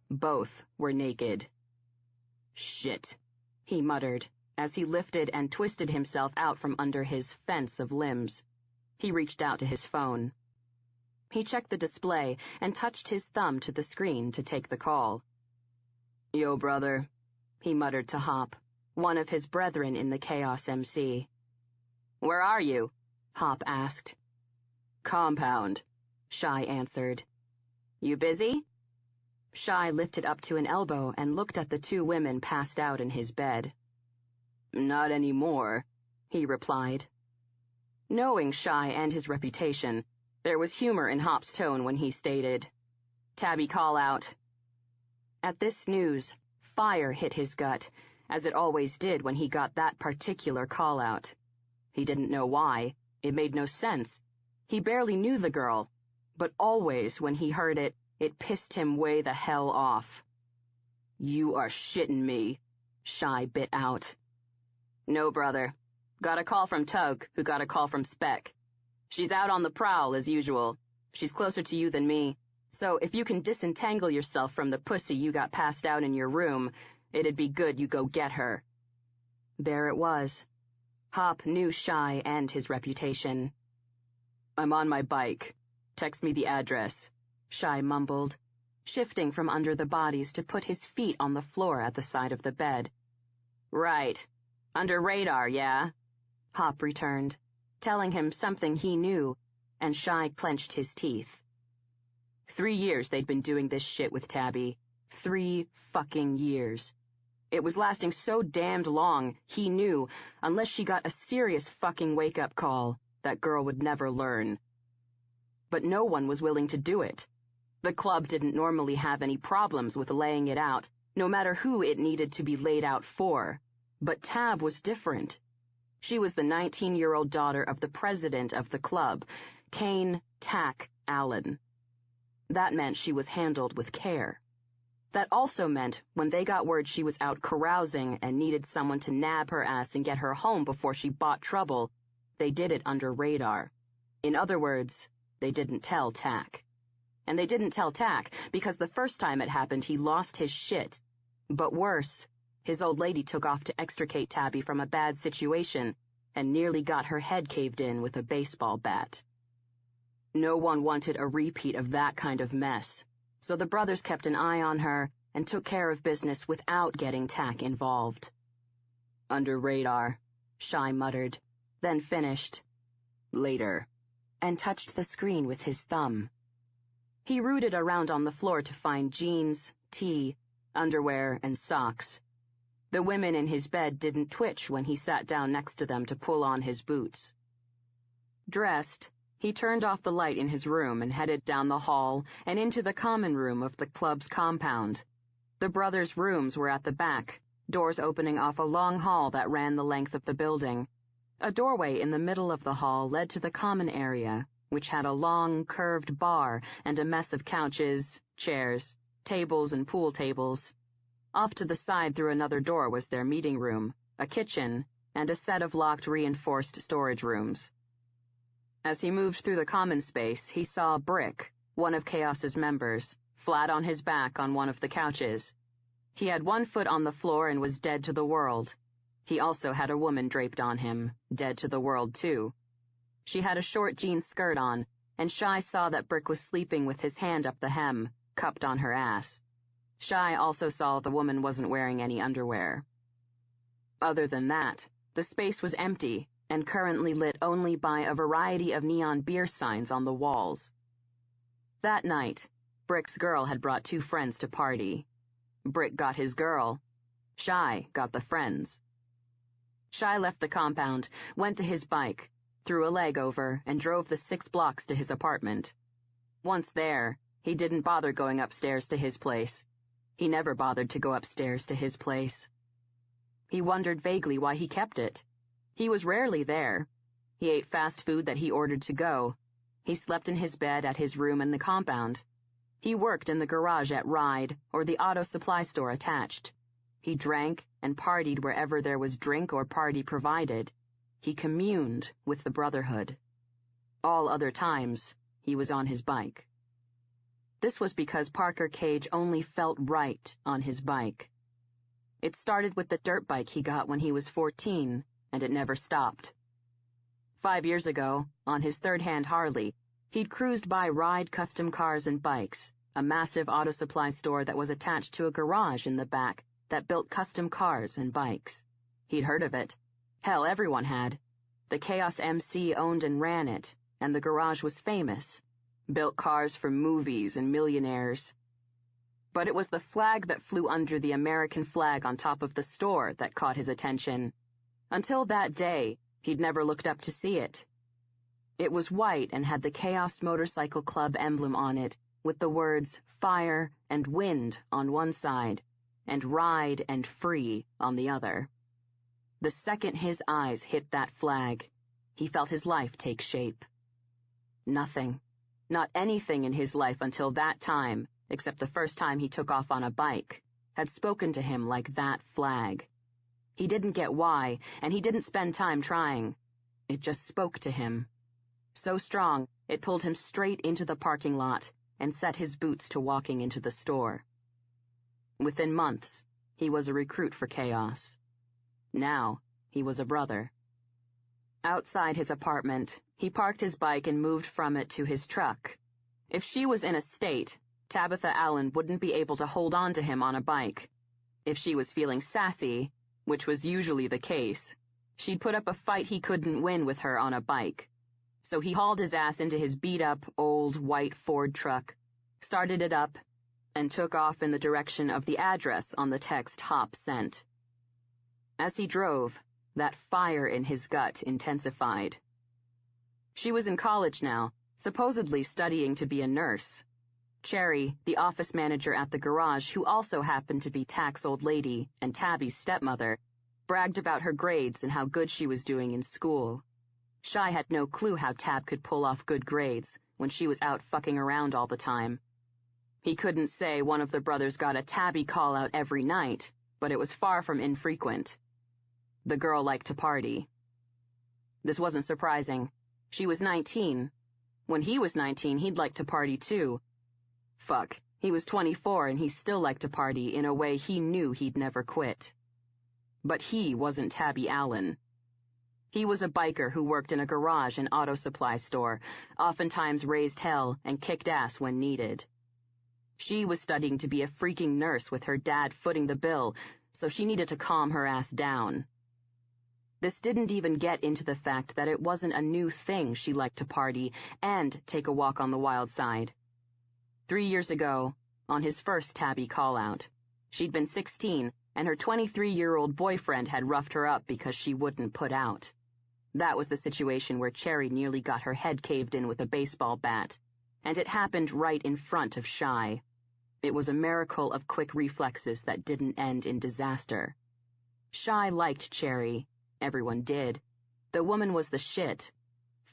Both were naked. "Shit," he muttered, as he lifted and twisted himself out from under his fence of limbs. He reached out to his phone. He checked the display and touched his thumb to the screen to take the call. "Yo, brother," he muttered to Hop, one of his brethren in the Chaos MC. "Where are you?" Hop asked. "Compound," Shy answered. "You busy?" Shy lifted up to an elbow and looked at the two women passed out in his bed. "Not anymore," he replied. Knowing Shy and his reputation, there was humor in Hop's tone when he stated, "Tabby, call out." At this news, fire hit his gut, as it always did when he got that particular call-out. He didn't know why. It made no sense. He barely knew the girl, but always when he heard it, it pissed him way the hell off. "You are shitting me," Shy bit out. "No, brother. Got a call from Tug, who got a call from Spec. She's out on the prowl, as usual. She's closer to you than me, so if you can disentangle yourself from the pussy you got passed out in your room, it'd be good you go get her." There it was. Hop knew Shy and his reputation. "I'm on my bike. Text me the address," Shy mumbled, shifting from under the bodies to put his feet on the floor at the side of the bed. "Right. Under radar, yeah?" Hop returned, telling him something he knew, and Shy clenched his teeth. 3 years they'd been doing this shit with Tabby. 3 fucking years. It was lasting so damned long, he knew, unless she got a serious fucking wake-up call, that girl would never learn. But no one was willing to do it. The club didn't normally have any problems with laying it out, no matter who it needed to be laid out for. But Tab was different. She was the 19-year-old daughter of the president of the club, Kane Tack Allen. That meant she was handled with care. That also meant when they got word she was out carousing and needed someone to nab her ass and get her home before she bought trouble, they did it under radar. In other words, they didn't tell Tack. And they didn't tell Tack because the first time it happened he lost his shit. But worse, his old lady took off to extricate Tabby from a bad situation and nearly got her head caved in with a baseball bat. No one wanted a repeat of that kind of mess, so the brothers kept an eye on her and took care of business without getting Tack involved. "Under radar," Shy muttered, then finished, "Later," and touched the screen with his thumb. He rooted around on the floor to find jeans, tee, underwear, and socks. The women in his bed didn't twitch when he sat down next to them to pull on his boots. Dressed, he turned off the light in his room and headed down the hall and into the common room of the club's compound. The brothers' rooms were at the back, doors opening off a long hall that ran the length of the building. A doorway in the middle of the hall led to the common area, which had a long, curved bar and a mess of couches, chairs, tables, and pool tables. Off to the side through another door was their meeting room, a kitchen, and a set of locked reinforced storage rooms. As he moved through the common space, he saw Brick, one of Chaos's members, flat on his back on one of the couches. He had one foot on the floor and was dead to the world. He also had a woman draped on him, dead to the world too. She had a short jean skirt on, and Shy saw that Brick was sleeping with his hand up the hem, cupped on her ass. Shy also saw the woman wasn't wearing any underwear. Other than that, the space was empty and currently lit only by a variety of neon beer signs on the walls. That night, Brick's girl had brought 2 friends to party. Brick got his girl. Shy got the friends. Shy left the compound, went to his bike, threw a leg over, and drove the 6 blocks to his apartment. Once there, he didn't bother going upstairs to his place. He never bothered to go upstairs to his place. He wondered vaguely why he kept it. He was rarely there. He ate fast food that he ordered to go. He slept in his bed at his room in the compound. He worked in the garage at Ride or the auto supply store attached. He drank and partied wherever there was drink or party provided. He communed with the Brotherhood. All other times, he was on his bike. This was because Parker Cage only felt right on his bike. It started with the dirt bike he got when he was 14, and it never stopped. 5 years ago, on his third-hand Harley, he'd cruised by Ride Custom Cars and Bikes, a massive auto supply store that was attached to a garage in the back that built custom cars and bikes. He'd heard of it. Hell, everyone had. The Chaos MC owned and ran it, and the garage was famous. Built cars for movies and millionaires. But it was the flag that flew under the American flag on top of the store that caught his attention. Until that day, he'd never looked up to see it. It was white and had the Chaos Motorcycle Club emblem on it, with the words Fire and Wind on one side, and Ride and Free on the other. The second his eyes hit that flag, he felt his life take shape. Nothing, not anything in his life until that time, except the first time he took off on a bike, had spoken to him like that flag. He didn't get why, and he didn't spend time trying. It just spoke to him. So strong, it pulled him straight into the parking lot and set his boots to walking into the store. Within months, he was a recruit for Chaos. Now, he was a brother. Outside his apartment, he parked his bike and moved from it to his truck. If she was in a state, Tabitha Allen wouldn't be able to hold on to him on a bike. If she was feeling sassy, which was usually the case, she'd put up a fight he couldn't win with her on a bike. So he hauled his ass into his beat-up, old, white Ford truck, started it up, and took off in the direction of the address on the text Hop sent. As he drove, that fire in his gut intensified. She was in college now, supposedly studying to be a nurse. Cherry, the office manager at the garage, who also happened to be Tack's old lady and Tabby's stepmother, bragged about her grades and how good she was doing in school. Shy had no clue how Tab could pull off good grades when she was out fucking around all the time. He couldn't say one of the brothers got a Tabby call-out every night, but it was far from infrequent. The girl liked to party. This wasn't surprising. She was 19. When he was 19, he'd like to party too. Fuck, he was 24 and he still liked to party in a way he knew he'd never quit. But he wasn't Tabby Allen. He was a biker who worked in a garage and auto supply store, oftentimes raised hell and kicked ass when needed. She was studying to be a freaking nurse with her dad footing the bill, so she needed to calm her ass down. This didn't even get into the fact that it wasn't a new thing she liked to party and take a walk on the wild side. 3 years ago, on his first Tabby call-out, she'd been 16, and her 23-year-old boyfriend had roughed her up because she wouldn't put out. That was the situation where Cherry nearly got her head caved in with a baseball bat, and it happened right in front of Shy. It was a miracle of quick reflexes that didn't end in disaster. Shy liked Cherry. Everyone did. The woman was the shit.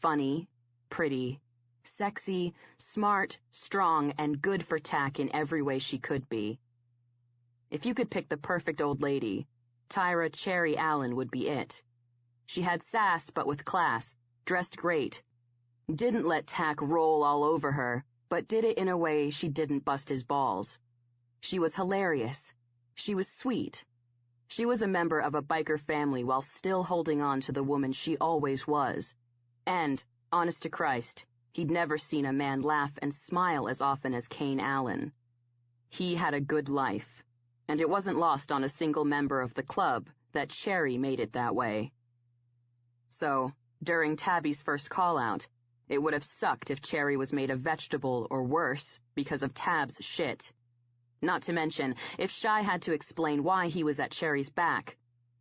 Funny, pretty, sexy, smart, strong, and good for Tack in every way she could be. If you could pick the perfect old lady, Tyra Cherry Allen would be it. She had sass but with class, dressed great. Didn't let Tack roll all over her, but did it in a way she didn't bust his balls. She was hilarious. She was sweet. She was a member of a biker family while still holding on to the woman she always was. And, honest to Christ, he'd never seen a man laugh and smile as often as Kane Allen. He had a good life, and it wasn't lost on a single member of the club that Cherry made it that way. So, during Tabby's first call-out, it would have sucked if Cherry was made a vegetable or worse because of Tab's shit. Not to mention, if Shy had to explain why he was at Cherry's back,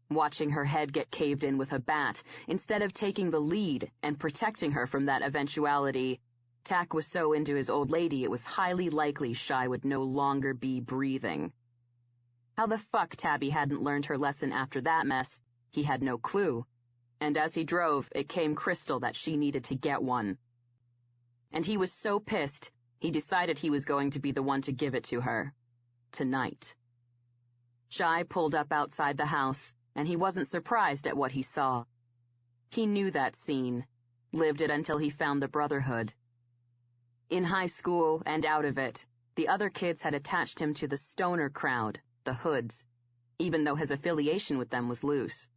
watching her head get caved in with a bat, instead of taking the lead and protecting her from that eventuality, Tack was so into his old lady it was highly likely Shy would no longer be breathing. How the fuck Tabby hadn't learned her lesson after that mess, he had no clue. And as he drove, it came crystal that she needed to get one. And he was so pissed, he decided he was going to be the one to give it to her. Tonight. Shy pulled up outside the house, and he wasn't surprised at what he saw. He knew that scene, lived it until he found the Brotherhood. In high school and out of it, The other kids had attached him to the stoner crowd, the hoods, even though his affiliation with them was loose.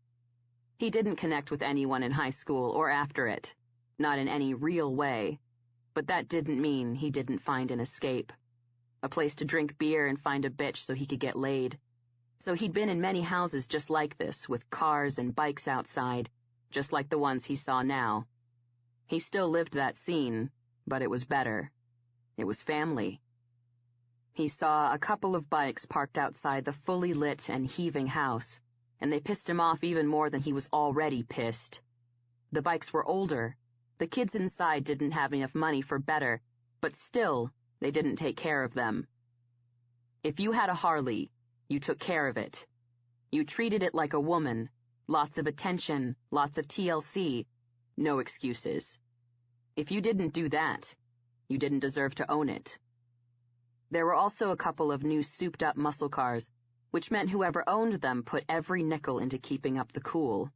He didn't connect with anyone in high school or after it, not in any real way, but that didn't mean he didn't find an escape, a place to drink beer and find a bitch so he could get laid. So he'd been in many houses just like this, with cars and bikes outside, just like the ones he saw now. He still lived that scene, but it was better. It was family. He saw a couple of bikes parked outside the fully lit and heaving house, and they pissed him off even more than he was already pissed. The bikes were older. The kids inside didn't have enough money for better, but still, they didn't take care of them. If you had a Harley, you took care of it. You treated it like a woman, lots of attention, lots of TLC, no excuses. If you didn't do that, you didn't deserve to own it. There were also a couple of new souped-up muscle cars, which meant whoever owned them put every nickel into keeping up the cool.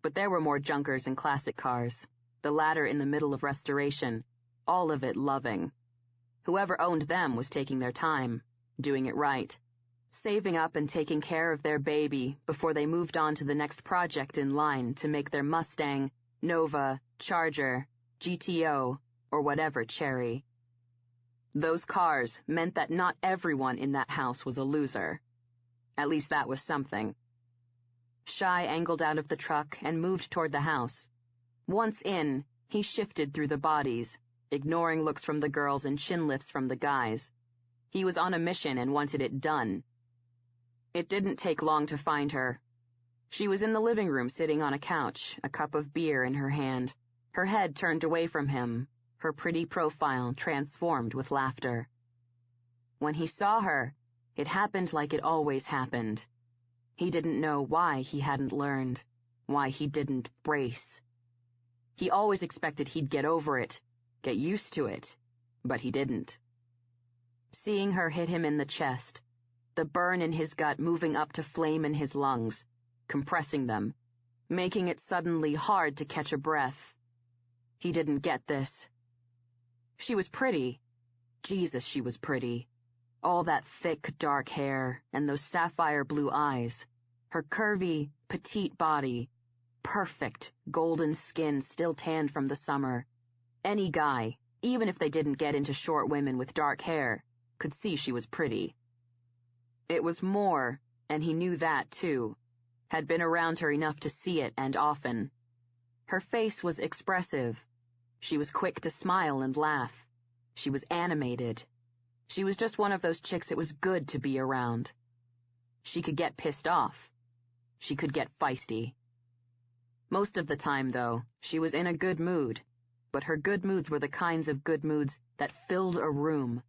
But there were more junkers and classic cars, the latter in the middle of restoration, all of it loving. Whoever owned them was taking their time, doing it right, saving up and taking care of their baby before they moved on to the next project in line to make their Mustang, Nova, Charger, GTO, or whatever cherry. Those cars meant that not everyone in that house was a loser. At least that was something. Shy angled out of the truck and moved toward the house. Once in, he shifted through the bodies, ignoring looks from the girls and chin lifts from the guys. He was on a mission and wanted it done. It didn't take long to find her. She was in the living room sitting on a couch, a cup of beer in her hand, her head turned away from him, her pretty profile transformed with laughter. When he saw her, it happened like it always happened. He didn't know why he hadn't learned, why he didn't brace. He always expected he'd get over it, get used to it, but he didn't. Seeing her hit him in the chest, the burn in his gut moving up to flame in his lungs, compressing them, making it suddenly hard to catch a breath. He didn't get this. She was pretty. Jesus, she was pretty. All that thick, dark hair and those sapphire blue eyes. Her curvy, petite body. Perfect, golden skin still tanned from the summer. Any guy, even if they didn't get into short women with dark hair, could see she was pretty. It was more, and he knew that too. Had been around her enough to see it, and often. Her face was expressive. She was quick to smile and laugh. She was animated. She was just one of those chicks it was good to be around. She could get pissed off. She could get feisty. Most of the time, though, she was in a good mood, but her good moods were the kinds of good moods that filled a room.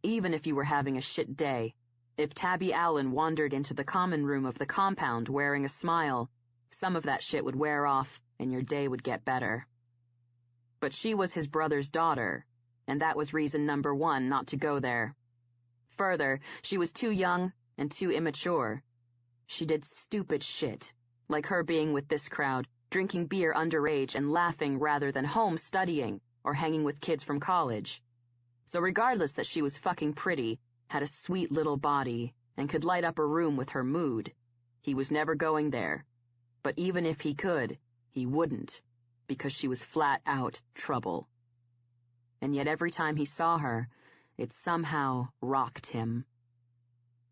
Even if you were having a shit day, if Tabby Allen wandered into the common room of the compound wearing a smile, some of that shit would wear off and your day would get better. But she was his brother's daughter, and that was reason number one not to go there. Further, she was too young and too immature. She did stupid shit, like her being with this crowd, drinking beer underage and laughing rather than home studying or hanging with kids from college. So regardless that she was fucking pretty, had a sweet little body, and could light up a room with her mood, he was never going there. But even if he could, he wouldn't, because she was flat out trouble. And yet every time he saw her, it somehow rocked him.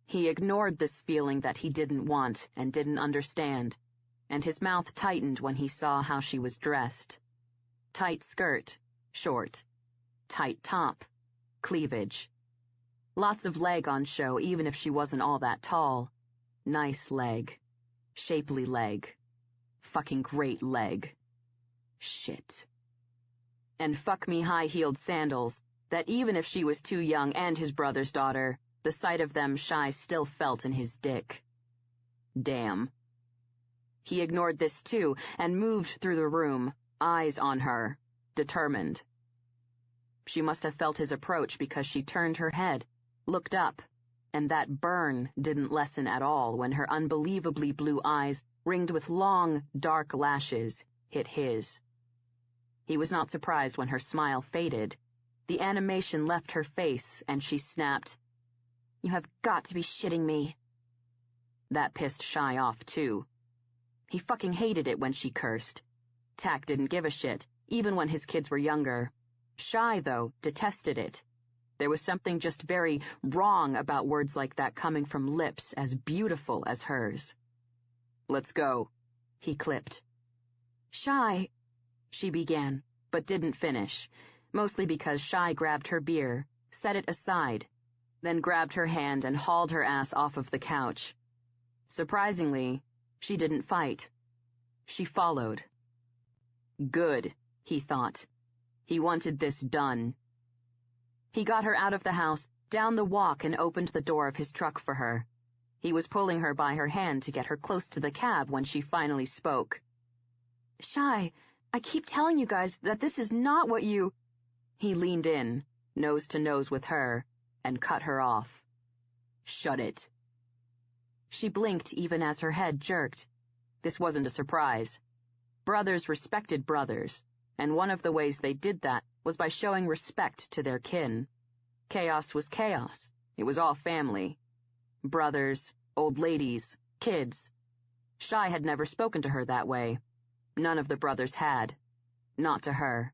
He ignored this feeling that he didn't want and didn't understand, and his mouth tightened when he saw how she was dressed. Tight skirt, short. Tight top, cleavage. Lots of leg on show even if she wasn't all that tall. Nice leg. Shapely leg. Fucking great leg. Shit. And fuck me high-heeled sandals, that even if she was too young and his brother's daughter, the sight of them Shy still felt in his dick. Damn. He ignored this too, and moved through the room, eyes on her, determined. She must have felt his approach because she turned her head, looked up, and that burn didn't lessen at all when her unbelievably blue eyes, ringed with long, dark lashes, hit his. He was not surprised when her smile faded. The animation left her face, and she snapped, "You have got to be shitting me." That pissed Shy off, too. He fucking hated it when she cursed. Tack didn't give a shit, even when his kids were younger. Shy, though, detested it. There was something just very wrong about words like that coming from lips as beautiful as hers. "Let's go," he clipped. "Shy," she began, but didn't finish, mostly because Shy grabbed her beer, set it aside, then grabbed her hand and hauled her ass off of the couch. Surprisingly, she didn't fight. She followed. Good, he thought. He wanted this done. He got her out of the house, down the walk, and opened the door of his truck for her. He was pulling her by her hand to get her close to the cab when she finally spoke. "Shy, I keep telling you guys that this is not what you—" He leaned in, nose to nose with her, and cut her off. "Shut it." She blinked even as her head jerked. This wasn't a surprise. Brothers respected brothers, and one of the ways they did that was by showing respect to their kin. Chaos was chaos. It was all family. Brothers, old ladies, kids. Shy had never spoken to her that way. None of the brothers had. Not to her.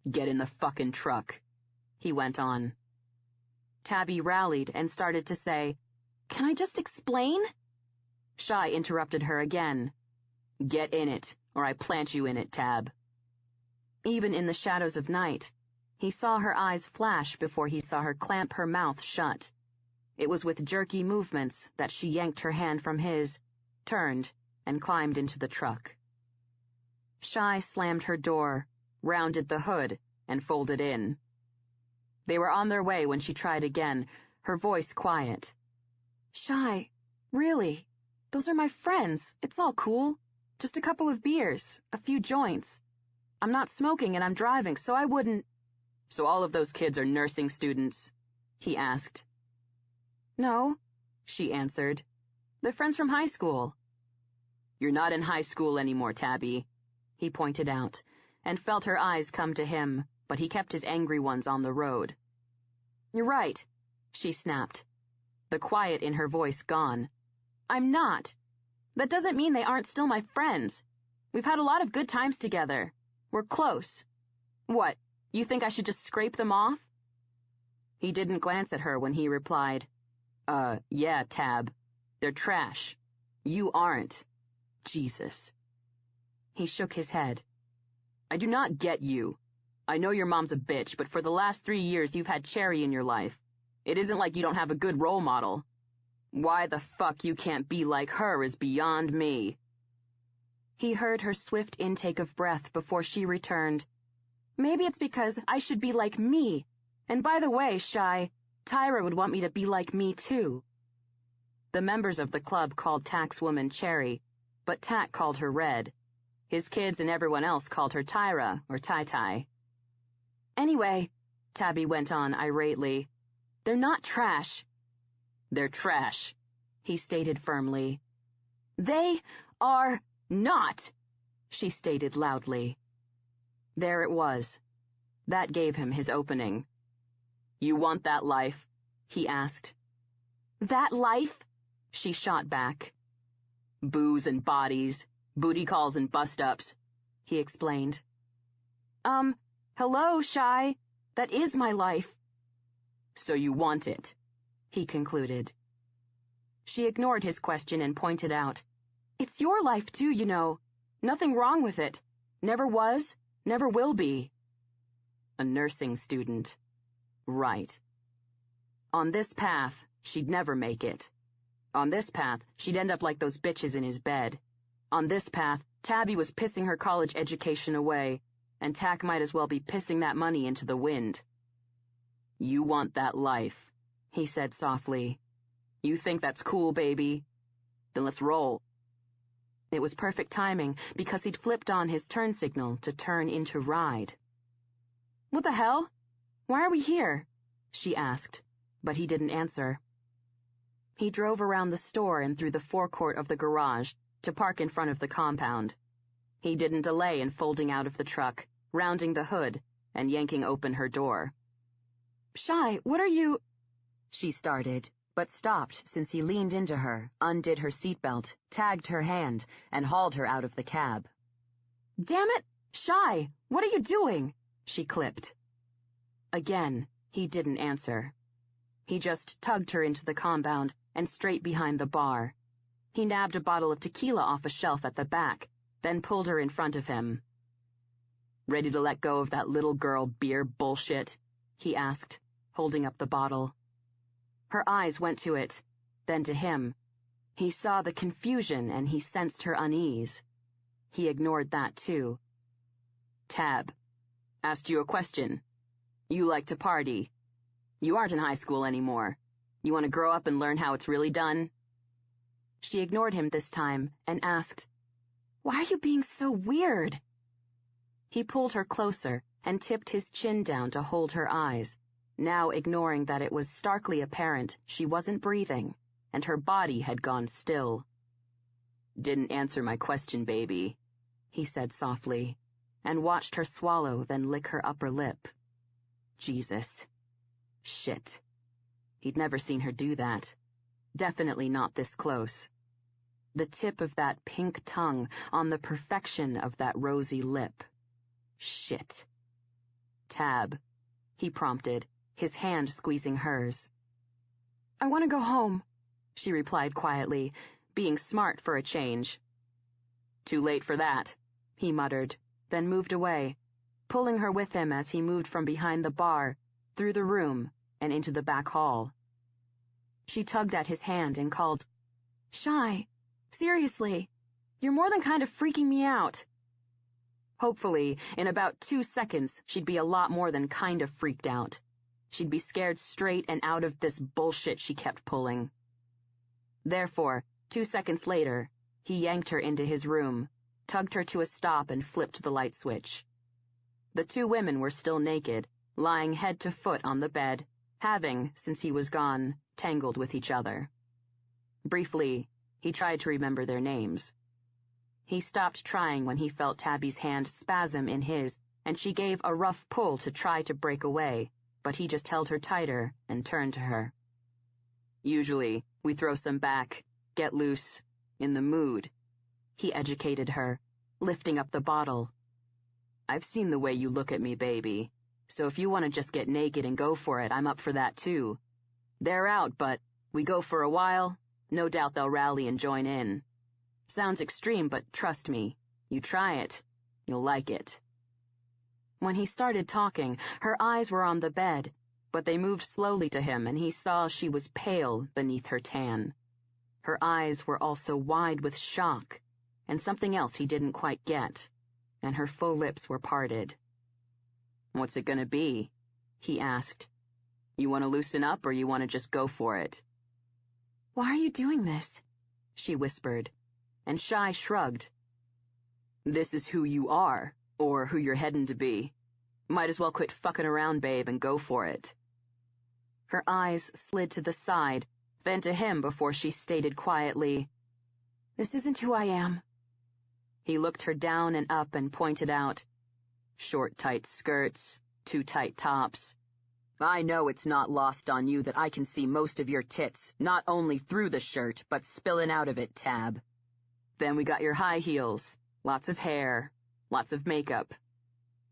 "Get in the fucking truck," he went on. Tabby rallied and started to say, "Can I just explain?" Shy interrupted her again. "Get in it, or I plant you in it, Tab." Even in the shadows of night, he saw her eyes flash before he saw her clamp her mouth shut. It was with jerky movements that she yanked her hand from his, turned, and climbed into the truck. Shy slammed her door, rounded the hood, and folded in. They were on their way when she tried again, her voice quiet. "Shy, really, those are my friends. It's all cool. Just a couple of beers, a few joints. I'm not smoking and I'm driving, so I wouldn't—" "So all of those kids are nursing students?" he asked. "No," she answered. "They're friends from high school." "You're not in high school anymore, Tabby," he pointed out, and felt her eyes come to him, but he kept his angry ones on the road. "You're right," she snapped, the quiet in her voice gone. "I'm not. That doesn't mean they aren't still my friends. We've had a lot of good times together. We're close. What, you think I should just scrape them off?" He didn't glance at her when he replied, Yeah, Tab. They're trash. You aren't. Jesus." He shook his head. "I do not get you. I know your mom's a bitch, but for the last 3 years you've had Cherry in your life. It isn't like you don't have a good role model. Why the fuck you can't be like her is beyond me." He heard her swift intake of breath before she returned. "Maybe it's because I should be like me. And by the way, Shy, Tyra would want me to be like me, too." The members of the club called Tack's woman Cherry, but Tack called her Red. His kids and everyone else called her Tyra or Tai-Tai. "Anyway," Tabby went on irately, "they're not trash." "They're trash," he stated firmly. "They are not," she stated loudly. There it was. That gave him his opening. "You want that life?" he asked. "That life?" she shot back. "Booze and bodies, booty calls and bust-ups," he explained. Hello, Shy. That is my life." "So you want it," he concluded. She ignored his question and pointed out, "It's your life, too, you know. Nothing wrong with it. Never was, never will be." A nursing student. Right. On this path, she'd never make it. On this path, she'd end up like those bitches in his bed. On this path, Tabby was pissing her college education away, and Tack might as well be pissing that money into the wind. "You want that life," he said softly. "You think that's cool, baby? Then let's roll." It was perfect timing, because he'd flipped on his turn signal to turn into ride. "What the hell? Why are we here?" she asked, but he didn't answer. He drove around the store and through the forecourt of the garage to park in front of the compound. He didn't delay in folding out of the truck, rounding the hood, and yanking open her door. "Shy, what are you—" she started, but stopped since he leaned into her, undid her seatbelt, tagged her hand, and hauled her out of the cab. "Damn it! Shy, what are you doing?" she clipped. Again, he didn't answer. He just tugged her into the compound and straight behind the bar. He nabbed a bottle of tequila off a shelf at the back, then pulled her in front of him. "Ready to let go of that little girl beer bullshit?" he asked, holding up the bottle. Her eyes went to it, then to him. He saw the confusion and he sensed her unease. He ignored that too. "Tab, asked you a question. You like to party. You aren't in high school anymore. You want to grow up and learn how it's really done?" She ignored him this time and asked, "Why are you being so weird?" He pulled her closer and tipped his chin down to hold her eyes, now ignoring that it was starkly apparent she wasn't breathing, and her body had gone still. "Didn't answer my question, baby," he said softly, and watched her swallow, then lick her upper lip. Jesus. Shit. He'd never seen her do that. Definitely not this close. The tip of that pink tongue on the perfection of that rosy lip. Shit. "Tab," he prompted, his hand squeezing hers. "I want to go home," she replied quietly, being smart for a change. "Too late for that," he muttered, then moved away, pulling her with him as he moved from behind the bar, through the room, and into the back hall. She tugged at his hand and called, "Shy, seriously, you're more than kind of freaking me out." Hopefully, in about 2 seconds, she'd be a lot more than kind of freaked out. She'd be scared straight and out of this bullshit she kept pulling. Therefore, 2 seconds later, he yanked her into his room, tugged her to a stop and flipped the light switch. The 2 women were still naked, lying head to foot on the bed, having, since he was gone, tangled with each other. Briefly, he tried to remember their names. He stopped trying when he felt Tabby's hand spasm in his, and she gave a rough pull to try to break away, but he just held her tighter and turned to her. "Usually, we throw some back, get loose, in the mood," he educated her, lifting up the bottle. "I've seen the way you look at me, baby, so if you want to just get naked and go for it, I'm up for that too. They're out, but we go for a while, no doubt they'll rally and join in. Sounds extreme, but trust me, you try it, you'll like it." When he started talking, her eyes were on the bed, but they moved slowly to him and he saw she was pale beneath her tan. Her eyes were also wide with shock, and something else he didn't quite get, and her full lips were parted. "What's it gonna be?" he asked. "You want to loosen up or you want to just go for it?" "Why are you doing this?" she whispered, and Shy shrugged. "This is who you are, or who you're heading to be. Might as well quit fucking around, babe, and go for it." Her eyes slid to the side, then to him before she stated quietly, "This isn't who I am." He looked her down and up and pointed out, "Short, tight skirts, too tight tops. I know it's not lost on you that I can see most of your tits, not only through the shirt, but spilling out of it, Tab. Then we got your high heels, lots of hair, lots of makeup.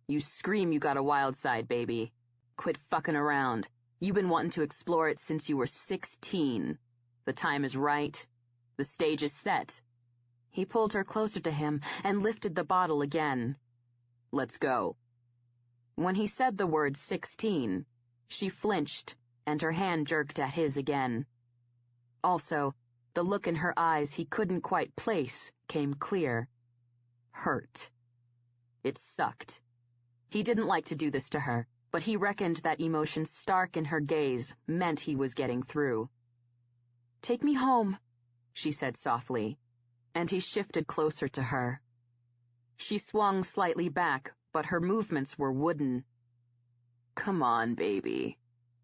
You scream you got a wild side, baby. Quit fucking around. You've been wanting to explore it since you were 16. The time is right. The stage is set." He pulled her closer to him and lifted the bottle again. "Let's go." When he said the word 16, she flinched, and her hand jerked at his again. Also, the look in her eyes he couldn't quite place came clear. Hurt. It sucked. He didn't like to do this to her, but he reckoned that emotion stark in her gaze meant he was getting through. "Take me home," she said softly, and he shifted closer to her. She swung slightly back, but her movements were wooden. "Come on, baby.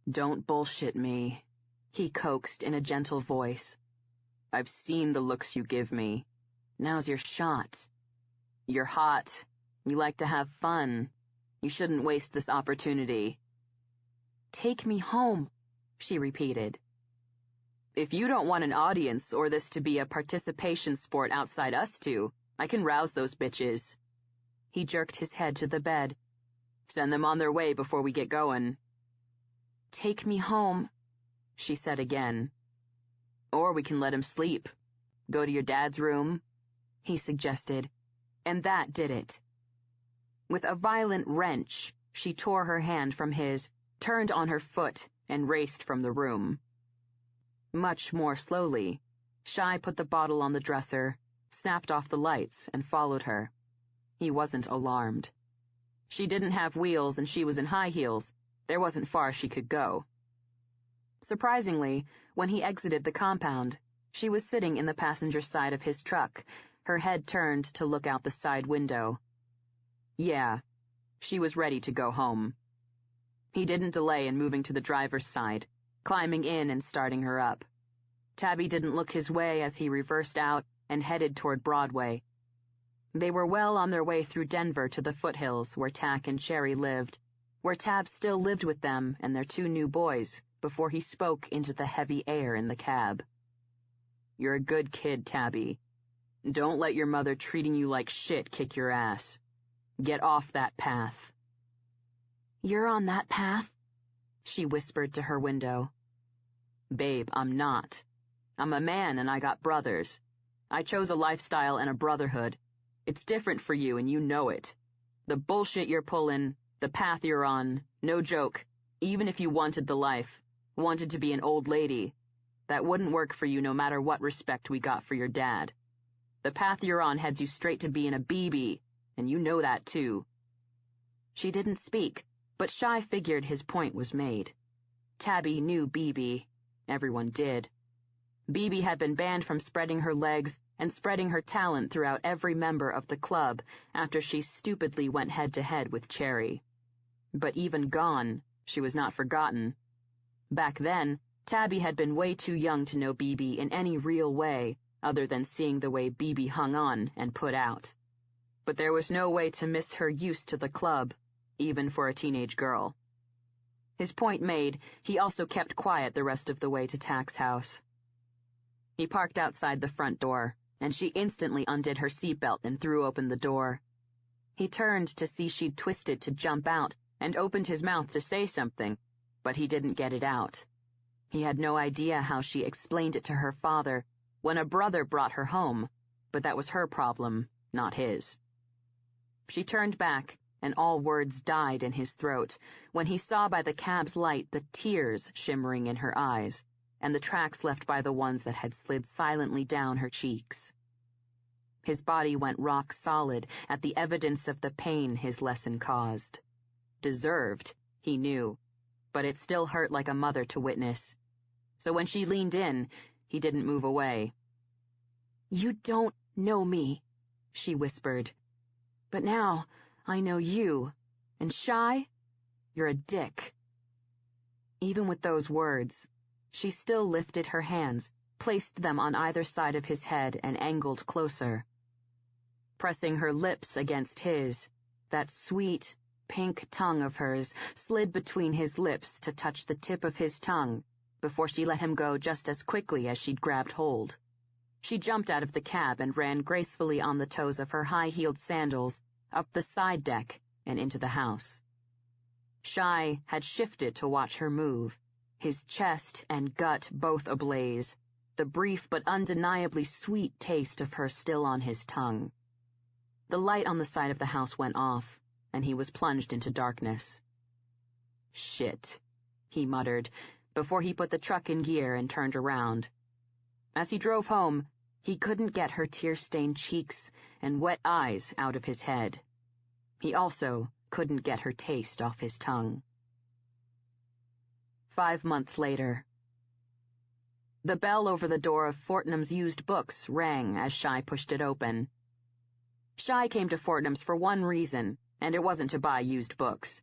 Don't bullshit me," he coaxed in a gentle voice. "I've seen the looks you give me. Now's your shot. You're hot. You like to have fun. You shouldn't waste this opportunity." "Take me home," she repeated. "If you don't want an audience or this to be a participation sport outside us two, I can rouse those bitches." He jerked his head to the bed. "Send them on their way before we get going." "Take me home," she said again. "Or we can let him sleep. Go to your dad's room," he suggested, and that did it. With a violent wrench, she tore her hand from his, turned on her foot, and raced from the room. Much more slowly, Shy put the bottle on the dresser, snapped off the lights, and followed her. He wasn't alarmed. She didn't have wheels and she was in high heels. There wasn't far she could go. Surprisingly, when he exited the compound, she was sitting in the passenger side of his truck, her head turned to look out the side window. Yeah, she was ready to go home. He didn't delay in moving to the driver's side, climbing in and starting her up. Tabby didn't look his way as he reversed out and headed toward Broadway. They were well on their way through Denver to the foothills where Tack and Cherry lived, where Tab still lived with them and their 2 new boys before he spoke into the heavy air in the cab. "You're a good kid, Tabby. Don't let your mother treating you like shit kick your ass. Get off that path." "You're on that path?" she whispered to her window. "Babe, I'm not. I'm a man and I got brothers. I chose a lifestyle and a brotherhood. It's different for you and you know it. The bullshit you're pulling, the path you're on, no joke, even if you wanted the life, wanted to be an old lady, that wouldn't work for you no matter what respect we got for your dad. The path you're on heads you straight to being a BB, and you know that too." She didn't speak, but Shy figured his point was made. Tabby knew BB. Everyone did. BB had been banned from spreading her legs and spreading her talent throughout every member of the club after she stupidly went head-to-head with Cherry. But even gone, she was not forgotten. Back then, Tabby had been way too young to know BB in any real way other than seeing the way BB hung on and put out. But there was no way to miss her use to the club, even for a teenage girl. His point made, he also kept quiet the rest of the way to Tack's house. He parked outside the front door, and she instantly undid her seatbelt and threw open the door. He turned to see she'd twisted to jump out and opened his mouth to say something, but he didn't get it out. He had no idea how she explained it to her father when a brother brought her home, but that was her problem, not his. She turned back, and all words died in his throat when he saw by the cab's light the tears shimmering in her eyes, and the tracks left by the ones that had slid silently down her cheeks. His body went rock solid at the evidence of the pain his lesson caused. Deserved, he knew, but it still hurt like a mother to witness. So when she leaned in, he didn't move away. "You don't know me," she whispered. "But now I know you, and Shy, you're a dick." Even with those words, she still lifted her hands, placed them on either side of his head, and angled closer. Pressing her lips against his, that sweet, pink tongue of hers slid between his lips to touch the tip of his tongue before she let him go just as quickly as she'd grabbed hold. She jumped out of the cab and ran gracefully on the toes of her high-heeled sandals up the side deck and into the house. Shy had shifted to watch her move, his chest and gut both ablaze, the brief but undeniably sweet taste of her still on his tongue. The light on the side of the house went off, and he was plunged into darkness. "Shit," he muttered, before he put the truck in gear and turned around. As he drove home, he couldn't get her tear-stained cheeks and wet eyes out of his head. He also couldn't get her taste off his tongue. 5 months later. The bell over the door of Fortnum's used books rang as Shy pushed it open. Shy came to Fortnum's for one reason, and it wasn't to buy used books.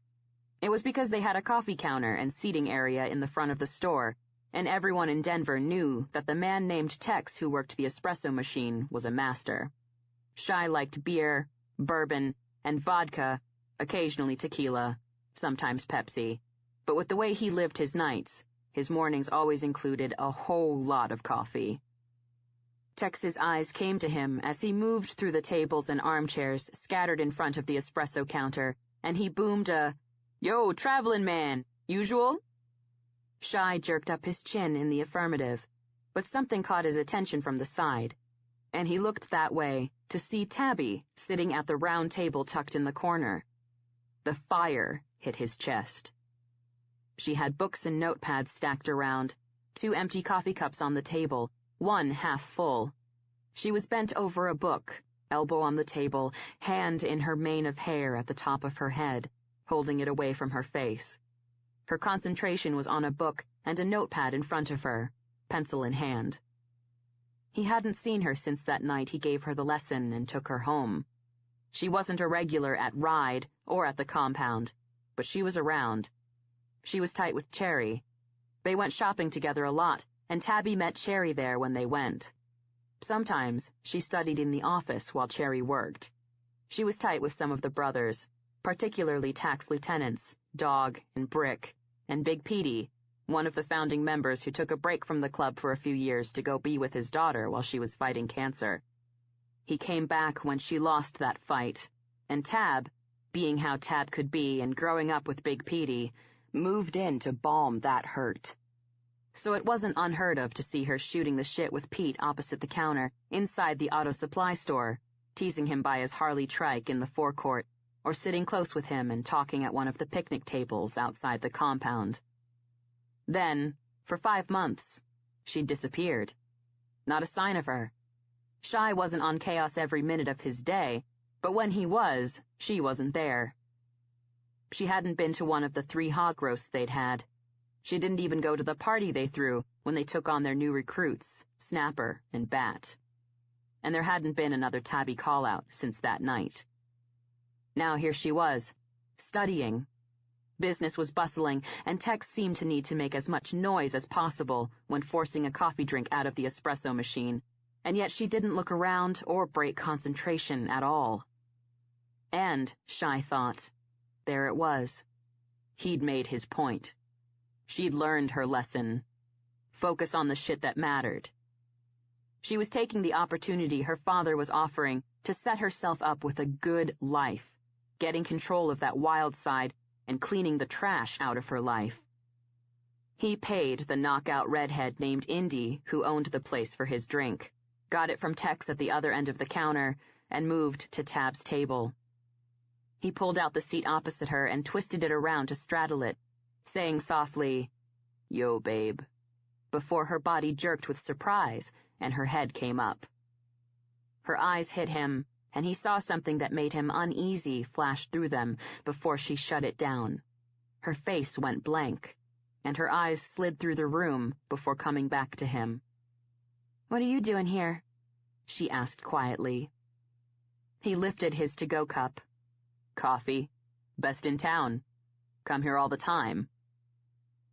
It was because they had a coffee counter and seating area in the front of the store, and everyone in Denver knew that the man named Tex who worked the espresso machine was a master. Shy liked beer, bourbon, and vodka, Occasionally tequila, sometimes Pepsi, but with the way he lived his nights, his mornings always included a whole lot of coffee. Tex's eyes came to him as he moved through the tables and armchairs scattered in front of the espresso counter, and he boomed a, "Yo, travelin' man, usual?" Shy jerked up his chin in the affirmative, but something caught his attention from the side, and he looked that way to see Tabby sitting at the round table tucked in the corner. The fire hit his chest. She had books and notepads stacked around, 2 empty coffee cups on the table, one half full. She was bent over a book, elbow on the table, hand in her mane of hair at the top of her head, holding it away from her face. Her concentration was on a book and a notepad in front of her, pencil in hand. He hadn't seen her since that night he gave her the lesson and took her home. She wasn't a regular at Ride or at the compound, but she was around. She was tight with Cherry. They went shopping together a lot, and Tabby met Cherry there when they went. Sometimes she studied in the office while Cherry worked. She was tight with some of the brothers, particularly tax lieutenants, Dog and Brick, and Big Petey, one of the founding members who took a break from the club for a few years to go be with his daughter while she was fighting cancer. He came back when she lost that fight, and Tab, being how Tab could be and growing up with Big Petey, moved in to balm that hurt. So it wasn't unheard of to see her shooting the shit with Pete opposite the counter inside the auto supply store, teasing him by his Harley trike in the forecourt, or sitting close with him and talking at one of the picnic tables outside the compound. Then, for 5 months, she'd disappeared. Not a sign of her. Shy wasn't on Chaos every minute of his day, but when he was, she wasn't there. She hadn't been to one of the 3 hog roasts they'd had. She didn't even go to the party they threw when they took on their new recruits, Snapper and Bat. And there hadn't been another Tabby call-out since that night. Now here she was, studying. Business was bustling, and Tex seemed to need to make as much noise as possible when forcing a coffee drink out of the espresso machine, and yet she didn't look around or break concentration at all. And, Shy thought, there it was. He'd made his point. She'd learned her lesson. Focus on the shit that mattered. She was taking the opportunity her father was offering to set herself up with a good life, getting control of that wild side and cleaning the trash out of her life. He paid the knockout redhead named Indy who owned the place for his drink, got it from Tex at the other end of the counter, and moved to Tab's table. He pulled out the seat opposite her and twisted it around to straddle it, saying softly, "Yo, babe," before her body jerked with surprise and her head came up. Her eyes hit him, and he saw something that made him uneasy flash through them before she shut it down. Her face went blank, and her eyes slid through the room before coming back to him. "What are you doing here?" she asked quietly. He lifted his to-go cup. "Coffee. Best in town. Come here all the time."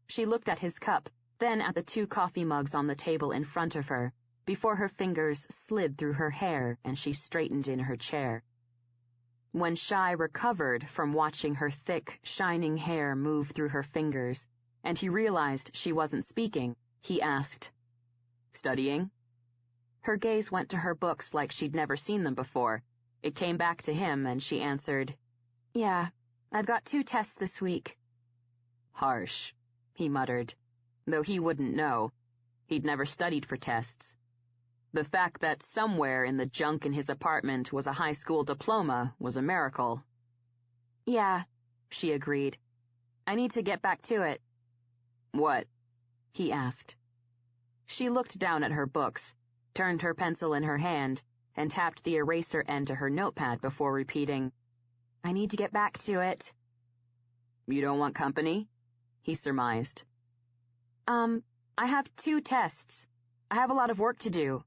She looked at his cup, then at the 2 coffee mugs on the table in front of her, before her fingers slid through her hair and she straightened in her chair. When Shy recovered from watching her thick, shining hair move through her fingers, and he realized she wasn't speaking, he asked, "Studying?" Her gaze went to her books like she'd never seen them before. It came back to him, and she answered, "Yeah, I've got 2 tests this week." "Harsh," he muttered, though he wouldn't know. He'd never studied for tests. The fact that somewhere in the junk in his apartment was a high school diploma was a miracle. "Yeah," she agreed. "I need to get back to it." "What?" he asked. She looked down at her books, turned her pencil in her hand, and tapped the eraser end to her notepad before repeating, "I need to get back to it." "You don't want company?" he surmised. I have 2 tests. I have a lot of work to do."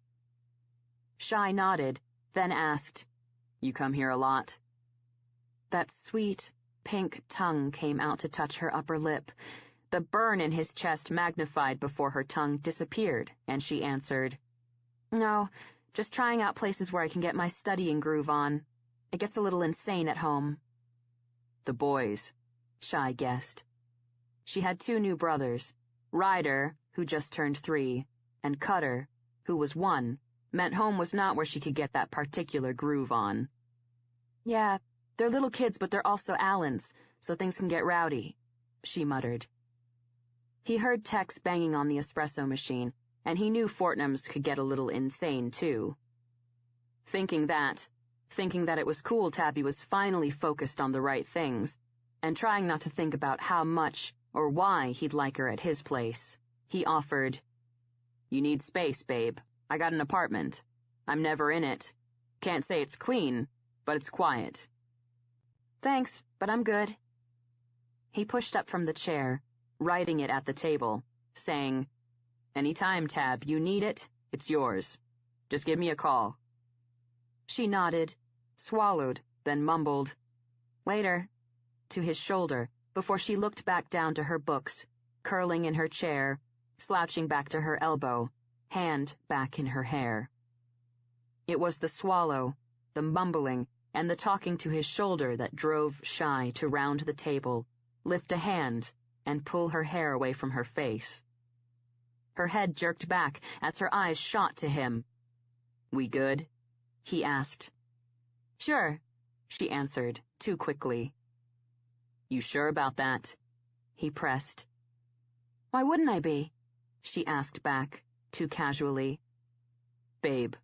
Shy nodded, then asked, "You come here a lot?" That sweet, pink tongue came out to touch her upper lip, the burn in his chest magnified before her tongue disappeared, and she answered, "No, just trying out places where I can get my studying groove on. It gets a little insane at home." the boys, Shy guessed. She had 2 new brothers. Ryder, who just turned 3, and Cutter, who was 1, meant home was not where she could get that particular groove on. Yeah, they're little kids, but they're also Allens, so things can get rowdy, she muttered. He heard Tex banging on the espresso machine, and he knew Fortnum's could get a little insane, too. Thinking that it was cool Tabby was finally focused on the right things, and trying not to think about how much or why he'd like her at his place, he offered, "You need space, babe. I got an apartment. I'm never in it. Can't say it's clean, but it's quiet." "Thanks, but I'm good." He pushed up from the chair, writing it at the table, saying, "Anytime, Tab, you need it, it's yours. Just give me a call." She nodded, swallowed, then mumbled, "Later," to his shoulder, before she looked back down to her books, curling in her chair, slouching back to her elbow, hand back in her hair. It was the swallow, the mumbling, and the talking to his shoulder that drove Shy to round the table, lift a hand, and pull her hair away from her face. Her head jerked back as her eyes shot to him. "We good?" he asked. "Sure," she answered, too quickly. "You sure about that?" he pressed. "Why wouldn't I be?" she asked back, too casually. "Babe,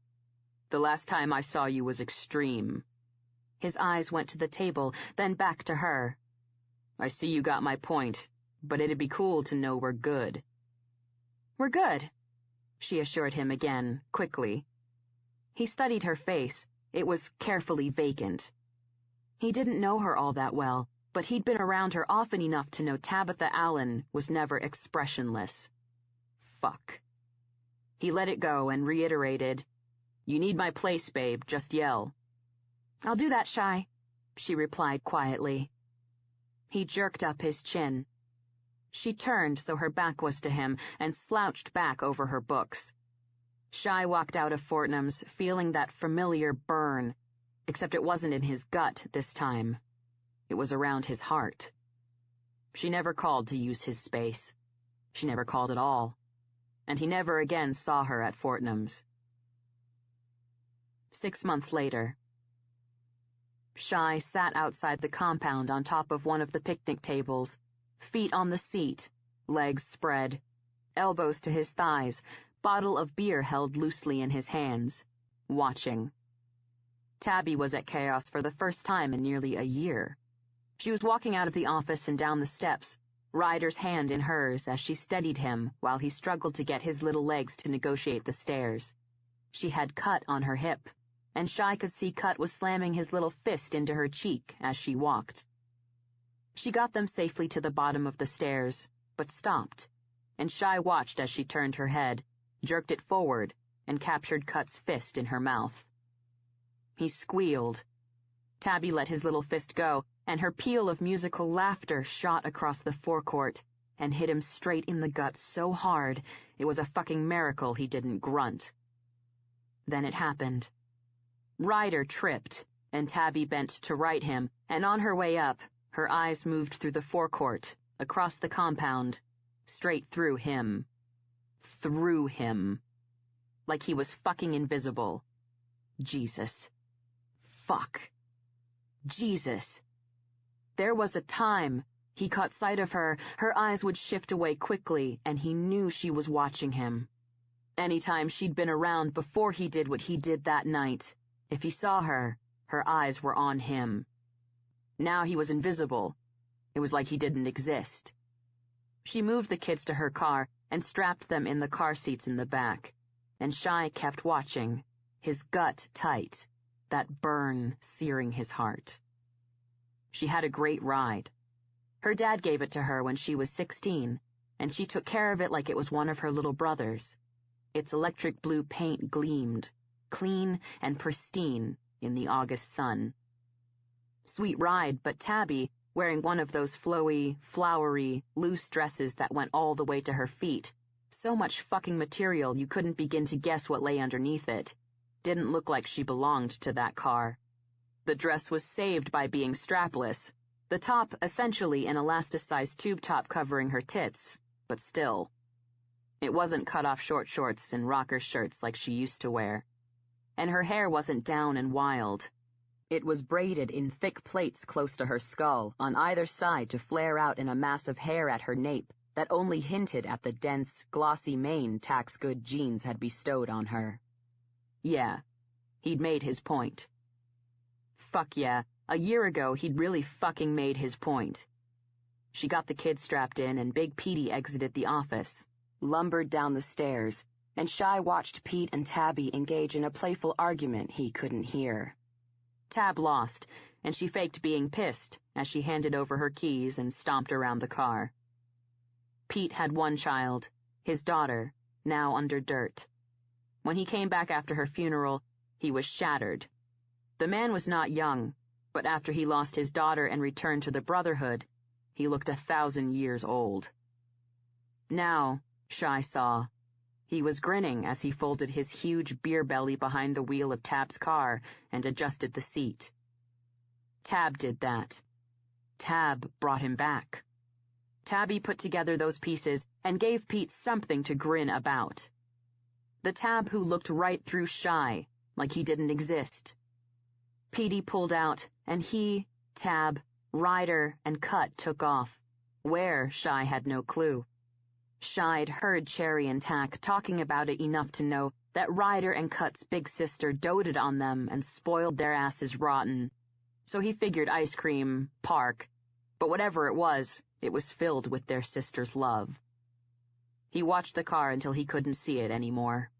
the last time I saw you was extreme." His eyes went to the table, then back to her. "I see you got my point, but it'd be cool to know we're good." "We're good," she assured him again, quickly. He studied her face. It was carefully vacant. He didn't know her all that well, but he'd been around her often enough to know Tabitha Allen was never expressionless. Fuck. He let it go and reiterated, "You need my place, babe, just yell." "I'll do that, Shy," she replied quietly. He jerked up his chin. She turned so her back was to him and slouched back over her books. Shy walked out of Fortnum's feeling that familiar burn, except it wasn't in his gut this time. It was around his heart. She never called to use his space. She never called at all. And he never again saw her at Fortnum's. 6 months later. Shy sat outside the compound on top of one of the picnic tables, feet on the seat, legs spread, elbows to his thighs, bottle of beer held loosely in his hands, watching. Tabby was at Chaos for the first time in nearly a year. She was walking out of the office and down the steps, Ryder's hand in hers as she steadied him while he struggled to get his little legs to negotiate the stairs. She had Cut on her hip, and Shy could see Cut was slamming his little fist into her cheek as she walked. She got them safely to the bottom of the stairs, but stopped, and Shy watched as she turned her head, jerked it forward, and captured Cut's fist in her mouth. He squealed. Tabby let his little fist go, and her peal of musical laughter shot across the forecourt and hit him straight in the gut so hard it was a fucking miracle he didn't grunt. Then it happened. Ryder tripped, and Tabby bent to right him, and on her way up, her eyes moved through the forecourt, across the compound, straight through him. Through him. Like he was fucking invisible. Jesus. Fuck. Jesus. There was a time he caught sight of her, her eyes would shift away quickly, and he knew she was watching him. Anytime she'd been around before he did what he did that night, if he saw her, her eyes were on him. Now he was invisible. It was like he didn't exist. She moved the kids to her car and strapped them in the car seats in the back, and Shy kept watching, his gut tight, that burn searing his heart. She had a great ride. Her dad gave it to her when she was 16, and she took care of it like it was one of her little brothers. Its electric blue paint gleamed, clean and pristine, in the August sun. Sweet ride, but Tabby, wearing one of those flowy, flowery, loose dresses that went all the way to her feet, so much fucking material you couldn't begin to guess what lay underneath it, didn't look like she belonged to that car. The dress was saved by being strapless, The top essentially an elasticized tube top covering her tits, but still. It wasn't cut-off short shorts and rocker shirts like she used to wear. And her hair wasn't down and wild. It was braided in thick plaits close to her skull, on either side to flare out in a mass of hair at her nape that only hinted at the dense, glossy mane tax good genes had bestowed on her. Yeah, he'd made his point. Fuck yeah, a year ago he'd really fucking made his point. She got the kids strapped in and Big Petey exited the office, lumbered down the stairs, and Shy watched Pete and Tabby engage in a playful argument he couldn't hear. Tab lost, and she faked being pissed as she handed over her keys and stomped around the car. Pete had one child, his daughter, now under dirt. When he came back after her funeral, he was shattered. The man was not young, but after he lost his daughter and returned to the Brotherhood, he looked 1,000 years old. Now, Shy saw, he was grinning as he folded his huge beer belly behind the wheel of Tab's car and adjusted the seat. Tab did that. Tab brought him back. Tabby put together those pieces and gave Pete something to grin about. The Tab who looked right through Shy, like he didn't exist. Petey pulled out, and he, Tab, Ryder, and Cut took off. Where, Shy had no clue. Shy'd heard Cherry and Tack talking about it enough to know that Ryder and Cut's big sister doted on them and spoiled their asses rotten. So he figured ice cream, park, but whatever it was filled with their sister's love. He watched the car until he couldn't see it anymore.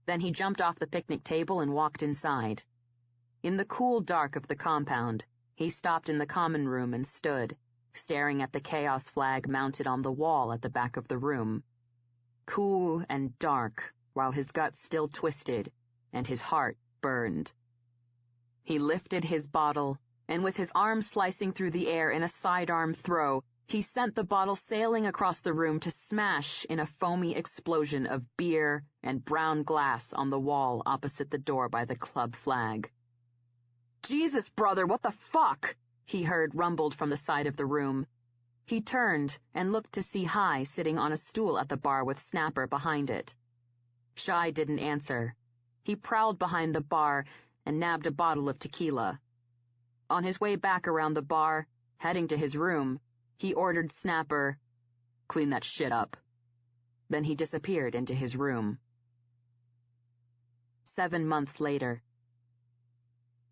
Then he jumped off the picnic table and walked inside. In the cool dark of the compound, he stopped in the common room and stood, staring at the chaos flag mounted on the wall at the back of the room. Cool and dark, while his guts still twisted and his heart burned. He lifted his bottle, and with his arm slicing through the air in a sidearm throw, he sent the bottle sailing across the room to smash in a foamy explosion of beer and brown glass on the wall opposite the door by the club flag. "Jesus, brother, what the fuck?" he heard rumbled from the side of the room. He turned and looked to see Hi sitting on a stool at the bar with Snapper behind it. Shy didn't answer. He prowled behind the bar and nabbed a bottle of tequila. On his way back around the bar, heading to his room, he ordered Snapper, "Clean that shit up." Then he disappeared into his room. 7 months later.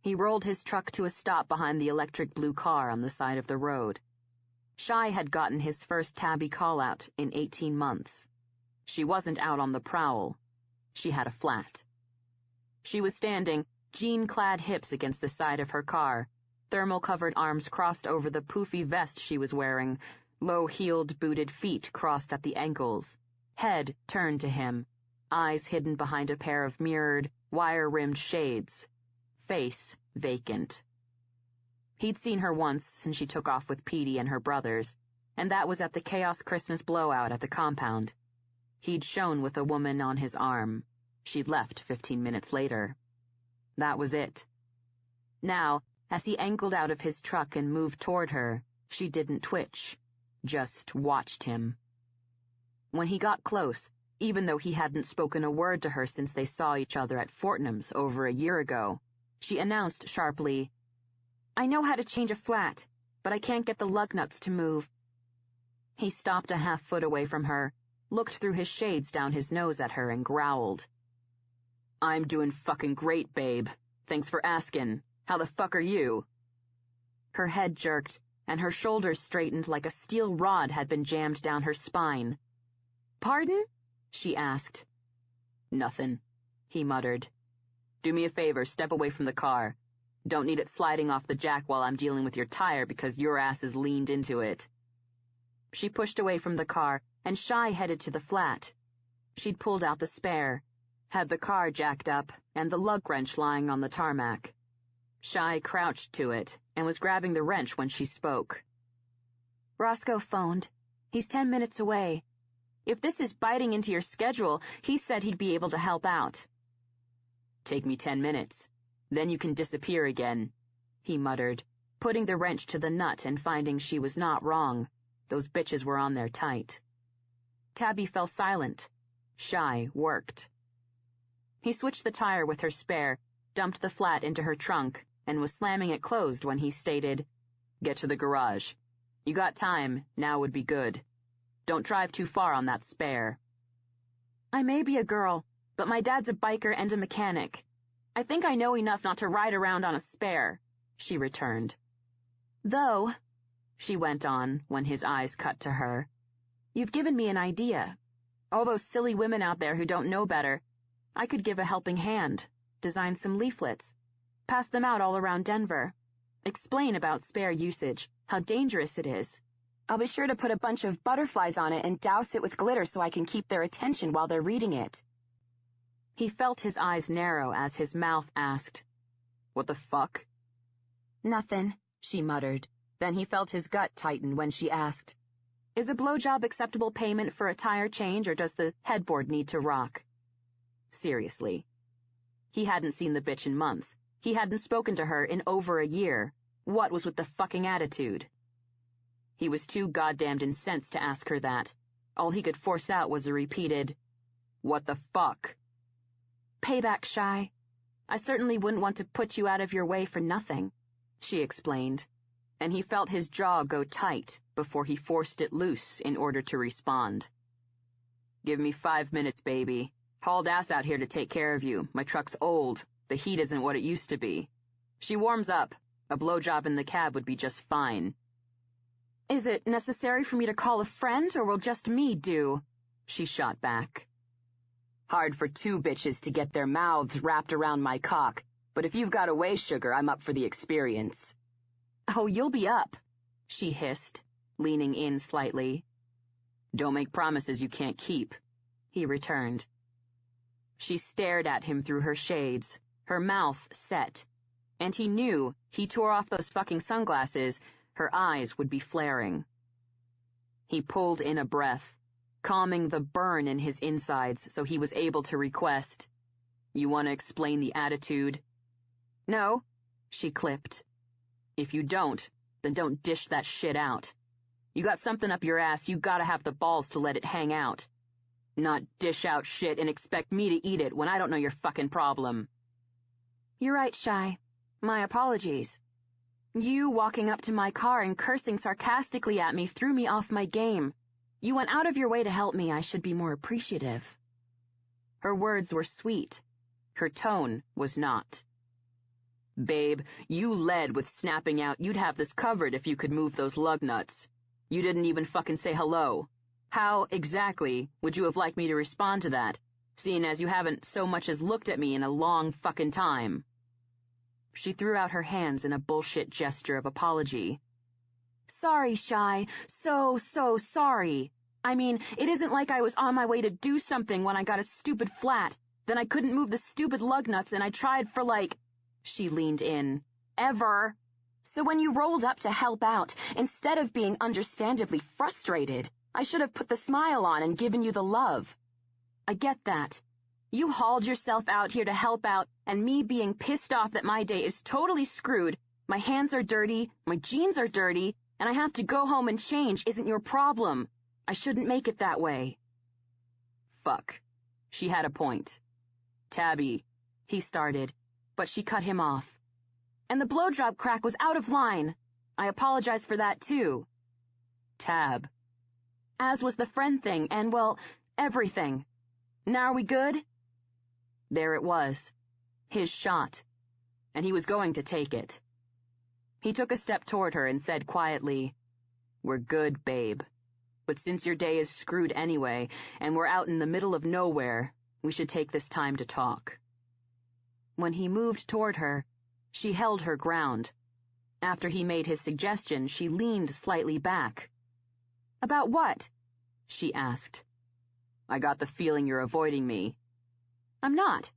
He rolled his truck to a stop behind the electric blue car on the side of the road. Shy had gotten his first Tabby call-out in 18 months. She wasn't out on the prowl. She had a flat. She was standing, jean-clad hips against the side of her car, thermal-covered arms crossed over the poofy vest she was wearing, low-heeled, booted feet crossed at the ankles, head turned to him, eyes hidden behind a pair of mirrored, wire-rimmed shades, face vacant. He'd seen her once, and she took off with Petey and her brothers, and that was at the Chaos Christmas blowout at the compound. He'd shown with a woman on his arm. She'd left 15 minutes later. That was it. Now, as he angled out of his truck and moved toward her, she didn't twitch, just watched him. When he got close, even though he hadn't spoken a word to her since they saw each other at Fortnum's over a year ago, she announced sharply, "I know how to change a flat, but I can't get the lug nuts to move." He stopped a half-foot away from her, looked through his shades down his nose at her and growled. "I'm doing fucking great, babe. Thanks for asking. How the fuck are you?" Her head jerked, and her shoulders straightened like a steel rod had been jammed down her spine. "Pardon?" she asked. "Nothing," he muttered. "Do me a favor, step away from the car. Don't need it sliding off the jack while I'm dealing with your tire because your ass is leaned into it." She pushed away from the car, and Shy headed to the flat. She'd pulled out the spare, had the car jacked up, and the lug wrench lying on the tarmac. Shy crouched to it, and was grabbing the wrench when she spoke. "Roscoe phoned. He's 10 minutes away. If this is biting into your schedule, he said he'd be able to help out." "Take me 10 minutes. Then you can disappear again," he muttered. putting the wrench to the nut and finding she was not wrong. Those bitches were on there tight. Tabby fell silent. Shy worked. He switched the tire with her spare, dumped the flat into her trunk, and was slamming it closed when he stated, "Get to the garage. You got time, now would be good. Don't drive too far on that spare." "I may be a girl, but my dad's a biker and a mechanic. I think I know enough not to ride around on a spare," she returned. "Though," she went on when his eyes cut to her, "you've given me an idea. All those silly women out there who don't know better, I could give a helping hand, design some leaflets, pass them out all around Denver, explain about spare usage, how dangerous it is. I'll be sure to put a bunch of butterflies on it and douse it with glitter so I can keep their attention while they're reading it." He felt his eyes narrow as his mouth asked, "What the fuck?" "Nothing," she muttered. Then he felt his gut tighten when she asked, "Is a blowjob acceptable payment for a tire change, or does the headboard need to rock?" Seriously. He hadn't seen the bitch in months. He hadn't spoken to her in over a year. What was with the fucking attitude? He was too goddamned incensed to ask her that. All he could force out was a repeated, "What the fuck?" "Payback, Shy. I certainly wouldn't want to put you out of your way for nothing," she explained, and he felt his jaw go tight before he forced it loose in order to respond. "Give me 5 minutes, baby. Hauled ass out here to take care of you. My truck's old. The heat isn't what it used to be. She warms up. A blowjob in the cab would be just fine." "Is it necessary for me to call a friend, or will just me do?" she shot back. "Hard for two bitches to get their mouths wrapped around my cock, but if you've got a way, sugar, I'm up for the experience." "Oh, you'll be up," she hissed, leaning in slightly. "Don't make promises you can't keep," he returned. She stared at him through her shades, her mouth set, and he knew he tore off those fucking sunglasses, her eyes would be flaring. He pulled in a breath, calming the burn in his insides so he was able to request, "You want to explain the attitude?" "No," she clipped. "If you don't, then don't dish that shit out. You got something up your ass, you gotta have the balls to let it hang out. Not dish out shit and expect me to eat it when I don't know your fucking problem." "You're right, Shy. My apologies. You walking up to my car and cursing sarcastically at me threw me off my game. You went out of your way to help me. I should be more appreciative." Her words were sweet. Her tone was not. "Babe, you led with snapping out you'd have this covered if you could move those lug nuts. You didn't even fucking say hello. How, exactly, would you have liked me to respond to that, seeing as you haven't so much as looked at me in a long fucking time?" She threw out her hands in a bullshit gesture of apology. "Sorry, Shy. So sorry. I mean, it isn't like I was on my way to do something when I got a stupid flat, then I couldn't move the stupid lug nuts and I tried for she leaned in, ever. So when you rolled up to help out, instead of being understandably frustrated, I should have put the smile on and given you the love. I get that. You hauled yourself out here to help out, and me being pissed off that my day is totally screwed, my hands are dirty, my jeans are dirty, and I have to go home and change isn't your problem. I shouldn't make it that way." Fuck. She had a point. "Tabby," he started, but she cut him off. "And the blowjob crack was out of line. I apologize for that, too." "Tab." "As was the friend thing, and, well, everything. Now are we good?" There it was. His shot. And he was going to take it. He took a step toward her and said quietly, "We're good, babe. But since your day is screwed anyway, and we're out in the middle of nowhere, we should take this time to talk." When he moved toward her, she held her ground. After he made his suggestion, she leaned slightly back. "About what?" she asked. "I got the feeling you're avoiding me." "I'm not,"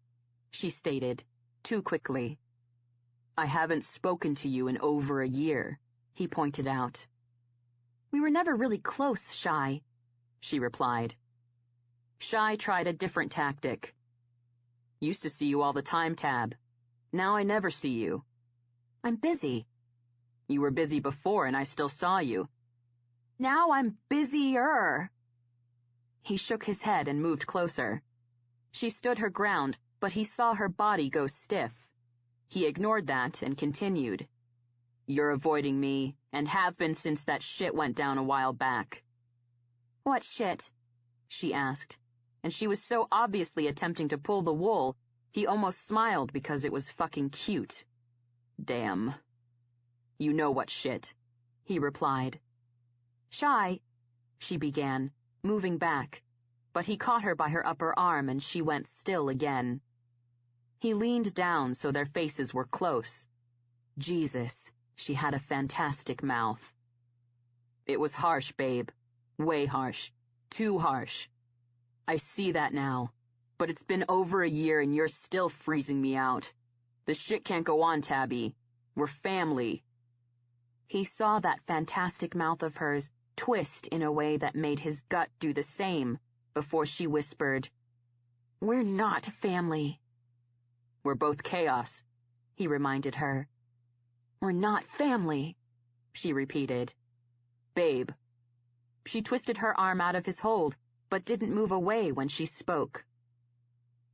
she stated, too quickly. "I haven't spoken to you in over a year," he pointed out. "We were never really close, Shy," she replied. Shy tried a different tactic. "Used to see you all the time, Tab. Now I never see you." "I'm busy." You were busy before and I still saw you. Now I'm busier. He shook his head and moved closer. She stood her ground, but he saw her body go stiff. He ignored that and continued. You're avoiding me, and have been since that shit went down a while back. What shit? She asked, and she was so obviously attempting to pull the wool, he almost smiled because it was fucking cute. Damn. You know what shit, he replied. Shy, she began, moving back, but he caught her by her upper arm and she went still again. He leaned down so their faces were close. Jesus, she had a fantastic mouth. It was harsh, babe. Way harsh. Too harsh. I see that now, but it's been over a year and you're still freezing me out. This shit can't go on, Tabby. We're family. He saw that fantastic mouth of hers twist in a way that made his gut do the same before she whispered, We're not family. We're both chaos, he reminded her. We're not family, she repeated. Babe. She twisted her arm out of his hold, but didn't move away when she spoke.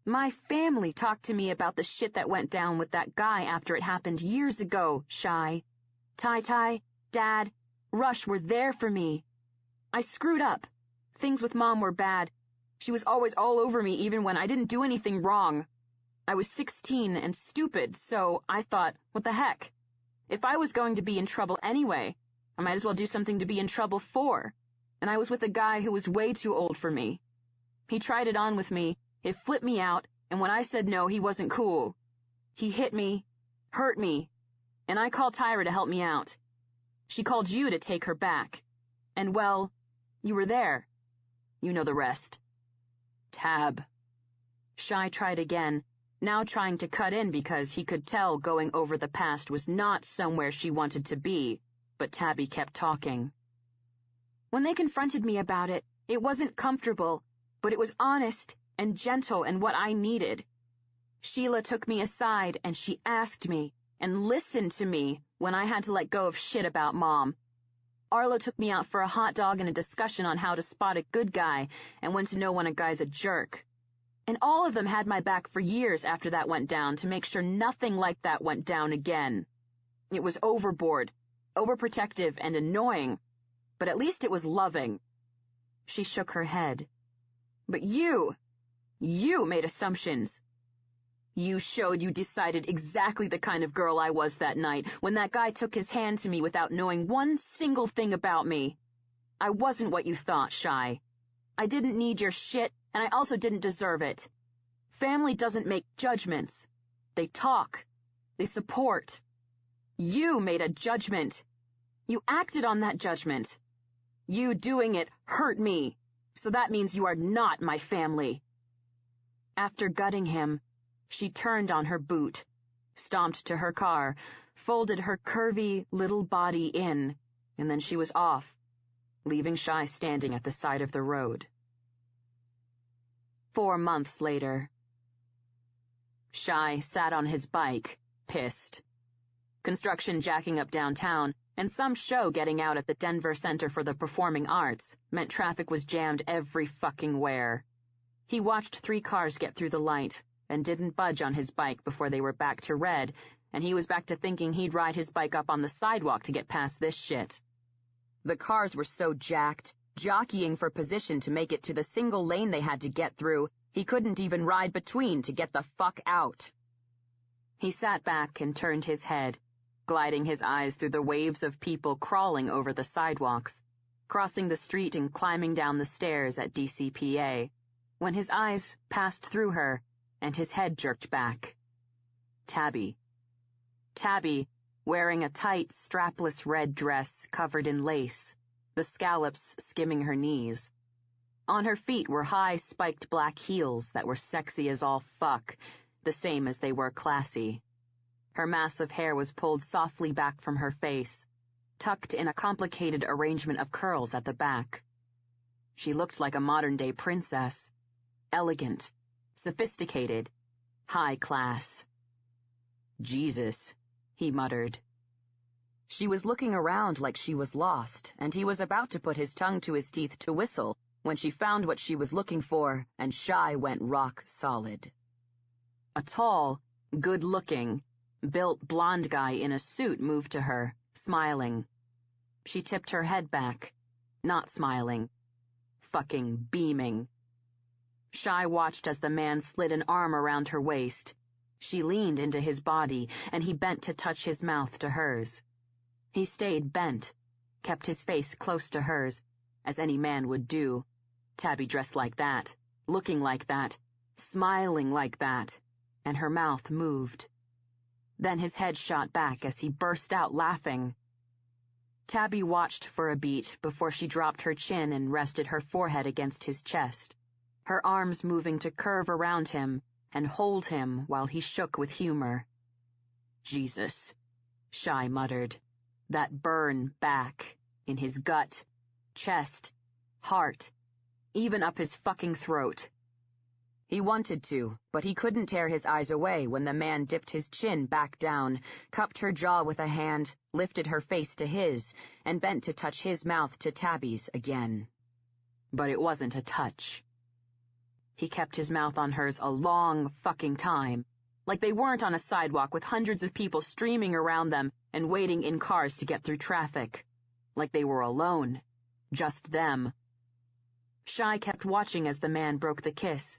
My family talked to me about the shit that went down with that guy after it happened years ago, Shy. Tai, Dad, Rush were there for me. I screwed up. Things with Mom were bad. She was always all over me even when I didn't do anything wrong. I was 16 and stupid, so I thought, what the heck? If I was going to be in trouble anyway, I might as well do something to be in trouble for. And I was with a guy who was way too old for me. He tried it on with me, it flipped me out, and when I said no, he wasn't cool. He hit me, hurt me, and I called Tyra to help me out. She called you to take her back. And well, you were there. You know the rest. Tab. Shy tried again, now trying to cut in because he could tell going over the past was not somewhere she wanted to be, but Tabby kept talking. When they confronted me about it, it wasn't comfortable, but it was honest and gentle and what I needed. Sheila took me aside and she asked me and listened to me when I had to let go of shit about Mom. Arlo took me out for a hot dog and a discussion on how to spot a good guy and when to know when a guy's a jerk. And all of them had my back for years after that went down to make sure nothing like that went down again. It was overboard, overprotective and annoying, but at least it was loving. She shook her head. But you made assumptions. You showed you decided exactly the kind of girl I was that night when that guy took his hand to me without knowing one single thing about me. I wasn't what you thought, Shy. I didn't need your shit, and I also didn't deserve it. Family doesn't make judgments. They talk. They support. You made a judgment. You acted on that judgment. You doing it hurt me, so that means you are not my family. After gutting him, she turned on her boot, stomped to her car, folded her curvy little body in, and then she was off, leaving Shy standing at the side of the road. 4 months later. Shy sat on his bike, pissed. Construction jacking up downtown, and some show getting out at the Denver Center for the Performing Arts meant traffic was jammed every fucking where. He watched 3 cars get through the light, and didn't budge on his bike before they were back to red, and he was back to thinking he'd ride his bike up on the sidewalk to get past this shit. The cars were so jacked, jockeying for position to make it to the single lane they had to get through, he couldn't even ride between to get the fuck out. He sat back and turned his head, gliding his eyes through the waves of people crawling over the sidewalks, crossing the street and climbing down the stairs at DCPA, when his eyes passed through her, and his head jerked back. Tabby. Tabby, wearing a tight, strapless red dress covered in lace, the scallops skimming her knees. On her feet were high, spiked black heels that were sexy as all fuck, the same as they were classy. Her mass of hair was pulled softly back from her face, tucked in a complicated arrangement of curls at the back. She looked like a modern-day princess, elegant, sophisticated, high class. Jesus, he muttered. She was looking around like she was lost, and he was about to put his tongue to his teeth to whistle when she found what she was looking for, and Shy went rock solid. A tall, good-looking, built blonde guy in a suit moved to her, smiling. She tipped her head back, not smiling, fucking beaming. Shy watched as the man slid an arm around her waist. She leaned into his body, and he bent to touch his mouth to hers. He stayed bent, kept his face close to hers, as any man would do. Tabby dressed like that, looking like that, smiling like that, and her mouth moved. Then his head shot back as he burst out laughing. Tabby watched for a beat before she dropped her chin and rested her forehead against his chest, her arms moving to curve around him and hold him while he shook with humor. Jesus, Shy muttered. That burn back, in his gut, chest, heart, even up his fucking throat. He wanted to, but he couldn't tear his eyes away when the man dipped his chin back down, cupped her jaw with a hand, lifted her face to his, and bent to touch his mouth to Tabby's again. But it wasn't a touch. He kept his mouth on hers a long fucking time, like they weren't on a sidewalk with hundreds of people streaming around them and waiting in cars to get through traffic. Like they were alone. Just them. Shy kept watching as the man broke the kiss.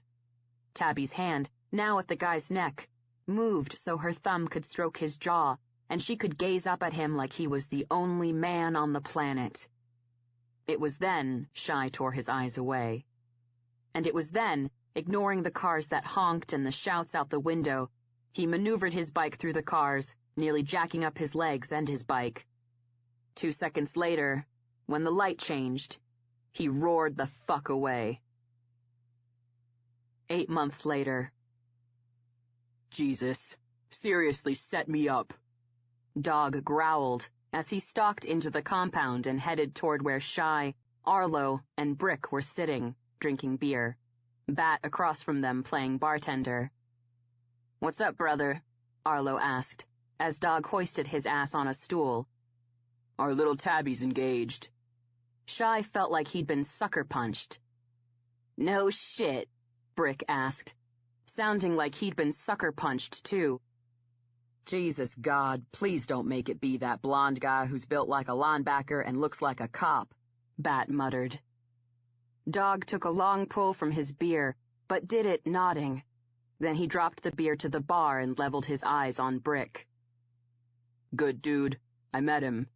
Tabby's hand, now at the guy's neck, moved so her thumb could stroke his jaw, and she could gaze up at him like he was the only man on the planet. It was then Shy tore his eyes away. And it was then, ignoring the cars that honked and the shouts out the window, he maneuvered his bike through the cars, nearly jacking up his legs and his bike. 2 seconds later, when the light changed, he roared the fuck away. 8 months later. Jesus, seriously set me up. Dog growled as he stalked into the compound and headed toward where Shy, Arlo, and Brick were sitting, drinking beer. Bat across from them playing bartender. "What's up, brother?" Arlo asked, as Dog hoisted his ass on a stool. "Our little Tabby's engaged." Shy felt like he'd been sucker-punched. "No shit," Brick asked, sounding like he'd been sucker-punched, too. "Jesus, God, please don't make it be that blonde guy who's built like a linebacker and looks like a cop," Bat muttered. Dog took a long pull from his beer, but did it nodding. Then he dropped the beer to the bar and leveled his eyes on Brick. "Good dude. I met him.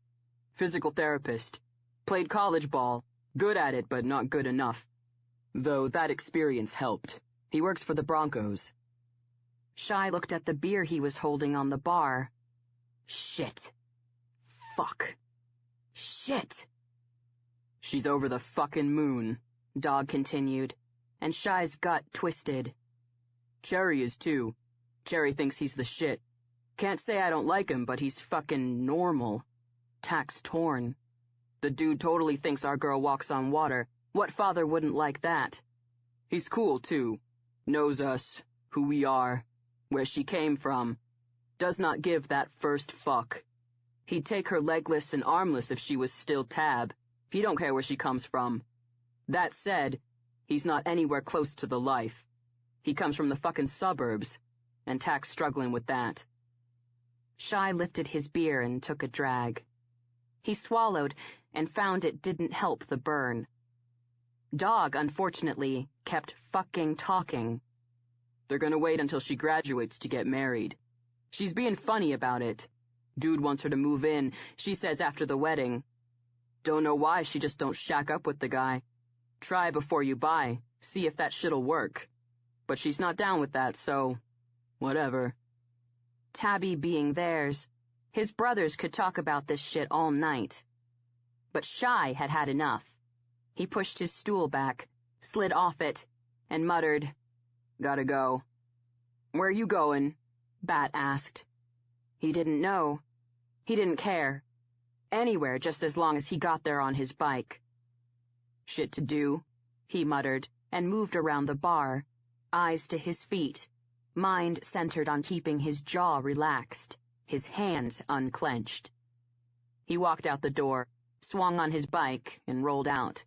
Physical therapist. Played college ball. Good at it, but not good enough. Though that experience helped. He works for the Broncos." Shy looked at the beer he was holding on the bar. Shit. Fuck. Shit. "She's over the fucking moon," Dog continued, and Shy's gut twisted. "Cherry is too. Cherry thinks he's the shit. Can't say I don't like him, but he's fucking normal. Tax torn. The dude totally thinks our girl walks on water. What father wouldn't like that? He's cool, too. Knows us, who we are, where she came from. Does not give that first fuck. He'd take her legless and armless if she was still Tab. He don't care where she comes from. That said, he's not anywhere close to the life. He comes from the fucking suburbs, and Tack's struggling with that." Shy lifted his beer and took a drag. He swallowed and found it didn't help the burn. Dog, unfortunately, kept fucking talking. "They're gonna wait until she graduates to get married. She's being funny about it. Dude wants her to move in, she says after the wedding. Don't know why she just don't shack up with the guy. Try before you buy, see if that shit'll work. But she's not down with that, so whatever." Tabby being theirs, his brothers could talk about this shit all night. But Shy had had enough. He pushed his stool back, slid off it, and muttered, "Gotta go." "Where are you going?" Bat asked. He didn't know. He didn't care. Anywhere just as long as he got there on his bike. "Shit to do," he muttered, and moved around the bar, eyes to his feet, mind centered on keeping his jaw relaxed, his hands unclenched. He walked out the door, swung on his bike, and rolled out.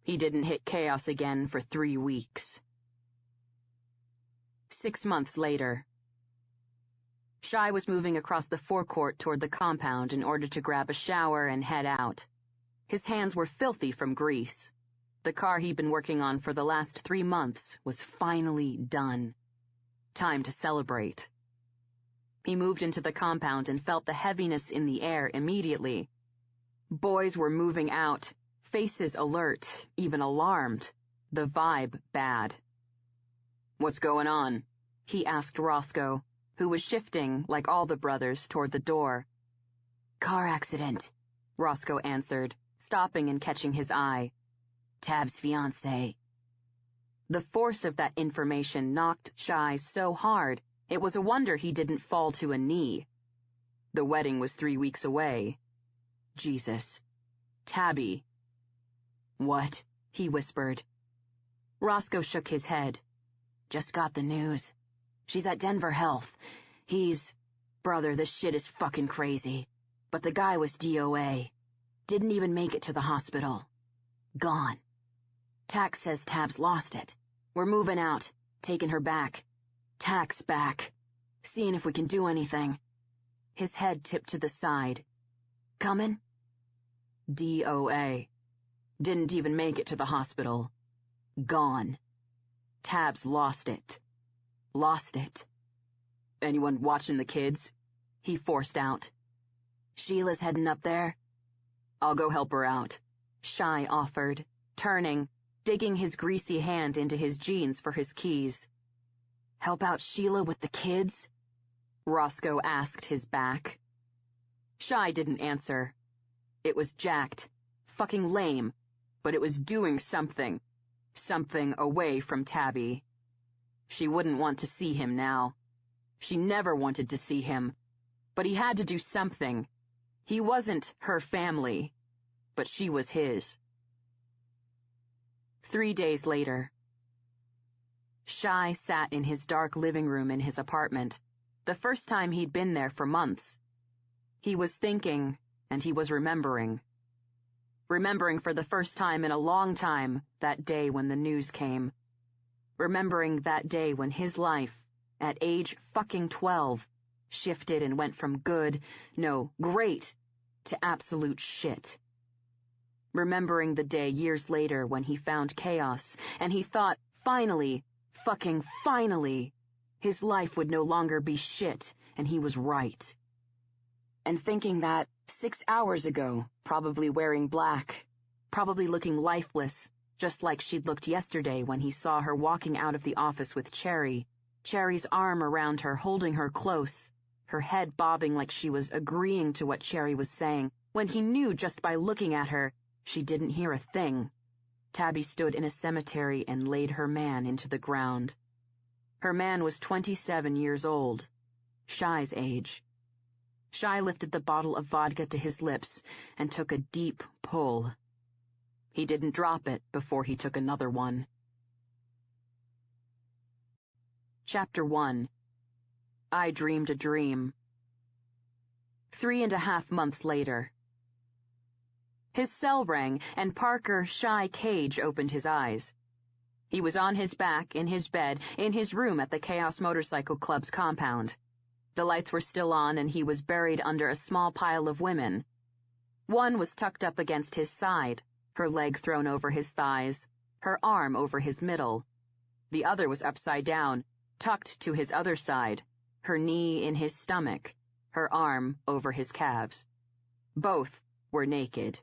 He didn't hit chaos again for 3 weeks. 6 months later. Shai was moving across the forecourt toward the compound in order to grab a shower and head out. His hands were filthy from grease. The car he'd been working on for the last 3 months was finally done. Time to celebrate. He moved into the compound and felt the heaviness in the air immediately. Boys were moving out, faces alert, even alarmed, the vibe bad. "What's going on?" he asked Roscoe, who was shifting, like all the brothers, toward the door. "Car accident," Roscoe answered, stopping and catching his eye. "Tab's fiancé." The force of that information knocked Shai so hard, it was a wonder he didn't fall to a knee. The wedding was 3 weeks away. Jesus. Tabby. "What?" he whispered. Roscoe shook his head. "Just got the news. She's at Denver Health. Brother, this shit is fucking crazy. But the guy was DOA. Didn't even make it to the hospital. Gone. Tax says Tab's lost it. We're moving out, taking her back. Tax back. Seeing if we can do anything." His head tipped to the side. "Coming?" DOA. Didn't even make it to the hospital. Gone. Tab's lost it. Lost it. "Anyone watching the kids?" he forced out. "Sheila's heading up there." "I'll go help her out," Shai offered, turning, digging his greasy hand into his jeans for his keys. "Help out Sheila with the kids?" Roscoe asked his back. Shai didn't answer. It was jacked, fucking lame, but it was doing something. Something away from Tabby. She wouldn't want to see him now. She never wanted to see him. But he had to do something. He wasn't her family, but she was his. 3 days later. Shai sat in his dark living room in his apartment, the first time he'd been there for months. He was thinking, and he was remembering. Remembering for the first time in a long time that day when the news came. Remembering that day when his life, at age fucking 12, shifted and went from good, no, great, to absolute shit. Remembering the day years later when he found chaos, and he thought, finally, fucking finally, his life would no longer be shit, and he was right. And thinking that 6 hours ago, probably wearing black, probably looking lifeless, just like she'd looked yesterday when he saw her walking out of the office with Cherry's arm around her, holding her close, her head bobbing like she was agreeing to what Cherry was saying, when he knew just by looking at her, she didn't hear a thing. Tabby stood in a cemetery and laid her man into the ground. Her man was 27 years old, Shai's age. Shai lifted the bottle of vodka to his lips and took a deep pull. He didn't drop it before he took another one. Chapter 1. I Dreamed a Dream. 3.5 months later. His cell rang, and Parker Shai Cage opened his eyes. He was on his back, in his bed, in his room at the Chaos Motorcycle Club's compound. The lights were still on, and he was buried under a small pile of women. One was tucked up against his side, her leg thrown over his thighs, her arm over his middle. The other was upside down, tucked to his other side, her knee in his stomach, her arm over his calves. Both were naked.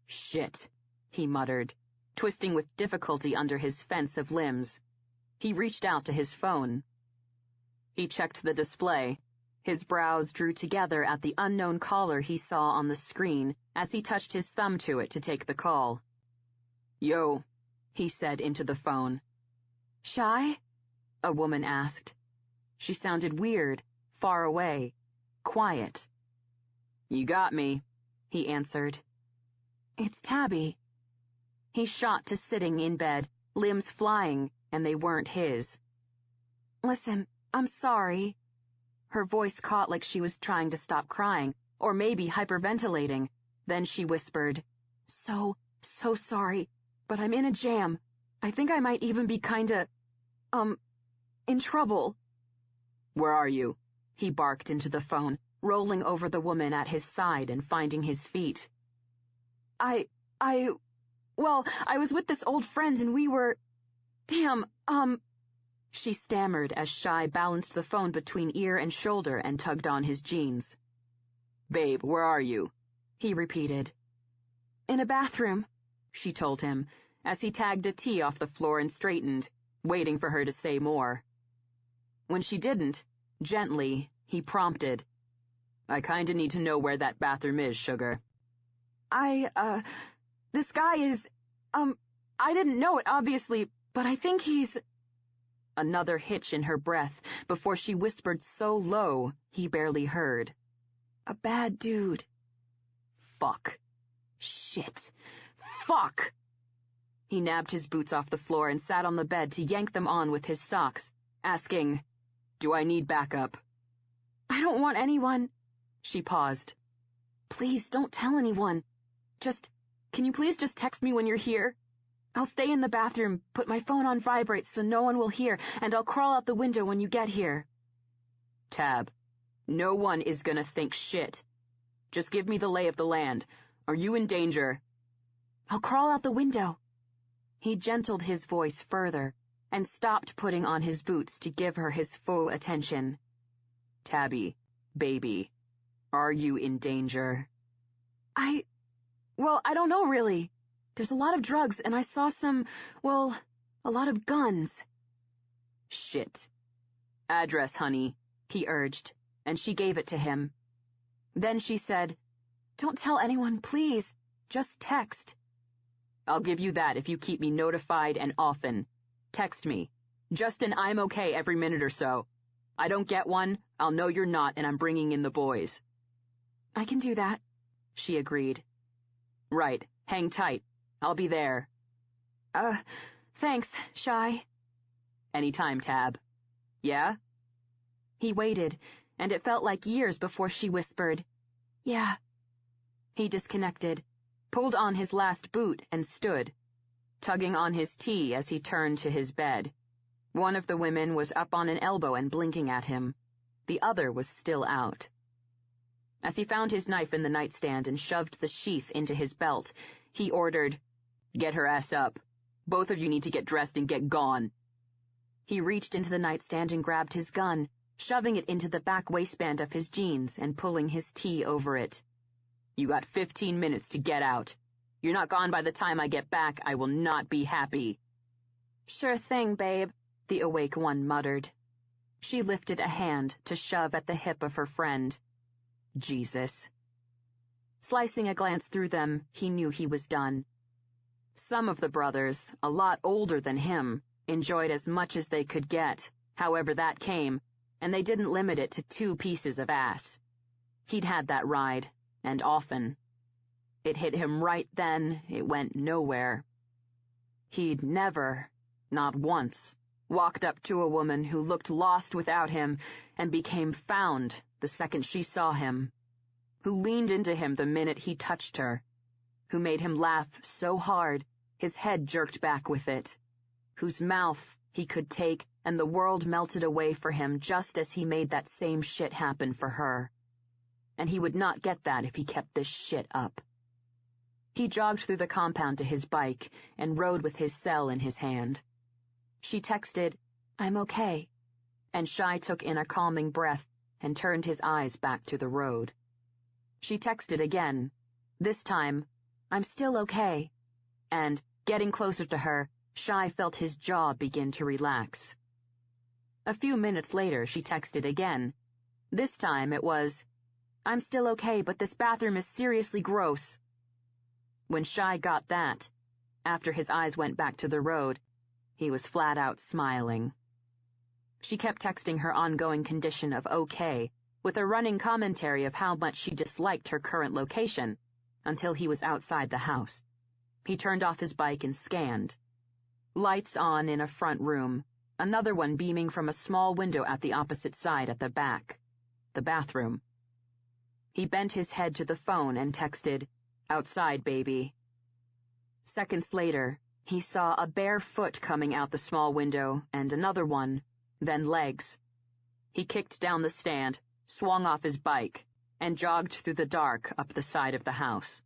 "Shit," he muttered, twisting with difficulty under his fence of limbs. He reached out to his phone. He checked the display. His brows drew together at the unknown caller he saw on the screen as he touched his thumb to it to take the call. "Yo," he said into the phone. "Shai?" a woman asked. She sounded weird, far away, quiet. "You got me," he answered. "It's Tabby." He shot to sitting in bed, limbs flying, and they weren't his. "Listen, I'm sorry." Her voice caught like she was trying to stop crying, or maybe hyperventilating. Then she whispered, So sorry, but I'm in a jam. I think I might even be in trouble. Where are you? He barked into the phone, rolling over the woman at his side and finding his feet. Well, I was with this old friend and we were... Damn, She stammered as Shy balanced the phone between ear and shoulder and tugged on his jeans. Babe, where are you? He repeated. In a bathroom, she told him, as he tagged a tea off the floor and straightened, waiting for her to say more. When she didn't, gently, he prompted. I kinda need to know where that bathroom is, sugar. This guy is, I didn't know it, obviously, but I think he's... Another hitch in her breath before she whispered so low he barely heard. A bad dude. Fuck. Shit. Fuck! He nabbed his boots off the floor and sat on the bed to yank them on with his socks, asking, Do I need backup? I don't want anyone. She paused. Please, don't tell anyone. Can you please just text me when you're here? I'll stay in the bathroom, put my phone on vibrate so no one will hear, and I'll crawl out the window when you get here. Tab, no one is gonna think shit. Just give me the lay of the land. Are you in danger? I'll crawl out the window. He gentled his voice further and stopped putting on his boots to give her his full attention. Tabby, baby, are you in danger? I don't know really. There's a lot of drugs and I saw a lot of guns. Shit. Address, honey, he urged, and she gave it to him. Then she said, Don't tell anyone, please. Just text. I'll give you that if you keep me notified and often. Text me. Just an I'm okay every minute or so. I don't get one, I'll know you're not and I'm bringing in the boys. I can do that, she agreed. Right, hang tight. I'll be there. Thanks, Shy. Anytime, Tab. Yeah? He waited, and it felt like years before she whispered, Yeah. He disconnected, pulled on his last boot, and stood, tugging on his tea as he turned to his bed. One of the women was up on an elbow and blinking at him. The other was still out. As he found his knife in the nightstand and shoved the sheath into his belt, he ordered, Get her ass up. Both of you need to get dressed and get gone. He reached into the nightstand and grabbed his gun, shoving it into the back waistband of his jeans and pulling his tea over it. You got 15 minutes to get out. You're not gone by the time I get back, I will not be happy. Sure thing, babe, the awake one muttered. She lifted a hand to shove at the hip of her friend. Jesus. Slicing a glance through them, he knew he was done. Some of the brothers, a lot older than him, enjoyed as much as they could get, however that came, and they didn't limit it to 2 pieces of ass. He'd had that ride, and often. It hit him right then, it went nowhere. He'd never, not once, walked up to a woman who looked lost without him and became found the second she saw him, who leaned into him the minute he touched her, who made him laugh so hard his head jerked back with it, whose mouth he could take and the world melted away for him just as he made that same shit happen for her. And he would not get that if he kept this shit up. He jogged through the compound to his bike and rode with his cell in his hand. She texted, I'm okay, and Shy took in a calming breath and turned his eyes back to the road. She texted again, this time, I'm still okay, and, getting closer to her, Shy felt his jaw begin to relax. A few minutes later, she texted again. This time it was, I'm still okay, but this bathroom is seriously gross. When Shy got that, after his eyes went back to the road, he was flat out smiling. She kept texting her ongoing condition of okay, with a running commentary of how much she disliked her current location, until he was outside the house. He turned off his bike and scanned. Lights on in a front room, another one beaming from a small window at the opposite side at the back. The bathroom. He bent his head to the phone and texted, "Outside, baby." Seconds later, he saw a bare foot coming out the small window and another one, then legs. He kicked down the stand, swung off his bike, and jogged through the dark up the side of the house.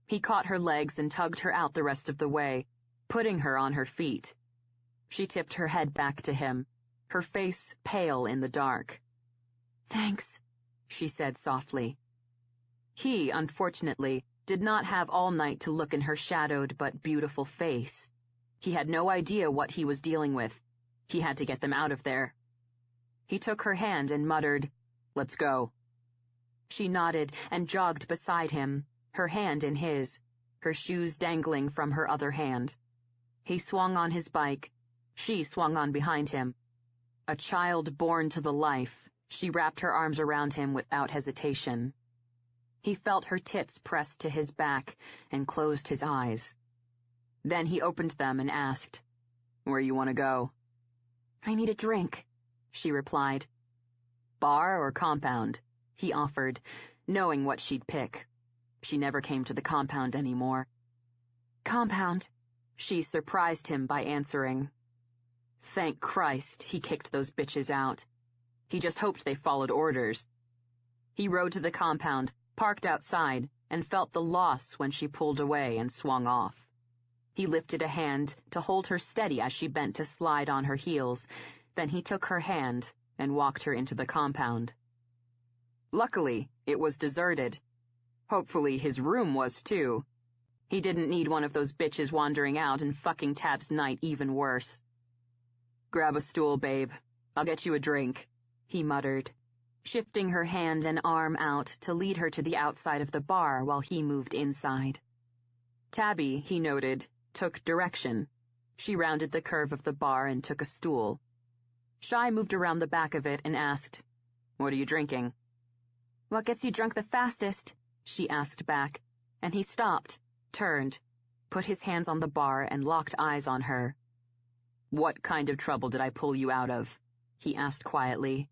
He caught her legs and tugged her out the rest of the way, putting her on her feet. She tipped her head back to him, her face pale in the dark. "Thanks," she said softly. He, unfortunately, did not have all night to look in her shadowed but beautiful face. He had no idea what he was dealing with. He had to get them out of there. He took her hand and muttered, "Let's go." She nodded and jogged beside him, her hand in his, her shoes dangling from her other hand. He swung on his bike. She swung on behind him. A child born to the life, she wrapped her arms around him without hesitation. He felt her tits pressed to his back and closed his eyes. Then he opened them and asked, "Where you want to go?" "I need a drink," she replied. "Bar or compound?" he offered, knowing what she'd pick. She never came to the compound anymore. "Compound," she surprised him by answering. Thank Christ he kicked those bitches out. He just hoped they followed orders. He rode to the compound, parked outside, and felt the loss when she pulled away and swung off. He lifted a hand to hold her steady as she bent to slide on her heels, then he took her hand and walked her into the compound. Luckily, it was deserted. Hopefully his room was too. He didn't need one of those bitches wandering out and fucking Tab's night even worse. "Grab a stool, babe. I'll get you a drink," he muttered, shifting her hand and arm out to lead her to the outside of the bar while he moved inside. Tabby, he noted, took direction. She rounded the curve of the bar and took a stool. Shy moved around the back of it and asked, "What are you drinking?" "What gets you drunk the fastest?" she asked back, and he stopped, turned, put his hands on the bar and locked eyes on her. "What kind of trouble did I pull you out of?" he asked quietly.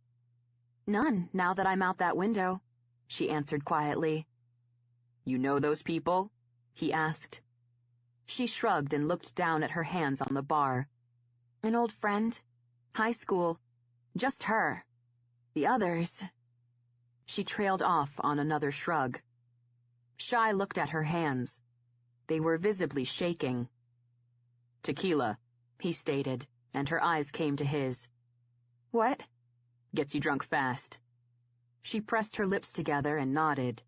"None, now that I'm out that window," she answered quietly. "You know those people?" he asked. She shrugged and looked down at her hands on the bar. "An old friend. High school. Just her. The others—" She trailed off on another shrug. Shy looked at her hands. They were visibly shaking. "Tequila," he stated, and her eyes came to his. "What?" "Gets you drunk fast." She pressed her lips together and nodded.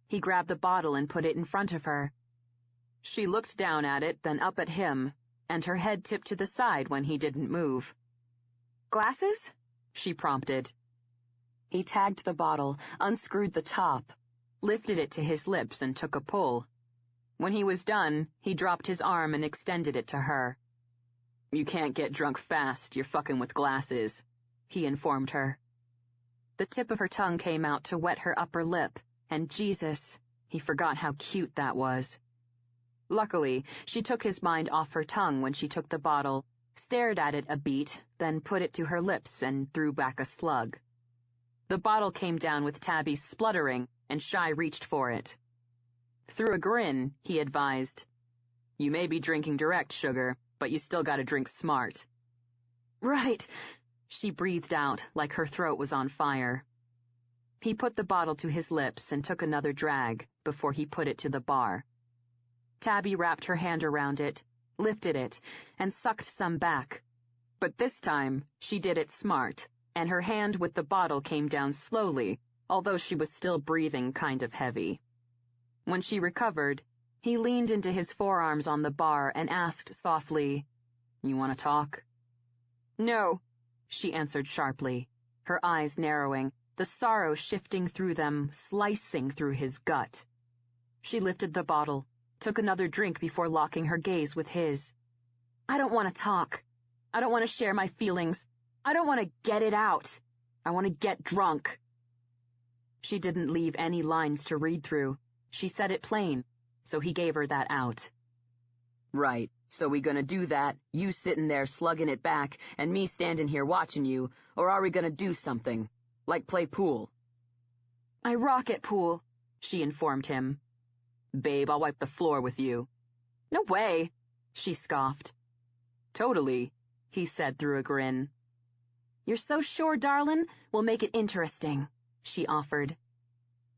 He grabbed the bottle and put it in front of her. She looked down at it, then up at him, and her head tipped to the side when he didn't move. "Glasses?" she prompted. He tagged the bottle, unscrewed the top, lifted it to his lips and took a pull. When he was done, he dropped his arm and extended it to her. "You can't get drunk fast, you're fucking with glasses," he informed her. The tip of her tongue came out to wet her upper lip, and Jesus, he forgot how cute that was. Luckily, she took his mind off her tongue when she took the bottle, stared at it a beat, then put it to her lips and threw back a slug. The bottle came down with Tabby spluttering, and Shy reached for it. Through a grin, he advised, "You may be drinking direct, sugar, but you still gotta drink smart." "Right," she breathed out like her throat was on fire. He put the bottle to his lips and took another drag before he put it to the bar. Tabby wrapped her hand around it, lifted it, and sucked some back. But this time, she did it smart, and her hand with the bottle came down slowly, although she was still breathing kind of heavy. When she recovered, he leaned into his forearms on the bar and asked softly, "You want to talk?" "No," she answered sharply, her eyes narrowing, the sorrow shifting through them, slicing through his gut. She lifted the bottle, took another drink before locking her gaze with his. "I don't want to talk. I don't want to share my feelings. I don't want to get it out. I want to get drunk." She didn't leave any lines to read through. She said it plain, so he gave her that out. "Right, so we gonna do that, you sitting there slugging it back, and me standing here watching you, or are we gonna do something? Like play pool?" I rock at pool, she informed him. Babe, I'll wipe the floor with you. No way, she scoffed. Totally, he said through a grin. You're so sure, darlin', we'll make it interesting, she offered.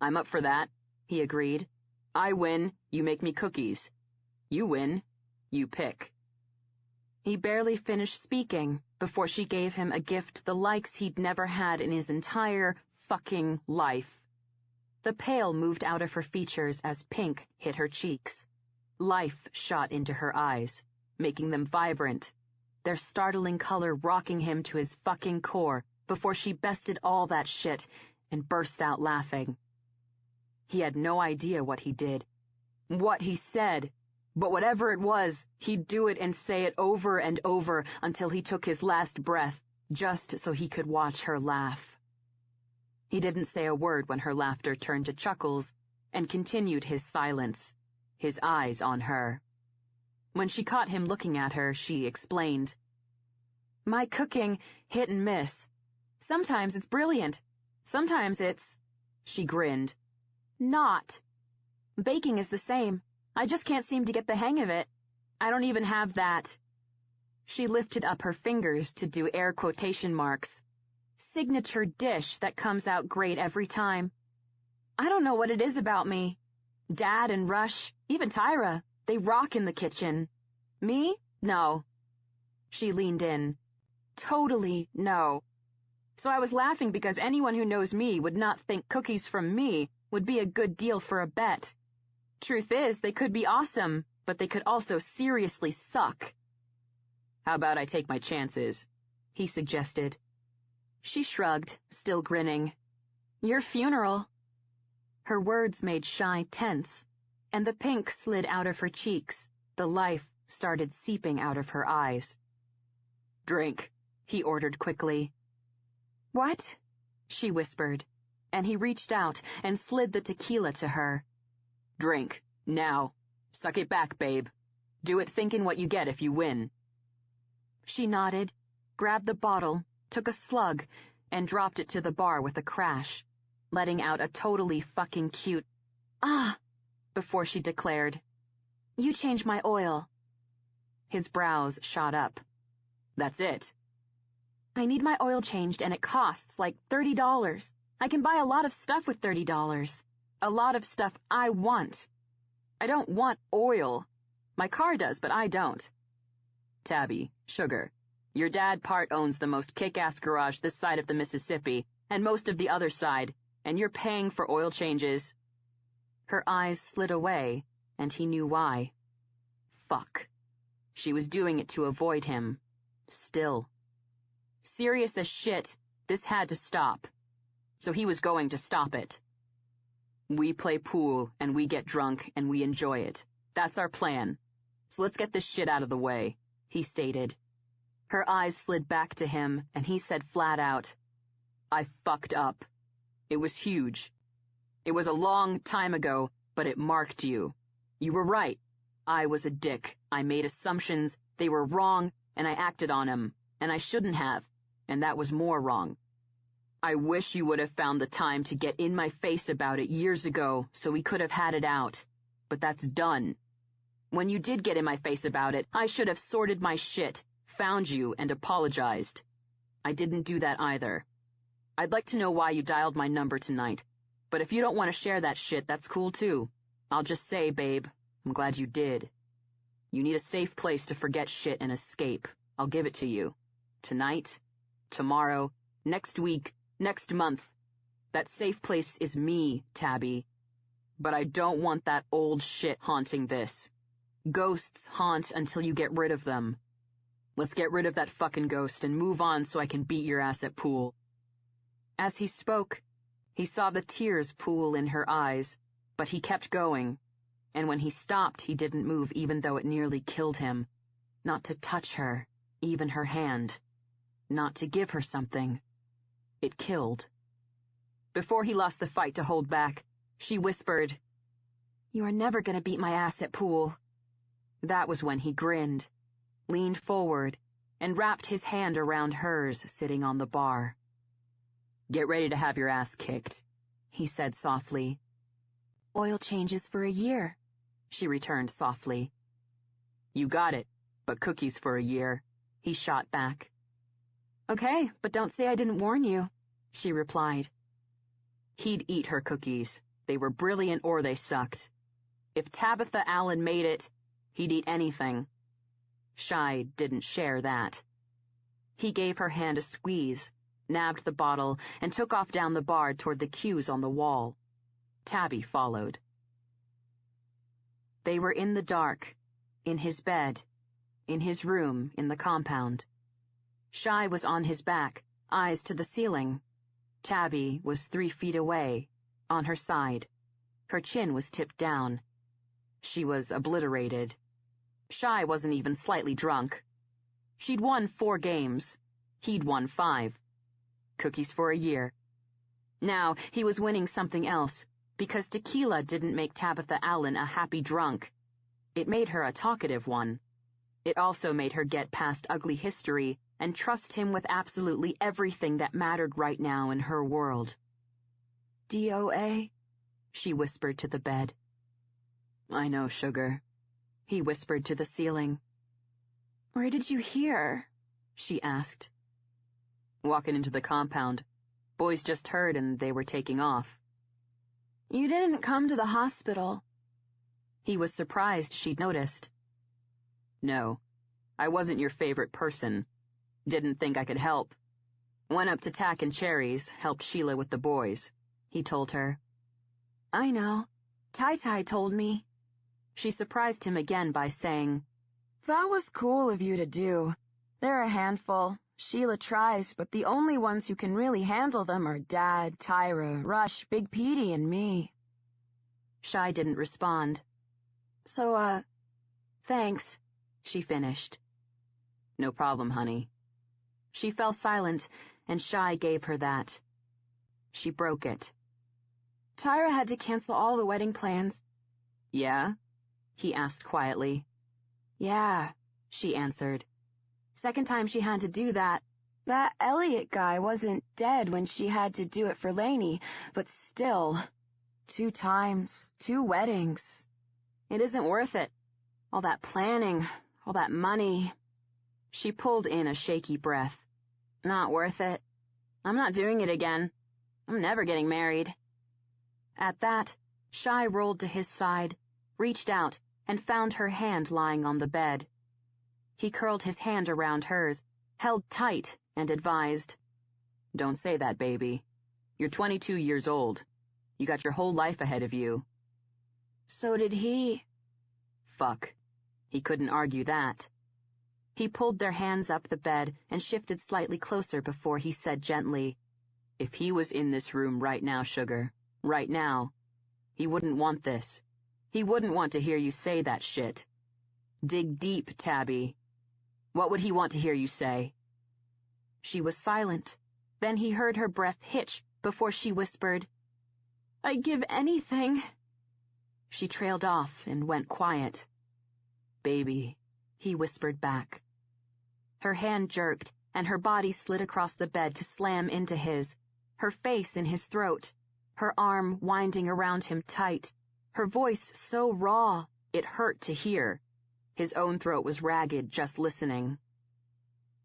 I'm up for that, he agreed. I win, you make me cookies. You win, you pick. He barely finished speaking before she gave him a gift the likes he'd never had in his entire fucking life. The pale moved out of her features as pink hit her cheeks. Life shot into her eyes, making them vibrant, their startling color rocking him to his fucking core before she bested all that shit and burst out laughing. He had no idea what he did, what he said, but whatever it was, he'd do it and say it over and over until he took his last breath, just so he could watch her laugh. He didn't say a word when her laughter turned to chuckles and continued his silence, his eyes on her. When she caught him looking at her, she explained. My cooking, hit and miss. Sometimes it's brilliant. Sometimes it's... She grinned. Not. Baking is the same. I just can't seem to get the hang of it. I don't even have that. She lifted up her fingers to do air quotation marks. Signature dish that comes out great every time. I don't know what it is about me. Dad and Rush, even Tyra, they rock in the kitchen. Me? No. She leaned in. Totally no. So I was laughing because anyone who knows me would not think cookies from me would be a good deal for a bet. Truth is, they could be awesome, but they could also seriously suck. How about I take my chances? He suggested. She shrugged, still grinning. Your funeral. Her words made Shy tense, and the pink slid out of her cheeks. The life started seeping out of her eyes. Drink, he ordered quickly. What? She whispered, and he reached out and slid the tequila to her. Drink, now. Suck it back, babe. Do it thinking what you get if you win. She nodded, grabbed the bottle, took a slug, and dropped it to the bar with a crash, letting out a totally fucking cute, ah, before she declared, You changed my oil. His brows shot up. That's it. I need my oil changed and it costs like $30. I can buy a lot of stuff with $30. A lot of stuff I want. I don't want oil. My car does, but I don't. Tabby, sugar. Your dad part owns the most kick-ass garage this side of the Mississippi, and most of the other side, and you're paying for oil changes. Her eyes slid away, and he knew why. Fuck. She was doing it to avoid him. Still. Serious as shit, this had to stop. So he was going to stop it. We play pool, and we get drunk, and we enjoy it. That's our plan. So let's get this shit out of the way, he stated. Her eyes slid back to him, and he said flat out, I fucked up. It was huge. It was a long time ago, but it marked you. You were right. I was a dick. I made assumptions. They were wrong, and I acted on them. And I shouldn't have. And that was more wrong. I wish you would have found the time to get in my face about it years ago so we could have had it out. But that's done. When you did get in my face about it, I should have sorted my shit, found you, and apologized. I didn't do that either. I'd like to know why you dialed my number tonight. But if you don't want to share that shit, that's cool too. I'll just say, babe, I'm glad you did. You need a safe place to forget shit and escape. I'll give it to you. Tonight, tomorrow, next week, next month. That safe place is me, Tabby. But I don't want that old shit haunting this. Ghosts haunt until you get rid of them. Let's get rid of that fucking ghost and move on so I can beat your ass at pool. As he spoke, he saw the tears pool in her eyes, but he kept going, and when he stopped, he didn't move even though it nearly killed him. Not to touch her, even her hand. Not to give her something. It killed. Before he lost the fight to hold back, she whispered, You are never going to beat my ass at pool. That was when he grinned, leaned forward, and wrapped his hand around hers sitting on the bar. Get ready to have your ass kicked. he said softly. Oil changes for a year, she returned softly. You got it, but cookies for a year, he shot back. Okay, but don't say I didn't warn you, she replied. He'd eat her cookies. They were brilliant or they sucked. If Tabitha Allen made it, he'd eat anything. Shy didn't share that. He gave her hand a squeeze, nabbed the bottle, and took off down the bar toward the cues on the wall. Tabby followed. They were in the dark, in his bed, in his room in the compound. Shy was on his back, eyes to the ceiling. Tabby was 3 feet away, on her side. Her chin was tipped down. She was obliterated. Shy wasn't even slightly drunk. She'd won 4 games. He'd won 5. Cookies for a year. Now he was winning something else, because tequila didn't make Tabitha Allen a happy drunk. It made her a talkative one. It also made her get past ugly history and trust him with absolutely everything that mattered right now in her world. DOA, she whispered to the bed. I know, sugar, he whispered to the ceiling. Where did you hear? She asked. Walking into the compound. Boys just heard and they were taking off. You didn't come to the hospital. He was surprised she'd noticed. No, I wasn't your favorite person. Didn't think I could help. Went up to Tack and Cherries, helped Sheila with the boys, he told her. I know. Tai told me. She surprised him again by saying, That was cool of you to do. They're a handful. Sheila tries, but the only ones who can really handle them are Dad, Tyra, Rush, Big Petey, and me. Shy didn't respond. So, thanks, she finished. No problem, honey. She fell silent, and Shy gave her that. She broke it. Tyra had to cancel all the wedding plans. Yeah? He asked quietly. Yeah, she answered. Second time she had to do that. That Elliot guy wasn't dead when she had to do it for Lainey, but still. 2 times, 2 weddings. It isn't worth it. All that planning, all that money. She pulled in a shaky breath. Not worth it. I'm not doing it again. I'm never getting married. At that, Shy rolled to his side, reached out, and found her hand lying on the bed. He curled his hand around hers, held tight, and advised, Don't say that, baby. You're 22 years old. You got your whole life ahead of you. So did he. Fuck. He couldn't argue that. He pulled their hands up the bed and shifted slightly closer before he said gently, If he was in this room right now, sugar, right now, he wouldn't want this. He wouldn't want to hear you say that shit. Dig deep, Tabby. What would he want to hear you say? She was silent. Then he heard her breath hitch before she whispered, I'd give anything. She trailed off and went quiet. Baby, he whispered back. Her hand jerked, and her body slid across the bed to slam into his, her face in his throat, her arm winding around him tight, her voice so raw it hurt to hear. His own throat was ragged just listening.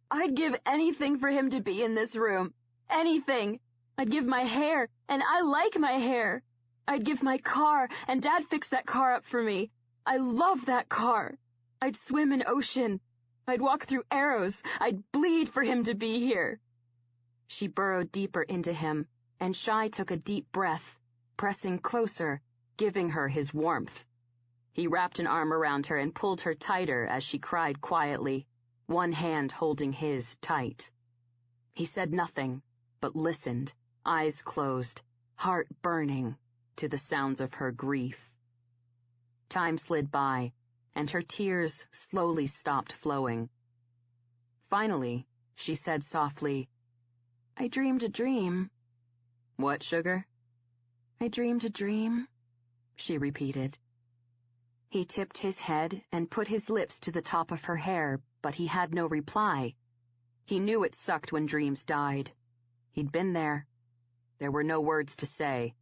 I'd give anything for him to be in this room. Anything. I'd give my hair, and I like my hair. I'd give my car, and Dad fixed that car up for me. I love that car. I'd swim in ocean. I'd walk through arrows. I'd bleed for him to be here. She burrowed deeper into him, and Shy took a deep breath, pressing closer, giving her his warmth. He wrapped an arm around her and pulled her tighter as she cried quietly, one hand holding his tight. He said nothing, but listened, eyes closed, heart burning, to the sounds of her grief. Time slid by, and her tears slowly stopped flowing. Finally, she said softly, I dreamed a dream. What, sugar? I dreamed a dream, she repeated. He tipped his head and put his lips to the top of her hair, but he had no reply. He knew it sucked when dreams died. He'd been there. There were no words to say.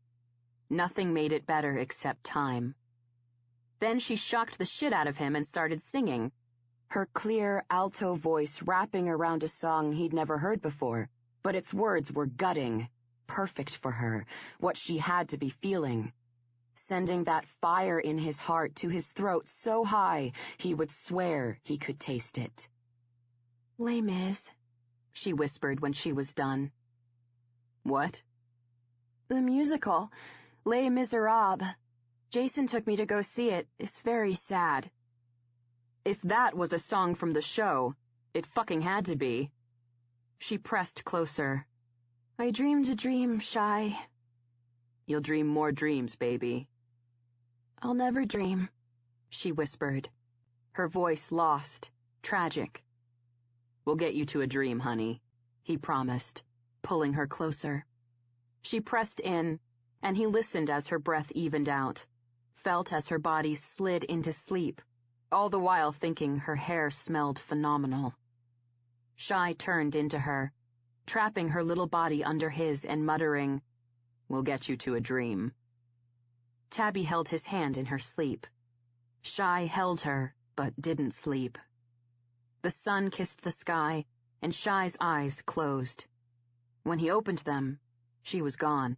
Nothing made it better except time. Then she shocked the shit out of him and started singing, her clear, alto voice wrapping around a song he'd never heard before, but its words were gutting, perfect for her, what she had to be feeling, sending that fire in his heart to his throat so high he would swear he could taste it. "Les Mis," she whispered when she was done. "What?" "The musical, Les Miserables. Jason took me to go see it. It's very sad." If that was a song from the show, it fucking had to be. She pressed closer. "I dreamed a dream, Shy." "You'll dream more dreams, baby." "I'll never dream," she whispered, her voice lost, tragic. "We'll get you to a dream, honey," he promised, pulling her closer. She pressed in, and he listened as her breath evened out, felt as her body slid into sleep, all the while thinking her hair smelled phenomenal. Shy turned into her, trapping her little body under his and muttering, "We'll get you to a dream." Tabby held his hand in her sleep. Shy held her, but didn't sleep. The sun kissed the sky, and Shy's eyes closed. When he opened them, she was gone.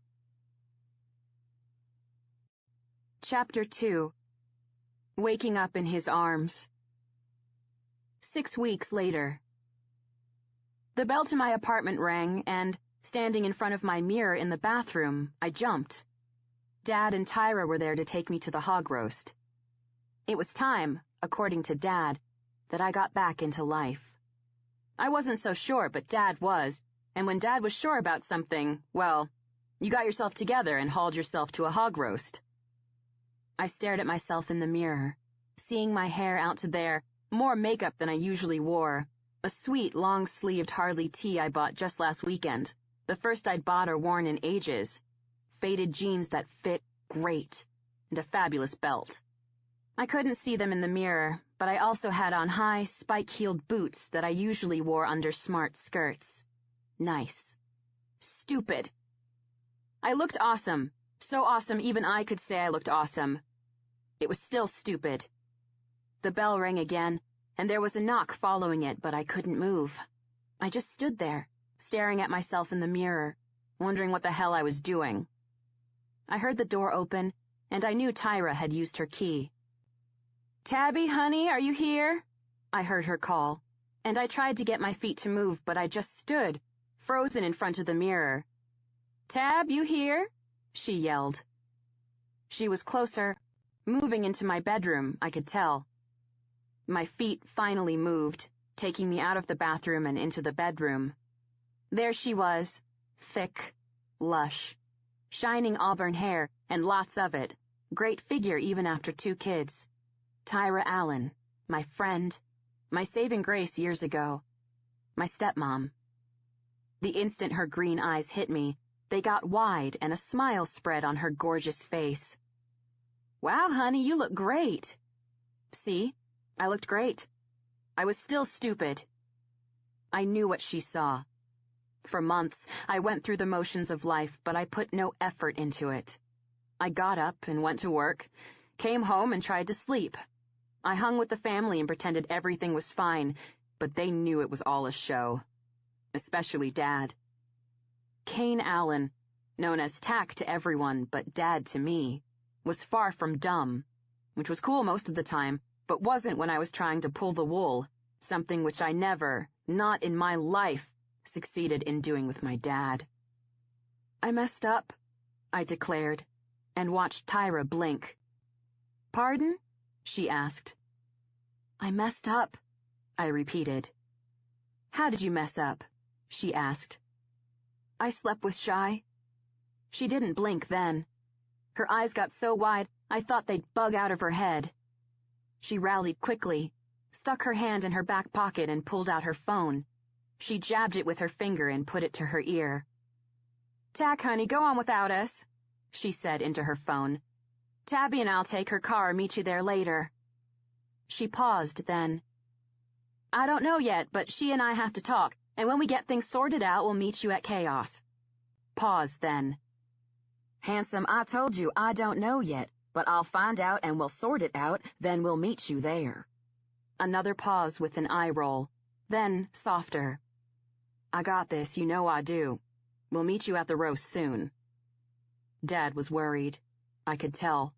Chapter 2. Waking up in his arms. 6 weeks later. The bell to my apartment rang, and, standing in front of my mirror in the bathroom, I jumped. Dad and Tyra were there to take me to the hog roast. It was time, according to Dad, that I got back into life. I wasn't so sure, but Dad was, and when Dad was sure about something, well, you got yourself together and hauled yourself to a hog roast. I stared at myself in the mirror, seeing my hair out to there, more makeup than I usually wore, a sweet, long-sleeved Harley tee I bought just last weekend, the first I'd bought or worn in ages, faded jeans that fit great, and a fabulous belt. I couldn't see them in the mirror, but I also had on high, spike-heeled boots that I usually wore under smart skirts. Nice. Stupid. I looked awesome. So awesome even I could say I looked awesome. It was still stupid. The bell rang again, and there was a knock following it, but I couldn't move. I just stood there, staring at myself in the mirror, wondering what the hell I was doing. I heard the door open, and I knew Tyra had used her key. "Tabby, honey, are you here?" I heard her call, and I tried to get my feet to move, but I just stood, frozen in front of the mirror. "Tab, you here?" she yelled. She was closer, moving into my bedroom, I could tell. My feet finally moved, taking me out of the bathroom and into the bedroom. There she was, thick, lush, shining auburn hair, and lots of it, great figure even after 2 kids. Tyra Allen, my friend, my saving grace years ago, my stepmom. The instant her green eyes hit me, they got wide and a smile spread on her gorgeous face. "Wow, honey, you look great." See, I looked great. I was still stupid. I knew what she saw. For months, I went through the motions of life, but I put no effort into it. I got up and went to work, came home and tried to sleep. I hung with the family and pretended everything was fine, but they knew it was all a show. Especially Dad. Kane Allen, known as Tack to everyone but Dad to me, was far from dumb, which was cool most of the time, but wasn't when I was trying to pull the wool, something which I never, not in my life, succeeded in doing with my dad. "I messed up," I declared, and watched Tyra blink. "Pardon?" she asked. "I messed up," I repeated. "How did you mess up?" she asked. "I slept with Shy." She didn't blink then. Her eyes got so wide I thought they'd bug out of her head. She rallied quickly, stuck her hand in her back pocket and pulled out her phone. She jabbed it with her finger and put it to her ear. "Tack, honey, go on without us," she said into her phone. "Tabby and I'll take her car and meet you there later." She paused then. "I don't know yet, but she and I have to talk, and when we get things sorted out, we'll meet you at Chaos." Pause then. Handsome, I told you I don't know yet, but I'll find out and we'll sort it out, then we'll meet you there. Another pause with an eye roll, then softer. I got this, you know I do. We'll meet you at the roast soon. Dad was worried. I could tell.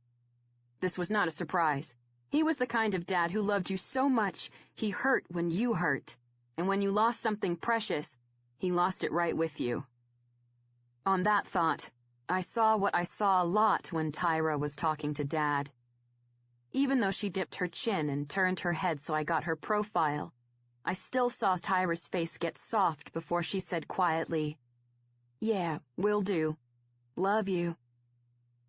This was not a surprise. He was the kind of dad who loved you so much he hurt when you hurt, and when you lost something precious, he lost it right with you. On that thought, I saw what I saw a lot when Tyra was talking to Dad. Even though she dipped her chin and turned her head so I got her profile, I still saw Tyra's face get soft before she said quietly, "Yeah, will do. Love you."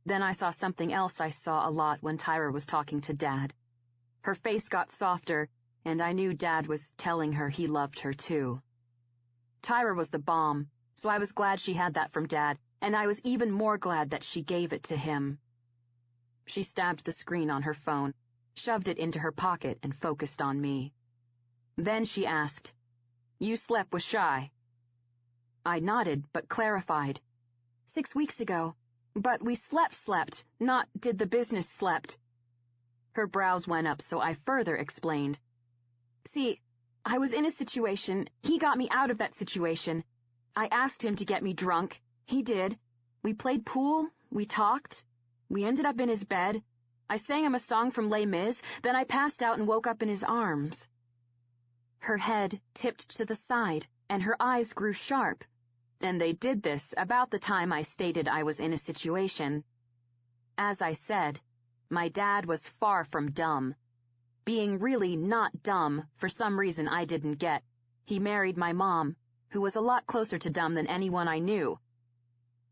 Then I saw something else I saw a lot when Tyra was talking to Dad. Her face got softer, and I knew Dad was telling her he loved her too. Tyra was the bomb, so I was glad she had that from Dad, and I was even more glad that she gave it to him. She stabbed the screen on her phone, shoved it into her pocket, and focused on me. Then she asked, "You slept with Shy?" I nodded, but clarified. 6 weeks ago. But we slept, not did the business slept. Her brows went up, so I further explained. See, I was in a situation. He got me out of that situation. I asked him to get me drunk. He did. We played pool. We talked. We ended up in his bed. I sang him a song from Les Mis, then I passed out and woke up in his arms. Her head tipped to the side, and her eyes grew sharp. And they did this about the time I stated I was in a situation. As I said, my dad was far from dumb. Being really not dumb, for some reason I didn't get, he married my mom, who was a lot closer to dumb than anyone I knew.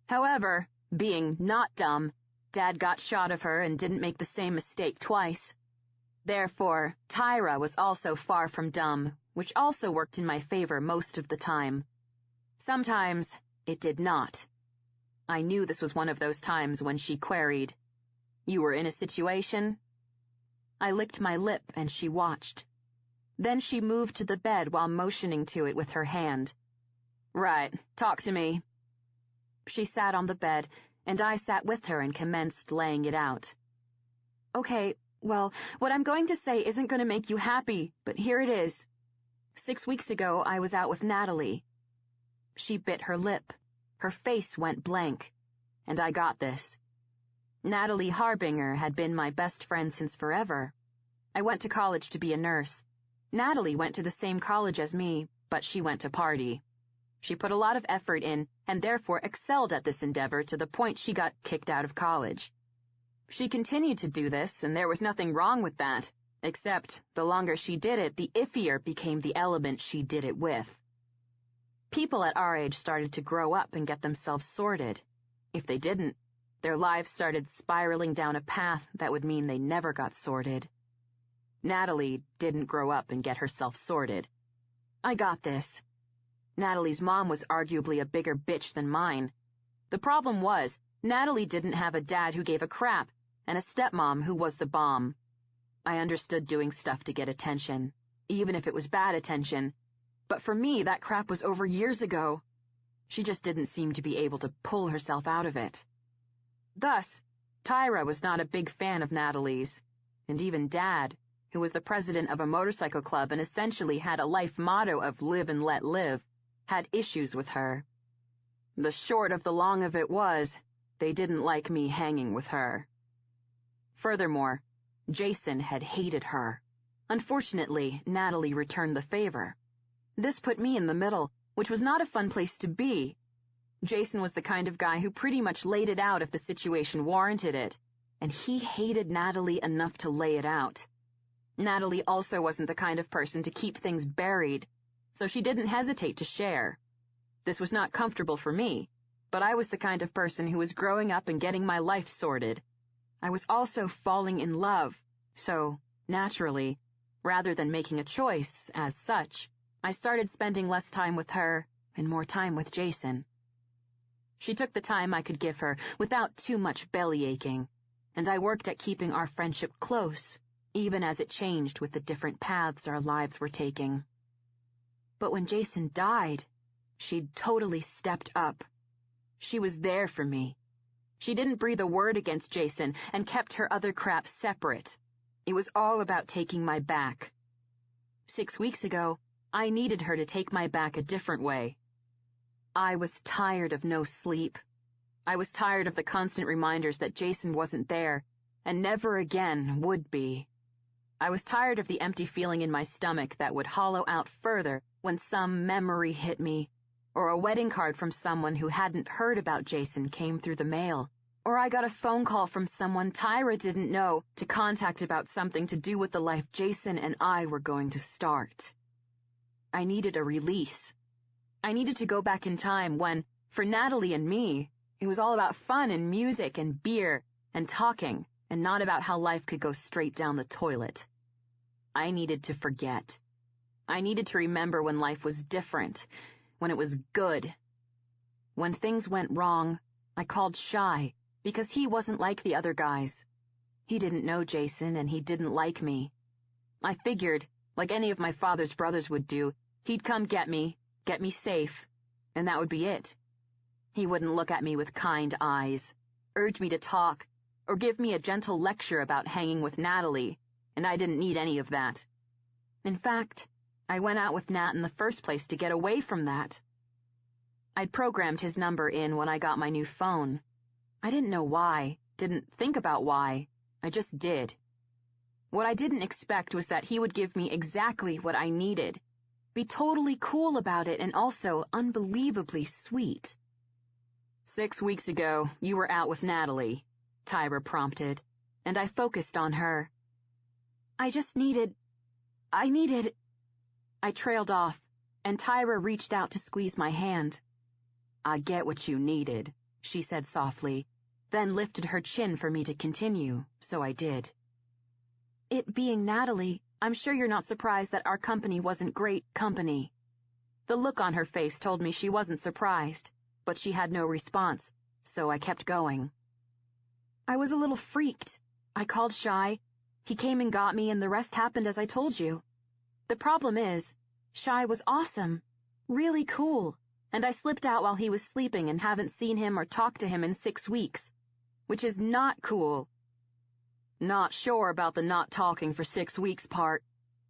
However, being not dumb, Dad got shot of her and didn't make the same mistake twice. Therefore, Tyra was also far from dumb, which also worked in my favor most of the time. Sometimes, it did not. I knew this was one of those times when she queried, "You were in a situation?" I licked my lip and she watched. Then she moved to the bed while motioning to it with her hand. "Right, talk to me." She sat on the bed, and I sat with her and commenced laying it out. "Okay, well, what I'm going to say isn't going to make you happy, but here it is. 6 weeks ago, I was out with Natalie." She bit her lip. Her face went blank. And I got this. Natalie Harbinger had been my best friend since forever. I went to college to be a nurse. Natalie went to the same college as me, but she went to party. She put a lot of effort in, and therefore excelled at this endeavor to the point she got kicked out of college. She continued to do this, and there was nothing wrong with that, except the longer she did it, the iffier became the element she did it with. People at our age started to grow up and get themselves sorted. If they didn't, their lives started spiraling down a path that would mean they never got sorted. Natalie didn't grow up and get herself sorted. I got this. Natalie's mom was arguably a bigger bitch than mine. The problem was, Natalie didn't have a dad who gave a crap, and a stepmom who was the bomb. I understood doing stuff to get attention, even if it was bad attention. But for me, that crap was over years ago. She just didn't seem to be able to pull herself out of it. Thus, Tyra was not a big fan of Natalie's, and even Dad, who was the president of a motorcycle club and essentially had a life motto of live and let live, had issues with her. The short of the long of it was, they didn't like me hanging with her. Furthermore, Jason had hated her. Unfortunately, Natalie returned the favor. This put me in the middle, which was not a fun place to be. Jason was the kind of guy who pretty much laid it out if the situation warranted it, and he hated Natalie enough to lay it out. Natalie also wasn't the kind of person to keep things buried, so she didn't hesitate to share. This was not comfortable for me, but I was the kind of person who was growing up and getting my life sorted. I was also falling in love, so, naturally, rather than making a choice as such, I started spending less time with her and more time with Jason. She took the time I could give her without too much belly aching, and I worked at keeping our friendship close, even as it changed with the different paths our lives were taking. But when Jason died, she'd totally stepped up. She was there for me. She didn't breathe a word against Jason and kept her other crap separate. It was all about taking my back. 6 weeks ago, I needed her to take my back a different way. I was tired of no sleep. I was tired of the constant reminders that Jason wasn't there, and never again would be. I was tired of the empty feeling in my stomach that would hollow out further when some memory hit me, or a wedding card from someone who hadn't heard about Jason came through the mail, or I got a phone call from someone Tyra didn't know to contact about something to do with the life Jason and I were going to start. I needed a release. I needed to go back in time when, for Natalie and me, it was all about fun and music and beer and talking, and not about how life could go straight down the toilet. I needed to forget. I needed to remember when life was different, when it was good. When things went wrong, I called Shy, because he wasn't like the other guys. He didn't know Jason, and he didn't like me. I figured, like any of my father's brothers would do, he'd come get me safe, and that would be it. He wouldn't look at me with kind eyes, urge me to talk, or give me a gentle lecture about hanging with Natalie, and I didn't need any of that. In fact, I went out with Nat in the first place to get away from that. I'd programmed his number in when I got my new phone. I didn't know why, didn't think about why, I just did. What I didn't expect was that he would give me exactly what I needed, be totally cool about it, and also unbelievably sweet. 6 weeks ago, you were out with Natalie, Tyra prompted, and I focused on her. I trailed off, and Tyra reached out to squeeze my hand. I get what you needed, she said softly, then lifted her chin for me to continue, so I did. It being Natalie, I'm sure you're not surprised that our company wasn't great company. The look on her face told me she wasn't surprised, but she had no response, so I kept going. I was a little freaked. I called Shy. He came and got me, and the rest happened as I told you. The problem is, Shy was awesome, really cool, and I slipped out while he was sleeping and haven't seen him or talked to him in 6 weeks, which is not cool. Not sure about the not talking for 6 weeks part,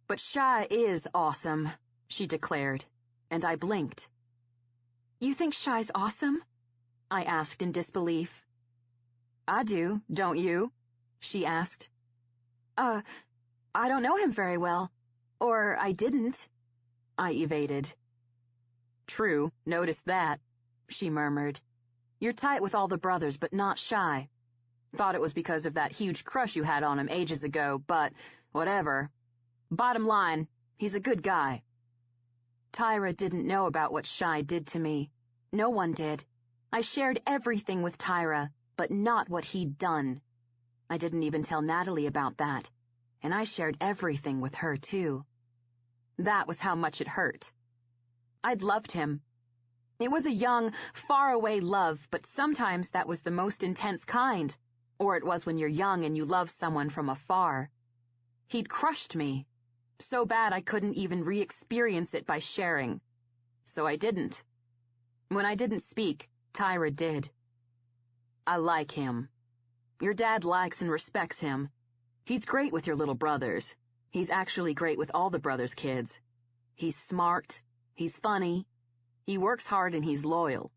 but Shy is awesome, she declared, and I blinked. You think Shy's awesome? I asked in disbelief. I do, don't you? She asked. I don't know him very well. Or I didn't. I evaded. True, noticed that, she murmured. You're tight with all the brothers, but not Shy. Thought it was because of that huge crush you had on him ages ago, but whatever. Bottom line, he's a good guy. Tyra didn't know about what Shy did to me. No one did. I shared everything with Tyra, but not what he'd done. I didn't even tell Natalie about that, and I shared everything with her, too. That was how much it hurt. I'd loved him. It was a young, far-away love, but sometimes that was the most intense kind, or it was when you're young and you love someone from afar. He'd crushed me, so bad I couldn't even re-experience it by sharing. So I didn't. When I didn't speak, Tyra did. I like him. Your dad likes and respects him. He's great with your little brothers. He's actually great with all the brothers' kids. He's smart. He's funny. He works hard and he's loyal.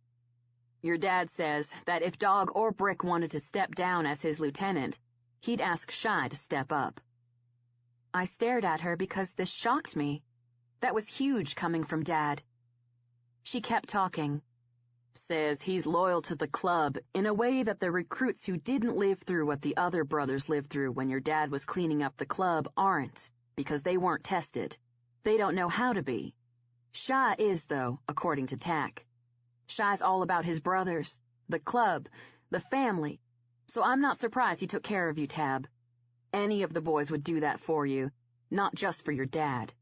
Your dad says that if Dog or Brick wanted to step down as his lieutenant, he'd ask Shy to step up. I stared at her because this shocked me. That was huge coming from Dad. She kept talking. Says he's loyal to the club in a way that the recruits who didn't live through what the other brothers lived through when your dad was cleaning up the club aren't, because they weren't tested. They don't know how to be. Shy is, though, according to Tack. Shy's all about his brothers, the club, the family, so I'm not surprised he took care of you, Tab. Any of the boys would do that for you, not just for your dad.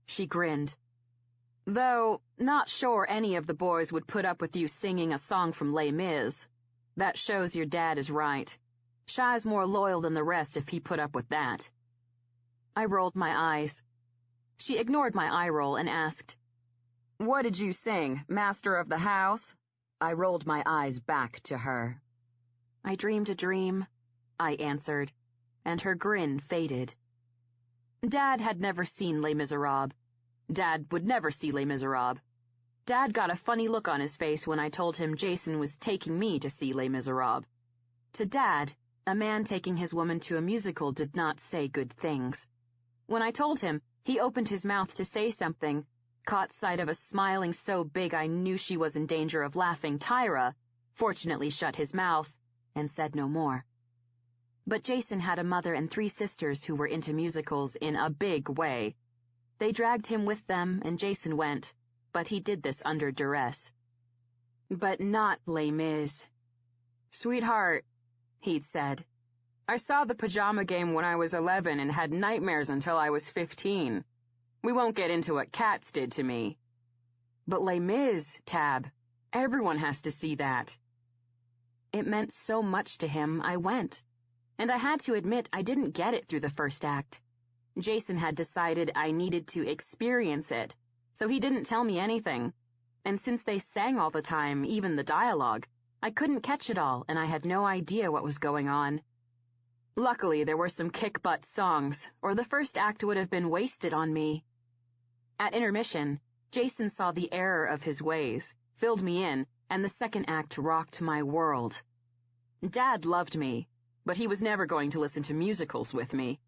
She grinned. Though, not sure any of the boys would put up with you singing a song from Les Mis. That shows your dad is right. Shy's more loyal than the rest if he put up with that. I rolled my eyes. She ignored my eye roll and asked, What did you sing, Master of the House? I rolled my eyes back to her. I dreamed a dream, I answered, and her grin faded. Dad had never seen Les Miserables. Dad would never see Les Miserables. Dad got a funny look on his face when I told him Jason was taking me to see Les Miserables. To Dad, a man taking his woman to a musical did not say good things. When I told him, he opened his mouth to say something, caught sight of a smiling so big I knew she was in danger of laughing Tyra, fortunately shut his mouth, and said no more. But Jason had a mother and 3 sisters who were into musicals in a big way. They dragged him with them, and Jason went, but he did this under duress. But not Les Mis. "Sweetheart," he'd said, "I saw the pajama game when I was 11 and had nightmares until I was 15. We won't get into what Cats did to me." "But Les Mis, Tab. Everyone has to see that." It meant so much to him, I went. And I had to admit I didn't get it through the first act. Jason had decided I needed to experience it, so he didn't tell me anything. And since they sang all the time, even the dialogue, I couldn't catch it all, and I had no idea what was going on. Luckily, there were some kick-butt songs, or the first act would have been wasted on me. At intermission, Jason saw the error of his ways, filled me in, and the second act rocked my world. Dad loved me, but he was never going to listen to musicals with me.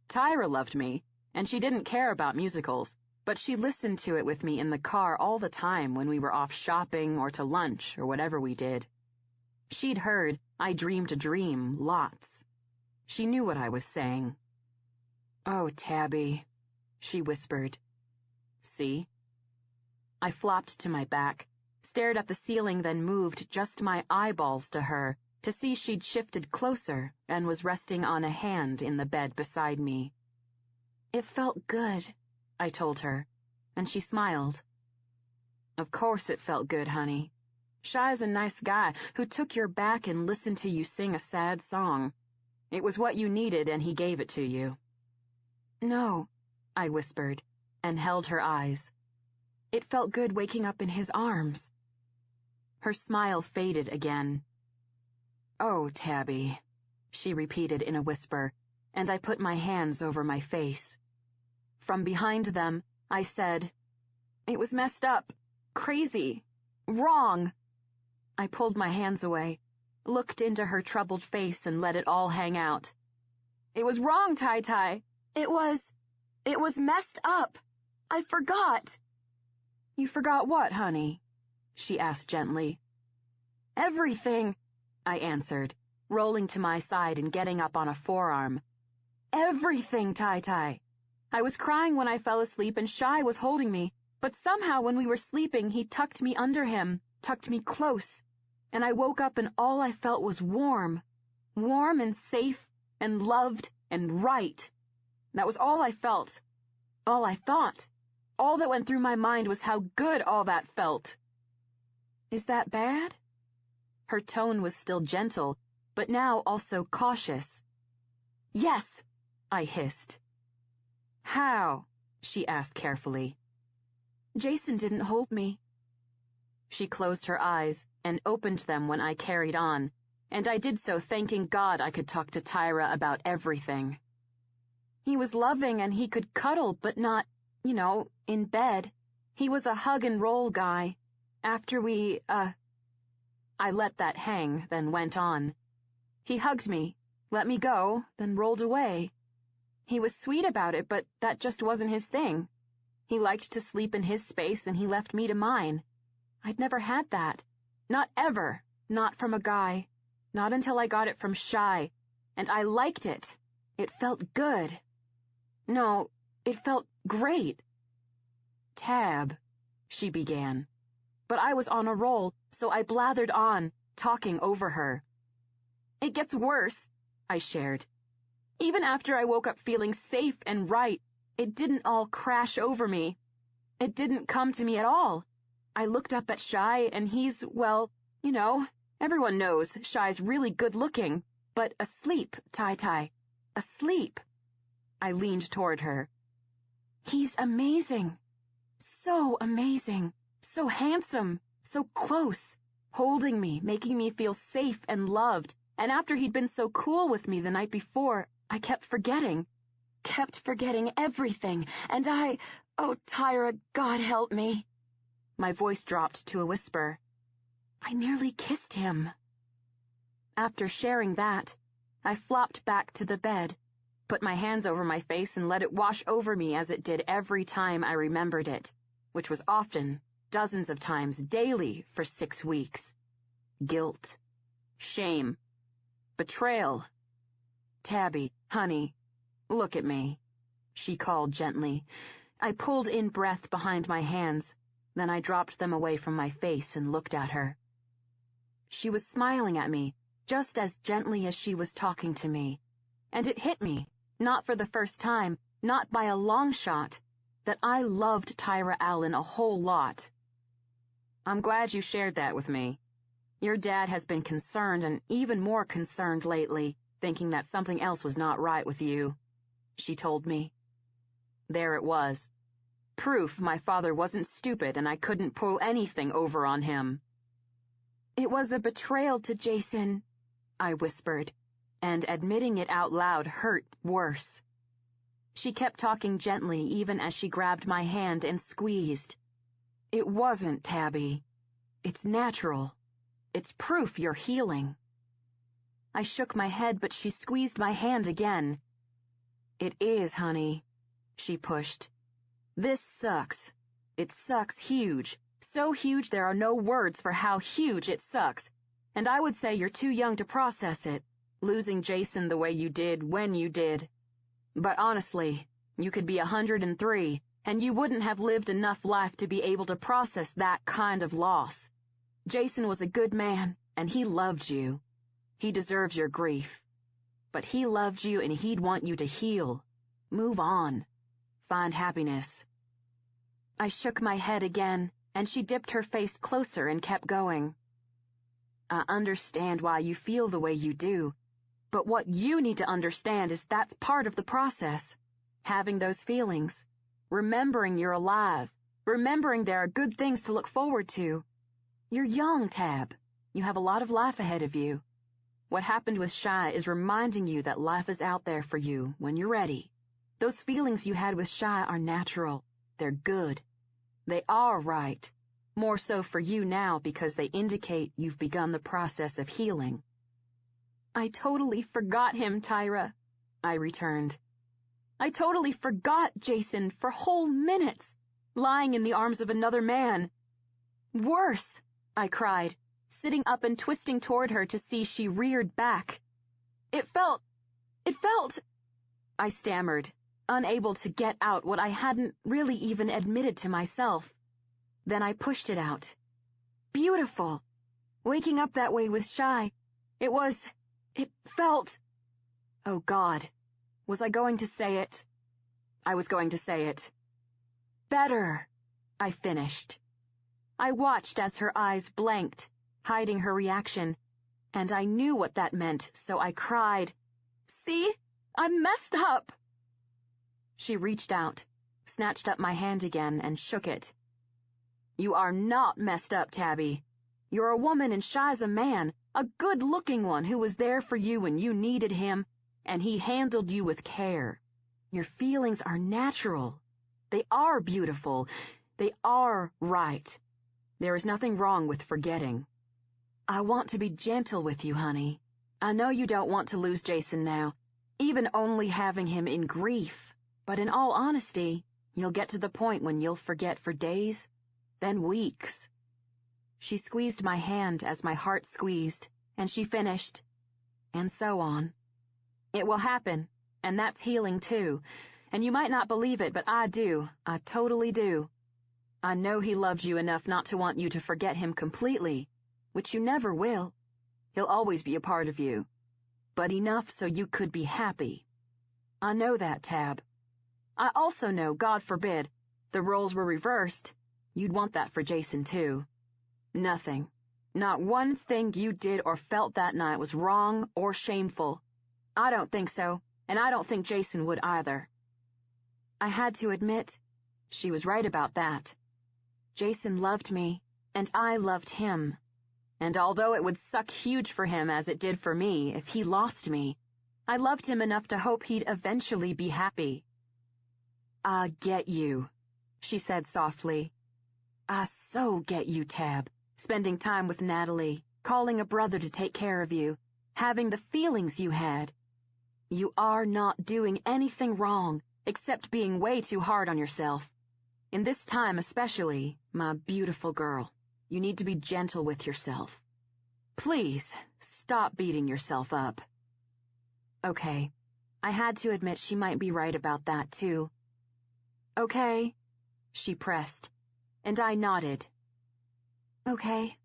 Tyra loved me, and she didn't care about musicals, but she listened to it with me in the car all the time when we were off shopping or to lunch or whatever we did. She'd heard I dreamed a dream lots. She knew what I was saying. "Oh, Tabby," she whispered. "See?" I flopped to my back, stared at the ceiling, then moved just my eyeballs to her to see she'd shifted closer and was resting on a hand in the bed beside me. "It felt good," I told her, and she smiled. "Of course it felt good, honey. Shy's a nice guy who took your back and listened to you sing a sad song. It was what you needed, and he gave it to you." "No," I whispered, and held her eyes. "It felt good waking up in his arms." Her smile faded again. "Oh, Tabby," she repeated in a whisper, and I put my hands over my face. From behind them, I said, "It was messed up, crazy, wrong." I pulled my hands away, looked into her troubled face, and let it all hang out. "It was wrong, Tai-Tai. It was messed up. I forgot." "You forgot what, honey?" she asked gently. "Everything," I answered, rolling to my side and getting up on a forearm. "Everything, Tai-Tai. I was crying when I fell asleep and Shy was holding me, but somehow when we were sleeping he tucked me under him, tucked me close, and I woke up and all I felt was warm and safe and loved and right. That was all I felt, all I thought. All that went through my mind was how good all that felt." "Is that bad?" Her tone was still gentle, but now also cautious. "Yes," I hissed. "How?" she asked carefully. "Jason didn't hold me." She closed her eyes and opened them when I carried on, and I did so thanking God I could talk to Tyra about everything. "He was loving and he could cuddle, but not, in bed. He was a hug and roll guy. After we, I let that hang, then went on. "He hugged me, let me go, then rolled away. He was sweet about it, but that just wasn't his thing. He liked to sleep in his space, and he left me to mine. I'd never had that. Not ever. Not from a guy. Not until I got it from Shy. And I liked it. It felt good. No, it felt great." "Tab," she began. But I was on a roll, so I blathered on, talking over her. "It gets worse," I shared. "Even after I woke up feeling safe and right, it didn't all crash over me. It didn't come to me at all. I looked up at Shy, and he's, well, everyone knows Shy's really good looking, but asleep, Tai-Tai. Asleep." I leaned toward her. "He's amazing. So amazing. So handsome, so close, holding me, making me feel safe and loved, And after he'd been so cool with me the night before, I kept forgetting everything, and oh, Tyra, God help me. My voice dropped to a whisper. I nearly kissed him. After sharing that, I flopped back to the bed, put my hands over my face and let it wash over me as it did every time I remembered it, which was often, dozens of times, daily for 6 weeks. Guilt. Shame. Betrayal. Tabby, honey, look at me, she called gently. I pulled in breath behind my hands, then I dropped them away from my face and looked at her. She was smiling at me, just as gently as she was talking to me, and it hit me, not for the first time, not by a long shot, that I loved Tyra Allen a whole lot. I'm glad you shared that with me. Your dad has been concerned and even more concerned lately, thinking that something else was not right with you, she told me. There it was. Proof my father wasn't stupid and I couldn't pull anything over on him. It was a betrayal to Jason, I whispered, and admitting it out loud hurt worse. She kept talking gently even as she grabbed my hand and squeezed. It wasn't, Tabby. It's natural. It's proof you're healing. I shook my head, but she squeezed my hand again. It is, honey, she pushed. This sucks. It sucks huge. So huge there are no words for how huge it sucks. And I would say you're too young to process it, losing Jason the way you did when you did. But honestly, you could be 103, and you wouldn't have lived enough life to be able to process that kind of loss. Jason was a good man, and he loved you. He deserves your grief. But he loved you, and he'd want you to heal. Move on. Find happiness. I shook my head again, and she dipped her face closer and kept going. I understand why you feel the way you do, but what you need to understand is that's part of the process. Having those feelings. Remembering you're alive. Remembering there are good things to look forward to. You're young, Tab. You have a lot of life ahead of you. What happened with Shy is reminding you that life is out there for you when you're ready. Those feelings you had with Shy are natural. They're good. They are right. More so for you now because they indicate you've begun the process of healing. I totally forgot him, Tyra, I returned. I totally forgot Jason for whole minutes, lying in the arms of another man. Worse, I cried, sitting up and twisting toward her to see she reared back. It felt, I stammered, unable to get out what I hadn't really even admitted to myself. Then I pushed it out. Beautiful. Waking up that way with Shy, it felt... Oh, God. Was I going to say it? I was going to say it. Better, I finished. I watched as her eyes blanked, hiding her reaction, and I knew what that meant, so I cried, See? I'm messed up! She reached out, snatched up my hand again, and shook it. You are not messed up, Tabby. You're a woman and Shy's a man, a good-looking one who was there for you when you needed him, and he handled you with care. Your feelings are natural. They are beautiful. They are right. There is nothing wrong with forgetting. I want to be gentle with you, honey. I know you don't want to lose Jason now, even only having him in grief. But in all honesty, you'll get to the point when you'll forget for days, then weeks. She squeezed my hand as my heart squeezed, and she finished. And so on. It will happen, and that's healing too. And you might not believe it, but I do. I totally do. I know he loved you enough not to want you to forget him completely, which you never will. He'll always be a part of you. But enough so you could be happy. I know that, Tab. I also know, God forbid, the roles were reversed. You'd want that for Jason too. Nothing. Not one thing you did or felt that night was wrong or shameful. I don't think so, and I don't think Jason would either. I had to admit, she was right about that. Jason loved me, and I loved him. And although it would suck huge for him as it did for me if he lost me, I loved him enough to hope he'd eventually be happy. "I get you," she said softly. "I so get you, Tab. Spending time with Natalie, calling a brother to take care of you, having the feelings you had. You are not doing anything wrong, except being way too hard on yourself. In this time especially, my beautiful girl, you need to be gentle with yourself. Please, stop beating yourself up." Okay, I had to admit she might be right about that, too. "Okay," she pressed, and I nodded. "Okay,"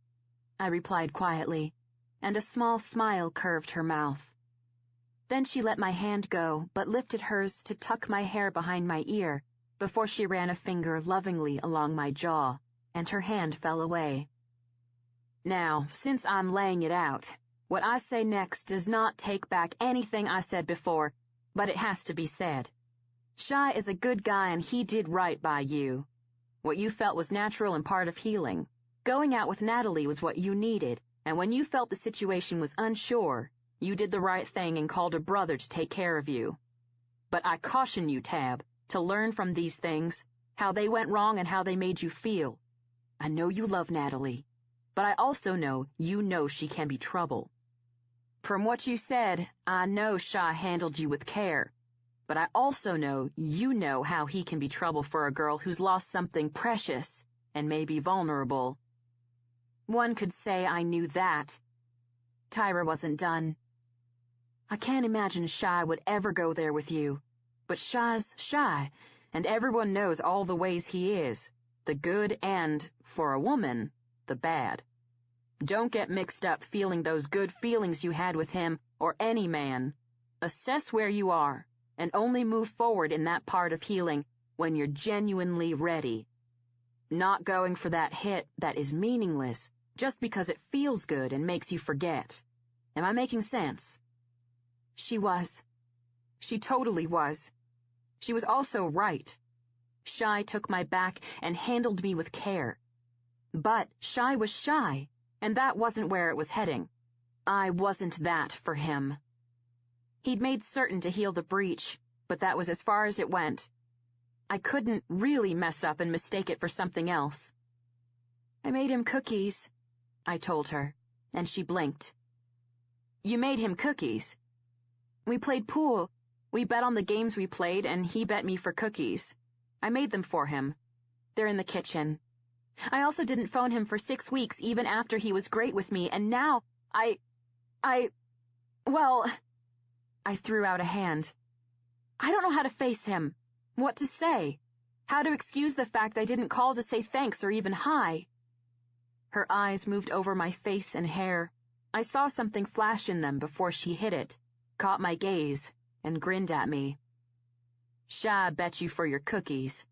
I replied quietly, and a small smile curved her mouth. Then she let my hand go, but lifted hers to tuck my hair behind my ear before she ran a finger lovingly along my jaw, and her hand fell away. Now, since I'm laying it out, what I say next does not take back anything I said before, but it has to be said. Shy is a good guy and he did right by you. What you felt was natural and part of healing. Going out with Natalie was what you needed, and when you felt the situation was unsure, you did the right thing and called a brother to take care of you. But I caution you, Tab, to learn from these things, how they went wrong and how they made you feel. I know you love Natalie, but I also know you know she can be trouble. From what you said, I know Shy handled you with care, but I also know you know how he can be trouble for a girl who's lost something precious and may be vulnerable. One could say I knew that. Tyra wasn't done. I can't imagine Shy would ever go there with you, but Shy's Shy, and everyone knows all the ways he is, the good and, for a woman, the bad. Don't get mixed up feeling those good feelings you had with him or any man. Assess where you are, and only move forward in that part of healing when you're genuinely ready. Not going for that hit that is meaningless just because it feels good and makes you forget. Am I making sense? She was. She totally was. She was also right. Shy took my back and handled me with care. But Shy was Shy, and that wasn't where it was heading. I wasn't that for him. He'd made certain to heal the breach, but that was as far as it went. I couldn't really mess up and mistake it for something else. I made him cookies, I told her, and she blinked. You made him cookies? We played pool. We bet on the games we played, and he bet me for cookies. I made them for him. They're in the kitchen. I also didn't phone him for 6 weeks even after he was great with me, and now well, I threw out a hand. I don't know how to face him, what to say, how to excuse the fact I didn't call to say thanks or even hi. Her eyes moved over my face and hair. I saw something flash in them before she hid it, caught my gaze, and grinned at me. Shy bet you for your cookies.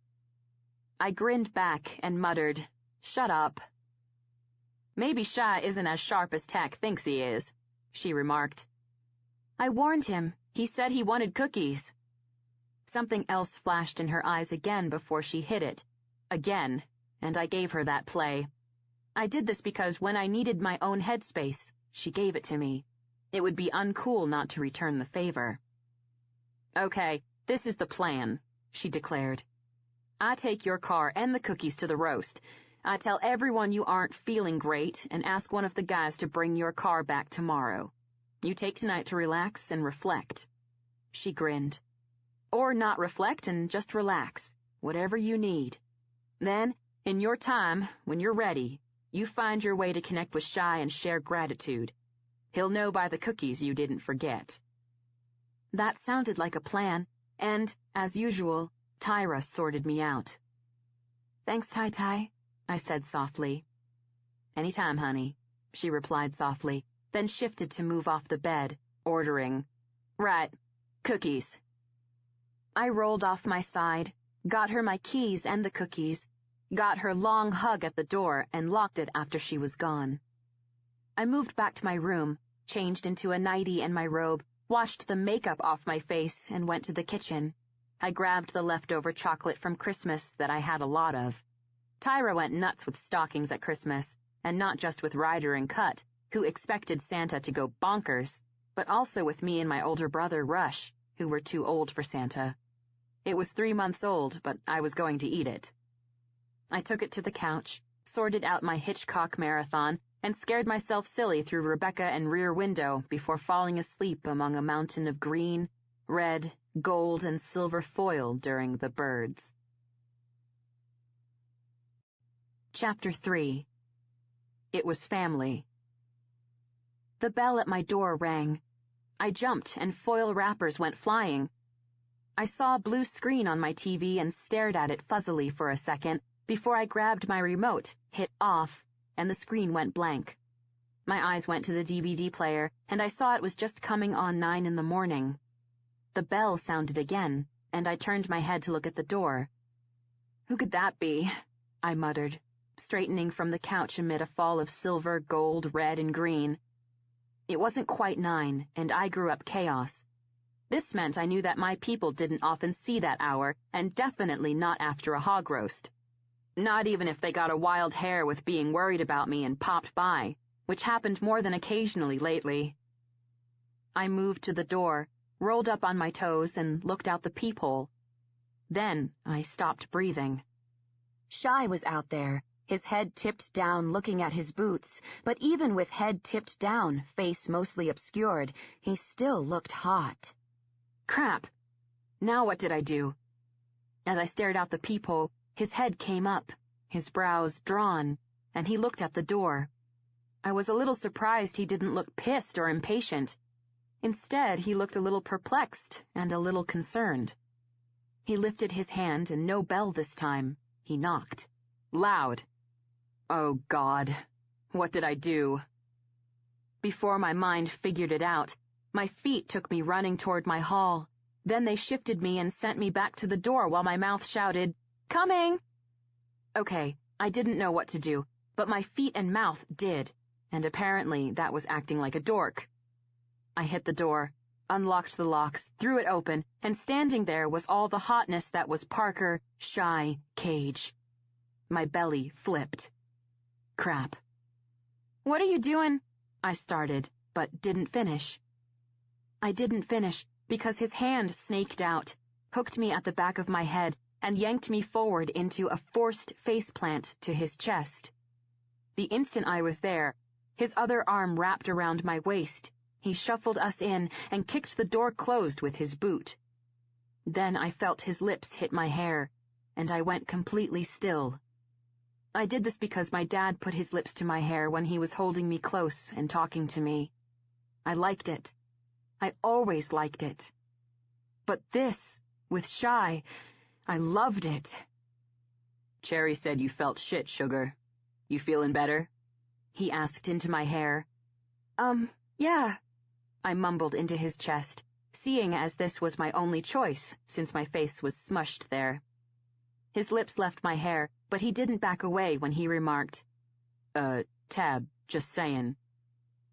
I grinned back and muttered, "Shut up." Maybe Shy isn't as sharp as Tack thinks he is, she remarked. I warned him. He said he wanted cookies. Something else flashed in her eyes again before she hid it. Again, and I gave her that play. I did this because when I needed my own headspace, she gave it to me. It would be uncool not to return the favor. Okay, this is the plan, she declared. I take your car and the cookies to the roast. I tell everyone you aren't feeling great and ask one of the guys to bring your car back tomorrow. You take tonight to relax and reflect. She grinned. Or not reflect and just relax, whatever you need. Then, in your time, when you're ready, you find your way to connect with Shy and share gratitude. He'll know by the cookies you didn't forget. That sounded like a plan, and, as usual, Tyra sorted me out. Thanks, Ty-Ty, I said softly. Anytime, honey, she replied softly, then shifted to move off the bed, ordering, Right, cookies. I rolled off my side, got her my keys and the cookies, got her long hug at the door and locked it after she was gone. I moved back to my room, changed into a nightie and my robe, washed the makeup off my face, and went to the kitchen. I grabbed the leftover chocolate from Christmas that I had a lot of. Tyra went nuts with stockings at Christmas, and not just with Ryder and Cut, who expected Santa to go bonkers, but also with me and my older brother, Rush, who were too old for Santa. It was 3 months old, but I was going to eat it. I took it to the couch, sorted out my Hitchcock marathon, and scared myself silly through Rebecca and Rear Window before falling asleep among a mountain of green, red, gold, and silver foil during The Birds. Chapter 3. It was family. The bell at my door rang. I jumped and foil wrappers went flying. I saw a blue screen on my TV and stared at it fuzzily for a second before I grabbed my remote, hit off, and the screen went blank. My eyes went to the DVD player, and I saw it was just coming on 9 in the morning. The bell sounded again, and I turned my head to look at the door. "Who could that be?" I muttered, straightening from the couch amid a fall of silver, gold, red, and green. It wasn't quite 9, and I grew up chaos. This meant I knew that my people didn't often see that hour, and definitely not after a hog roast. Not even if they got a wild hair with being worried about me and popped by, which happened more than occasionally lately. I moved to the door, rolled up on my toes, and looked out the peephole. Then I stopped breathing. Shy was out there, his head tipped down looking at his boots, but even with head tipped down, face mostly obscured, he still looked hot. Crap! Now what did I do? As I stared out the peephole, his head came up, his brows drawn, and he looked at the door. I was a little surprised he didn't look pissed or impatient. Instead, he looked a little perplexed and a little concerned. He lifted his hand, and no bell this time. He knocked. Loud. Oh, God. What did I do? Before my mind figured it out, my feet took me running toward my hall. Then they shifted me and sent me back to the door while my mouth shouted, "Coming!" Okay, I didn't know what to do, but my feet and mouth did, and apparently that was acting like a dork. I hit the door, unlocked the locks, threw it open, and standing there was all the hotness that was Parker, Shy, Cage. My belly flipped. Crap. "What are you doing?" I started, but didn't finish. I didn't finish because his hand snaked out, hooked me at the back of my head, and yanked me forward into a forced faceplant to his chest. The instant I was there, his other arm wrapped around my waist. He shuffled us in and kicked the door closed with his boot. Then I felt his lips hit my hair, and I went completely still. I did this because my dad put his lips to my hair when he was holding me close and talking to me. I liked it. I always liked it. But this, with Shy, I loved it. "Cherry said you felt shit, sugar. You feeling better?" He asked into my hair. Yeah," I mumbled into his chest, seeing as this was my only choice, since my face was smushed there. His lips left my hair, but he didn't back away when he remarked, Tab, just saying.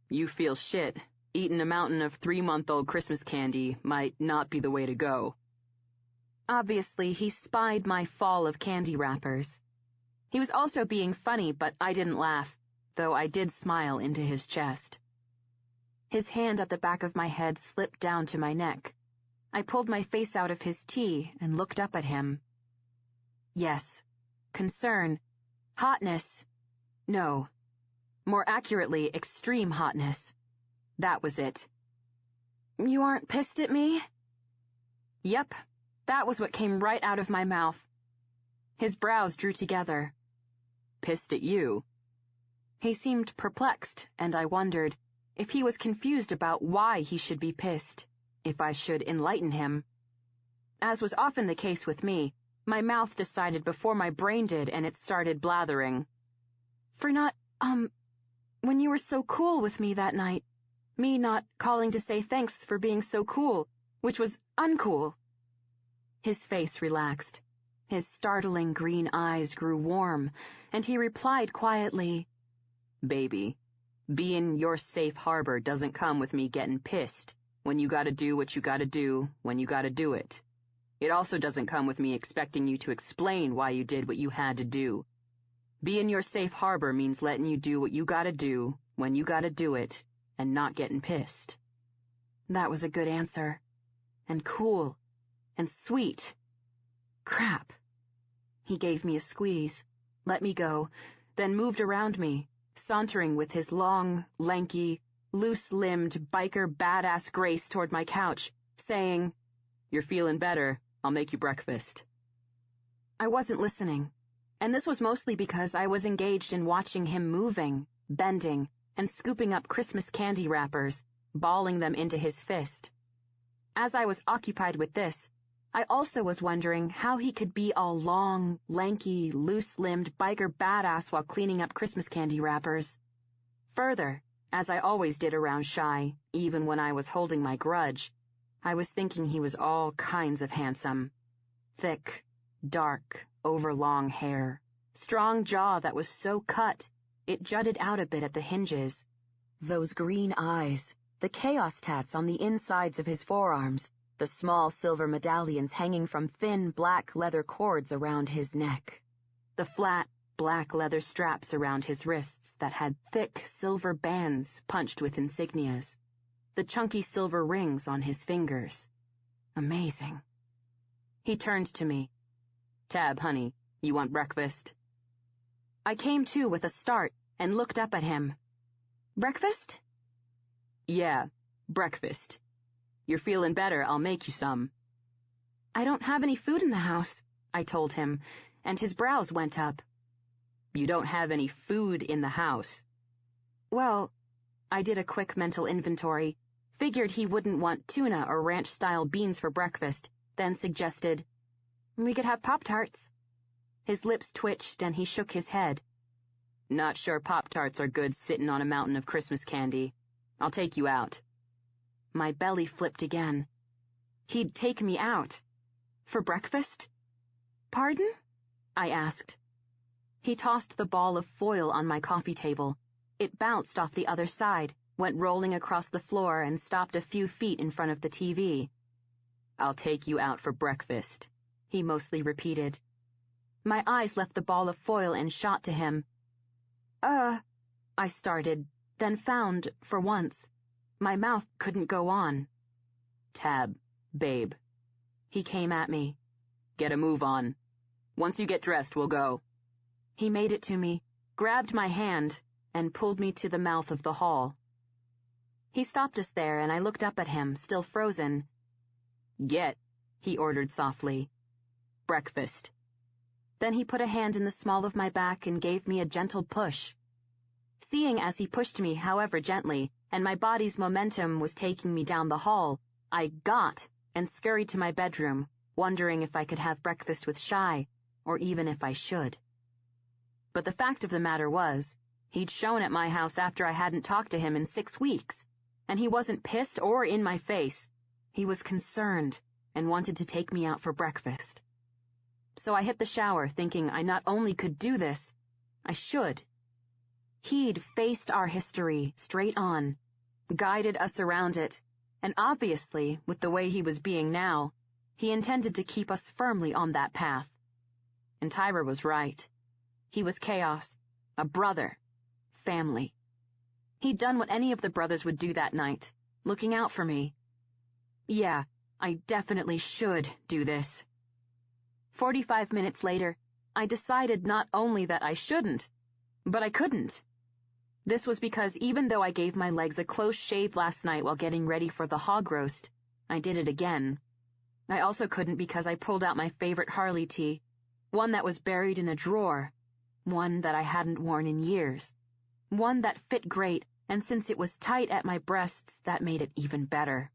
You feel shit. Eating a mountain of 3-month-old Christmas candy might not be the way to go." Obviously, he spied my fall of candy wrappers. He was also being funny, but I didn't laugh, though I did smile into his chest. His hand at the back of my head slipped down to my neck. I pulled my face out of his tee and looked up at him. Yes. Concern. Hotness. No. More accurately, extreme hotness. That was it. "You aren't pissed at me?" Yep, that was what came right out of my mouth. His brows drew together. "Pissed at you?" He seemed perplexed, and I wondered if he was confused about why he should be pissed, if I should enlighten him. As was often the case with me, my mouth decided before my brain did, and it started blathering. "For not, when you were so cool with me that night. Me not calling to say thanks for being so cool, which was uncool." His face relaxed. His startling green eyes grew warm, and he replied quietly, "Baby, being your safe harbor doesn't come with me getting pissed when you gotta do what you gotta do when you gotta do it. It also doesn't come with me expecting you to explain why you did what you had to do. Being your safe harbor means letting you do what you gotta do, when you gotta do it, and not getting pissed. That was a good answer. And cool. And sweet. Crap. He gave me a squeeze, let me go, then moved around me, sauntering with his long, lanky, loose-limbed biker badass grace toward my couch, saying, "You're feeling better. I'll make you breakfast." I wasn't listening, and this was mostly because I was engaged in watching him moving, bending, and scooping up Christmas candy wrappers, balling them into his fist. As I was occupied with this, I also was wondering how he could be all long, lanky, loose-limbed biker badass while cleaning up Christmas candy wrappers. Further, as I always did around Shy, even when I was holding my grudge, I was thinking he was all kinds of handsome. Thick, dark, overlong hair, strong jaw that was so cut it jutted out a bit at the hinges. Those green eyes, the chaos tats on the insides of his forearms, the small silver medallions hanging from thin black leather cords around his neck, the flat black leather straps around his wrists that had thick silver bands punched with insignias, the chunky silver rings on his fingers. Amazing. He turned to me. "Tab, honey, you want breakfast?" I came to with a start and looked up at him. "Breakfast?" "Yeah, breakfast. You're feeling better, I'll make you some." "I don't have any food in the house," I told him, and his brows went up. "You don't have any food in the house?" "Well," I did a quick mental inventory, figured he wouldn't want tuna or ranch-style beans for breakfast, then suggested, "We could have Pop-Tarts." His lips twitched and he shook his head. "Not sure Pop-Tarts are good sitting on a mountain of Christmas candy. I'll take you out." My belly flipped again. He'd take me out. For breakfast? "Pardon?" I asked. He tossed the ball of foil on my coffee table. It bounced off the other side, went rolling across the floor, and stopped a few feet in front of the TV. "I'll take you out for breakfast," he mostly repeated. My eyes left the ball of foil and shot to him. I started, then found, for once, my mouth couldn't go on. "Tab, babe." He came at me. "Get a move on. Once you get dressed, we'll go." He made it to me, grabbed my hand, and pulled me to the mouth of the hall. He stopped us there, and I looked up at him, still frozen. "Get," he ordered softly. "Breakfast." Then he put a hand in the small of my back and gave me a gentle push. Seeing as he pushed me, however gently, and my body's momentum was taking me down the hall, I got and scurried to my bedroom, wondering if I could have breakfast with Shy, or even if I should. But the fact of the matter was, he'd shown at my house after I hadn't talked to him in 6 weeks, and he wasn't pissed or in my face. He was concerned and wanted to take me out for breakfast. So I hit the shower, thinking I not only could do this, I should. He'd faced our history straight on, guided us around it, and obviously, with the way he was being now, he intended to keep us firmly on that path. And Tyra was right. He was chaos, a brother, family. He'd done what any of the brothers would do that night, looking out for me. Yeah, I definitely should do this. 45 minutes later, I decided not only that I shouldn't, but I couldn't. This was because even though I gave my legs a close shave last night while getting ready for the hog roast, I did it again. I also couldn't because I pulled out my favorite Harley tee, one that was buried in a drawer, one that I hadn't worn in years, one that fit great, and since it was tight at my breasts, that made it even better.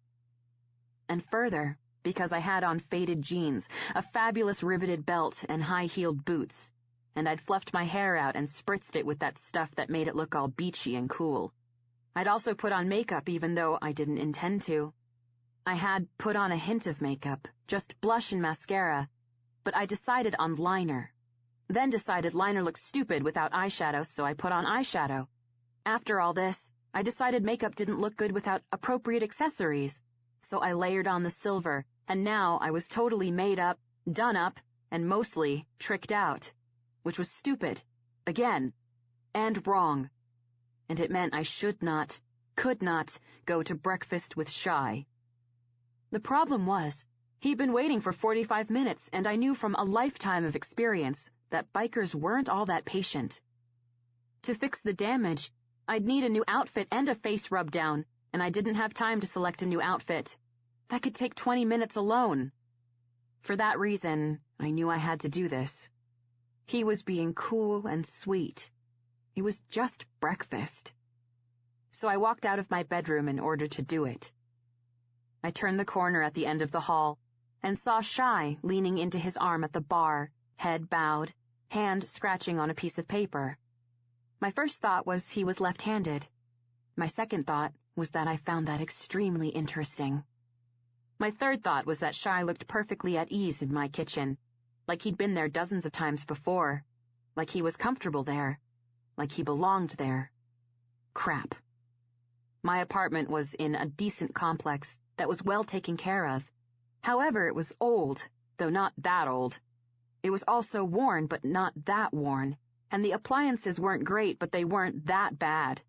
And further, because I had on faded jeans, a fabulous riveted belt, and high-heeled boots, and I'd fluffed my hair out and spritzed it with that stuff that made it look all beachy and cool. I'd also put on makeup even though I didn't intend to. I had put on a hint of makeup, just blush and mascara, but I decided on liner. Then decided liner looked stupid without eyeshadow, so I put on eyeshadow. After all this, I decided makeup didn't look good without appropriate accessories, so I layered on the silver, and now I was totally made up, done up, and mostly tricked out. Which was stupid, Again. And wrong. And it meant I should not, could not, go to breakfast with Shy. The problem was, he'd been waiting for 45 minutes, and I knew from a lifetime of experience that bikers weren't all that patient. To fix the damage, I'd need a new outfit and a face rub down, and I didn't have time to select a new outfit. That could take 20 minutes alone. For that reason, I knew I had to do this. He was being cool and sweet. It was just breakfast. So I walked out of my bedroom in order to do it. I turned the corner at the end of the hall and saw Shy leaning into his arm at the bar, head bowed, hand scratching on a piece of paper. My first thought was he was left-handed. My second thought was that I found that extremely interesting. My third thought was that Shy looked perfectly at ease in my kitchen, like he'd been there dozens of times before, like he was comfortable there, like he belonged there. Crap. My apartment was in a decent complex that was well taken care of. However, it was old, though not that old. It was also worn, but not that worn, and the appliances weren't great, but they weren't that bad.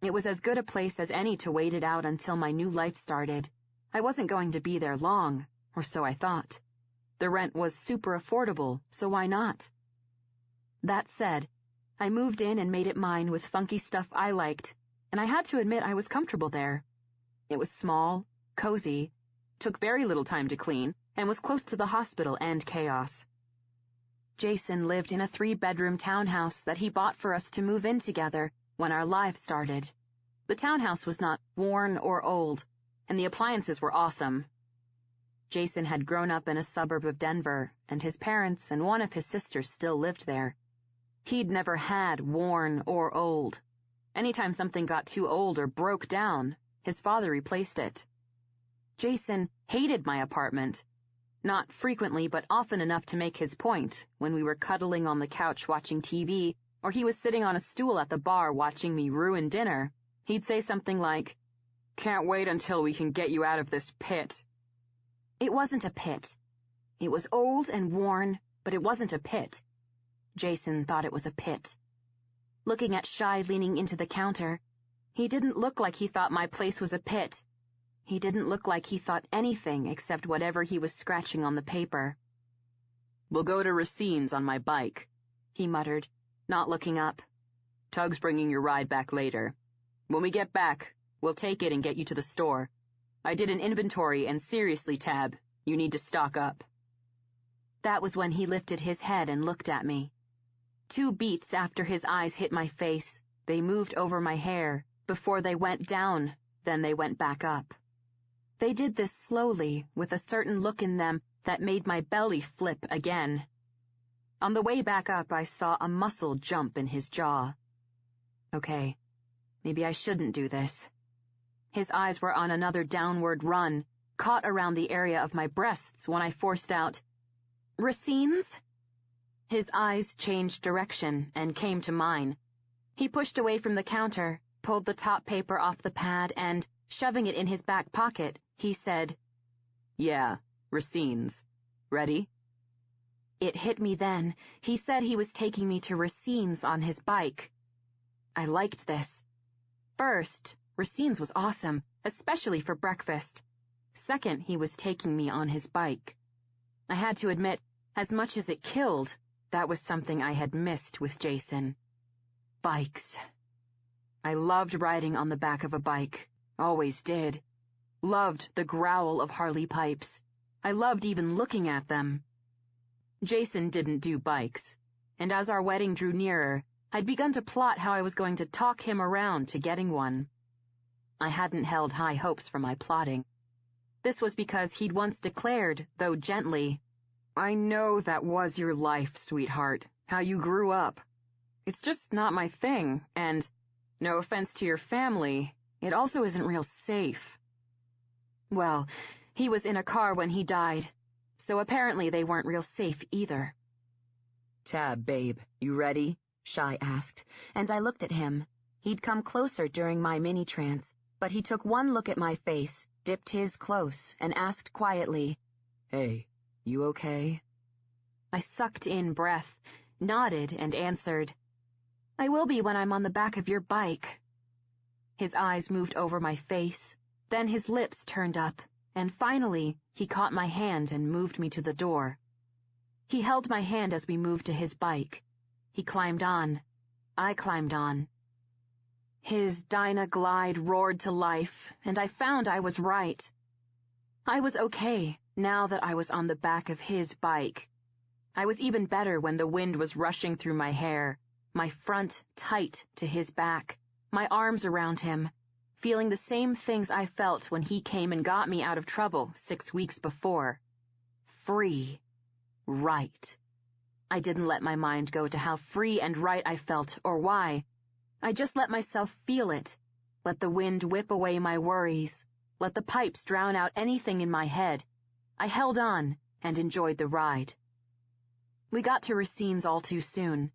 It was as good a place as any to wait it out until my new life started. I wasn't going to be there long, or so I thought. The rent was super affordable, so why not? That said, I moved in and made it mine with funky stuff I liked, and I had to admit I was comfortable there. It was small, cozy, took very little time to clean, and was close to the hospital and chaos. Jason lived in a 3-bedroom townhouse that he bought for us to move in together when our lives started. The townhouse was not worn or old, and the appliances were awesome. Jason had grown up in a suburb of Denver, and his parents and one of his sisters still lived there. He'd never had worn or old. Anytime something got too old or broke down, his father replaced it. Jason hated my apartment. Not frequently, but often enough to make his point, when we were cuddling on the couch watching TV, or he was sitting on a stool at the bar watching me ruin dinner. He'd say something like, "Can't wait until we can get you out of this pit." It wasn't a pit. It was old and worn, but it wasn't a pit. Jason thought it was a pit. Looking at Shy leaning into the counter, he didn't look like he thought my place was a pit. He didn't look like he thought anything except whatever he was scratching on the paper. "We'll go to Racine's on my bike," he muttered, not looking up. "Tug's bringing your ride back later. When we get back, we'll take it and get you to the store. I did an inventory, and seriously, Tab, you need to stock up." That was when he lifted his head and looked at me. 2 beats after his eyes hit my face, they moved over my hair. Before they went down, then they went back up. They did this slowly, with a certain look in them that made my belly flip again. On the way back up, I saw a muscle jump in his jaw. Okay, maybe I shouldn't do this. His eyes were on another downward run, caught around the area of my breasts when I forced out, "Racine's?" His eyes changed direction and came to mine. He pushed away from the counter, pulled the top paper off the pad, and, shoving it in his back pocket, he said, "Yeah, Racine's. Ready?" It hit me then. He said he was taking me to Racine's on his bike. I liked this. First, Racine's was awesome, especially for breakfast. Second, he was taking me on his bike. I had to admit, as much as it killed, that was something I had missed with Jason. Bikes. I loved riding on the back of a bike. Always did. Loved the growl of Harley pipes. I loved even looking at them. Jason didn't do bikes, and as our wedding drew nearer, I'd begun to plot how I was going to talk him around to getting one. I hadn't held high hopes for my plotting. This was because he'd once declared, though gently, "I know that was your life, sweetheart, how you grew up. It's just not my thing, and, no offense to your family, it also isn't real safe." Well, he was in a car when he died, so apparently they weren't real safe either. "Tab, babe, you ready?" Shy asked, and I looked at him. He'd come closer during my mini-trance, but he took one look at my face, dipped his close, and asked quietly, "Hey, you okay?" I sucked in breath, nodded, and answered, I will be when I'm on the back of your bike. His eyes moved over my face, then his lips turned up, and finally he caught my hand and moved me to the door. He held my hand as we moved to his bike. He climbed on. I climbed on. His Dyna Glide roared to life, and I found I was right. I was okay now that I was on the back of his bike. I was even better when the wind was rushing through my hair, my front tight to his back, my arms around him, feeling the same things I felt when he came and got me out of trouble 6 weeks before. Free. Right. I didn't let my mind go to how free and right I felt or why. I just let myself feel it, let the wind whip away my worries, let the pipes drown out anything in my head. I held on and enjoyed the ride. We got to Racine's all too soon.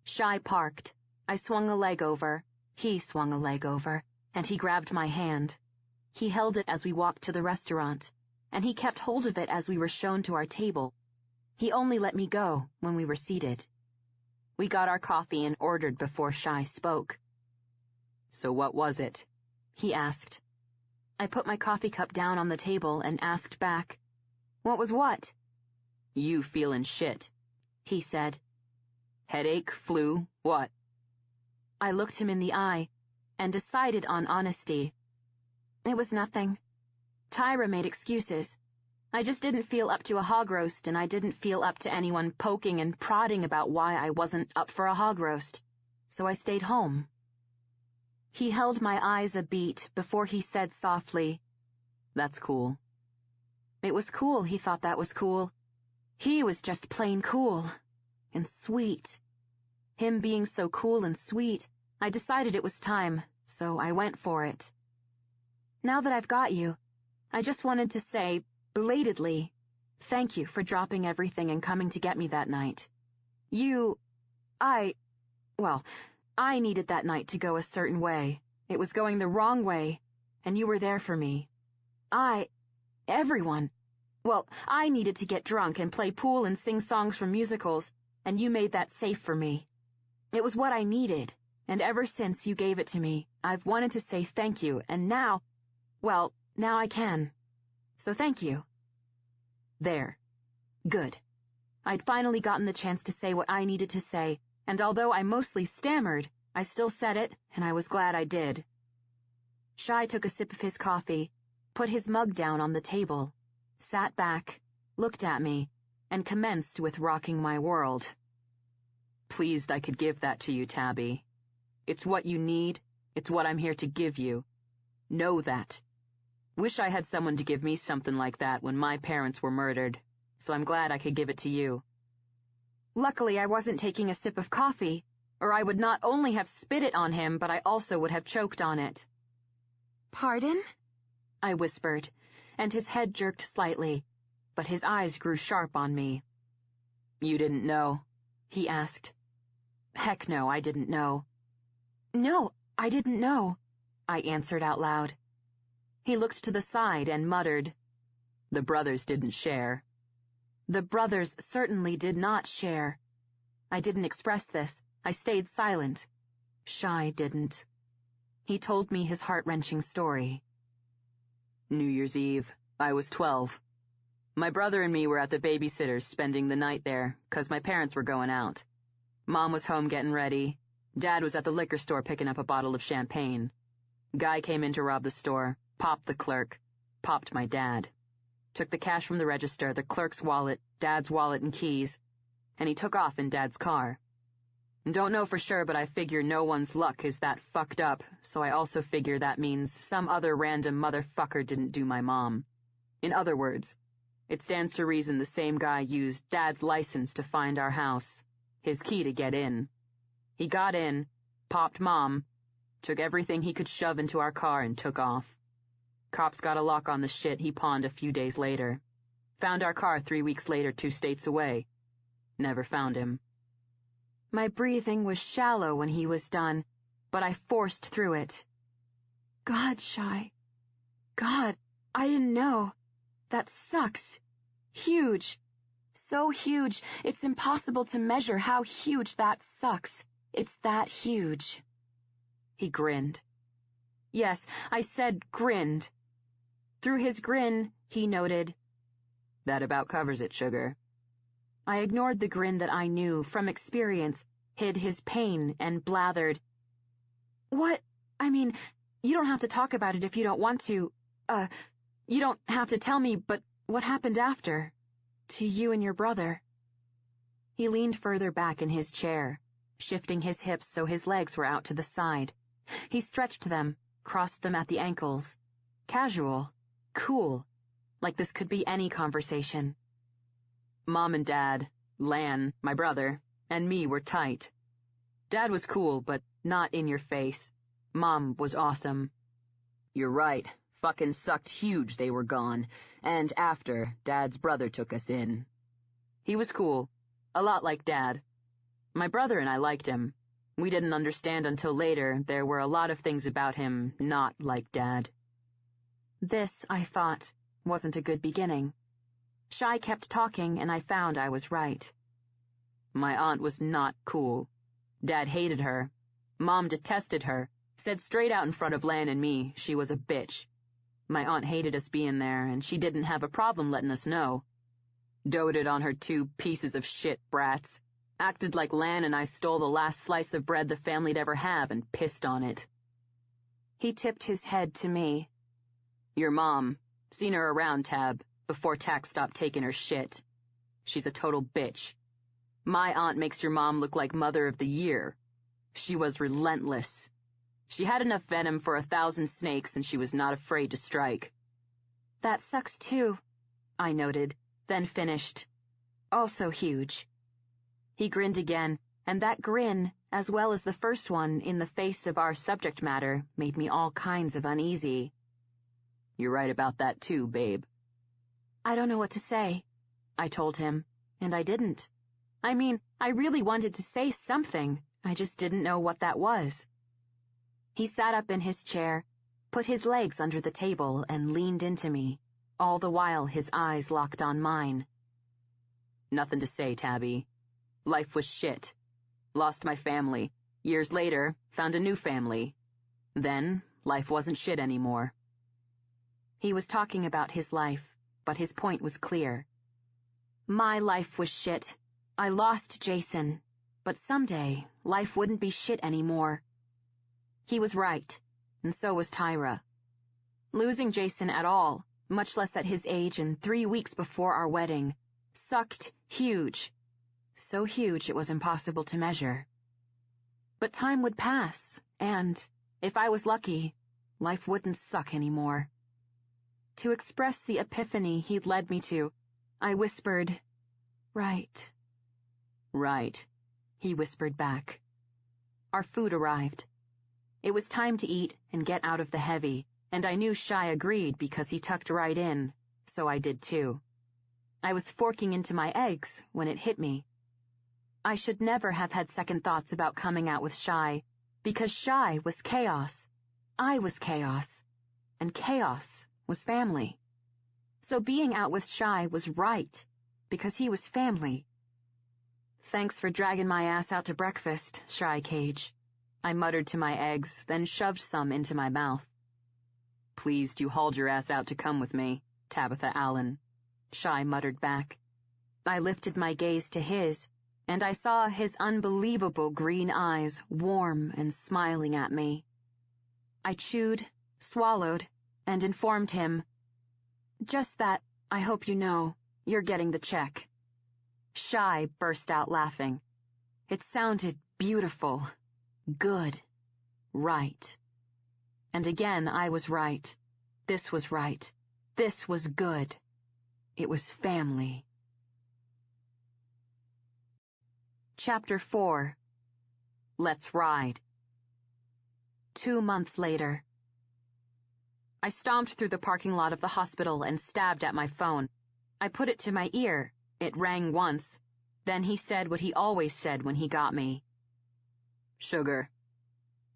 Shy parked. I swung a leg over. He swung a leg over, and he grabbed my hand. He held it as we walked to the restaurant, and he kept hold of it as we were shown to our table. He only let me go when we were seated. We got our coffee and ordered before Shy spoke. So what was it? He asked. I put my coffee cup down on the table and asked back, What was what? You feelin' shit, he said. Headache, flu, what? I looked him in the eye and decided on honesty. It was nothing. Tyra made excuses. I just didn't feel up to a hog roast, and I didn't feel up to anyone poking and prodding about why I wasn't up for a hog roast, so I stayed home. He held my eyes a beat before he said softly, That's cool. It was cool he thought that was cool. He was just plain cool. And sweet. Him being so cool and sweet, I decided it was time, so I went for it. Now that I've got you, I just wanted to say, belatedly, thank you for dropping everything and coming to get me that night. I needed that night to go a certain way. It was going the wrong way, and you were there for me. Everyone. I needed to get drunk and play pool and sing songs from musicals, and you made that safe for me. It was what I needed, and ever since you gave it to me, I've wanted to say thank you, and now I can. So thank you. There. Good. I'd finally gotten the chance to say what I needed to say, and although I mostly stammered, I still said it, and I was glad I did. Shy took a sip of his coffee, put his mug down on the table, sat back, looked at me, and commenced with rocking my world. Pleased I could give that to you, Tabby. It's what you need. It's what I'm here to give you. Know that. Wish I had someone to give me something like that when my parents were murdered, so I'm glad I could give it to you. Luckily, I wasn't taking a sip of coffee, or I would not only have spit it on him, but I also would have choked on it. Pardon? I whispered, and his head jerked slightly, but his eyes grew sharp on me. You didn't know? He asked. Heck no, I didn't know. No, I didn't know, I answered out loud. He looked to the side and muttered, The brothers didn't share. The brothers certainly did not share. I didn't express this. I stayed silent. Shy didn't. He told me his heart-wrenching story. New Year's Eve. I was 12. My brother and me were at the babysitter's spending the night there, 'cause my parents were going out. Mom was home getting ready. Dad was at the liquor store picking up a bottle of champagne. Guy came in to rob the store, popped the clerk, popped my dad. Took the cash from the register, the clerk's wallet, Dad's wallet and keys, and he took off in Dad's car. Don't know for sure, but I figure no one's luck is that fucked up, so I also figure that means some other random motherfucker didn't do my mom. In other words, it stands to reason the same guy used Dad's license to find our house, his key to get in. He got in, popped Mom, took everything he could shove into our car and took off. Cops got a lock on the shit he pawned a few days later. Found our car 3 weeks later 2 states away. Never found him. My breathing was shallow when he was done, but I forced through it. God, Shy. God, I didn't know. That sucks. Huge. So huge, it's impossible to measure how huge that sucks. It's that huge." He grinned. Yes, I said grinned. Through his grin, he noted, "That about covers it, sugar." I ignored the grin that I knew, from experience, hid his pain and blathered, "What? I mean, you don't have to talk about it if you don't want to. You don't have to tell me, but what happened after? To you and your brother?" He leaned further back in his chair, shifting his hips so his legs were out to the side. He stretched them, crossed them at the ankles. Casual, cool, like this could be any conversation. "Mom and Dad, Lan, my brother, and me were tight. Dad was cool, but not in your face. Mom was awesome. You're right, fucking sucked huge they were gone, and after, Dad's brother took us in. He was cool, a lot like Dad. My brother and I liked him. We didn't understand until later there were a lot of things about him not like Dad." This, I thought, wasn't a good beginning. Shai kept talking, and I found I was right. "My aunt was not cool. Dad hated her. Mom detested her, said straight out in front of Lan and me she was a bitch. My aunt hated us being there, and she didn't have a problem letting us know. Doted on her two pieces of shit brats. Acted like Lan and I stole the last slice of bread the family'd ever have and pissed on it." He tipped his head to me. "Your mom. Seen her around, Tab, before Tack stopped taking her shit. She's a total bitch. My aunt makes your mom look like Mother of the Year. She was relentless. She had enough venom for 1,000 snakes, and she was not afraid to strike." "That sucks too," I noted, then finished. "Also huge." He grinned again, and that grin, as well as the first one in the face of our subject matter, made me all kinds of uneasy. "You're right about that too, babe." "I don't know what to say," I told him, and I didn't. I mean, I really wanted to say something, I just didn't know what that was. He sat up in his chair, put his legs under the table, and leaned into me, all the while his eyes locked on mine. "Nothing to say, Tabby. Life was shit. Lost my family. Years later, found a new family. Then, life wasn't shit anymore." He was talking about his life, but his point was clear. My life was shit. I lost Jason, but someday, life wouldn't be shit anymore. He was right, and so was Tyra. Losing Jason at all, much less at his age and 3 weeks before our wedding, sucked huge. So huge it was impossible to measure. But time would pass, and, if I was lucky, life wouldn't suck anymore. To express the epiphany he'd led me to, I whispered, "Right." "Right," he whispered back. Our food arrived. It was time to eat and get out of the heavy, and I knew Shai agreed because he tucked right in, so I did too. I was forking into my eggs when it hit me. I should never have had second thoughts about coming out with Shai, because Shai was chaos. I was chaos. And chaos was family. So being out with Shai was right, because he was family. "Thanks for dragging my ass out to breakfast, Shai Cage," I muttered to my eggs, then shoved some into my mouth. "Pleased you hauled your ass out to come with me, Tabitha Allen," Shai muttered back. I lifted my gaze to his, and I saw his unbelievable green eyes warm and smiling at me. I chewed, swallowed, and informed him, "Just that, I hope you know, you're getting the check." Shai burst out laughing. It sounded beautiful, good, right. And again I was right. This was right. This was good. It was family. Chapter 4. Let's Ride. 2 months later. I stomped through the parking lot of the hospital and stabbed at my phone. I put it to my ear. It rang once. Then he said what he always said when he got me. "Sugar."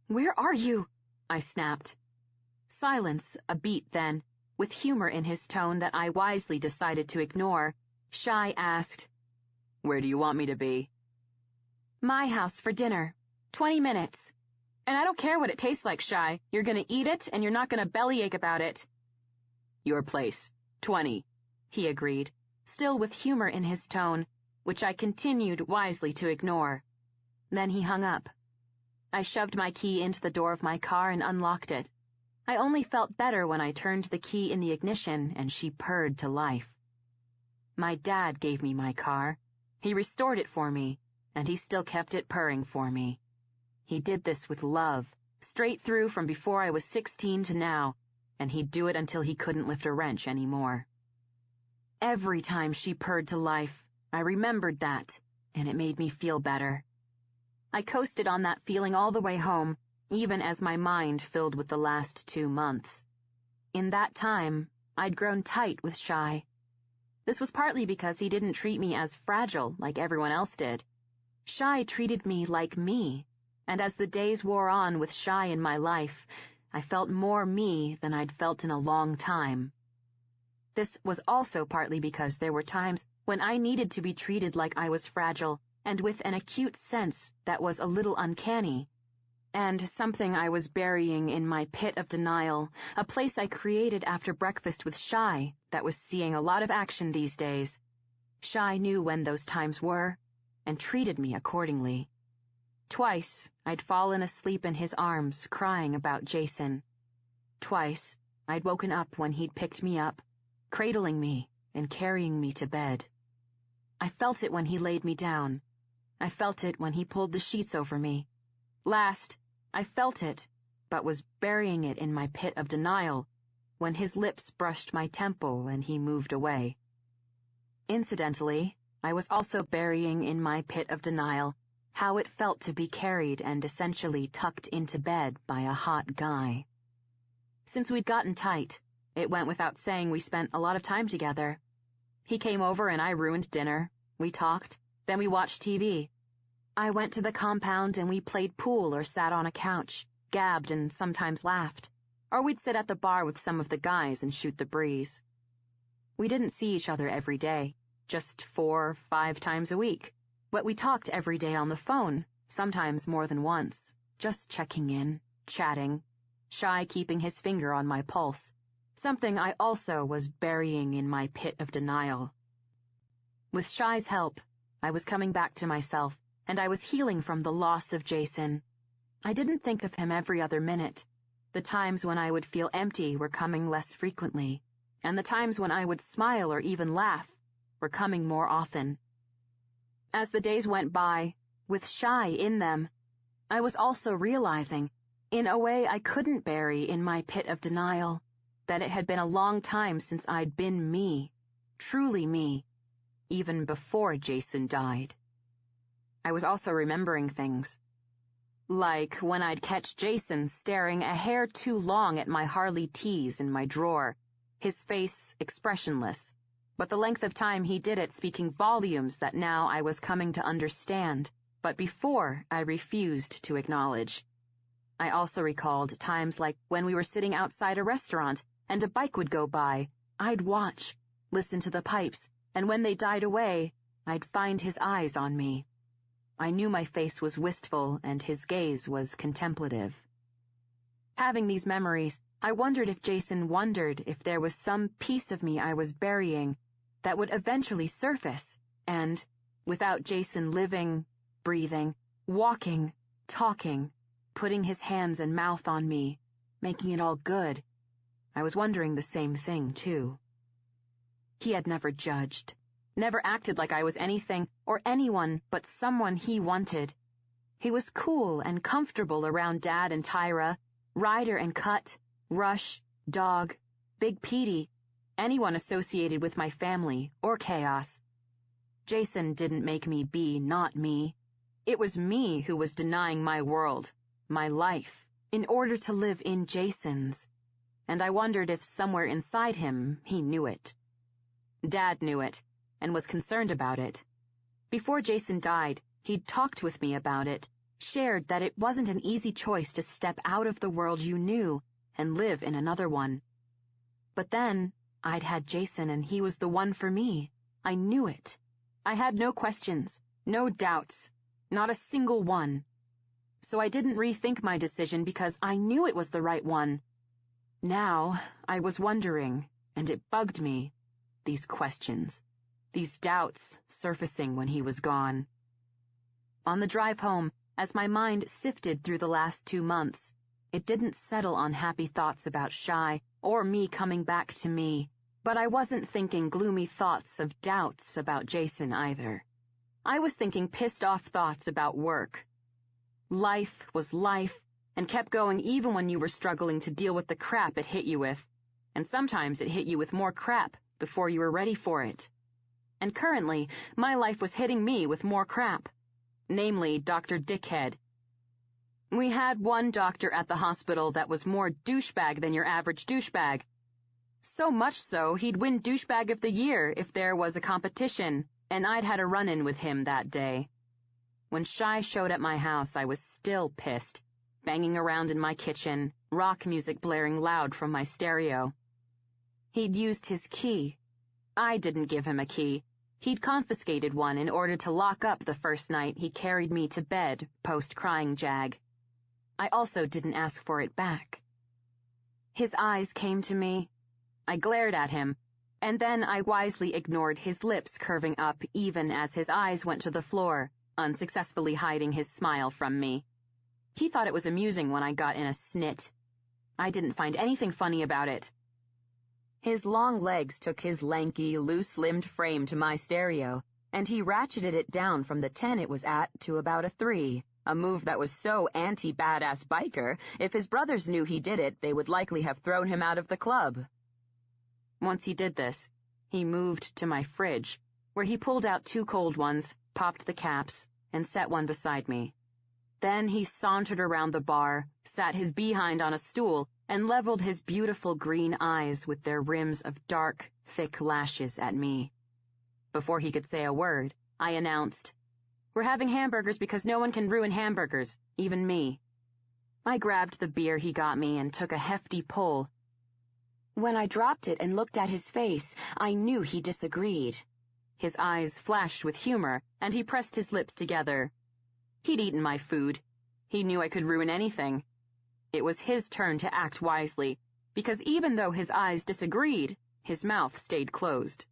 "Where are you?" I snapped. Silence, a beat then, with humor in his tone that I wisely decided to ignore. Shai asked, "Where do you want me to be?" "My house for dinner. 20 minutes. And I don't care what it tastes like, Shy. You're gonna eat it, and you're not gonna bellyache about it. Your place. 20, he agreed, still with humor in his tone, which I continued wisely to ignore. Then he hung up. I shoved my key into the door of my car and unlocked it. I only felt better when I turned the key in the ignition and she purred to life. My dad gave me my car. He restored it for me, and he still kept it purring for me. He did this with love, straight through from before I was 16 to now, and he'd do it until he couldn't lift a wrench anymore. Every time she purred to life, I remembered that, and it made me feel better. I coasted on that feeling all the way home, even as my mind filled with the last 2 months. In that time, I'd grown tight with Shy. This was partly because he didn't treat me as fragile like everyone else did. Shy treated me like me, and as the days wore on with Shy in my life, I felt more me than I'd felt in a long time. This was also partly because there were times when I needed to be treated like I was fragile, and with an acute sense that was a little uncanny, and something I was burying in my pit of denial, a place I created after breakfast with Shy that was seeing a lot of action these days. Shy knew when those times were, and treated me accordingly. Twice, I'd fallen asleep in his arms, crying about Jason. Twice, I'd woken up when he'd picked me up, cradling me and carrying me to bed. I felt it when he laid me down. I felt it when he pulled the sheets over me. Last, I felt it, but was burying it in my pit of denial, when his lips brushed my temple and he moved away. Incidentally, I was also burying in my pit of denial how it felt to be carried and essentially tucked into bed by a hot guy. Since we'd gotten tight, it went without saying we spent a lot of time together. He came over and I ruined dinner. We talked, then we watched TV. I went to the compound and we played pool or sat on a couch, gabbed and sometimes laughed. Or we'd sit at the bar with some of the guys and shoot the breeze. We didn't see each other every day, just 4 or 5 times a week. But we talked every day on the phone, sometimes more than once, just checking in, chatting, Shy keeping his finger on my pulse, something I also was burying in my pit of denial. With Shy's help, I was coming back to myself, and I was healing from the loss of Jason. I didn't think of him every other minute. The times when I would feel empty were coming less frequently, and the times when I would smile or even laugh were coming more often. As the days went by, with Shy in them, I was also realizing, in a way I couldn't bury in my pit of denial, that it had been a long time since I'd been me, truly me, even before Jason died. I was also remembering things. Like when I'd catch Jason staring a hair too long at my Harley tees in my drawer, his face expressionless, but the length of time he did it speaking volumes that now I was coming to understand, but before I refused to acknowledge. I also recalled times like when we were sitting outside a restaurant and a bike would go by, I'd watch, listen to the pipes, and when they died away, I'd find his eyes on me. I knew my face was wistful and his gaze was contemplative. Having these memories, I wondered if Jason wondered if there was some piece of me I was burying that would eventually surface, and, without Jason living, breathing, walking, talking, putting his hands and mouth on me, making it all good, I was wondering the same thing, too. He had never judged, never acted like I was anything or anyone but someone he wanted. He was cool and comfortable around Dad and Tyra, Ryder and Cut, Rush, Dog, Big Petey, anyone associated with my family or chaos. Jason didn't make me be not me. It was me who was denying my world, my life, in order to live in Jason's. And I wondered if somewhere inside him he knew it. Dad knew it, and was concerned about it. Before Jason died, he'd talked with me about it, shared that it wasn't an easy choice to step out of the world you knew and live in another one. But then, I'd had Jason and he was the one for me. I knew it. I had no questions, no doubts, not a single one. so I didn't rethink my decision because I knew it was the right one. Now, I was wondering, and it bugged me, these questions, these doubts surfacing when he was gone. On the drive home, as my mind sifted through the last 2 months, it didn't settle on happy thoughts about Shy or me coming back to me, but I wasn't thinking gloomy thoughts of doubts about Jason either. I was thinking pissed-off thoughts about work. Life was life, and kept going even when you were struggling to deal with the crap it hit you with, and sometimes it hit you with more crap before you were ready for it. And currently, my life was hitting me with more crap, namely Dr. Dickhead. We had one doctor at the hospital that was more douchebag than your average douchebag. So much so, he'd win Douchebag of the Year if there was a competition, and I'd had a run-in with him that day. When Shy showed at my house, I was still pissed, banging around in my kitchen, rock music blaring loud from my stereo. He'd used his key. I didn't give him a key. He'd confiscated one in order to lock up the first night he carried me to bed post-crying jag. I also didn't ask for it back. His eyes came to me. I glared at him, and then I wisely ignored his lips curving up even as his eyes went to the floor, unsuccessfully hiding his smile from me. He thought it was amusing when I got in a snit. I didn't find anything funny about it. His long legs took his lanky, loose-limbed frame to my stereo, and he ratcheted it down from the 10 it was at to about a 3, a move that was so anti-badass biker, if his brothers knew he did it, they would likely have thrown him out of the club. Once he did this, he moved to my fridge, where he pulled out 2 cold ones, popped the caps, and set one beside me. Then he sauntered around the bar, sat his behind on a stool, and leveled his beautiful green eyes with their rims of dark, thick lashes at me. Before he could say a word, I announced, "We're having hamburgers because no one can ruin hamburgers, even me." I grabbed the beer he got me and took a hefty pull. When I dropped it and looked at his face, I knew he disagreed. His eyes flashed with humor, and he pressed his lips together. He'd eaten my food. He knew I could ruin anything. It was his turn to act wisely, because even though his eyes disagreed, his mouth stayed closed.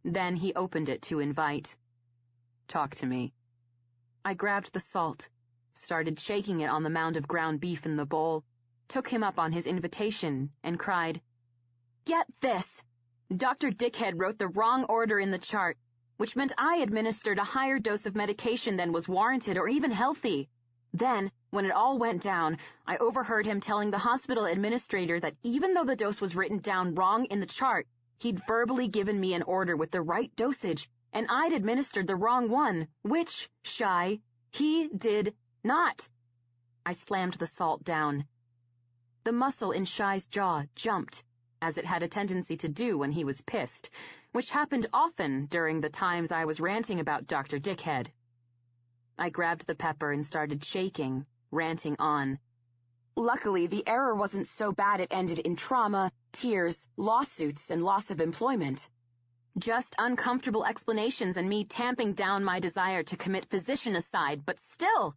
Then he opened it to invite. "Talk to me." I grabbed the salt, started shaking it on the mound of ground beef in the bowl, took him up on his invitation, and cried, "Get this! Dr. Dickhead wrote the wrong order in the chart, which meant I administered a higher dose of medication than was warranted or even healthy. Then, when it all went down, I overheard him telling the hospital administrator that even though the dose was written down wrong in the chart, he'd verbally given me an order with the right dosage, and I'd administered the wrong one, which, Shy, he did not." I slammed the salt down. The muscle in Shy's jaw jumped, as it had a tendency to do when he was pissed, which happened often during the times I was ranting about Dr. Dickhead. I grabbed the pepper and started shaking, ranting on. Luckily, the error wasn't so bad it ended in trauma, tears, lawsuits, and loss of employment. Just uncomfortable explanations and me tamping down my desire to commit physician-aside, but still.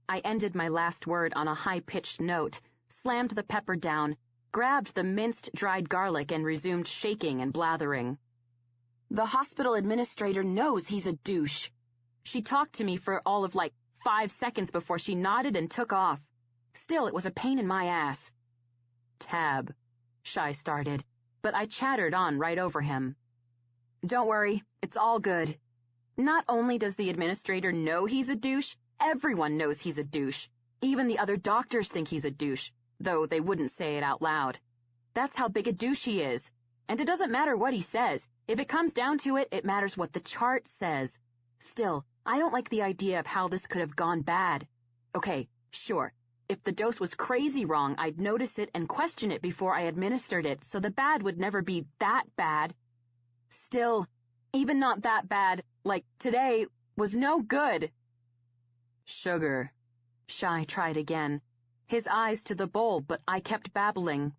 I ended my last word on a high-pitched note, slammed the pepper down, grabbed the minced dried garlic and resumed shaking and blathering. "The hospital administrator knows he's a douche." She talked to me for all of 5 seconds before she nodded and took off. Still, it was a pain in my ass. "Tab," Shy started, but I chattered on right over him. "Don't worry, it's all good. Not only does the administrator know he's a douche, everyone knows he's a douche. Even the other doctors think he's a douche, though they wouldn't say it out loud. That's how big a douche he is. And it doesn't matter what he says. If it comes down to it, it matters what the chart says. Still, I don't like the idea of how this could have gone bad. Okay, sure. If the dose was crazy wrong, I'd notice it and question it before I administered it, so the bad would never be that bad. Still, even not that bad, like today, was no good." "Sugar," Shy tried again, his eyes to the bowl, but I kept babbling.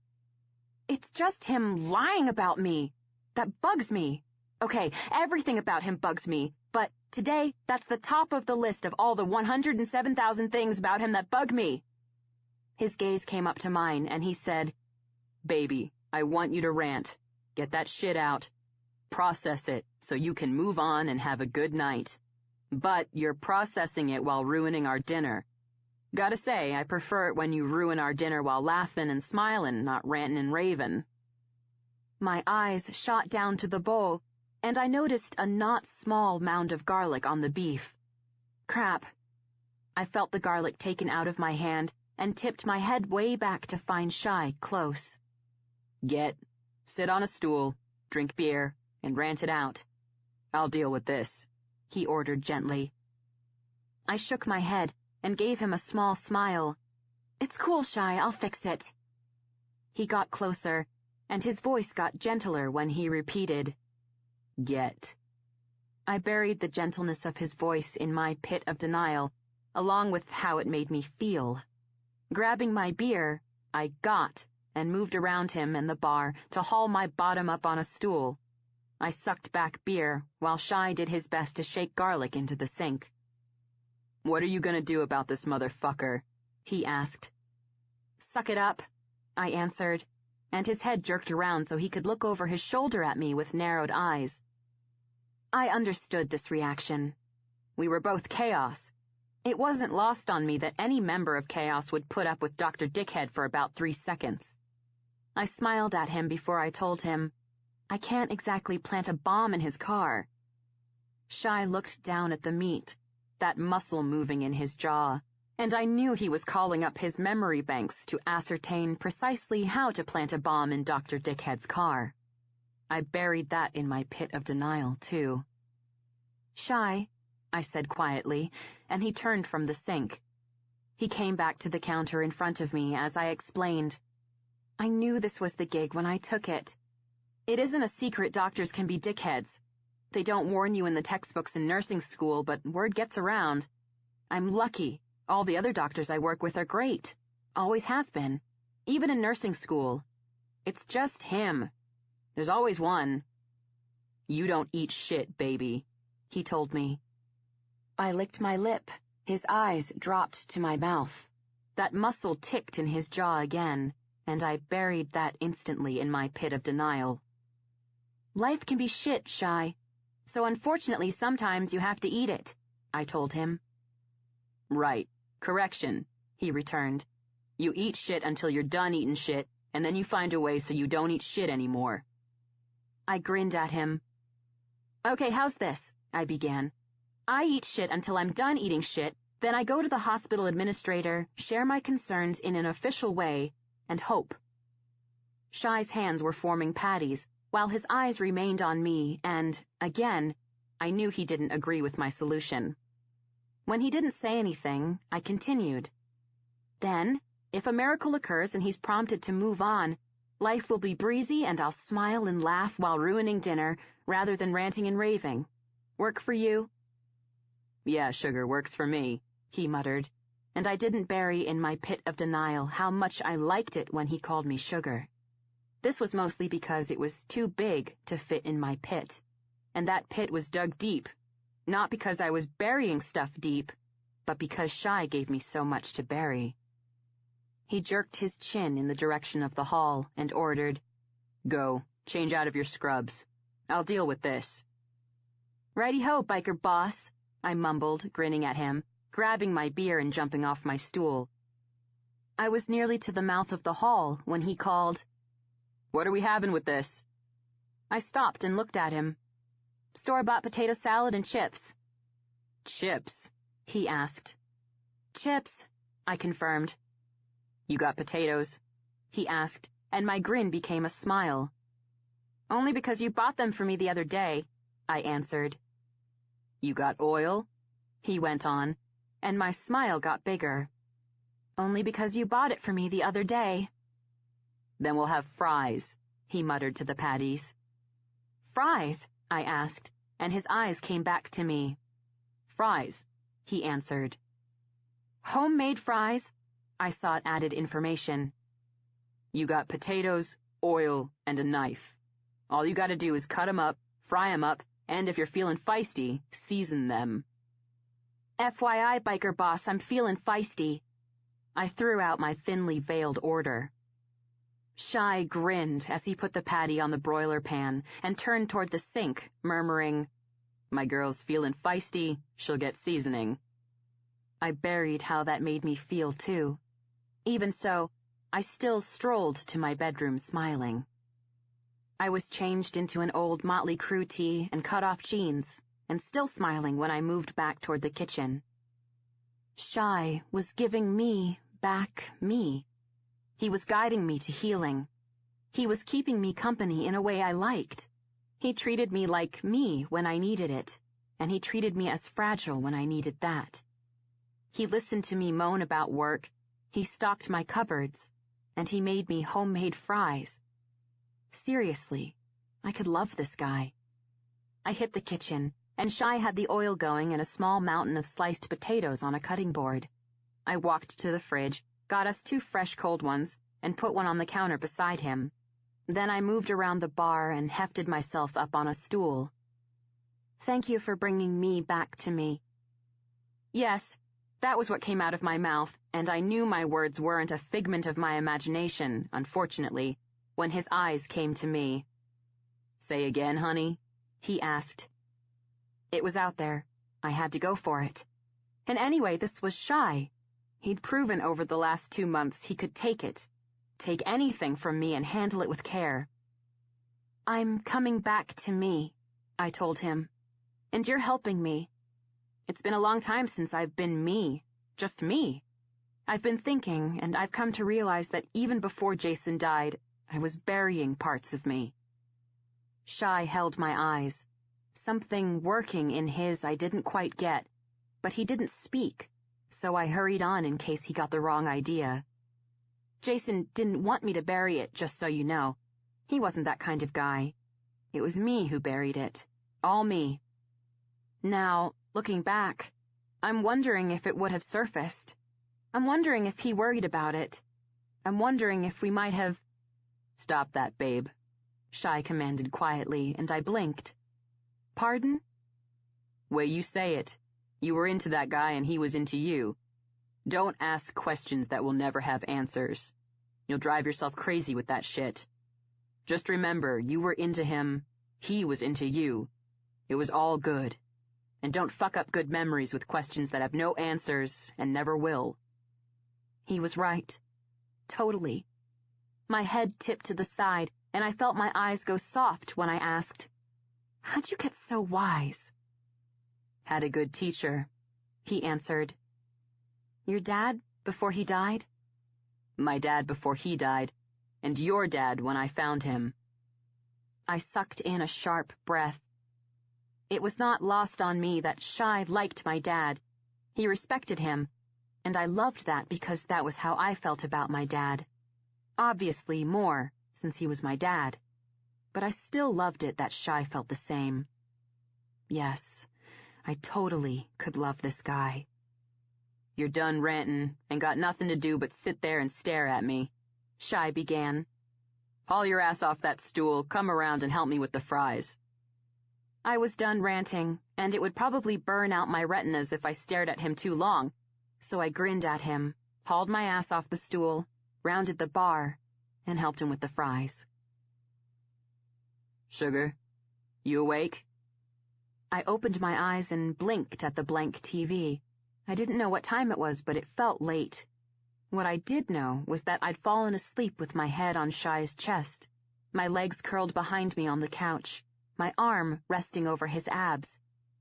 "It's just him lying about me. That bugs me. Okay, everything about him bugs me, but today, that's the top of the list of all the 107,000 things about him that bug me. His gaze came up to mine, and he said, "Baby, I want you to rant. Get that shit out. Process it so you can move on and have a good night. But you're processing it while ruining our dinner. Gotta say, I prefer it when you ruin our dinner while laughing and smiling, not ranting and raving." My eyes shot down to the bowl, and I noticed a not small mound of garlic on the beef. Crap. I felt the garlic taken out of my hand and tipped my head way back to find Shy close. Sit on a stool, drink beer, and rant it out. I'll deal with this, he ordered gently. I shook my head and gave him a small smile. It's cool, Shy, I'll fix it. He got closer, and his voice got gentler when he repeated, "Get." I buried the gentleness of his voice in my pit of denial, along with how it made me feel. Grabbing my beer, I got and moved around him and the bar to haul my bottom up on a stool. I sucked back beer while Shy did his best to shake garlic into the sink. "What are you gonna do about this motherfucker?" he asked. "Suck it up," I answered, and his head jerked around so he could look over his shoulder at me with narrowed eyes. I understood this reaction. We were both chaos. It wasn't lost on me that any member of chaos would put up with Dr. Dickhead for about 3 seconds. I smiled at him before I told him, I can't exactly plant a bomb in his car. Shy looked down at the meat, that muscle moving in his jaw, and I knew he was calling up his memory banks to ascertain precisely how to plant a bomb in Dr. Dickhead's car. I buried that in my pit of denial, too. "Shy," I said quietly, and he turned from the sink. He came back to the counter in front of me as I explained. I knew this was the gig when I took it. It isn't a secret doctors can be dickheads. They don't warn you in the textbooks in nursing school, but word gets around. I'm lucky. All the other doctors I work with are great. Always have been. Even in nursing school. It's just him. There's always one. "You don't eat shit, baby," he told me. I licked my lip. His eyes dropped to my mouth. That muscle ticked in his jaw again, and I buried that instantly in my pit of denial. "Life can be shit, Shy. So unfortunately sometimes you have to eat it," I told him. "Right. Correction," he returned. "You eat shit until you're done eating shit, and then you find a way so you don't eat shit anymore." I grinned at him. "Okay, how's this?" I began. "I eat shit until I'm done eating shit, then I go to the hospital administrator, share my concerns in an official way, and hope." Shy's hands were forming patties, while his eyes remained on me, and, again, I knew he didn't agree with my solution. When he didn't say anything, I continued. "Then, if a miracle occurs and he's prompted to move on, life will be breezy and I'll smile and laugh while ruining dinner rather than ranting and raving. Work for you?" "Yeah, sugar, works for me," he muttered, and I didn't bury in my pit of denial how much I liked it when he called me sugar. This was mostly because it was too big to fit in my pit, and that pit was dug deep, not because I was burying stuff deep, but because Shy gave me so much to bury. He jerked his chin in the direction of the hall and ordered, "Go, change out of your scrubs. I'll deal with this." "Righty-ho, biker boss," I mumbled, grinning at him, grabbing my beer and jumping off my stool. I was nearly to the mouth of the hall when he called, "What are we having with this?" I stopped and looked at him. "Store-bought potato salad and chips." "Chips?" he asked. "Chips," I confirmed. "You got potatoes?" he asked, and my grin became a smile. "Only because you bought them for me the other day," I answered. "You got oil?" he went on, and my smile got bigger. "Only because you bought it for me the other day." "Then we'll have fries," he muttered to the patties. "Fries?" I asked, and his eyes came back to me. "Fries," he answered. "Homemade fries?" I sought added information. "You got potatoes, oil, and a knife. All you gotta do is cut 'em up, fry 'em up, and if you're feeling feisty, season them. FYI, biker boss, I'm feeling feisty. I threw out my thinly veiled order. Shy grinned as he put the patty on the broiler pan and turned toward the sink, murmuring, "My girl's feeling feisty, she'll get seasoning." I buried how that made me feel, too. Even so, I still strolled to my bedroom smiling. I was changed into an old Motley Crue tee and cut-off jeans, and still smiling when I moved back toward the kitchen. Shy was giving me back me. He was guiding me to healing. He was keeping me company in a way I liked. He treated me like me when I needed it, and he treated me as fragile when I needed that. He listened to me moan about work, he stocked my cupboards, and he made me homemade fries. Seriously, I could love this guy. I hit the kitchen, and Shy had the oil going and a small mountain of sliced potatoes on a cutting board. I walked to the fridge, got us 2 fresh cold ones, and put one on the counter beside him. Then I moved around the bar and hefted myself up on a stool. "Thank you for bringing me back to me." Yes, that was what came out of my mouth, and I knew my words weren't a figment of my imagination, unfortunately, when his eyes came to me. "Say again, honey?" he asked. It was out there. I had to go for it. And anyway, this was Shy. He'd proven over the last 2 months he could take it. Take anything from me and handle it with care. "I'm coming back to me," I told him. "And you're helping me. It's been a long time since I've been me. Just me. I've been thinking, and I've come to realize that even before Jason died, I was burying parts of me." Shy held my eyes. Something working in his I didn't quite get, but he didn't speak, so I hurried on in case he got the wrong idea. "Jason didn't want me to bury it, just so you know. He wasn't that kind of guy. It was me who buried it. All me. Now, looking back, I'm wondering if it would have surfaced. I'm wondering if he worried about it. I'm wondering if we might have—" "Stop that, babe," Shy commanded quietly, and I blinked. "Pardon?" "Way you say it. You were into that guy and he was into you. Don't ask questions that will never have answers. You'll drive yourself crazy with that shit. Just remember, you were into him, he was into you. It was all good. And don't fuck up good memories with questions that have no answers and never will." He was right. Totally. My head tipped to the side, and I felt my eyes go soft when I asked, "How'd you get so wise?" "Had a good teacher," he answered. "Your dad, before he died?" "My dad before he died, and your dad when I found him." I sucked in a sharp breath. It was not lost on me that Shy liked my dad. He respected him, and I loved that because that was how I felt about my dad. Obviously more, since he was my dad. But I still loved it that Shy felt the same. Yes, I totally could love this guy. "You're done ranting and got nothing to do but sit there and stare at me," Shy began. "Haul your ass off that stool, come around and help me with the fries." I was done ranting, and it would probably burn out my retinas if I stared at him too long, so I grinned at him, hauled my ass off the stool, rounded the bar, and helped him with the fries. "Sugar, you awake?" I opened my eyes and blinked at the blank TV. I didn't know what time it was, but it felt late. What I did know was that I'd fallen asleep with my head on Shy's chest, my legs curled behind me on the couch, my arm resting over his abs,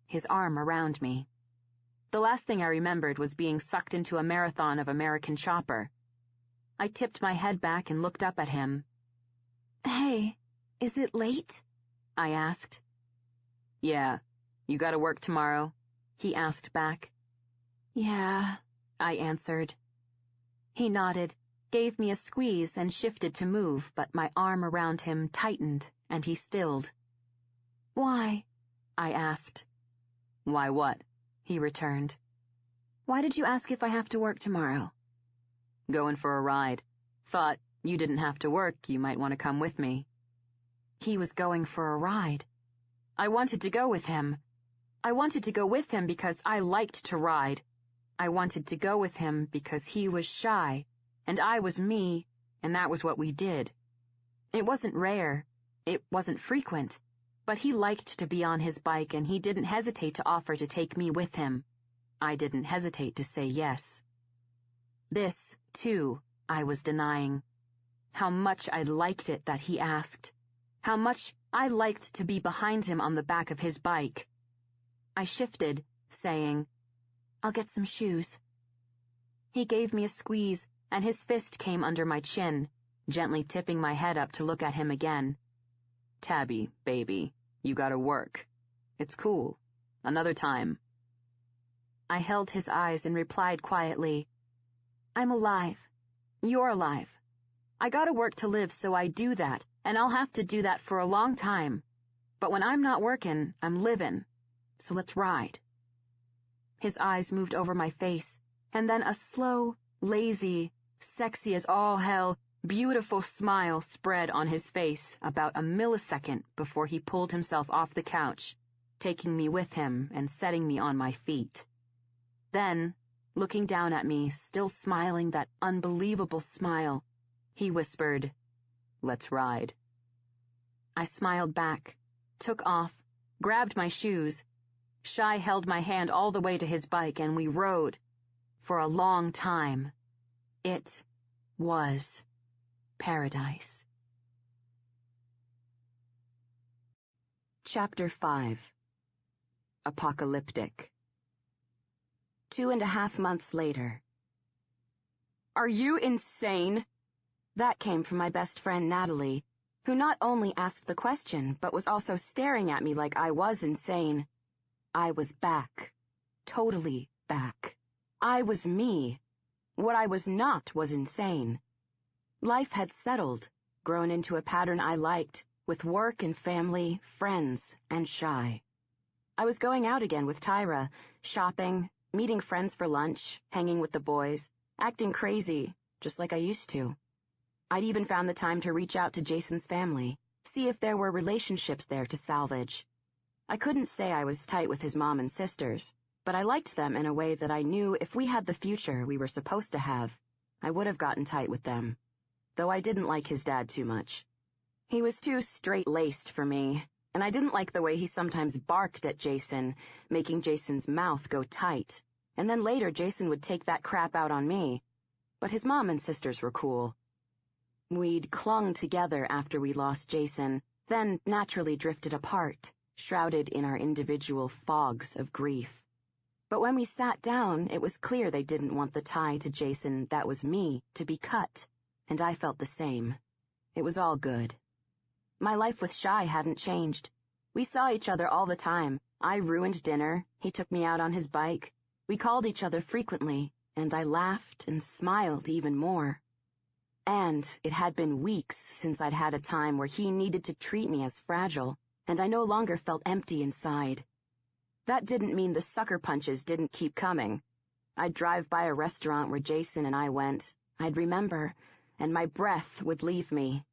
his arm around me. The last thing I remembered was being sucked into a marathon of American Chopper. I tipped my head back and looked up at him. "Hey, is it late?" I asked. "Yeah. You gotta work tomorrow?" he asked back. "Yeah," I answered. He nodded, gave me a squeeze, and shifted to move, but my arm around him tightened, and he stilled. "Why?" I asked. "Why what?" he returned. "Why did you ask if I have to work tomorrow?" "Going for a ride. Thought you didn't have to work, you might want to come with me." He was going for a ride. I wanted to go with him. I wanted to go with him because I liked to ride. I wanted to go with him because he was shy, and I was me, and that was what we did. It wasn't rare. It wasn't frequent. But he liked to be on his bike, and he didn't hesitate to offer to take me with him. I didn't hesitate to say yes. This, too, I was denying. How much I liked it that he asked. How much I liked to be behind him on the back of his bike. I shifted, saying, "I'll get some shoes." He gave me a squeeze, and his fist came under my chin, gently tipping my head up to look at him again. "Tabby, baby, you gotta work. It's cool. Another time." I held his eyes and replied quietly, "I'm alive. You're alive. I gotta work to live, so I do that, and I'll have to do that for a long time. But when I'm not working, I'm living. So let's ride." His eyes moved over my face, and then a slow, lazy, sexy as all hell, beautiful smile spread on his face about a millisecond before he pulled himself off the couch, taking me with him and setting me on my feet. Then, looking down at me, still smiling that unbelievable smile, he whispered, "Let's ride." I smiled back, took off, grabbed my shoes. Shy held my hand all the way to his bike, and we rode. For a long time. It was paradise. Chapter 5. Apocalyptic. 2.5 months later. "Are you insane?" That came from my best friend Natalie, who not only asked the question, but was also staring at me like I was insane. I was back. Totally back. I was me. What I was not was insane. Life had settled, grown into a pattern I liked, with work and family, friends, and Shy. I was going out again with Tyra, shopping, meeting friends for lunch, hanging with the boys, acting crazy, just like I used to. I'd even found the time to reach out to Jason's family, see if there were relationships there to salvage. I couldn't say I was tight with his mom and sisters, but I liked them in a way that I knew if we had the future we were supposed to have, I would have gotten tight with them, though I didn't like his dad too much. He was too straight-laced for me, and I didn't like the way he sometimes barked at Jason, making Jason's mouth go tight, and then later Jason would take that crap out on me. But his mom and sisters were cool. We'd clung together after we lost Jason, then naturally drifted apart, shrouded in our individual fogs of grief. But when we sat down, it was clear they didn't want the tie to Jason that was me to be cut, and I felt the same. It was all good. My life with Shy hadn't changed. We saw each other all the time. I ruined dinner, he took me out on his bike. We called each other frequently, and I laughed and smiled even more. And it had been weeks since I'd had a time where he needed to treat me as fragile, and I no longer felt empty inside. That didn't mean the sucker punches didn't keep coming. I'd drive by a restaurant where Jason and I went, I'd remember, and my breath would leave me.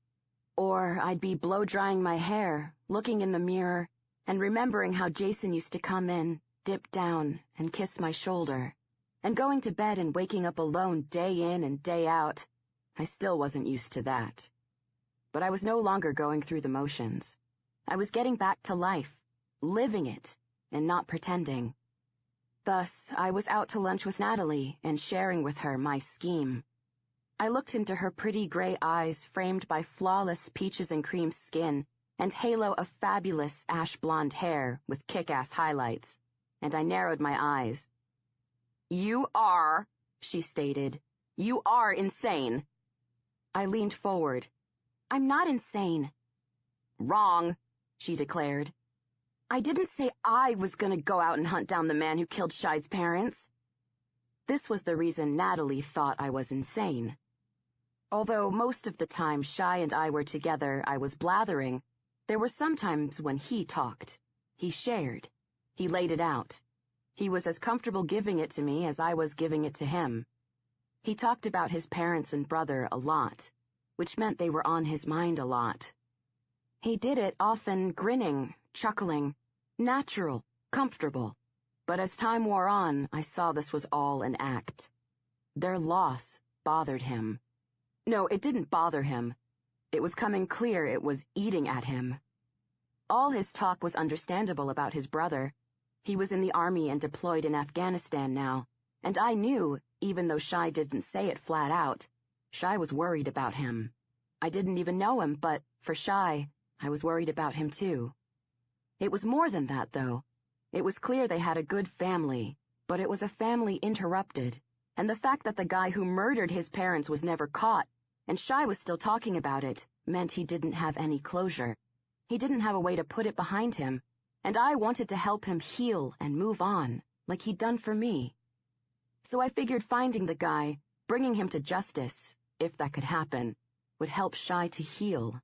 Or I'd be blow-drying my hair, looking in the mirror, and remembering how Jason used to come in, dip down, and kiss my shoulder. And going to bed and waking up alone day in and day out. I still wasn't used to that. But I was no longer going through the motions. I was getting back to life, living it, and not pretending. Thus, I was out to lunch with Natalie and sharing with her my scheme. I looked into her pretty gray eyes framed by flawless peaches and cream skin and halo of fabulous ash blonde hair with kick-ass highlights, and I narrowed my eyes. "You are," she stated, "you are insane." I leaned forward. "I'm not insane." "Wrong," she declared. "I didn't say I was gonna go out and hunt down the man who killed Shy's parents." This was the reason Natalie thought I was insane. Although most of the time Shy and I were together, I was blathering, there were some times when he talked. He shared. He laid it out. He was as comfortable giving it to me as I was giving it to him. He talked about his parents and brother a lot, which meant they were on his mind a lot. He did it often grinning, chuckling, natural, comfortable. But as time wore on, I saw this was all an act. Their loss bothered him. No, it didn't bother him. It was coming clear it was eating at him. All his talk was understandable about his brother. He was in the army and deployed in Afghanistan now, and I knew, even though Shai didn't say it flat out, Shai was worried about him. I didn't even know him, but for Shai, I was worried about him too. It was more than that, though. It was clear they had a good family, but it was a family interrupted, and the fact that the guy who murdered his parents was never caught, and Shai was still talking about it, meant he didn't have any closure. He didn't have a way to put it behind him, and I wanted to help him heal and move on, like he'd done for me. So I figured finding the guy, bringing him to justice, if that could happen, would help Shai to heal.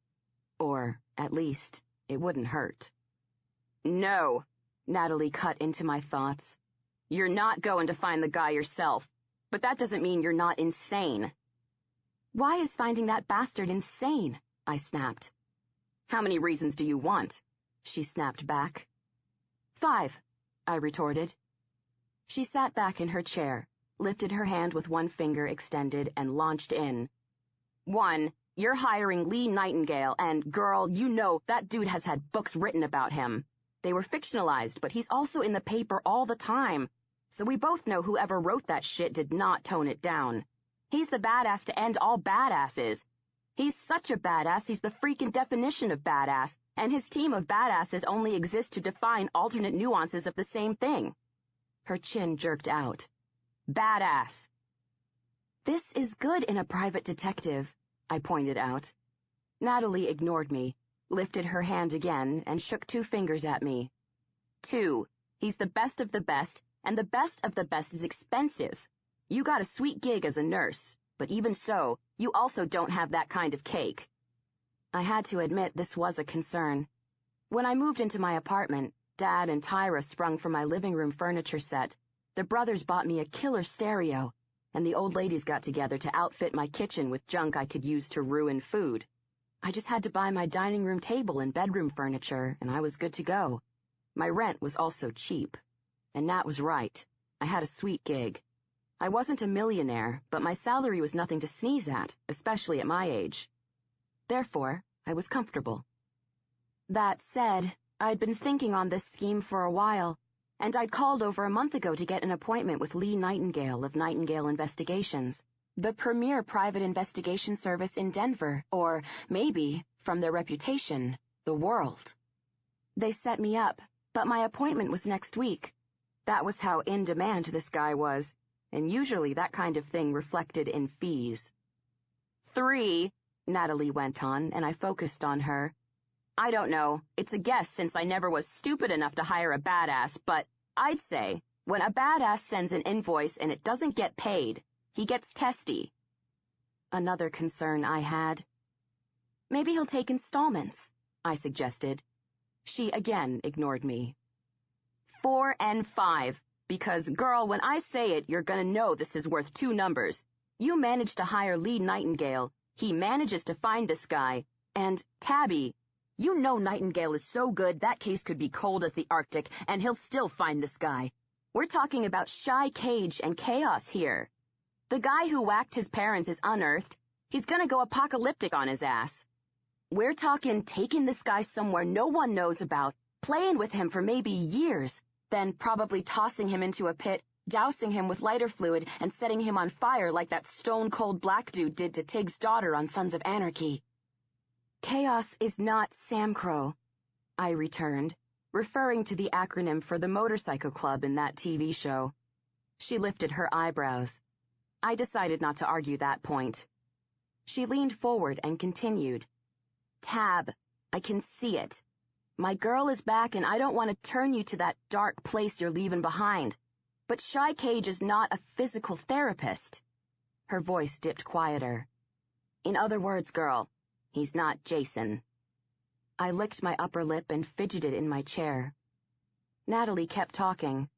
Or, at least, it wouldn't hurt. No, Natalie cut into my thoughts. You're not going to find the guy yourself, but that doesn't mean you're not insane. Why is finding that bastard insane? I snapped. How many reasons do you want? She snapped back. 5, I retorted. She sat back in her chair, lifted her hand with one finger extended, and launched in. 1, you're hiring Lee Nightingale, and, girl, you know that dude has had books written about him. They were fictionalized, but he's also in the paper all the time, so we both know whoever wrote that shit did not tone it down. He's the badass to end all badasses. He's such a badass, he's the freaking definition of badass, and his team of badasses only exist to define alternate nuances of the same thing. Her chin jerked out. Badass. This is good in a private detective, I pointed out. Natalie ignored me, lifted her hand again, and shook 2 fingers at me. 2, he's the best of the best, and the best of the best is expensive. You got a sweet gig as a nurse, but even so, you also don't have that kind of cake. I had to admit this was a concern. When I moved into my apartment, Dad and Tyra sprung from my living room furniture set. The brothers bought me a killer stereo, and the old ladies got together to outfit my kitchen with junk I could use to ruin food. I just had to buy my dining room table and bedroom furniture, and I was good to go. My rent was also cheap. And Nat was right. I had a sweet gig. I wasn't a millionaire, but my salary was nothing to sneeze at, especially at my age. Therefore, I was comfortable. That said, I'd been thinking on this scheme for a while, and I'd called over a month ago to get an appointment with Lee Nightingale of Nightingale Investigations, the premier private investigation service in Denver, or maybe, from their reputation, the world. They set me up, but my appointment was next week. That was how in demand this guy was, and usually that kind of thing reflected in fees. 3, Natalie went on, and I focused on her. I don't know, it's a guess since I never was stupid enough to hire a badass, but I'd say, when a badass sends an invoice and it doesn't get paid, he gets testy. Another concern I had. Maybe he'll take installments, I suggested. She again ignored me. 4 and 5, because, girl, when I say it, you're gonna know this is worth 2 numbers. You managed to hire Lee Nightingale, he manages to find this guy, and, Tabby, you know Nightingale is so good that case could be cold as the Arctic, and he'll still find this guy. We're talking about Shai Cage and chaos here. The guy who whacked his parents is unearthed. He's gonna go apocalyptic on his ass. We're talking taking this guy somewhere no one knows about, playing with him for maybe years, then probably tossing him into a pit, dousing him with lighter fluid, and setting him on fire like that stone-cold black dude did to Tig's daughter on Sons of Anarchy. Chaos is not Sam Crow, I returned, referring to the acronym for the motorcycle club in that TV show. She lifted her eyebrows. I decided not to argue that point. She leaned forward and continued. Tab, I can see it. My girl is back and I don't want to turn you to that dark place you're leaving behind. But Shai Cage is not a physical therapist. Her voice dipped quieter. In other words, girl, he's not Jason. I licked my upper lip and fidgeted in my chair. Natalie kept talking.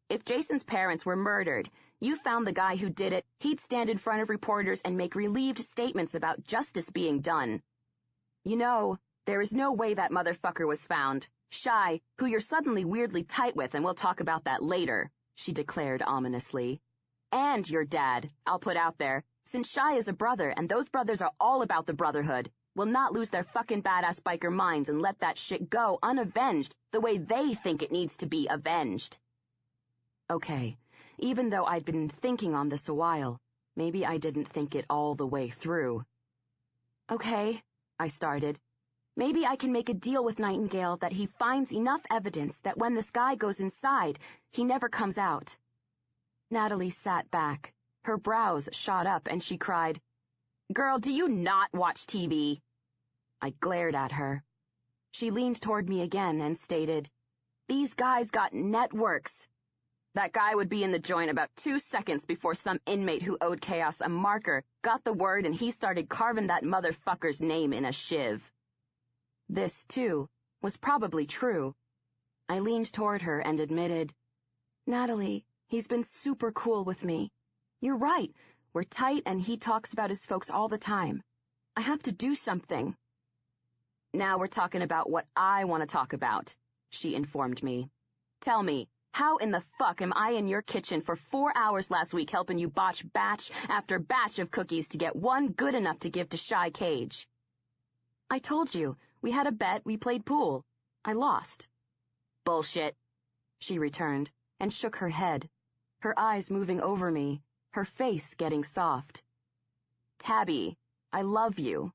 If Jason's parents were murdered, you found the guy who did it, he'd stand in front of reporters and make relieved statements about justice being done. You know, there is no way that motherfucker was found. Shy, who you're suddenly weirdly tight with, and we'll talk about that later, she declared ominously. And your dad, I'll put out there, since Shy is a brother, and those brothers are all about the brotherhood, will not lose their fucking badass biker minds and let that shit go unavenged the way they think it needs to be avenged. Okay, even though I'd been thinking on this a while, maybe I didn't think it all the way through. Okay, I started. Maybe I can make a deal with Nightingale that he finds enough evidence that when this guy goes inside, he never comes out. Natalie sat back. Her brows shot up and she cried, "Girl, do you not watch TV?" I glared at her. She leaned toward me again and stated, "These guys got networks." That guy would be in the joint about 2 seconds before some inmate who owed Chaos a marker got the word and he started carving that motherfucker's name in a shiv. This, too, was probably true. I leaned toward her and admitted, "Natalie, he's been super cool with me. You're right, we're tight and he talks about his folks all the time. I have to do something." "Now we're talking about what I want to talk about," she informed me. "Tell me, how in the fuck am I in your kitchen for 4 hours last week helping you botch batch after batch of cookies to get one good enough to give to Shy Cage?" "I told you. We had a bet, we played pool. I lost." "Bullshit," she returned, and shook her head, her eyes moving over me, her face getting soft. "Tabby, I love you.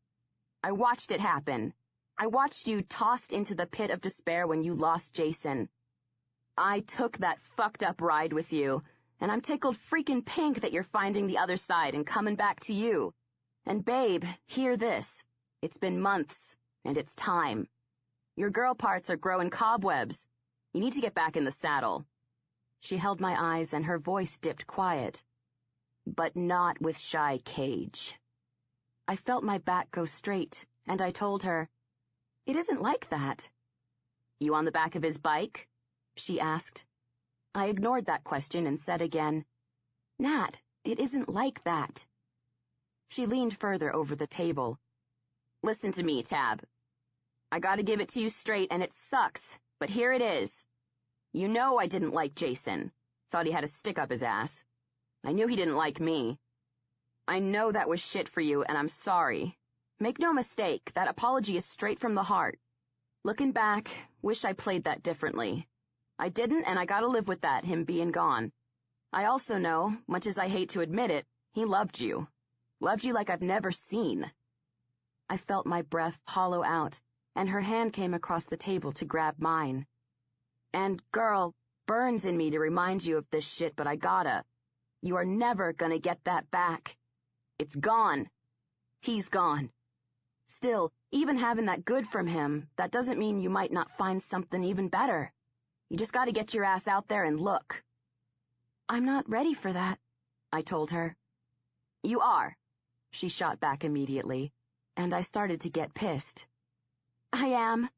I watched it happen. I watched you tossed into the pit of despair when you lost Jason. I took that fucked up ride with you, and I'm tickled freaking pink that you're finding the other side and coming back to you. And babe, hear this. It's been months. And it's time. Your girl parts are growing cobwebs. You need to get back in the saddle." She held my eyes and her voice dipped quiet. "But not with Shy Cage." I felt my back go straight, and I told her, "It isn't like that." "You on the back of his bike?" she asked. I ignored that question and said again, "Nat, it isn't like that." She leaned further over the table. "Listen to me, Tab. I gotta give it to you straight, and it sucks, but here it is. You know I didn't like Jason. Thought he had a stick up his ass. I knew he didn't like me. I know that was shit for you, and I'm sorry. Make no mistake, that apology is straight from the heart. Looking back, wish I played that differently. I didn't, and I gotta live with that, him being gone. I also know, much as I hate to admit it, he loved you. Loved you like I've never seen." I felt my breath hollow out, and her hand came across the table to grab mine. "And, girl, burns in me to remind you of this shit, but I gotta. You are never gonna get that back. It's gone. He's gone. Still, even having that good from him, that doesn't mean you might not find something even better. You just gotta get your ass out there and look." "I'm not ready for that," I told her. "You are," she shot back immediately, and I started to get pissed. "I am?"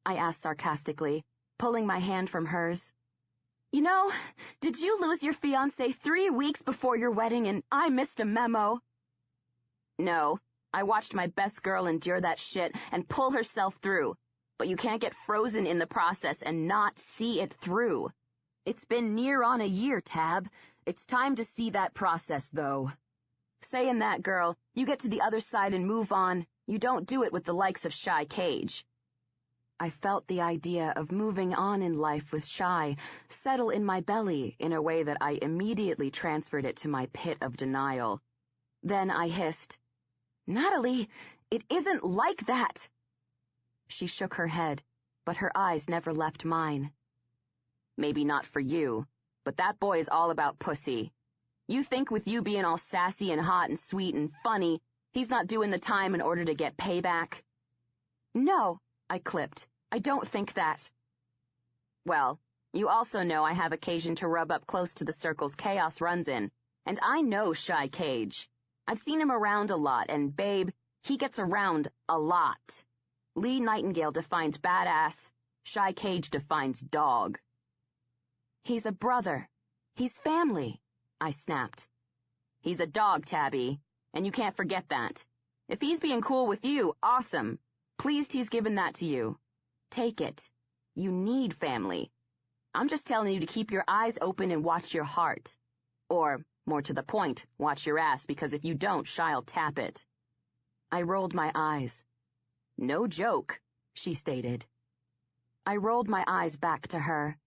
I asked sarcastically, pulling my hand from hers. "You know, did you lose your fiancé 3 weeks before your wedding and I missed a memo?" "No, I watched my best girl endure that shit and pull herself through, but you can't get frozen in the process and not see it through. It's been near on a year, Tab. It's time to see that process, though. Saying that, girl, you get to the other side and move on. You don't do it with the likes of Shy Cage." I felt the idea of moving on in life with Shy settle in my belly in a way that I immediately transferred it to my pit of denial. Then I hissed, "Natalie, it isn't like that." She shook her head, but her eyes never left mine. "Maybe not for you, but that boy is all about pussy. You think with you being all sassy and hot and sweet and funny, he's not doing the time in order to get payback?" "No," I clipped. "I don't think that." "Well, you also know I have occasion to rub up close to the circles Chaos runs in, and I know Shy Cage. I've seen him around a lot, and babe, he gets around a lot. Lee Nightingale defines badass, Shy Cage defines dog." "He's a brother. He's family," I snapped. "He's a dog, Tabby, and you can't forget that. If he's being cool with you, awesome. Pleased he's given that to you. Take it. You need family. I'm just telling you to keep your eyes open and watch your heart. Or, more to the point, watch your ass, because if you don't, Shy'll tap it. I rolled my eyes. No joke, she stated. I rolled my eyes back to her.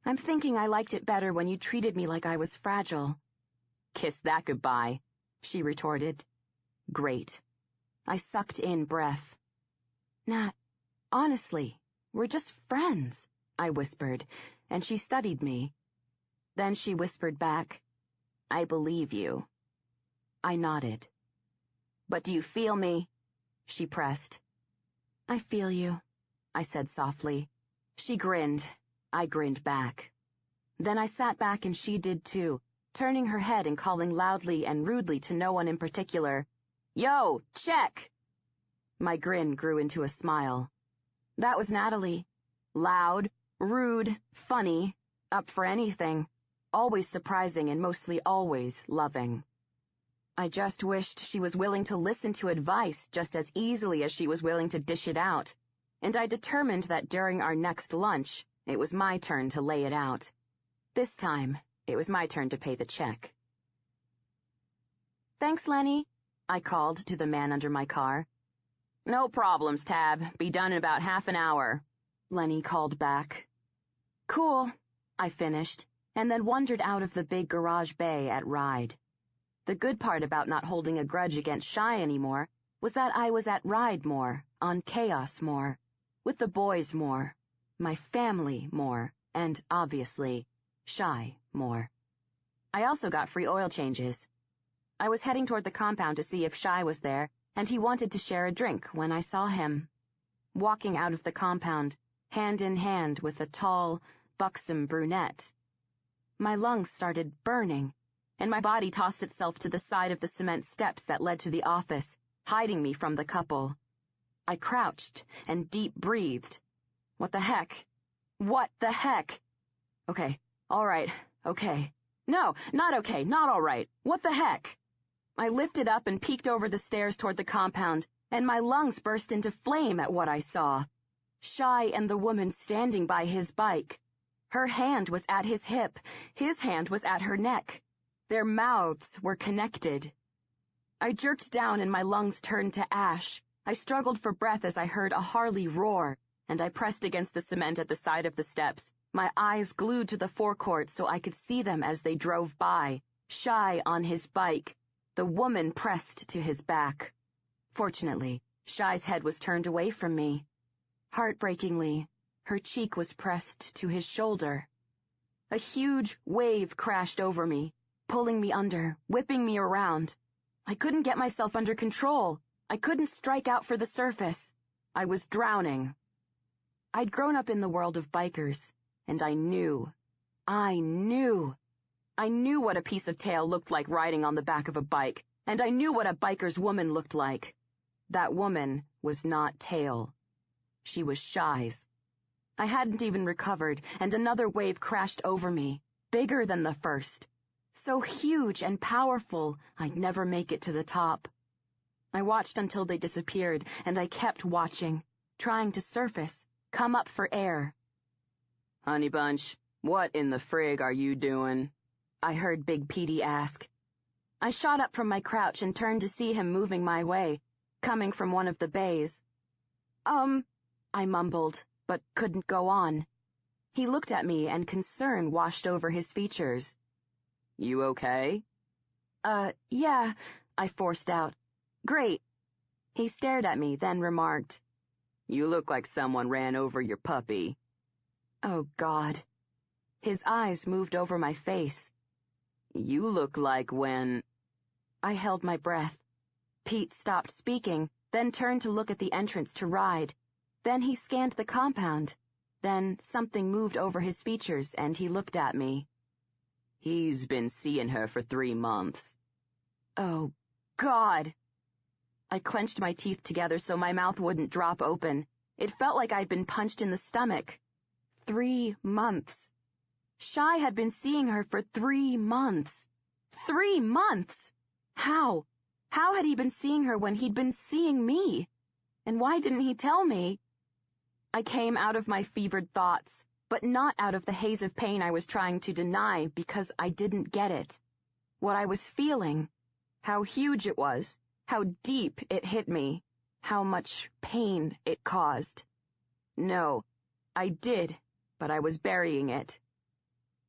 I'm thinking I liked it better when you treated me like I was fragile. Kiss that goodbye, she retorted. Great. I sucked in breath. Nat, honestly, we're just friends, I whispered, and she studied me. Then she whispered back, I believe you. I nodded. But do you feel me? She pressed. I feel you, I said softly. She grinned. I grinned back. Then I sat back and she did too, turning her head and calling loudly and rudely to no one in particular, Yo, check! My grin grew into a smile. That was Natalie. Loud, rude, funny, up for anything, always surprising and mostly always loving. I just wished she was willing to listen to advice just as easily as she was willing to dish it out, and I determined that during our next lunch, it was my turn to lay it out. This time, it was my turn to pay the check. Thanks, Lenny, I called to the man under my car. No problems, Tab. Be done in about half an hour, Lenny called back. Cool, I finished, and then wandered out of the big garage bay at Ride. The good part about not holding a grudge against Shy anymore was that I was at Ride more, on Chaos more, with the boys more, my family more, and, obviously, Shy more. I also got free oil changes. I was heading toward the compound to see if Shy was there, and he wanted to share a drink when I saw him. Walking out of the compound, hand in hand with a tall, buxom brunette. My lungs started burning, and my body tossed itself to the side of the cement steps that led to the office, hiding me from the couple. I crouched and deep-breathed. What the heck? What the heck? Okay, all right, okay. No, not okay, not all right. What the heck? I lifted up and peeked over the stairs toward the compound, and my lungs burst into flame at what I saw. Shy and the woman standing by his bike. Her hand was at his hip, his hand was at her neck. Their mouths were connected. I jerked down and my lungs turned to ash. I struggled for breath as I heard a Harley roar, and I pressed against the cement at the side of the steps, my eyes glued to the forecourt so I could see them as they drove by, Shy on his bike, the woman pressed to his back. Fortunately, Shy's head was turned away from me. Heartbreakingly, her cheek was pressed to his shoulder. A huge wave crashed over me, pulling me under, whipping me around. I couldn't get myself under control. I couldn't strike out for the surface. I was drowning. I'd grown up in the world of bikers, and I knew what a piece of tail looked like riding on the back of a bike, and I knew what a biker's woman looked like. That woman was not Tail. She was Shy's. I hadn't even recovered, and another wave crashed over me, bigger than the first. So huge and powerful, I'd never make it to the top. I watched until they disappeared, and I kept watching, trying to surface, come up for air. Honey Bunch, what in the frig are you doing? I heard Big Petey ask. I shot up from my crouch and turned to see him moving my way, coming from one of the bays. I mumbled, but couldn't go on. He looked at me and concern washed over his features. You okay? Yeah, I forced out. Great. He stared at me, then remarked, You look like someone ran over your puppy. Oh, God. His eyes moved over my face. You look like when... I held my breath. Pete stopped speaking, then turned to look at the entrance to Ride. Then he scanned the compound. Then something moved over his features, and he looked at me. He's been seeing her for 3 months. Oh, God! I clenched my teeth together so my mouth wouldn't drop open. It felt like I'd been punched in the stomach. 3 months. Shy had been seeing her for 3 months. 3 months! How? How had he been seeing her when he'd been seeing me? And why didn't he tell me? I came out of my fevered thoughts, but not out of the haze of pain I was trying to deny because I didn't get it. What I was feeling, how huge it was, how deep it hit me, how much pain it caused. No, I did, but I was burying it.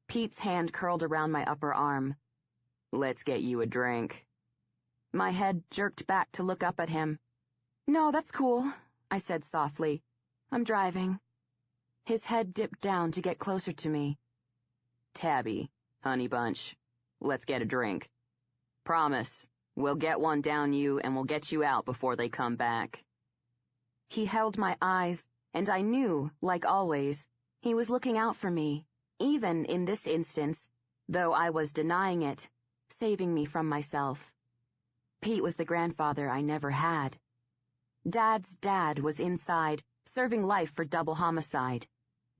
Pete's hand curled around my upper arm. "Let's get you a drink." My head jerked back to look up at him. "No, that's cool," I said softly. "I'm driving." His head dipped down to get closer to me. "Tabby, honey bunch, let's get a drink. Promise, we'll get one down you and we'll get you out before they come back." He held my eyes, and I knew, like always, he was looking out for me, even in this instance, though I was denying it, saving me from myself. Pete was the grandfather I never had. Dad's dad was inside, serving life for double homicide.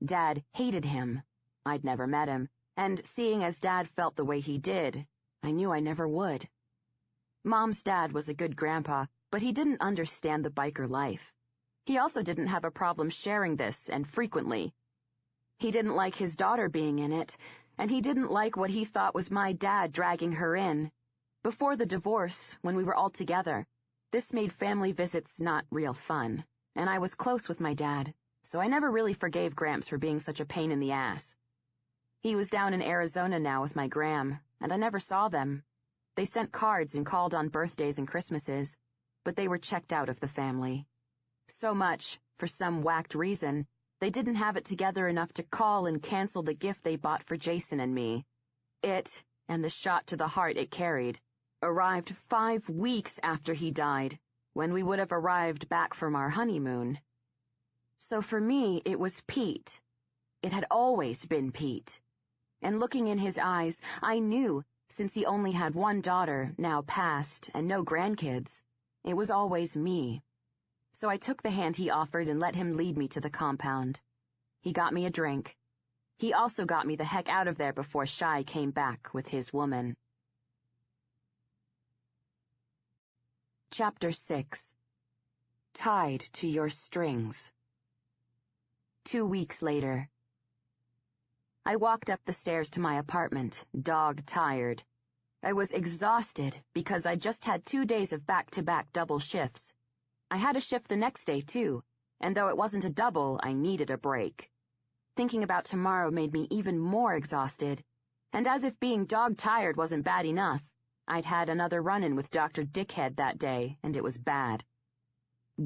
Dad hated him. I'd never met him, and seeing as Dad felt the way he did, I knew I never would. Mom's dad was a good grandpa, but he didn't understand the biker life. He also didn't have a problem sharing this, and frequently. He didn't like his daughter being in it, and he didn't like what he thought was my dad dragging her in. Before the divorce, when we were all together, this made family visits not real fun, and I was close with my dad, so I never really forgave Gramps for being such a pain in the ass. He was down in Arizona now with my gram, and I never saw them. They sent cards and called on birthdays and Christmases, but they were checked out of the family. So much, for some whacked reason, they didn't have it together enough to call and cancel the gift they bought for Jason and me. It, and the shot to the heart it carried, arrived 5 weeks after he died, when we would have arrived back from our honeymoon. So for me, it was Pete. It had always been Pete. And looking in his eyes, I knew, since he only had one daughter, now passed, and no grandkids, it was always me. So I took the hand he offered and let him lead me to the compound. He got me a drink. He also got me the heck out of there before Shai came back with his woman. Chapter 6. Tied to Your Strings. 2 weeks later. I walked up the stairs to my apartment, dog-tired. I was exhausted because I just had 2 days of back-to-back double shifts. I had a shift the next day, too, and though it wasn't a double, I needed a break. Thinking about tomorrow made me even more exhausted, and as if being dog-tired wasn't bad enough, I'd had another run-in with Dr. Dickhead that day, and it was bad.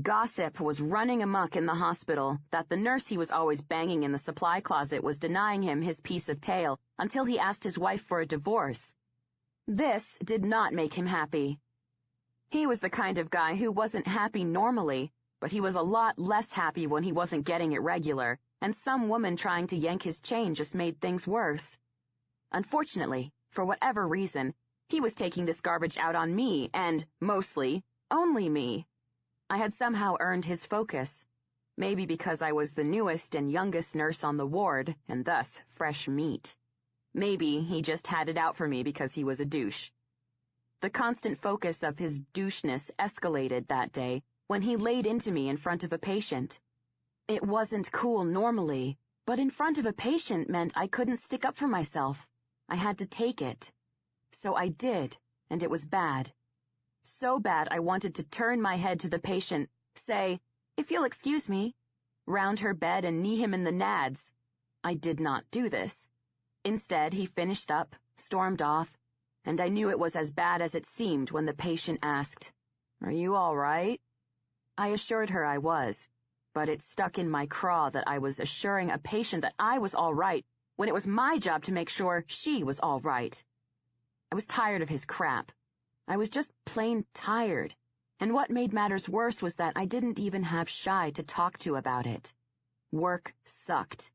Gossip was running amok in the hospital that the nurse he was always banging in the supply closet was denying him his piece of tail until he asked his wife for a divorce. This did not make him happy. He was the kind of guy who wasn't happy normally, but he was a lot less happy when he wasn't getting it regular, and some woman trying to yank his chain just made things worse. Unfortunately, for whatever reason, he was taking this garbage out on me, and, mostly, only me. I had somehow earned his focus, maybe because I was the newest and youngest nurse on the ward, and thus fresh meat. Maybe he just had it out for me because he was a douche. The constant focus of his doucheness escalated that day when he laid into me in front of a patient. It wasn't cool normally, but in front of a patient meant I couldn't stick up for myself. I had to take it. So I did, and it was bad. So bad I wanted to turn my head to the patient, say, "If you'll excuse me," round her bed and knee him in the nads. I did not do this. Instead, he finished up, stormed off, and I knew it was as bad as it seemed when the patient asked, "Are you all right?" I assured her I was, but it stuck in my craw that I was assuring a patient that I was all right when it was my job to make sure she was all right. I was tired of his crap. I was just plain tired, and what made matters worse was that I didn't even have Shai to talk to about it. Work sucked.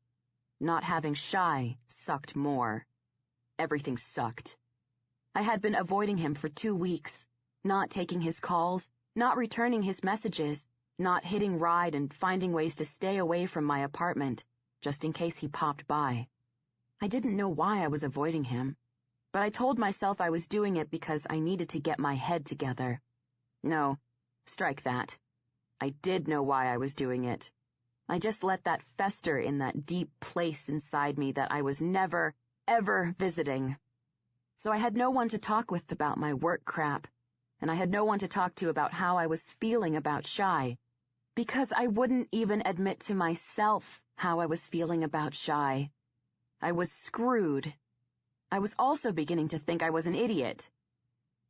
Not having Shai sucked more. Everything sucked. I had been avoiding him for 2 weeks, not taking his calls, not returning his messages, not hitting ride and finding ways to stay away from my apartment, just in case he popped by. I didn't know why I was avoiding him, but I told myself I was doing it because I needed to get my head together. No, strike that. I did know why I was doing it. I just let that fester in that deep place inside me that I was never, ever visiting. So I had no one to talk with about my work crap, and I had no one to talk to about how I was feeling about Shy, because I wouldn't even admit to myself how I was feeling about Shy. I was screwed. I was also beginning to think I was an idiot.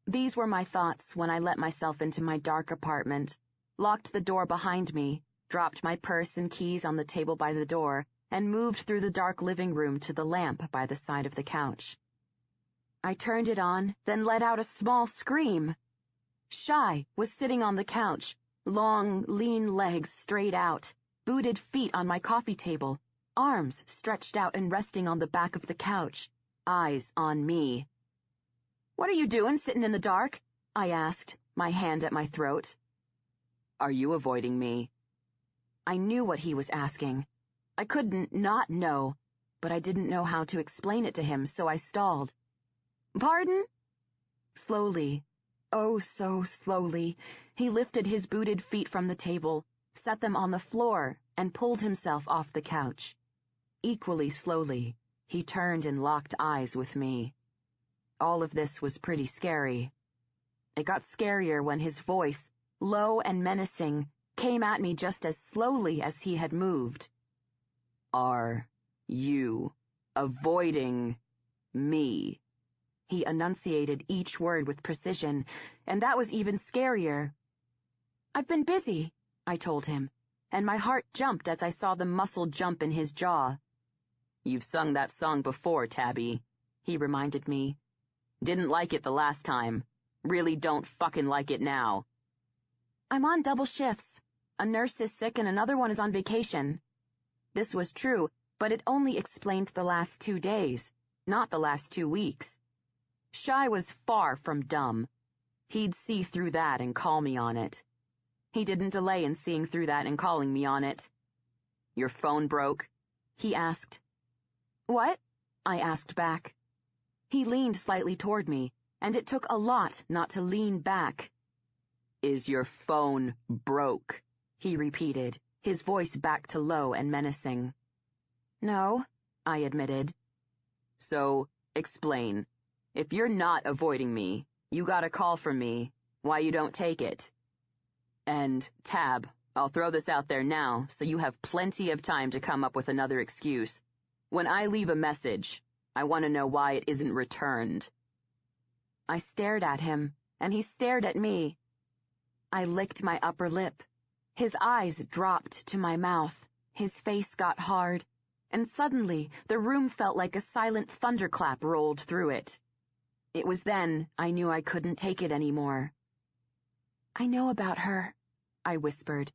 These were my thoughts when I let myself into my dark apartment, locked the door behind me, dropped my purse and keys on the table by the door, and moved through the dark living room to the lamp by the side of the couch. I turned it on, then let out a small scream. Shy was sitting on the couch, long, lean legs straight out, booted feet on my coffee table, arms stretched out and resting on the back of the couch, eyes on me. "What are you doing sitting in the dark?" I asked, my hand at my throat. "Are you avoiding me?" I knew what he was asking. I couldn't not know, but I didn't know how to explain it to him, so I stalled. "Pardon?" Slowly, oh so slowly, he lifted his booted feet from the table, set them on the floor, and pulled himself off the couch. Equally slowly, he turned and locked eyes with me. All of this was pretty scary. It got scarier when his voice, low and menacing, came at me just as slowly as he had moved. "Are you avoiding me?" He enunciated each word with precision, and that was even scarier. "I've been busy," I told him, and my heart jumped as I saw the muscle jump in his jaw. "You've sung that song before, Tabby," he reminded me. "Didn't like it the last time. Really don't fucking like it now." "I'm on double shifts. A nurse is sick and another one is on vacation." This was true, but it only explained the last 2 days, not the last 2 weeks. Shy was far from dumb. He'd see through that and call me on it. He didn't delay in seeing through that and calling me on it. "Your phone broke?" he asked. "What?" I asked back. He leaned slightly toward me, and it took a lot not to lean back. "Is your phone broke?" he repeated, his voice back to low and menacing. "No," I admitted. "So, explain. If you're not avoiding me, you got a call from me, why you don't take it. And, Tab, I'll throw this out there now so you have plenty of time to come up with another excuse. When I leave a message, I want to know why it isn't returned." I stared at him, and he stared at me. I licked my upper lip. His eyes dropped to my mouth, his face got hard, and suddenly the room felt like a silent thunderclap rolled through it. It was then I knew I couldn't take it anymore. "I know about her," I whispered.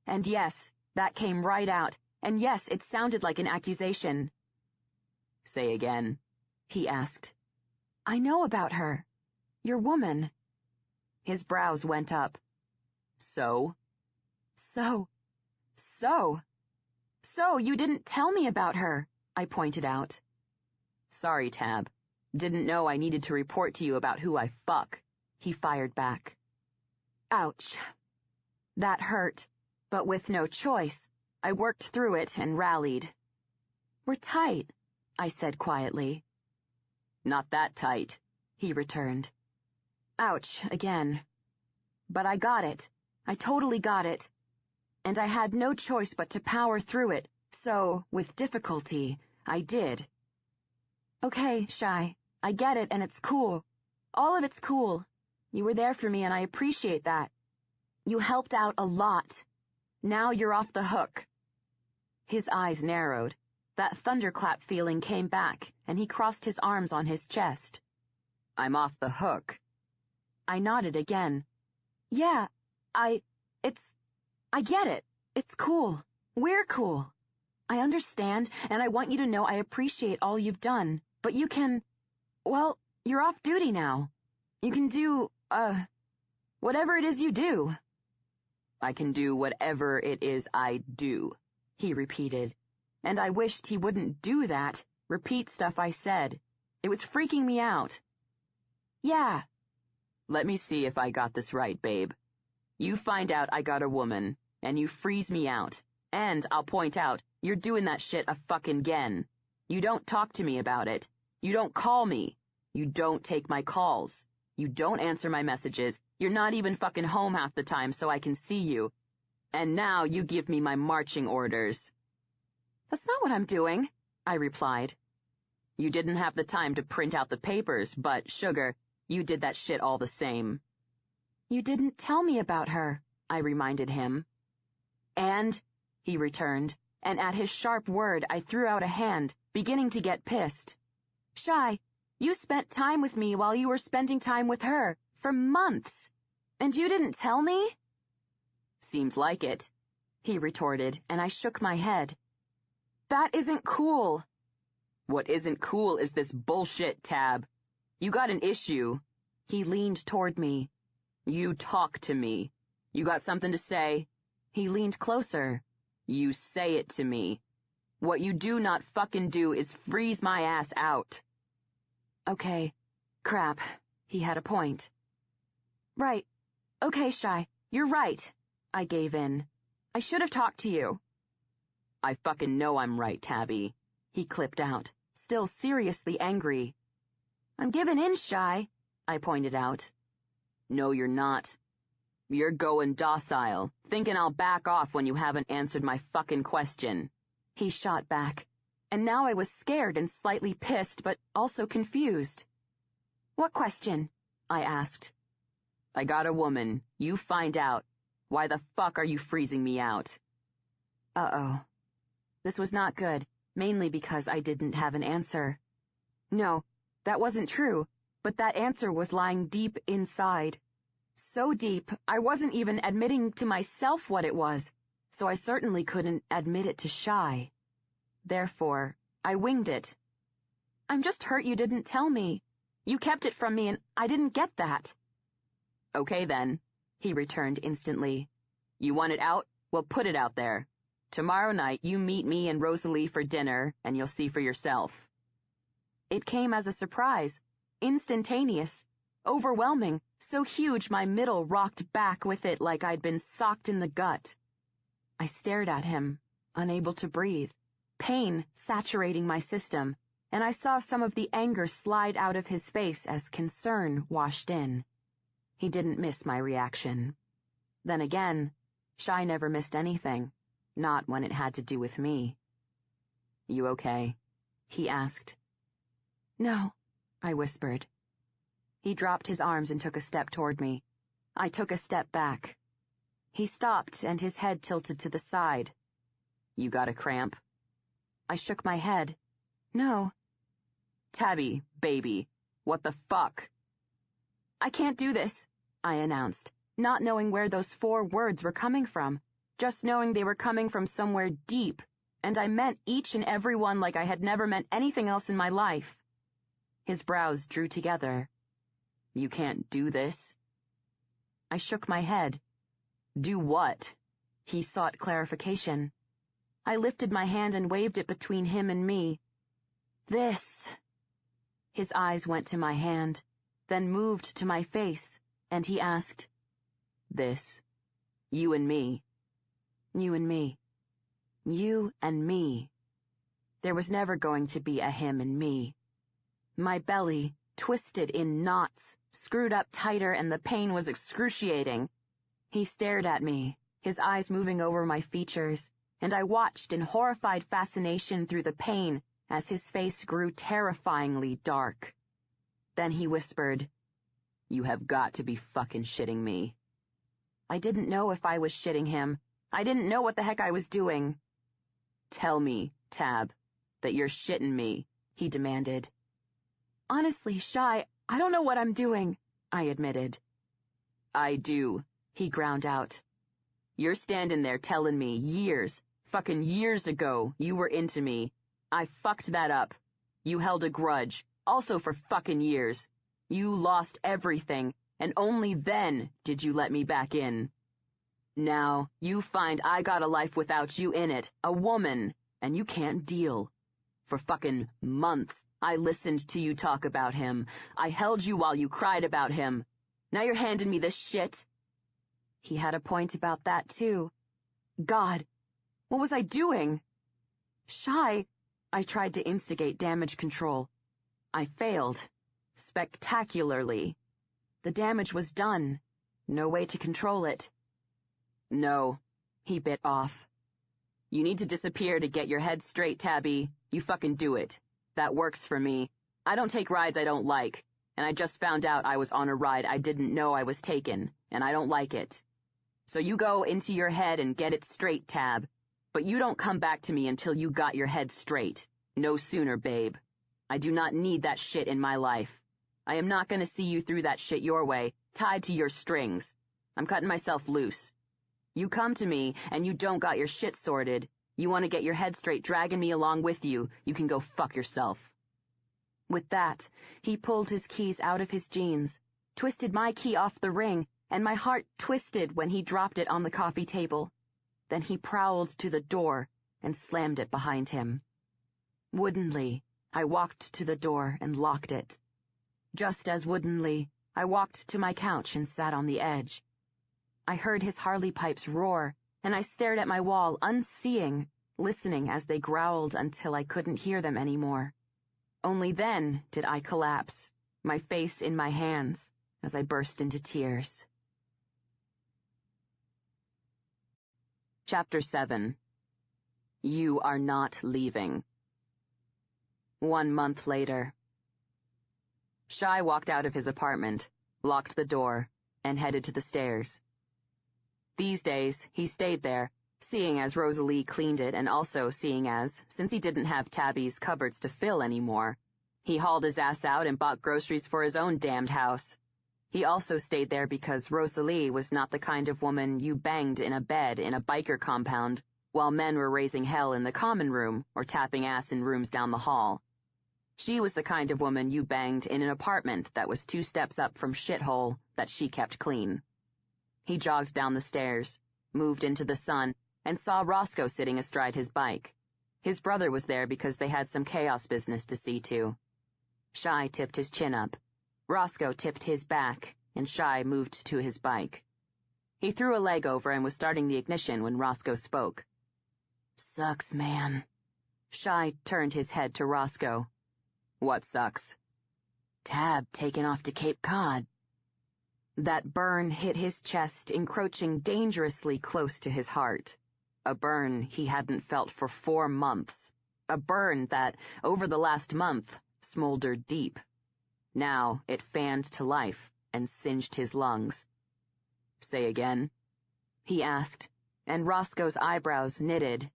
And yes, that came right out, and yes, it sounded like an accusation. "Say again," he asked. "I know about her. Your woman." His brows went up. "So?" So you didn't tell me about her," I pointed out. "Sorry, Tab. Didn't know I needed to report to you about who I fuck," he fired back. Ouch. That hurt, but with no choice, I worked through it and rallied. "We're tight," I said quietly. "Not that tight," he returned. Ouch, again. But I got it. I totally got it. And I had no choice but to power through it, so, with difficulty, I did. "Okay, Shy, I get it and it's cool. All of it's cool. You were there for me and I appreciate that. You helped out a lot. Now you're off the hook." His eyes narrowed. That thunderclap feeling came back, and he crossed his arms on his chest. "I'm off the hook." I nodded again. "Yeah, I get it. It's cool. We're cool. I understand, and I want you to know I appreciate all you've done, but you can, well, you're off duty now. You can do, whatever it is you do." "I can do whatever it is I do," he repeated, and I wished he wouldn't do that, repeat stuff I said. It was freaking me out. "Yeah." "Let me see if I got this right, babe. You find out I got a woman, and you freeze me out, And I'll point out, you're doing that shit a fucking again. You don't talk to me about it. You don't call me. You don't take my calls. You don't answer my messages. You're not even fucking home half the time so I can see you. And now you give me my marching orders. That's not what I'm doing, I replied. You didn't have the time to print out the papers, but, sugar, you did that shit all the same. You didn't tell me about her, I reminded him. And, he returned, and at his sharp word I threw out a hand, beginning to get pissed. Shy, you spent time with me while you were spending time with her, for months. And you didn't tell me? Seems like it, he retorted, and I shook my head. That isn't cool. What isn't cool is this bullshit, Tab. You got an issue. He leaned toward me. You talk to me. You got something to say? He leaned closer. You say it to me. What you do not fucking do is freeze my ass out. Okay. Crap. He had a point. Right. Okay, Shy. You're right. I gave in. I should have talked to you. I fucking know I'm right, Tabby. He clipped out, still seriously angry. I'm giving in, Shy, I pointed out. No, you're not. You're going docile, thinking I'll back off when you haven't answered my fucking question. He shot back, and now I was scared and slightly pissed, but also confused. What question? I asked. I got a woman. You find out. Why the fuck are you freezing me out? Uh-oh. This was not good, mainly because I didn't have an answer. No, that wasn't true, but that answer was lying deep inside. So deep, I wasn't even admitting to myself what it was, so I certainly couldn't admit it to Shy. Therefore, I winged it. I'm just hurt you didn't tell me. You kept it from me and I didn't get that. Okay then, he returned instantly. You want it out? Well, put it out there. Tomorrow night you meet me and Rosalie for dinner and you'll see for yourself. It came as a surprise, instantaneous, overwhelming, so huge my middle rocked back with it like I'd been socked in the gut. I stared at him, unable to breathe, pain saturating my system, and I saw some of the anger slide out of his face as concern washed in. He didn't miss my reaction. Then again, Shy never missed anything, not when it had to do with me. You okay? He asked. No, I whispered. He dropped his arms and took a step toward me. I took a step back. He stopped and his head tilted to the side. You got a cramp? I shook my head. No. Tabby, baby, what the fuck? I can't do this, I announced, not knowing where those 4 words were coming from, just knowing they were coming from somewhere deep, and I meant each and every one like I had never meant anything else in my life. His brows drew together. You can't do this? I shook my head. Do what? He sought clarification. I lifted my hand and waved it between him and me. This. His eyes went to my hand, then moved to my face, and he asked, This. You and me. You and me. You and me. There was never going to be a him and me. My belly, twisted in knots, screwed up tighter, and the pain was excruciating. He stared at me, his eyes moving over my features, and I watched in horrified fascination through the pain as his face grew terrifyingly dark. Then he whispered, You have got to be fucking shitting me. I didn't know if I was shitting him. I didn't know what the heck I was doing. Tell me, Tab, that you're shitting me, he demanded. Honestly, Shy, I don't know what I'm doing, I admitted. I do, he ground out. You're standing there telling me fucking years ago, you were into me. I fucked that up. You held a grudge, also for fucking years. You lost everything, and only then did you let me back in. Now, you find I got a life without you in it, a woman, and you can't deal. For fucking months, I listened to you talk about him. I held you while you cried about him. Now you're handing me this shit. He had a point about that, too. God, What was I doing? Shy, I tried to instigate damage control. I failed. Spectacularly. The damage was done. No way to control it. No, he bit off. You need to disappear to get your head straight, Tabby. You fucking do it. That works for me. I don't take rides I don't like, and I just found out I was on a ride I didn't know I was taking, and I don't like it. So you go into your head and get it straight, Tab, but you don't come back to me until you got your head straight. No sooner, babe. I do not need that shit in my life. I am not gonna see you through that shit your way, tied to your strings. I'm cutting myself loose. You come to me, and you don't got your shit sorted. You want to get your head straight dragging me along with you. You can go fuck yourself. With that, he pulled his keys out of his jeans, twisted my key off the ring, and my heart twisted when he dropped it on the coffee table. Then he prowled to the door and slammed it behind him. Woodenly, I walked to the door and locked it. Just as woodenly, I walked to my couch and sat on the edge. I heard his Harley pipes roar, and I stared at my wall, unseeing, listening as they growled until I couldn't hear them anymore. Only then did I collapse, my face in my hands, as I burst into tears. Chapter 7. You are not leaving. 1 month later. Shy walked out of his apartment, locked the door, and headed to the stairs. These days, he stayed there, seeing as Rosalie cleaned it and also seeing as, since he didn't have Tabby's cupboards to fill anymore, he hauled his ass out and bought groceries for his own damned house. He also stayed there because Rosalie was not the kind of woman you banged in a bed in a biker compound while men were raising hell in the common room or tapping ass in rooms down the hall. She was the kind of woman you banged in an apartment that was 2 steps up from shithole that she kept clean. He jogged down the stairs, moved into the sun, and saw Roscoe sitting astride his bike. His brother was there because they had some chaos business to see to. Shy tipped his chin up. Roscoe tipped his back, and Shy moved to his bike. He threw a leg over and was starting the ignition when Roscoe spoke. Sucks, man. Shy turned his head to Roscoe. What sucks? Tab taken off to Cape Cod. That burn hit his chest, encroaching dangerously close to his heart. A burn he hadn't felt for 4 months. A burn that, over the last month, smoldered deep. Now it fanned to life and singed his lungs. Say again? He asked, and Roscoe's eyebrows knitted.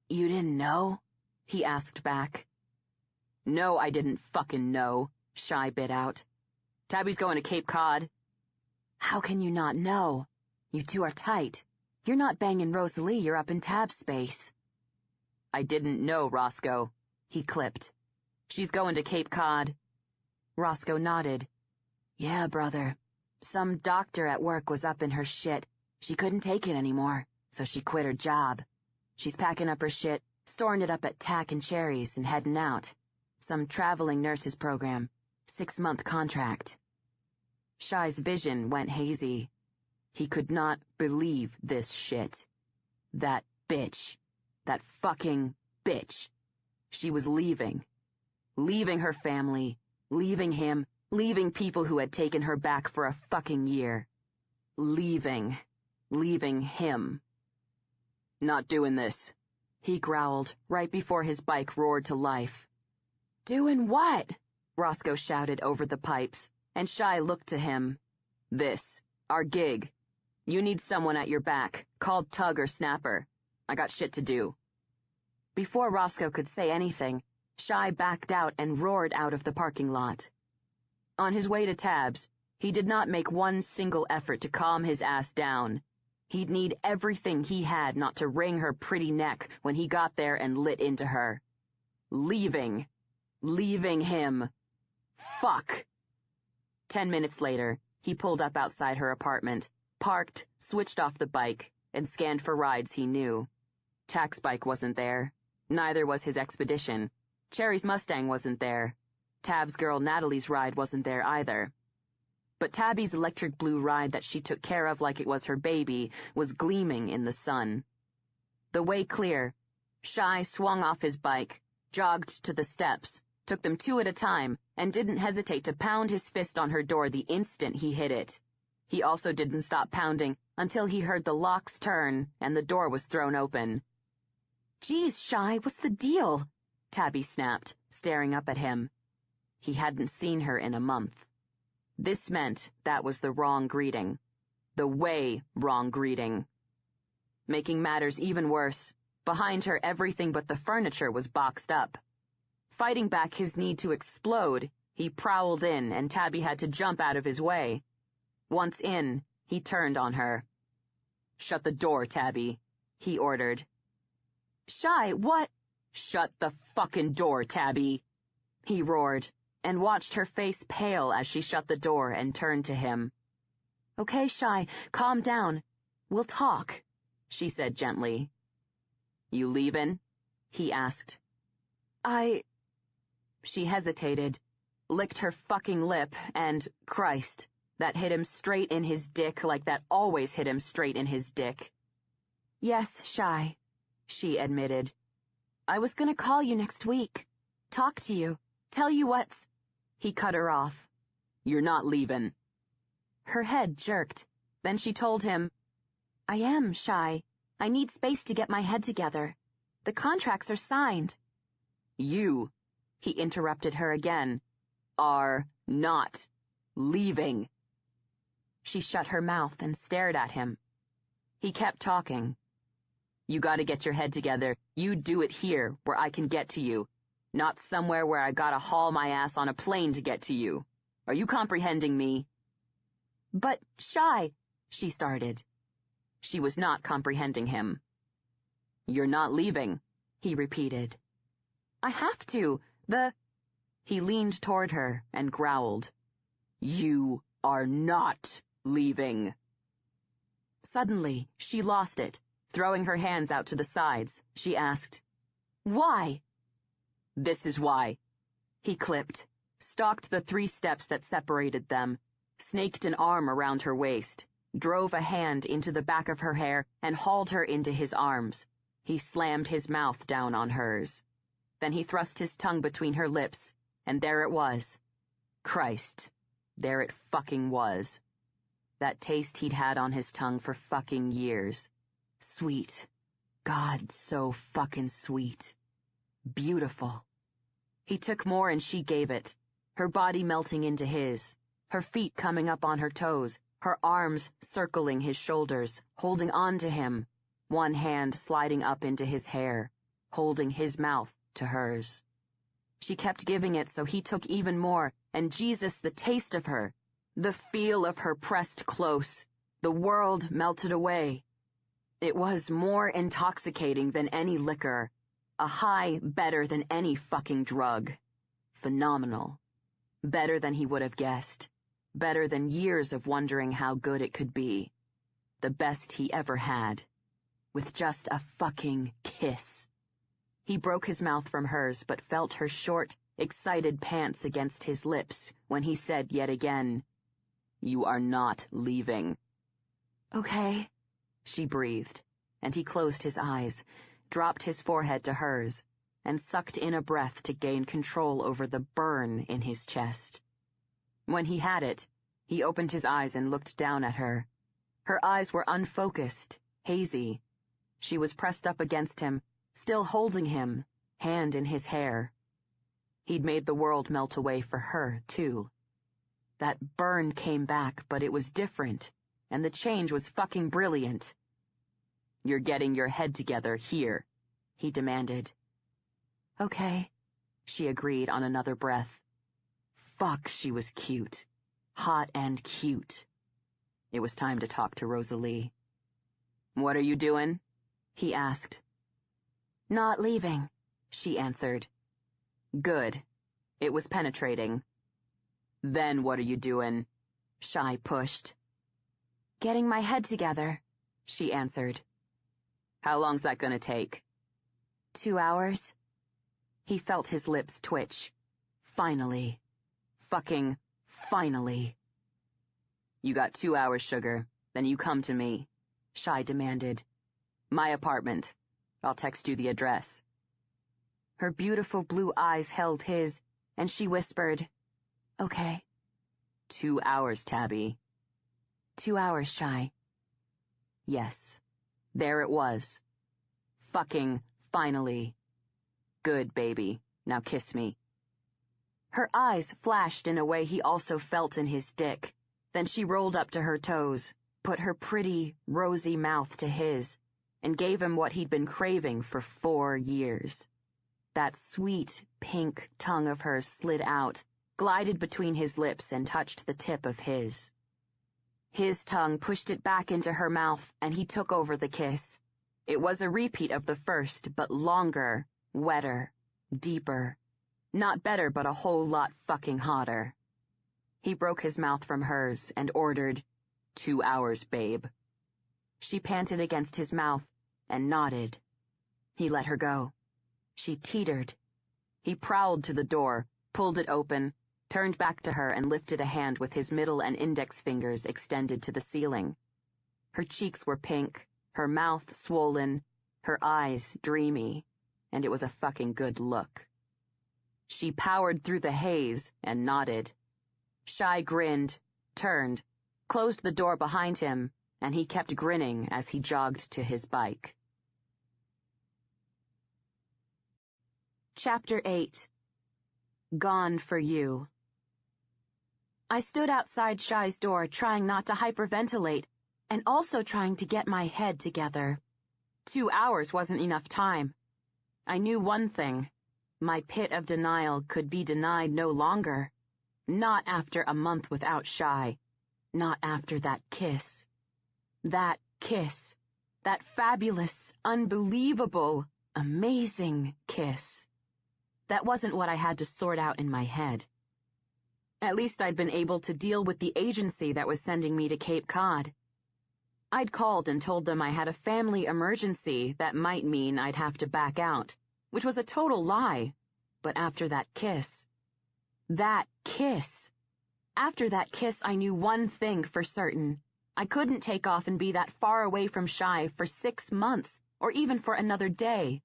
You didn't know? He asked back. No, I didn't fucking know, Shy bit out. Tabby's going to Cape Cod. How can you not know? You two are tight. You're not banging Rosalie, you're up in Tab space. I didn't know, Roscoe, he clipped. She's going to Cape Cod. Roscoe nodded. Yeah, brother. Some doctor at work was up in her shit. She couldn't take it anymore, so she quit her job. She's packing up her shit, storing it up at Tack and Cherries, and heading out. Some traveling nurses program. 6-month contract. Shy's vision went hazy. He could not believe this shit. That bitch. That fucking bitch. She was leaving. Leaving her family. Leaving him. Leaving people who had taken her back for a fucking year. Leaving. Leaving him. Not doing this, he growled right before his bike roared to life. Doing what? Roscoe shouted over the pipes, and Shy looked to him. This. Our gig. You need someone at your back, called Tug or Snapper. I got shit to do. Before Roscoe could say anything, Shy backed out and roared out of the parking lot. On his way to Tab's, he did not make one single effort to calm his ass down. He'd need everything he had not to wring her pretty neck when he got there and lit into her. Leaving. Leaving him. Fuck. 10 minutes later, he pulled up outside her apartment, parked, switched off the bike, and scanned for rides he knew. Tack's bike wasn't there. Neither was his expedition. Cherry's Mustang wasn't there. Tab's girl Natalie's ride wasn't there either. But Tabby's electric blue ride that she took care of like it was her baby was gleaming in the sun. The way clear, Shy swung off his bike, jogged to the steps, took them 2 at a time, and didn't hesitate to pound his fist on her door the instant he hit it. He also didn't stop pounding until he heard the locks turn and the door was thrown open. "Geez, Shy, what's the deal?" Tabby snapped, staring up at him. He hadn't seen her in a month. This meant that was the wrong greeting. The way wrong greeting. Making matters even worse, behind her everything but the furniture was boxed up. Fighting back his need to explode, he prowled in and Tabby had to jump out of his way. Once in, he turned on her. "Shut the door, Tabby," he ordered. "Shy, what?" "Shut the fucking door, Tabby," he roared, and watched her face pale as she shut the door and turned to him. "Okay, Shy, calm down. We'll talk," she said gently. "You leavin'?" he asked. She hesitated, licked her fucking lip, and, Christ, that hit him straight in his dick like that always hit him straight in his dick. "Yes, Shy," she admitted. "I was gonna call you next week. Talk to you. Tell you what's—" He cut her off. "You're not leaving." Her head jerked. Then she told him, "I am, Shy. I need space to get my head together. The contracts are signed." "You," he interrupted her again, "are not leaving." She shut her mouth and stared at him. He kept talking. "You gotta get your head together. You do it here, where I can get to you. Not somewhere where I gotta haul my ass on a plane to get to you. Are you comprehending me?" "But, Shy," she started. She was not comprehending him. "You're not leaving," he repeated. "I have to. He leaned toward her and growled. "You are not leaving." Suddenly, she lost it. Throwing her hands out to the sides, she asked, "Why?" "This is why." He clipped, stalked the 3 steps that separated them, snaked an arm around her waist, drove a hand into the back of her hair, and hauled her into his arms. He slammed his mouth down on hers. Then he thrust his tongue between her lips, and there it was. Christ, there it fucking was. That taste he'd had on his tongue for fucking years. Sweet. God, so fucking sweet. Beautiful. He took more and she gave it, her body melting into his, her feet coming up on her toes, her arms circling his shoulders, holding on to him, one hand sliding up into his hair, holding his mouth to hers. She kept giving it, so he took even more, and Jesus, the taste of her, the feel of her pressed close, the world melted away. It was more intoxicating than any liquor, a high better than any fucking drug. Phenomenal. Better than he would have guessed. Better than years of wondering how good it could be. The best he ever had. With just a fucking kiss. He broke his mouth from hers, but felt her short, excited pants against his lips when he said yet again, "You are not leaving." "Okay," she breathed, and he closed his eyes, dropped his forehead to hers, and sucked in a breath to gain control over the burn in his chest. When he had it, he opened his eyes and looked down at her. Her eyes were unfocused, hazy. She was pressed up against him, still holding him, hand in his hair. He'd made the world melt away for her, too. That burn came back, but it was different, and the change was fucking brilliant. "You're getting your head together here," he demanded. "Okay," she agreed on another breath. Fuck, she was cute. Hot and cute. It was time to talk to Rosalie. "What are you doing?" he asked. "Not leaving," she answered. Good. It was penetrating. "Then what are you doing?" Shy pushed. "Getting my head together," she answered. "How long's that gonna take?" 2 hours. He felt his lips twitch. Finally. Fucking finally. "You got 2 hours, sugar. Then you come to me," Shy demanded. "My apartment. I'll text you the address. Her beautiful blue eyes held his, and she whispered, "Okay." 2 hours, Tabby. 2 hours, Shy. Yes. There it was. Fucking finally. Good, baby. Now kiss me. Her eyes flashed in a way he also felt in his dick. Then she rolled up to her toes, put her pretty, rosy mouth to his, and gave him what he'd been craving for 4 years. That sweet, pink tongue of hers slid out, glided between his lips, and touched the tip of his. His tongue pushed it back into her mouth, and he took over the kiss. It was a repeat of the first, but longer, wetter, deeper. Not better, but a whole lot fucking hotter. He broke his mouth from hers and ordered, 2 hours, babe. She panted against his mouth and nodded. He let her go. She teetered. He prowled to the door, pulled it open, turned back to her and lifted a hand with his middle and index fingers extended to the ceiling. Her cheeks were pink, her mouth swollen, her eyes dreamy, and it was a fucking good look. She powered through the haze and nodded. Shy grinned, turned, closed the door behind him, and he kept grinning as he jogged to his bike. Chapter 8. Gone for You. I stood outside Shy's door trying not to hyperventilate and also trying to get my head together. 2 hours wasn't enough time. I knew one thing. My pit of denial could be denied no longer. Not after a month without Shy. Not after that kiss. That kiss. That fabulous, unbelievable, amazing kiss. That wasn't what I had to sort out in my head. At least I'd been able to deal with the agency that was sending me to Cape Cod. I'd called and told them I had a family emergency that might mean I'd have to back out, which was a total lie. But after that kiss... After that kiss, I knew one thing for certain. I couldn't take off and be that far away from Shy for 6 months, or even for another day.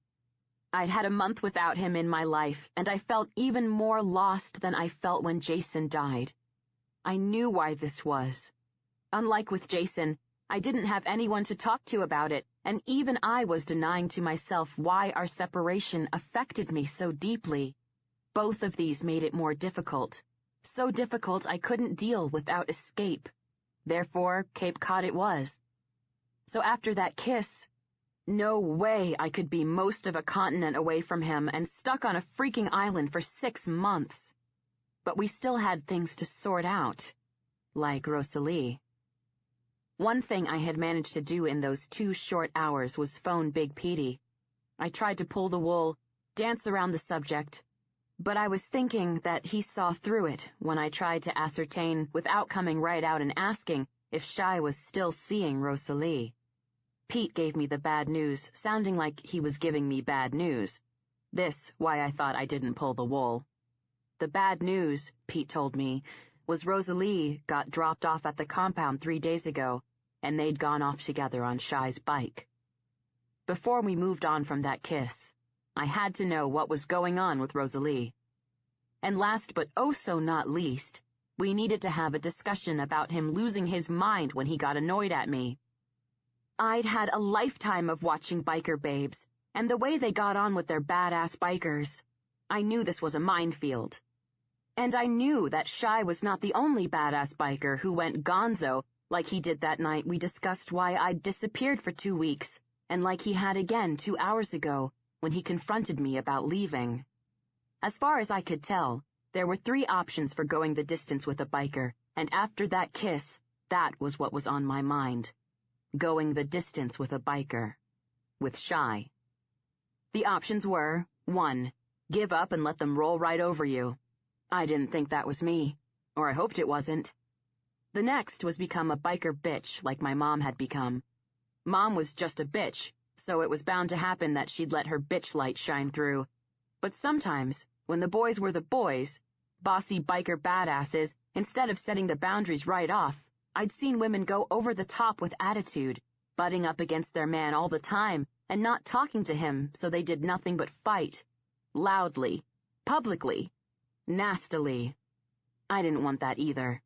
I'd had a month without him in my life, and I felt even more lost than I felt when Jason died. I knew why this was. Unlike with Jason, I didn't have anyone to talk to about it, and even I was denying to myself why our separation affected me so deeply. Both of these made it more difficult. So difficult I couldn't deal without escape. Therefore, Cape Cod it was. So after that kiss, no way I could be most of a continent away from him and stuck on a freaking island for 6 months. But we still had things to sort out. Like Rosalie. One thing I had managed to do in those 2 short hours was phone Big Petey. I tried to pull the wool, dance around the subject, but I was thinking that he saw through it when I tried to ascertain without coming right out and asking if Shy was still seeing Rosalie. Pete gave me the bad news, sounding like he was giving me bad news. This why I thought I didn't pull the wool. The bad news, Pete told me, was Rosalie got dropped off at the compound 3 days ago, and they'd gone off together on Shy's bike. Before we moved on from that kiss, I had to know what was going on with Rosalie. And last but oh so not least, we needed to have a discussion about him losing his mind when he got annoyed at me. I'd had a lifetime of watching biker babes, and the way they got on with their badass bikers. I knew this was a minefield. And I knew that Shy was not the only badass biker who went gonzo like he did that night we discussed why I'd disappeared for 2 weeks, and like he had again 2 hours ago when he confronted me about leaving. As far as I could tell, there were 3 options for going the distance with a biker, and after that kiss, that was what was on my mind. Going the distance with a biker. With Shy. The options were, 1, give up and let them roll right over you. I didn't think that was me, or I hoped it wasn't. The next was become a biker bitch like my mom had become. Mom was just a bitch, so it was bound to happen that she'd let her bitch light shine through. But sometimes, when the boys were the boys, bossy biker badasses, instead of setting the boundaries right off, I'd seen women go over the top with attitude, butting up against their man all the time, and not talking to him so they did nothing but fight. Loudly. Publicly. Nastily. I didn't want that either.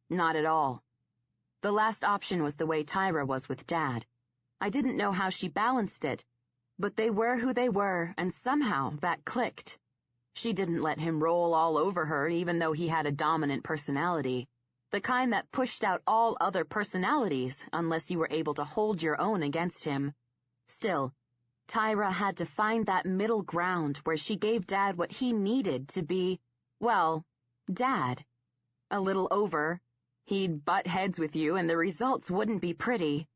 Not at all. The last option was the way Tyra was with Dad. I didn't know how she balanced it, but they were who they were, and somehow that clicked. She didn't let him roll all over her, even though he had a dominant personality, the kind that pushed out all other personalities unless you were able to hold your own against him. Still, Tyra had to find that middle ground where she gave Dad what he needed to be, well, Dad. A little over, he'd butt heads with you and the results wouldn't be pretty.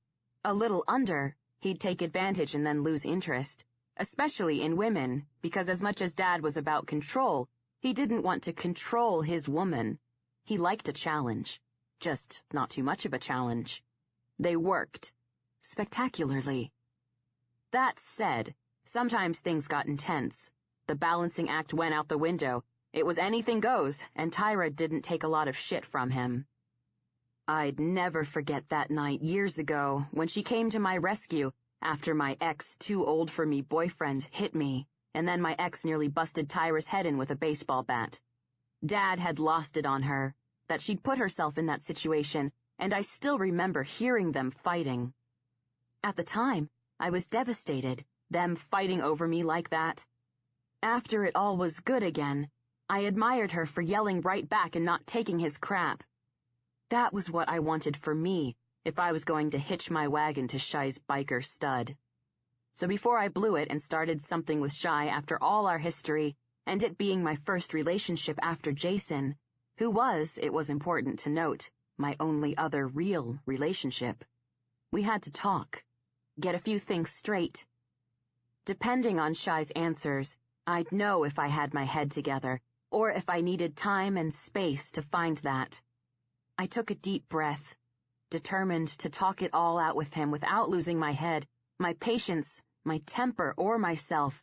A little under, he'd take advantage and then lose interest, especially in women, because as much as Dad was about control, he didn't want to control his woman. He liked a challenge, just not too much of a challenge. They worked. Spectacularly. That said, sometimes things got intense. The balancing act went out the window. It was anything goes, and Tyra didn't take a lot of shit from him. I'd never forget that night years ago when she came to my rescue after my ex-too-old-for-me boyfriend hit me, and then my ex nearly busted Tyra's head in with a baseball bat. Dad had lost it on her, that she'd put herself in that situation, and I still remember hearing them fighting. At the time, I was devastated, them fighting over me like that. After it all was good again, I admired her for yelling right back and not taking his crap. That was what I wanted for me, if I was going to hitch my wagon to Shy's biker stud. So before I blew it and started something with Shy after all our history, and it being my first relationship after Jason, who was, it was important to note, my only other real relationship, we had to talk, get a few things straight. Depending on Shy's answers, I'd know if I had my head together, or if I needed time and space to find that. I took a deep breath, determined to talk it all out with him without losing my head, my patience, my temper, or myself,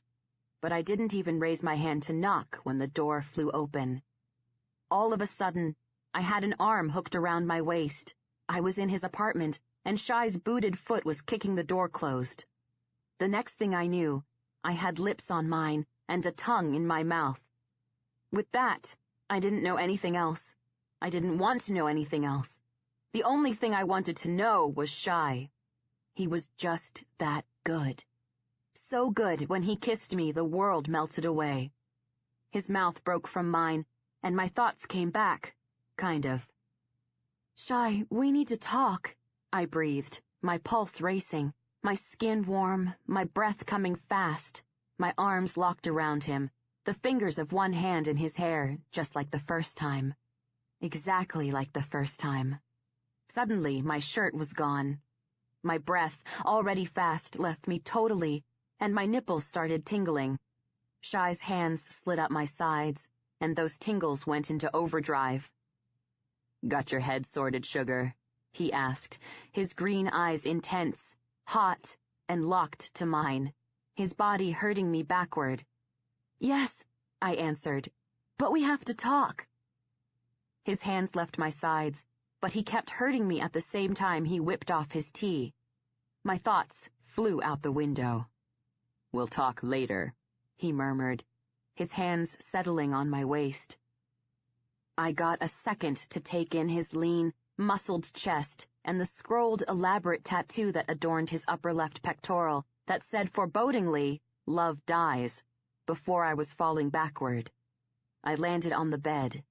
but I didn't even raise my hand to knock when the door flew open. All of a sudden, I had an arm hooked around my waist. I was in his apartment, and Shy's booted foot was kicking the door closed. The next thing I knew, I had lips on mine and a tongue in my mouth. With that, I didn't know anything else. I didn't want to know anything else. The only thing I wanted to know was Shy. He was just that good. So good when he kissed me the world melted away. His mouth broke from mine, and my thoughts came back, kind of. Shy, we need to talk, I breathed, my pulse racing, my skin warm, my breath coming fast, my arms locked around him, the fingers of one hand in his hair, just like the first time. Exactly like the first time. Suddenly, my shirt was gone. My breath, already fast, left me totally, and my nipples started tingling. Shy's hands slid up my sides, and those tingles went into overdrive. "Got your head sorted, sugar?" he asked, his green eyes intense, hot, and locked to mine, his body hurting me backward. "Yes," I answered, "but we have to talk." His hands left my sides, but he kept hurting me at the same time he whipped off his tea. My thoughts flew out the window. "We'll talk later," he murmured, his hands settling on my waist. I got a second to take in his lean, muscled chest and the scrolled, elaborate tattoo that adorned his upper left pectoral that said forebodingly, "Love dies," before I was falling backward. I landed on the bed.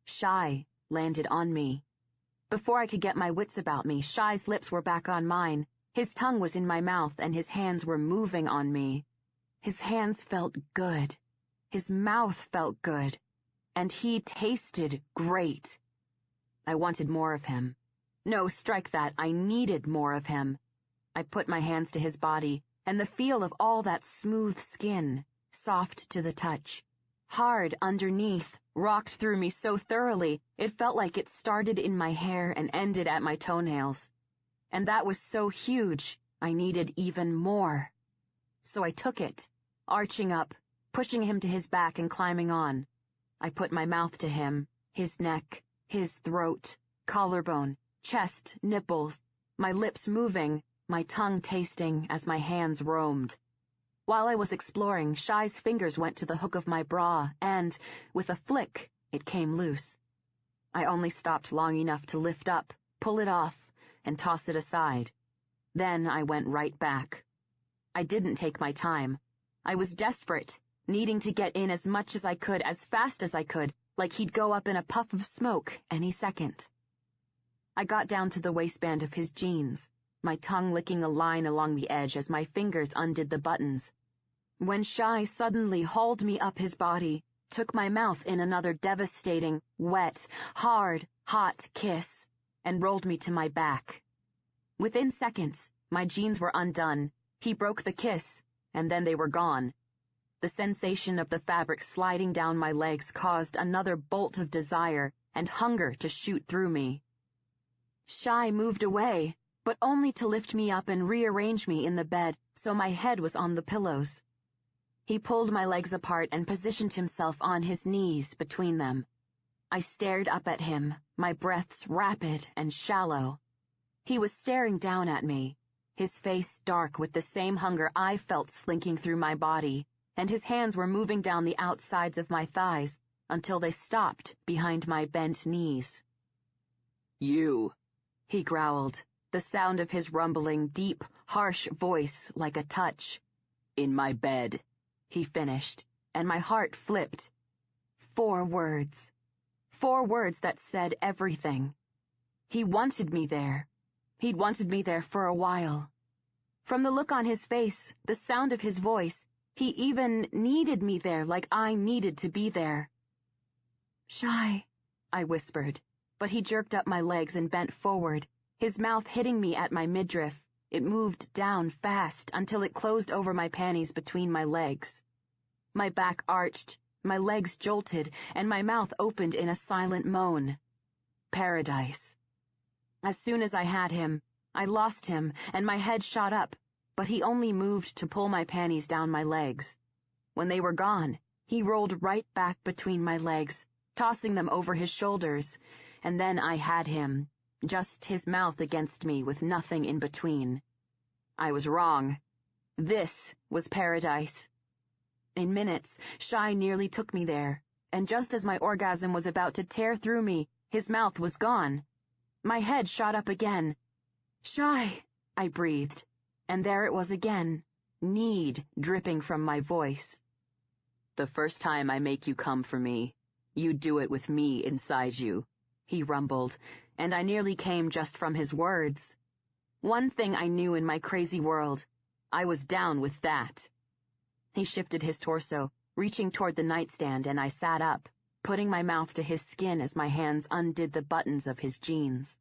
Shy landed on me. Before I could get my wits about me, Shy's lips were back on mine, his tongue was in my mouth, and his hands were moving on me. His hands felt good. His mouth felt good. And he tasted great. I wanted more of him. No, strike that, I needed more of him. I put my hands to his body, and the feel of all that smooth skin, soft to the touch, hard underneath, rocked through me so thoroughly it felt like it started in my hair and ended at my toenails. And that was so huge, I needed even more. So I took it, arching up, pushing him to his back and climbing on. I put my mouth to him, his neck, his throat, collarbone, chest, nipples, my lips moving, my tongue tasting as my hands roamed. While I was exploring, Shy's fingers went to the hook of my bra, and, with a flick, it came loose. I only stopped long enough to lift up, pull it off, and toss it aside. Then I went right back. I didn't take my time. I was desperate, needing to get in as much as I could, as fast as I could, like he'd go up in a puff of smoke any second. I got down to the waistband of his jeans, my tongue licking a line along the edge as my fingers undid the buttons. When Shy suddenly hauled me up his body, took my mouth in another devastating, wet, hard, hot kiss, and rolled me to my back. Within seconds, my jeans were undone, he broke the kiss, and then they were gone. The sensation of the fabric sliding down my legs caused another bolt of desire and hunger to shoot through me. Shy moved away, but only to lift me up and rearrange me in the bed so my head was on the pillows. He pulled my legs apart and positioned himself on his knees between them. I stared up at him, my breaths rapid and shallow. He was staring down at me, his face dark with the same hunger I felt slinking through my body, and his hands were moving down the outsides of my thighs until they stopped behind my bent knees. "You," he growled, the sound of his rumbling, deep, harsh voice like a touch. "In my bed," he finished, and my heart flipped. 4 words. 4 words that said everything. He wanted me there. He'd wanted me there for a while. From the look on his face, the sound of his voice, he even needed me there like I needed to be there. "Shy," I whispered, but he jerked up my legs and bent forward, his mouth hitting me at my midriff. It moved down fast until it closed over my panties between my legs. My back arched, my legs jolted, and my mouth opened in a silent moan. Paradise. As soon as I had him, I lost him, and my head shot up, but he only moved to pull my panties down my legs. When they were gone, he rolled right back between my legs, tossing them over his shoulders, and then I had him, just his mouth against me with nothing in between. I was wrong. This was paradise. In minutes, Shy nearly took me there, and just as my orgasm was about to tear through me, his mouth was gone. My head shot up again. "Shy," I breathed, and there it was again, need dripping from my voice. "The first time I make you come for me, you do it with me inside you," he rumbled, and I nearly came just from his words. One thing I knew in my crazy world, I was down with that. He shifted his torso, reaching toward the nightstand, and I sat up, putting my mouth to his skin as my hands undid the buttons of his jeans.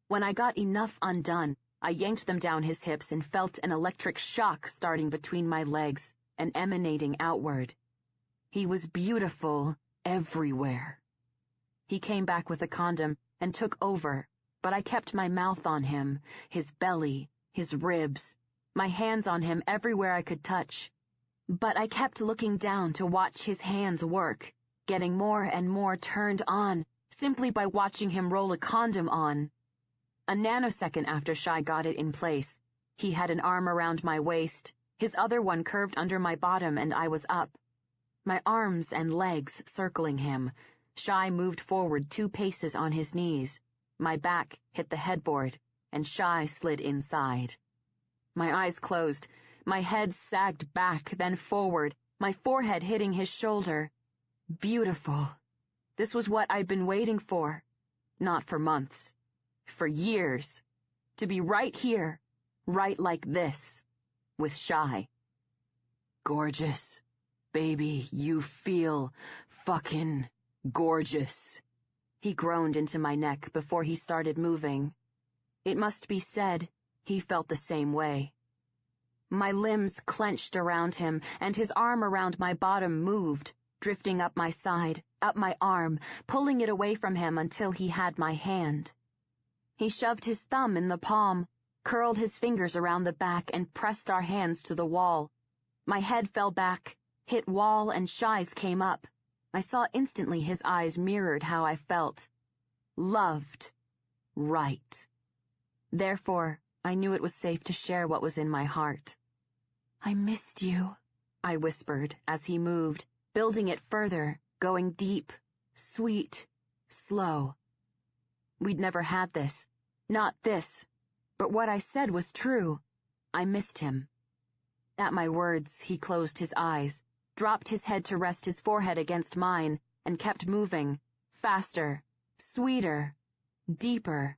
When I got enough undone, I yanked them down his hips and felt an electric shock starting between my legs and emanating outward. He was beautiful everywhere. He came back with a condom and took over, but I kept my mouth on him, his belly, his ribs, my hands on him everywhere I could touch. But I kept looking down to watch his hands work, getting more and more turned on simply by watching him roll a condom on. A nanosecond after Shy got it in place, he had an arm around my waist, his other one curved under my bottom, and I was up. My arms and legs circling him. Shy moved forward 2 paces on his knees. My back hit the headboard, and Shy slid inside. My eyes closed. My head sagged back, then forward, my forehead hitting his shoulder. Beautiful. This was what I'd been waiting for. Not for months. For years. To be right here, right like this, with Shy. "Gorgeous. Baby, you feel fucking gorgeous," he groaned into my neck before he started moving. It must be said, he felt the same way. My limbs clenched around him, and his arm around my bottom moved, drifting up my side, up my arm, pulling it away from him until he had my hand. He shoved his thumb in the palm, curled his fingers around the back, and pressed our hands to the wall. My head fell back, hit wall, and Shy's came up. I saw instantly his eyes mirrored how I felt. Loved. Right. Therefore, I knew it was safe to share what was in my heart. "I missed you," I whispered as he moved, building it further, going deep, sweet, slow. We'd never had this. Not this. But what I said was true. I missed him. At my words, he closed his eyes, dropped his head to rest his forehead against mine, and kept moving, faster, sweeter, deeper.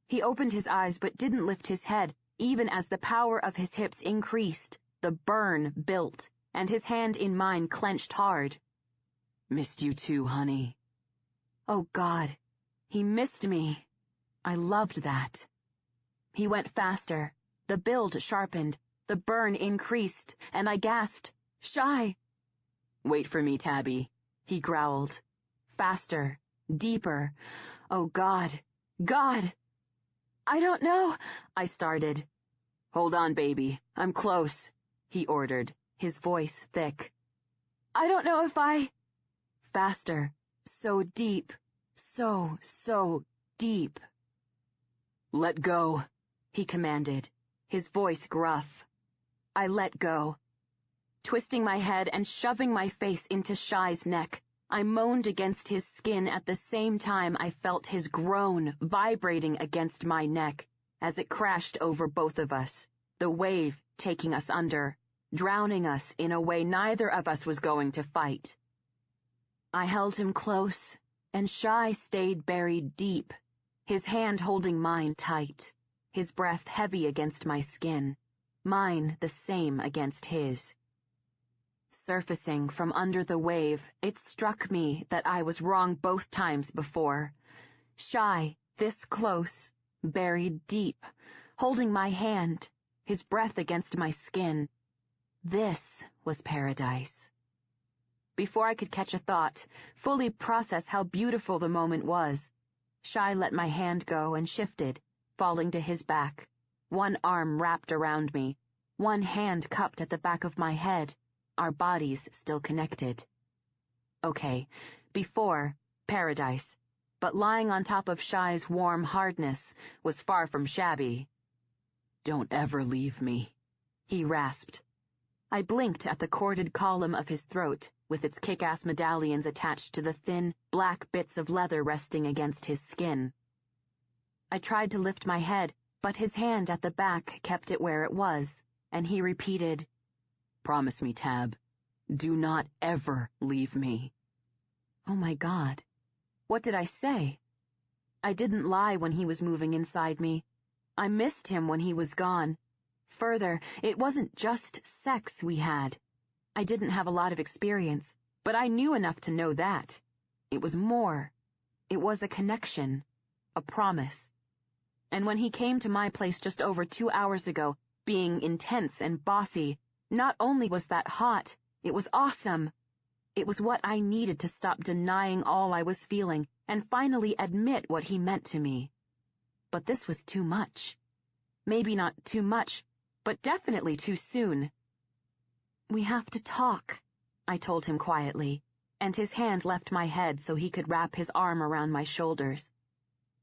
He opened his eyes but didn't lift his head, even as the power of his hips increased, the burn built, and his hand in mine clenched hard. "Missed you too, honey." Oh, God. He missed me. I loved that. He went faster. The build sharpened. The burn increased, and I gasped, "Shy!" "Wait for me, Tabby," he growled. Faster, deeper. Oh, God. God! "I don't know," I started. "Hold on, baby. I'm close," he ordered, his voice thick. "I don't know if I—" Faster, so deep, so deep. "Let go," he commanded, his voice gruff. I let go. Twisting my head and shoving my face into Shy's neck, I moaned against his skin at the same time I felt his groan vibrating against my neck as it crashed over both of us, the wave taking us under, drowning us in a way neither of us was going to fight. I held him close, and Shy stayed buried deep, his hand holding mine tight, his breath heavy against my skin, mine the same against his. Surfacing from under the wave, it struck me that I was wrong both times before. Shy, this close, buried deep, holding my hand, his breath against my skin. This was paradise. Before I could catch a thought, fully process how beautiful the moment was, Shy let my hand go and shifted, falling to his back, one arm wrapped around me, one hand cupped at the back of my head, our bodies still connected. Okay, before, paradise, but lying on top of Shy's warm hardness was far from shabby. "Don't ever leave me," he rasped. I blinked at the corded column of his throat, with its kick-ass medallions attached to the thin, black bits of leather resting against his skin. I tried to lift my head, but his hand at the back kept it where it was, and he repeated, "Promise me, Tab. Do not ever leave me." Oh my God. What did I say? I didn't lie when he was moving inside me. I missed him when he was gone. Further, it wasn't just sex we had. I didn't have a lot of experience, but I knew enough to know that. It was more. It was a connection. A promise. And when he came to my place just over 2 hours ago, being intense and bossy, not only was that hot, it was awesome. It was what I needed to stop denying all I was feeling and finally admit what he meant to me. But this was too much. Maybe not too much, but definitely too soon. "We have to talk," I told him quietly, and his hand left my head so he could wrap his arm around my shoulders.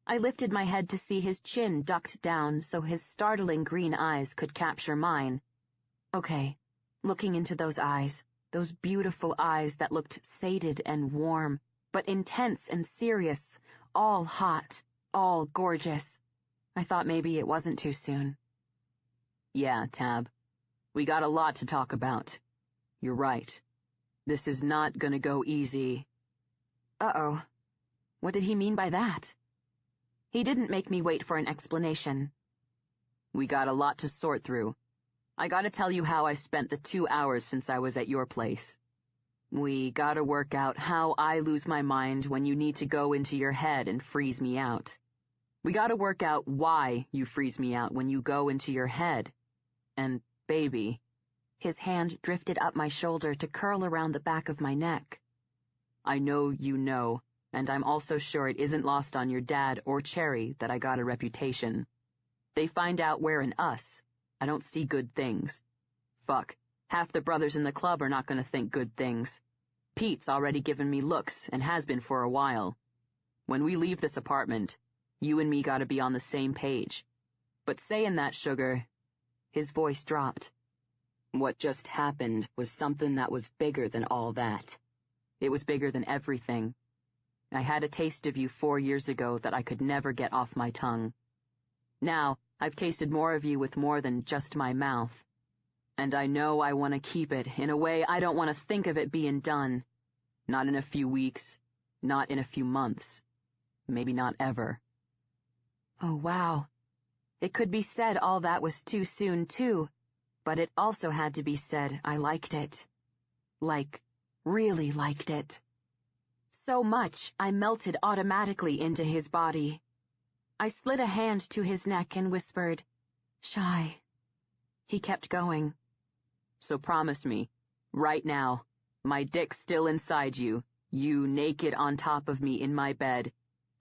I lifted my head to see his chin ducked down so his startling green eyes could capture mine. Okay, looking into those eyes, those beautiful eyes that looked sated and warm, but intense and serious, all hot, all gorgeous. I thought maybe it wasn't too soon. "Yeah, Tab. We got a lot to talk about. You're right. This is not gonna go easy." Uh-oh. What did he mean by that? He didn't make me wait for an explanation. "We got a lot to sort through. I gotta tell you how I spent the 2 hours since I was at your place. We gotta work out how I lose my mind when you need to go into your head and freeze me out. We gotta work out why you freeze me out when you go into your head. And, baby," his hand drifted up my shoulder to curl around the back of my neck. "I know you know, and I'm also sure it isn't lost on your dad or Cherry that I got a reputation. They find out we're an us. I don't see good things. Fuck, half the brothers in the club are not gonna think good things. Pete's already given me looks and has been for a while. When we leave this apartment, you and me gotta be on the same page. But saying that, sugar," his voice dropped, "what just happened was something that was bigger than all that. It was bigger than everything. I had a taste of you 4 years ago that I could never get off my tongue. Now, I've tasted more of you with more than just my mouth. And I know I want to keep it in a way I don't want to think of it being done. Not in a few weeks, not in a few months, maybe not ever." Oh, wow. It could be said all that was too soon, too, but it also had to be said I liked it. Like, really liked it. So much I melted automatically into his body. I slid a hand to his neck and whispered, "Shy." He kept going. "So promise me, right now, my dick's still inside you, you naked on top of me in my bed,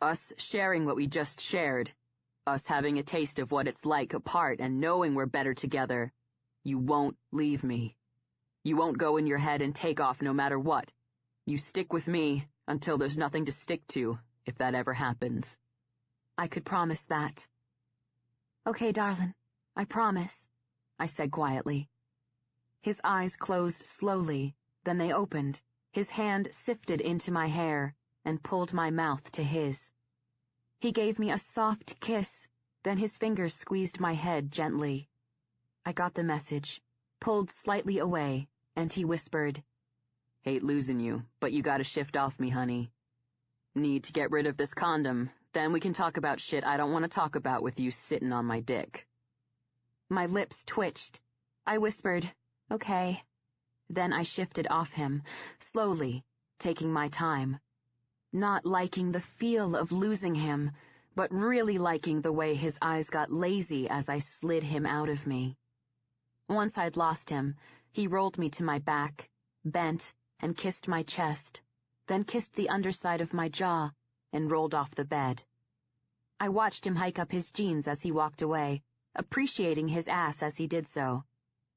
us sharing what we just shared, us having a taste of what it's like apart and knowing we're better together. You won't leave me. You won't go in your head and take off no matter what. You stick with me until there's nothing to stick to, if that ever happens." I could promise that. "Okay, darling, I promise," I said quietly. His eyes closed slowly, then they opened. His hand sifted into my hair and pulled my mouth to his. He gave me a soft kiss, then his fingers squeezed my head gently. I got the message, pulled slightly away, and he whispered, "Hate losing you, but you gotta shift off me, honey. Need to get rid of this condom, then we can talk about shit I don't want to talk about with you sitting on my dick." My lips twitched. I whispered, "Okay." Then I shifted off him, slowly, taking my time. Not liking the feel of losing him, but really liking the way his eyes got lazy as I slid him out of me. Once I'd lost him, he rolled me to my back, bent, and kissed my chest, then kissed the underside of my jaw, and rolled off the bed. I watched him hike up his jeans as he walked away, appreciating his ass as he did so.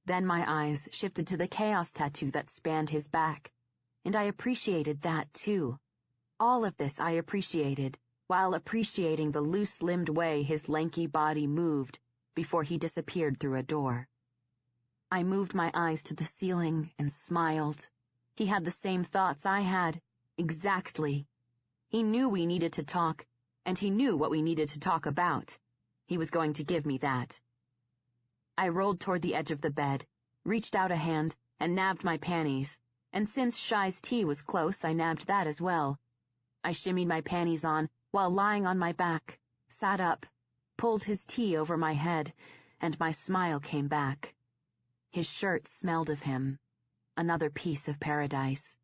Then my eyes shifted to the chaos tattoo that spanned his back, and I appreciated that too. All of this I appreciated, while appreciating the loose-limbed way his lanky body moved before he disappeared through a door. I moved my eyes to the ceiling and smiled. He had the same thoughts I had, exactly. He knew we needed to talk, and he knew what we needed to talk about. He was going to give me that. I rolled toward the edge of the bed, reached out a hand, and nabbed my panties, and since Shy's tea was close, I nabbed that as well. I shimmied my panties on while lying on my back, sat up, pulled his tea over my head, and my smile came back. His shirt smelled of him. Another piece of paradise.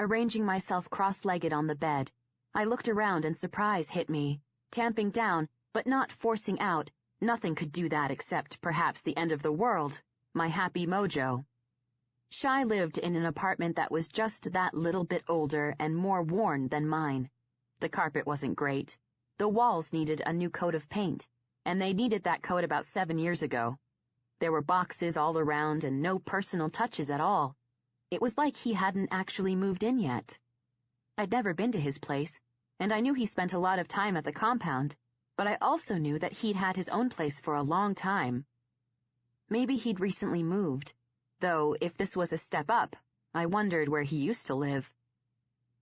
Arranging myself cross-legged on the bed, I looked around and surprise hit me, tamping down, but not forcing out. Nothing could do that except perhaps the end of the world, my happy mojo. Shy lived in an apartment that was just that little bit older and more worn than mine. The carpet wasn't great. The walls needed a new coat of paint, and they needed that coat about 7 years ago. There were boxes all around and no personal touches at all. It was like he hadn't actually moved in yet. I'd never been to his place, and I knew he spent a lot of time at the compound, but I also knew that he'd had his own place for a long time. Maybe he'd recently moved, though if this was a step up, I wondered where he used to live.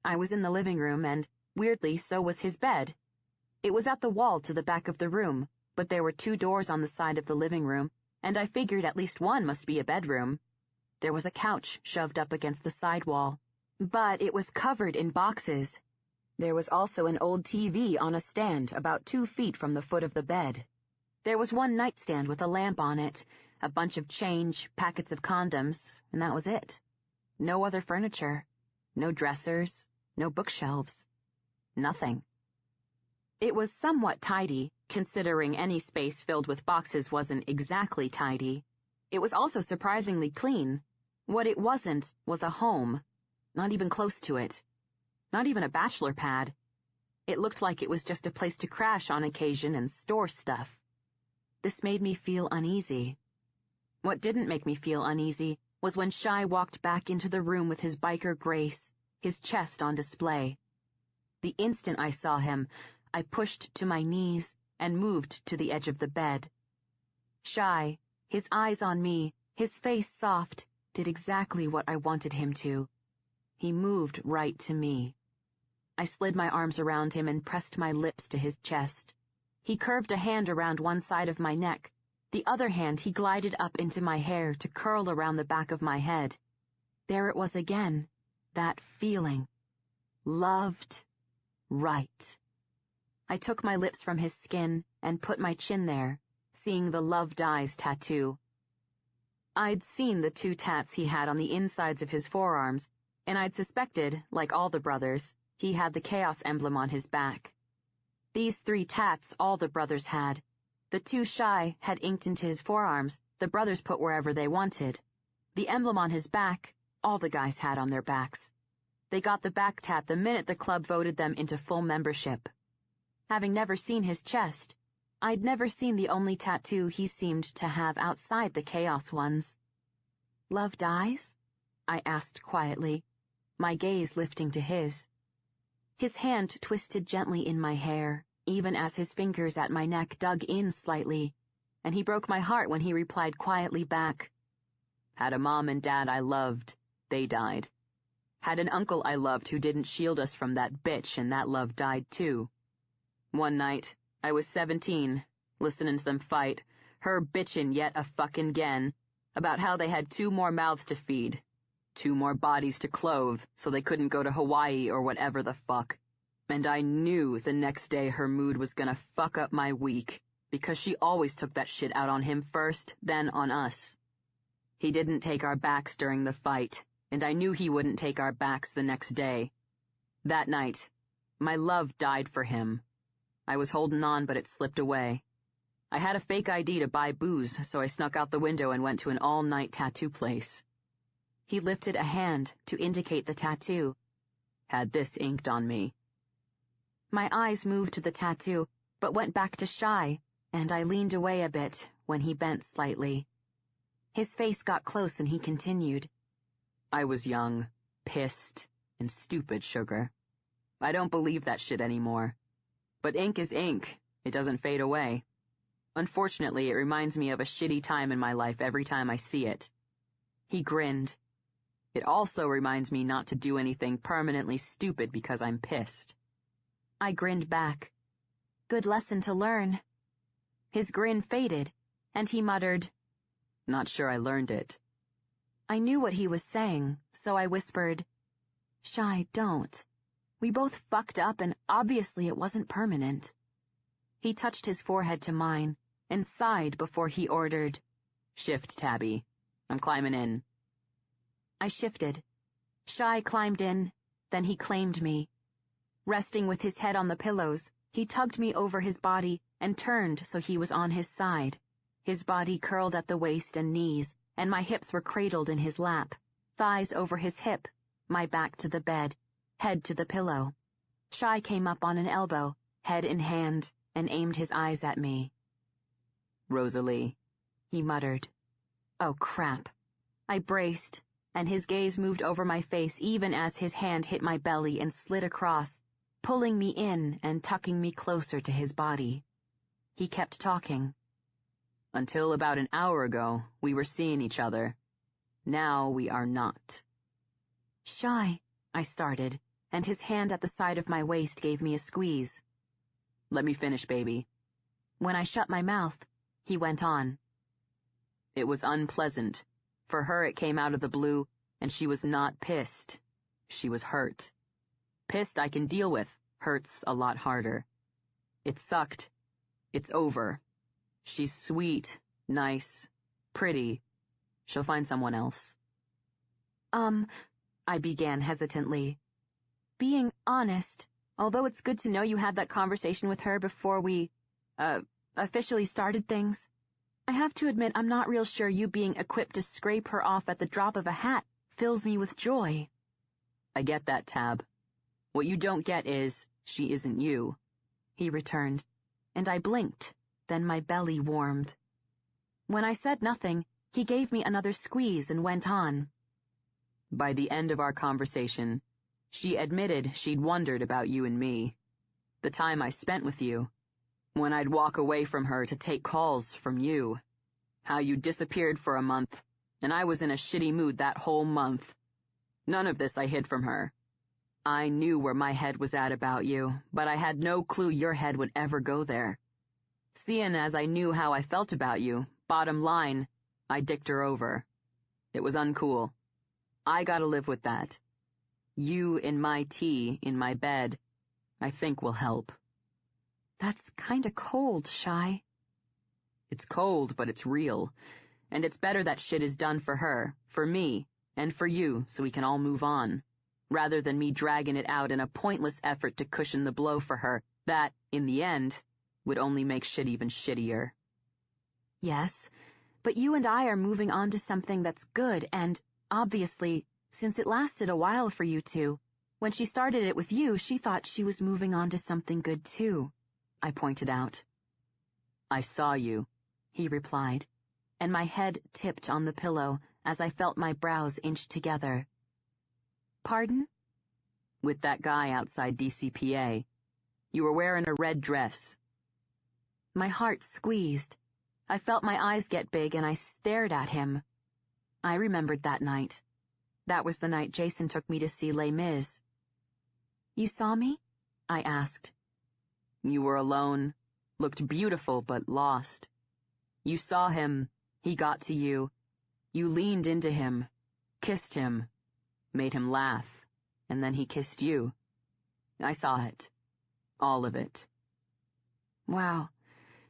I was in the living room, and, weirdly, so was his bed. It was at the wall to the back of the room, but there were 2 doors on the side of the living room, and I figured at least one must be a bedroom. There was a couch shoved up against the side wall, but it was covered in boxes. There was also an old TV on a stand about 2 feet from the foot of the bed. There was one nightstand with a lamp on it, a bunch of change, packets of condoms, and that was it. No other furniture. No dressers. No bookshelves. Nothing. It was somewhat tidy, considering any space filled with boxes wasn't exactly tidy. It was also surprisingly clean. What it wasn't was a home. Not even close to it. Not even a bachelor pad. It looked like it was just a place to crash on occasion and store stuff. This made me feel uneasy. What didn't make me feel uneasy was when Shy walked back into the room with his biker grace, his chest on display. The instant I saw him, I pushed to my knees, and moved to the edge of the bed. Shy, his eyes on me, his face soft, did exactly what I wanted him to. He moved right to me. I slid my arms around him and pressed my lips to his chest. He curved a hand around one side of my neck. The other hand he glided up into my hair to curl around the back of my head. There it was again, that feeling. Loved. Right. I took my lips from his skin and put my chin there, seeing the Love Dies tattoo. I'd seen the 2 tats he had on the insides of his forearms, and I'd suspected, like all the brothers, he had the Chaos emblem on his back. These 3 tats all the brothers had. The 2 Shy had inked into his forearms, the brothers put wherever they wanted. The emblem on his back, all the guys had on their backs. They got the back tat the minute the club voted them into full membership. Having never seen his chest, I'd never seen the only tattoo he seemed to have outside the Chaos ones. "Love dies?" I asked quietly, my gaze lifting to his. His hand twisted gently in my hair, even as his fingers at my neck dug in slightly, and he broke my heart when he replied quietly back. "Had a mom and dad I loved. They died. Had an uncle I loved who didn't shield us from that bitch, and that love died too. One night, I was 17, listening to them fight, her bitchin' yet a fucking 'gen, about how they had 2 more mouths to feed, 2 more bodies to clothe, so they couldn't go to Hawaii or whatever the fuck. And I knew the next day her mood was gonna fuck up my week, because she always took that shit out on him first, then on us. He didn't take our backs during the fight, and I knew he wouldn't take our backs the next day. That night, my love died for him. I was holding on, but it slipped away. I had a fake ID to buy booze, so I snuck out the window and went to an all-night tattoo place." He lifted a hand to indicate the tattoo. "Had this inked on me." My eyes moved to the tattoo, but went back to Shy, and I leaned away a bit when he bent slightly. His face got close and he continued. "I was young, pissed, and stupid, Sugar. I don't believe that shit anymore. But ink is ink. It doesn't fade away. Unfortunately, it reminds me of a shitty time in my life every time I see it." He grinned. "It also reminds me not to do anything permanently stupid because I'm pissed." I grinned back. "Good lesson to learn." His grin faded, and he muttered, "Not sure I learned it." I knew what he was saying, so I whispered, "Shy, don't. We both fucked up, and obviously it wasn't permanent." He touched his forehead to mine and sighed before he ordered, "Shift, Tabby. I'm climbing in." I shifted. Shy climbed in, then he claimed me. Resting with his head on the pillows, he tugged me over his body and turned so he was on his side. His body curled at the waist and knees, and my hips were cradled in his lap, thighs over his hip, my back to the bed, head to the pillow. Shy came up on an elbow, head in hand, and aimed his eyes at me. "Rosalie," he muttered. Oh, crap. I braced, and his gaze moved over my face even as his hand hit my belly and slid across, pulling me in and tucking me closer to his body. He kept talking. "Until about an hour ago, we were seeing each other. Now we are not." "Shy," I started, and his hand at the side of my waist gave me a squeeze. "Let me finish, baby." When I shut my mouth, he went on. "It was unpleasant. For her it came out of the blue, and she was not pissed. She was hurt. Pissed I can deal with, hurts a lot harder. It sucked. It's over. She's sweet, nice, pretty. She'll find someone else." I began hesitantly. "Being honest, although it's good to know you had that conversation with her before we, officially started things, I have to admit I'm not real sure you being equipped to scrape her off at the drop of a hat fills me with joy." "I get that, Tab. What you don't get is, she isn't you," he returned, and I blinked, then my belly warmed. When I said nothing, he gave me another squeeze and went on. "By the end of our conversation, she admitted she'd wondered about you and me. The time I spent with you. When I'd walk away from her to take calls from you. How you disappeared for a month, and I was in a shitty mood that whole month. None of this I hid from her. I knew where my head was at about you, but I had no clue your head would ever go there. Seeing as I knew how I felt about you, bottom line, I dicked her over. It was uncool. I gotta live with that. You in my tea, in my bed, I think will help. That's kinda cold, Shy. It's cold, but it's real. And it's better that shit is done for her, for me, and for you, so we can all move on. Rather than me dragging it out in a pointless effort to cushion the blow for her that, in the end, would only make shit even shittier. Yes, but you and I are moving on to something that's good, and, obviously, since it lasted a while for you two, when she started it with you, she thought she was moving on to something good too, I pointed out. I saw you, he replied, and my head tipped on the pillow as I felt my brows inch together. Pardon? With that guy outside DCPA. You were wearing a red dress. My heart squeezed. I felt my eyes get big and I stared at him. I remembered that night. That was the night Jason took me to see Les Mis. You saw me? I asked. You were alone, looked beautiful but lost. You saw him, he got to you. You leaned into him, kissed him, made him laugh, and then he kissed you. I saw it. All of it. Wow,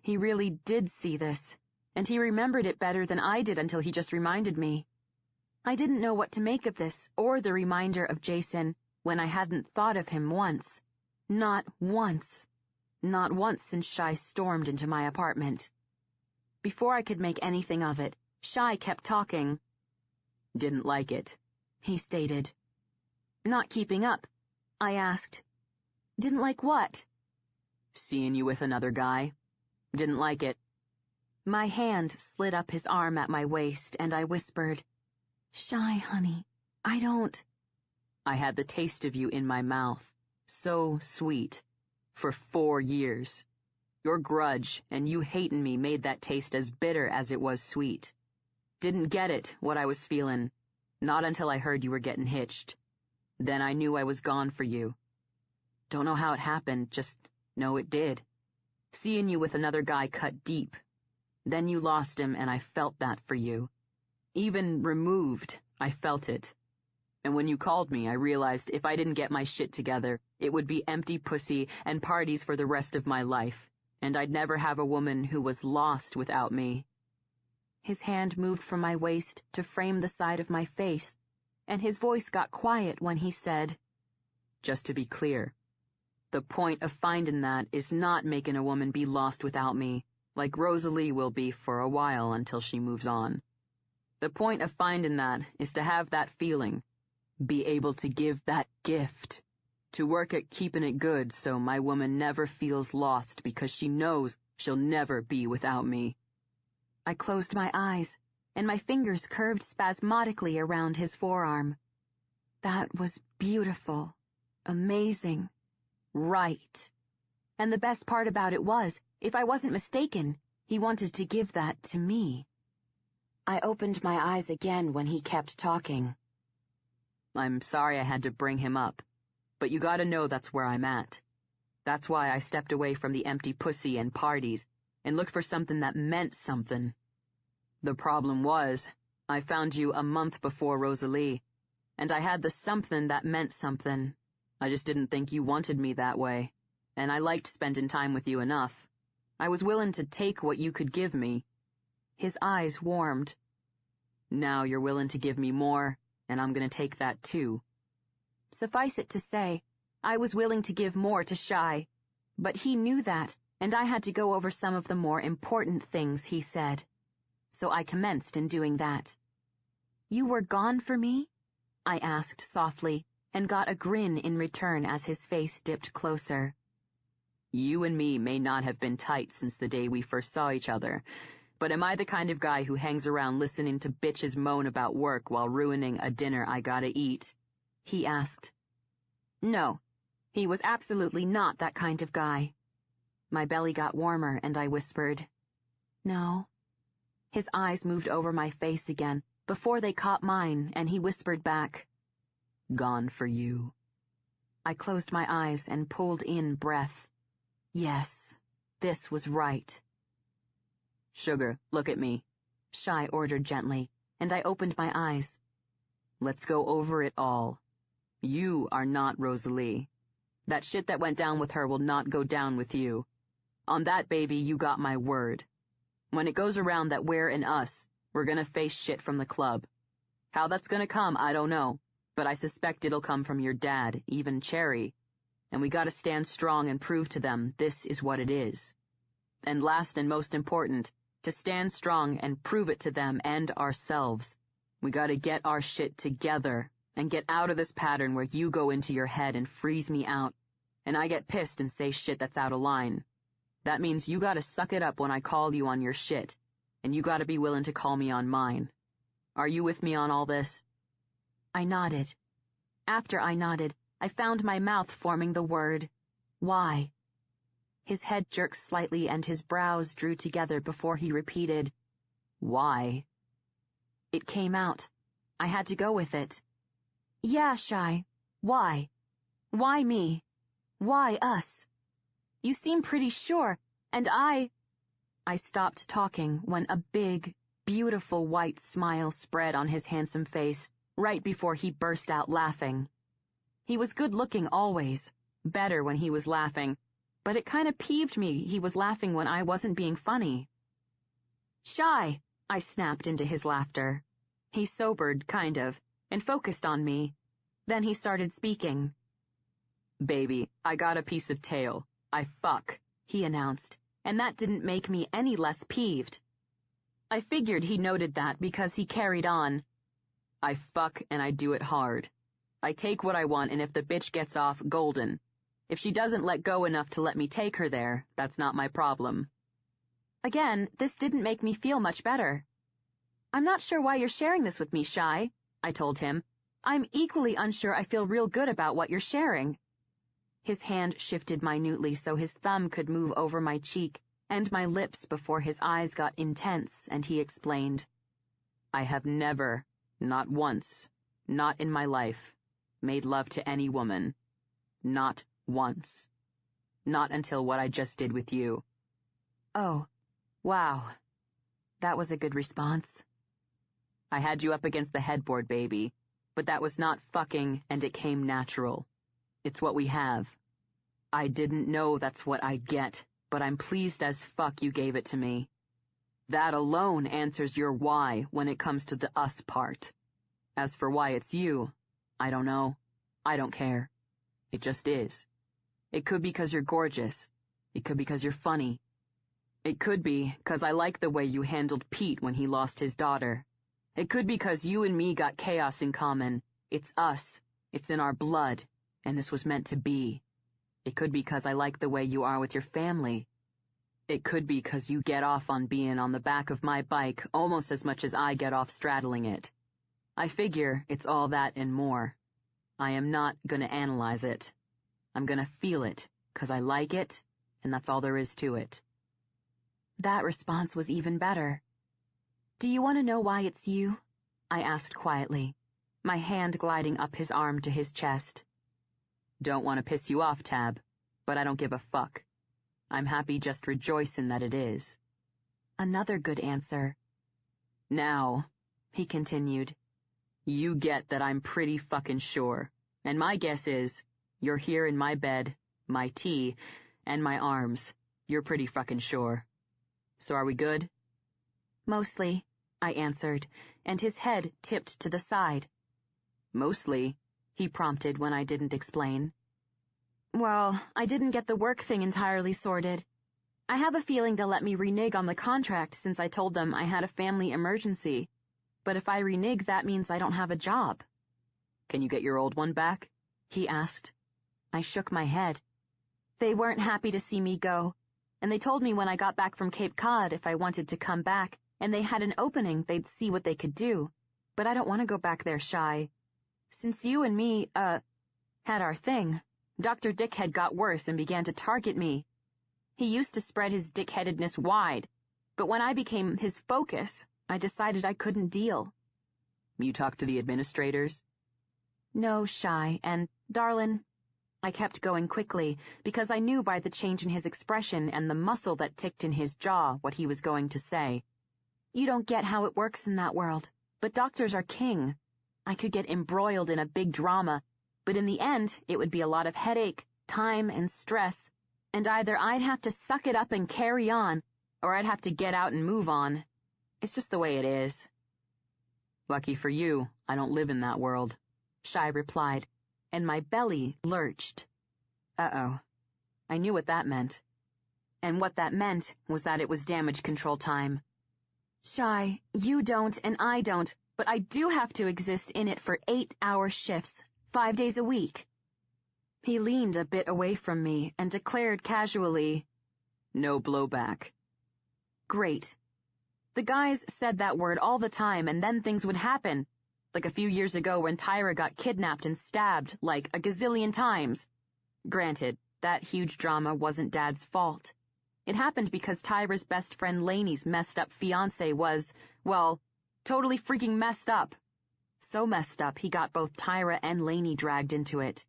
he really did see this, and he remembered it better than I did until he just reminded me. I didn't know what to make of this, or the reminder of Jason, when I hadn't thought of him once. Not once. Not once since Shy stormed into my apartment. Before I could make anything of it, Shy kept talking. Didn't like it, he stated. Not keeping up, I asked. Didn't like what? Seeing you with another guy. Didn't like it. My hand slid up his arm at my waist, and I whispered, Shy, honey, I don't... I had the taste of you in my mouth. So sweet. For 4 years. Your grudge and you hating me made that taste as bitter as it was sweet. Didn't get it, what I was feeling. Not until I heard you were getting hitched. Then I knew I was gone for you. Don't know how it happened, just know it did. Seeing you with another guy cut deep. Then you lost him and I felt that for you. Even removed, I felt it. And when you called me, I realized if I didn't get my shit together, it would be empty pussy and parties for the rest of my life, and I'd never have a woman who was lost without me. His hand moved from my waist to frame the side of my face, and his voice got quiet when he said, Just to be clear, the point of finding that is not making a woman be lost without me, like Rosalie will be for a while until she moves on. The point of finding that is to have that feeling, be able to give that gift, to work at keeping it good so my woman never feels lost because she knows she'll never be without me. I closed my eyes, and my fingers curved spasmodically around his forearm. That was beautiful, amazing, right. And the best part about it was, if I wasn't mistaken, he wanted to give that to me. I opened my eyes again when he kept talking. I'm sorry I had to bring him up, but you gotta know that's where I'm at. That's why I stepped away from the empty pussy and parties and looked for something that meant something. The problem was, I found you a month before Rosalie, and I had the something that meant something. I just didn't think you wanted me that way, and I liked spending time with you enough. I was willing to take what you could give me. His eyes warmed. Now you're willing to give me more, and I'm gonna take that too. Suffice it to say, I was willing to give more to Shy, but he knew that, and I had to go over some of the more important things he said. So I commenced in doing that. You were gone for me? I asked softly, and got a grin in return as his face dipped closer. You and me may not have been tight since the day we first saw each other, but am I the kind of guy who hangs around listening to bitches moan about work while ruining a dinner I gotta eat? He asked. No, he was absolutely not that kind of guy. My belly got warmer, and I whispered, "No." His eyes moved over my face again, before they caught mine, and he whispered back, "Gone for you." I closed my eyes and pulled in breath. Yes, this was right. "Sugar, look at me," Shy ordered gently, and I opened my eyes. "Let's go over it all. You are not Rosalie. That shit that went down with her will not go down with you. On that, baby, you got my word. When it goes around that we're in us, we're gonna face shit from the club. How that's gonna come, I don't know, but I suspect it'll come from your dad, even Cherry, and we gotta stand strong and prove to them this is what it is. And last and most important, to stand strong and prove it to them and ourselves, we gotta get our shit together and get out of this pattern where you go into your head and freeze me out, and I get pissed and say shit that's out of line. That means you gotta suck it up when I call you on your shit, and you gotta be willing to call me on mine. Are you with me on all this?" I nodded. After I nodded, I found my mouth forming the word, "Why?" His head jerked slightly and his brows drew together before he repeated, "Why?" It came out. I had to go with it. "Yeah, Shy. Why? Why me? Why us? You seem pretty sure, and I stopped talking when a big, beautiful white smile spread on his handsome face right before he burst out laughing. He was good-looking always, better when he was laughing, but it kind of peeved me he was laughing when I wasn't being funny. "Shy," I snapped into his laughter. He sobered, kind of, and focused on me. Then he started speaking. "Baby, I got a piece of tail. I fuck," he announced, and that didn't make me any less peeved. I figured he noted that because he carried on. "I fuck and I do it hard. I take what I want, and if the bitch gets off, golden. If she doesn't let go enough to let me take her there, that's not my problem." Again, this didn't make me feel much better. "I'm not sure why you're sharing this with me, Shy," I told him. "I'm equally unsure I feel real good about what you're sharing." His hand shifted minutely so his thumb could move over my cheek and my lips before his eyes got intense, and he explained, "I have never, not once, not in my life, made love to any woman. Not once. Not until what I just did with you." Oh, wow. That was a good response. "I had you up against the headboard, baby, but that was not fucking, and it came natural. It's what we have. I didn't know that's what I'd get, but I'm pleased as fuck you gave it to me. That alone answers your why when it comes to the us part. As for why it's you, I don't know. I don't care. It just is. It could be 'cause you're gorgeous. It could be 'cause you're funny. It could be 'cause I like the way you handled Pete when he lost his daughter. It could be 'cause you and me got chaos in common. It's us. It's in our blood, and this was meant to be. It could be 'cause I like the way you are with your family. It could be 'cause you get off on being on the back of my bike almost as much as I get off straddling it. I figure it's all that and more. I am not gonna analyze it. I'm gonna feel it, 'cause I like it, and that's all there is to it." That response was even better. "Do you want to know why it's you?" I asked quietly, my hand gliding up his arm to his chest. "Don't want to piss you off, Tab, but I don't give a fuck. I'm happy just rejoicing that it is." Another good answer. "Now," he continued, "you get that I'm pretty fucking sure, and my guess is, you're here in my bed, my tea, and my arms. You're pretty fucking sure. So are we good?" "Mostly," I answered, and his head tipped to the side. "Mostly?" he prompted when I didn't explain. "Well, I didn't get the work thing entirely sorted. I have a feeling they'll let me renege on the contract since I told them I had a family emergency. But if I renege, that means I don't have a job." "Can you get your old one back?" he asked. I shook my head. "They weren't happy to see me go, and they told me when I got back from Cape Cod if I wanted to come back, and they had an opening, they'd see what they could do. But I don't want to go back there, Shy. Since you and me, had our thing, Dr. Dickhead got worse and began to target me. He used to spread his dick-headedness wide, but when I became his focus, I decided I couldn't deal. You talked to the administrators? No, Shy, and, darlin', I kept going quickly, because I knew by the change in his expression and the muscle that ticked in his jaw what he was going to say. You don't get how it works in that world, but doctors are king. I could get embroiled in a big drama, but in the end, it would be a lot of headache, time, and stress, and either I'd have to suck it up and carry on, or I'd have to get out and move on. It's just the way it is. Lucky for you, I don't live in that world, Shy replied, and my belly lurched. Uh-oh. I knew what that meant. And what that meant was that it was damage control time. Shy, you don't and I don't, but I do have to exist in it for 8-hour shifts, 5 days a week. He leaned a bit away from me and declared casually, No blowback. Great. The guys said that word all the time and then things would happen, like a few years ago when Tyra got kidnapped and stabbed like a gazillion times. Granted, that huge drama wasn't Dad's fault. It happened because Tyra's best friend Lainey's messed up fiancé was, well, totally freaking messed up. So messed up he got both Tyra and Lainey dragged into it.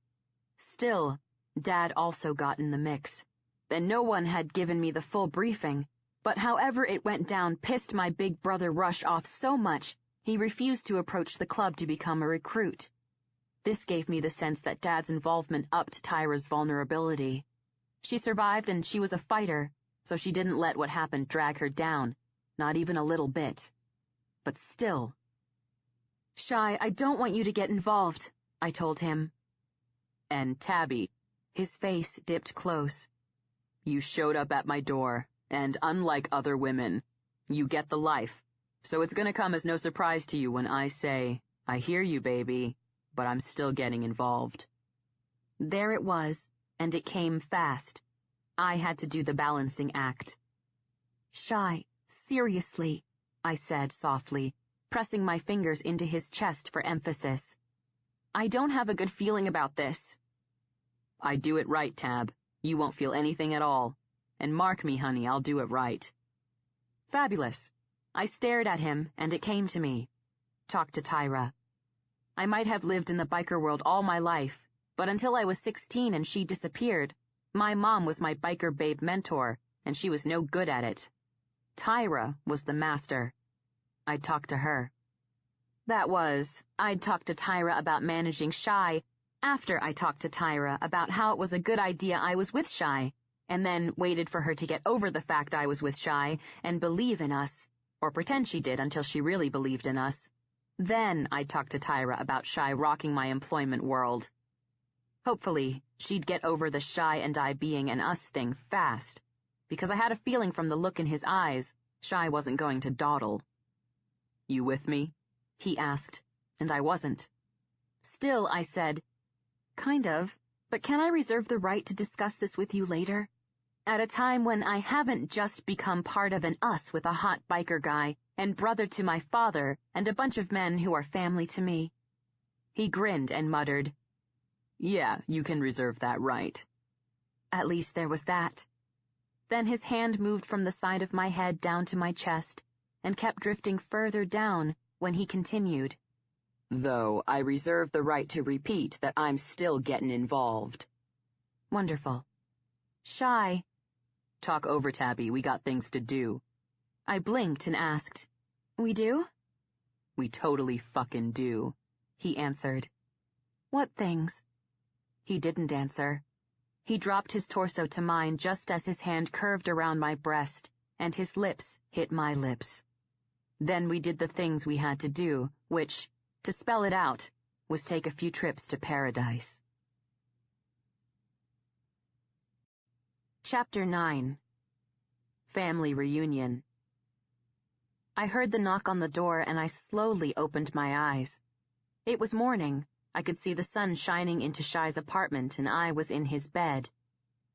Still, Dad also got in the mix. And no one had given me the full briefing, but however it went down pissed my big brother Rush off so much he refused to approach the club to become a recruit. This gave me the sense that Dad's involvement upped Tyra's vulnerability. She survived and she was a fighter, so she didn't let what happened drag her down, not even a little bit. But still. Shy, I don't want you to get involved, I told him. And Tabby, his face dipped close. You showed up at my door, and unlike other women, you get the life. So it's gonna come as no surprise to you when I say, I hear you, baby, but I'm still getting involved. There it was, and it came fast. I had to do the balancing act. Shy, seriously, I said softly, pressing my fingers into his chest for emphasis. I don't have a good feeling about this. I do it right, Tab. You won't feel anything at all. And mark me, honey, I'll do it right. Fabulous. I stared at him, and it came to me. Talk to Tyra. I might have lived in the biker world all my life, but until I was 16 and she disappeared, my mom was my biker babe mentor, and she was no good at it. Tyra was the master. I'd talk to her. I'd talk to Tyra about managing Shy, after I talked to Tyra about how it was a good idea I was with Shy, and then waited for her to get over the fact I was with Shy and believe in us. Or pretend she did until she really believed in us. Then I'd talk to Tyra about Shy rocking my employment world. Hopefully, she'd get over the Shy and I being an us thing fast, because I had a feeling from the look in his eyes, Shy wasn't going to dawdle. You with me? He asked, and I wasn't. Still, I said, kind of, but can I reserve the right to discuss this with you later? At a time when I haven't just become part of an us with a hot biker guy and brother to my father and a bunch of men who are family to me. He grinned and muttered, Yeah, you can reserve that right. At least there was that. Then his hand moved from the side of my head down to my chest and kept drifting further down when he continued. Though I reserve the right to repeat that I'm still getting involved. Wonderful. Shy. Talk over, Tabby. We got things to do. I blinked and asked, We do? We totally fucking do, he answered. What things? He didn't answer. He dropped his torso to mine just as his hand curved around my breast, and his lips hit my lips. Then we did the things we had to do, which, to spell it out, was take a few trips to paradise. Chapter 9. Family Reunion. I heard the knock on the door and I slowly opened my eyes. It was morning. I could see the sun shining into Shy's apartment and I was in his bed.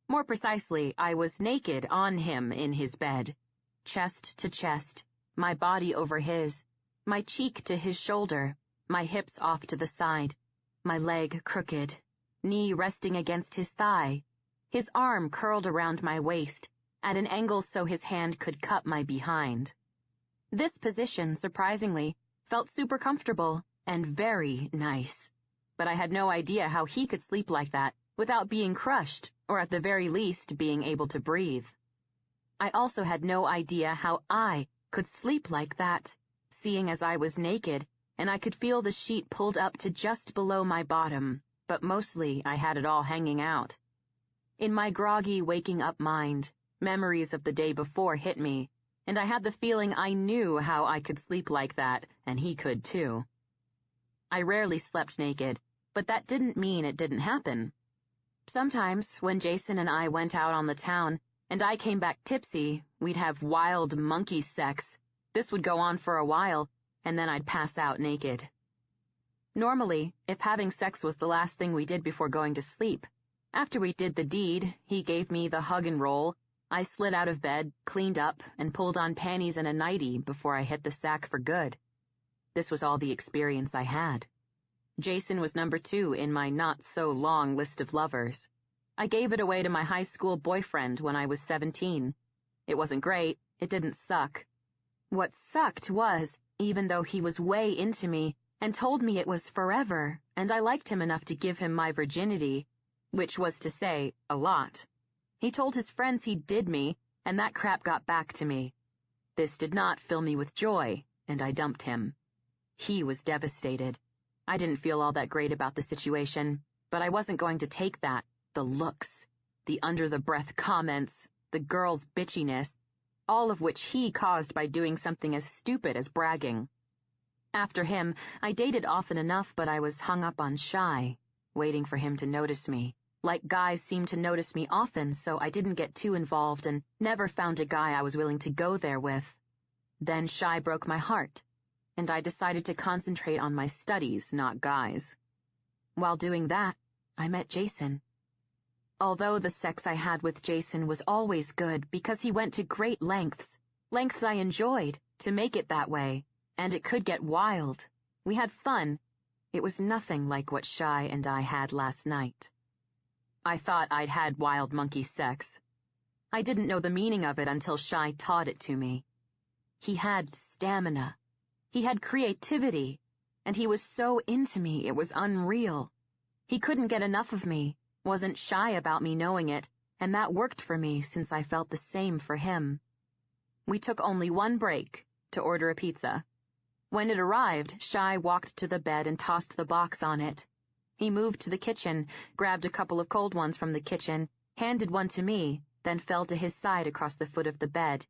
More precisely, I was naked on him in his bed, chest to chest, my body over his, my cheek to his shoulder, my hips off to the side, my leg crooked, knee resting against his thigh, his arm curled around my waist, at an angle so his hand could cup my behind. This position, surprisingly, felt super comfortable and very nice, but I had no idea how he could sleep like that without being crushed, or at the very least being able to breathe. I also had no idea how I could sleep like that, seeing as I was naked, and I could feel the sheet pulled up to just below my bottom, but mostly I had it all hanging out. In my groggy, waking up mind, memories of the day before hit me, and I had the feeling I knew how I could sleep like that, and he could too. I rarely slept naked, but that didn't mean it didn't happen. Sometimes, when Jason and I went out on the town, and I came back tipsy, we'd have wild monkey sex. This would go on for a while, and then I'd pass out naked. Normally, if having sex was the last thing we did before going to sleep, after we did the deed, he gave me the hug and roll, I slid out of bed, cleaned up, and pulled on panties and a nightie before I hit the sack for good. This was all the experience I had. Jason was number 2 in my not-so-long list of lovers. I gave it away to my high school boyfriend when I was 17. It wasn't great, it didn't suck. What sucked was, even though he was way into me and told me it was forever, and I liked him enough to give him my virginity, which was to say, a lot. He told his friends he did me, and that crap got back to me. This did not fill me with joy, and I dumped him. He was devastated. I didn't feel all that great about the situation, but I wasn't going to take that, the looks, the under-the-breath comments, the girl's bitchiness, all of which he caused by doing something as stupid as bragging. After him, I dated often enough, but I was hung up on Shy, waiting for him to notice me. Like guys seemed to notice me often, so I didn't get too involved and never found a guy I was willing to go there with. Then Shy broke my heart, and I decided to concentrate on my studies, not guys. While doing that, I met Jason. Although the sex I had with Jason was always good because he went to great lengths I enjoyed, to make it that way, and it could get wild. We had fun. It was nothing like what Shy and I had last night. I thought I'd had wild monkey sex. I didn't know the meaning of it until Shy taught it to me. He had stamina. He had creativity. And he was so into me, it was unreal. He couldn't get enough of me, wasn't shy about me knowing it, and that worked for me since I felt the same for him. We took only one break, to order a pizza. When it arrived, Shy walked to the bed and tossed the box on it. He moved to the kitchen, grabbed a couple of cold ones from the kitchen, handed one to me, then fell to his side across the foot of the bed,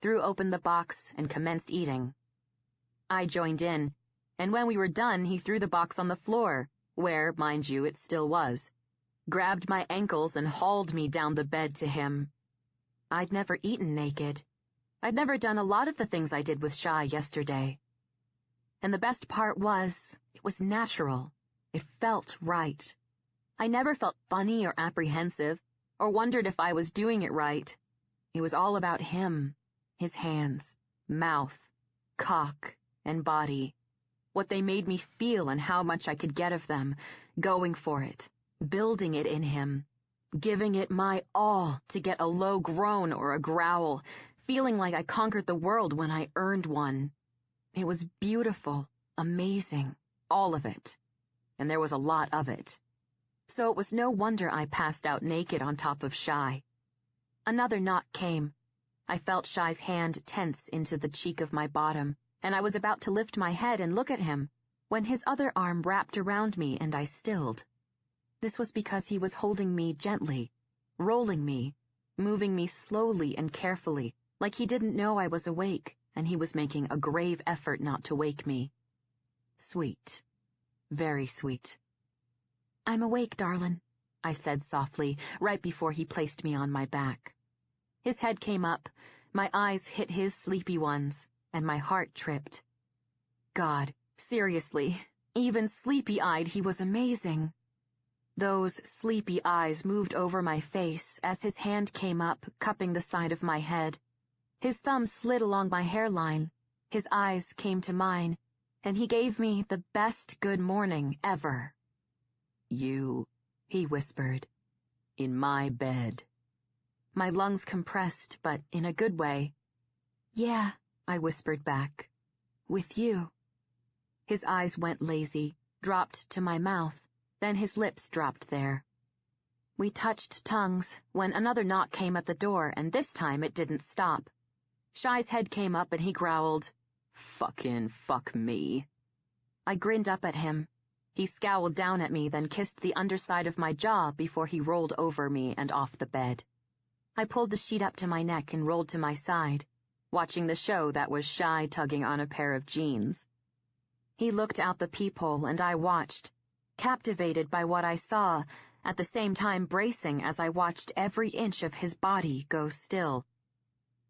threw open the box, and commenced eating. I joined in, and when we were done, he threw the box on the floor, where, mind you, it still was, grabbed my ankles and hauled me down the bed to him. I'd never eaten naked. I'd never done a lot of the things I did with Shy yesterday. And the best part was, it was natural. It felt right. I never felt funny or apprehensive, or wondered if I was doing it right. It was all about him, his hands, mouth, cock, and body, what they made me feel and how much I could get of them, going for it, building it in him, giving it my all to get a low groan or a growl, feeling like I conquered the world when I earned one. It was beautiful, amazing, all of it. And there was a lot of it. So it was no wonder I passed out naked on top of Shy. Another knock came. I felt Shy's hand tense into the cheek of my bottom, and I was about to lift my head and look at him, when his other arm wrapped around me and I stilled. This was because he was holding me gently, rolling me, moving me slowly and carefully, like he didn't know I was awake, and he was making a grave effort not to wake me. Sweet. Very sweet. "I'm awake, darlin'," I said softly, right before he placed me on my back. His head came up, my eyes hit his sleepy ones, and my heart tripped. God, seriously, even sleepy-eyed he was amazing. Those sleepy eyes moved over my face as his hand came up, cupping the side of my head. His thumb slid along my hairline, his eyes came to mine, and he gave me the best good morning ever. "You," he whispered, "in my bed." my lungs compressed, but in a good way. "Yeah," I whispered back. "With you." His eyes went lazy, dropped to my mouth, then his lips dropped there. We touched tongues when another knock came at the door, and this time it didn't stop. Shy's head came up and he growled, "Fucking fuck me." I grinned up at him. He scowled down at me, then kissed the underside of my jaw before he rolled over me and off the bed. I pulled the sheet up to my neck and rolled to my side, watching the show that was Shy tugging on a pair of jeans. He looked out the peephole and I watched, captivated by what I saw, at the same time bracing as I watched every inch of his body go still.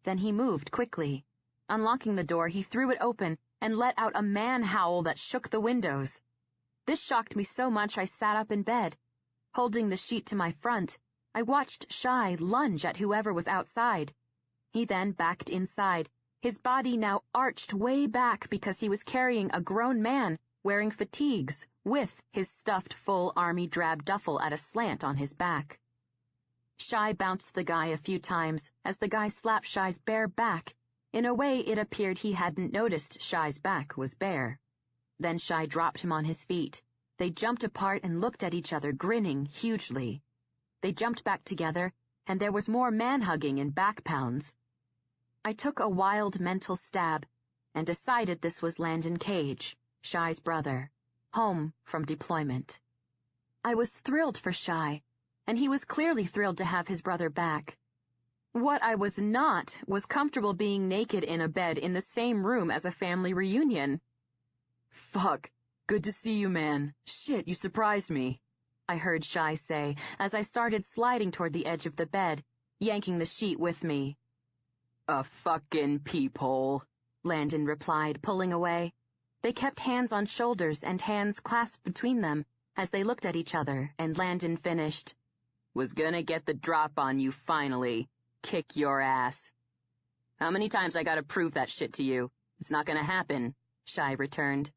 Then he moved quickly. Unlocking the door, he threw it open and let out a man howl that shook the windows. This shocked me so much I sat up in bed. Holding the sheet to my front, I watched Shy lunge at whoever was outside. He then backed inside, his body now arched way back because he was carrying a grown man wearing fatigues with his stuffed full army drab duffel at a slant on his back. Shy bounced the guy a few times as the guy slapped Shy's bare back. In a way, it appeared he hadn't noticed Shy's back was bare. Then Shy dropped him on his feet. They jumped apart and looked at each other, grinning hugely. They jumped back together, and there was more man-hugging and back pounds. I took a wild mental stab and decided this was Landon Cage, Shy's brother, home from deployment. I was thrilled for Shy, and he was clearly thrilled to have his brother back. What I was not was comfortable being naked in a bed in the same room as a family reunion. "Fuck, good to see you, man. Shit, you surprised me," I heard Shy say as I started sliding toward the edge of the bed, yanking the sheet with me. "A fucking peephole," Landon replied, pulling away. They kept hands on shoulders and hands clasped between them as they looked at each other, and Landon finished, "Was gonna get the drop on you finally. Kick your ass." "How many times I gotta prove that shit to you? It's not gonna happen," Shy returned.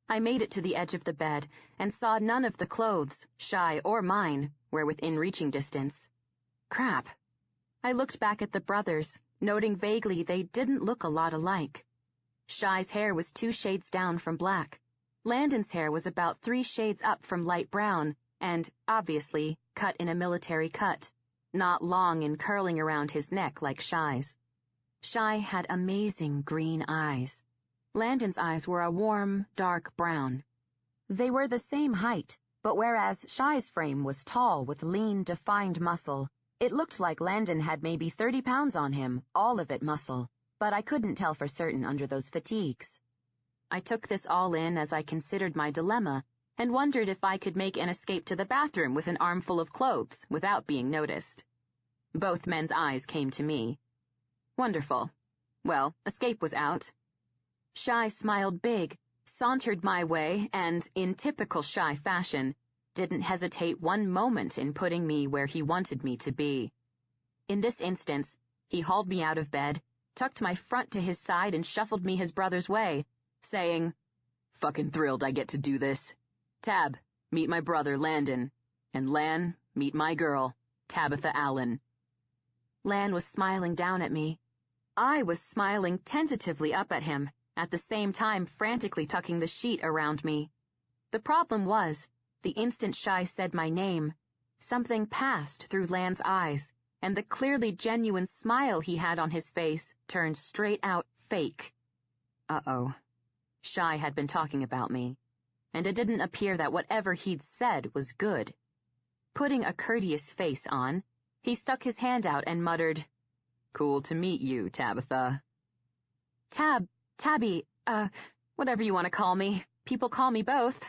I made it to the edge of the bed and saw none of the clothes, Shy or mine, were within reaching distance. Crap. I looked back at the brothers, noting vaguely they didn't look a lot alike. Shy's hair was 2 shades down from black. Landon's hair was about 3 shades up from light brown and, obviously, cut in a military cut, not long and curling around his neck like Shy's. Shy had amazing green eyes. Landon's eyes were a warm, dark brown. They were the same height, but whereas Shy's frame was tall with lean, defined muscle, it looked like Landon had maybe 30 pounds on him, all of it muscle, but I couldn't tell for certain under those fatigues. I took this all in as I considered my dilemma and wondered if I could make an escape to the bathroom with an armful of clothes without being noticed. Both men's eyes came to me. Wonderful. Well, escape was out. Shy smiled big, sauntered my way, and, in typical Shy fashion, didn't hesitate one moment in putting me where he wanted me to be. In this instance, he hauled me out of bed, tucked my front to his side and shuffled me his brother's way, saying, "Fucking thrilled I get to do this. Tab, meet my brother Landon, and Lan, meet my girl, Tabitha Allen." Lan was smiling down at me. I was smiling tentatively up at him, at the same time frantically tucking the sheet around me. The problem was, the instant Shy said my name, something passed through Lan's eyes, and the clearly genuine smile he had on his face turned straight out fake. Uh-oh. Shy had been talking about me, and it didn't appear that whatever he'd said was good. Putting a courteous face on, he stuck his hand out and muttered, "Cool to meet you, Tabitha." Tabby, whatever you want to call me. People call me both,"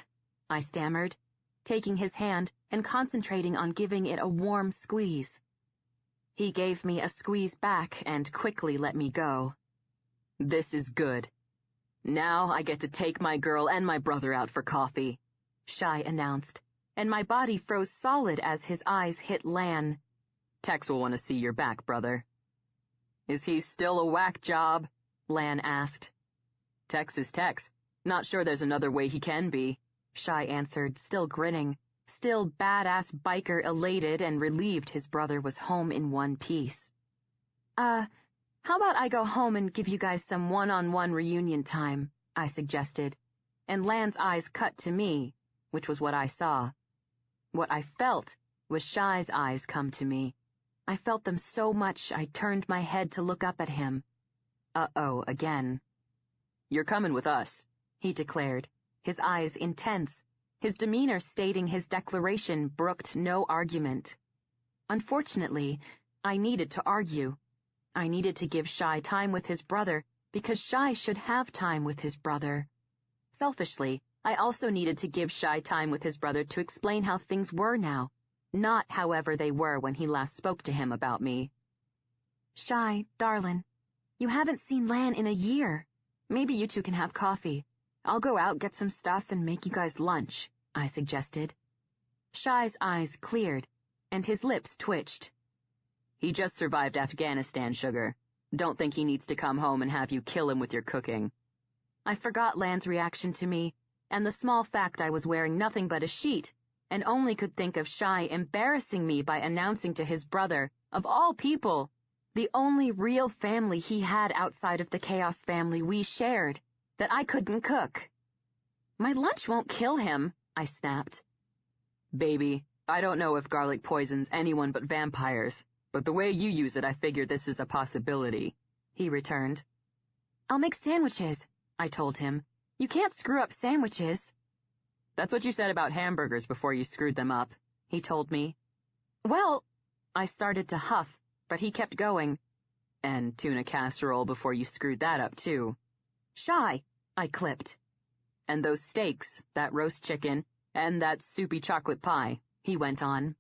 I stammered, taking his hand and concentrating on giving it a warm squeeze. He gave me a squeeze back and quickly let me go. "This is good. Now I get to take my girl and my brother out for coffee," Shy announced, and my body froze solid as his eyes hit Lan. "Tex will want to see your back, brother." "Is he still a whack job?" Lan asked. "Tex is Tex. Not sure there's another way he can be," Shy answered, still grinning, still badass biker elated and relieved his brother was home in one piece. How about I go home and give you guys some one-on-one reunion time, I suggested, and Lan's eyes cut to me, which was what I saw. What I felt was Shy's eyes come to me. I felt them so much I turned my head to look up at him. Uh-oh, again. "You're coming with us," he declared, his eyes intense, his demeanor stating his declaration brooked no argument. Unfortunately, I needed to argue. I needed to give Shy time with his brother because Shy should have time with his brother. Selfishly, I also needed to give Shy time with his brother to explain how things were now, not however they were when he last spoke to him about me. "Shy, darlin', you haven't seen Lan in a year. Maybe you two can have coffee. I'll go out, get some stuff, and make you guys lunch," I suggested. Shy's eyes cleared, and his lips twitched. "He just survived Afghanistan, sugar. Don't think he needs to come home and have you kill him with your cooking." I forgot Lan's reaction to me, and the small fact I was wearing nothing but a sheet, and only could think of Shy embarrassing me by announcing to his brother, of all people, the only real family he had outside of the Chaos family we shared, that I couldn't cook. "My lunch won't kill him," I snapped. "Baby, I don't know if garlic poisons anyone but vampires, but the way you use it I figure this is a possibility," he returned. "I'll make sandwiches," I told him. "You can't screw up sandwiches." "That's what you said about hamburgers before you screwed them up," he told me. "Well," I started to huff, but he kept going. "And tuna casserole before you screwed that up, too." "Shy," I clipped. "And those steaks, that roast chicken, and that soupy chocolate pie," he went on.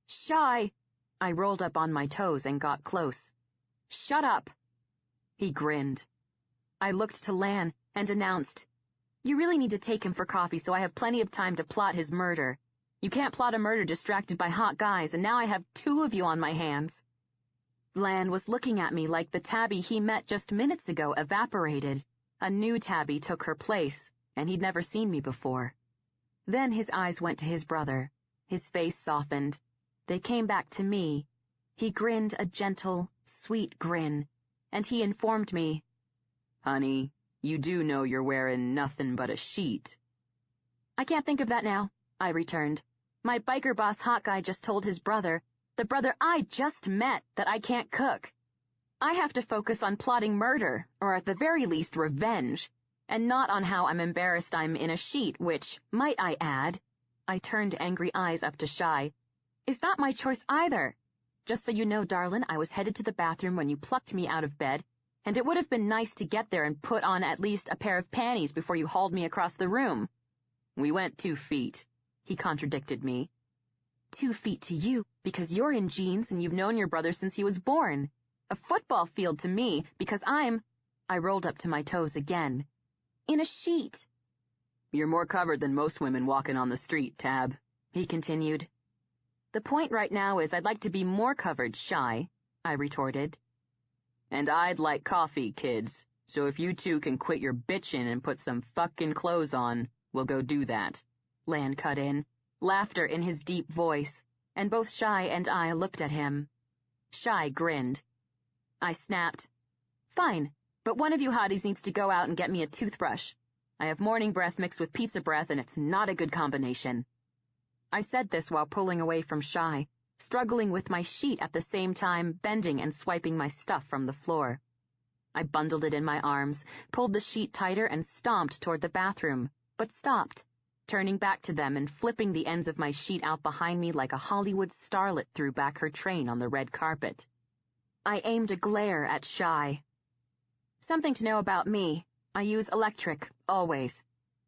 "Shy," I rolled up on my toes and got close. "Shut up." He grinned. I looked to Lan and announced, "You really need to take him for coffee so I have plenty of time to plot his murder. You can't plot a murder distracted by hot guys, and now I have 2 of you on my hands." Lan was looking at me like the Tabby he met just minutes ago evaporated. A new Tabby took her place, and he'd never seen me before. Then his eyes went to his brother. His face softened. They came back to me. He grinned a gentle, sweet grin, and he informed me, "Honey, you do know you're wearing nothing but a sheet." "I can't think of that now," I returned. "My biker boss hot guy just told his brother, the brother I just met, that I can't cook. I have to focus on plotting murder, or at the very least revenge, and not on how I'm embarrassed I'm in a sheet, which, might I add," I turned angry eyes up to Shy, "is not my choice either. Just so you know, darlin', I was headed to the bathroom when you plucked me out of bed, and it would have been nice to get there and put on at least a pair of panties before you hauled me across the room." "We went 2 feet, he contradicted me. 2 feet to you, because you're in jeans and you've known your brother since he was born. A football field to me, because I rolled up to my toes again, "in a sheet." "You're more covered than most women walking on the street, Tab," he continued. "The point right now is I'd like to be more covered, Shy," I retorted. "And I'd like coffee, kids, so if you two can quit your bitchin' and put some fucking clothes on, we'll go do that," Lan cut in, laughter in his deep voice, and both Shy and I looked at him. Shy grinned. I snapped, "Fine, but one of you hotties needs to go out and get me a toothbrush. I have morning breath mixed with pizza breath, and it's not a good combination." I said this while pulling away from Shy, struggling with my sheet at the same time, bending and swiping my stuff from the floor. I bundled it in my arms, pulled the sheet tighter, and stomped toward the bathroom, but stopped, turning back to them and flipping the ends of my sheet out behind me like a Hollywood starlet threw back her train on the red carpet. I aimed a glare at Shy. "Something to know about me. I use electric, always.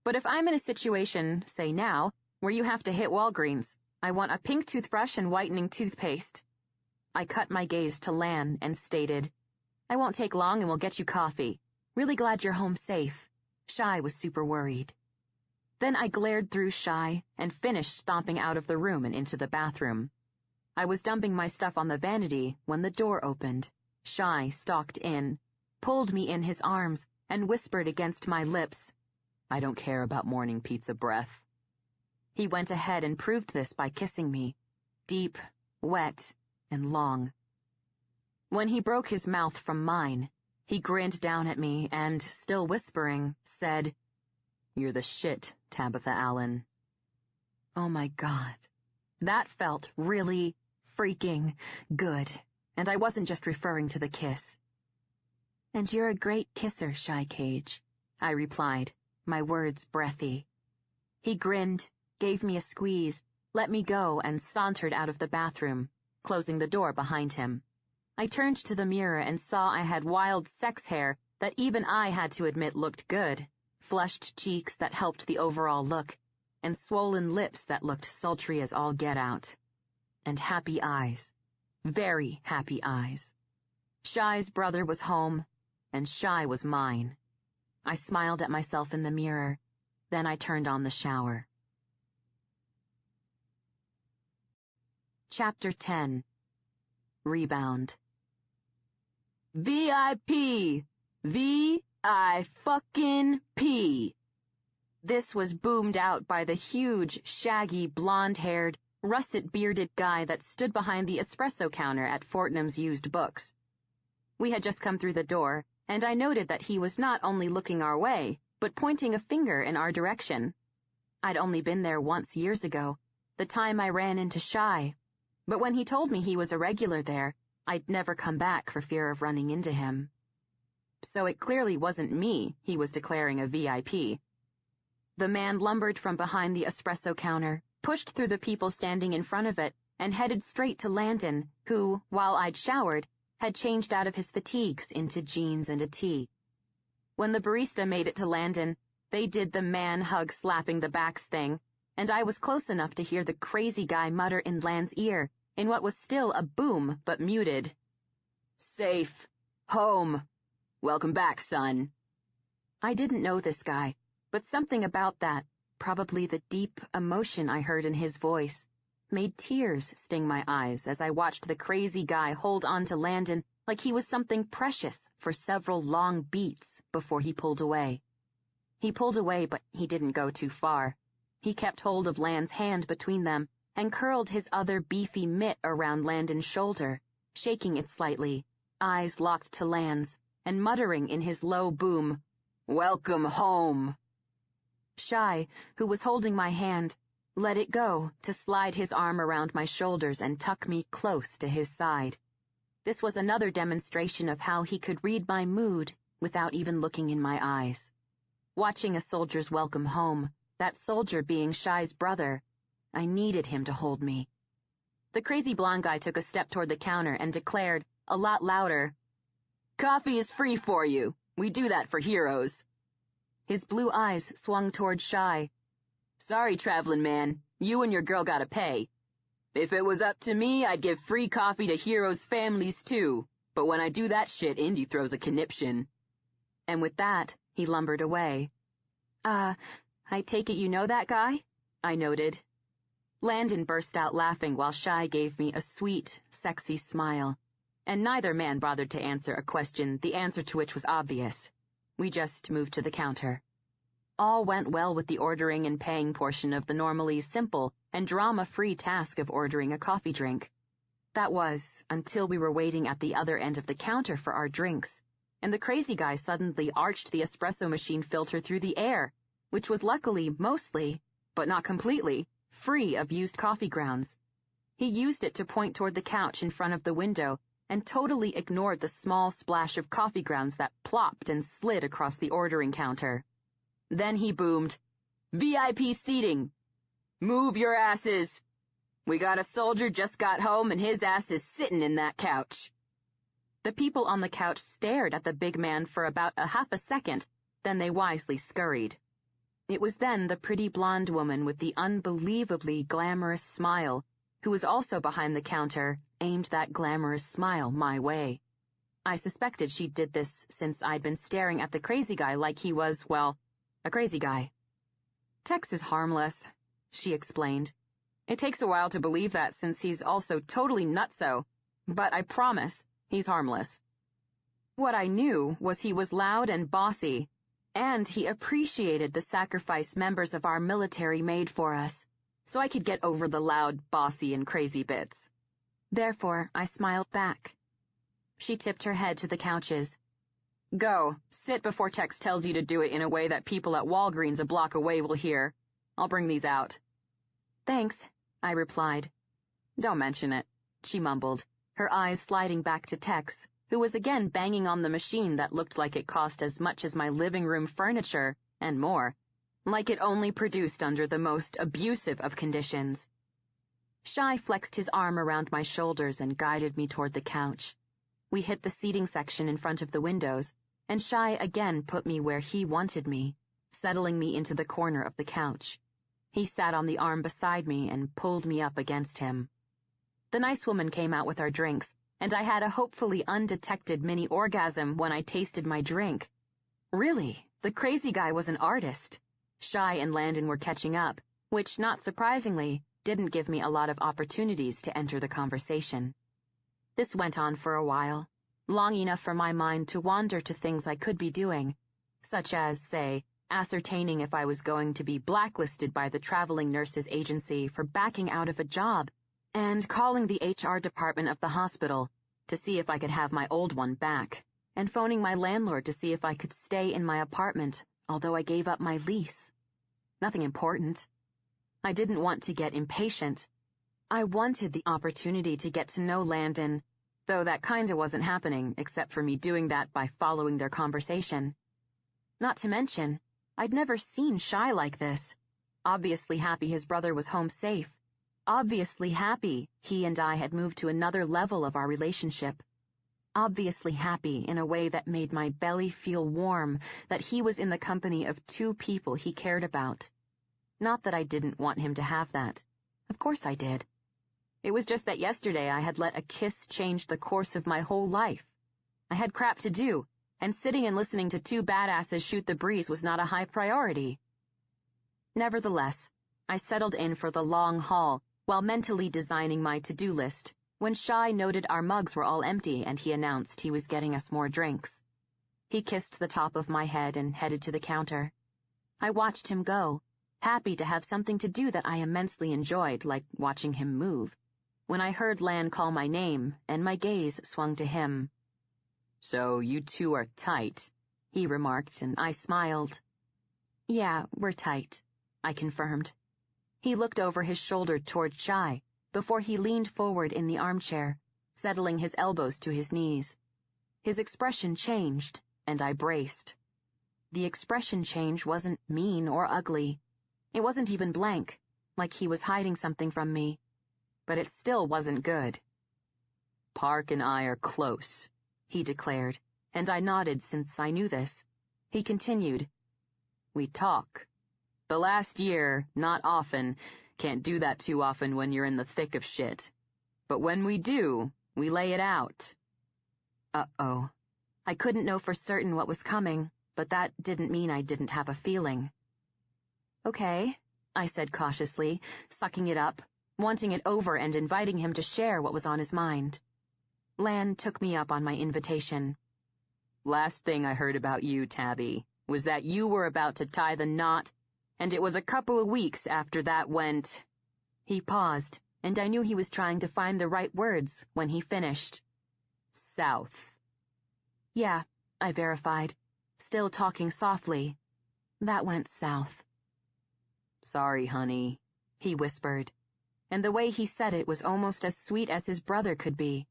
But if I'm in a situation, say now, where you have to hit Walgreens, I want a pink toothbrush and whitening toothpaste." I cut my gaze to Lan and stated, "I won't take long and we'll get you coffee. Really glad you're home safe." Shy was super worried. Then I glared through Shy and finished stomping out of the room and into the bathroom. I was dumping my stuff on the vanity when the door opened. Shy stalked in, pulled me in his arms, and whispered against my lips, "I don't care about morning pizza breath." He went ahead and proved this by kissing me, deep, wet, and long. When he broke his mouth from mine, he grinned down at me and, still whispering, said, "You're the shit, Tabitha Allen." Oh my God. That felt really freaking good, and I wasn't just referring to the kiss. "And you're a great kisser, Shy Cage," I replied, my words breathy. He grinned, gave me a squeeze, let me go, and sauntered out of the bathroom, closing the door behind him. I turned to the mirror and saw I had wild sex hair that even I had to admit looked good, flushed cheeks that helped the overall look, and swollen lips that looked sultry as all get out. And happy eyes. Very happy eyes. Shy's brother was home, and Shy was mine. I smiled at myself in the mirror, then I turned on the shower. Chapter 10. Rebound. VIP! V-I-fucking-P! This was boomed out by the huge, shaggy, blonde-haired, russet-bearded guy that stood behind the espresso counter at Fortnum's Used Books. We had just come through the door, and I noted that he was not only looking our way, but pointing a finger in our direction. I'd only been there once years ago, the time I ran into Shy, but when he told me he was a regular there, I'd never come back for fear of running into him. So it clearly wasn't me he was declaring a VIP. The man lumbered from behind the espresso counter, pushed through the people standing in front of it, and headed straight to Landon, who, while I'd showered, had changed out of his fatigues into jeans and a tee. When the barista made it to Landon, they did the man hug slapping the backs thing, and I was close enough to hear the crazy guy mutter in Land's ear, in what was still a boom but muted, "Safe. Home. Welcome back, son." I didn't know this guy, but something about that, probably the deep emotion I heard in his voice, made tears sting my eyes as I watched the crazy guy hold on to Landon like he was something precious for several long beats before he pulled away. He pulled away, but he didn't go too far. He kept hold of Land's hand between them and curled his other beefy mitt around Landon's shoulder, shaking it slightly, eyes locked to Land's, and muttering in his low boom, "Welcome home." Shy, who was holding my hand, let it go to slide his arm around my shoulders and tuck me close to his side. This was another demonstration of how he could read my mood without even looking in my eyes. Watching a soldier's welcome home, that soldier being Shy's brother, I needed him to hold me. The crazy blonde guy took a step toward the counter and declared, a lot louder, "Coffee is free for you. We do that for heroes." His blue eyes swung toward Shy. "Sorry, traveling man. You and your girl gotta pay. If it was up to me, I'd give free coffee to heroes' families too. But when I do that shit, Indy throws a conniption." And with that, he lumbered away. I take it you know that guy?" I noted. Landon burst out laughing while Shy gave me a sweet, sexy smile, and neither man bothered to answer a question the answer to which was obvious. We just moved to the counter. All went well with the ordering and paying portion of the normally simple and drama-free task of ordering a coffee drink. That was, until we were waiting at the other end of the counter for our drinks, and the crazy guy suddenly arched the espresso machine filter through the air, which was luckily mostly, but not completely, free of used coffee grounds. He used it to point toward the couch in front of the window and totally ignored the small splash of coffee grounds that plopped and slid across the ordering counter. Then he boomed, "VIP seating. Move your asses. We got a soldier just got home and his ass is sitting in that couch." The people on the couch stared at the big man for about a half a second, then they wisely scurried. It was then the pretty blonde woman with the unbelievably glamorous smile, who was also behind the counter, aimed that glamorous smile my way. I suspected she did this since I'd been staring at the crazy guy like he was, well, a crazy guy. "Tex is harmless," she explained. "It takes a while to believe that since he's also totally nutso, but I promise he's harmless." What I knew was he was loud and bossy, and he appreciated the sacrifice members of our military made for us, so I could get over the loud, bossy, and crazy bits. Therefore, I smiled back. She tipped her head to the couches. Go, sit before Tex tells you to do it in a way that people at Walgreens a block away will hear. I'll bring these out. Thanks, I replied. Don't mention it, she mumbled, her eyes sliding back to Tex, who was again banging on the machine that looked like it cost as much as my living room furniture, and more, like it only produced under the most abusive of conditions. Shai flexed his arm around my shoulders and guided me toward the couch. We hit the seating section in front of the windows, and Shai again put me where he wanted me, settling me into the corner of the couch. He sat on the arm beside me and pulled me up against him. The nice woman came out with our drinks, and I had a hopefully undetected mini-orgasm when I tasted my drink. Really, the crazy guy was an artist. Shai and Landon were catching up, which, not surprisingly, didn't give me a lot of opportunities to enter the conversation. This went on for a while, long enough for my mind to wander to things I could be doing, such as, say, ascertaining if I was going to be blacklisted by the traveling nurses agency for backing out of a job, and calling the HR department of the hospital to see if I could have my old one back, and phoning my landlord to see if I could stay in my apartment, although I gave up my lease. Nothing important. I didn't want to get impatient. I wanted the opportunity to get to know Landon, though that kinda wasn't happening except for me doing that by following their conversation. Not to mention, I'd never seen Shai like this. Obviously happy his brother was home safe. Obviously happy he and I had moved to another level of our relationship. Obviously happy in a way that made my belly feel warm that he was in the company of two people he cared about. Not that I didn't want him to have that. Of course I did. It was just that yesterday I had let a kiss change the course of my whole life. I had crap to do, and sitting and listening to two badasses shoot the breeze was not a high priority. Nevertheless, I settled in for the long haul while mentally designing my to-do list, when Shai noted our mugs were all empty and he announced he was getting us more drinks. He kissed the top of my head and headed to the counter. I watched him go, happy to have something to do that I immensely enjoyed, like watching him move, when I heard Lan call my name and my gaze swung to him. So you two are tight, he remarked, and I smiled. Yeah, we're tight, I confirmed. He looked over his shoulder toward Shai before he leaned forward in the armchair, settling his elbows to his knees. His expression changed, and I braced. The expression change wasn't mean or ugly. It wasn't even blank, like he was hiding something from me. But it still wasn't good. Park and I are close, he declared, and I nodded since I knew this. He continued. We talk. The last year, not often, can't do that too often when you're in the thick of shit. But when we do, we lay it out. Uh-oh. I couldn't know for certain what was coming, but that didn't mean I didn't have a feeling. Okay, I said cautiously, sucking it up, wanting it over and inviting him to share what was on his mind. Lan took me up on my invitation. Last thing I heard about you, Tabby, was that you were about to tie the knot, and it was a couple of weeks after that went... He paused, and I knew he was trying to find the right words when he finished. South. Yeah, I verified, still talking softly. That went south. Sorry, honey, he whispered, and the way he said it was almost as sweet as his brother could be.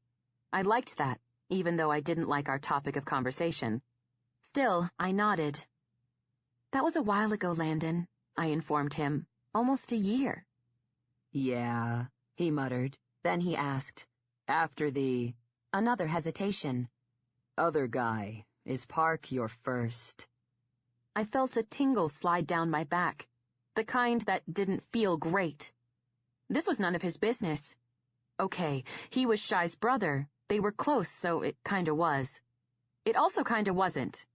I liked that, even though I didn't like our topic of conversation. Still, I nodded. That was a while ago, Landon, I informed him. Almost a year. Yeah, he muttered. Then he asked, after the... Another hesitation. Other guy, is Park your first? I felt a tingle slide down my back, the kind that didn't feel great. This was none of his business. Okay, he was Shai's brother. They were close, so it kinda was. It also kinda wasn't.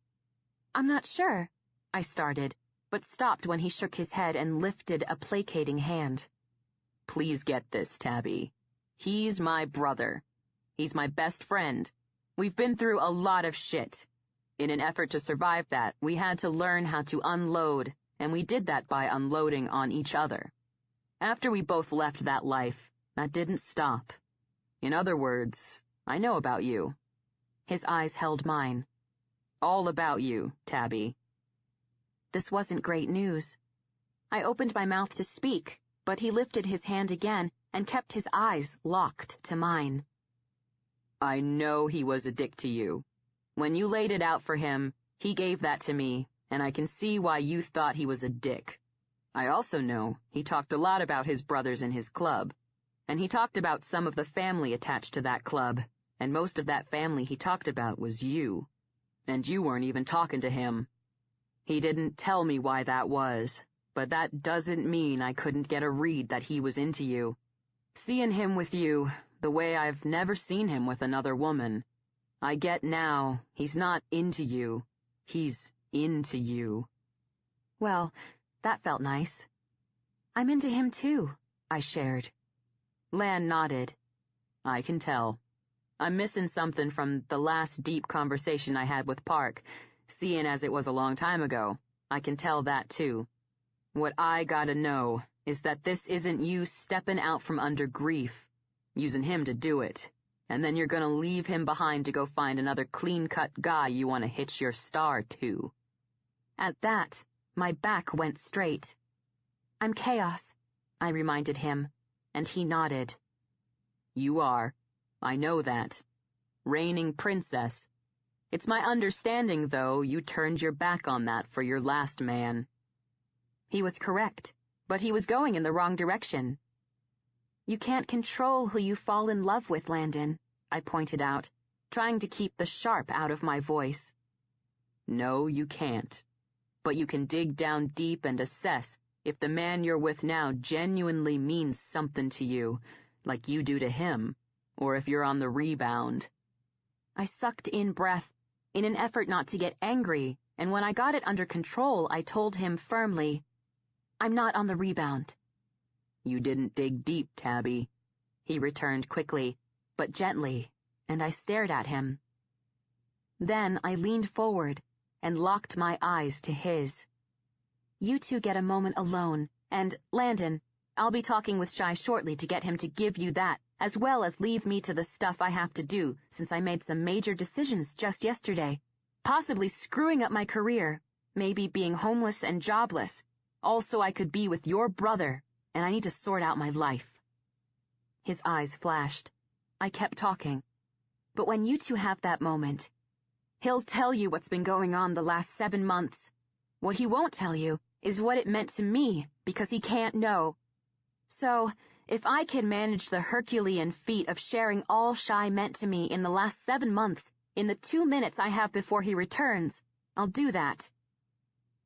I'm not sure, I started, but stopped when he shook his head and lifted a placating hand. Please get this, Tabby. He's my brother. He's my best friend. We've been through a lot of shit. In an effort to survive that, we had to learn how to unload, and we did that by unloading on each other. After we both left that life, that didn't stop. In other words, I know about you." His eyes held mine. "All about you, Tabby." This wasn't great news. I opened my mouth to speak, but he lifted his hand again and kept his eyes locked to mine. "I know he was a dick to you. When you laid it out for him, he gave that to me, and I can see why you thought he was a dick. I also know he talked a lot about his brothers in his club, and he talked about some of the family attached to that club, and most of that family he talked about was you. And you weren't even talking to him. He didn't tell me why that was, but that doesn't mean I couldn't get a read that he was into you. Seeing him with you, the way I've never seen him with another woman, I get now he's not into you, he's into you." Well, that felt nice. "I'm into him too," I shared. Lan nodded. "I can tell. I'm missing something from the last deep conversation I had with Park. Seeing as it was a long time ago, I can tell that too. What I gotta know is that this isn't you stepping out from under grief, using him to do it, and then you're gonna leave him behind to go find another clean-cut guy you want to hitch your star to." At that, my back went straight. "I'm chaos," I reminded him, and he nodded. "You are. I know that. Reigning princess. It's my understanding, though, you turned your back on that for your last man." He was correct, but he was going in the wrong direction. "You can't control who you fall in love with, Landon," I pointed out, trying to keep the sharp out of my voice. "No, you can't. But you can dig down deep and assess if the man you're with now genuinely means something to you, like you do to him, or if you're on the rebound." I sucked in breath in an effort not to get angry, and when I got it under control, I told him firmly, "I'm not on the rebound." "You didn't dig deep, Tabby," he returned quickly, but gently, and I stared at him. Then I leaned forward and locked my eyes to his. "You two get a moment alone, and, Landon, I'll be talking with Shy shortly to get him to give you that, as well as leave me to the stuff I have to do, since I made some major decisions just yesterday, possibly screwing up my career, maybe being homeless and jobless, also I could be with your brother, and I need to sort out my life." His eyes flashed. I kept talking. "But when you two have that moment, he'll tell you what's been going on the last 7 months. What he won't tell you is what it meant to me, because he can't know. So, if I can manage the Herculean feat of sharing all Shy meant to me in the last 7 months, in the 2 minutes I have before he returns, I'll do that."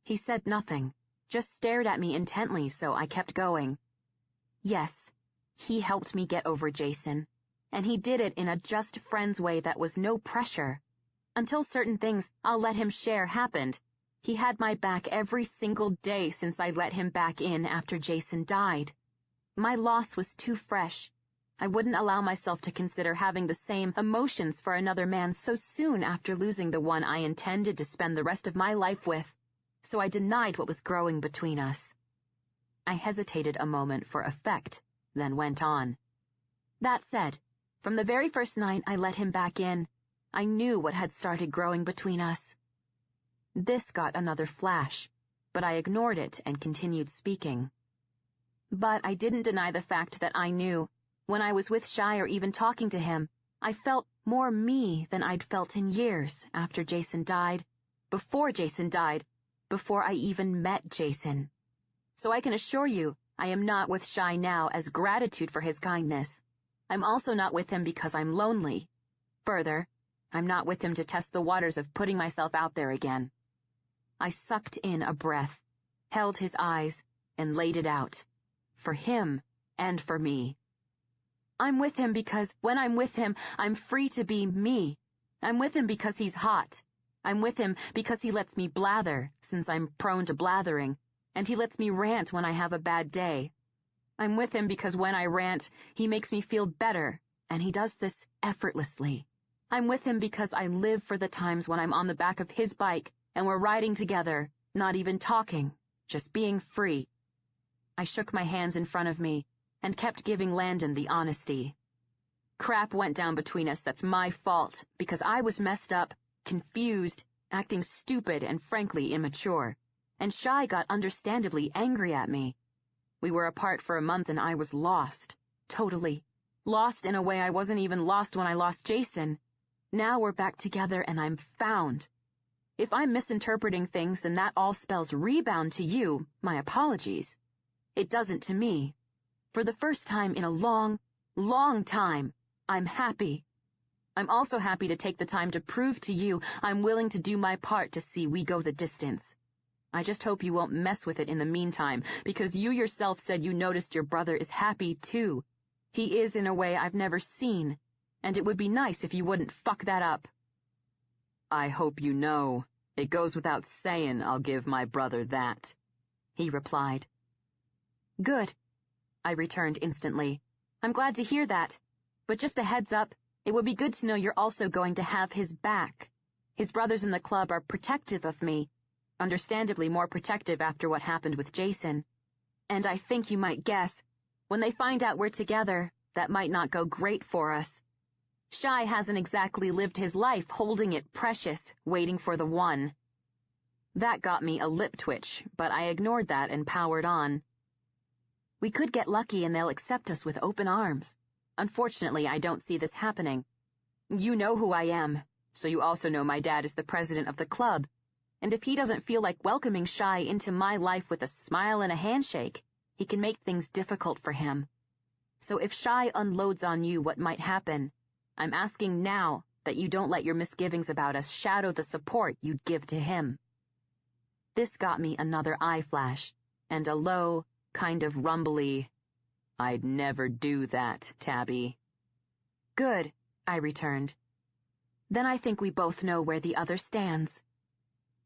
He said nothing, just stared at me intently, so I kept going. "Yes, he helped me get over Jason, and he did it in a just friends way that was no pressure. Until certain things I'll let him share happened, he had my back every single day since I let him back in after Jason died. My loss was too fresh. I wouldn't allow myself to consider having the same emotions for another man so soon after losing the one I intended to spend the rest of my life with, so I denied what was growing between us." I hesitated a moment for effect, then went on. "That said, from the very first night I let him back in, I knew what had started growing between us." This got another flash, but I ignored it and continued speaking. "But I didn't deny the fact that I knew, when I was with Shy or even talking to him, I felt more me than I'd felt in years after Jason died, before I even met Jason. So I can assure you, I am not with Shy now as gratitude for his kindness. I'm also not with him because I'm lonely. Further, I'm not with him to test the waters of putting myself out there again." I sucked in a breath, held his eyes, and laid it out. For him and for me. I'm with him because when I'm with him, I'm free to be me. I'm with him because he's hot. I'm with him because he lets me blather, since I'm prone to blathering, and he lets me rant when I have a bad day. I'm with him because when I rant, he makes me feel better, and he does this effortlessly. I'm with him because I live for the times when I'm on the back of his bike and we're riding together, not even talking, just being free. I shook my hands in front of me and kept giving Landon the honesty. Crap went down between us that's my fault because I was messed up, confused, acting stupid and frankly immature, and Shy got understandably angry at me. We were apart for a month and I was lost. Totally. Lost in a way I wasn't even lost when I lost Jason. Now we're back together and I'm found. If I'm misinterpreting things and that all spells rebound to you, my apologies. It doesn't to me. For the first time in a long, long time, I'm happy. I'm also happy to take the time to prove to you I'm willing to do my part to see we go the distance. I just hope you won't mess with it in the meantime, because you yourself said you noticed your brother is happy too. He is in a way I've never seen, and it would be nice if you wouldn't fuck that up. I hope you know. It goes without saying I'll give my brother that, he replied. Good, I returned instantly. I'm glad to hear that. But just a heads up, it would be good to know you're also going to have his back. His brothers in the club are protective of me, understandably more protective after what happened with Jason. And I think you might guess, when they find out we're together, that might not go great for us. Shy hasn't exactly lived his life holding it precious, waiting for the one. That got me a lip twitch, but I ignored that and powered on. We could get lucky and they'll accept us with open arms. Unfortunately, I don't see this happening. You know who I am, so you also know my dad is the president of the club, and if he doesn't feel like welcoming Shy into my life with a smile and a handshake, he can make things difficult for him. So if Shy unloads on you what might happen, I'm asking now that you don't let your misgivings about us shadow the support you'd give to him. This got me another eye flash, and a low, kind of rumbly, I'd never do that, Tabby. Good, I returned. Then I think we both know where the other stands.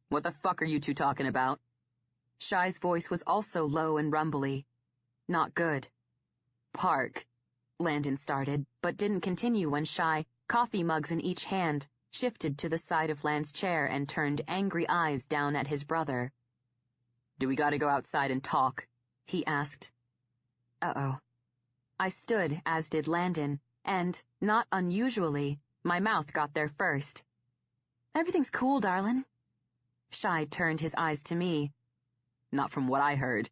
What the fuck are you two talking about? Shy's voice was also low and rumbly. Not good. Park, Landon started, but didn't continue when Shy, coffee mugs in each hand, shifted to the side of Land's chair and turned angry eyes down at his brother. Do we gotta go outside and talk? He asked. Uh-oh. I stood, as did Landon, and, not unusually, my mouth got there first. Everything's cool, darlin'. Shy turned his eyes to me. Not from what I heard.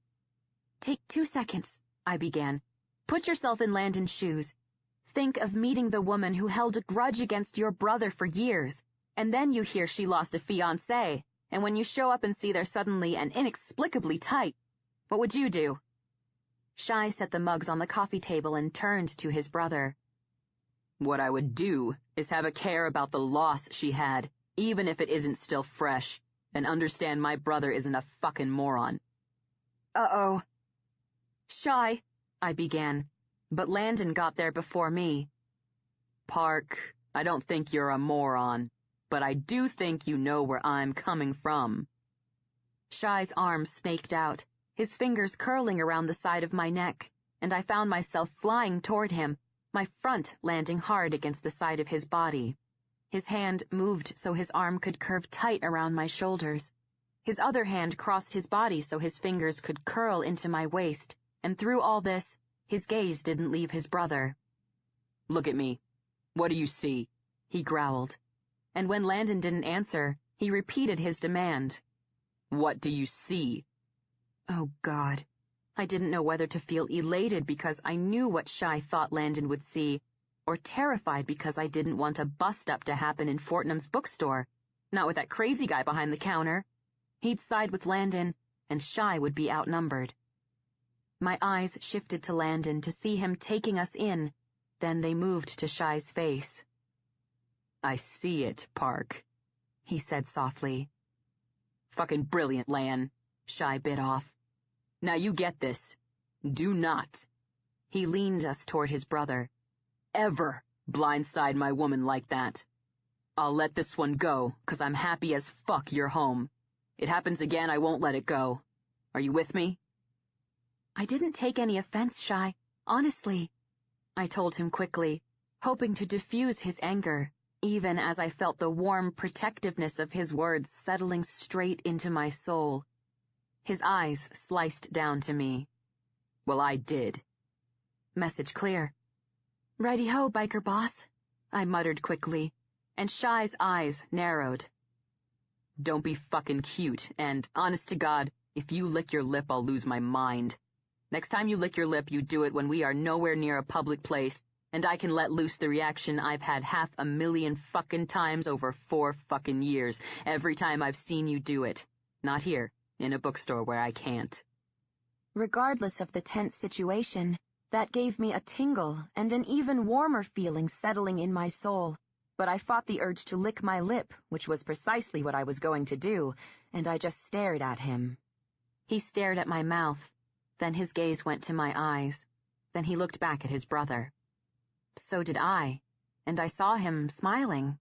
Take 2 seconds, I began. Put yourself in Landon's shoes. Think of meeting the woman who held a grudge against your brother for years, and then you hear she lost a fiancé, and when you show up and see they're suddenly and inexplicably tight, what would you do? Shy set the mugs on the coffee table and turned to his brother. What I would do is have a care about the loss she had, even if it isn't still fresh, and understand my brother isn't a fucking moron. Uh-oh. Shy, I began, but Landon got there before me. Park, I don't think you're a moron, but I do think you know where I'm coming from. Shy's arm snaked out, his fingers curling around the side of my neck, and I found myself flying toward him, my front landing hard against the side of his body. His hand moved so his arm could curve tight around my shoulders. His other hand crossed his body so his fingers could curl into my waist, and through all this, his gaze didn't leave his brother. Look at me. What do you see? He growled. And when Landon didn't answer, he repeated his demand. What do you see? Oh, God. I didn't know whether to feel elated because I knew what Shy thought Landon would see, or terrified because I didn't want a bust-up to happen in Fortnum's bookstore, not with that crazy guy behind the counter. He'd side with Landon, and Shy would be outnumbered. My eyes shifted to Landon to see him taking us in, then they moved to Shy's face. I see it, Park, he said softly. Fucking brilliant, Lan, Shy bit off. Now you get this. Do not. He leaned us toward his brother. Ever blindside my woman like that. I'll let this one go, 'cause I'm happy as fuck you're home. It happens again, I won't let it go. Are you with me? I didn't take any offense, Shy. Honestly, I told him quickly, hoping to diffuse his anger, even as I felt the warm protectiveness of his words settling straight into my soul. His eyes sliced down to me. Well, I did. Message clear. Righty-ho, biker boss, I muttered quickly, and Shy's eyes narrowed. Don't be fucking cute, and honest to God, if you lick your lip, I'll lose my mind. Next time you lick your lip, you do it when we are nowhere near a public place, and I can let loose the reaction I've had 500,000 fucking times over 4 fucking years, every time I've seen you do it. Not here, in a bookstore where I can't. Regardless of the tense situation, that gave me a tingle and an even warmer feeling settling in my soul, but I fought the urge to lick my lip, which was precisely what I was going to do, and I just stared at him. He stared at my mouth, then his gaze went to my eyes, then he looked back at his brother. So did I, and I saw him smiling.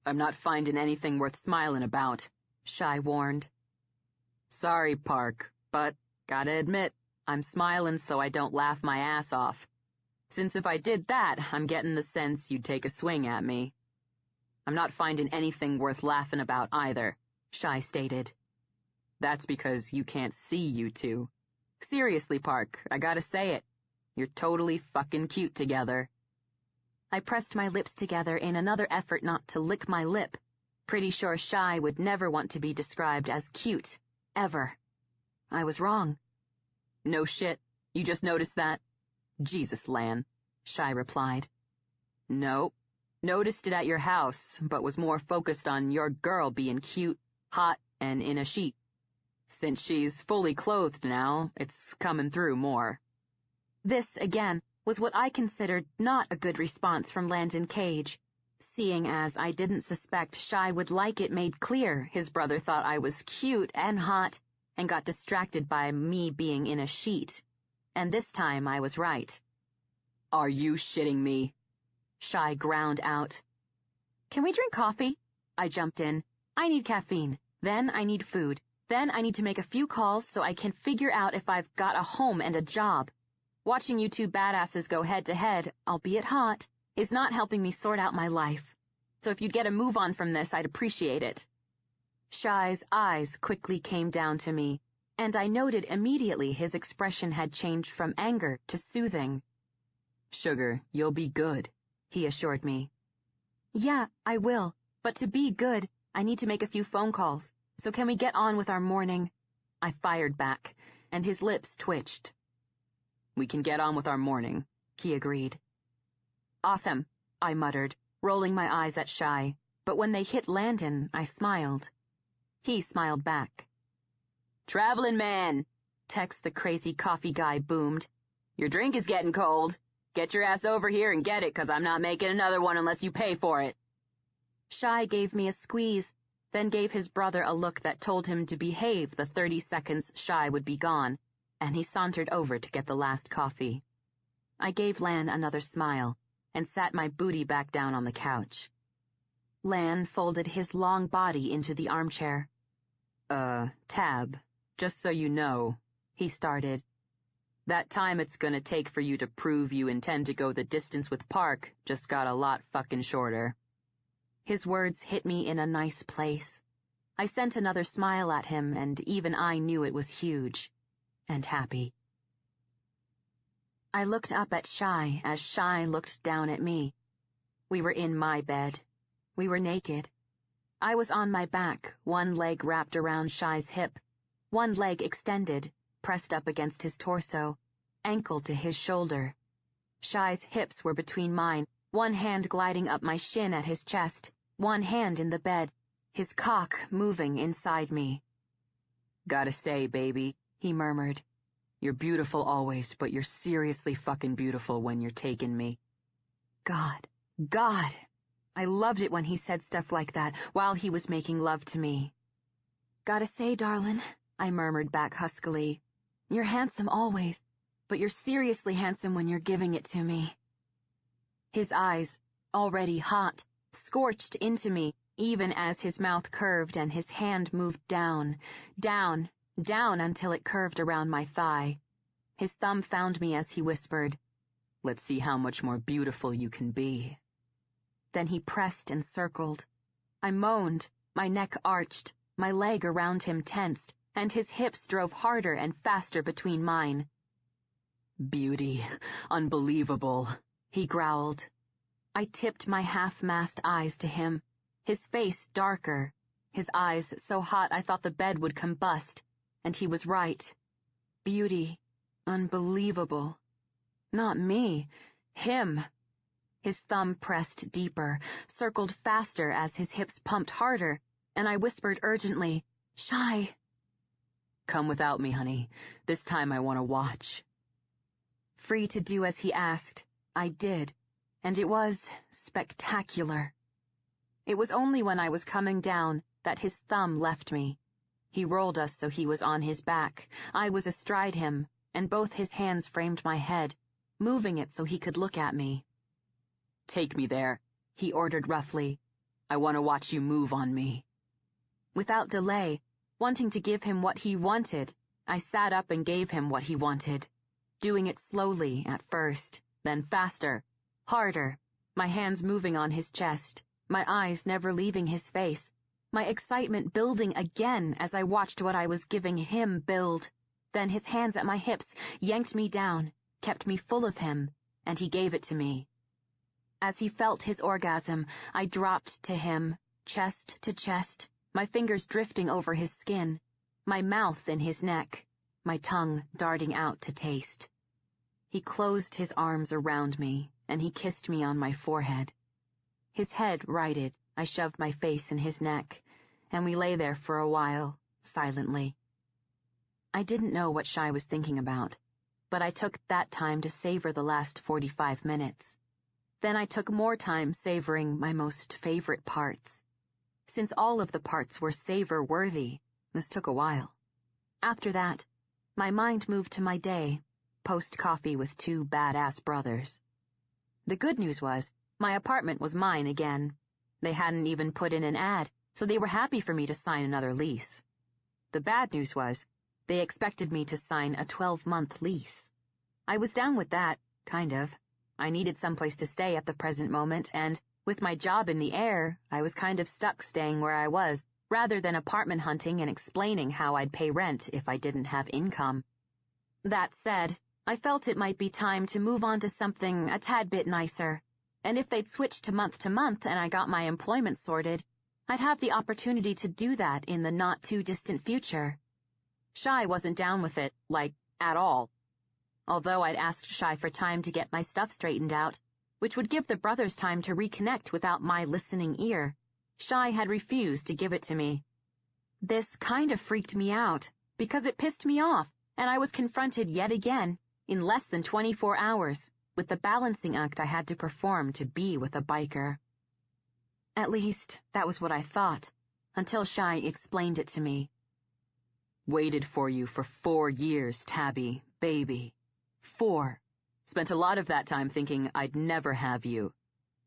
I'm not finding anything worth smiling about, Shy warned. Sorry, Park, but gotta admit, I'm smiling so I don't laugh my ass off. Since if I did that, I'm getting the sense you'd take a swing at me. I'm not finding anything worth laughing about either, Shy stated. That's because you can't see you two. Seriously, Park, I gotta say it. You're totally fucking cute together. I pressed my lips together in another effort not to lick my lip. Pretty sure Shy would never want to be described as cute, ever. I was wrong. No shit, you just noticed that? Jesus, Lan, Shy replied. Nope, noticed it at your house, but was more focused on your girl being cute, hot, and in a sheet. Since she's fully clothed now, it's coming through more. This, again, was what I considered not a good response from Landon Cage, seeing as I didn't suspect Shy would like it made clear his brother thought I was cute and hot and got distracted by me being in a sheet. And this time I was right. Are you shitting me? Shy ground out. Can we drink coffee? I jumped in. I need caffeine. Then I need food. Then I need to make a few calls so I can figure out if I've got a home and a job. Watching you two badasses go head-to-head, albeit hot, is not helping me sort out my life. So if you'd get a move on from this, I'd appreciate it. Shy's eyes quickly came down to me, and I noted immediately his expression had changed from anger to soothing. Sugar, you'll be good, he assured me. Yeah, I will, but to be good, I need to make a few phone calls. So can we get on with our morning? I fired back, and his lips twitched. We can get on with our morning, he agreed. Awesome, I muttered, rolling my eyes at Shy, but when they hit Landon, I smiled. He smiled back. Traveling man, text the crazy coffee guy boomed. Your drink is getting cold. Get your ass over here and get it, 'cause I'm not making another one unless you pay for it. Shy gave me a squeeze, then gave his brother a look that told him to behave the 30 seconds Shy would be gone, and he sauntered over to get the last coffee. I gave Lan another smile, and sat my booty back down on the couch. Lan folded his long body into the armchair. Tab, just so you know, he started. That time it's gonna take for you to prove you intend to go the distance with Park just got a lot fucking shorter. His words hit me in a nice place. I sent another smile at him, and even I knew it was huge. And happy. I looked up at Shy as Shy looked down at me. We were in my bed. We were naked. I was on my back, one leg wrapped around Shy's hip, one leg extended, pressed up against his torso, ankle to his shoulder. Shy's hips were between mine, one hand gliding up my shin at his chest, one hand in the bed, his cock moving inside me. Gotta say, baby, he murmured, you're beautiful always, but you're seriously fucking beautiful when you're taking me. God. I loved it when he said stuff like that while he was making love to me. Gotta say, darlin', I murmured back huskily, you're handsome always, but you're seriously handsome when you're giving it to me. His eyes, already hot, scorched into me even as his mouth curved and his hand moved down until it curved around my thigh. His thumb found me as he whispered, let's see how much more beautiful you can be. Then he pressed and circled. I moaned, my neck arched, my leg around him tensed, and his hips drove harder and faster between mine. Beauty. Unbelievable, he growled. I tipped my half-masked eyes to him, his face darker, his eyes so hot I thought the bed would combust, and he was right. Beauty. Unbelievable. Not me. Him. His thumb pressed deeper, circled faster as his hips pumped harder, and I whispered urgently, "Shy." "Come without me, honey. This time I want to watch." Free to do as he asked, I did, and it was spectacular. It was only when I was coming down that his thumb left me. He rolled us so he was on his back. I was astride him, and both his hands framed my head, moving it so he could look at me. "Take me there," he ordered roughly. "I want to watch you move on me." Without delay, wanting to give him what he wanted, I sat up and gave him what he wanted, doing it slowly at first, then faster, harder, my hands moving on his chest, my eyes never leaving his face, my excitement building again as I watched what I was giving him build. Then his hands at my hips yanked me down, kept me full of him, and he gave it to me. As he felt his orgasm, I dropped to him, chest to chest, my fingers drifting over his skin, my mouth in his neck, my tongue darting out to taste. He closed his arms around me, and he kissed me on my forehead. His head righted, I shoved my face in his neck, and we lay there for a while, silently. I didn't know what Shy was thinking about, but I took that time to savor the last 45 minutes. Then I took more time savoring my most favorite parts. Since all of the parts were savor-worthy, this took a while. After that, my mind moved to my day, post-coffee with 2 badass brothers. The good news was, my apartment was mine again. They hadn't even put in an ad, so they were happy for me to sign another lease. The bad news was, they expected me to sign a 12-month lease. I was down with that, kind of. I needed someplace to stay at the present moment, and, with my job in the air, I was kind of stuck staying where I was, rather than apartment hunting and explaining how I'd pay rent if I didn't have income. That said, I felt it might be time to move on to something a tad bit nicer, and if they'd switch to month and I got my employment sorted, I'd have the opportunity to do that in the not-too-distant future. Shy wasn't down with it, at all. Although I'd asked Shy for time to get my stuff straightened out, which would give the brothers time to reconnect without my listening ear, Shy had refused to give it to me. This kind of freaked me out, because it pissed me off, and I was confronted yet again, in less than 24 hours, with the balancing act I had to perform to be with a biker. At least, that was what I thought, until Shy explained it to me. "Waited for you for 4 years, Tabby, baby. 4. Spent a lot of that time thinking I'd never have you.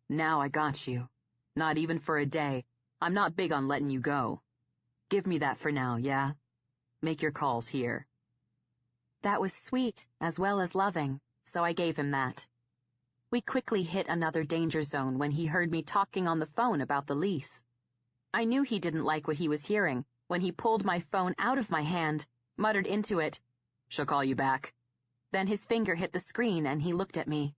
Now I got you. Not even for a day. I'm not big on letting you go. Give me that for now, yeah? Make your calls here." That was sweet as well as loving, so I gave him that. We quickly hit another danger zone when he heard me talking on the phone about the lease. I knew he didn't like what he was hearing when he pulled my phone out of my hand, muttered into it, "She'll call you back." Then his finger hit the screen and he looked at me.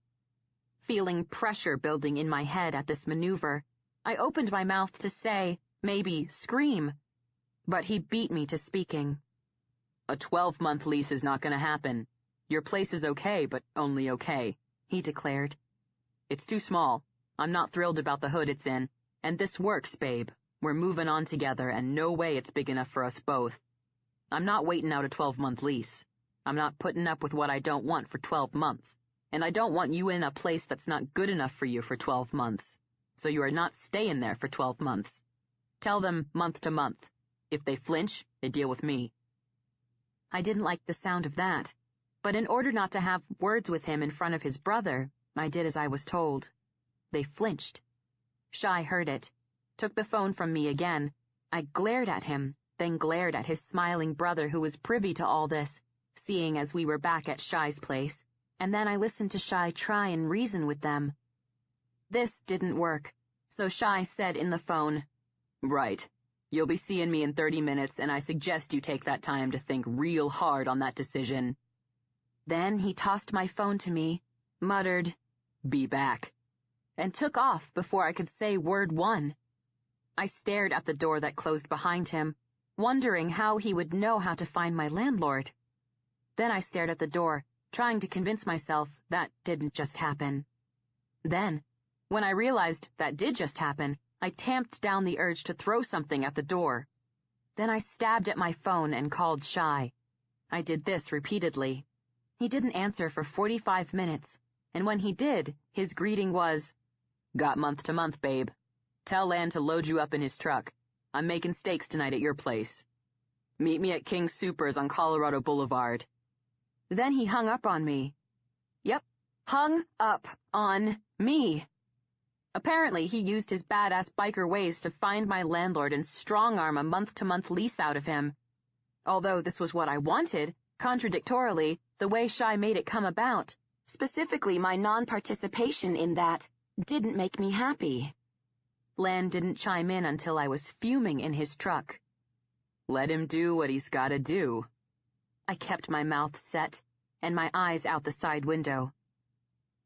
Feeling pressure building in my head at this maneuver, I opened my mouth to say, maybe scream, but he beat me to speaking. "A 12-month lease is not going to happen. Your place is okay, but only okay," he declared. "It's too small. I'm not thrilled about the hood it's in, and this works, babe. We're moving on together, and no way it's big enough for us both. I'm not waiting out a 12-month lease. I'm not putting up with what I don't want for 12 months, and I don't want you in a place that's not good enough for you for 12 months. So you are not staying there for 12 months. Tell them month to month. If they flinch, they deal with me." I didn't like the sound of that, but in order not to have words with him in front of his brother, I did as I was told. They flinched. Shy heard it, took the phone from me again. I glared at him, then glared at his smiling brother who was privy to all this, seeing as we were back at Shy's place, and then I listened to Shy try and reason with them. This didn't work, so Shy said in the phone, "Right. You'll be seeing me in 30 minutes, and I suggest you take that time to think real hard on that decision." Then he tossed my phone to me, muttered, "Be back," and took off before I could say word one. I stared at the door that closed behind him, wondering how he would know how to find my landlord. Then I stared at the door, trying to convince myself that didn't just happen. Then, when I realized that did just happen, I tamped down the urge to throw something at the door. Then I stabbed at my phone and called Shy. I did this repeatedly. He didn't answer for 45 minutes, and when he did, his greeting was, "Got month to month, babe. Tell Lan to load you up in his truck. I'm making steaks tonight at your place. Meet me at King's Supers on Colorado Boulevard." Then he hung up on me. Yep, hung up on me. Apparently, he used his badass biker ways to find my landlord and strong-arm a month-to-month lease out of him. Although this was what I wanted, contradictorily, the way Shy made it come about, specifically my non-participation in that, didn't make me happy. Lan didn't chime in until I was fuming in his truck. Let him do what he's gotta do. I kept my mouth set and my eyes out the side window.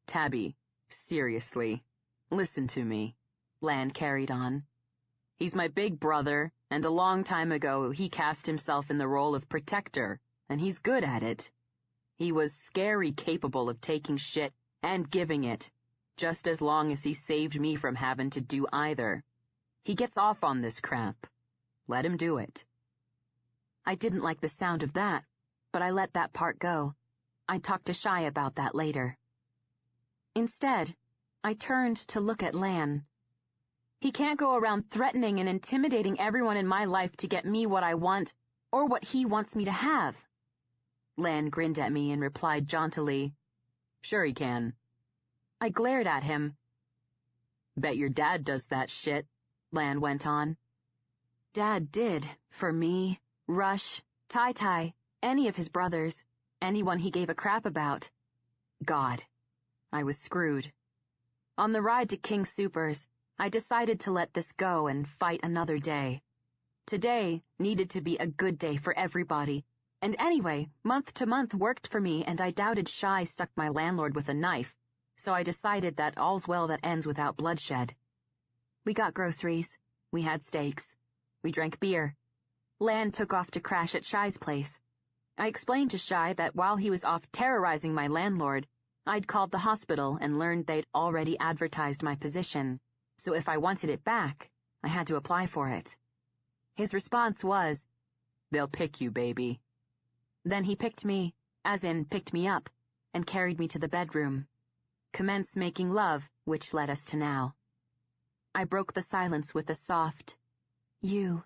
Tabby, seriously, listen to me, Lan carried on. He's my big brother, and a long time ago he cast himself in the role of protector, and he's good at it. He was scary capable of taking shit and giving it, just as long as he saved me from having to do either. He gets off on this crap. Let him do it. I didn't like the sound of that, but I let that part go. I'd talk to Shy about that later. Instead, I turned to look at Lan. He can't go around threatening and intimidating everyone in my life to get me what I want, or what he wants me to have. Lan grinned at me and replied jauntily, "Sure he can." I glared at him. "Bet your dad does that shit," Lan went on. Dad did, for me, Rush, Tai-Tai, any of his brothers, anyone he gave a crap about. God, I was screwed. On the ride to King's Supers, I decided to let this go and fight another day. Today needed to be a good day for everybody, and anyway, month to month worked for me, and I doubted Shy stuck my landlord with a knife, so I decided that all's well that ends without bloodshed. We got groceries. We had steaks. We drank beer. Lan took off to crash at Shy's place. I explained to Shy that while he was off terrorizing my landlord, I'd called the hospital and learned they'd already advertised my position, so if I wanted it back, I had to apply for it. His response was, "They'll pick you, baby." Then he picked me, as in picked me up, and carried me to the bedroom. Commence making love, which led us to now. I broke the silence with a soft, "You,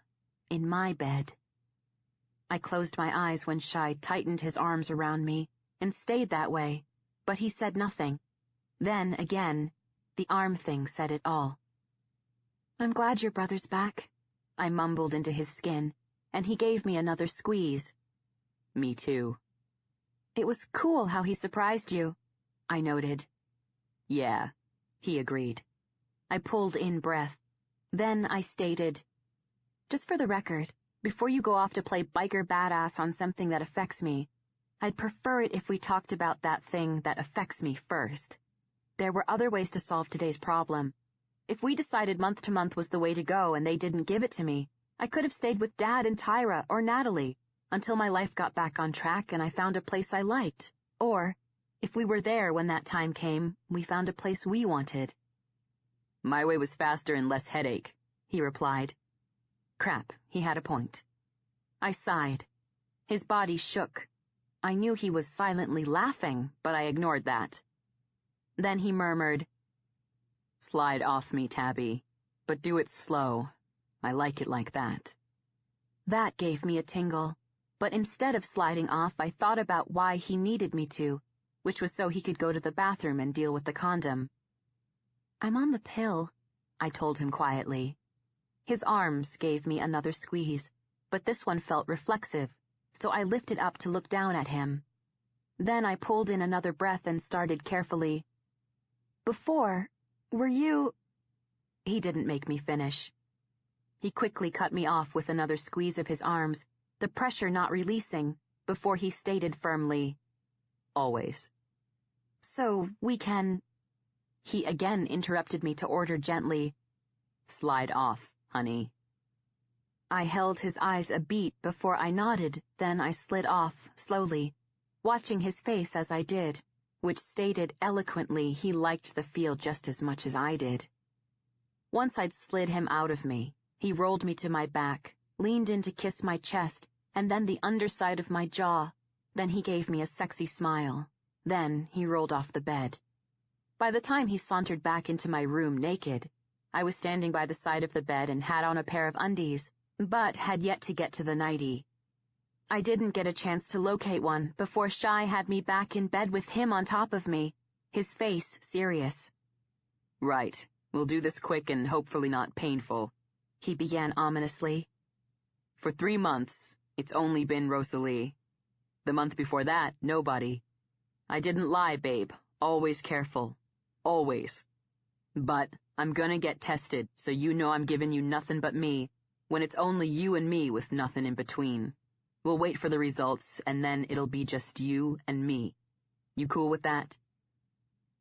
in my bed." I closed my eyes when Shy tightened his arms around me, and stayed that way, but he said nothing. Then, again, the arm thing said it all. "I'm glad your brother's back," I mumbled into his skin, and he gave me another squeeze. "Me too." "It was cool how he surprised you," I noted. "Yeah," he agreed. I pulled in breath. Then I stated, "Just for the record, before you go off to play biker badass on something that affects me, I'd prefer it if we talked about that thing that affects me first. There were other ways to solve today's problem. If we decided month to month was the way to go and they didn't give it to me, I could have stayed with Dad and Tyra or Natalie until my life got back on track and I found a place I liked. Or, if we were there when that time came, we found a place we wanted." "My way was faster and less headache," he replied. Crap, he had a point. I sighed. His body shook. I knew he was silently laughing, but I ignored that. Then he murmured, "Slide off me, Tabby, but do it slow. I like it like that." That gave me a tingle, but instead of sliding off, I thought about why he needed me to, which was so he could go to the bathroom and deal with the condom. "I'm on the pill," I told him quietly. His arms gave me another squeeze, but this one felt reflexive, so I lifted up to look down at him. Then I pulled in another breath and started carefully. "Before, were you—" He didn't make me finish. He quickly cut me off with another squeeze of his arms, the pressure not releasing, before he stated firmly, Always. So we can... He again interrupted me to order gently, Slide off, honey. I held his eyes a beat before I nodded, then I slid off, slowly, watching his face as I did, which stated eloquently he liked the feel just as much as I did. Once I'd slid him out of me, he rolled me to my back, leaned in to kiss my chest, and then the underside of my jaw. Then he gave me a sexy smile. Then he rolled off the bed. By the time he sauntered back into my room naked, I was standing by the side of the bed and had on a pair of undies, but had yet to get to the nightie. I didn't get a chance to locate one before Shy had me back in bed with him on top of me, his face serious. Right. We'll do this quick and hopefully not painful, he began ominously. For 3 months, it's only been Rosalie. The month before that, nobody. I didn't lie, babe. Always careful. Always. But I'm gonna get tested, so you know I'm giving you nothing but me, when it's only you and me with nothing in between. We'll wait for the results, and then it'll be just you and me. You cool with that?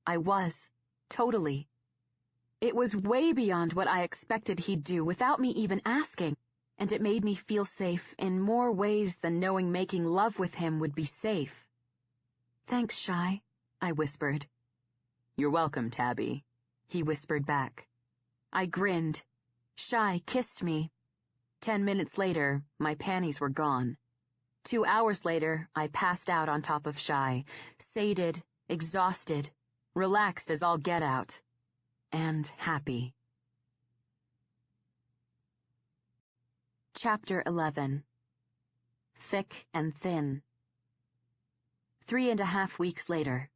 I was. Totally. It was way beyond what I expected he'd do without me even asking, and it made me feel safe in more ways than knowing making love with him would be safe. Thanks, Shy, I whispered. You're welcome, Tabby, he whispered back. I grinned. Shy kissed me. 10 minutes later, my panties were gone. 2 hours later, I passed out on top of Shy, sated, exhausted, relaxed as all get out, and happy. Chapter 11. Thick and Thin. 3.5 weeks later.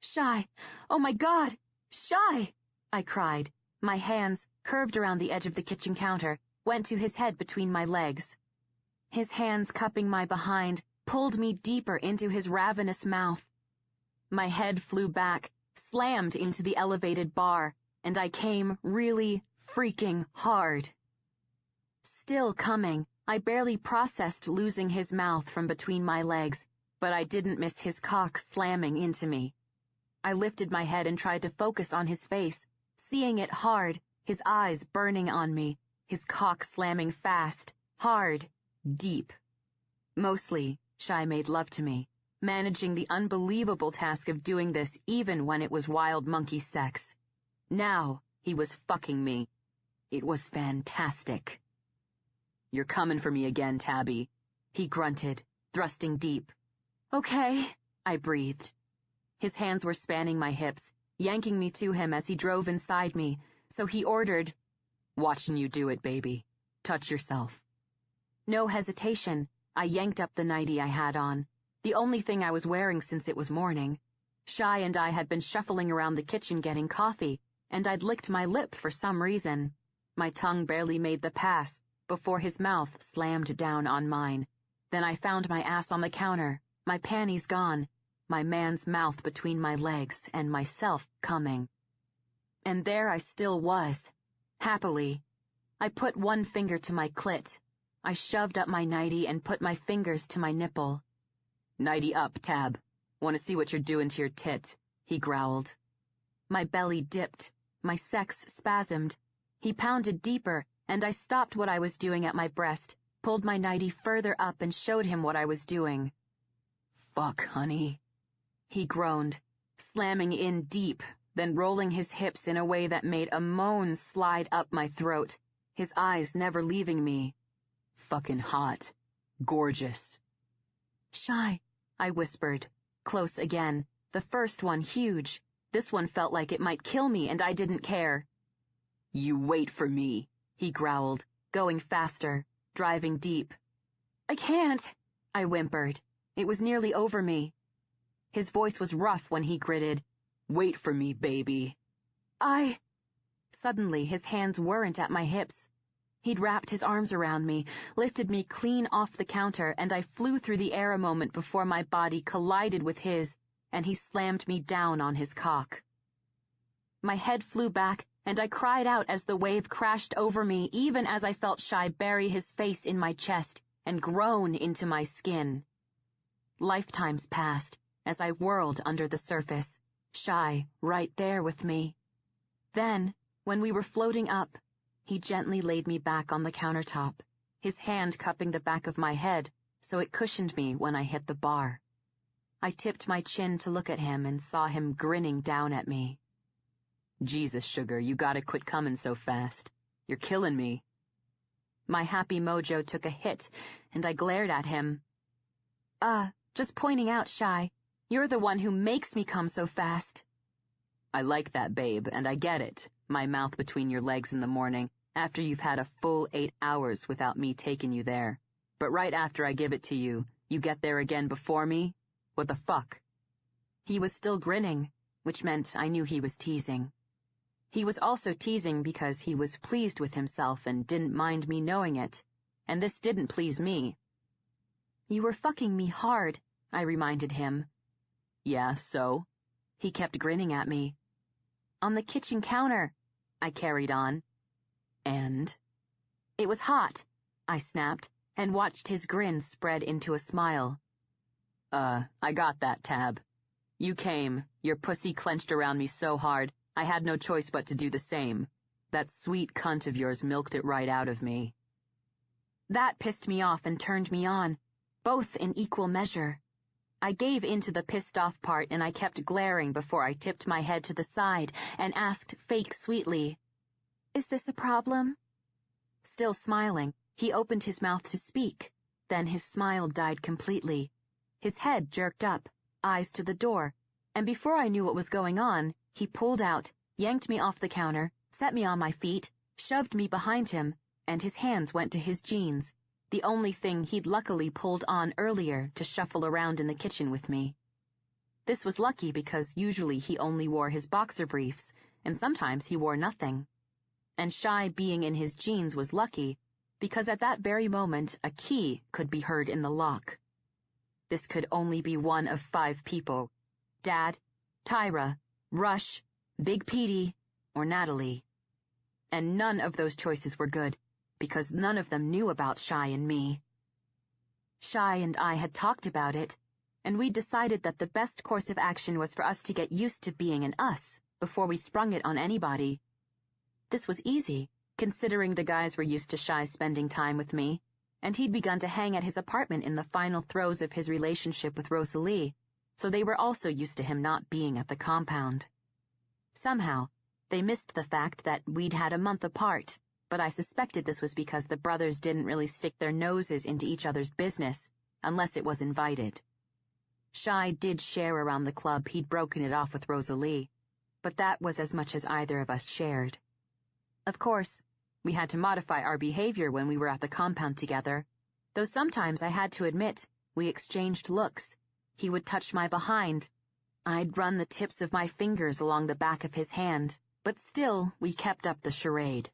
Shy! Oh my God! Shy! I cried. My hands, curved around the edge of the kitchen counter, went to his head between my legs. His hands cupping my behind pulled me deeper into his ravenous mouth. My head flew back, slammed into the elevated bar, and I came really freaking hard. Still coming, I barely processed losing his mouth from between my legs, but I didn't miss his cock slamming into me. I lifted my head and tried to focus on his face, seeing it hard, his eyes burning on me, his cock slamming fast, hard, deep. Mostly, Shy made love to me, managing the unbelievable task of doing this even when it was wild monkey sex. Now, he was fucking me. It was fantastic. You're coming for me again, Tabby, he grunted, thrusting deep. Okay, I breathed. His hands were spanning my hips, yanking me to him as he drove inside me, so he ordered, Watching you do it, baby. Touch yourself. No hesitation, I yanked up the nightie I had on, the only thing I was wearing since it was morning. Shy and I had been shuffling around the kitchen getting coffee, and I'd licked my lip for some reason. My tongue barely made the pass before his mouth slammed down on mine. Then I found my ass on the counter, my panties gone, my man's mouth between my legs, and myself coming. And there I still was, happily. I put one finger to my clit. I shoved up my nightie and put my fingers to my nipple. Nightie up, Tab. Want to see what you're doing to your tit, he growled. My belly dipped, my sex spasmed. He pounded deeper, and I stopped what I was doing at my breast, pulled my nightie further up and showed him what I was doing. Fuck, honey, he groaned, slamming in deep, then rolling his hips in a way that made a moan slide up my throat, his eyes never leaving me. Fucking hot. Gorgeous. Shy, I whispered, close again, the first one huge. This one felt like it might kill me, and I didn't care. You wait for me, he growled, going faster, driving deep. I can't, I whimpered. It was nearly over me. His voice was rough when he gritted, Wait for me, baby. Suddenly, his hands weren't at my hips. He'd wrapped his arms around me, lifted me clean off the counter, and I flew through the air a moment before my body collided with his, and he slammed me down on his cock. My head flew back, and I cried out as the wave crashed over me, even as I felt Shy bury his face in my chest and groan into my skin. Lifetimes passed as I whirled under the surface, Shy right there with me. Then, when we were floating up, he gently laid me back on the countertop, his hand cupping the back of my head so it cushioned me when I hit the bar. I tipped my chin to look at him and saw him grinning down at me. Jesus, sugar, you gotta quit coming so fast. You're killing me. My happy mojo took a hit, and I glared at him. Just pointing out, Shy, you're the one who makes me come so fast. I like that, babe, and I get it, my mouth between your legs in the morning, after you've had a full 8 hours without me taking you there. But right after I give it to you, you get there again before me? What the fuck? He was still grinning, which meant I knew he was teasing. He was also teasing because he was pleased with himself and didn't mind me knowing it, and this didn't please me. You were fucking me hard, I reminded him. Yeah, so? He kept grinning at me. On the kitchen counter, I carried on. And? It was hot, I snapped, and watched his grin spread into a smile. I got that, Tab. You came, your pussy clenched around me so hard, I had no choice but to do the same. That sweet cunt of yours milked it right out of me. That pissed me off and turned me on, both in equal measure. I gave in to the pissed-off part and I kept glaring before I tipped my head to the side and asked fake sweetly, "Is this a problem?" Still smiling, he opened his mouth to speak. Then his smile died completely. His head jerked up, eyes to the door, and before I knew what was going on, he pulled out, yanked me off the counter, set me on my feet, shoved me behind him, and his hands went to his jeans, the only thing he'd luckily pulled on earlier to shuffle around in the kitchen with me. This was lucky because usually he only wore his boxer briefs, and sometimes he wore nothing. And Shy being in his jeans was lucky, because at that very moment a key could be heard in the lock. This could only be one of 5 people: Dad, Tyra, Rush, Big Petey, or Natalie. And none of those choices were good, because none of them knew about Shy and me. Shy and I had talked about it, and we'd decided that the best course of action was for us to get used to being an us before we sprung it on anybody. This was easy, considering the guys were used to Shy spending time with me, and he'd begun to hang at his apartment in the final throes of his relationship with Rosalie, so they were also used to him not being at the compound. Somehow, they missed the fact that we'd had a month apart, but I suspected this was because the brothers didn't really stick their noses into each other's business, unless it was invited. Shy did share around the club he'd broken it off with Rosalie, but that was as much as either of us shared. Of course, we had to modify our behavior when we were at the compound together, though sometimes I had to admit we exchanged looks. He would touch my behind. I'd run the tips of my fingers along the back of his hand, but still we kept up the charade.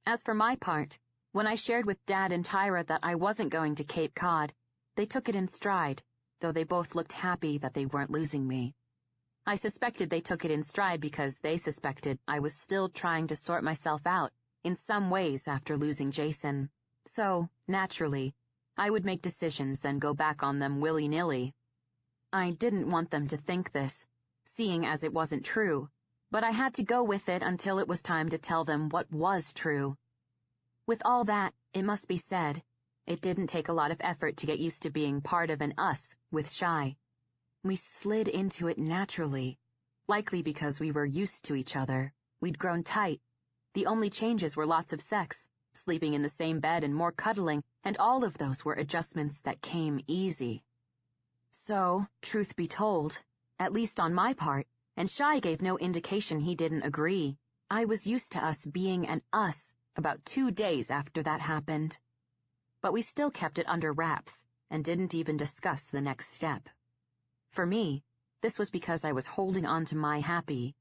As for my part, when I shared with Dad and Tyra that I wasn't going to Cape Cod, they took it in stride, though they both looked happy that they weren't losing me. I suspected they took it in stride because they suspected I was still trying to sort myself out in some ways after losing Jason. So, naturally, I would make decisions then go back on them willy-nilly. I didn't want them to think this, seeing as it wasn't true, but I had to go with it until it was time to tell them what was true. With all that, it must be said, it didn't take a lot of effort to get used to being part of an us with Shy. We slid into it naturally, likely because we were used to each other. We'd grown tight. The only changes were lots of sex, sleeping in the same bed and more cuddling, and all of those were adjustments that came easy. So, truth be told, at least on my part, and Shy gave no indication he didn't agree, I was used to us being an us about 2 days after that happened. But we still kept it under wraps and didn't even discuss the next step. For me, this was because I was holding on to my happy.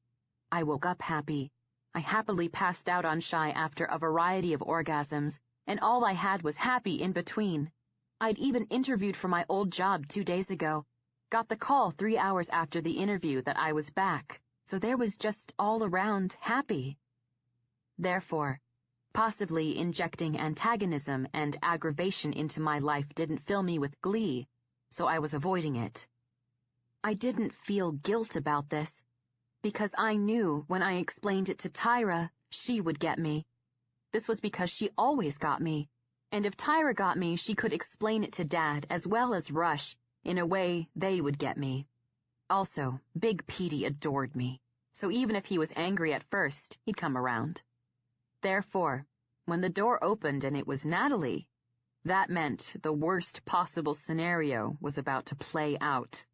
I woke up happy. I happily passed out on Shy after a variety of orgasms, and all I had was happy in between. I'd even interviewed for my old job 2 days ago, got the call 3 hours after the interview that I was back, so there was just all around happy. Therefore, possibly injecting antagonism and aggravation into my life didn't fill me with glee, so I was avoiding it. I didn't feel guilt about this, because I knew when I explained it to Tyra, she would get me. This was because she always got me, and if Tyra got me, she could explain it to Dad as well as Rush in a way they would get me. Also, Big Petey adored me, so even if he was angry at first, he'd come around. Therefore, when the door opened and it was Natalie, that meant the worst possible scenario was about to play out.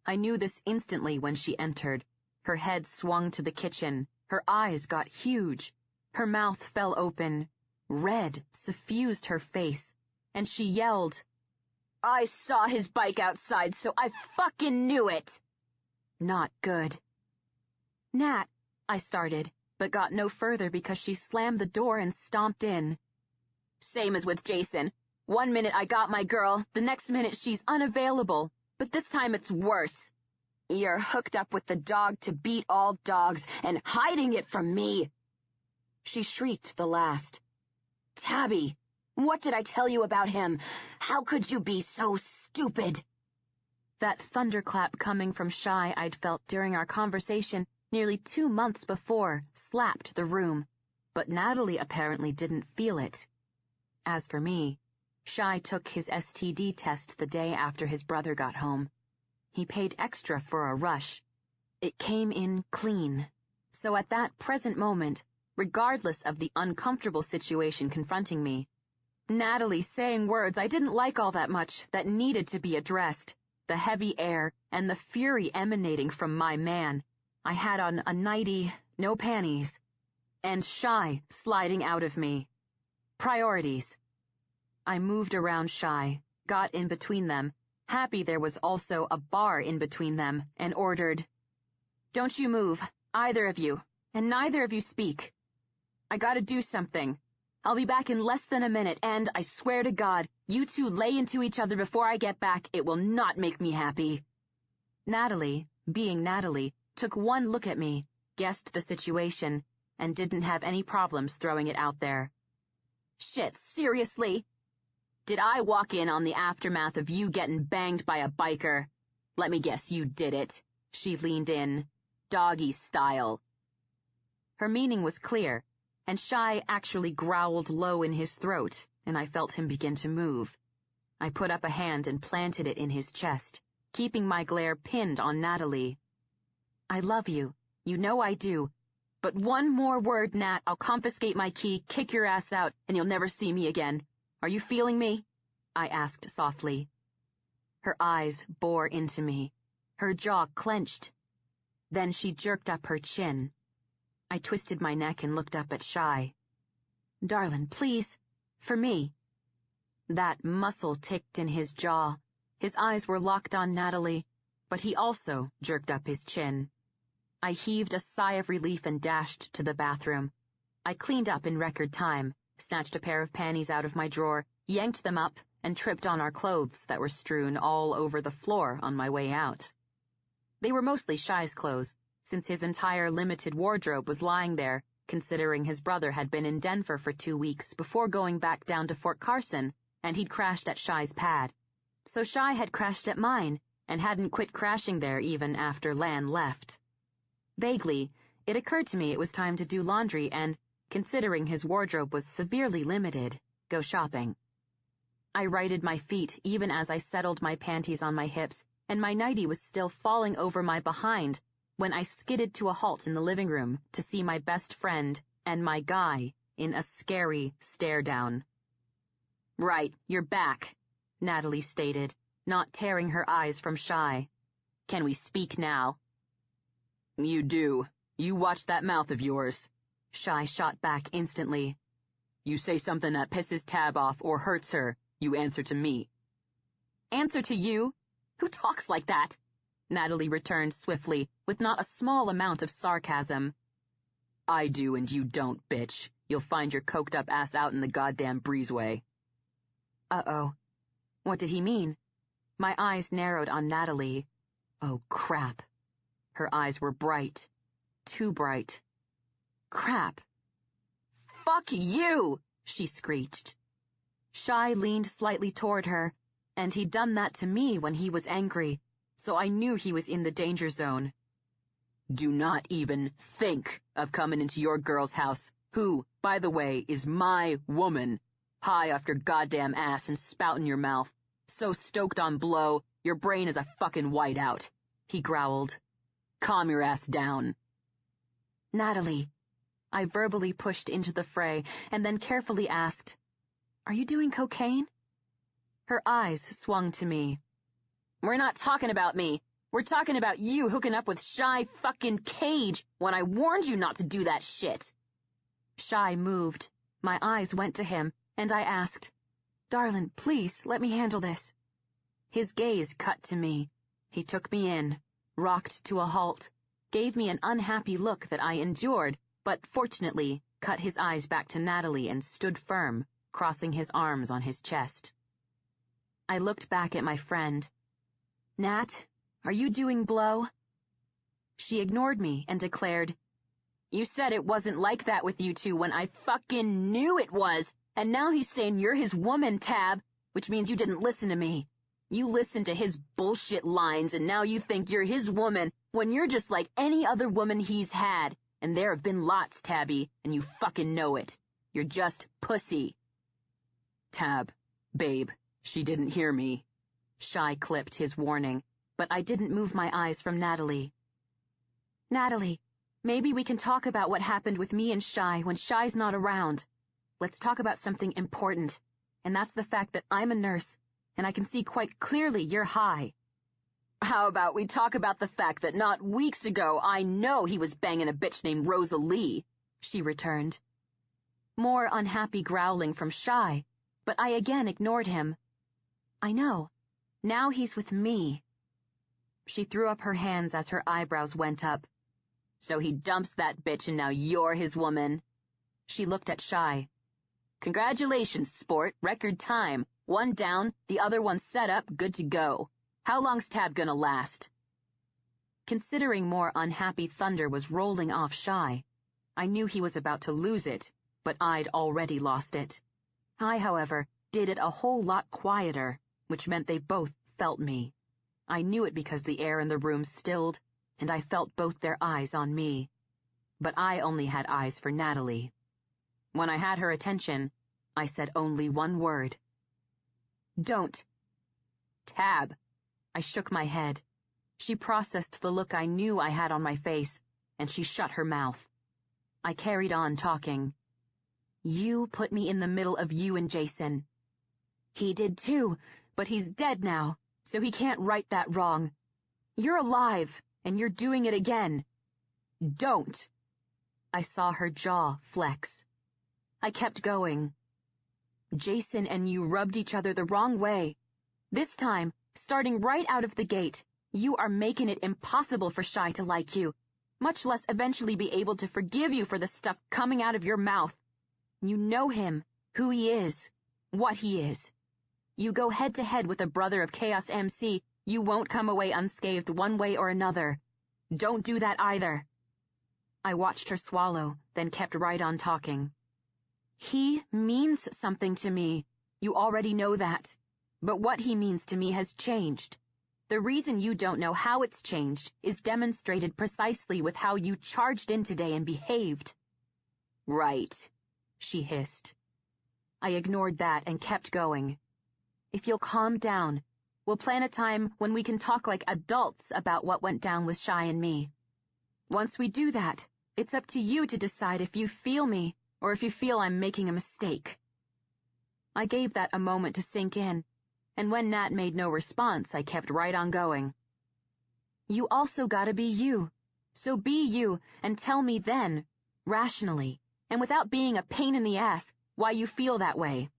I knew this instantly when she entered. Her head swung to the kitchen, her eyes got huge, her mouth fell open, red suffused her face, and she yelled, "I saw his bike outside, so I fucking knew it!" Not good. "Nat," I started, but got no further because she slammed the door and stomped in. "Same as with Jason. 1 minute I got my girl, the next minute she's unavailable, but this time it's worse. You're hooked up with the dog to beat all dogs and hiding it from me." She shrieked the last. "Tabby, what did I tell you about him? How could you be so stupid?" That thunderclap coming from Shy I'd felt during our conversation nearly 2 months before slapped the room, but Natalie apparently didn't feel it. As for me, Shy took his STD test the day after his brother got home. He paid extra for a rush. It came in clean. So at that present moment, regardless of the uncomfortable situation confronting me, Natalie saying words I didn't like all that much that needed to be addressed, the heavy air and the fury emanating from my man. I had on a nightie, no panties, and Shy sliding out of me. Priorities. I moved around Shy, got in between them, happy there was also a bar in between them, and ordered, "Don't you move, either of you, and neither of you speak. I gotta do something. I'll be back in less than a minute, and I swear to God, you two lay into each other before I get back. It will not make me happy." Natalie, being Natalie, took one look at me, guessed the situation, and didn't have any problems throwing it out there. "Shit, seriously? Did I walk in on the aftermath of you getting banged by a biker? Let me guess you did it." She leaned in, doggy style. Her meaning was clear, and Shy actually growled low in his throat, and I felt him begin to move. I put up a hand and planted it in his chest, keeping my glare pinned on Natalie. "I love you. You know I do. But one more word, Nat, I'll confiscate my key, kick your ass out, and you'll never see me again. Are you feeling me?" I asked softly. Her eyes bore into me. Her jaw clenched. Then she jerked up her chin. I twisted my neck and looked up at Shy. "Darlin', please, for me." That muscle ticked in his jaw. His eyes were locked on Natalie, but he also jerked up his chin. I heaved a sigh of relief and dashed to the bathroom. I cleaned up in record time, snatched a pair of panties out of my drawer, yanked them up, and tripped on our clothes that were strewn all over the floor on my way out. They were mostly Shy's clothes, since his entire limited wardrobe was lying there, considering his brother had been in Denver for 2 weeks before going back down to Fort Carson, and he'd crashed at Shy's pad. So Shy had crashed at mine, and hadn't quit crashing there even after Lan left. Vaguely, it occurred to me it was time to do laundry and, considering his wardrobe was severely limited, go shopping. I righted my feet even as I settled my panties on my hips, and my nightie was still falling over my behind when I skidded to a halt in the living room to see my best friend and my guy in a scary stare-down. "Right, you're back," Natalie stated, not tearing her eyes from Shy. "Can we speak now?" "You do. You watch that mouth of yours," Shy shot back instantly. "You say something that pisses Tab off or hurts her, you answer to me." "Answer to you? Who talks like that?" Natalie returned swiftly, with not a small amount of sarcasm. "I do and you don't, bitch. You'll find your coked-up ass out in the goddamn breezeway." Uh-oh. What did he mean? My eyes narrowed on Natalie. Oh, crap. Her eyes were bright. Too bright. Crap. "Fuck you!" she screeched. Shy leaned slightly toward her, And he'd done that to me when he was angry, so I knew he was in the danger zone. Do not even think of coming into your girl's house, who, by the way, is my woman, high off your goddamn ass and spout in your mouth, so stoked on blow, your brain is a fucking whiteout, he growled. Calm your ass down. Natalie, I verbally pushed into the fray and then carefully asked, "Are you doing cocaine?" Her eyes swung to me. We're not talking about me. We're talking about you hooking up with Shy fucking Cage when I warned you not to do that shit. Shy moved. My eyes went to him, and I asked, "Darlin', please, let me handle this." His gaze cut to me. He took me in, rocked to a halt, gave me an unhappy look that I endured, but fortunately cut his eyes back to Natalie and stood firm, crossing his arms on his chest. I looked back at my friend. "Nat, are you doing blow?" She ignored me and declared, "You said it wasn't like that with you two when I fucking knew it was, and now he's saying you're his woman, Tab, which means you didn't listen to me. You listened to his bullshit lines, and now you think you're his woman when you're just like any other woman he's had, and there have been lots, Tabby, and you fucking know it. You're just pussy." Tab, babe, she didn't hear me. Shy clipped his warning, but I didn't move my eyes from Natalie. "Natalie, maybe we can talk about what happened with me and Shy when Shy's not around. Let's talk about something important, and that's the fact that I'm a nurse, and I can see quite clearly you're high." How about we talk about the fact that not weeks ago I know he was banging a bitch named Rosalie, she returned. More unhappy growling from Shy, but I again ignored him. "I know. Now he's with me." She threw up her hands as her eyebrows went up. "So he dumps that bitch and now you're his woman?" She looked at Shy. "Congratulations, sport. Record time. One down, the other one set up, good to go. How long's Tab gonna last?" Considering more unhappy thunder was rolling off Shy, I knew he was about to lose it, but I'd already lost it. I, however, did it a whole lot quieter, which meant they both felt me. I knew it because the air in the room stilled, and I felt both their eyes on me. But I only had eyes for Natalie. When I had her attention, I said only one word. "Don't." "Tab." I shook my head. She processed the look I knew I had on my face, and she shut her mouth. I carried on talking. "You put me in the middle of you and Jason. He did too, but he's dead now, so he can't right that wrong. You're alive, and you're doing it again. Don't." I saw her jaw flex. I kept going. "Jason and you rubbed each other the wrong way. This time, starting right out of the gate, you are making it impossible for Shy to like you, much less eventually be able to forgive you for the stuff coming out of your mouth. You know him, who he is, what he is. You go head-to-head with a brother of Chaos MC, you won't come away unscathed one way or another. Don't do that either." I watched her swallow, then kept right on talking. "He means something to me. You already know that. But what he means to me has changed. The reason you don't know how it's changed is demonstrated precisely with how you charged in today and behaved." "Right," she hissed. I ignored that and kept going. "If you'll calm down, we'll plan a time when we can talk like adults about what went down with Shy and me. Once we do that, it's up to you to decide if you feel me or if you feel I'm making a mistake." I gave that a moment to sink in, and when Nat made no response, I kept right on going. "You also gotta be you. So be you and tell me then, rationally, and without being a pain in the ass, why you feel that way.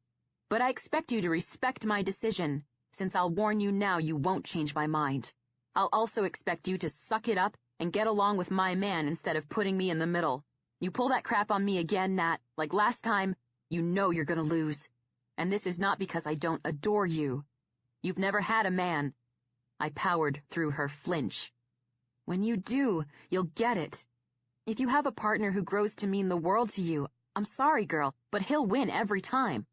But I expect you to respect my decision, since I'll warn you now you won't change my mind. I'll also expect you to suck it up and get along with my man instead of putting me in the middle. You pull that crap on me again, Nat, like last time, you know you're gonna lose. And this is not because I don't adore you. You've never had a man." I powered through her flinch. "When you do, you'll get it. If you have a partner who grows to mean the world to you, I'm sorry, girl, but he'll win every time.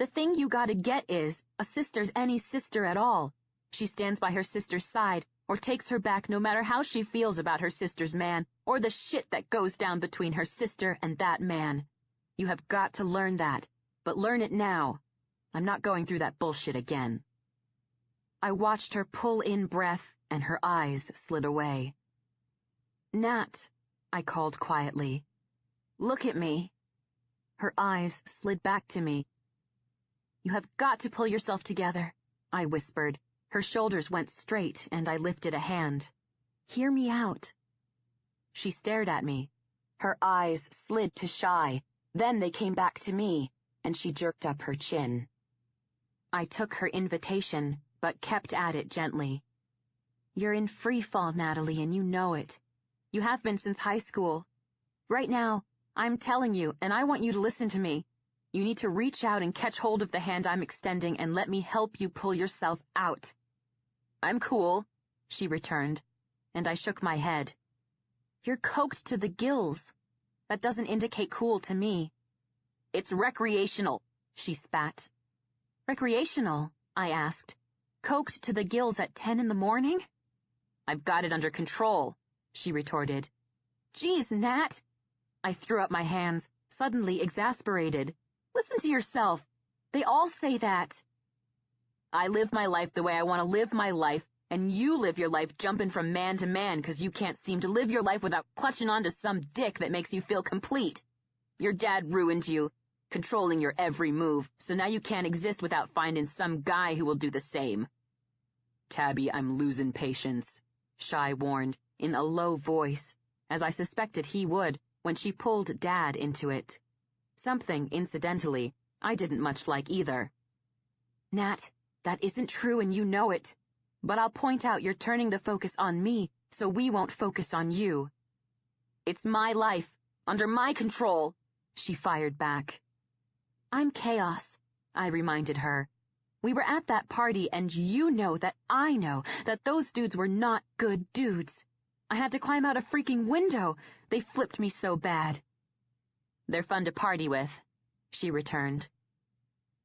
The thing you gotta get is, a sister's any sister at all. She stands by her sister's side, or takes her back no matter how she feels about her sister's man, or the shit that goes down between her sister and that man. You have got to learn that, but learn it now. I'm not going through that bullshit again. I watched her pull in breath, and her eyes slid away. Nat, I called quietly. Look at me. Her eyes slid back to me. You have got to pull yourself together, I whispered. Her shoulders went straight, and I lifted a hand. Hear me out. She stared at me. Her eyes slid to Shy, then they came back to me, and she jerked up her chin. I took her invitation, but kept at it gently. You're in free fall, Natalie, and you know it. You have been since high school. Right now, I'm telling you, and I want you to listen to me. You need to reach out and catch hold of the hand I'm extending and let me help you pull yourself out. I'm cool, she returned, and I shook my head. You're coked to the gills. That doesn't indicate cool to me. It's recreational, she spat. Recreational? I asked. Coked to the gills at 10 in the morning? I've got it under control, she retorted. Geez, Nat. I threw up my hands, suddenly exasperated. Listen to yourself. They all say that. I live my life the way I want to live my life, and you live your life jumping from man to man because you can't seem to live your life without clutching onto some dick that makes you feel complete. Your dad ruined you, controlling your every move, so now you can't exist without finding some guy who will do the same. Tabby, I'm losing patience, Shy warned, in a low voice, as I suspected he would when she pulled Dad into it. Something, incidentally, I didn't much like either. Nat, that isn't true and you know it. But I'll point out you're turning the focus on me, so we won't focus on you. It's my life, under my control, she fired back. I'm chaos, I reminded her. We were at that party and you know that I know that those dudes were not good dudes. I had to climb out a freaking window. They flipped me so bad. They're fun to party with, she returned.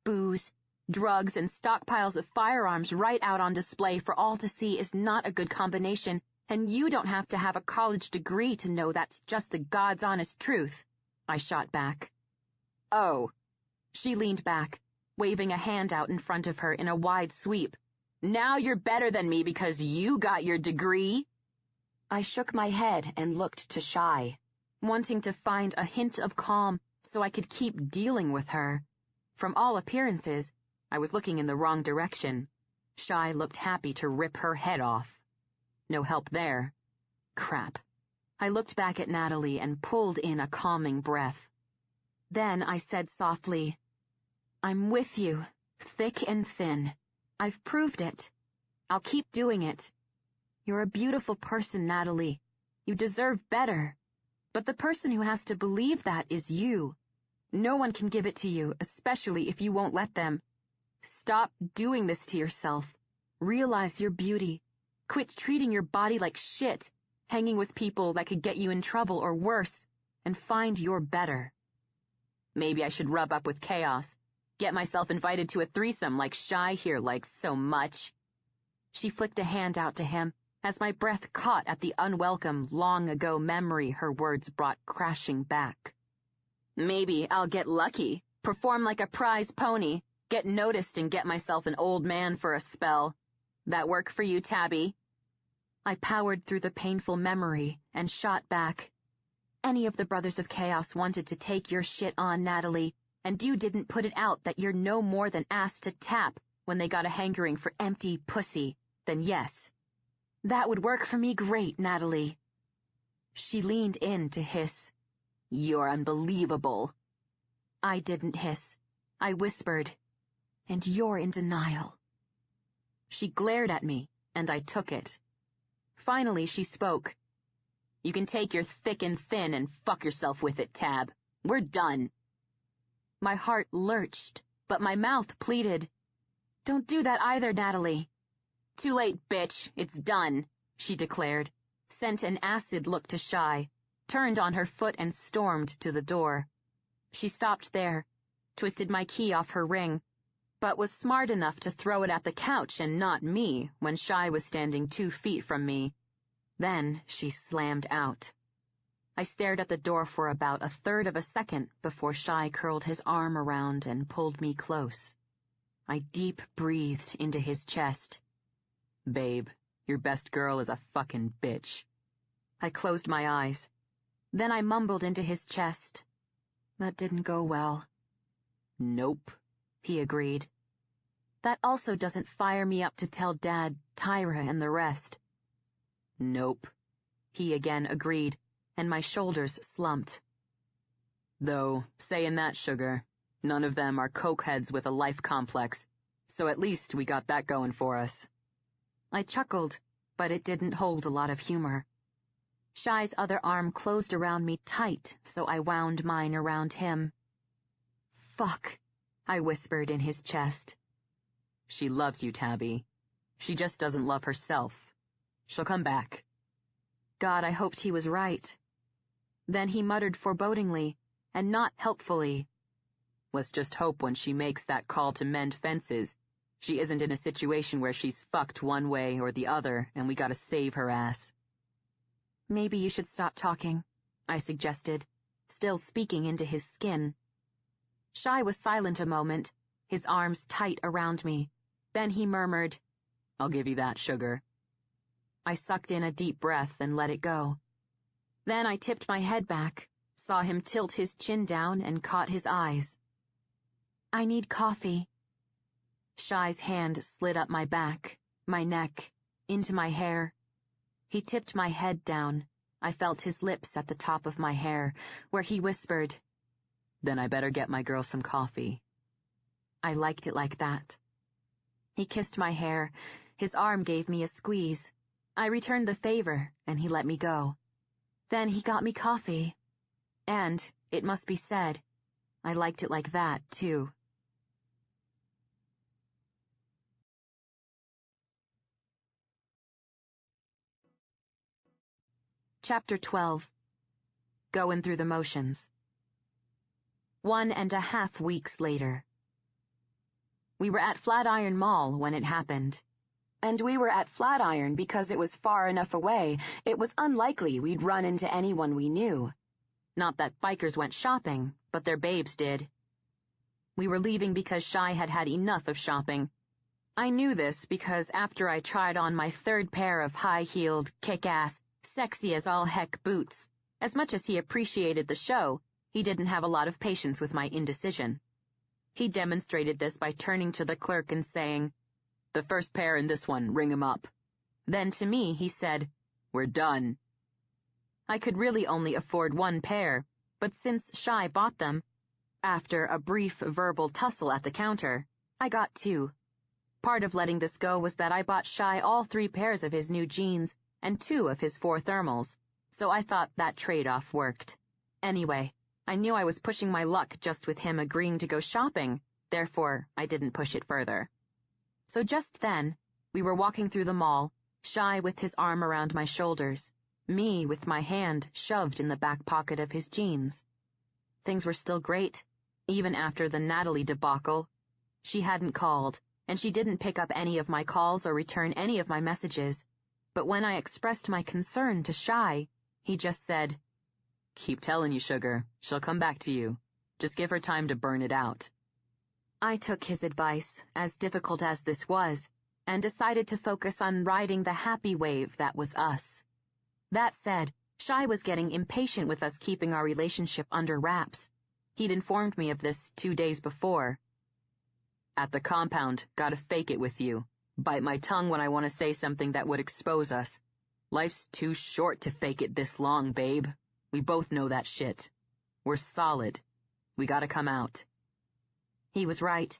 Booze, drugs, and stockpiles of firearms right out on display for all to see is not a good combination, and you don't have to have a college degree to know that's just the God's honest truth, I shot back. Oh. She leaned back, waving a hand out in front of her in a wide sweep. Now you're better than me because you got your degree? I shook my head and looked to Shy, wanting to find a hint of calm so I could keep dealing with her. From all appearances, I was looking in the wrong direction. Shy looked happy to rip her head off. No help there. Crap. I looked back at Natalie and pulled in a calming breath. Then I said softly, I'm with you, thick and thin. I've proved it. I'll keep doing it. You're a beautiful person, Natalie. You deserve better. But the person who has to believe that is you. No one can give it to you, especially if you won't let them. Stop doing this to yourself. Realize your beauty. Quit treating your body like shit, hanging with people that could get you in trouble or worse, and find your better. Maybe I should rub up with Chaos. Get myself invited to a threesome like Shy here likes so much. She flicked a hand out to him as my breath caught at the unwelcome, long-ago memory her words brought crashing back. Maybe I'll get lucky, perform like a prize pony, get noticed and get myself an old man for a spell. That work for you, Tabby? I powered through the painful memory and shot back. Any of the Brothers of Chaos wanted to take your shit on, Natalie, and you didn't put it out that you're no more than asked to tap when they got a hankering for empty pussy, then yes. That would work for me great, Natalie. She leaned in to hiss. You're unbelievable. I didn't hiss. I whispered, and you're in denial. She glared at me, and I took it. Finally, she spoke. You can take your thick and thin and fuck yourself with it, Tab. We're done. My heart lurched, but my mouth pleaded. Don't do that either, Natalie. Too late, bitch. It's done, she declared, sent an acid look to Shy, turned on her foot and stormed to the door. She stopped there, twisted my key off her ring, but was smart enough to throw it at the couch and not me when Shy was standing 2 feet from me. Then she slammed out. I stared at the door for about 1/3 of a second before Shy curled his arm around and pulled me close. I deep breathed into his chest. "Babe, your best girl is a fucking bitch." I closed my eyes. Then I mumbled into his chest. "That didn't go well." "Nope," he agreed. "That also doesn't fire me up to tell Dad, Tyra, and the rest." "Nope," he again agreed, and my shoulders slumped. "Though, saying that, sugar, none of them are cokeheads with a life complex, so at least we got that going for us." I chuckled, but it didn't hold a lot of humor. Shy's other arm closed around me tight, so I wound mine around him. "Fuck," I whispered in his chest. "She loves you, Tabby. She just doesn't love herself. She'll come back." God, I hoped he was right. Then he muttered forebodingly, and not helpfully, "Let's just hope when she makes that call to mend fences, she isn't in a situation where she's fucked one way or the other and we gotta save her ass." "Maybe you should stop talking," I suggested, still speaking into his skin. Shy was silent a moment, his arms tight around me. Then he murmured, "I'll give you that, sugar." I sucked in a deep breath and let it go. Then I tipped my head back, saw him tilt his chin down, and caught his eyes. "I need coffee." Shy's hand slid up my back, my neck, into my hair. He tipped my head down. I felt his lips at the top of my hair, where he whispered, "Then I better get my girl some coffee." I liked it like that. He kissed my hair. His arm gave me a squeeze. I returned the favor, and he let me go. Then he got me coffee. And, it must be said, I liked it like that, too. Chapter 12. Going through the motions. 1.5 weeks later. We were at Flatiron Mall when it happened. And we were at Flatiron because it was far enough away, it was unlikely we'd run into anyone we knew. Not that bikers went shopping, but their babes did. We were leaving because Shy had had enough of shopping. I knew this because after I tried on my 3rd pair of high-heeled, kick-ass, sexy-as-all-heck boots, as much as he appreciated the show, he didn't have a lot of patience with my indecision. He demonstrated this by turning to the clerk and saying, "The first pair in this one, ring 'em up." Then to me he said, "We're done." I could really only afford 1 pair, but since Shy bought them, after a brief verbal tussle at the counter, I got 2. Part of letting this go was that I bought Shy all 3 pairs of his new jeans and 2 of his 4 thermals, so I thought that trade-off worked. Anyway, I knew I was pushing my luck just with him agreeing to go shopping, therefore I didn't push it further. So just then, we were walking through the mall, Shy with his arm around my shoulders, me with my hand shoved in the back pocket of his jeans. Things were still great, even after the Natalie debacle. She hadn't called, and she didn't pick up any of my calls or return any of my messages, but when I expressed my concern to Shy, he just said, "Keep telling you, sugar, she'll come back to you. Just give her time to burn it out." I took his advice, as difficult as this was, and decided to focus on riding the happy wave that was us. That said, Shy was getting impatient with us keeping our relationship under wraps. He'd informed me of this 2 days before. "At the compound, gotta fake it with you. Bite my tongue when I want to say something that would expose us. Life's too short to fake it this long, babe. We both know that shit. We're solid. We gotta come out." He was right.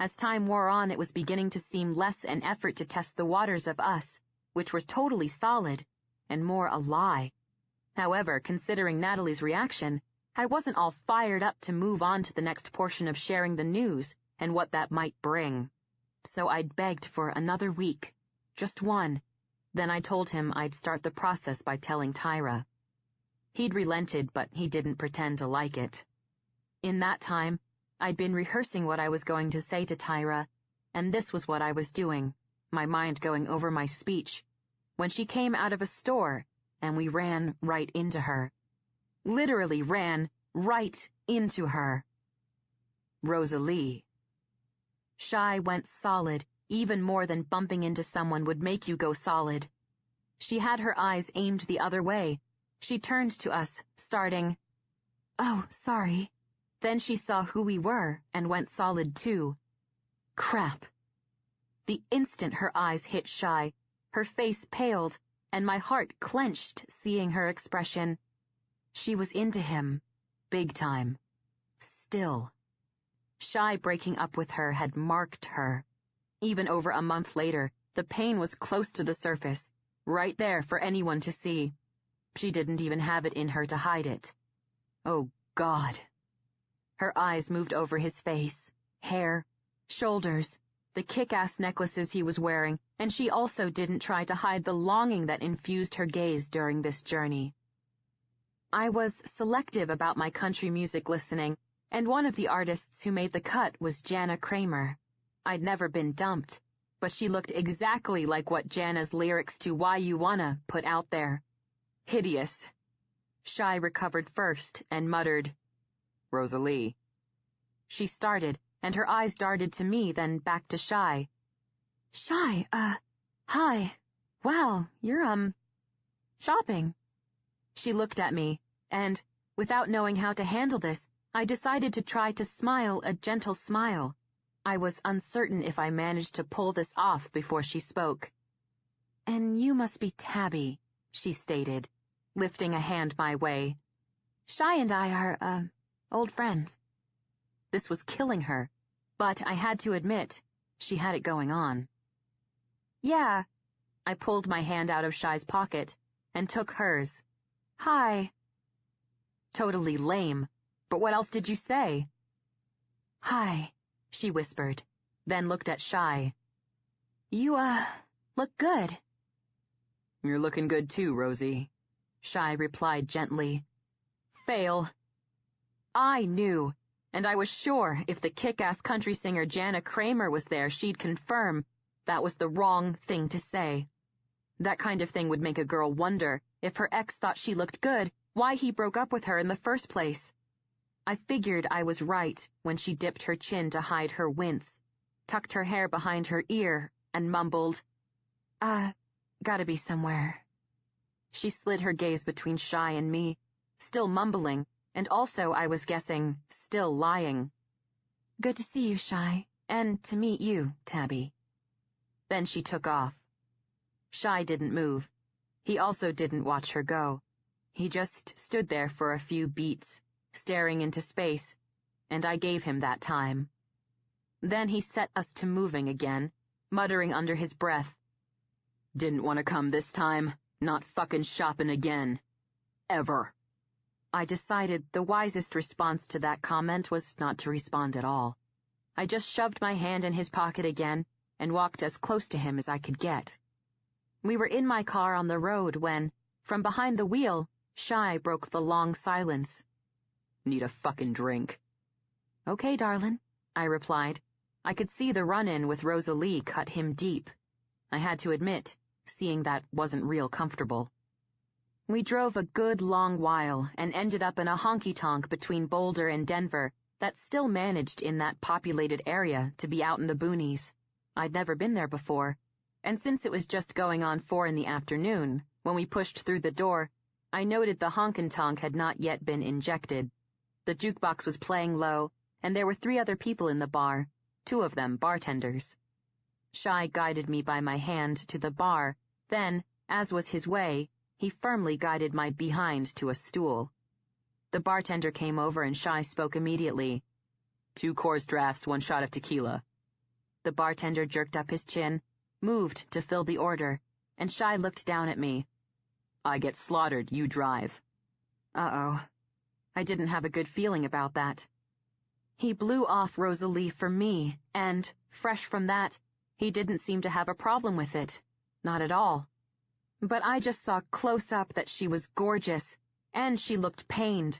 As time wore on, it was beginning to seem less an effort to test the waters of us, which were totally solid, and more a lie. However, considering Natalie's reaction, I wasn't all fired up to move on to the next portion of sharing the news and what that might bring. So I'd begged for another week, just 1. Then I told him I'd start the process by telling Tyra. He'd relented, but he didn't pretend to like it. In that time, I'd been rehearsing what I was going to say to Tyra, and this was what I was doing, my mind going over my speech, when she came out of a store, and we ran right into her. Literally ran right into her. Rosalie. Shy went solid, even more than bumping into someone would make you go solid. She had her eyes aimed the other way. She turned to us, starting, "Oh, sorry." Then she saw who we were and went solid too. Crap. The instant her eyes hit Shy, her face paled, and my heart clenched seeing her expression. She was into him. Big time. Still. Shy breaking up with her had marked her. Even over a month later, the pain was close to the surface, right there for anyone to see. She didn't even have it in her to hide it. Oh, God. Her eyes moved over his face, hair, shoulders, the kick-ass necklaces he was wearing, and she also didn't try to hide the longing that infused her gaze during this journey. I was selective about my country music listening, and one of the artists who made the cut was Jana Kramer. I'd never been dumped, but she looked exactly like what Jana's lyrics to Why You Wanna put out there. Hideous. Shy recovered first and muttered, "Rosalie." She started, and her eyes darted to me, then back to Shy. "Shy, hi. Wow, you're, shopping." She looked at me, and, without knowing how to handle this, I decided to try to smile a gentle smile. I was uncertain if I managed to pull this off before she spoke. "And you must be Tabby," she stated, lifting a hand my way. "Shy and I are, old friends." This was killing her, but I had to admit, she had it going on. "Yeah." I pulled my hand out of Shy's pocket and took hers. "Hi." Totally lame, but what else did you say? "Hi," she whispered, then looked at Shy. "You, look good." "You're looking good too, Rosie," Shy replied gently. Fail. I knew, and I was sure if the kick-ass country singer Jana Kramer was there, she'd confirm that was the wrong thing to say. That kind of thing would make a girl wonder if her ex thought she looked good, why he broke up with her in the first place. I figured I was right when she dipped her chin to hide her wince, tucked her hair behind her ear, and mumbled, "Gotta be somewhere." She slid her gaze between Shy and me, still mumbling, and also, I was guessing, still lying. "Good to see you, Shy, and to meet you, Tabby." Then she took off. Shy didn't move. He also didn't watch her go. He just stood there for a few beats, staring into space, and I gave him that time. Then he set us to moving again, muttering under his breath, "Didn't want to come this time, not fucking shopping again. Ever." I decided the wisest response to that comment was not to respond at all. I just shoved my hand in his pocket again and walked as close to him as I could get. We were in my car on the road when, from behind the wheel, Shy broke the long silence. "Need a fucking drink." "Okay, darlin'," I replied. I could see the run-in with Rosalie cut him deep. I had to admit, seeing that wasn't real comfortable. We drove a good long while and ended up in a honky-tonk between Boulder and Denver that still managed in that populated area to be out in the boonies. I'd never been there before, and since it was just going on 4 in the afternoon, when we pushed through the door, I noted the honkin' had not yet been injected. The jukebox was playing low, and there were 3 other people in the bar, 2 of them bartenders. Shy guided me by my hand to the bar, then, as was his way, he firmly guided my behind to a stool. The bartender came over and Shy spoke immediately. 2 Coors drafts, 1 shot of tequila." The bartender jerked up his chin, moved to fill the order, and Shy looked down at me. "I get slaughtered, you drive." Uh-oh. I didn't have a good feeling about that. He blew off Rosalie for me, and, fresh from that, he didn't seem to have a problem with it. Not at all. But I just saw close up that she was gorgeous, and she looked pained.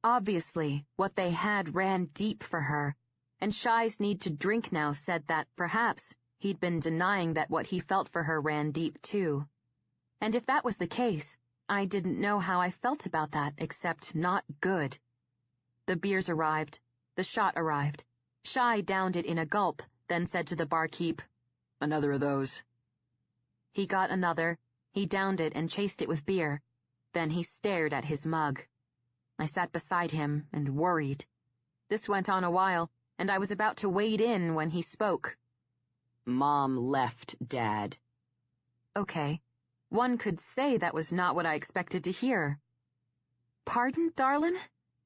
Obviously, what they had ran deep for her, and Shy's need to drink now said that perhaps he'd been denying that what he felt for her ran deep too. And if that was the case, I didn't know how I felt about that except not good. The beers arrived. The shot arrived. Shy downed it in a gulp, then said to the barkeep, "Another of those." He got another. He downed it and chased it with beer. Then he stared at his mug. I sat beside him and worried. This went on a while, and I was about to wade in when he spoke. "Mom left Dad." Okay. One could say that was not what I expected to hear. "Pardon, darlin'?"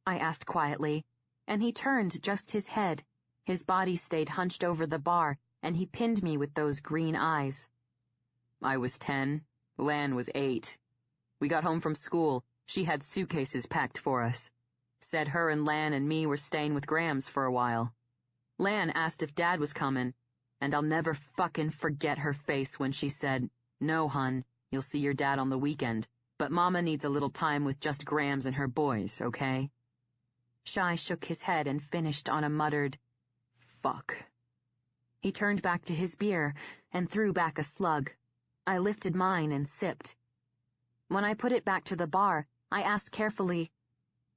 I asked quietly, and he turned just his head. His body stayed hunched over the bar, and he pinned me with those green eyes. "I was 10. Lan was 8. We got home from school. She had suitcases packed for us. Said her and Lan and me were staying with Grams for a while. Lan asked if Dad was coming, and I'll never fucking forget her face when she said, 'No, hun, you'll see your dad on the weekend, but Mama needs a little time with just Grams and her boys, okay?'" Shy shook his head and finished on a muttered, "Fuck." He turned back to his beer and threw back a slug. I lifted mine and sipped. When I put it back to the bar, I asked carefully,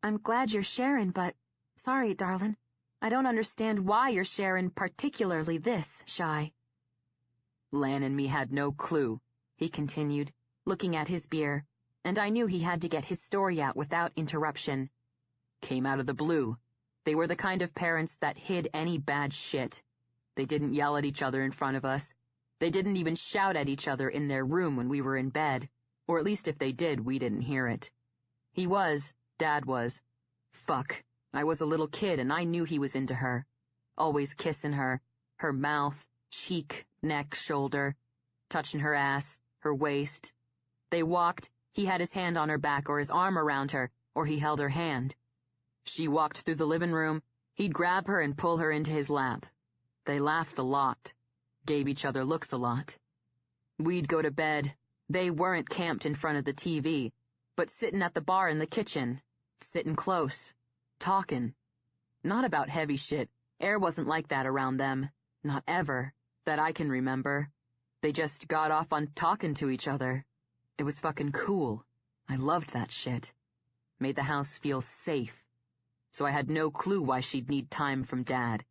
"I'm glad you're sharing, but sorry, darlin'. I don't understand why you're sharing particularly this, Shy." "Lan and me had no clue," he continued, looking at his beer, and I knew he had to get his story out without interruption. "Came out of the blue. They were the kind of parents that hid any bad shit. They didn't yell at each other in front of us. They didn't even shout at each other in their room when we were in bed, or at least if they did, we didn't hear it. Dad was. Fuck, I was a little kid and I knew he was into her. Always kissing her, her mouth, cheek, neck, shoulder, touching her ass, her waist. They walked, he had his hand on her back or his arm around her, or he held her hand. She walked through the living room, he'd grab her and pull her into his lap. They laughed a lot, gave each other looks a lot. We'd go to bed. They weren't camped in front of the TV, but sitting at the bar in the kitchen, sitting close, talking. Not about heavy shit. Air wasn't like that around them. Not ever, that I can remember. They just got off on talking to each other. It was fucking cool. I loved that shit. Made the house feel safe. So I had no clue why she'd need time from Dad.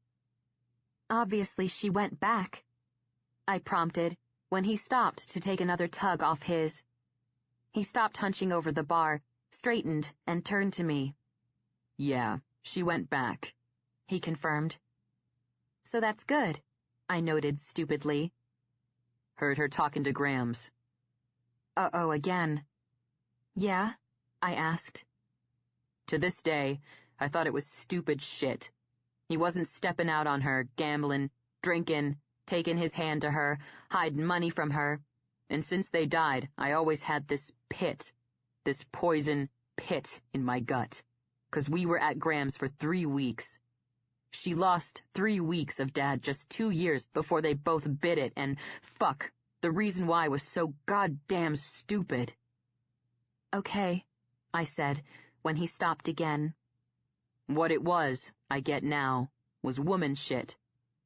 "Obviously she went back," I prompted, when he stopped to take another tug off his. He stopped hunching over the bar, straightened, and turned to me. "Yeah, she went back," he confirmed. "So that's good," I noted stupidly. "Heard her talking to Grams." Uh-oh again. "Yeah?" I asked. To this day, I thought it was stupid shit. He wasn't stepping out on her, gambling, drinking, taking his hand to her, hiding money from her. And since they died, I always had this pit, this poison pit in my gut. 'Cause we were at Grams for 3 weeks. She lost 3 weeks of Dad just 2 years before they both bit it, and fuck, the reason why was so goddamn stupid. "Okay," I said, when he stopped again. What it was, I get now, was woman shit.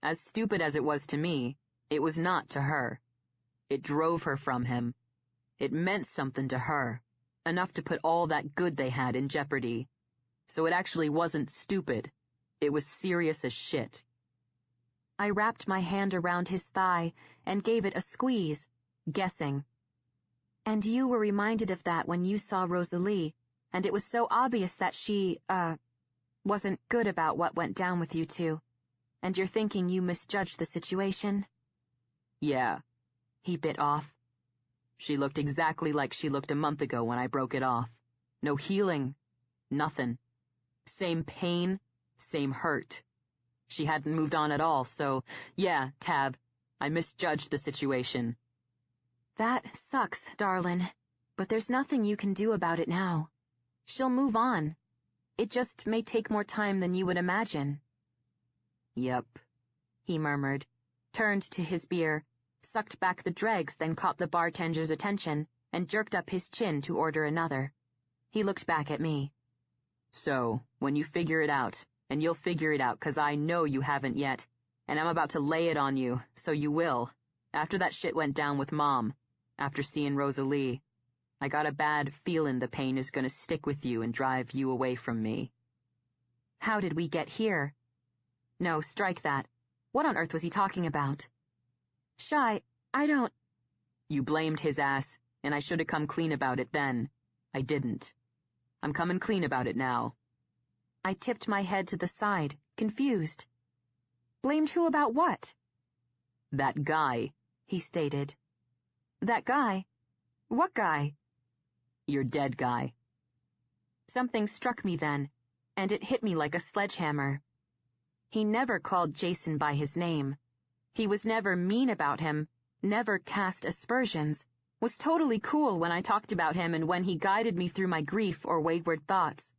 As stupid as it was to me, it was not to her. It drove her from him. It meant something to her, enough to put all that good they had in jeopardy. So it actually wasn't stupid. It was serious as shit. I wrapped my hand around his thigh and gave it a squeeze, guessing. "And you were reminded of that when you saw Rosalie, and it was so obvious that she, wasn't good about what went down with you two, and you're thinking you misjudged the situation?" "Yeah," he bit off. "She looked exactly like she looked a month ago when I broke it off. No healing. Nothing. Same pain, same hurt. She hadn't moved on at all, so, yeah, Tab, I misjudged the situation." "That sucks, darlin', but there's nothing you can do about it now. She'll move on. It just may take more time than you would imagine." "Yep," he murmured, turned to his beer, sucked back the dregs, then caught the bartender's attention, and jerked up his chin to order another. He looked back at me. So, when you figure it out, and you'll figure it out 'cause I know you haven't yet, and I'm about to lay it on you, so you will. After that shit went down with Mom, after seeing Rosalie, I got a bad feeling the pain is gonna stick with you and drive you away from me. How did we get here? No, strike that. What on earth was he talking about? Shy, I don't... You blamed his ass, and I should have come clean about it then. I didn't. I'm coming clean about it now. I tipped my head to the side, confused. Blamed who about what? That guy, he stated. That guy? What guy? Your dead guy. Something struck me then, and it hit me like a sledgehammer. He never called Jason by his name. He was never mean about him, never cast aspersions, was totally cool when I talked about him and when he guided me through my grief or wayward thoughts.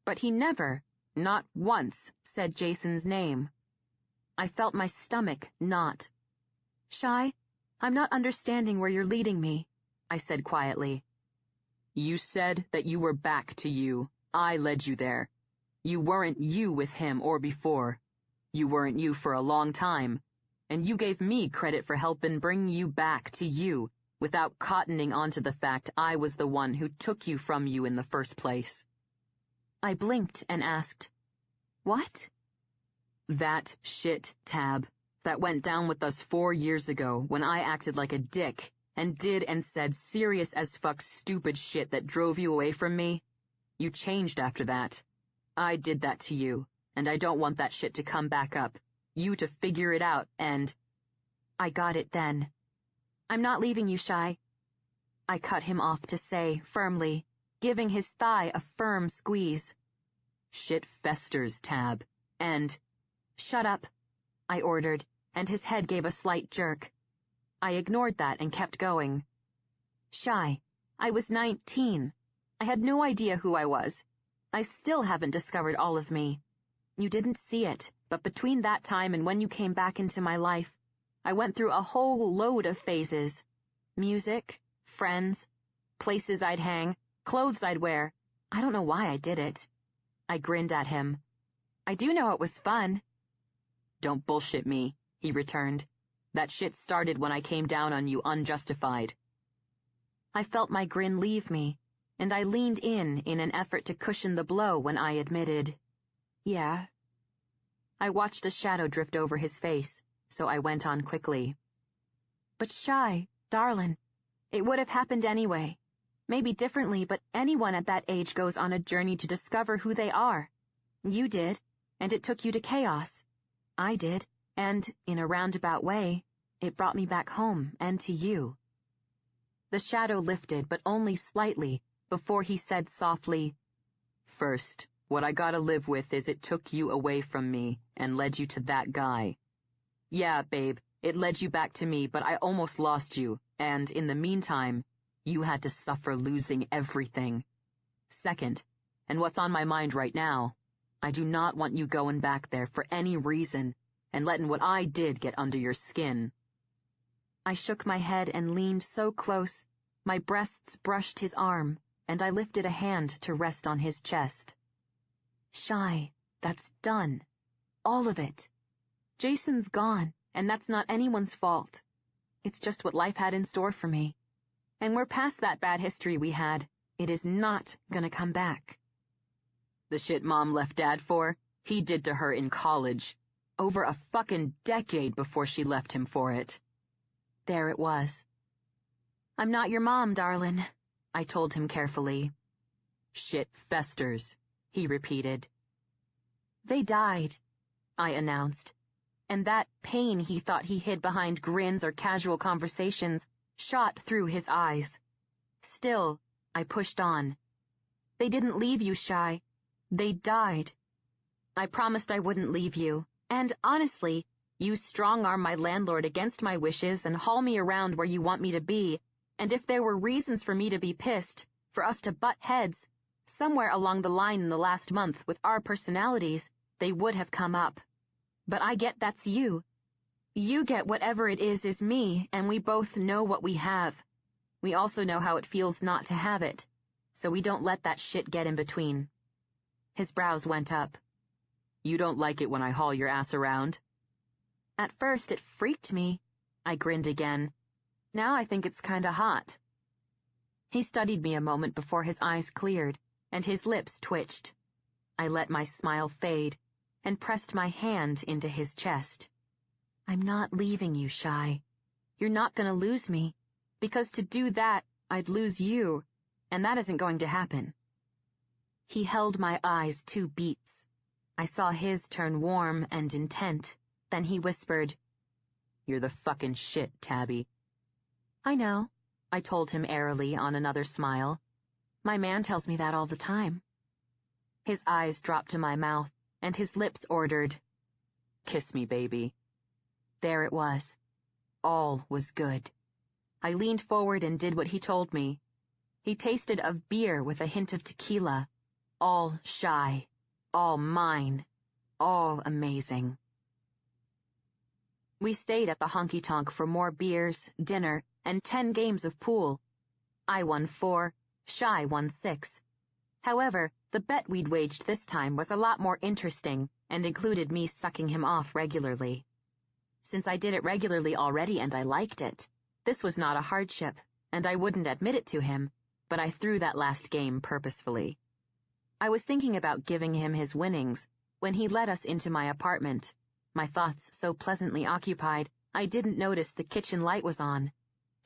But he never, not once, said Jason's name. I felt my stomach knot. Shy, I'm not understanding where you're leading me, I said quietly. You said that you were back to you. I led you there. You weren't you with him or before. You weren't you for a long time. And you gave me credit for helping bring you back to you, without cottoning onto the fact I was the one who took you from you in the first place. I blinked and asked, What? That shit, Tab, that went down with us 4 years ago when I acted like a dick and did and said serious as fuck stupid shit that drove you away from me. You changed after that. I did that to you, and I don't want that shit to come back up. You to figure it out, and... I got it then. I'm not leaving you, Shy. I cut him off to say, firmly, giving his thigh a firm squeeze. Shit festers, Tab, and... Shut up, I ordered, and his head gave a slight jerk. I ignored that and kept going. Shy, I was 19. I had no idea who I was. I still haven't discovered all of me. You didn't see it, but between that time and when you came back into my life, I went through a whole load of phases. Music, friends, places I'd hang, clothes I'd wear. I don't know why I did it. I grinned at him. I do know it was fun. Don't bullshit me, he returned. That shit started when I came down on you unjustified. I felt my grin leave me, and I leaned in an effort to cushion the blow when I admitted, Yeah. I watched a shadow drift over his face, so I went on quickly. But Shy, darlin', it would have happened anyway. Maybe differently, but anyone at that age goes on a journey to discover who they are. You did, and it took you to chaos. I did, and, in a roundabout way, it brought me back home and to you. The shadow lifted, but only slightly, before he said softly, First, what I gotta live with is it took you away from me and led you to that guy. Yeah, babe, it led you back to me, but I almost lost you, and in the meantime, you had to suffer losing everything. Second, and what's on my mind right now, I do not want you going back there for any reason and letting what I did get under your skin. I shook my head and leaned so close, my breasts brushed his arm, and I lifted a hand to rest on his chest. Shy, that's done. All of it. Jason's gone, and that's not anyone's fault. It's just what life had in store for me. And we're past that bad history we had. It is not gonna come back. The shit Mom left Dad for, he did to her in college. Over a fucking decade before she left him for it. There it was. I'm not your mom, darlin', I told him carefully. Shit festers, he repeated. They died, I announced, and that pain he thought he hid behind grins or casual conversations shot through his eyes. Still, I pushed on. They didn't leave you, Shy. They died. I promised I wouldn't leave you, and honestly, you strong-arm my landlord against my wishes and haul me around where you want me to be, and if there were reasons for me to be pissed, for us to butt heads, somewhere along the line in the last month with our personalities, they would have come up. But I get that's you. You get whatever it is me, and we both know what we have. We also know how it feels not to have it, so we don't let that shit get in between. His brows went up. You don't like it when I haul your ass around? At first it freaked me. I grinned again. Now I think it's kinda hot. He studied me a moment before his eyes cleared, and his lips twitched. I let my smile fade, and pressed my hand into his chest. I'm not leaving you, Shy. You're not gonna lose me, because to do that, I'd lose you, and that isn't going to happen. He held my eyes 2 beats. I saw his turn warm and intent. Then he whispered, You're the fucking shit, Tabby. I know, I told him airily on another smile. My man tells me that all the time. His eyes dropped to my mouth, and his lips ordered, Kiss me, baby. There it was. All was good. I leaned forward and did what he told me. He tasted of beer with a hint of tequila. All Shy. All mine. All amazing. We stayed at the honky-tonk for more beers, dinner, and 10 games of pool. I won 4, Shy won 6. However, the bet we'd waged this time was a lot more interesting and included me sucking him off regularly. Since I did it regularly already and I liked it, this was not a hardship, and I wouldn't admit it to him, but I threw that last game purposefully. I was thinking about giving him his winnings when he led us into my apartment. My thoughts so pleasantly occupied, I didn't notice the kitchen light was on.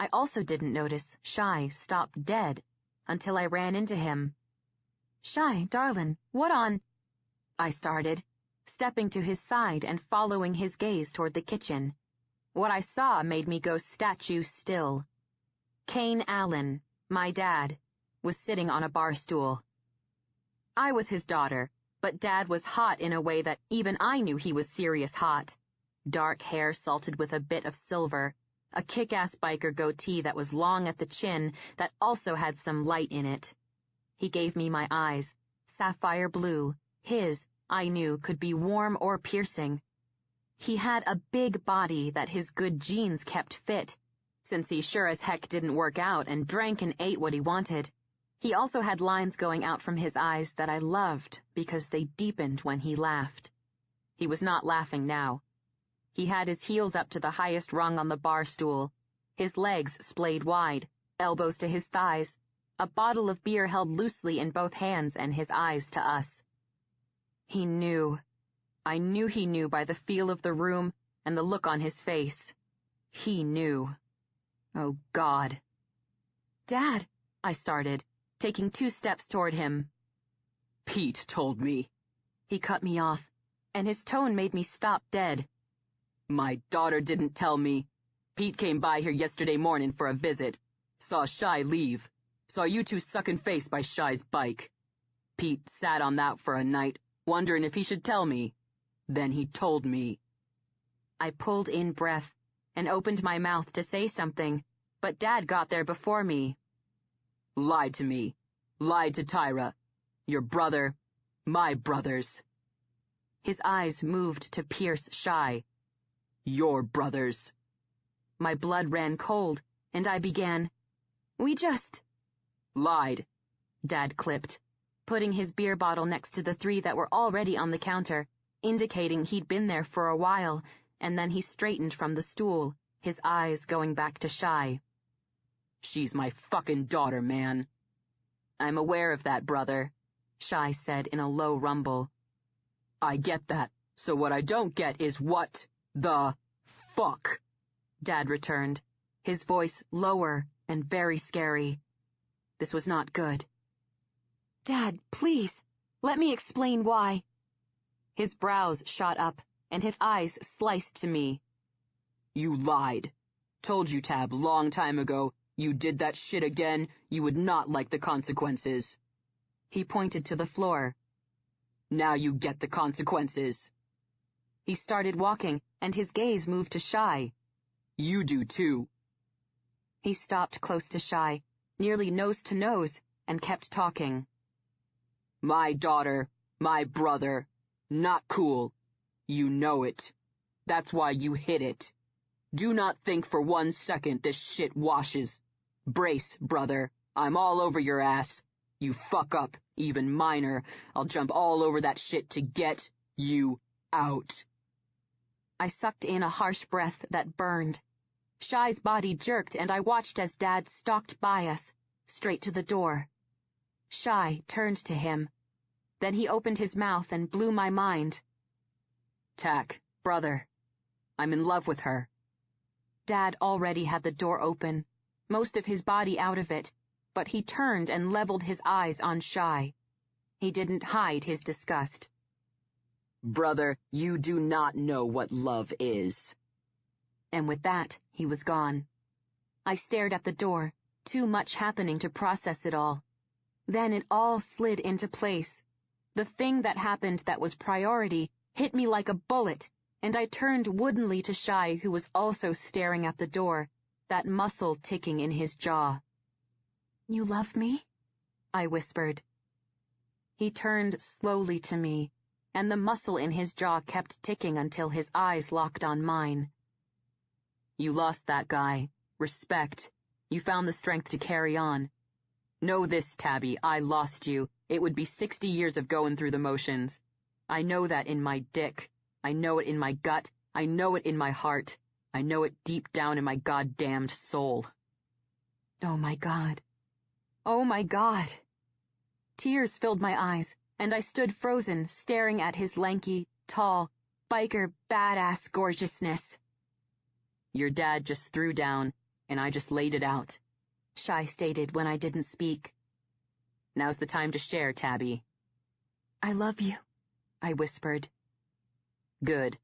I also didn't notice Shy stopped dead until I ran into him. Shy, darlin', what on? I started, stepping to his side and following his gaze toward the kitchen. What I saw made me go statue still. Kane Allen, my dad, was sitting on a bar stool. I was his daughter, but Dad was hot in a way that even I knew he was serious hot. Dark hair salted with a bit of silver, a kick-ass biker goatee that was long at the chin that also had some light in it. He gave me my eyes, sapphire blue. His, I knew, could be warm or piercing. He had a big body that his good genes kept fit, since he sure as heck didn't work out and drank and ate what he wanted. He also had lines going out from his eyes that I loved because they deepened when he laughed. He was not laughing now. He had his heels up to the highest rung on the bar stool, his legs splayed wide, elbows to his thighs, a bottle of beer held loosely in both hands and his eyes to us. He knew. I knew he knew by the feel of the room and the look on his face. He knew. Oh, God. Dad, I started, taking 2 steps toward him. Pete told me. He cut me off, and his tone made me stop dead. My daughter didn't tell me. Pete came by here yesterday morning for a visit. Saw Shy leave. Saw you 2 sucking face by Shy's bike. Pete sat on that for a night, wondering if he should tell me. Then he told me. I pulled in breath and opened my mouth to say something, but Dad got there before me. Lied to me. Lied to Tyra. Your brother. My brothers. His eyes moved to pierce Shy. Your brothers. My blood ran cold, and I began, We just... Lied, Dad clipped, putting his beer bottle next to the 3 that were already on the counter, indicating he'd been there for a while, and then he straightened from the stool, his eyes going back to Shy. She's my fucking daughter, man. I'm aware of that, brother, Shy said in a low rumble. I get that, so what I don't get is what the fuck, Dad returned, his voice lower and very scary. This was not good. Dad, please, let me explain why. His brows shot up, and his eyes sliced to me. You lied. Told you, Tab, long time ago, you did that shit again, you would not like the consequences. He pointed to the floor. Now you get the consequences. He started walking, and his gaze moved to Shy. You do too. He stopped close to Shy, nearly nose to nose, and kept talking. My daughter, my brother, not cool. You know it. That's why you hit it. Do not think for 1 second this shit washes. Brace, brother. I'm all over your ass. You fuck up, even minor, I'll jump all over that shit to get you out. I sucked in a harsh breath that burned. Shy's body jerked, and I watched as Dad stalked by us, straight to the door. Shy turned to him. Then he opened his mouth and blew my mind. Tack, brother, I'm in love with her. Dad already had the door open, most of his body out of it, but he turned and leveled his eyes on Shy. He didn't hide his disgust. Brother, you do not know what love is. And with that, he was gone. I stared at the door, too much happening to process it all. Then it all slid into place. The thing that happened that was priority hit me like a bullet, and I turned woodenly to Shy, who was also staring at the door, that muscle ticking in his jaw. "You love me?" I whispered. He turned slowly to me, and the muscle in his jaw kept ticking until his eyes locked on mine. You lost that guy. Respect. You found the strength to carry on. Know this, Tabby, I lost you. It would be 60 years of going through the motions. I know that in my dick. I know it in my gut. I know it in my heart. I know it deep down in my goddamned soul. Oh my God. Oh my God. Tears filled my eyes, and I stood frozen, staring at his lanky, tall, biker badass gorgeousness. Your dad just threw down, and I just laid it out, Shy stated when I didn't speak. Now's the time to share, Tabby. I love you, I whispered. Good,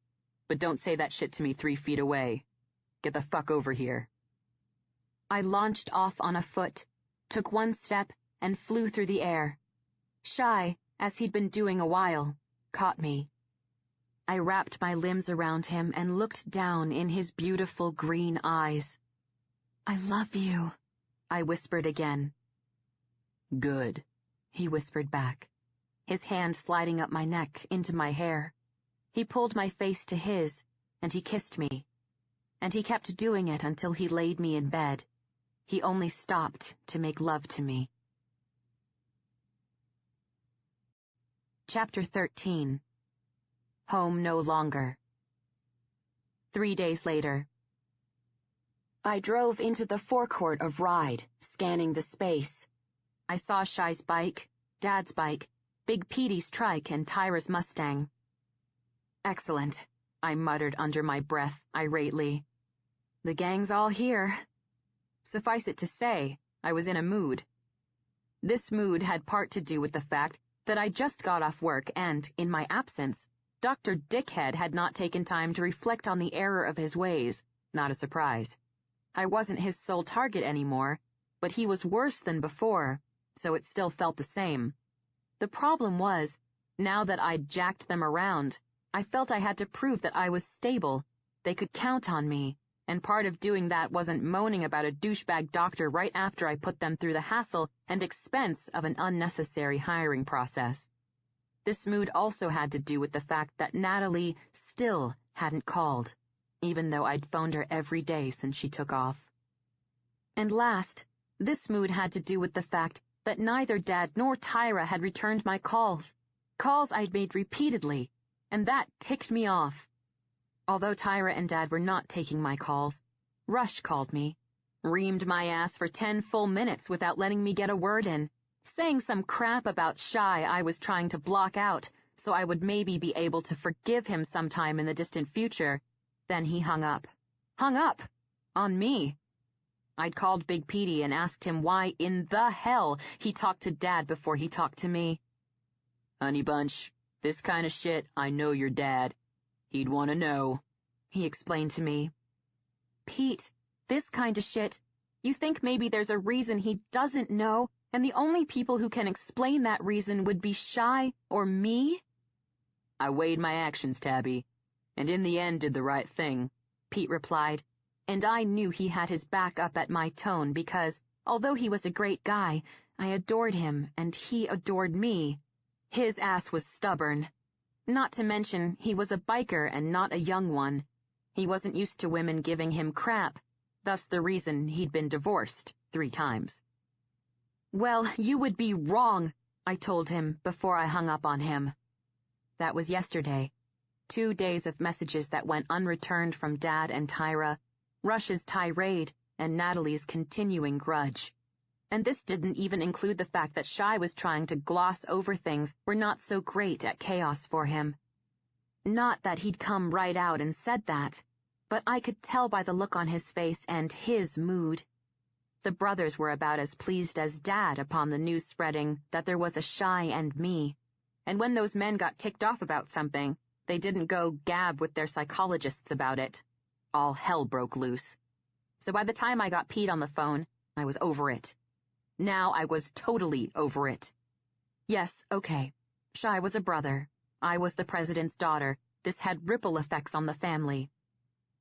but don't say that shit to me 3 feet away. Get the fuck over here. I launched off on a foot, took one step, and flew through the air. Shy, as he'd been doing a while, caught me. I wrapped my limbs around him and looked down in his beautiful green eyes. I love you, I whispered again. Good, he whispered back, his hand sliding up my neck into my hair. He pulled my face to his, and he kissed me. And he kept doing it until he laid me in bed. He only stopped to make love to me. Chapter 13. Home no longer. 3 days later. I drove into the forecourt of Ride, scanning the space. I saw Shy's bike, Dad's bike, Big Petey's trike, and Tyra's Mustang. Excellent, I muttered under my breath, irately. The gang's all here. Suffice it to say, I was in a mood. This mood had part to do with the fact that I just got off work and, in my absence, Dr. Dickhead had not taken time to reflect on the error of his ways. Not a surprise. I wasn't his sole target anymore, but he was worse than before, so it still felt the same. The problem was, now that I'd jacked them around, I felt I had to prove that I was stable. They could count on me, and part of doing that wasn't moaning about a douchebag doctor right after I put them through the hassle and expense of an unnecessary hiring process. This mood also had to do with the fact that Natalie still hadn't called, even though I'd phoned her every day since she took off. And last, this mood had to do with the fact that neither Dad nor Tyra had returned my calls I'd made repeatedly, and that ticked me off. Although Tyra and Dad were not taking my calls, Rush called me, reamed my ass for 10 full minutes without letting me get a word in, saying some crap about Shy I was trying to block out so I would maybe be able to forgive him sometime in the distant future. Then he hung up. Hung up! On me. I'd called Big Petey and asked him why in the hell he talked to Dad before he talked to me. Honey bunch, this kind of shit, I know your dad. He'd want to know, he explained to me. Pete, this kind of shit, you think maybe there's a reason he doesn't know, and the only people who can explain that reason would be Shy or me? I weighed my actions, Tabby, and in the end did the right thing, Pete replied, and I knew he had his back up at my tone because, although he was a great guy, I adored him and he adored me. His ass was stubborn. Not to mention, he was a biker and not a young one. He wasn't used to women giving him crap, thus the reason he'd been divorced 3 times. Well, you would be wrong, I told him before I hung up on him. That was yesterday. 2 days of messages that went unreturned from Dad and Tyra, Rush's tirade, and Natalie's continuing grudge. And this didn't even include the fact that Shy was trying to gloss over things were not so great at chaos for him. Not that he'd come right out and said that, but I could tell by the look on his face and his mood. The brothers were about as pleased as Dad upon the news spreading that there was a Shy and me, and when those men got ticked off about something, they didn't go gab with their psychologists about it. All hell broke loose. So by the time I got Pete on the phone, I was over it. Now I was totally over it. Yes, okay. Shy was a brother. I was the president's daughter. This had ripple effects on the family.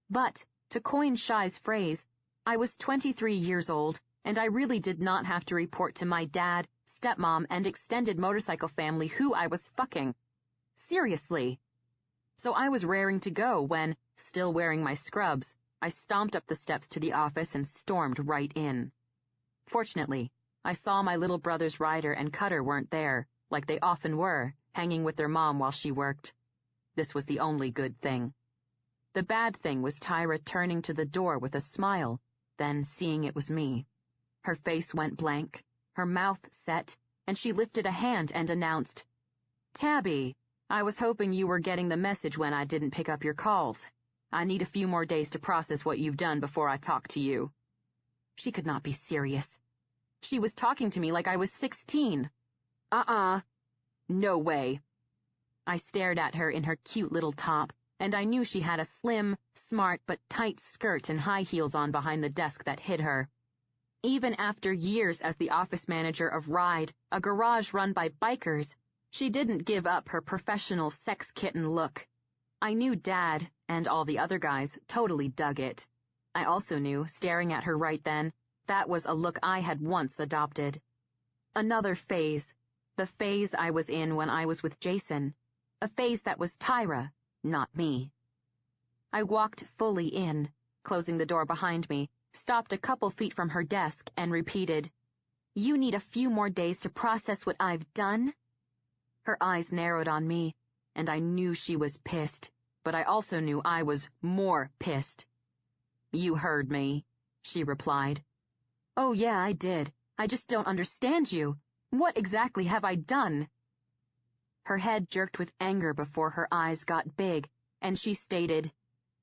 But, to coin Shy's phrase, I was 23 years old, and I really did not have to report to my dad, stepmom, and extended motorcycle family who I was fucking. Seriously. So I was raring to go when, still wearing my scrubs, I stomped up the steps to the office and stormed right in. Fortunately, I saw my little brother's rider and Cutter weren't there, like they often were, hanging with their mom while she worked. This was the only good thing. The bad thing was Tyra turning to the door with a smile, then seeing it was me. Her face went blank, her mouth set, and she lifted a hand and announced, "Tabby, I was hoping you were getting the message when I didn't pick up your calls. I need a few more days to process what you've done before I talk to you." She could not be serious. She was talking to me like I was 16. No way. I stared at her in her cute little top, and I knew she had a slim, smart, but tight skirt and high heels on behind the desk that hid her. Even after years as the office manager of Ride, a garage run by bikers, she didn't give up her professional sex kitten look. I knew Dad, and all the other guys, totally dug it. I also knew, staring at her right then, that was a look I had once adopted. Another phase. The phase I was in when I was with Jason. A phase that was Tyra, not me. I walked fully in, closing the door behind me, stopped a couple feet from her desk, and repeated, "You need a few more days to process what I've done?" Her eyes narrowed on me, and I knew she was pissed, but I also knew I was more pissed. "You heard me," she replied. "Oh yeah, I did. I just don't understand you. What exactly have I done?" Her head jerked with anger before her eyes got big, and she stated,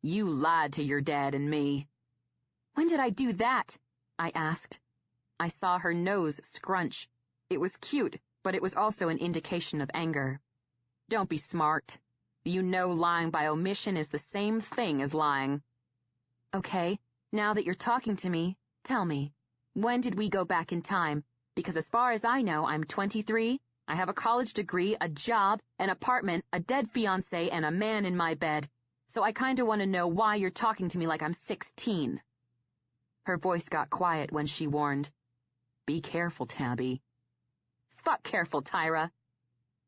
"You lied to your dad and me." "When did I do that?" I asked. I saw her nose scrunch. It was cute, but it was also an indication of anger. "Don't be smart. You know lying by omission is the same thing as lying." "Okay, now that you're talking to me, tell me, when did we go back in time? Because as far as I know, I'm 23, I have a college degree, a job, an apartment, a dead fiancé, and a man in my bed. So I kinda want to know why you're talking to me like I'm 16. Her voice got quiet when she warned, "Be careful, Tabby." "Fuck careful, Tyra."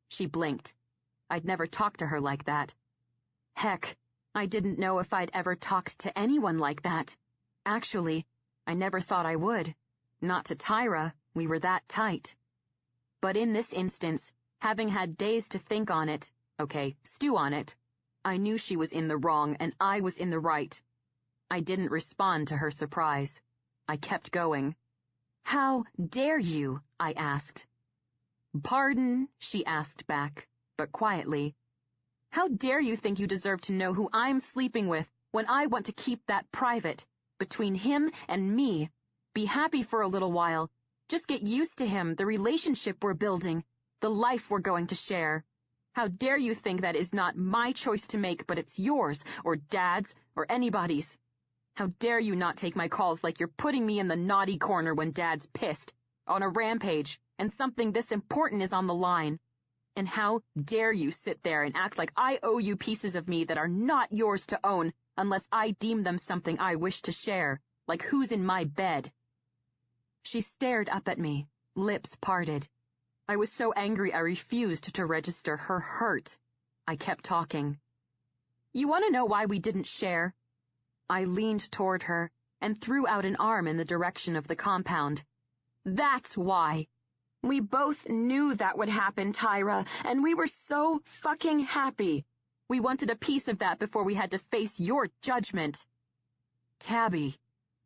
She blinked. I'd never talked to her like that. Heck, I didn't know if I'd ever talked to anyone like that. Actually, I never thought I would. Not to Tyra, we were that tight. But in this instance, having had days to think on it, stew on it, I knew she was in the wrong and I was in the right. I didn't respond to her surprise. I kept going. "How dare you?" I asked. "Pardon?" she asked back, but quietly. "How dare you think you deserve to know who I'm sleeping with when I want to keep that private, between him and me? Be happy for a little while. Just get used to him, the relationship we're building, the life we're going to share. How dare you think that is not my choice to make, but it's yours, or Dad's, or anybody's? How dare you not take my calls like you're putting me in the naughty corner when Dad's pissed, on a rampage, and something this important is on the line? And how dare you sit there and act like I owe you pieces of me that are not yours to own unless I deem them something I wish to share, like who's in my bed?" She stared up at me, lips parted. I was so angry I refused to register her hurt. I kept talking. "You want to know why we didn't share?" I leaned toward her and threw out an arm in the direction of the compound. That's why. We both knew that would happen, Tyra, and we were so fucking happy. We wanted a piece of that before we had to face your judgment. Tabby,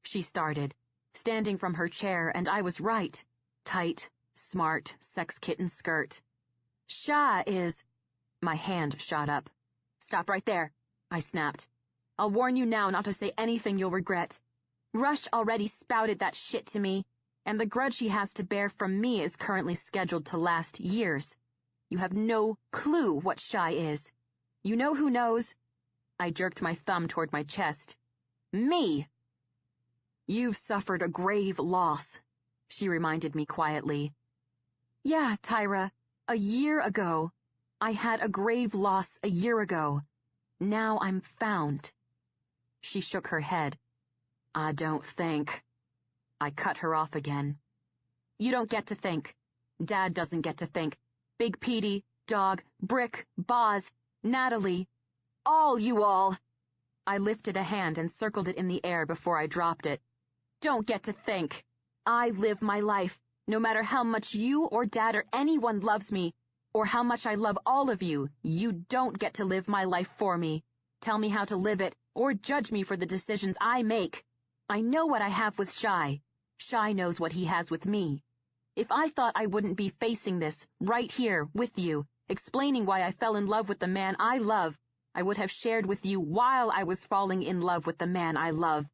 she started, standing from her chair, and I was right. Tight, smart, sex kitten skirt. Sha is... My hand shot up. Stop right there, I snapped. I'll warn you now not to say anything you'll regret. Rush already spouted that shit to me, and the grudge he has to bear from me is currently scheduled to last years. You have no clue what Shy is. You know who knows? I jerked my thumb toward my chest. Me! You've suffered a grave loss, she reminded me quietly. Yeah, Tyra, a year ago. I had a grave loss a year ago. Now I'm found. She shook her head. I don't think. I cut her off again. You don't get to think. Dad doesn't get to think. Big Petey, Dog, Brick, Boz, Natalie. All you all. I lifted a hand and circled it in the air before I dropped it. Don't get to think. I live my life, no matter how much you or Dad or anyone loves me, or how much I love all of you. You don't get to live my life for me. Tell me how to live it, or judge me for the decisions I make. I know what I have with Shy. Shy knows what he has with me. If I thought I wouldn't be facing this, right here, with you, explaining why I fell in love with the man I love, I would have shared with you while I was falling in love with the man I love.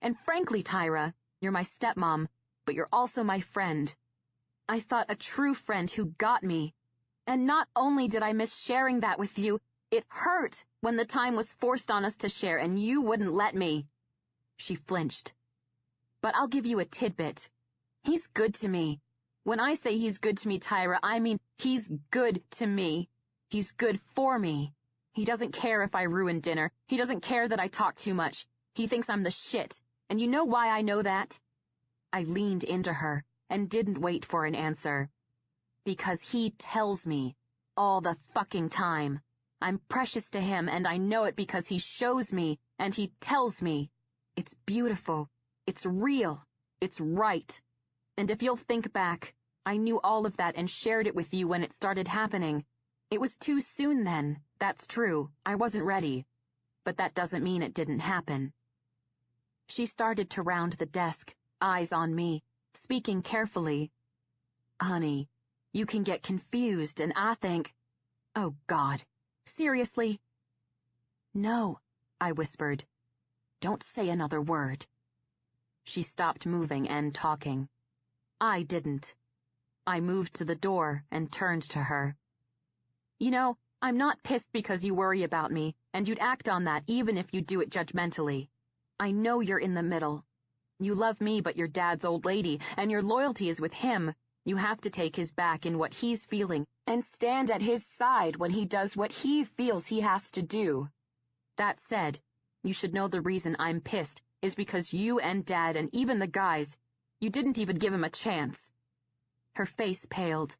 And frankly, Tyra, you're my stepmom, but you're also my friend. I thought a true friend who got me. And not only did I miss sharing that with you, it hurt when the time was forced on us to share and you wouldn't let me. She flinched. But I'll give you a tidbit. He's good to me. When I say he's good to me, Tyra, I mean he's good to me. He's good for me. He doesn't care if I ruin dinner. He doesn't care that I talk too much. He thinks I'm the shit. And you know why I know that? I leaned into her and didn't wait for an answer. Because he tells me all the fucking time. I'm precious to him, and I know it because he shows me and he tells me. It's beautiful. It's real. It's right. And if you'll think back, I knew all of that and shared it with you when it started happening. It was too soon then. That's true. I wasn't ready. But that doesn't mean it didn't happen. She started to round the desk, eyes on me, speaking carefully. Honey, you can get confused, and I think... Oh, God. Seriously? No, I whispered. Don't say another word. She stopped moving and talking. I didn't. I moved to the door and turned to her. You know, I'm not pissed because you worry about me, and you'd act on that even if you do it judgmentally. I know you're in the middle. You love me, but you're Dad's old lady, and your loyalty is with him. You have to take his back in what he's feeling, and stand at his side when he does what he feels he has to do. That said, you should know the reason I'm pissed is because you and Dad and even the guys, you didn't even give him a chance. Her face paled.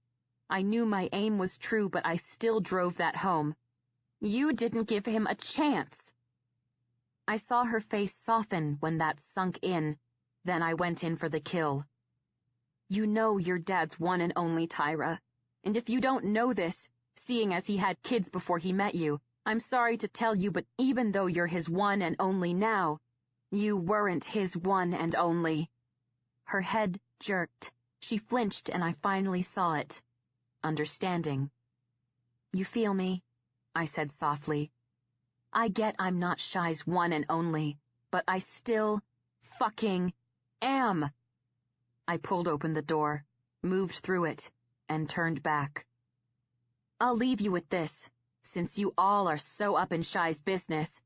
I knew my aim was true, but I still drove that home. You didn't give him a chance. I saw her face soften when that sunk in. Then I went in for the kill. You know you're Dad's one and only, Tyra. And if you don't know this, seeing as he had kids before he met you, I'm sorry to tell you, but even though you're his one and only now, you weren't his one and only. Her head jerked. She flinched, and I finally saw it. Understanding. You feel me? I said softly. I get I'm not Shy's one and only, but I still fucking am. I pulled open the door, moved through it, and turned back. I'll leave you with this, since you all are so up in Shy's business.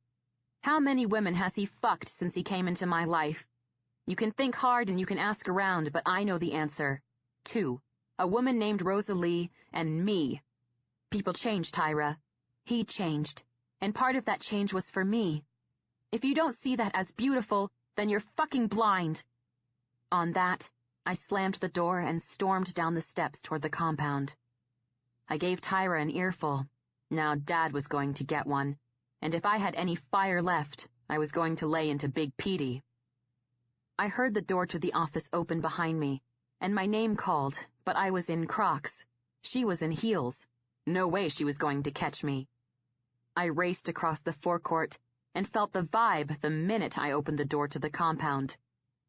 How many women has he fucked since he came into my life? You can think hard and you can ask around, but I know the answer. 2. A woman named Rosalie and me. People change, Tyra. He changed, and part of that change was for me. If you don't see that as beautiful, then you're fucking blind. On that, I slammed the door and stormed down the steps toward the compound. I gave Tyra an earful. Now Dad was going to get one, and if I had any fire left, I was going to lay into Big Petey. I heard the door to the office open behind me, and my name called, but I was in Crocs. She was in heels. No way she was going to catch me. I raced across the forecourt and felt the vibe the minute I opened the door to the compound.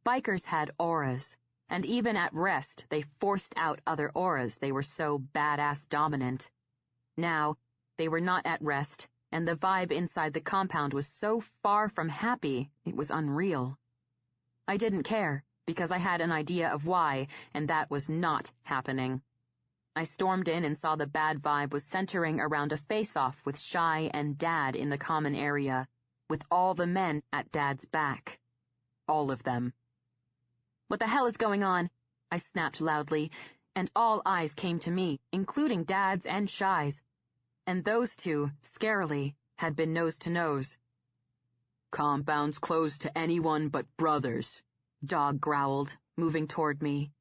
Bikers had auras, and even at rest they forced out other auras, they were so badass dominant. Now, they were not at rest, and the vibe inside the compound was so far from happy, it was unreal. I didn't care, because I had an idea of why, and that was not happening. I stormed in and saw the bad vibe was centering around a face-off with Shy and Dad in the common area, with all the men at Dad's back. All of them. "What the hell is going on?" I snapped loudly, and all eyes came to me, including Dad's and Shy's. And those two, scarily, had been nose to nose. "Compound's closed to anyone but brothers," Dog growled, moving toward me.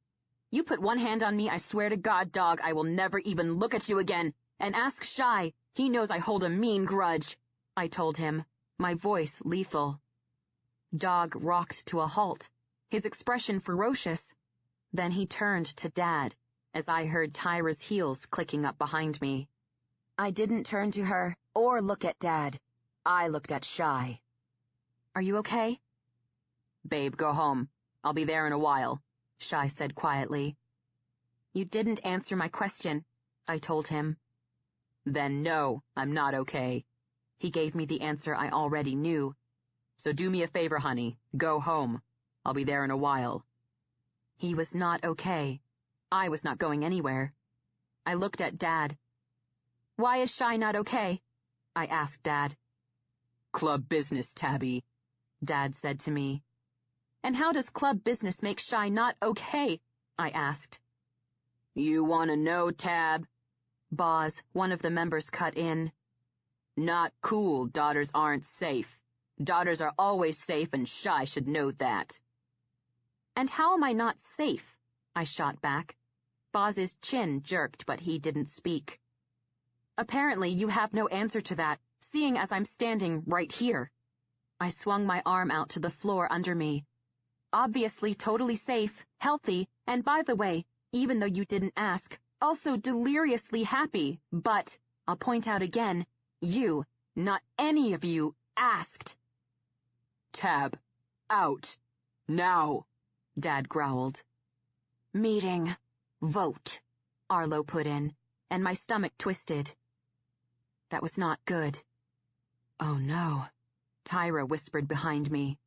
"You put one hand on me, I swear to God, Dog, I will never even look at you again. And ask Shy, he knows I hold a mean grudge," I told him, my voice lethal. Dog rocked to a halt, his expression ferocious. Then he turned to Dad, as I heard Tyra's heels clicking up behind me. I didn't turn to her or look at Dad. I looked at Shy. "Are you okay?" "Babe, go home. I'll be there in a while," Shy said quietly. "You didn't answer my question," I told him. "Then no, I'm not okay." He gave me the answer I already knew. "So do me a favor, honey. Go home. I'll be there in a while." He was not okay. I was not going anywhere. I looked at Dad. "Why is Shy not okay?" I asked Dad. "Club business, Tabby," Dad said to me. "And how does club business make Shy not okay?" I asked. "You want to know, Tab?" Boz, one of the members, cut in. "Not cool, daughters aren't safe. Daughters are always safe, and Shy should know that." "And how am I not safe?" I shot back. Boz's chin jerked, but he didn't speak. "Apparently you have no answer to that, seeing as I'm standing right here." I swung my arm out to the floor under me. "Obviously totally safe, healthy, and by the way, even though you didn't ask, also deliriously happy, but, I'll point out again, you, not any of you, asked." "Tab, out. Now," Dad growled. "Meeting. Vote," Arlo put in, and my stomach twisted. That was not good. "Oh no," Tyra whispered behind me.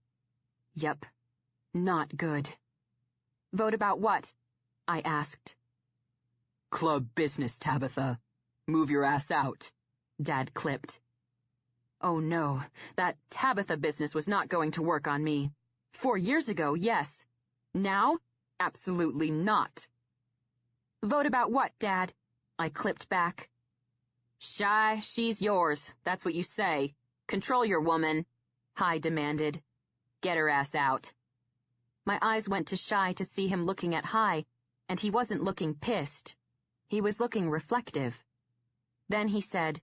"Yep, not good." "Vote about what?" I asked. "Club business, Tabitha. Move your ass out," Dad clipped. Oh no, that Tabitha business was not going to work on me. 4 years ago, yes. Now, absolutely not. "Vote about what, Dad?" I clipped back. "Shy, she's yours. That's what you say. Control your woman," Hi demanded. "Get her ass out." My eyes went to Shy to see him looking at Hi, and he wasn't looking pissed. He was looking reflective. Then he said,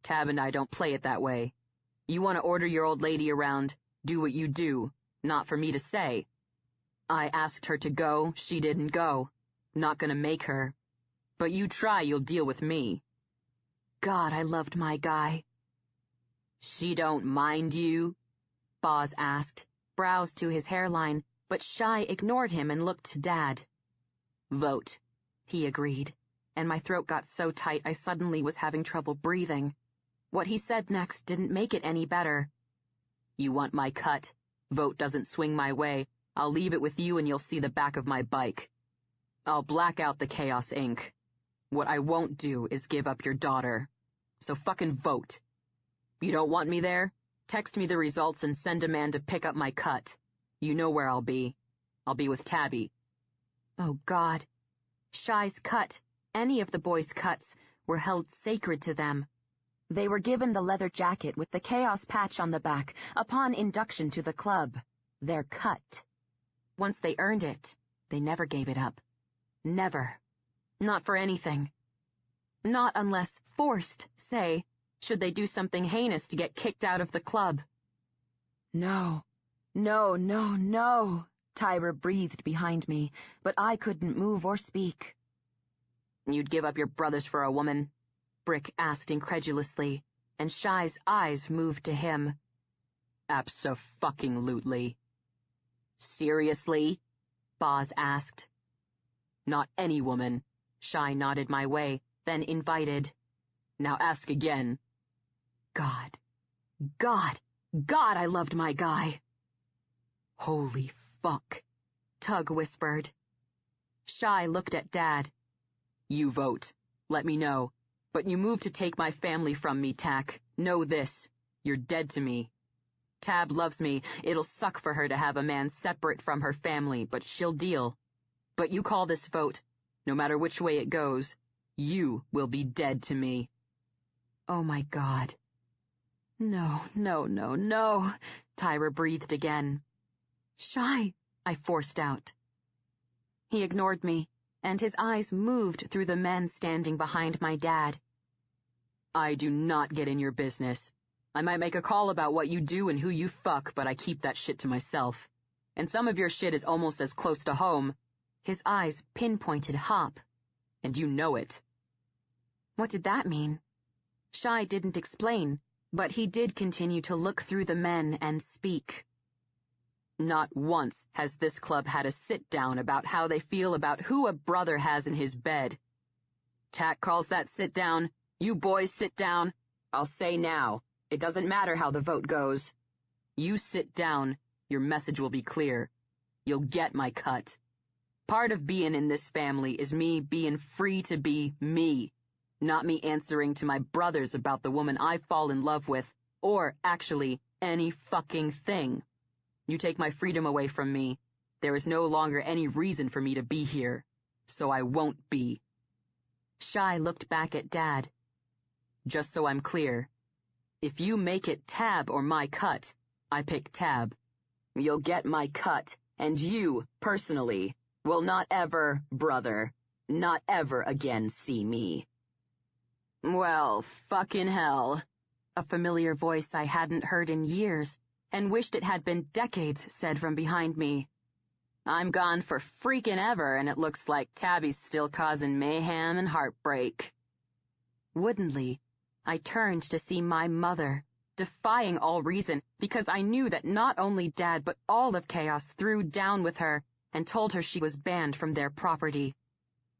"Tab and I don't play it that way. You want to order your old lady around, do what you do, not for me to say. I asked her to go, she didn't go. Not gonna make her. But you try, you'll deal with me." God, I loved my guy. "She don't mind you?" Boz asked, brows to his hairline, but Shy ignored him and looked to Dad. "Vote," he agreed, and my throat got so tight I suddenly was having trouble breathing. What he said next didn't make it any better. "You want my cut? Vote doesn't swing my way. I'll leave it with you and you'll see the back of my bike. I'll black out the chaos ink. What I won't do is give up your daughter. So fucking vote. You don't want me there? Text me the results and send a man to pick up my cut. You know where I'll be. I'll be with Tabby." Oh God. Shy's cut, any of the boys' cuts, were held sacred to them. They were given the leather jacket with the chaos patch on the back upon induction to the club. Their cut. Once they earned it, they never gave it up. Never. Not for anything. Not unless forced, say, should they do something heinous to get kicked out of the club. No. No, no, no. Tyra breathed behind me, but I couldn't move or speak. You'd give up your brothers for a woman? Brick asked incredulously, and Shy's eyes moved to him. Abso-fucking-lutely. Seriously? Boz asked. Not any woman. Shy nodded my way, then invited. Now ask again. God, I loved my guy. Holy fuck, Tug whispered. Shy looked at Dad. You vote. Let me know. But you move to take my family from me, Tack. Know this. You're dead to me. Tab loves me. It'll suck for her to have a man separate from her family, but she'll deal. But you call this vote. No matter which way it goes, you will be dead to me. Oh my God. No, Tyra breathed again. Shy, I forced out. He ignored me, and his eyes moved through the men standing behind my dad. I do not get in your business. I might make a call about what you do and who you fuck, but I keep that shit to myself. And some of your shit is almost as close to home. His eyes pinpointed Hop. And you know it. What did that mean? Shy didn't explain, but he did continue to look through the men and speak. Not once has this club had a sit-down about how they feel about who a brother has in his bed. Tack calls that sit-down. You boys sit down. I'll say now, it doesn't matter how the vote goes. You sit down, your message will be clear. You'll get my cut. Part of being in this family is me being free to be me, not me answering to my brothers about the woman I fall in love with, or, actually, any fucking thing. You take my freedom away from me, there is no longer any reason for me to be here, so I won't be. Shy looked back at Dad. Just so I'm clear, if you make it Tab or my cut, I pick Tab. You'll get my cut, and you, personally, will not ever, brother, not ever again see me. Well, fucking hell, a familiar voice I hadn't heard in years, and wished it had been decades, said from behind me. I'm gone for freaking ever, and it looks like Tabby's still causing mayhem and heartbreak. Woodenly, I turned to see my mother, defying all reason, because I knew that not only Dad but all of Chaos threw down with her and told her she was banned from their property.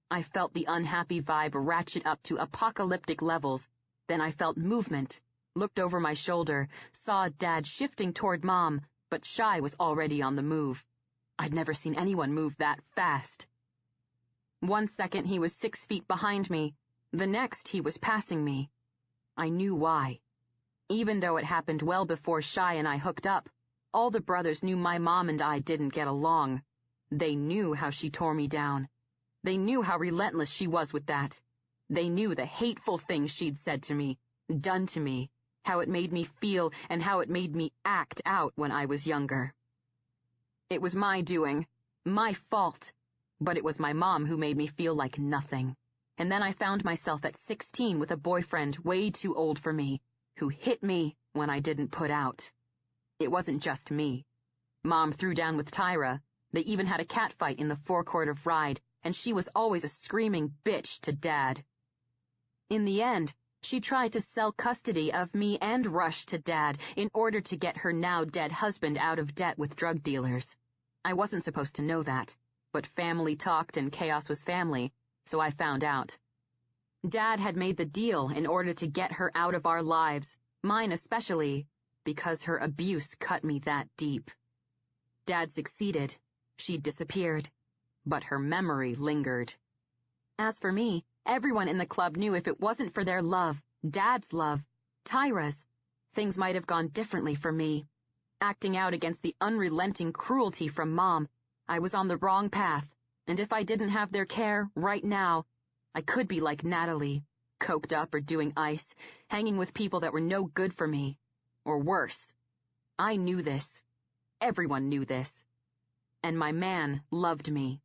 I felt the unhappy vibe ratchet up to apocalyptic levels. Then I felt movement, looked over my shoulder, saw Dad shifting toward Mom, but Shy was already on the move. I'd never seen anyone move that fast. 1 second he was 6 feet behind me, the next he was passing me. I knew why. Even though it happened well before Shy and I hooked up, all the brothers knew my mom and I didn't get along. They knew how she tore me down. They knew how relentless she was with that. They knew the hateful things she'd said to me, done to me, how it made me feel and how it made me act out when I was younger. It was my doing, my fault, but it was my mom who made me feel like nothing. And then I found myself at 16 with a boyfriend way too old for me, who hit me when I didn't put out. It wasn't just me. Mom threw down with Tyra. They even had a catfight in the forecourt of Ride, and she was always a screaming bitch to Dad. In the end, she tried to sell custody of me and Rush to Dad in order to get her now-dead husband out of debt with drug dealers. I wasn't supposed to know that, but family talked and Chaos was family, so I found out. Dad had made the deal in order to get her out of our lives, mine especially, because her abuse cut me that deep. Dad succeeded. She disappeared, but her memory lingered. As for me, everyone in the club knew if it wasn't for their love, Dad's love, Tyra's, things might have gone differently for me. Acting out against the unrelenting cruelty from Mom, I was on the wrong path, and if I didn't have their care right now, I could be like Natalie, coked up or doing ice, hanging with people that were no good for me. Or worse. I knew this. Everyone knew this. And my man loved me.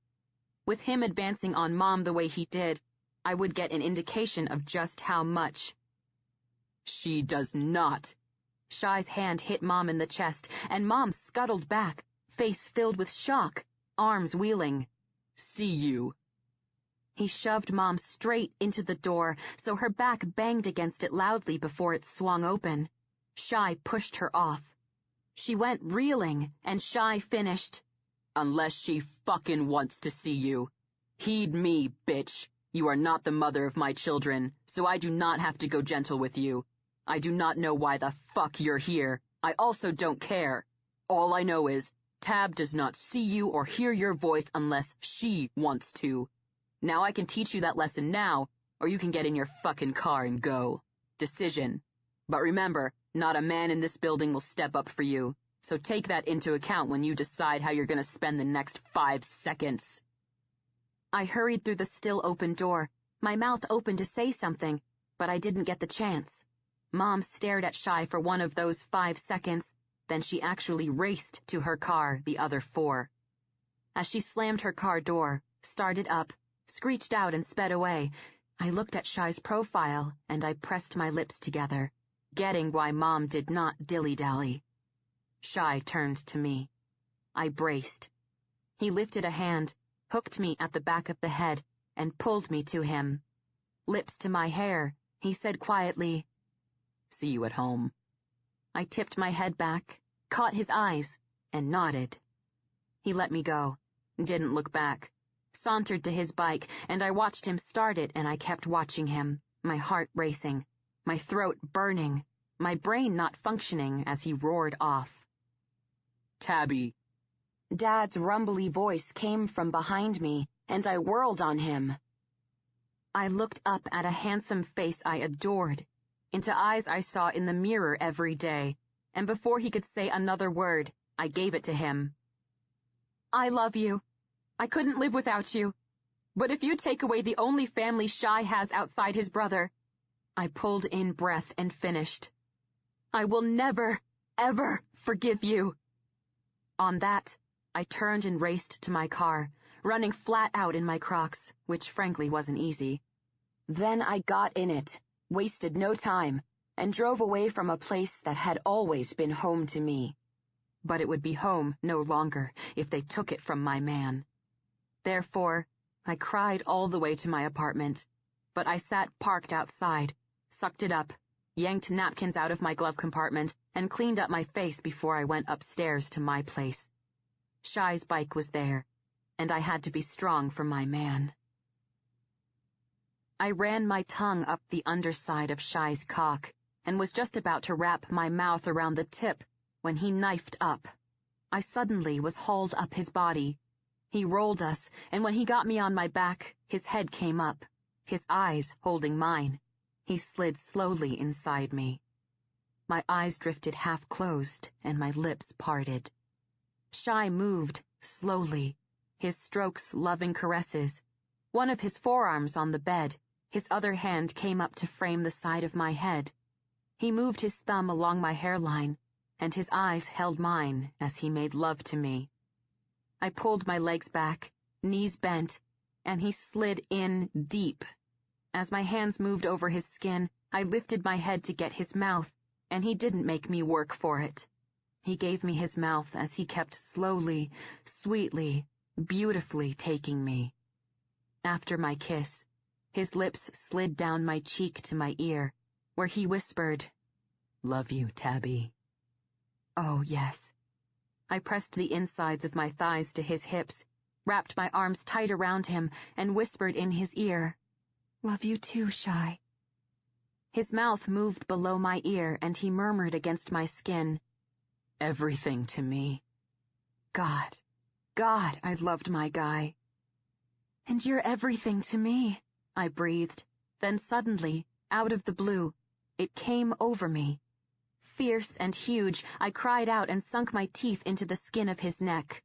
With him advancing on Mom the way he did, I would get an indication of just how much. She does not. Shy's hand hit Mom in the chest, and Mom scuttled back, face filled with shock, arms wheeling. "See you." He shoved Mom straight into the door, so her back banged against it loudly before it swung open. Shy pushed her off. She went reeling, and Shy finished, "Unless she fucking wants to see you. Heed me, bitch. You are not the mother of my children, so I do not have to go gentle with you. I do not know why the fuck you're here. I also don't care. All I know is, Tab does not see you or hear your voice unless she wants to. Now I can teach you that lesson now, or you can get in your fucking car and go. Decision. But remember, not a man in this building will step up for you, so take that into account when you decide how you're gonna spend the next 5 seconds. I hurried through the still open door, my mouth open to say something, but I didn't get the chance. Mom stared at Shy for one of those 5 seconds, then she actually raced to her car the other 4. As she slammed her car door, started up, screeched out and sped away, I looked at Shy's profile and I pressed my lips together, getting why Mom did not dilly-dally. Shy turned to me. I braced. He lifted a hand, hooked me at the back of the head, and pulled me to him. Lips to my hair, he said quietly, "See you at home." I tipped my head back, caught his eyes, and nodded. He let me go, didn't look back, sauntered to his bike, and I watched him start it, and I kept watching him, my heart racing, my throat burning, my brain not functioning as he roared off. "Tabby." Dad's rumbly voice came from behind me, and I whirled on him. I looked up at a handsome face I adored, into eyes I saw in the mirror every day, and before he could say another word, I gave it to him. "I love you. I couldn't live without you. But if you take away the only family Shy has outside his brother," I pulled in breath and finished, "I will never, ever forgive you." On that, I turned and raced to my car, running flat out in my Crocs, which frankly wasn't easy. Then I got in it, wasted no time, and drove away from a place that had always been home to me. But it would be home no longer if they took it from my man. Therefore, I cried all the way to my apartment, but I sat parked outside, sucked it up, yanked napkins out of my glove compartment, and cleaned up my face before I went upstairs to my place. Shy's bike was there, and I had to be strong for my man. I ran my tongue up the underside of Shy's cock, and was just about to wrap my mouth around the tip when he knifed up. I suddenly was hauled up his body. He rolled us, and when he got me on my back, his head came up, his eyes holding mine. He slid slowly inside me. My eyes drifted half closed, and my lips parted. Shy moved, slowly, his strokes loving caresses. One of his forearms on the bed, his other hand came up to frame the side of my head. He moved his thumb along my hairline, and his eyes held mine as he made love to me. I pulled my legs back, knees bent, and he slid in deep. As my hands moved over his skin, I lifted my head to get his mouth, and he didn't make me work for it. He gave me his mouth as he kept slowly, sweetly, beautifully taking me. After my kiss, his lips slid down my cheek to my ear, where he whispered, "Love you, Tabby." Oh, yes. I pressed the insides of my thighs to his hips, wrapped my arms tight around him, and whispered in his ear, "Love you too, Shy." His mouth moved below my ear, and he murmured against my skin, "Everything to me." God, I loved my guy. "And you're everything to me," I breathed. Then suddenly, out of the blue, it came over me. Fierce and huge, I cried out and sunk my teeth into the skin of his neck.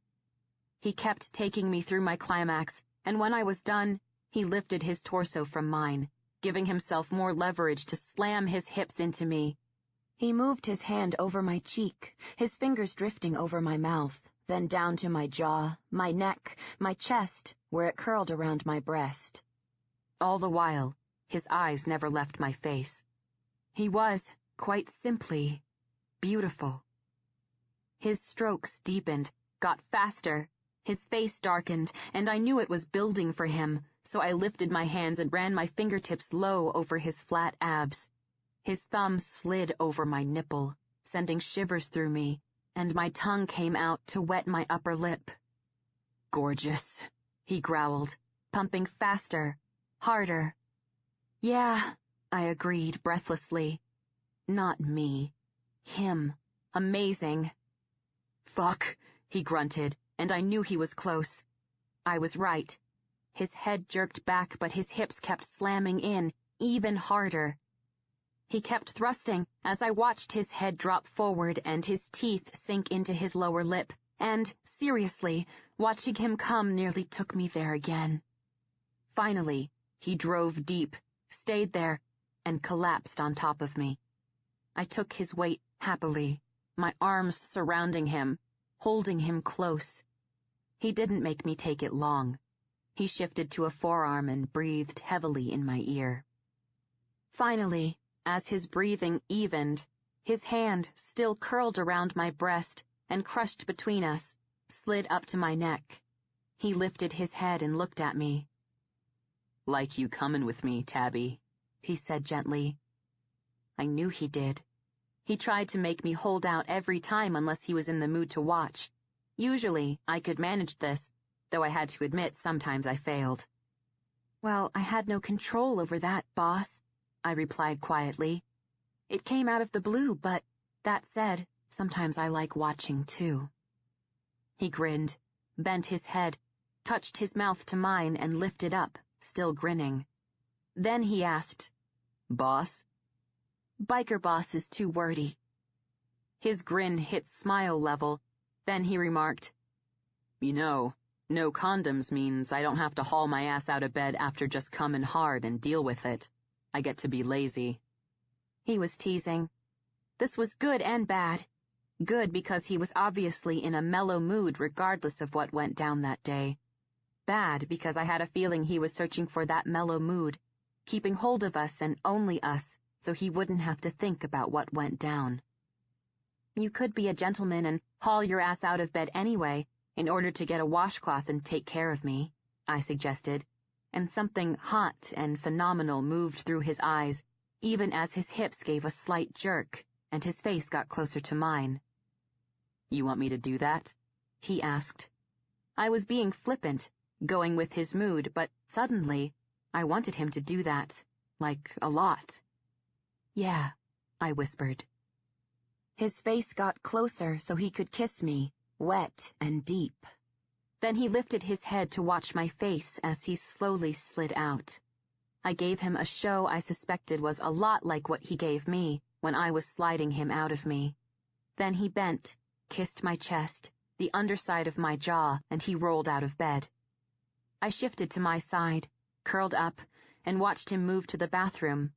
He kept taking me through my climax, and when I was done, he lifted his torso from mine, giving himself more leverage to slam his hips into me. He moved his hand over my cheek, his fingers drifting over my mouth, then down to my jaw, my neck, my chest, where it curled around my breast. All the while, his eyes never left my face. He was, quite simply, beautiful. His strokes deepened, got faster. His face darkened, and I knew it was building for him, so I lifted my hands and ran my fingertips low over his flat abs. His thumb slid over my nipple, sending shivers through me, and my tongue came out to wet my upper lip. "Gorgeous," he growled, pumping faster, harder. "Yeah," I agreed breathlessly. Not me. Him. Amazing. "Fuck," he grunted, and I knew he was close. I was right. His head jerked back, but his hips kept slamming in, even harder. He kept thrusting as I watched his head drop forward and his teeth sink into his lower lip, and, seriously, watching him come nearly took me there again. Finally, he drove deep, stayed there, and collapsed on top of me. I took his weight happily, my arms surrounding him, holding him close. He didn't make me take it long. He shifted to a forearm and breathed heavily in my ear. Finally, as his breathing evened, his hand, still curled around my breast and crushed between us, slid up to my neck. He lifted his head and looked at me. "Like you comin' with me, Tabby," he said gently. I knew he did. He tried to make me hold out every time unless he was in the mood to watch. Usually, I could manage this, though I had to admit sometimes I failed. "Well, I had no control over that, boss," I replied quietly. "It came out of the blue, but, that said, sometimes I like watching too." He grinned, bent his head, touched his mouth to mine and lifted up, still grinning. Then he asked, "Boss?" "Biker boss is too wordy." His grin hit smile level. Then he remarked, "You know, no condoms means I don't have to haul my ass out of bed after just coming hard and deal with it. I get to be lazy." He was teasing. This was good and bad. Good because he was obviously in a mellow mood regardless of what went down that day. Bad because I had a feeling he was searching for that mellow mood, keeping hold of us and only us, so he wouldn't have to think about what went down. "You could be a gentleman and haul your ass out of bed anyway, in order to get a washcloth and take care of me," I suggested, and something hot and phenomenal moved through his eyes, even as his hips gave a slight jerk, and his face got closer to mine. "You want me to do that?" he asked. I was being flippant, going with his mood, but suddenly, I wanted him to do that, like a lot. "Yeah," I whispered. His face got closer so he could kiss me, wet and deep. Then he lifted his head to watch my face as he slowly slid out. I gave him a show I suspected was a lot like what he gave me when I was sliding him out of me. Then he bent, kissed my chest, the underside of my jaw, and he rolled out of bed. I shifted to my side, curled up, and watched him move to the bathroom.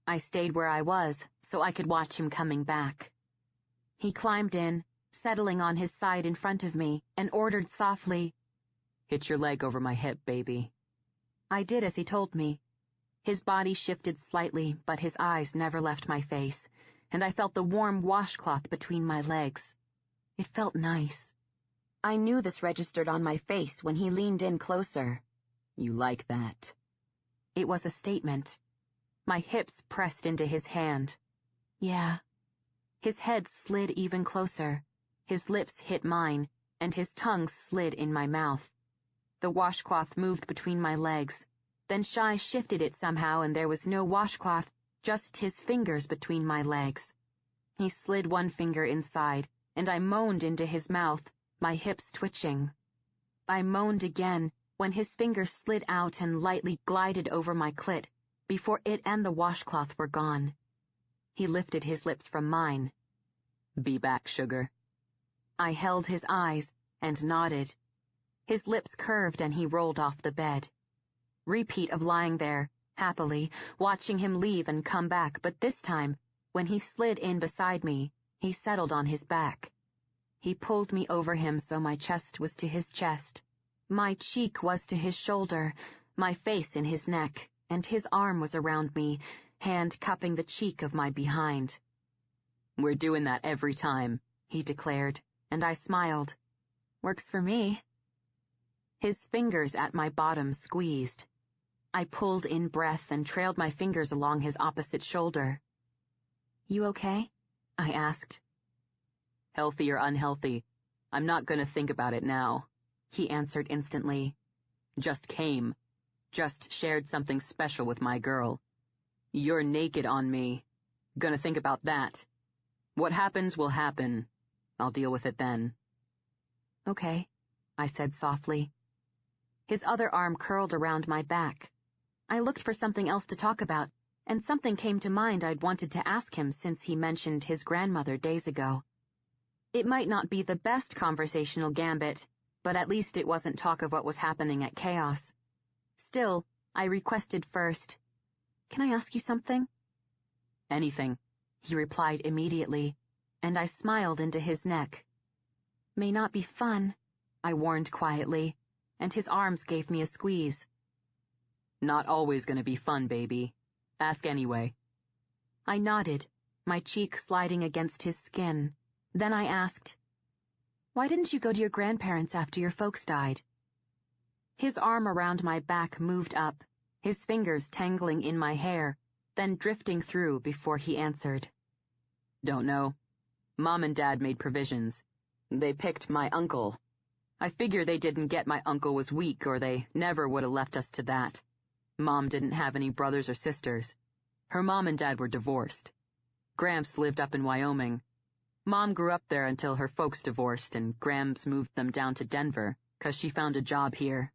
I stayed where I was so I could watch him coming back. He climbed in, settling on his side in front of me, and ordered softly, "Hit your leg over my hip, baby." I did as he told me. His body shifted slightly, but his eyes never left my face, and I felt the warm washcloth between my legs. It felt nice. I knew this registered on my face when he leaned in closer. "You like that?" It was a statement. My hips pressed into his hand. "Yeah." His head slid even closer. His lips hit mine, and his tongue slid in my mouth. The washcloth moved between my legs. Then Shai shifted it somehow and there was no washcloth, just his fingers between my legs. He slid one finger inside, and I moaned into his mouth, my hips twitching. I moaned again when his fingers slid out and lightly glided over my clit, before it and the washcloth were gone. He lifted his lips from mine. "Be back, sugar." I held his eyes and nodded. His lips curved and he rolled off the bed. Repeat of lying there, happily, watching him leave and come back, but this time, when he slid in beside me, he settled on his back. He pulled me over him so my chest was to his chest. My cheek was to his shoulder, my face in his neck, and his arm was around me, hand cupping the cheek of my behind. "We're doing that every time," he declared, and I smiled. Works for me. His fingers at my bottom squeezed. I pulled in breath and trailed my fingers along his opposite shoulder. You okay? I asked. Healthy or unhealthy, I'm not gonna think about it now, he answered instantly. Just came. Just shared something special with my girl. You're naked on me. Gonna think about that. What happens will happen. I'll deal with it then. Okay, I said softly. His other arm curled around my back. I looked for something else to talk about, and something came to mind I'd wanted to ask him since he mentioned his grandmother days ago. It might not be the best conversational gambit, but at least it wasn't talk of what was happening at Chaos. Still, I requested first, "Can I ask you something?" Anything, he replied immediately, and I smiled into his neck. May not be fun, I warned quietly, and his arms gave me a squeeze. Not always gonna be fun, baby. Ask anyway. I nodded, my cheek sliding against his skin. Then I asked, "Why didn't you go to your grandparents after your folks died?" His arm around my back moved up, his fingers tangling in my hair, then drifting through before he answered. Don't know. Mom and Dad made provisions. They picked my uncle. I figure they didn't get my uncle was weak or they never would have left us to that. Mom didn't have any brothers or sisters. Her mom and dad were divorced. Gramps lived up in Wyoming. Mom grew up there until her folks divorced and Gramps moved them down to Denver 'cause she found a job here.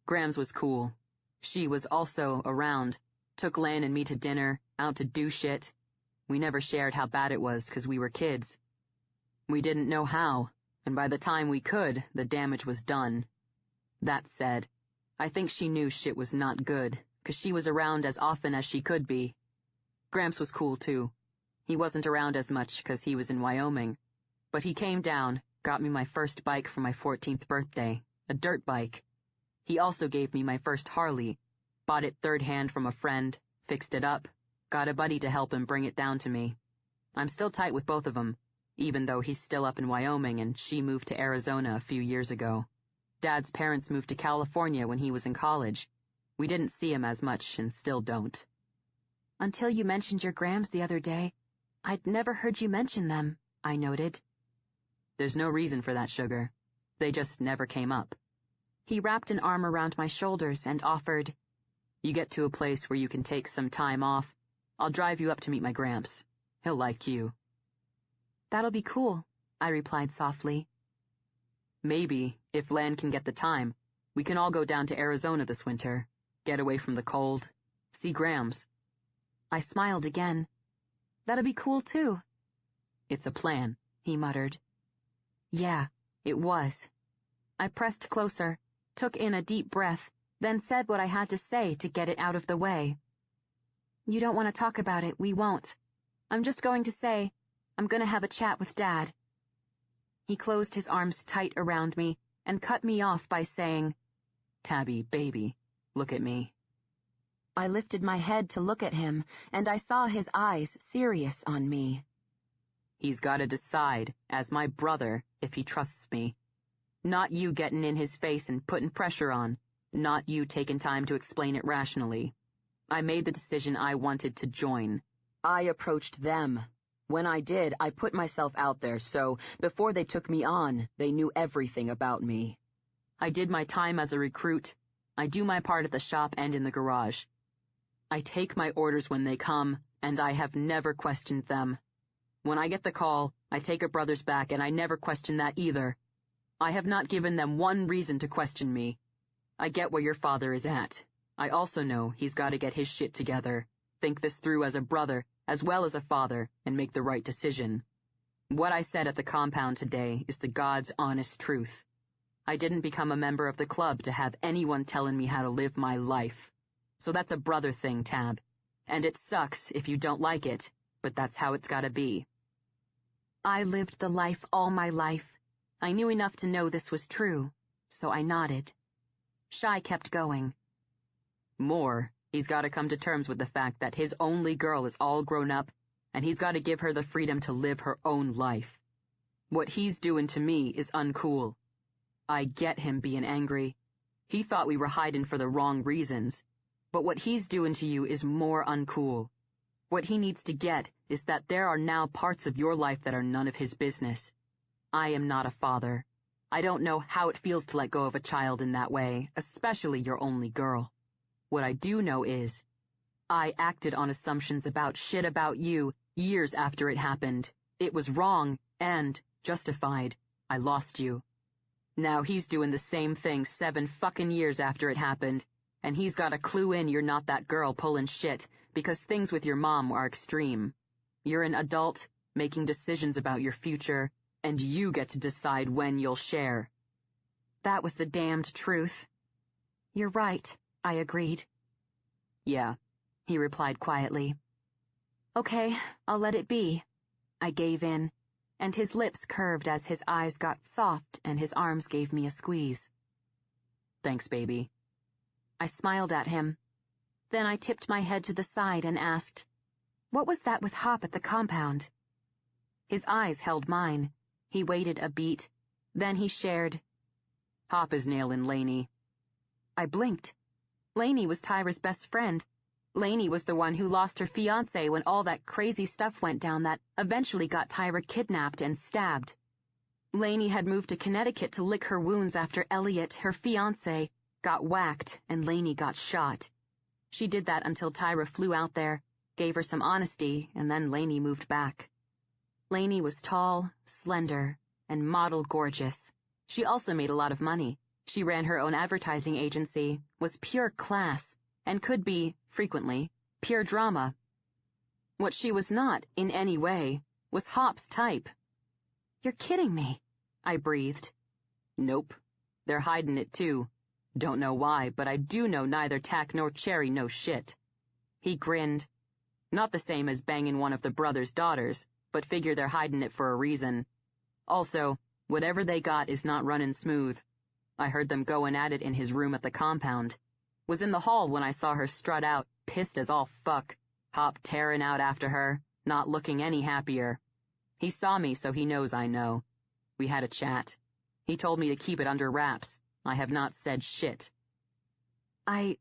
Gramps was cool. She was also around, took Lan and me to dinner, out to do shit. We never shared how bad it was 'cause we were kids. We didn't know how, and by the time we could, the damage was done. That said, I think she knew shit was not good, 'cause she was around as often as she could be. Gramps was cool too. He wasn't around as much 'cause he was in Wyoming, but he came down, got me my first bike for my 14th birthday, a dirt bike. He also gave me my first Harley, bought it third-hand from a friend, fixed it up, got a buddy to help him bring it down to me. I'm still tight with both of them, even though he's still up in Wyoming and she moved to Arizona a few years ago. Dad's parents moved to California when he was in college. We didn't see him as much and still don't. Until you mentioned your Grams the other day, I'd never heard you mention them, I noted. There's no reason for that, sugar. They just never came up. He wrapped an arm around my shoulders and offered, You get to a place where you can take some time off, I'll drive you up to meet my Gramps. He'll like you. That'll be cool, I replied softly. Maybe, if Lan can get the time, we can all go down to Arizona this winter, get away from the cold, see Grams. I smiled again. That'll be cool too. It's a plan, he muttered. Yeah, it was. I pressed closer, took in a deep breath, then said what I had to say to get it out of the way. You don't want to talk about it, we won't. I'm just going to say, I'm going to have a chat with Dad. He closed his arms tight around me and cut me off by saying, Tabby, baby, look at me. I lifted my head to look at him, and I saw his eyes serious on me. He's got to decide, as my brother, if he trusts me. Not you getting in his face and putting pressure on, not you taking time to explain it rationally. I made the decision I wanted to join. I approached them. When I did, I put myself out there, so before they took me on, they knew everything about me. I did my time as a recruit. I do my part at the shop and in the garage. I take my orders when they come, and I have never questioned them. When I get the call, I take a brother's back, and I never question that either. I have not given them one reason to question me. I get where your father is at. I also know he's got to get his shit together, think this through as a brother, as well as a father, and make the right decision. What I said at the compound today is the God's honest truth. I didn't become a member of the club to have anyone telling me how to live my life. So that's a brother thing, Tab. And it sucks if you don't like it, but that's how it's gotta be. I lived the life all my life. I knew enough to know this was true, so I nodded. Shy kept going. More. He's got to come to terms with the fact that his only girl is all grown up, and he's got to give her the freedom to live her own life. What he's doing to me is uncool. I get him being angry. He thought we were hiding for the wrong reasons. But what he's doing to you is more uncool. What he needs to get is that there are now parts of your life that are none of his business. I am not a father. I don't know how it feels to let go of a child in that way, especially your only girl. What I do know is, I acted on assumptions about shit about you years after it happened. It was wrong and justified. I lost you. Now he's doing the same thing 7 fucking years after it happened, and he's got a clue in you're not that girl pulling shit because things with your mom are extreme. You're an adult making decisions about your future, and you get to decide when you'll share. That was the damned truth. You're right, I agreed. Yeah, he replied quietly. Okay, I'll let it be. I gave in, and his lips curved as his eyes got soft and his arms gave me a squeeze. Thanks, baby. I smiled at him. Then I tipped my head to the side and asked, what was that with Hop at the compound? His eyes held mine. He waited a beat. Then he shared, Hop is nailing Lainey. I blinked. Lainey was Tyra's best friend. Lainey was the one who lost her fiancé when all that crazy stuff went down that eventually got Tyra kidnapped and stabbed. Lainey had moved to Connecticut to lick her wounds after Elliot, her fiancé, got whacked and Lainey got shot. She did that until Tyra flew out there, gave her some honesty, and then Lainey moved back. Lainey was tall, slender, and model gorgeous. She also made a lot of money. She ran her own advertising agency, was pure class, and could be, frequently, pure drama. What she was not, in any way, was Hop's type. You're kidding me, I breathed. Nope. They're hiding it too. Don't know why, but I do know neither Tack nor Cherry know shit. He grinned. Not the same as banging one of the brothers' daughters, but figure they're hiding it for a reason. Also, whatever they got is not running smooth. I heard them going at it in his room at the compound. Was in the hall when I saw her strut out, pissed as all fuck. Hop tearing out after her, not looking any happier. He saw me, so he knows I know. We had a chat. He told me to keep it under wraps. I have not said shit. I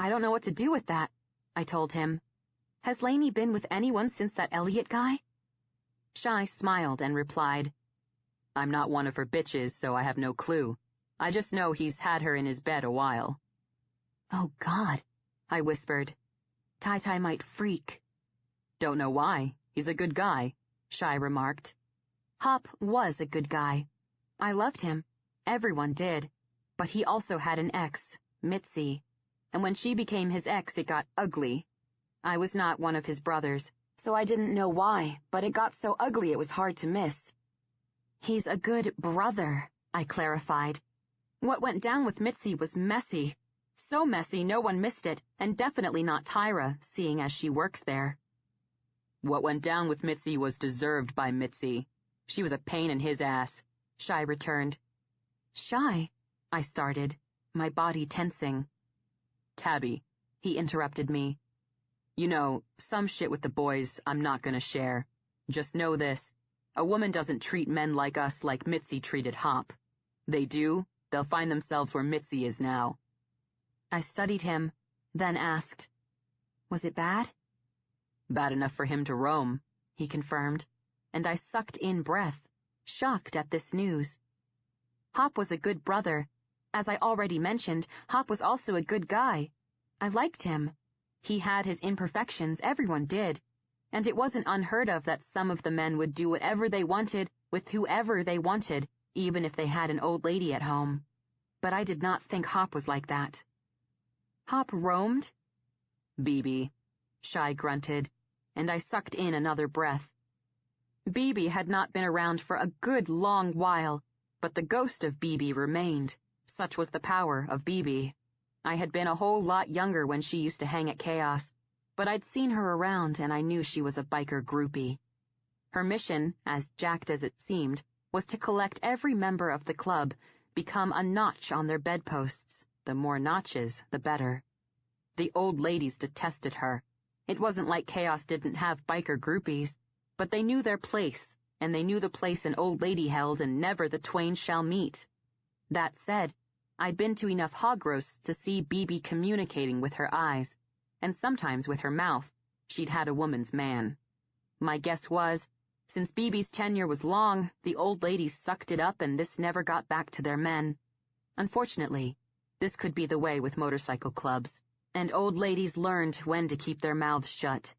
don't know what to do with that, I told him. Has Lainey been with anyone since that Elliot guy? Shy smiled and replied, I'm not one of her bitches, so I have no clue. I just know he's had her in his bed a while. Oh, God, I whispered. Tai might freak. Don't know why. He's a good guy, Shy remarked. Hop was a good guy. I loved him. Everyone did. But he also had an ex, Mitzi. And when she became his ex, it got ugly. I was not one of his brothers, so I didn't know why, but it got so ugly it was hard to miss. He's a good brother, I clarified. What went down with Mitzi was messy. So messy no one missed it, and definitely not Tyra, seeing as she works there. What went down with Mitzi was deserved by Mitzi. She was a pain in his ass, Shy returned. Shy, I started, my body tensing. Tabby, he interrupted me. You know, some shit with the boys I'm not gonna share. Just know this. A woman doesn't treat men like us like Mitzi treated Hop. They do, they'll find themselves where Mitzi is now. I studied him, then asked, was it bad? Bad enough for him to roam, he confirmed, and I sucked in breath, shocked at this news. Hop was a good brother. As I already mentioned, Hop was also a good guy. I liked him. He had his imperfections, everyone did, and it wasn't unheard of that some of the men would do whatever they wanted with whoever they wanted, even if they had an old lady at home. But I did not think Hop was like that. Hop roamed? BB, Shy grunted, and I sucked in another breath. BB had not been around for a good long while, but the ghost of BB remained. Such was the power of BB. I had been a whole lot younger when she used to hang at Chaos, but I'd seen her around and I knew she was a biker groupie. Her mission, as jacked as it seemed, was to collect every member of the club, become a notch on their bedposts. The more notches, the better. The old ladies detested her. It wasn't like Chaos didn't have biker groupies, but they knew their place, and they knew the place an old lady held and never the twain shall meet. That said, I'd been to enough hog roasts to see BB communicating with her eyes, and sometimes with her mouth. She'd had a woman's man. My guess was, since BB's tenure was long, the old ladies sucked it up and this never got back to their men. Unfortunately, this could be the way with motorcycle clubs, and old ladies learned when to keep their mouths shut.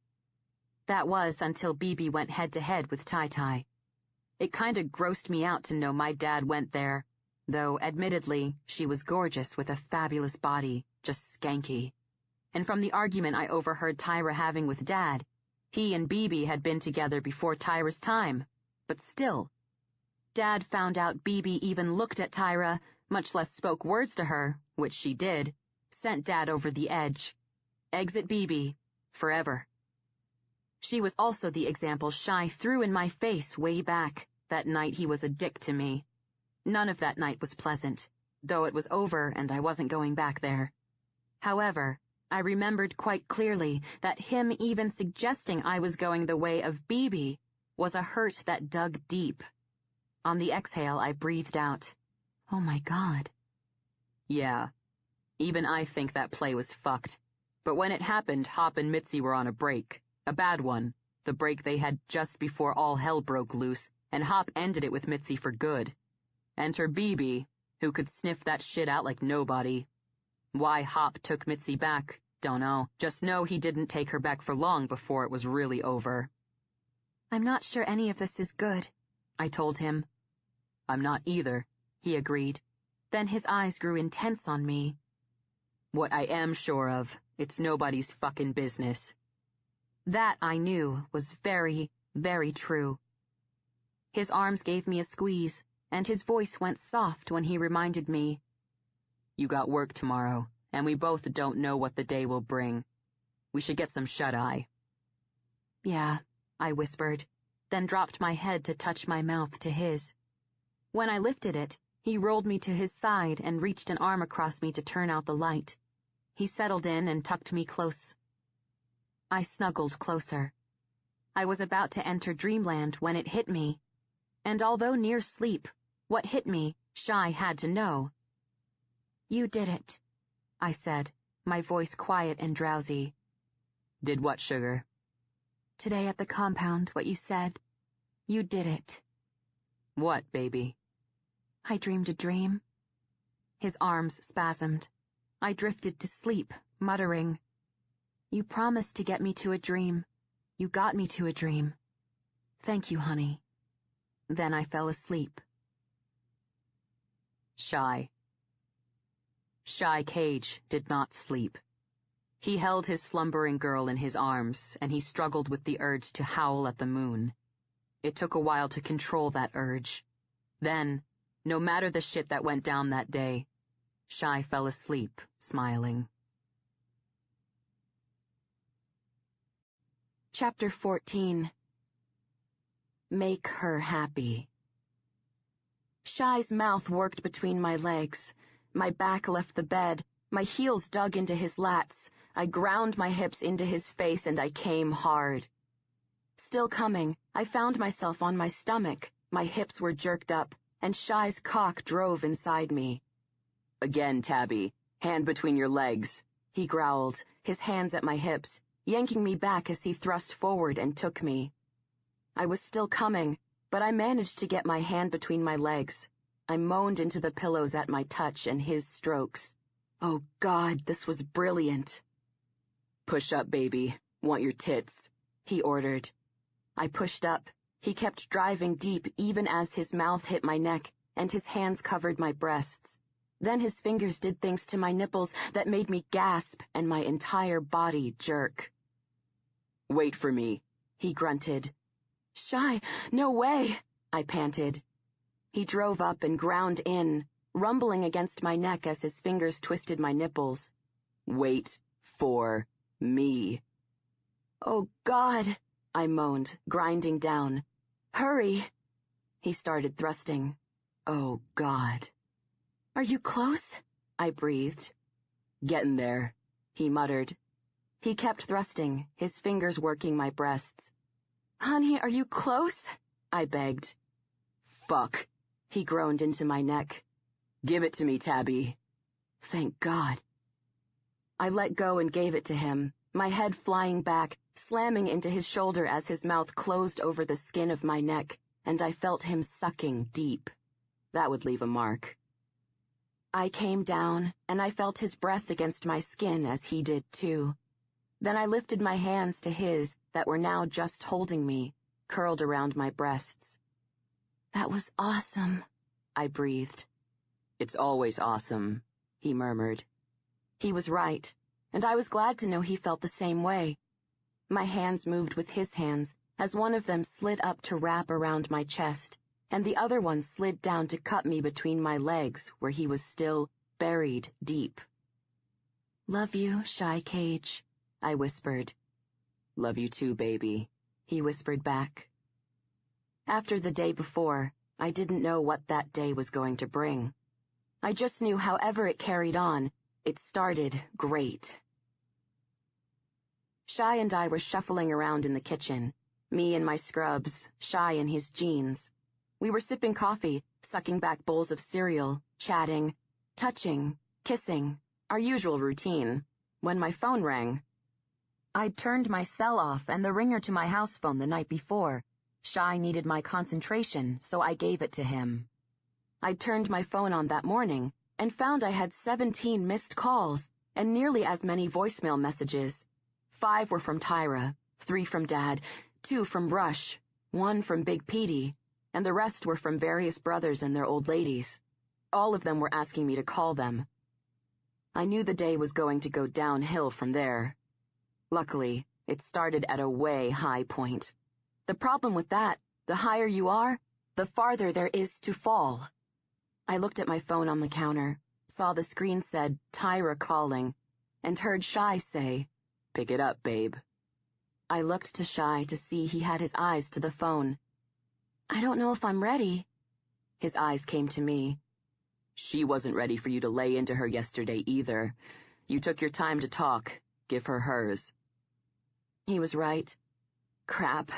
That was until BB went head-to-head with Tai. It kinda grossed me out to know my dad went there, though admittedly, she was gorgeous with a fabulous body, just skanky. And from the argument I overheard Tyra having with Dad, he and BB had been together before Tyra's time, but still. Dad found out BB even looked at Tyra, much less spoke words to her, which she did, sent Dad over the edge. Exit BB, forever. She was also the example Shy threw in my face way back, that night he was a dick to me. None of that night was pleasant, though it was over and I wasn't going back there. However, I remembered quite clearly that him even suggesting I was going the way of BB was a hurt that dug deep. On the exhale, I breathed out, "Oh my God." Yeah, even I think that play was fucked. But when it happened, Hop and Mitzi were on a break. A bad one, the break they had just before all hell broke loose, and Hop ended it with Mitzi for good. Enter BB, who could sniff that shit out like nobody. Why Hop took Mitzi back, don't know. Just know he didn't take her back for long before it was really over. "I'm not sure any of this is good," I told him. "I'm not either," he agreed. Then his eyes grew intense on me. "What I am sure of, it's nobody's fucking business." That, I knew, was very, very true. His arms gave me a squeeze, and his voice went soft when he reminded me, "You got work tomorrow, and we both don't know what the day will bring. We should get some shut-eye." "Yeah," I whispered, then dropped my head to touch my mouth to his. When I lifted it, he rolled me to his side and reached an arm across me to turn out the light. He settled in and tucked me close. I snuggled closer. I was about to enter dreamland when it hit me. And although near sleep, what hit me, Shy had to know. "You did it," I said, my voice quiet and drowsy. "Did what, sugar?" "Today at the compound, what you said. You did it." "What, baby?" "I dreamed a dream." His arms spasmed. I drifted to sleep, muttering, "You promised to get me to a dream. You got me to a dream. Thank you, honey." Then I fell asleep. Shy Cage did not sleep. He held his slumbering girl in his arms, and he struggled with the urge to howl at the moon. It took a while to control that urge. Then, no matter the shit that went down that day, Shy fell asleep, smiling. Chapter 14. Make her happy. Shy's mouth worked between my legs. My back left the bed. My heels dug into his lats. I ground my hips into his face and I came hard. Still coming, I found myself on my stomach. My hips were jerked up, and Shy's cock drove inside me. "Again, Tabby. Hand between your legs," he growled, his hands at my hips, yanking me back as he thrust forward and took me. I was still coming, but I managed to get my hand between my legs. I moaned into the pillows at my touch and his strokes. Oh God, this was brilliant. "Push up, baby. Want your tits," he ordered. I pushed up. He kept driving deep even as his mouth hit my neck and his hands covered my breasts. Then his fingers did things to my nipples that made me gasp and my entire body jerk. "Wait for me," he grunted. "Shy, no way," I panted. He drove up and ground in, rumbling against my neck as his fingers twisted my nipples. "Wait for me." "Oh God," I moaned, grinding down. "Hurry." He started thrusting. "Oh God." "Are you close?" I breathed. "Getting there," he muttered. He kept thrusting, his fingers working my breasts. "Honey, are you close?" I begged. "Fuck," he groaned into my neck. Give it to me, Tabby. Thank God. I let go and gave it to him, my head flying back, slamming into his shoulder as his mouth closed over the skin of my neck, and I felt him sucking deep. That would leave a mark. I came down, and I felt his breath against my skin as he did too. Then I lifted my hands to his that were now just holding me, curled around my breasts. That was awesome, I breathed. It's always awesome, he murmured. He was right, and I was glad to know he felt the same way. My hands moved with his hands as one of them slid up to wrap around my chest, and the other one slid down to cut me between my legs where he was still buried deep. Love you, Shy Cage, I whispered. Love you too, baby, he whispered back. After the day before, I didn't know what that day was going to bring. I just knew however it carried on, it started great. Shy and I were shuffling around in the kitchen, me in my scrubs, Shy in his jeans. We were sipping coffee, sucking back bowls of cereal, chatting, touching, kissing, our usual routine, when my phone rang. I'd turned my cell off and the ringer to my house phone the night before. Shy needed my concentration, so I gave it to him. I'd turned my phone on that morning and found I had 17 missed calls and nearly as many voicemail messages. 5 were from Tyra, 3 from Dad, 2 from Rush, 1 from Big Petey, and the rest were from various brothers and their old ladies. All of them were asking me to call them. I knew the day was going to go downhill from there. Luckily, it started at a way high point. The problem with that, the higher you are, the farther there is to fall. I looked at my phone on the counter, saw the screen said, Tyra calling, and heard Shy say, Pick it up, babe. I looked to Shy to see he had his eyes to the phone. I don't know if I'm ready. His eyes came to me. She wasn't ready for you to lay into her yesterday either. You took your time to talk. Give her hers. He was right. Crap.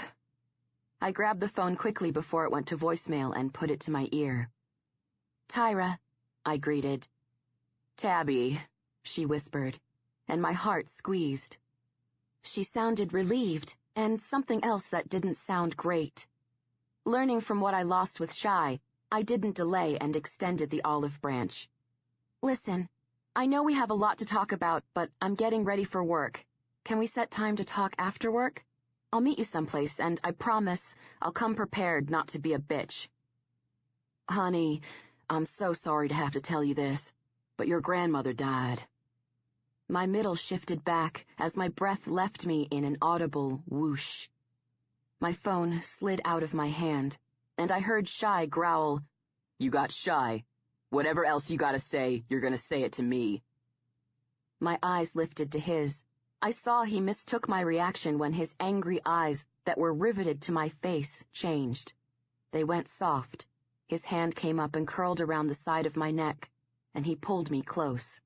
I grabbed the phone quickly before it went to voicemail and put it to my ear. Tyra, I greeted. Tabby, she whispered, and my heart squeezed. She sounded relieved, and something else that didn't sound great. Learning from what I lost with Shy, I didn't delay and extended the olive branch. Listen, I know we have a lot to talk about, but I'm getting ready for work. Can we set time to talk after work? I'll meet you someplace, and I promise I'll come prepared not to be a bitch. Honey, I'm so sorry to have to tell you this, but your grandmother died. My middle shifted back as my breath left me in an audible whoosh. My phone slid out of my hand, and I heard Shy growl, You got Shy. Whatever else you gotta say, you're gonna say it to me. My eyes lifted to his. I saw he mistook my reaction when his angry eyes that were riveted to my face changed. They went soft. His hand came up and curled around the side of my neck, and he pulled me close.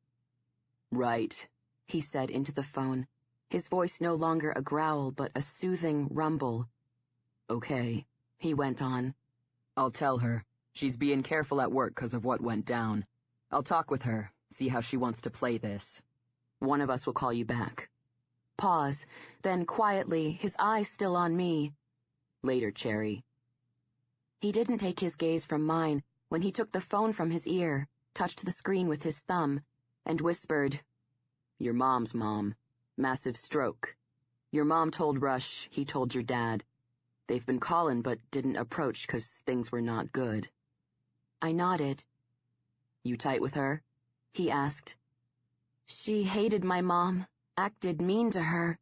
Right, he said into the phone, his voice no longer a growl but a soothing rumble. Okay, he went on. I'll tell her. She's being careful at work 'cause of what went down. I'll talk with her, see how she wants to play this. One of us will call you back. Pause, then quietly, his eyes still on me. Later, Cherry. He didn't take his gaze from mine when he took the phone from his ear, touched the screen with his thumb, and whispered, Your mom's mom. Massive stroke. Your mom told Rush, he told your dad. They've been calling but didn't approach 'cause things were not good. I nodded. You tight with her? He asked. She hated my mom, acted mean to her,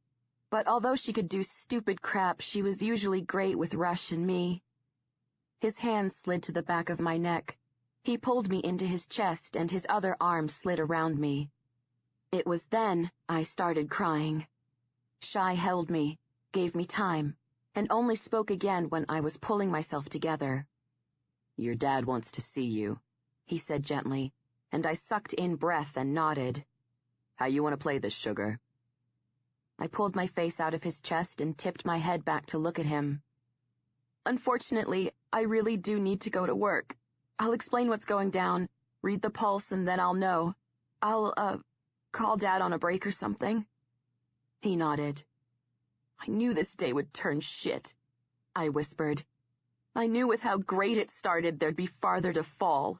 but although she could do stupid crap, she was usually great with Rush and me. His hand slid to the back of my neck. He pulled me into his chest and his other arm slid around me. It was then I started crying. Shy held me, gave me time, and only spoke again when I was pulling myself together. Your dad wants to see you, he said gently, and I sucked in breath and nodded. How you want to play this, sugar? I pulled my face out of his chest and tipped my head back to look at him. Unfortunately, I really do need to go to work. I'll explain what's going down. Read the pulse and then I'll know. I'll, call Dad on a break or something." He nodded. "I knew this day would turn shit," I whispered. "I knew with how great it started there'd be farther to fall."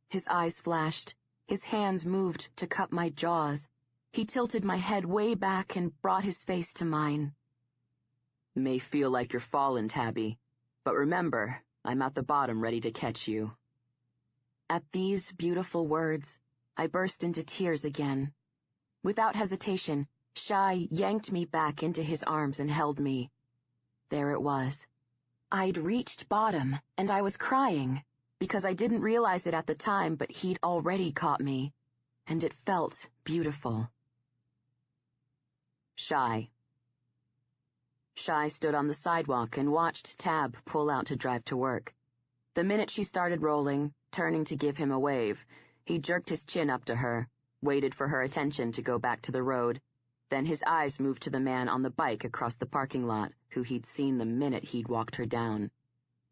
His eyes flashed. His hands moved to cup my jaws. He tilted my head way back and brought his face to mine. "May feel like you're falling, Tabby, but remember, I'm at the bottom ready to catch you." At these beautiful words, I burst into tears again. Without hesitation, Shai yanked me back into his arms and held me. There it was. I'd reached bottom, and I was crying, because I didn't realize it at the time, but he'd already caught me, and it felt beautiful. Shai stood on the sidewalk and watched Tab pull out to drive to work. The minute she started rolling, turning to give him a wave, he jerked his chin up to her, waited for her attention to go back to the road. Then his eyes moved to the man on the bike across the parking lot, who he'd seen the minute he'd walked her down.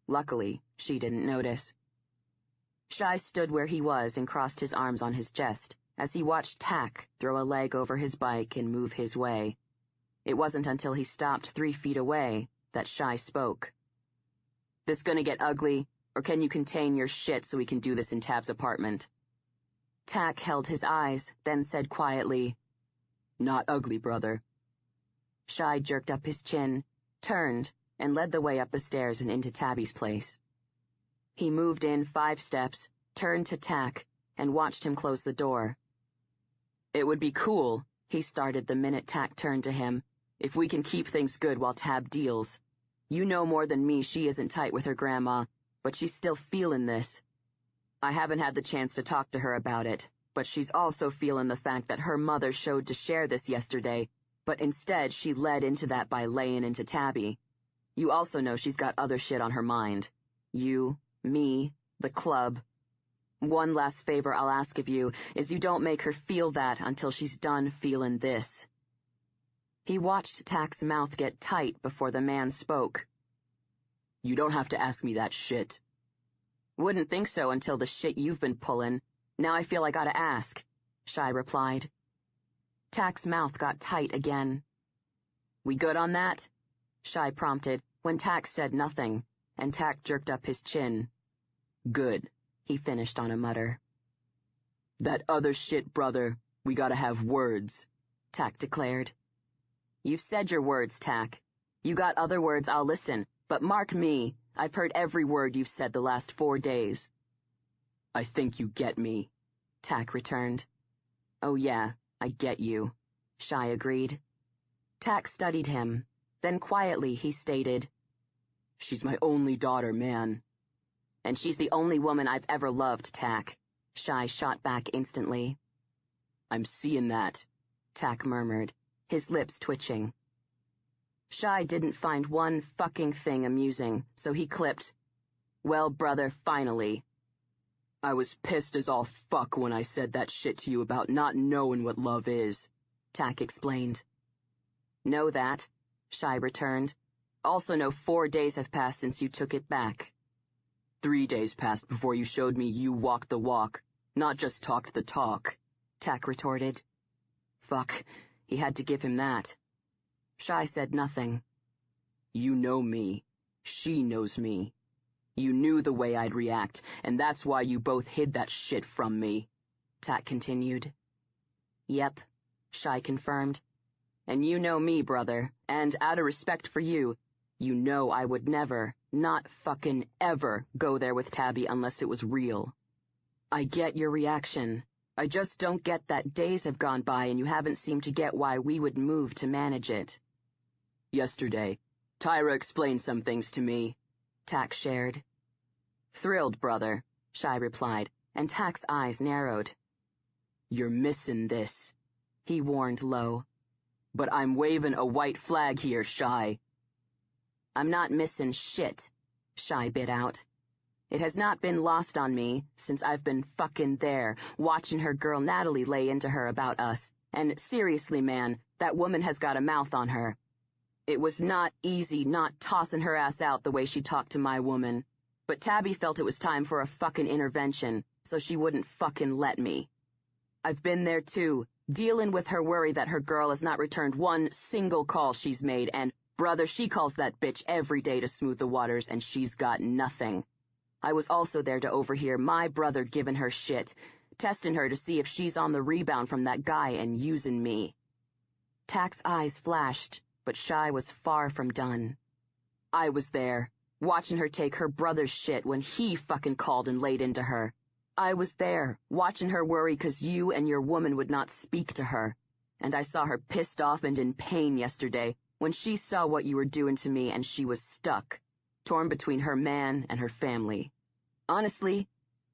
Luckily, she didn't notice. Shai stood where he was and crossed his arms on his chest as he watched Tack throw a leg over his bike and move his way. It wasn't until he stopped 3 feet away that Shai spoke. "This gonna get ugly, or can you contain your shit so we can do this in Tab's apartment?" Tack held his eyes, then said quietly, "Not ugly, brother." Shai jerked up his chin, turned, and led the way up the stairs and into Tabby's place. He moved in 5 steps, turned to Tack, and watched him close the door. "It would be cool," he started the minute Tack turned to him, "if we can keep things good while Tab deals. You know more than me she isn't tight with her grandma, but she's still feeling this. I haven't had the chance to talk to her about it, but she's also feeling the fact that her mother showed to share this yesterday, but instead she led into that by laying into Tabby. You also know she's got other shit on her mind. You, me, the club. One last favor I'll ask of you is you don't make her feel that until she's done feeling this." He watched Tack's mouth get tight before the man spoke. "You don't have to ask me that shit." "Wouldn't think so until the shit you've been pulling. Now I feel I gotta ask," Shai replied. Tack's mouth got tight again. "We good on that?" Shai prompted, when Tack said nothing, and Tack jerked up his chin. "Good," he finished on a mutter. "That other shit, brother, we gotta have words," Tack declared. "You've said your words, Tack. You got other words, I'll listen, but mark me, I've heard every word you've said the last 4 days. "I think you get me," Tack returned. "Oh yeah, I get you," Shai agreed. Tack studied him. Then quietly he stated, "She's my only daughter, man." "And she's the only woman I've ever loved, Tack," Shai shot back instantly. "I'm seeing that," Tack murmured, his lips twitching. Shai didn't find one fucking thing amusing, so he clipped, "Well, brother, finally." "I was pissed as all fuck when I said that shit to you about not knowing what love is," Tack explained. "Know that," Shai returned. "Also know 4 days have passed since you took it back." 3 days passed before you showed me you walked the walk, not just talked the talk," Tack retorted. Fuck, he had to give him that. Shai said nothing. "You know me. She knows me. You knew the way I'd react, and that's why you both hid that shit from me," Tack continued. "Yep," Shai confirmed. "And you know me, brother, and out of respect for you, you know I would never, not fucking ever, go there with Tabby unless it was real. I get your reaction. I just don't get that days have gone by and you haven't seemed to get why we would move to manage it." "Yesterday, Tyra explained some things to me," Tack shared. "Thrilled, brother," Shai replied, and Tack's eyes narrowed. "You're missing this," he warned low. "But I'm waving a white flag here, Shai." "I'm not missing shit," Shai bit out. "It has not been lost on me since I've been fucking there, watching her girl Natalie lay into her about us, and seriously, man, that woman has got a mouth on her. It was not easy not tossing her ass out the way she talked to my woman, but Tabby felt it was time for a fucking intervention, so she wouldn't fucking let me. I've been there too, dealing with her worry that her girl has not returned one single call she's made, and, brother, she calls that bitch every day to smooth the waters, and she's got nothing. I was also there to overhear my brother giving her shit, testing her to see if she's on the rebound from that guy and using me. Tak's eyes flashed, but Shy was far from done. I was there, watching her take her brother's shit when he fucking called and laid into her. I was there, watching her worry 'cause you and your woman would not speak to her. And I saw her pissed off and in pain yesterday when she saw what you were doing to me and she was stuck, torn between her man and her family. Honestly,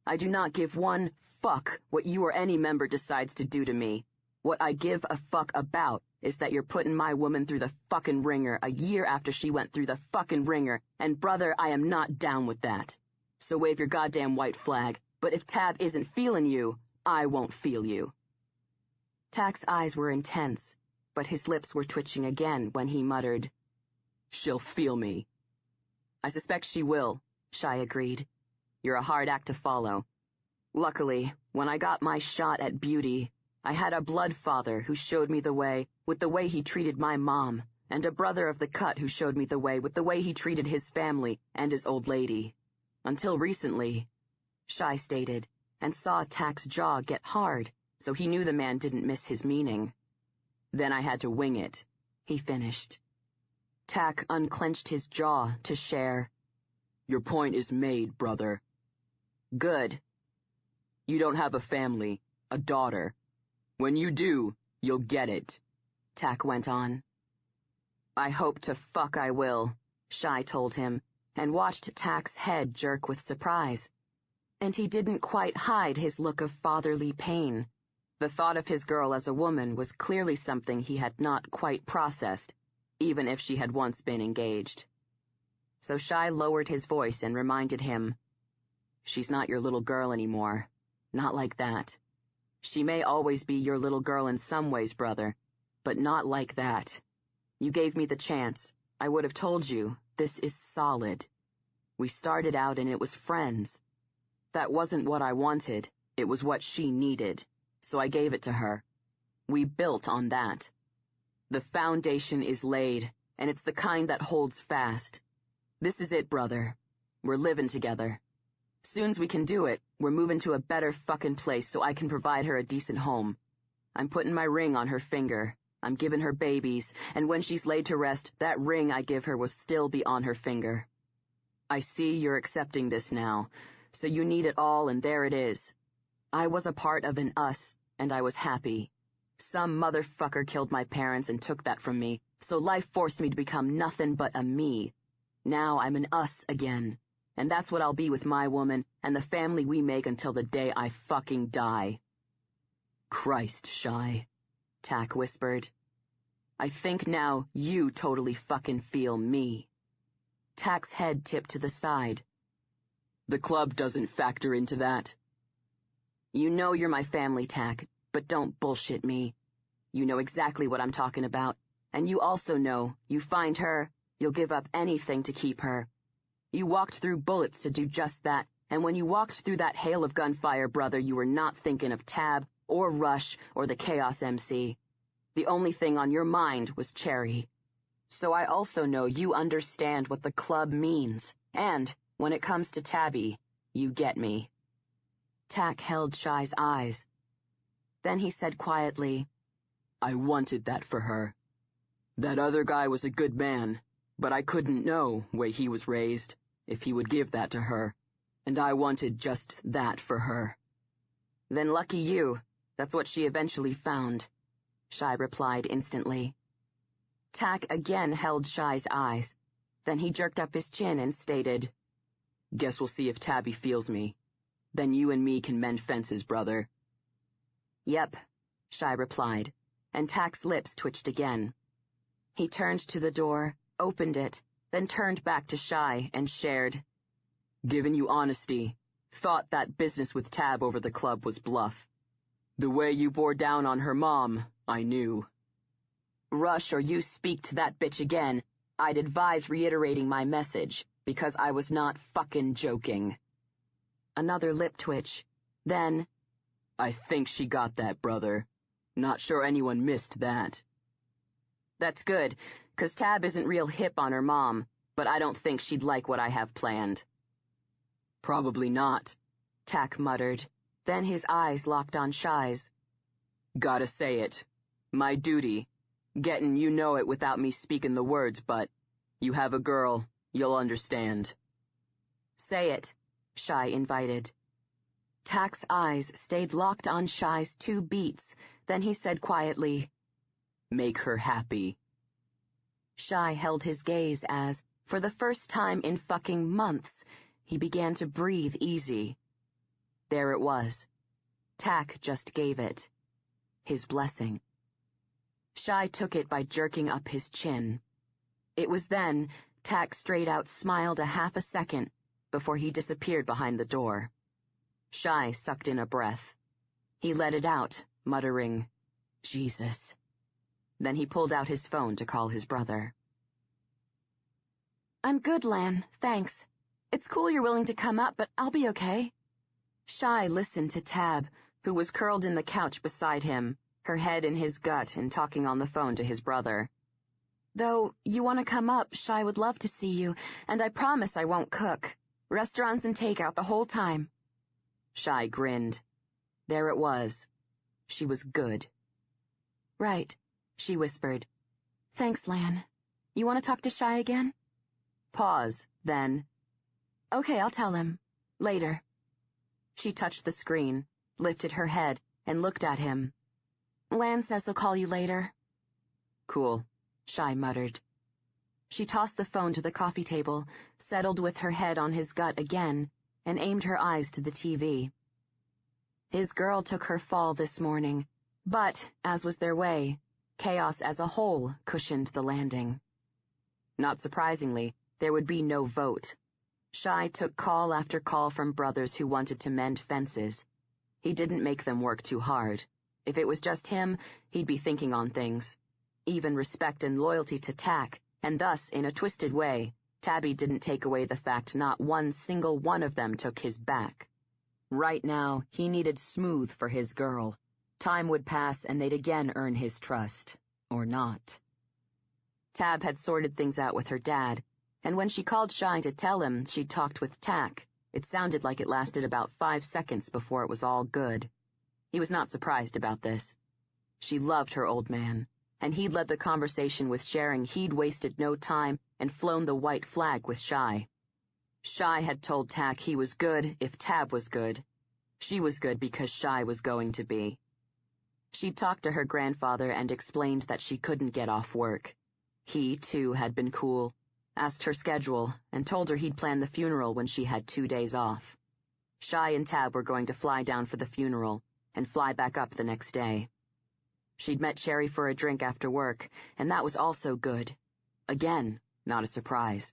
I do not give one fuck what you or any member decides to do to me. What I give a fuck about is that you're putting my woman through the fucking ringer a year after she went through the fucking ringer, and brother, I am not down with that. So wave your goddamn white flag, but if Tab isn't feeling you, I won't feel you. Tak's eyes were intense, but his lips were twitching again when he muttered, "She'll feel me." I suspect she will, Shy agreed. You're a hard act to follow. Luckily, when I got my shot at beauty, I had a blood father who showed me the way with the way he treated my mom, and a brother of the cut who showed me the way with the way he treated his family and his old lady. Until recently, Shy stated, and saw Tak's jaw get hard, so he knew the man didn't miss his meaning. Then I had to wing it, he finished. Tak unclenched his jaw to share. Your point is made, brother. Good. You don't have a family, a daughter. When you do, you'll get it, Tak went on. I hope to fuck I will, Shy told him, and watched Tak's head jerk with surprise. And he didn't quite hide his look of fatherly pain. The thought of his girl as a woman was clearly something he had not quite processed, even if she had once been engaged. So Shy lowered his voice and reminded him, She's not your little girl anymore. Not like that. She may always be your little girl in some ways, brother, but not like that. You gave me the chance. I would have told you, this is solid. We started out and it was friends. That wasn't what I wanted, it was what she needed, so I gave it to her. We built on that. The foundation is laid, and it's the kind that holds fast. This is it, brother. We're living together. Soon's we can do it, we're moving to a better fucking place so I can provide her a decent home. I'm putting my ring on her finger. I'm giving her babies, and when she's laid to rest, that ring I give her will still be on her finger. I see you're accepting this now, so you need it all, and there it is. I was a part of an us, and I was happy. Some motherfucker killed my parents and took that from me, so life forced me to become nothing but a me. Now I'm an us again. And that's what I'll be with my woman and the family we make until the day I fucking die. Christ, Shy, Tak whispered. I think now you totally fucking feel me. Tak's head tipped to the side. The club doesn't factor into that. You know you're my family, Tak, but don't bullshit me. You know exactly what I'm talking about, and you also know, you find her, you'll give up anything to keep her. You walked through bullets to do just that, and when you walked through that hail of gunfire, brother, you were not thinking of Tab, or Rush, or the Chaos MC. The only thing on your mind was Cherry. So I also know you understand what the club means, and, when it comes to Tabby, you get me. Tak held Shy's eyes. Then he said quietly, I wanted that for her. That other guy was a good man, but I couldn't know, way he was raised, if he would give that to her, and I wanted just that for her. Then lucky you, that's what she eventually found, Shy replied instantly. Tak again held Shy's eyes. Then he jerked up his chin and stated, Guess we'll see if Tabby feels me. Then you and me can mend fences, brother. Yep, Shy replied, and Tak's lips twitched again. He turned to the door, opened it, then turned back to Shy and shared. Giving you honesty, thought that business with Tab over the club was bluff. The way you bore down on her mom, I knew. Rush or you speak to that bitch again, I'd advise reiterating my message, because I was not fucking joking. Another lip twitch, Then, I think she got that, brother. Not sure anyone missed that. That's good, 'cause Tab isn't real hip on her mom, but I don't think she'd like what I have planned. Probably not, Tack muttered. Then his eyes locked on Shy's. Gotta say it. My duty. Gettin' you know it without me speaking the words, but you have a girl, you'll understand. Say it, Shy invited. Tack's eyes stayed locked on Shy's 2 beats, then he said quietly, Make her happy. Shy held his gaze as, for the first time in fucking months, he began to breathe easy. There it was. Tack just gave it. His blessing. Shy took it by jerking up his chin. It was then Tack straight out smiled a half a second before he disappeared behind the door. Shy sucked in a breath. He let it out, muttering, Jesus. Then he pulled out his phone to call his brother. I'm good, Lan, thanks. It's cool you're willing to come up, but I'll be okay. Shy listened to Tab, who was curled in the couch beside him, her head in his gut and talking on the phone to his brother. Though you want to come up, Shy would love to see you, and I promise I won't cook. Restaurants and takeout the whole time. Shy grinned. There it was. She was good. Right, she whispered. Thanks, Lan. You want to talk to Shy again? Pause, then. Okay, I'll tell him. Later. She touched the screen, lifted her head, and looked at him. Lan says he'll call you later. Cool, Shy muttered. She tossed the phone to the coffee table, settled with her head on his gut again, and aimed her eyes to the TV. His girl took her fall this morning, but, as was their way, chaos as a whole cushioned the landing. Not surprisingly, there would be no vote. Shy took call after call from brothers who wanted to mend fences. He didn't make them work too hard. If it was just him, he'd be thinking on things. Even respect and loyalty to Tack, and thus, in a twisted way, Tabby didn't take away the fact not one single one of them took his back. Right now, he needed smooth for his girl. Time would pass and they'd again earn his trust. Or not. Tab had sorted things out with her dad, and when she called Shy to tell him she'd talked with Tack, it sounded like it lasted about 5 seconds before it was all good. He was not surprised about this. She loved her old man, and he'd led the conversation with sharing he'd wasted no time and flown the white flag with Shy. Shy had told Tack he was good if Tab was good. She was good because Shy was going to be. She'd talked to her grandfather and explained that she couldn't get off work. He, too, had been cool, asked her schedule, and told her he'd plan the funeral when she had 2 days off. Shy and Tab were going to fly down for the funeral and fly back up the next day. She'd met Cherry for a drink after work, and that was also good. Again, not a surprise.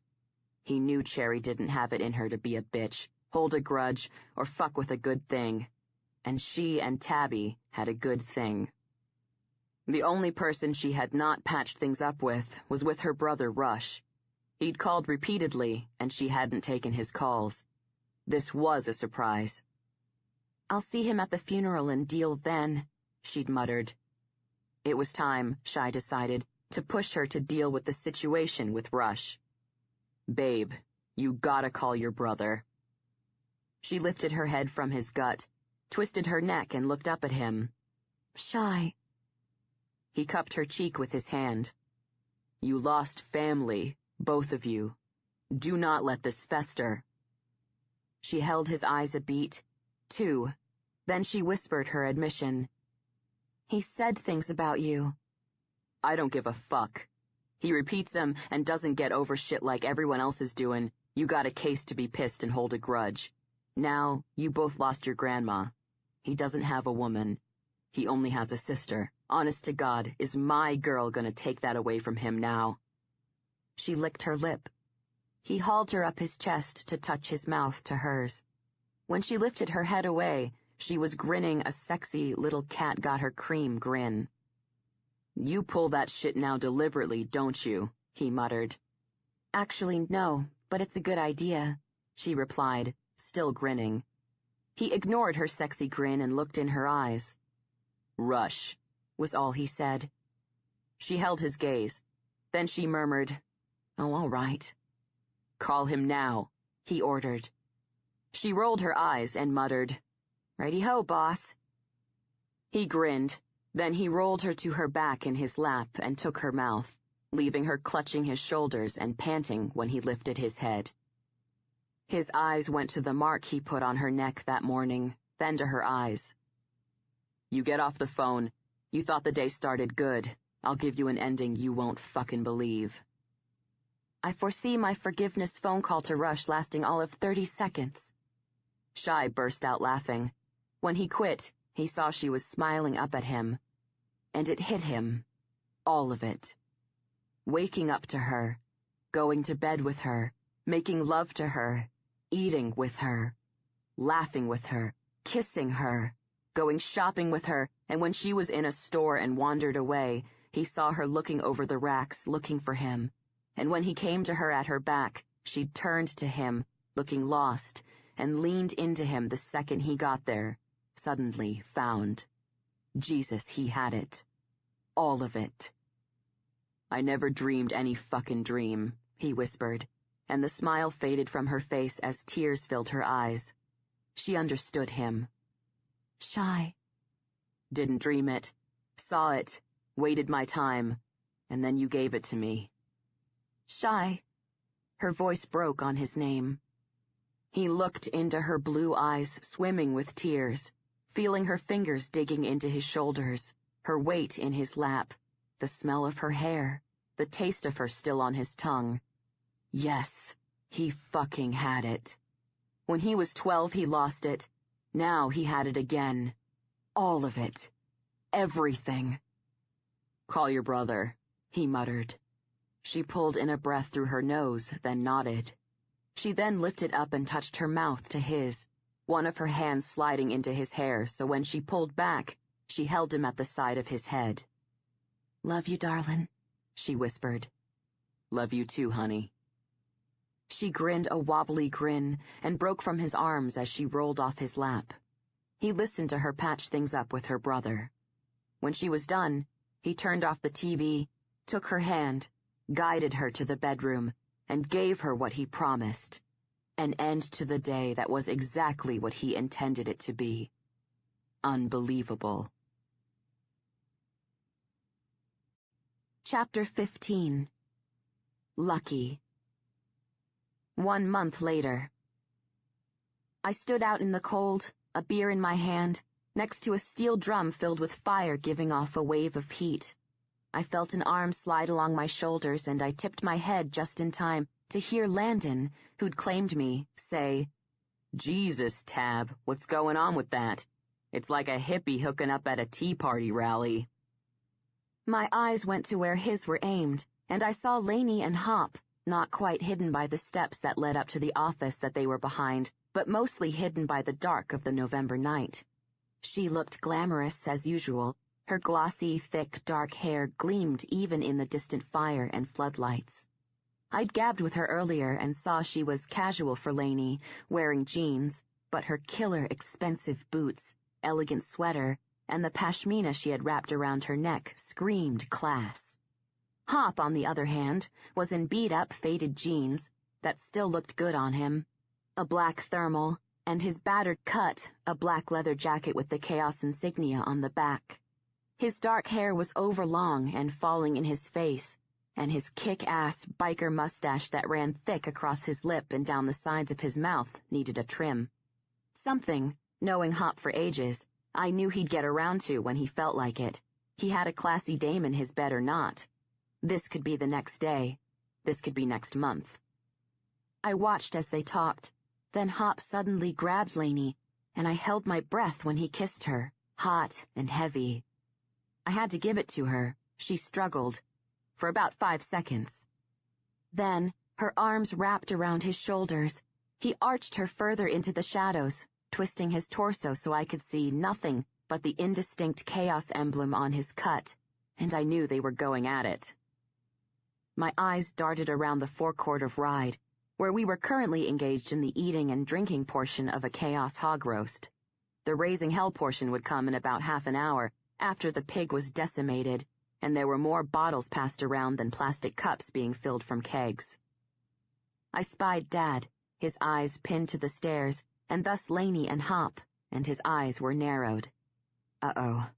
He knew Cherry didn't have it in her to be a bitch, hold a grudge, or fuck with a good thing. And she and Tabby had a good thing. The only person she had not patched things up with was with her brother Rush. He'd called repeatedly, and she hadn't taken his calls. This was a surprise. I'll see him at the funeral and deal then, she'd muttered. It was time, Shy decided, to push her to deal with the situation with Rush. Babe, you gotta call your brother. She lifted her head from his gut, twisted her neck and looked up at him. Shy. He cupped her cheek with his hand. You lost family, both of you. Do not let this fester. She held his eyes a beat, 2. Then she whispered her admission. He said things about you. I don't give a fuck. He repeats them and doesn't get over shit like everyone else is doing. You got a case to be pissed and hold a grudge. Now, you both lost your grandma. He doesn't have a woman. He only has a sister. Honest to God, is my girl gonna take that away from him now? She licked her lip. He hauled her up his chest to touch his mouth to hers. When she lifted her head away, she was grinning a sexy little cat got her cream grin. You pull that shit now deliberately, don't you? He muttered. Actually, no, but it's a good idea, she replied, still grinning. He ignored her sexy grin and looked in her eyes. "Rush," was all he said. She held his gaze. Then she murmured, "Oh, all right." "Call him now," he ordered. She rolled her eyes and muttered, "Righty-ho, boss." He grinned. Then he rolled her to her back in his lap and took her mouth, leaving her clutching his shoulders and panting when he lifted his head. His eyes went to the mark he put on her neck that morning, then to her eyes. "You get off the phone. You thought the day started good. I'll give you an ending you won't fucking believe." "I foresee my forgiveness phone call to Rush lasting all of 30 seconds. Shy burst out laughing. When he quit, he saw she was smiling up at him. And it hit him. All of it. Waking up to her, going to bed with her, making love to her, eating with her, laughing with her, kissing her, going shopping with her, and when she was in a store and wandered away, he saw her looking over the racks, looking for him, and when he came to her at her back, she turned to him, looking lost, and leaned into him the second he got there, suddenly found. Jesus, he had it. All of it. "I never dreamed any fucking dream," he whispered, and the smile faded from her face as tears filled her eyes. She understood him. "Shy." "Didn't dream it. Saw it. Waited my time. And then you gave it to me." "Shy." Her voice broke on his name. He looked into her blue eyes swimming with tears, feeling her fingers digging into his shoulders, her weight in his lap, the smell of her hair, the taste of her still on his tongue. Yes, he fucking had it. When he was 12, he lost it. Now he had it again. All of it. Everything. "Call your brother," he muttered. She pulled in a breath through her nose, then nodded. She then lifted up and touched her mouth to his, one of her hands sliding into his hair, so when she pulled back, she held him at the side of his head. "Love you, darlin'," she whispered. "Love you too, honey." She grinned a wobbly grin and broke from his arms as she rolled off his lap. He listened to her patch things up with her brother. When she was done, he turned off the TV, took her hand, guided her to the bedroom, and gave her what he promised. An end to the day that was exactly what he intended it to be. Unbelievable. Chapter 15. Lucky. 1 month later. I stood out in the cold, a beer in my hand, next to a steel drum filled with fire giving off a wave of heat. I felt an arm slide along my shoulders and I tipped my head just in time to hear Landon, who'd claimed me, say, "Jesus, Tab, what's going on with that? It's like a hippie hooking up at a Tea Party rally." My eyes went to where his were aimed, and I saw Lainey and Hop, not quite hidden by the steps that led up to the office that they were behind, but mostly hidden by the dark of the November night. She looked glamorous as usual. Her glossy, thick, dark hair gleamed even in the distant fire and floodlights. I'd gabbed with her earlier and saw she was casual for Lainey, wearing jeans, but her killer expensive boots, elegant sweater, and the pashmina she had wrapped around her neck screamed class. Hop, on the other hand, was in beat-up, faded jeans that still looked good on him, a black thermal, and his battered cut, a black leather jacket with the Chaos insignia on the back. His dark hair was overlong and falling in his face, and his kick-ass biker mustache that ran thick across his lip and down the sides of his mouth needed a trim. Something, knowing Hop for ages, I knew he'd get around to when he felt like it. He had a classy dame in his bed or not. This could be the next day. This could be next month. I watched as they talked. Then Hop suddenly grabbed Lainey, and I held my breath when he kissed her, hot and heavy. I had to give it to her. She struggled. For about 5 seconds. Then, her arms wrapped around his shoulders. He arched her further into the shadows, twisting his torso so I could see nothing but the indistinct Chaos emblem on his cut, and I knew they were going at it. My eyes darted around the forecourt of Ride. where we were currently engaged in the eating and drinking portion of a chaos hog roast. The raising hell portion would come in about half an hour after the pig was decimated, and there were more bottles passed around than plastic cups being filled from kegs. I spied Dad, his eyes pinned to the stairs, and thus Laney and Hop, and his eyes were narrowed. Uh-oh.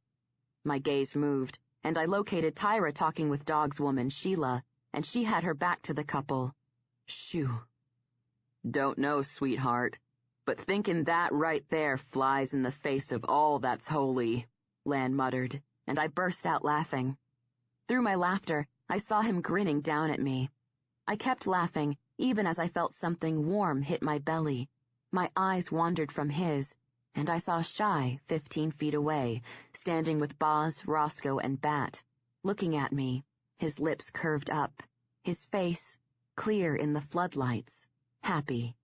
My gaze moved, and I located Tyra talking with Dog's woman, Sheila, and she had her back to the couple. Shoo. Don't know, sweetheart, but thinking that right there flies in the face of all that's holy, Lan muttered, and I burst out laughing. Through my laughter, I saw him grinning down at me. I kept laughing, even as I felt something warm hit my belly. My eyes wandered from his, and I saw Shy 15 feet away, standing with Boz, Roscoe, and Bat, looking at me, his lips curved up, his face clear in the floodlights, happy.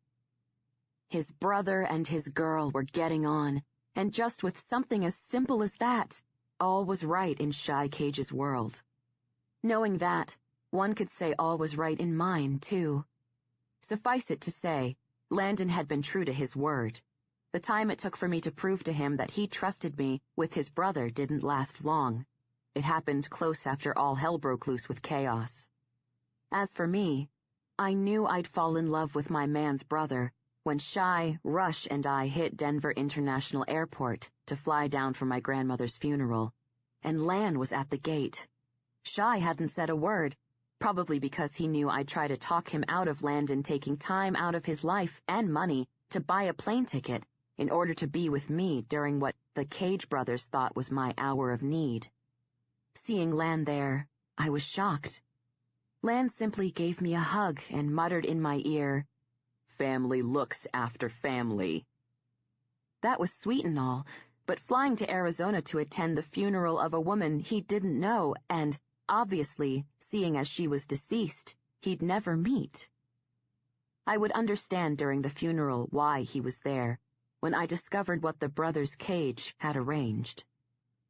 His brother and his girl were getting on, and just with something as simple as that, all was right in Shy Cage's world. Knowing that, one could say all was right in mine, too. Suffice it to say, Landon had been true to his word. The time it took for me to prove to him that he trusted me with his brother didn't last long. It happened close after all hell broke loose with chaos. As for me, I knew I'd fall in love with my man's brother when Shy, Rush, and I hit Denver International Airport to fly down for my grandmother's funeral, and Lan was at the gate. Shy hadn't said a word, probably because he knew I'd try to talk him out of Landon taking time out of his life and money to buy a plane ticket in order to be with me during what the Cage brothers thought was my hour of need. Seeing Lan there, I was shocked. Lan simply gave me a hug and muttered in my ear, "Family looks after family." That was sweet and all, but flying to Arizona to attend the funeral of a woman he didn't know and, obviously, seeing as she was deceased, he'd never meet. I would understand during the funeral why he was there, when I discovered what the brothers Cage had arranged.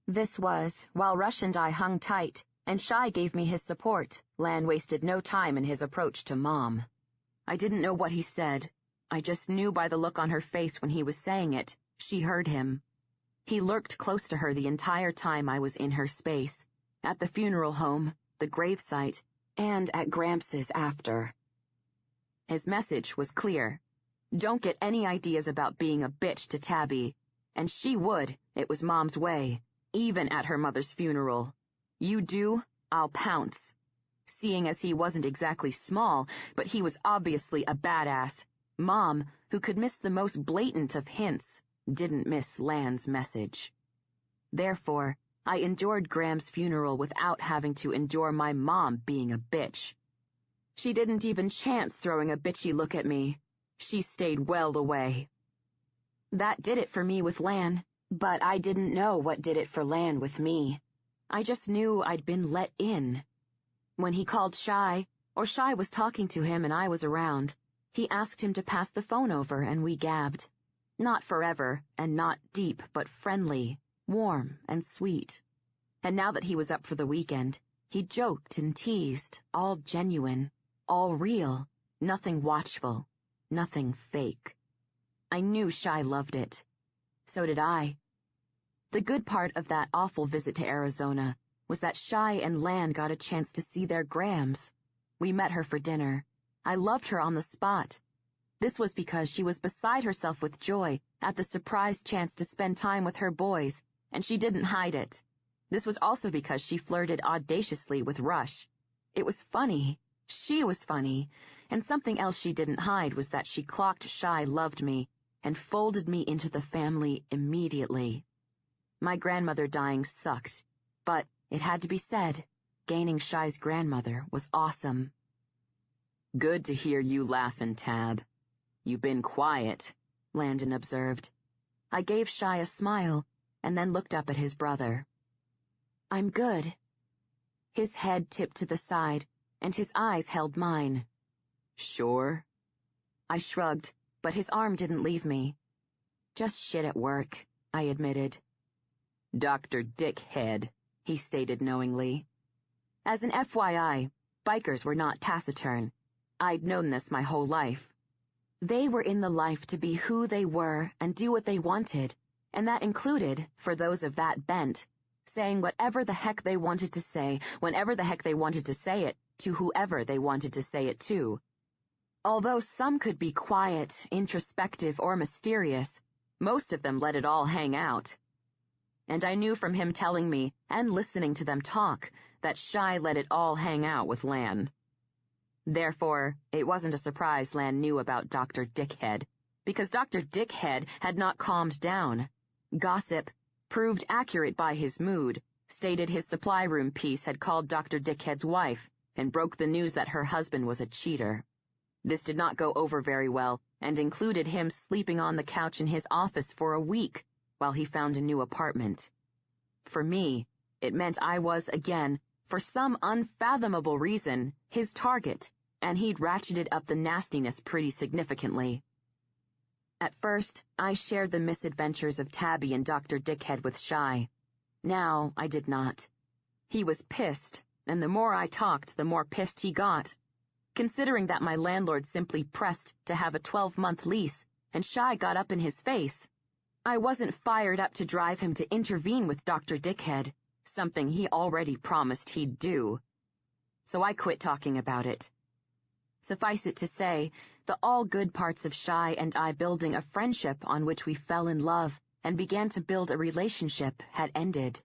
This was, while Rush and I hung tight, and Shy gave me his support, Lan wasted no time in his approach to Mom. I didn't know what he said. I just knew by the look on her face when he was saying it, she heard him. He lurked close to her the entire time I was in her space, at the funeral home, the gravesite, and at Gramps' after. His message was clear. Don't get any ideas about being a bitch to Tabby, and she would, it was Mom's way, even at her mother's funeral. You do, I'll pounce. Seeing as he wasn't exactly small, but he was obviously a badass, Mom, who could miss the most blatant of hints, didn't miss Lan's message. Therefore, I endured Graham's funeral without having to endure my mom being a bitch. She didn't even chance throwing a bitchy look at me. She stayed well away. That did it for me with Lan, but I didn't know what did it for Lan with me. I just knew I'd been let in. When he called Shy, or Shy was talking to him and I was around, he asked him to pass the phone over and we gabbed. Not forever, and not deep, but friendly, warm, and sweet. And now that he was up for the weekend, he joked and teased, all genuine, all real, nothing watchful, nothing fake. I knew Shy loved it. So did I. The good part of that awful visit to Arizona was that Shy and Lan got a chance to see their Grams. We met her for dinner. I loved her on the spot. This was because she was beside herself with joy at the surprise chance to spend time with her boys, and she didn't hide it. This was also because she flirted audaciously with Rush. It was funny. She was funny. And something else she didn't hide was that she clocked Shy loved me and folded me into the family immediately. My grandmother dying sucked, but it had to be said, gaining Shy's grandmother was awesome. Good to hear you laughing, Tab. You've been quiet, Landon observed. I gave Shy a smile and then looked up at his brother. I'm good. His head tipped to the side, and his eyes held mine. Sure? I shrugged, but his arm didn't leave me. Just shit at work, I admitted. Dr. Dickhead, he stated knowingly. As an FYI, bikers were not taciturn. I'd known this my whole life. They were in the life to be who they were and do what they wanted, and that included, for those of that bent, saying whatever the heck they wanted to say, whenever the heck they wanted to say it, to whoever they wanted to say it to. Although some could be quiet, introspective, or mysterious, most of them let it all hang out. And I knew from him telling me, and listening to them talk, that Shy let it all hang out with Lan. Therefore, it wasn't a surprise Lan knew about Dr. Dickhead, because Dr. Dickhead had not calmed down. Gossip, proved accurate by his mood, stated his supply room piece had called Dr. Dickhead's wife and broke the news that her husband was a cheater. This did not go over very well and included him sleeping on the couch in his office for a week while he found a new apartment. For me, it meant I was, again, for some unfathomable reason, his target, and he'd ratcheted up the nastiness pretty significantly. At first, I shared the misadventures of Tabby and Dr. Dickhead with Shy. Now, I did not. He was pissed, and the more I talked, the more pissed he got. Considering that my landlord simply pressed to have a 12-month lease, and Shy got up in his face, I wasn't fired up to drive him to intervene with Dr. Dickhead, something he already promised he'd do. So I quit talking about it. Suffice it to say, the all-good parts of Shy and I building a friendship on which we fell in love and began to build a relationship had ended.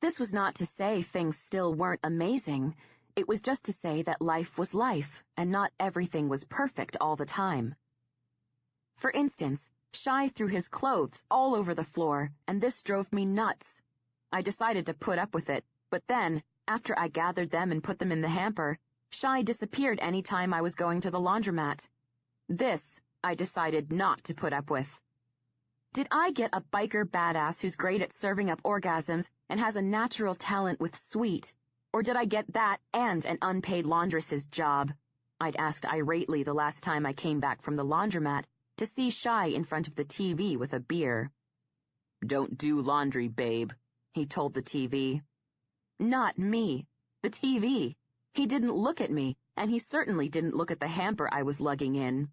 This was not to say things still weren't amazing. It was just to say that life was life, and not everything was perfect all the time. For instance, Shy threw his clothes all over the floor, and this drove me nuts. I decided to put up with it, but then, after I gathered them and put them in the hamper, Shy disappeared any time I was going to the laundromat. This, I decided not to put up with. Did I get a biker badass who's great at serving up orgasms and has a natural talent with sweet? Or did I get that and an unpaid laundress's job? I'd asked irately the last time I came back from the laundromat to see Shy in front of the TV with a beer. "Don't do laundry, babe," he told the TV. Not me. The TV. He didn't look at me, and he certainly didn't look at the hamper I was lugging in.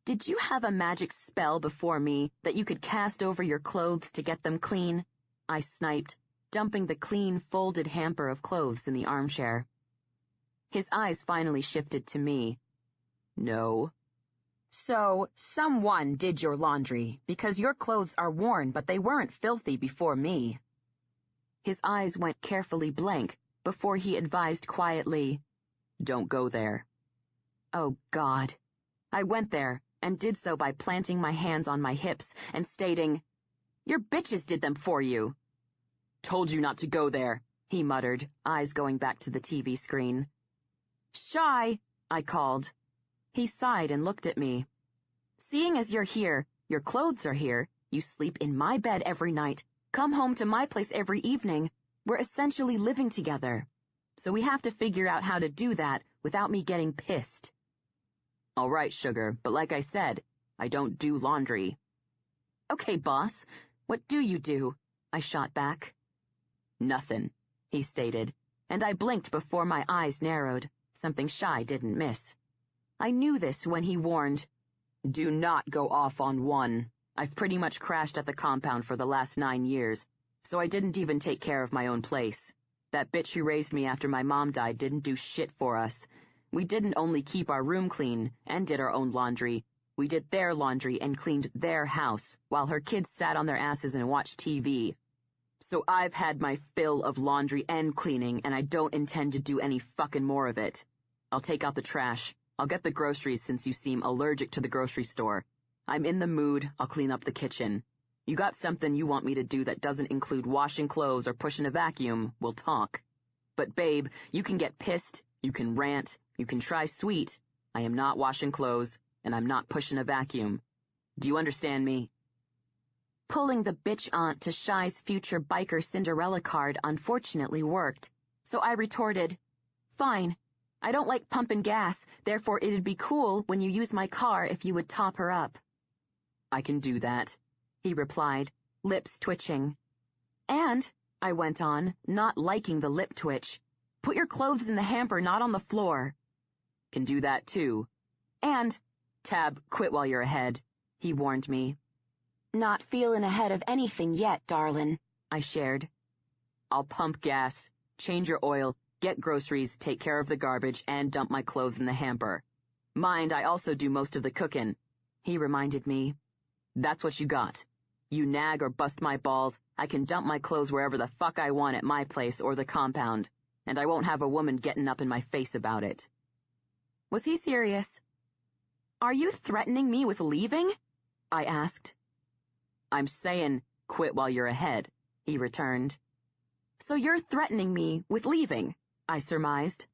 "Did you have a magic spell before me that you could cast over your clothes to get them clean?" I sniped, dumping the clean, folded hamper of clothes in the armchair. His eyes finally shifted to me. "No." "So, someone did your laundry, because your clothes are worn, but they weren't filthy before me." His eyes went carefully blank before he advised quietly, "Don't go there." Oh, God. I went there, and did so by planting my hands on my hips and stating, "Your bitches did them for you." "Told you not to go there," he muttered, eyes going back to the TV screen. "Shy," I called. He sighed and looked at me. "Seeing as you're here, your clothes are here, you sleep in my bed every night, come home to my place every evening, we're essentially living together. So we have to figure out how to do that without me getting pissed." "All right, sugar, but like I said, I don't do laundry." "Okay, boss, what do you do?" I shot back. "Nothing," he stated, and I blinked before my eyes narrowed, something Shy didn't miss. I knew this when he warned, "Do not go off on one. I've pretty much crashed at the compound for the last 9 years, so I didn't even take care of my own place. That bitch who raised me after my mom died didn't do shit for us. We didn't only keep our room clean and did our own laundry. We did their laundry and cleaned their house while her kids sat on their asses and watched TV. So I've had my fill of laundry and cleaning, and I don't intend to do any fucking more of it. I'll take out the trash. I'll get the groceries since you seem allergic to the grocery store. I'm in the mood, I'll clean up the kitchen. You got something you want me to do that doesn't include washing clothes or pushing a vacuum, we'll talk. But babe, you can get pissed, you can rant, you can try sweet. I am not washing clothes, and I'm not pushing a vacuum. Do you understand me?" Pulling the bitch aunt to Shy's future biker Cinderella card unfortunately worked, so I retorted, "Fine. I don't like pumping gas, therefore it'd be cool when you use my car if you would top her up." "I can do that," he replied, lips twitching. "And," I went on, not liking the lip twitch, "put your clothes in the hamper, not on the floor." can do that too. And, Tab, quit while you're ahead, he warned me. Not feeling ahead of anything yet, darlin', I shared. I'll pump gas, change your oil, get groceries, take care of the garbage, and dump my clothes in the hamper. Mind, I also do most of the cookin', he reminded me. That's what you got. You nag or bust my balls, I can dump my clothes wherever the fuck I want at my place or the compound, and I won't have a woman getting up in my face about it. Was he serious? Are you threatening me with leaving? I asked. I'm saying, quit while you're ahead, he returned. So you're threatening me with leaving, I surmised.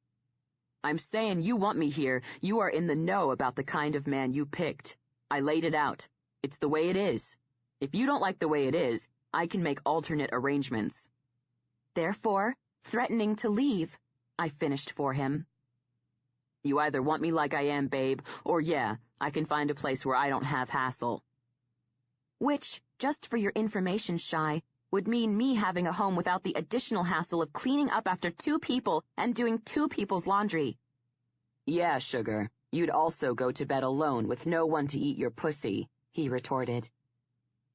I'm saying you want me here. You are in the know about the kind of man you picked. I laid it out. It's the way it is. If you don't like the way it is, I can make alternate arrangements. Therefore, threatening to leave, I finished for him. You either want me like I am, babe, or yeah, I can find a place where I don't have hassle. Which, just for your information, Shy, would mean me having a home without the additional hassle of cleaning up after 2 people and doing 2 people's laundry. Yeah, sugar, you'd also go to bed alone with no one to eat your pussy, he retorted.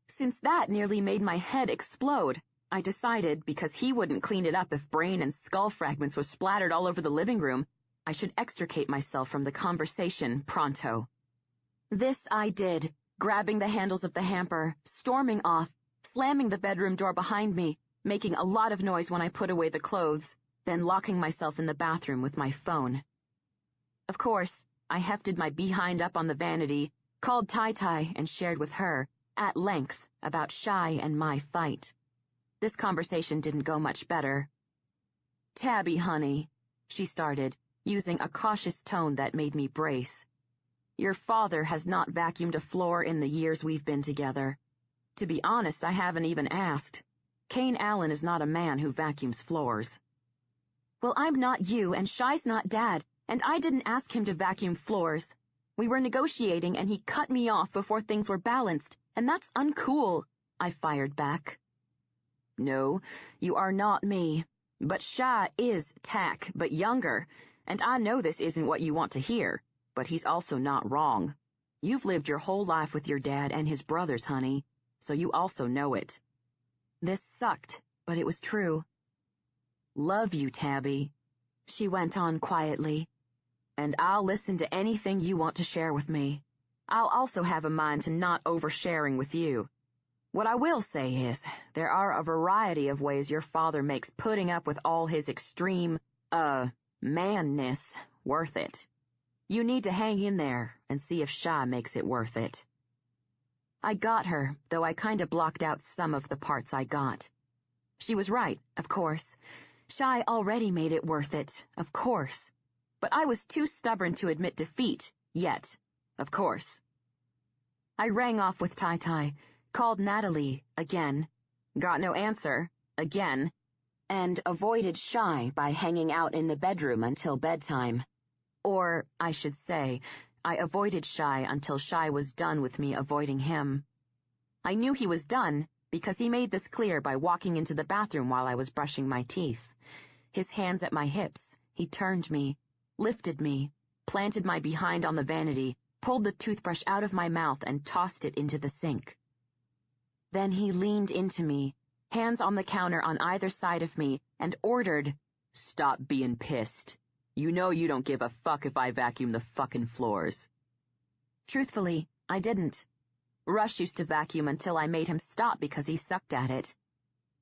Since that nearly made my head explode, I decided, because he wouldn't clean it up if brain and skull fragments were splattered all over the living room, I should extricate myself from the conversation pronto. This I did, grabbing the handles of the hamper, storming off, slamming the bedroom door behind me, making a lot of noise when I put away the clothes, then locking myself in the bathroom with my phone. Of course, I hefted my behind up on the vanity, called Tai and shared with her, at length, about Shy and my fight. This conversation didn't go much better. "Tabby, honey," she started, using a cautious tone that made me brace. "Your father has not vacuumed a floor in the years we've been together. To be honest, I haven't even asked. Kane Allen is not a man who vacuums floors." "Well, I'm not you, and Shy's not Dad, and I didn't ask him to vacuum floors. We were negotiating, and he cut me off before things were balanced, and that's uncool," I fired back. "No, you are not me. But Shy is Tack, but younger, and I know this isn't what you want to hear, but he's also not wrong. You've lived your whole life with your dad and his brothers, honey, so you also know it." This sucked, but it was true. "Love you, Tabby," she went on quietly, "and I'll listen to anything you want to share with me. I'll also have a mind to not oversharing with you. What I will say is, there are a variety of ways your father makes putting up with all his extreme, manness worth it. You need to hang in there and see if Shy makes it worth it." I got her, though I kinda blocked out some of the parts I got. She was right, of course. Shy already made it worth it, of course. But I was too stubborn to admit defeat, yet, of course. I rang off with Tai, called Natalie, again, got no answer, again, and avoided Shy by hanging out in the bedroom until bedtime. Or, I should say, I avoided Shy until Shy was done with me avoiding him. I knew he was done because he made this clear by walking into the bathroom while I was brushing my teeth. His hands at my hips, he turned me, lifted me, planted my behind on the vanity, pulled the toothbrush out of my mouth and tossed it into the sink. Then he leaned into me, hands on the counter on either side of me, and ordered, "Stop being pissed. You know you don't give a fuck if I vacuum the fucking floors." Truthfully, I didn't. Rush used to vacuum until I made him stop because he sucked at it.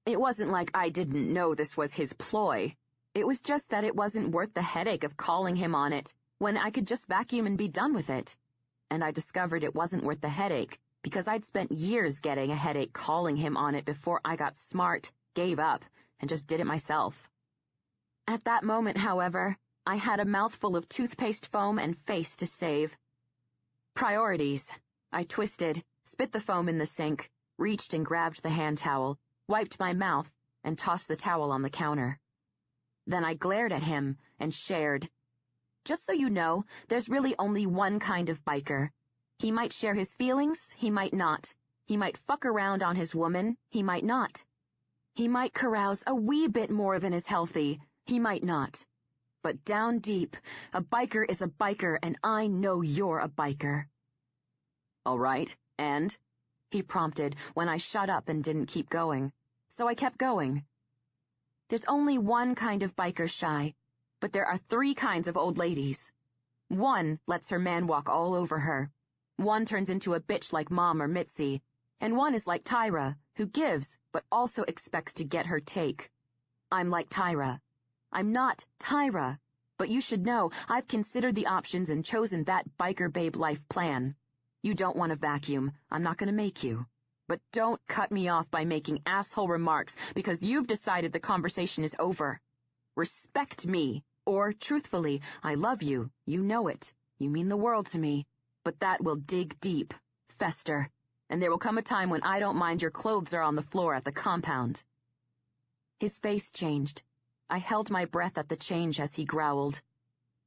It wasn't like I didn't know this was his ploy. It was just that it wasn't worth the headache of calling him on it when I could just vacuum and be done with it. And I discovered it wasn't worth the headache because I'd spent years getting a headache calling him on it before I got smart, gave up, and just did it myself. At that moment, however, I had a mouthful of toothpaste foam and face to save. Priorities. I twisted, spit the foam in the sink, reached and grabbed the hand towel, wiped my mouth, and tossed the towel on the counter. Then I glared at him and shared. "Just so you know, there's really only one kind of biker. He might share his feelings, he might not. He might fuck around on his woman, he might not. He might carouse a wee bit more than is healthy, he might not. But down deep, a biker is a biker, and I know you're a biker. All right, and? He prompted when I shut up and didn't keep going. So I kept going. There's only one kind of biker, Shy, but there are 3 kinds of old ladies. One lets her man walk all over her. One turns into a bitch like Mom or Mitzi. And one is like Tyra, who gives, but also expects to get her take. I'm like Tyra. I'm not Tyra, but you should know I've considered the options and chosen that biker babe life plan. You don't want a vacuum. I'm not going to make you. But don't cut me off by making asshole remarks because you've decided the conversation is over. Respect me, or, truthfully, I love you. You know it. You mean the world to me. But that will dig deep, fester, and there will come a time when I don't mind your clothes are on the floor at the compound. His face changed. I held my breath at the change as he growled.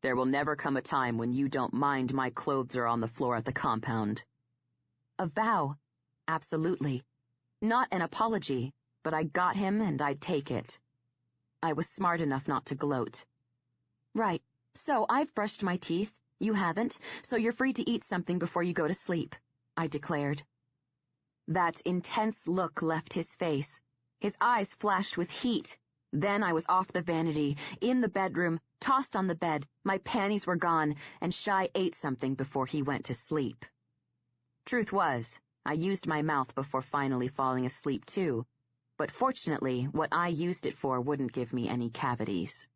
There will never come a time when you don't mind my clothes are on the floor at the compound. A vow. Absolutely. Not an apology, but I got him and I'd take it. I was smart enough not to gloat. Right, so I've brushed my teeth. You haven't, so you're free to eat something before you go to sleep, I declared. That intense look left his face. His eyes flashed with heat. Then I was off the vanity, in the bedroom, tossed on the bed, my panties were gone, and Shy ate something before he went to sleep. Truth was, I used my mouth before finally falling asleep too, but fortunately what I used it for wouldn't give me any cavities.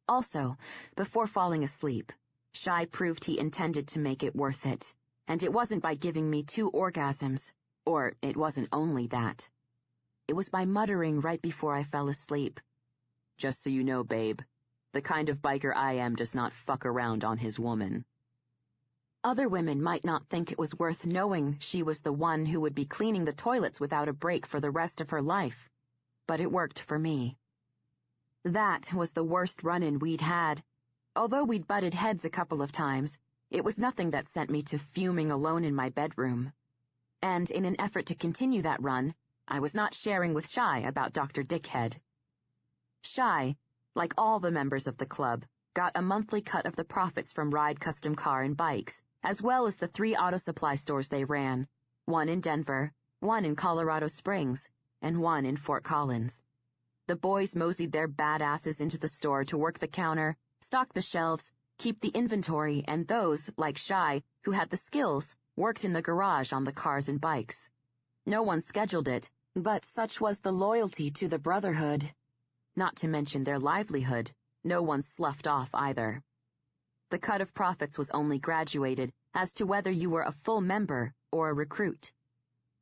Also, before falling asleep, Shy proved he intended to make it worth it, and it wasn't by giving me 2 orgasms, or it wasn't only that. It was by muttering right before I fell asleep. Just so you know, babe, the kind of biker I am does not fuck around on his woman. Other women might not think it was worth knowing she was the one who would be cleaning the toilets without a break for the rest of her life, but it worked for me. That was the worst run-in we'd had. Although we'd butted heads a couple of times, it was nothing that sent me to fuming alone in my bedroom. And in an effort to continue that run, I was not sharing with Shy about Dr. Dickhead. Shy, like all the members of the club, got a monthly cut of the profits from Ride Custom Car and Bikes, as well as the 3 auto supply stores they ran, one in Denver, one in Colorado Springs, and one in Fort Collins. The boys moseyed their badasses into the store to work the counter, stock the shelves, keep the inventory, and those, like Shy, who had the skills, worked in the garage on the cars and bikes. No one scheduled it, but such was the loyalty to the brotherhood. Not to mention their livelihood, no one sloughed off either. The cut of profits was only graduated as to whether you were a full member or a recruit.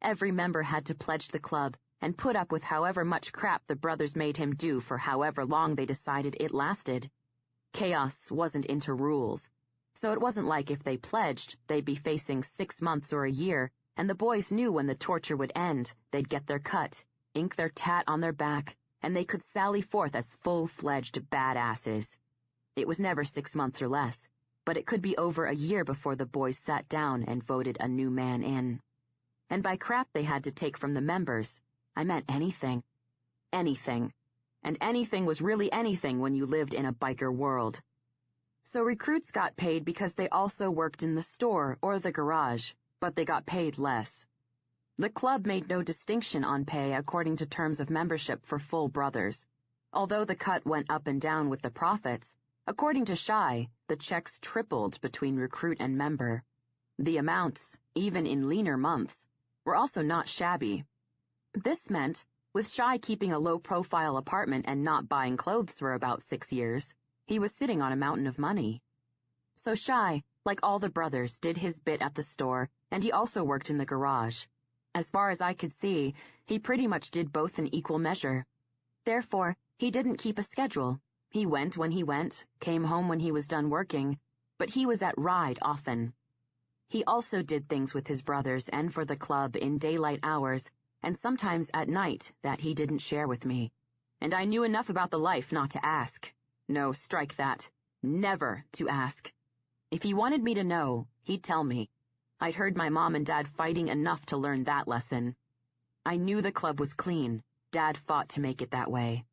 Every member had to pledge the club and put up with however much crap the brothers made him do for however long they decided it lasted. Chaos wasn't into rules, so it wasn't like if they pledged, they'd be facing 6 months or a year, and the boys knew when the torture would end, they'd get their cut, ink their tat on their back, and they could sally forth as full-fledged badasses. It was never 6 months or less, but it could be over a year before the boys sat down and voted a new man in. And by crap they had to take from the members, I meant anything. Anything. And anything was really anything when you lived in a biker world. So recruits got paid because they also worked in the store or the garage, but they got paid less. The club made no distinction on pay according to terms of membership for full brothers. Although the cut went up and down with the profits, according to Shy, the checks tripled between recruit and member. The amounts, even in leaner months, were also not shabby. This meant, with Shy keeping a low-profile apartment and not buying clothes for about 6 years, he was sitting on a mountain of money. So Shy, like all the brothers, did his bit at the store, and he also worked in the garage. As far as I could see, he pretty much did both in equal measure. Therefore, he didn't keep a schedule. He went when he went, came home when he was done working, but he was at Ride often. He also did things with his brothers and for the club in daylight hours, and sometimes at night that he didn't share with me. And I knew enough about the life not to ask. No, strike that. Never to ask. If he wanted me to know, he'd tell me. I'd heard my mom and dad fighting enough to learn that lesson. I knew the club was clean. Dad fought to make it that way.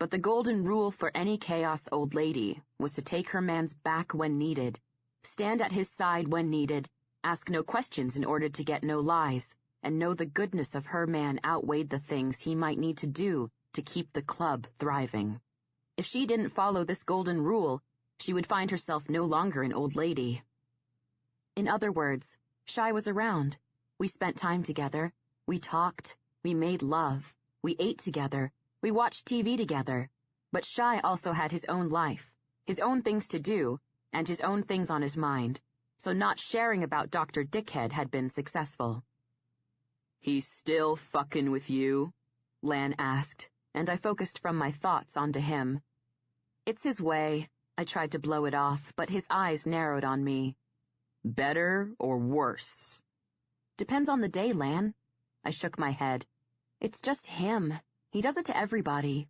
But the golden rule for any chaos old lady was to take her man's back when needed, stand at his side when needed, ask no questions in order to get no lies, and know the goodness of her man outweighed the things he might need to do to keep the club thriving. If she didn't follow this golden rule, she would find herself no longer an old lady. In other words, Shy was around. We spent time together. We talked. We made love. We ate together. We watched TV together. But Shy also had his own life, his own things to do, and his own things on his mind, so not sharing about Dr. Dickhead had been successful. "He's still fucking with you?" Lan asked, and I focused from my thoughts onto him. It's his way. I tried to blow it off, but his eyes narrowed on me. "Better or worse?" Depends on the day, Lan. I shook my head. It's just him. He does it to everybody.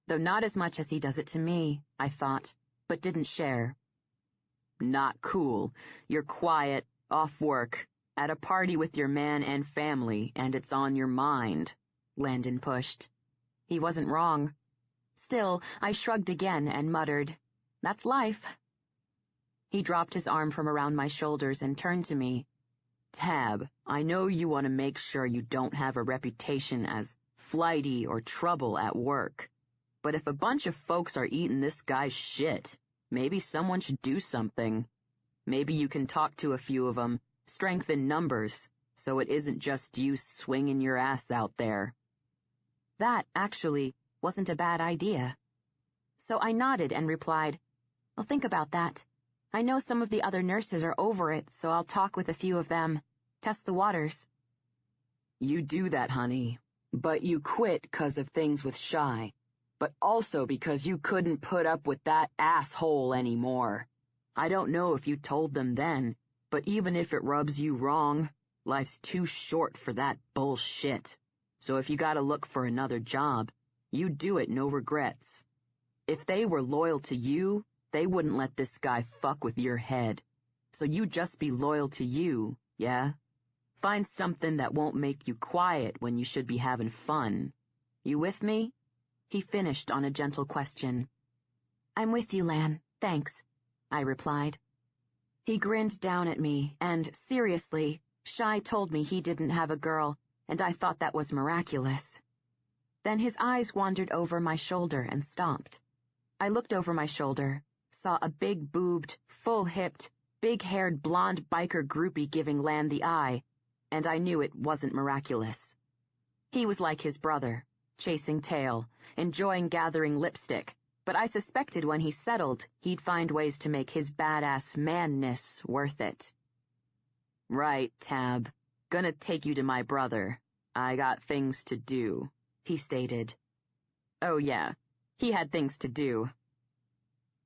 Though not as much as he does it to me, I thought, but didn't share. "Not cool. You're quiet, off work, at a party with your man and family, and it's on your mind," Landon pushed. He wasn't wrong. Still, I shrugged again and muttered, "That's life." He dropped his arm from around my shoulders and turned to me. "Tab, I know you want to make sure you don't have a reputation as flighty or trouble at work, but if a bunch of folks are eating this guy's shit, maybe someone should do something. Maybe you can talk to a few of them, strengthen numbers, so it isn't just you swinging your ass out there." That, actually, wasn't a bad idea. So I nodded and replied, "I'll think about that. I know some of the other nurses are over it, so I'll talk with a few of them, test the waters." "You do that, honey, but you quit 'cause of things with Shy, but also because you couldn't put up with that asshole anymore. I don't know if you told them then, but even if it rubs you wrong, life's too short for that bullshit. So if you gotta look for another job, you do it no regrets. If they were loyal to you, they wouldn't let this guy fuck with your head. So you just be loyal to you, yeah? Find something that won't make you quiet when you should be having fun. You with me?" He finished on a gentle question. "I'm with you, Lan, thanks," I replied. He grinned down at me, and, seriously, Shy told me he didn't have a girl, and I thought that was miraculous. Then his eyes wandered over my shoulder and stopped. I looked over my shoulder, saw a big-boobed, full-hipped, big-haired blonde biker groupie giving Lan the eye, and I knew it wasn't miraculous. He was like his brother, chasing tail, enjoying gathering lipstick, but I suspected when he settled, he'd find ways to make his badass manness worth it. "Right, Tab. Gonna take you to my brother. I got things to do," he stated. Oh yeah, he had things to do.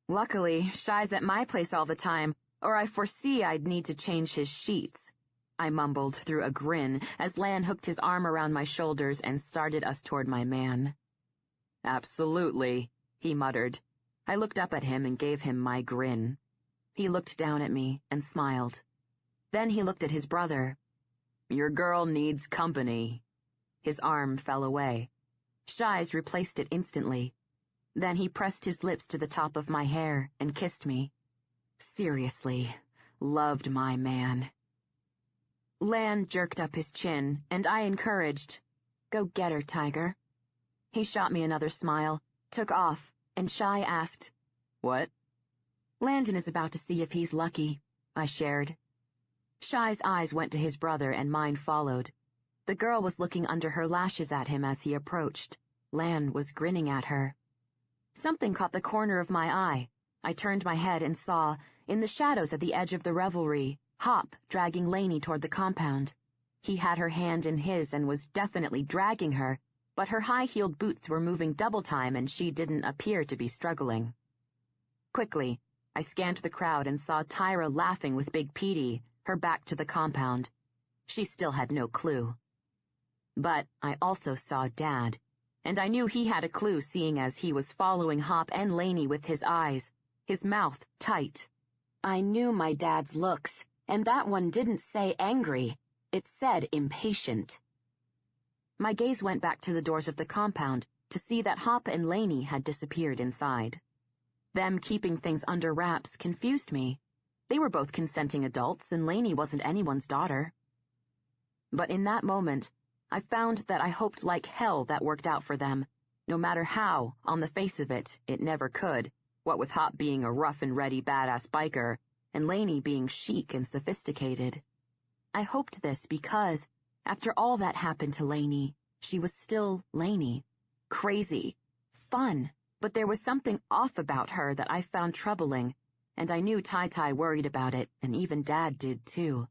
"Luckily, Shy's at my place all the time, or I foresee I'd need to change his sheets," I mumbled through a grin as Lan hooked his arm around my shoulders and started us toward my man. "Absolutely," he muttered. I looked up at him and gave him my grin. He looked down at me and smiled. Then he looked at his brother. "Your girl needs company." His arm fell away. Shy's replaced it instantly. Then he pressed his lips to the top of my hair and kissed me. Seriously, loved my man. Lan jerked up his chin, and I encouraged, "Go get her, Tiger." He shot me another smile, took off, and Shy asked, "What?" "Landon is about to see if he's lucky," I shared. Shy's eyes went to his brother and mine followed. The girl was looking under her lashes at him as he approached. Lan was grinning at her. Something caught the corner of my eye. I turned my head and saw, in the shadows at the edge of the revelry, Hop dragging Lainey toward the compound. He had her hand in his and was definitely dragging her, but her high-heeled boots were moving double time and she didn't appear to be struggling. Quickly, I scanned the crowd and saw Tyra laughing with Big Petey, her back to the compound. She still had no clue. But I also saw Dad, and I knew he had a clue seeing as he was following Hop and Lainey with his eyes, his mouth tight. I knew my dad's looks, and that one didn't say angry, it said impatient. My gaze went back to the doors of the compound, to see that Hop and Lainey had disappeared inside. Them keeping things under wraps confused me. They were both consenting adults, and Lainey wasn't anyone's daughter. But in that moment, I found that I hoped like hell that worked out for them, no matter how, on the face of it, it never could, what with Hop being a rough-and-ready badass biker, and Lainey being chic and sophisticated. I hoped this because, after all that happened to Lainey, she was still Lainey. Crazy. Fun. But there was something off about her that I found troubling, and I knew Tai worried about it, and even Dad did too.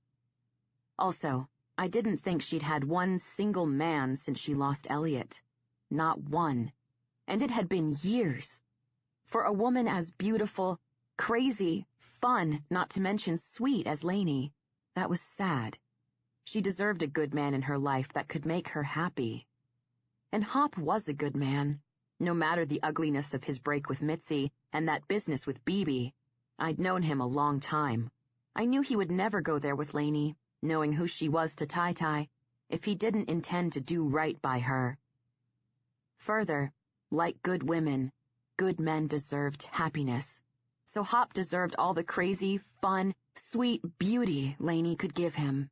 Also, I didn't think she'd had one single man since she lost Elliot. Not one. And it had been years. For a woman as beautiful, crazy, fun, not to mention sweet as Lainey, that was sad. She deserved a good man in her life that could make her happy. And Hop was a good man. No matter the ugliness of his break with Mitzi and that business with Bibi, I'd known him a long time. I knew he would never go there with Lainey, knowing who she was to Tai, if he didn't intend to do right by her. Further, like good women, good men deserved happiness. So Hop deserved all the crazy, fun, sweet beauty Lainey could give him.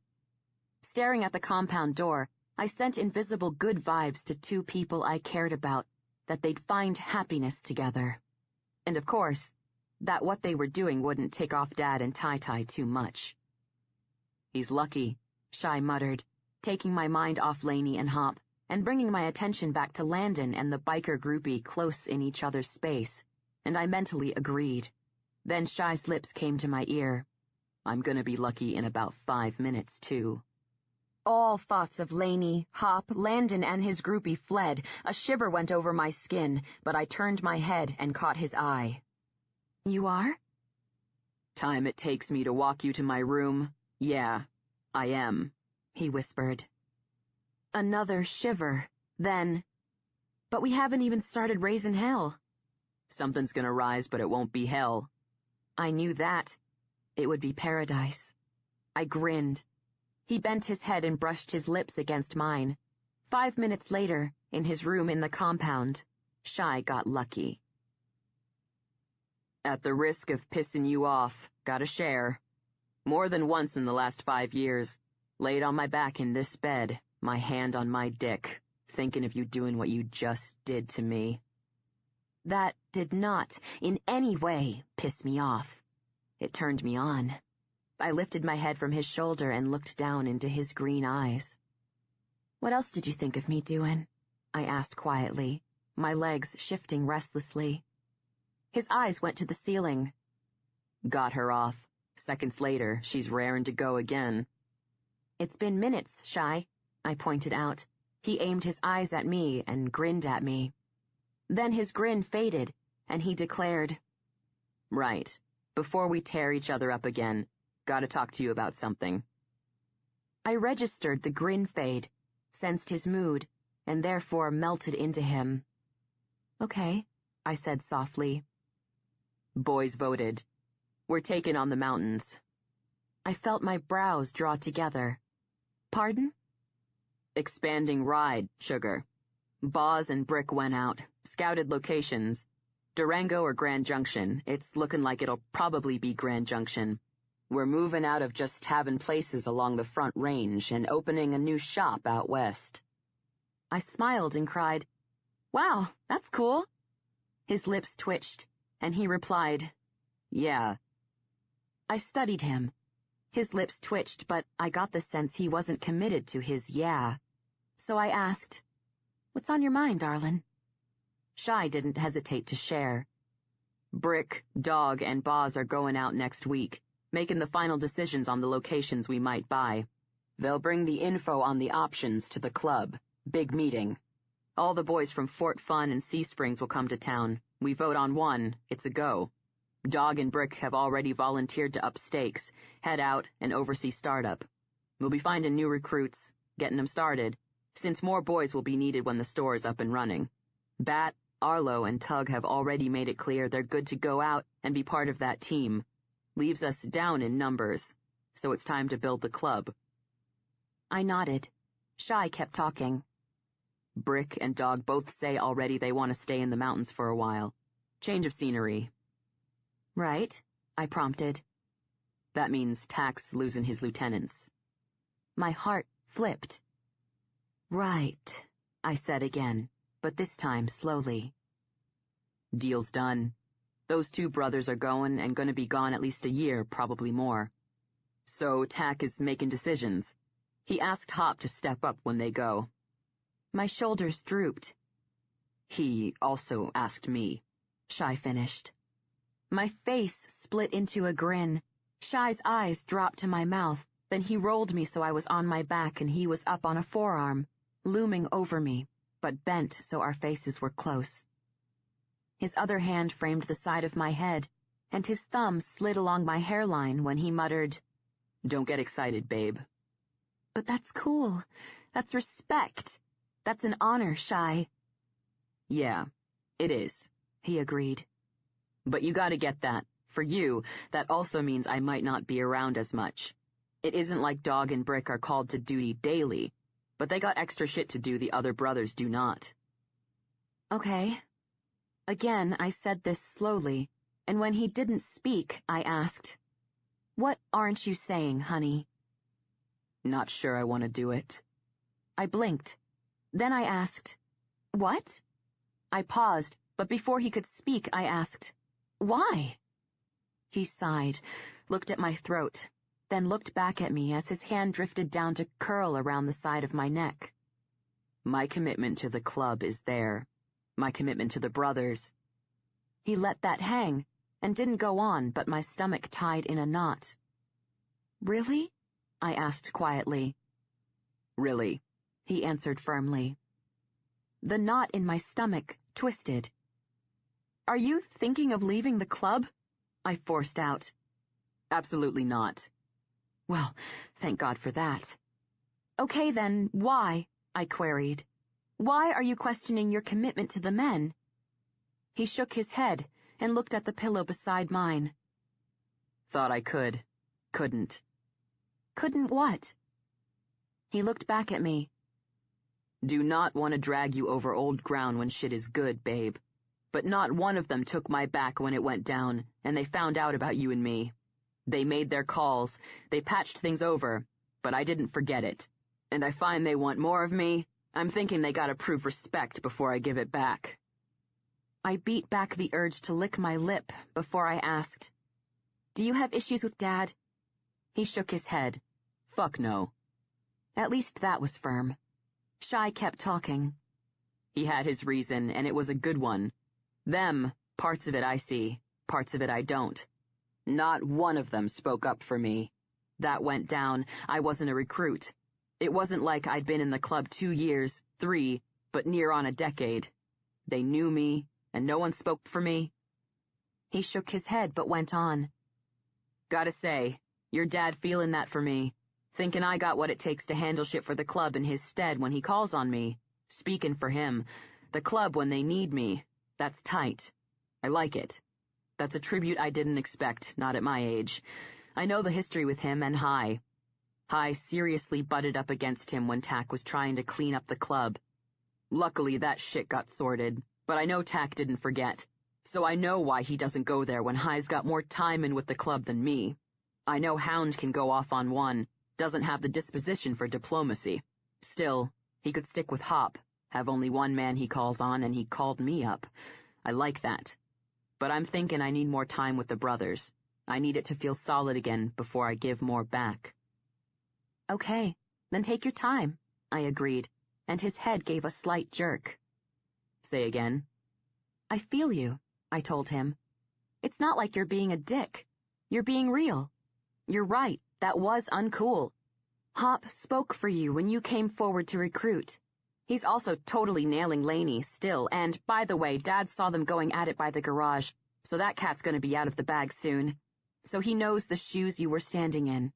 Staring at the compound door, I sent invisible good vibes to two people I cared about, that they'd find happiness together. And of course, that what they were doing wouldn't tick off Dad and Tai too much. "He's lucky," Shy muttered, taking my mind off Lainey and Hop, and bringing my attention back to Landon and the biker groupie close in each other's space, and I mentally agreed. Then Shy's lips came to my ear. "I'm gonna be lucky in about 5 minutes, too." All thoughts of Lainey, Hop, Landon, and his groupie fled. A shiver went over my skin, but I turned my head and caught his eye. "You are?" "Time it takes me to walk you to my room. Yeah, I am," he whispered. Another shiver, then, "But we haven't even started raising hell." "Something's gonna rise, but it won't be hell." I knew that. It would be paradise. I grinned. He bent his head and brushed his lips against mine. 5 minutes later, in his room in the compound, Shy got lucky. "At the risk of pissing you off, gotta share. More than once in the last 5 years, laid on my back in this bed, my hand on my dick, thinking of you doing what you just did to me." That did not, in any way, piss me off. It turned me on. I lifted my head from his shoulder and looked down into his green eyes. "What else did you think of me doing?" I asked quietly, my legs shifting restlessly. His eyes went to the ceiling. "Got her off. Seconds later, she's raring to go again." "It's been minutes, Shy," I pointed out. He aimed his eyes at me and grinned at me. Then his grin faded, and he declared, "Right. Before we tear each other up again, gotta talk to you about something." I registered the grin fade, sensed his mood, and therefore melted into him. "Okay," I said softly. "Boys voted. We're taking on the mountains." I felt my brows draw together. "Pardon?" "Expanding ride, sugar. Boz and Brick went out, scouted locations. Durango or Grand Junction. It's looking like it'll probably be Grand Junction. We're moving out of just having places along the Front Range and opening a new shop out west." I smiled and cried, "Wow, that's cool." His lips twitched, and he replied, "Yeah." I studied him. His lips twitched, but I got the sense he wasn't committed to his yeah. So I asked, "What's on your mind, darlin'?" Shy didn't hesitate to share. "Brick, Dog, and Boz are going out next week, making the final decisions on the locations we might buy. They'll bring the info on the options to the club. Big meeting. All the boys from Fort Fun and Sea Springs will come to town. We vote on one, it's a go. Dog and Brick have already volunteered to up stakes, head out, and oversee startup. We'll be finding new recruits, getting them started, since more boys will be needed when the store is up and running. Bat, Arlo, and Tug have already made it clear they're good to go out and be part of that team. Leaves us down in numbers, so it's time to build the club." I nodded. Shy kept talking. Brick and Dog both say already they want to stay in the mountains for a while. Change of scenery. Right, I prompted. That means Tack's losing his lieutenants. My heart flipped. Right, I said again, but this time slowly. Deal's done. Those two brothers are going and gonna be gone at least a year, probably more. So Tack is making decisions. He asked Hop to step up when they go. My shoulders drooped. He also asked me. Shy finished. My face split into a grin. Shy's eyes dropped to my mouth, then he rolled me so I was on my back and he was up on a forearm, looming over me, but bent so our faces were close. His other hand framed the side of my head, and his thumb slid along my hairline when he muttered, "Don't get excited, babe." "But that's cool. That's respect. That's an honor, Shy." "Yeah, it is," he agreed. "But you gotta get that. For you, that also means I might not be around as much. It isn't like Dog and Brick are called to duty daily, but they got extra shit to do the other brothers do not." Okay. Again, I said this slowly, and when he didn't speak, I asked, "What aren't you saying, honey?" "Not sure I want to do it." I blinked. Then I asked, "What?" I paused, but before he could speak, I asked, "Why?" He sighed, looked at my throat, then looked back at me as his hand drifted down to curl around the side of my neck. "My commitment to the club is there. My commitment to the brothers." He let that hang, and didn't go on, but my stomach tied in a knot. "Really?" I asked quietly. "Really," he answered firmly. The knot in my stomach twisted. "Are you thinking of leaving the club?" I forced out. "Absolutely not." "Well, thank God for that." "Okay then, why?" I queried. "Why are you questioning your commitment to the men?" He shook his head and looked at the pillow beside mine. "Thought I could. Couldn't." "Couldn't what?" He looked back at me. "Do not want to drag you over old ground when shit is good, babe. But not one of them took my back when it went down, and they found out about you and me. They made their calls, they patched things over, but I didn't forget it. And I find they want more of me. I'm thinking they gotta prove respect before I give it back." I beat back the urge to lick my lip before I asked, "Do you have issues with Dad?" He shook his head. "Fuck no." At least that was firm. Shy kept talking. "He had his reason, and it was a good one. Them, parts of it I see, parts of it I don't. Not one of them spoke up for me. That went down. I wasn't a recruit. It wasn't like I'd been in the club 2 years, 3, but near on a decade. They knew me, and no one spoke for me." He shook his head but went on. "Gotta say, your dad feeling that for me. Thinking I got what it takes to handle shit for the club in his stead when he calls on me. Speaking for him. The club when they need me. That's tight. I like it. That's a tribute I didn't expect, not at my age. I know the history with him and High. High seriously butted up against him when Tack was trying to clean up the club. Luckily that shit got sorted, but I know Tack didn't forget. So I know why he doesn't go there when High's got more time in with the club than me. I know Hound can go off on one, doesn't have the disposition for diplomacy. Still, he could stick with Hop, have only one man he calls on, and he called me up. I like that. But I'm thinking I need more time with the brothers. I need it to feel solid again before I give more back." "Okay, then take your time," I agreed, and his head gave a slight jerk. "Say again?" "I feel you," I told him. "It's not like you're being a dick. You're being real. You're right, that was uncool. Hop spoke for you when you came forward to recruit. He's also totally nailing Laney still, and, by the way, Dad saw them going at it by the garage, so that cat's gonna be out of the bag soon. So he knows the shoes you were standing in.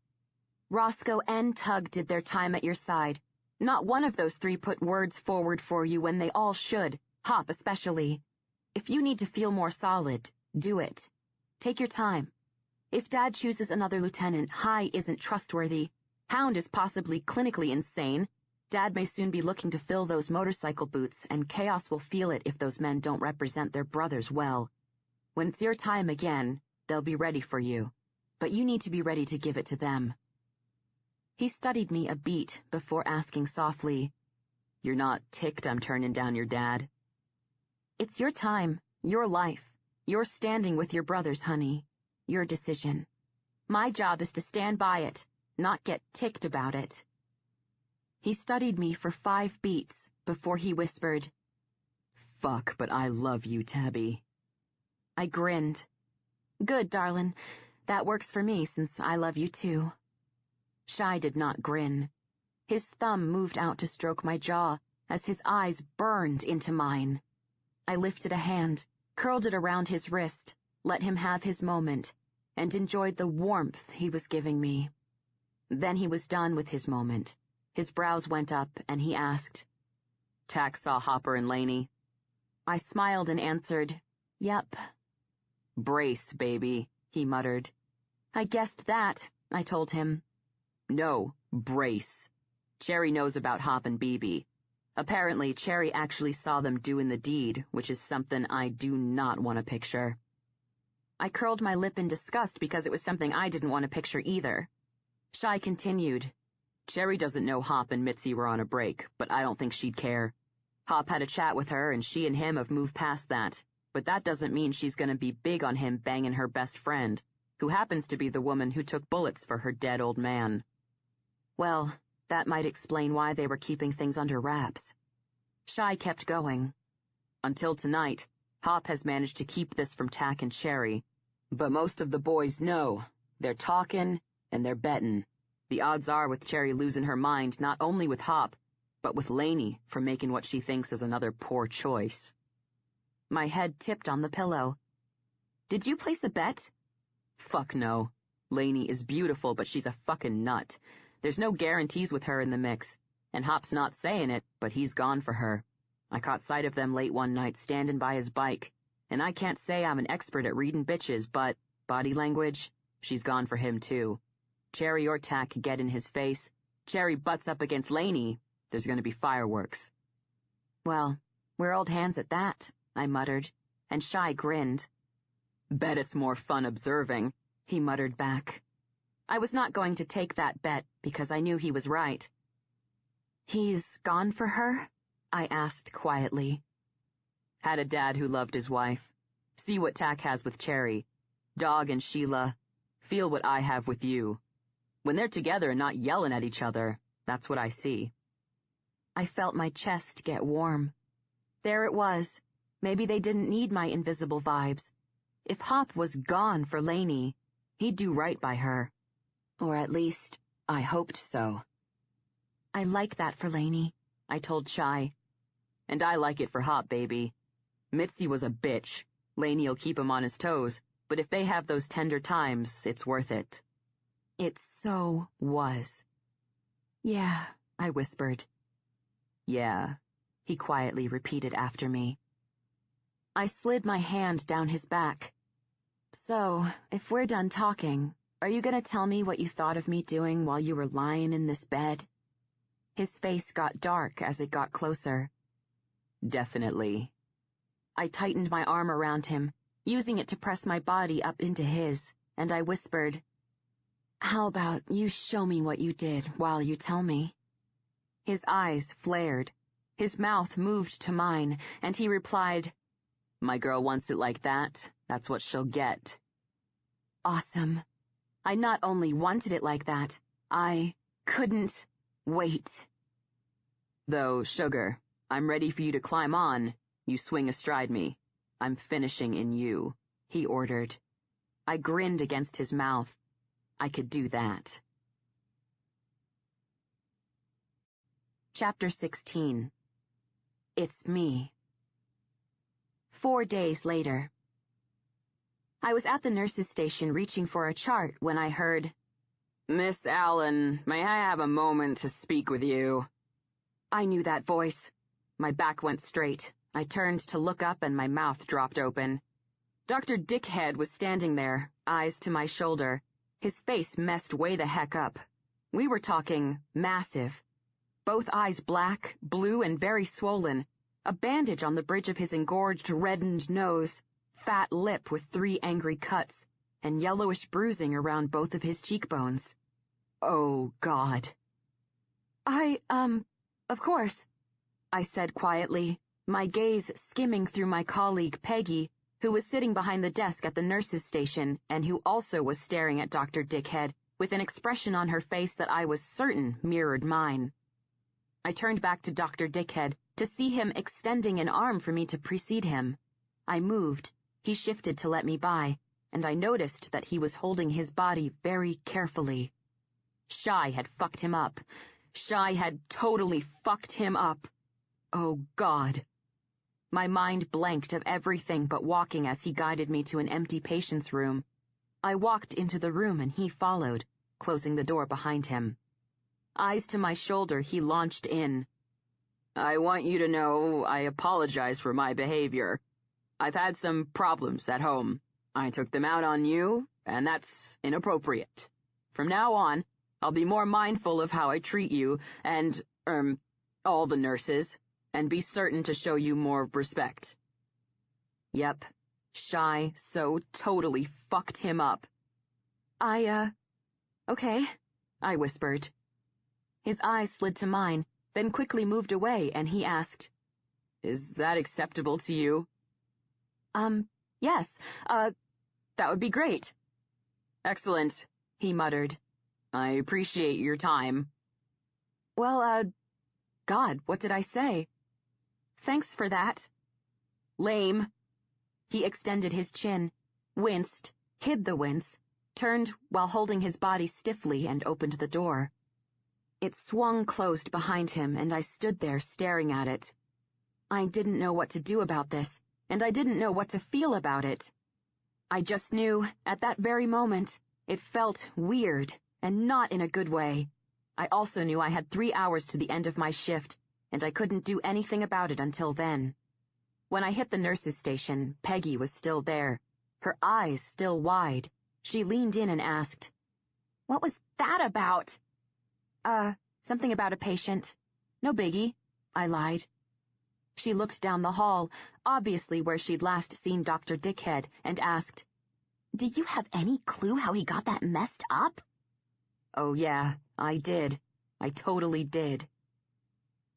Roscoe and Tug did their time at your side. Not one of those 3 put words forward for you when they all should, Hop especially. If you need to feel more solid, do it. Take your time. If Dad chooses another lieutenant, High isn't trustworthy. Hound is possibly clinically insane. Dad may soon be looking to fill those motorcycle boots, and chaos will feel it if those men don't represent their brothers well. When it's your time again, they'll be ready for you, but you need to be ready to give it to them." He studied me a beat before asking softly, "You're not ticked I'm turning down your dad?" "It's your time, your life. You're standing with your brothers, honey. Your decision. My job is to stand by it, not get ticked about it." He studied me for 5 beats before he whispered, "Fuck, but I love you, Tabby." I grinned. "Good, darlin'. That works for me since I love you too." Shy did not grin. His thumb moved out to stroke my jaw as his eyes burned into mine. I lifted a hand, curled it around his wrist, let him have his moment, and enjoyed the warmth he was giving me. Then he was done with his moment. His brows went up, and he asked, "Tack saw Hopper and Laney?" I smiled and answered, "Yep." "Brace, baby," he muttered. "I guessed that," I told him. "No, brace. Cherry knows about Hop and BB. Apparently, Cherry actually saw them doing the deed, which is something I do not want to picture." I curled my lip in disgust because it was something I didn't want to picture either. Shy continued, "Cherry doesn't know Hop and Mitzi were on a break, but I don't think she'd care. Hop had a chat with her, and she and him have moved past that, but that doesn't mean she's going to be big on him banging her best friend, who happens to be the woman who took bullets for her dead old man." Well, that might explain why they were keeping things under wraps. Shy kept going. "Until tonight, Hop has managed to keep this from Tack and Cherry, but most of the boys know. They're talking, and they're betting. The odds are with Cherry losing her mind not only with Hop, but with Laney for making what she thinks is another poor choice." My head tipped on the pillow. "Did you place a bet?" "Fuck no. Laney is beautiful, but she's a fucking nut. There's no guarantees with her in the mix, and Hop's not saying it, but he's gone for her. I caught sight of them late one night standing by his bike, and I can't say I'm an expert at reading bitches, but body language, she's gone for him too. Cherry or Tack get in his face, Cherry butts up against Laney, there's going to be fireworks." "Well, we're old hands at that," I muttered, and Shy grinned. "Bet it's more fun observing," he muttered back. I was not going to take that bet because I knew he was right. "He's gone for her?" I asked quietly. "Had a dad who loved his wife. See what Tack has with Cherry. Dog and Sheila. Feel what I have with you. When they're together and not yelling at each other, that's what I see." I felt my chest get warm. There it was. Maybe they didn't need my invisible vibes. If Hop was gone for Laney, he'd do right by her. Or at least, I hoped so. "I like that for Laney," I told Shy. "And I like it for Hop, baby. Mitzi was a bitch. Laney'll keep him on his toes, but if they have those tender times, it's worth it." It so was. "Yeah," I whispered. "Yeah," he quietly repeated after me. I slid my hand down his back. "So, if we're done talking, are you going to tell me what you thought of me doing while you were lying in this bed?" His face got dark as it got closer. "Definitely." I tightened my arm around him, using it to press my body up into his, and I whispered, "How about you show me what you did while you tell me?" His eyes flared. His mouth moved to mine, and he replied, "My girl wants it like that. That's what she'll get." Awesome. I not only wanted it like that, I couldn't wait. "Though, sugar, I'm ready for you to climb on. You swing astride me. I'm finishing in you," he ordered. I grinned against his mouth. I could do that. Chapter 16. It's me. 4 days later. I was at the nurse's station reaching for a chart when I heard, "Miss Allen, may I have a moment to speak with you?" I knew that voice. My back went straight. I turned to look up and my mouth dropped open. Dr. Dickhead was standing there, eyes to my shoulder, his face messed way the heck up. We were talking massive. both eyes black, blue, and very swollen, a bandage on the bridge of his engorged, reddened nose, fat lip with 3 angry cuts, and yellowish bruising around both of his cheekbones. Oh, God. Of course, I said quietly, my gaze skimming through my colleague Peggy, who was sitting behind the desk at the nurse's station and who also was staring at Dr. Dickhead with an expression on her face that I was certain mirrored mine. I turned back to Dr. Dickhead to see him extending an arm for me to precede him. I moved, he shifted to let me by, and I noticed that he was holding his body very carefully. Shy had fucked him up. Shy had totally fucked him up. Oh, God. My mind blanked of everything but walking as he guided me to an empty patient's room. I walked into the room and he followed, closing the door behind him. Eyes to my shoulder, he launched in. I want you to know I apologize for my behavior. I've had some problems at home. I took them out on you, and that's inappropriate. From now on, I'll be more mindful of how I treat you and, all the nurses, and be certain to show you more respect. Yep, Shy so totally fucked him up. Okay, I whispered. His eyes slid to mine, then quickly moved away, and he asked, Is that acceptable to you? Yes, that would be great. Excellent, he muttered. I appreciate your time. Well, God, what did I say? Thanks for that. Lame. He extended his chin, winced, hid the wince, turned while holding his body stiffly and opened the door. It swung closed behind him, and I stood there staring at it. I didn't know what to do about this, and I didn't know what to feel about it. I just knew, at that very moment, it felt weird, and not in a good way. I also knew I had 3 hours to the end of my shift, and I couldn't do anything about it until then. When I hit the nurse's station, Peggy was still there, her eyes still wide. She leaned in and asked, What was that about? Something about a patient. No biggie, I lied. She looked down the hall, obviously where she'd last seen Dr. Dickhead, and asked, Do you have any clue how he got that messed up? Oh yeah, I did. I totally did.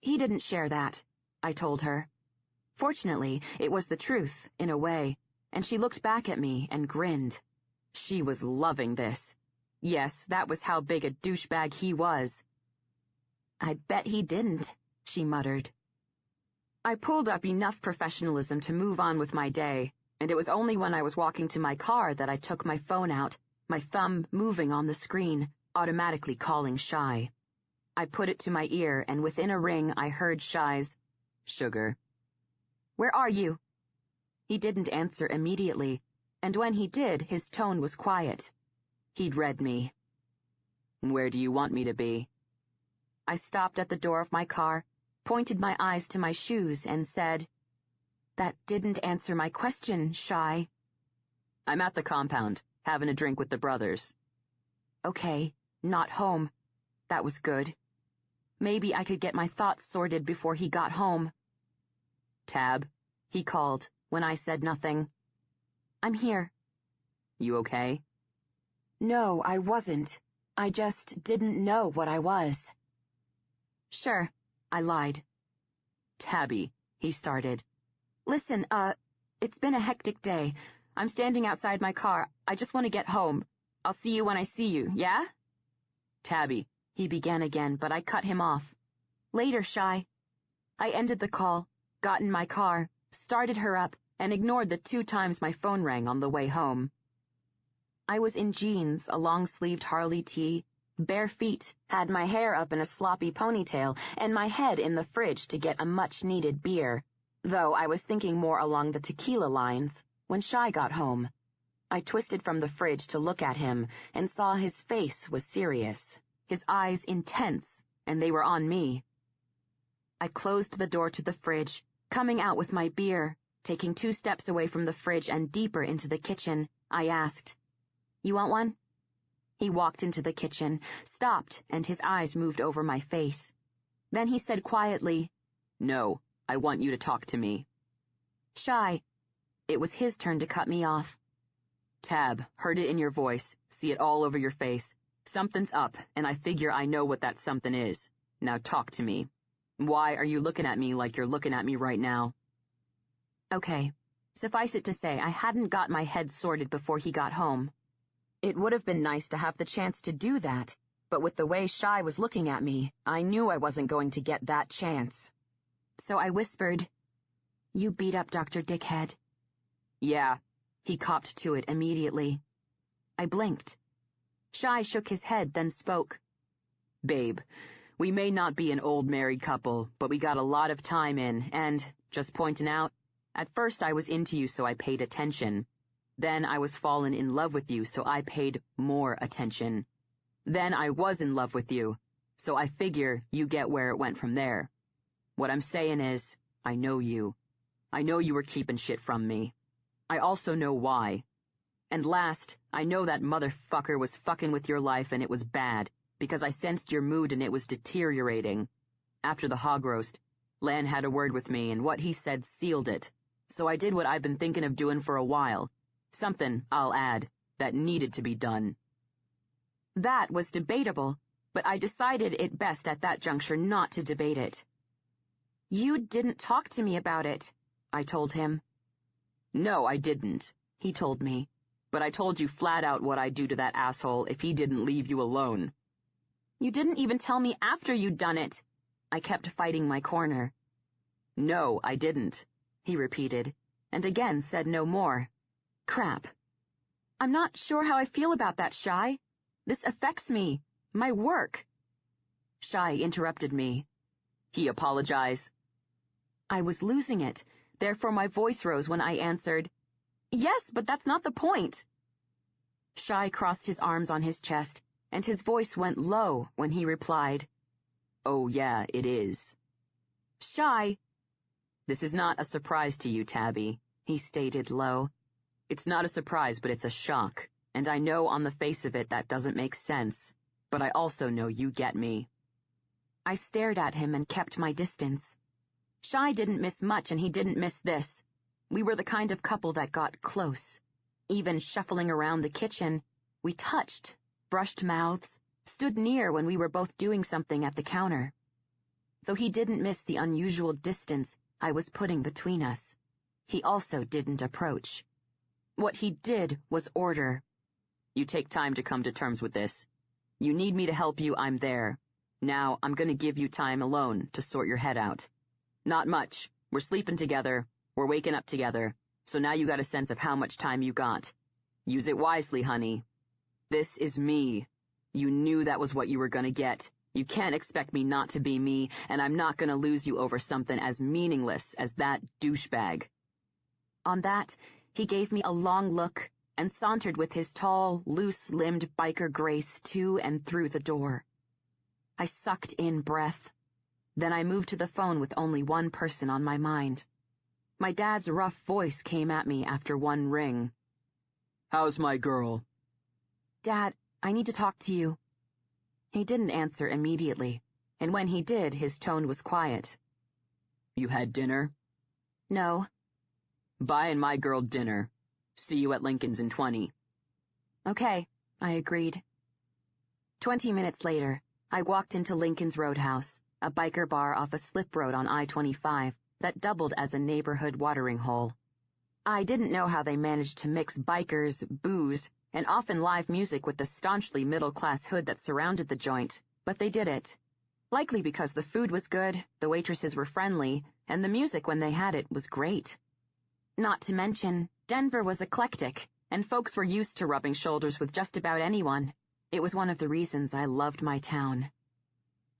He didn't share that, I told her. Fortunately, it was the truth, in a way, and she looked back at me and grinned. She was loving this. Yes, that was how big a douchebag he was. I bet he didn't, she muttered. I pulled up enough professionalism to move on with my day, and it was only when I was walking to my car that I took my phone out, my thumb moving on the screen, automatically calling Shy. I put it to my ear, and within a ring I heard Shy's, Sugar. Where are you? He didn't answer immediately, and when he did, his tone was quiet. He'd read me. Where do you want me to be? I stopped at the door of my car, pointed my eyes to my shoes, and said, That didn't answer my question, Shy. I'm at the compound, having a drink with the brothers. Okay, not home. That was good. Maybe I could get my thoughts sorted before he got home. Tab, he called, when I said nothing. I'm here. You okay? No, I wasn't. I just didn't know what I was. Sure, I lied. Tabby, he started. Listen, it's been a hectic day. I'm standing outside my car. I just want to get home. I'll see you when I see you, yeah? Tabby, he began again, but I cut him off. Later, Shy. I ended the call, got in my car, started her up, and ignored the 2 times my phone rang on the way home. I was in jeans, a long-sleeved Harley tee, bare feet, had my hair up in a sloppy ponytail, and my head in the fridge to get a much-needed beer, though I was thinking more along the tequila lines, when Shy got home. I twisted from the fridge to look at him, and saw his face was serious, his eyes intense, and they were on me. I closed the door to the fridge, coming out with my beer, taking 2 steps away from the fridge and deeper into the kitchen. I asked, You want one? He walked into the kitchen, stopped, and his eyes moved over my face. Then he said quietly, "No, I want you to talk to me." "Shy." It was his turn to cut me off. "Tab, heard it in your voice, see it all over your face. Something's up, and I figure I know what that something is. Now talk to me. Why are you looking at me like you're looking at me right now?" Okay. Suffice it to say, I hadn't got my head sorted before he got home. It would have been nice to have the chance to do that, but with the way Shy was looking at me, I knew I wasn't going to get that chance. So I whispered, "You beat up Dr. Dickhead." "Yeah." He copped to it immediately. I blinked. Shy shook his head, then spoke. "Babe, we may not be an old married couple, but we got a lot of time in, and, just pointing out, at first I was into you so I paid attention. Then I was fallen in love with you so I paid more attention. Then I was in love with you, so I figure you get where it went from there. What I'm saying is, I know you. I know you were keeping shit from me. I also know why. And last, I know that motherfucker was fucking with your life and it was bad, because I sensed your mood and it was deteriorating. After the hog roast, Lan had a word with me and what he said sealed it. So I did what I've been thinking of doing for a while. Something, I'll add, that needed to be done." That was debatable, but I decided it best at that juncture not to debate it. "You didn't talk to me about it," I told him. "No, I didn't," he told me. "But I told you flat out what I'd do to that asshole if he didn't leave you alone." "You didn't even tell me after you'd done it." I kept fighting my corner. "No, I didn't," he repeated, and again said no more. Crap. "I'm not sure how I feel about that, Shy. This affects me. My work." Shy interrupted me. "He apologized?" I was losing it, therefore my voice rose when I answered, "Yes, but that's not the point." Shy crossed his arms on his chest, and his voice went low when he replied, "Oh yeah, it is." "Shy." "This is not a surprise to you, Tabby," he stated low. "It's not a surprise, but it's a shock, and I know on the face of it that doesn't make sense, but I also know you get me." I stared at him and kept my distance. Shy didn't miss much and he didn't miss this. We were the kind of couple that got close. Even shuffling around the kitchen, we touched, brushed mouths, stood near when we were both doing something at the counter. So he didn't miss the unusual distance I was putting between us. He also didn't approach. What he did was order. "You take time to come to terms with this. You need me to help you, I'm there. Now, I'm gonna give you time alone to sort your head out. Not much. We're sleeping together. We're waking up together. So now you got a sense of how much time you got. Use it wisely, honey. This is me. You knew that was what you were gonna get. You can't expect me not to be me, and I'm not gonna lose you over something as meaningless as that douchebag." On that, he gave me a long look and sauntered with his tall, loose-limbed biker grace to and through the door. I sucked in breath. Then I moved to the phone with only one person on my mind. My dad's rough voice came at me after one ring. "How's my girl?" "Dad, I need to talk to you." He didn't answer immediately, and when he did, his tone was quiet. "You had dinner?" "No." "Buying my girl dinner. See you at Lincoln's in 20. "Okay," I agreed. 20 minutes later, I walked into Lincoln's Roadhouse, a biker bar off a slip road on I-25 that doubled as a neighborhood watering hole. I didn't know how they managed to mix bikers, booze, and often live music with the staunchly middle-class hood that surrounded the joint, but they did it. Likely because the food was good, the waitresses were friendly, and the music when they had it was great. Not to mention, Denver was eclectic, and folks were used to rubbing shoulders with just about anyone. It was one of the reasons I loved my town.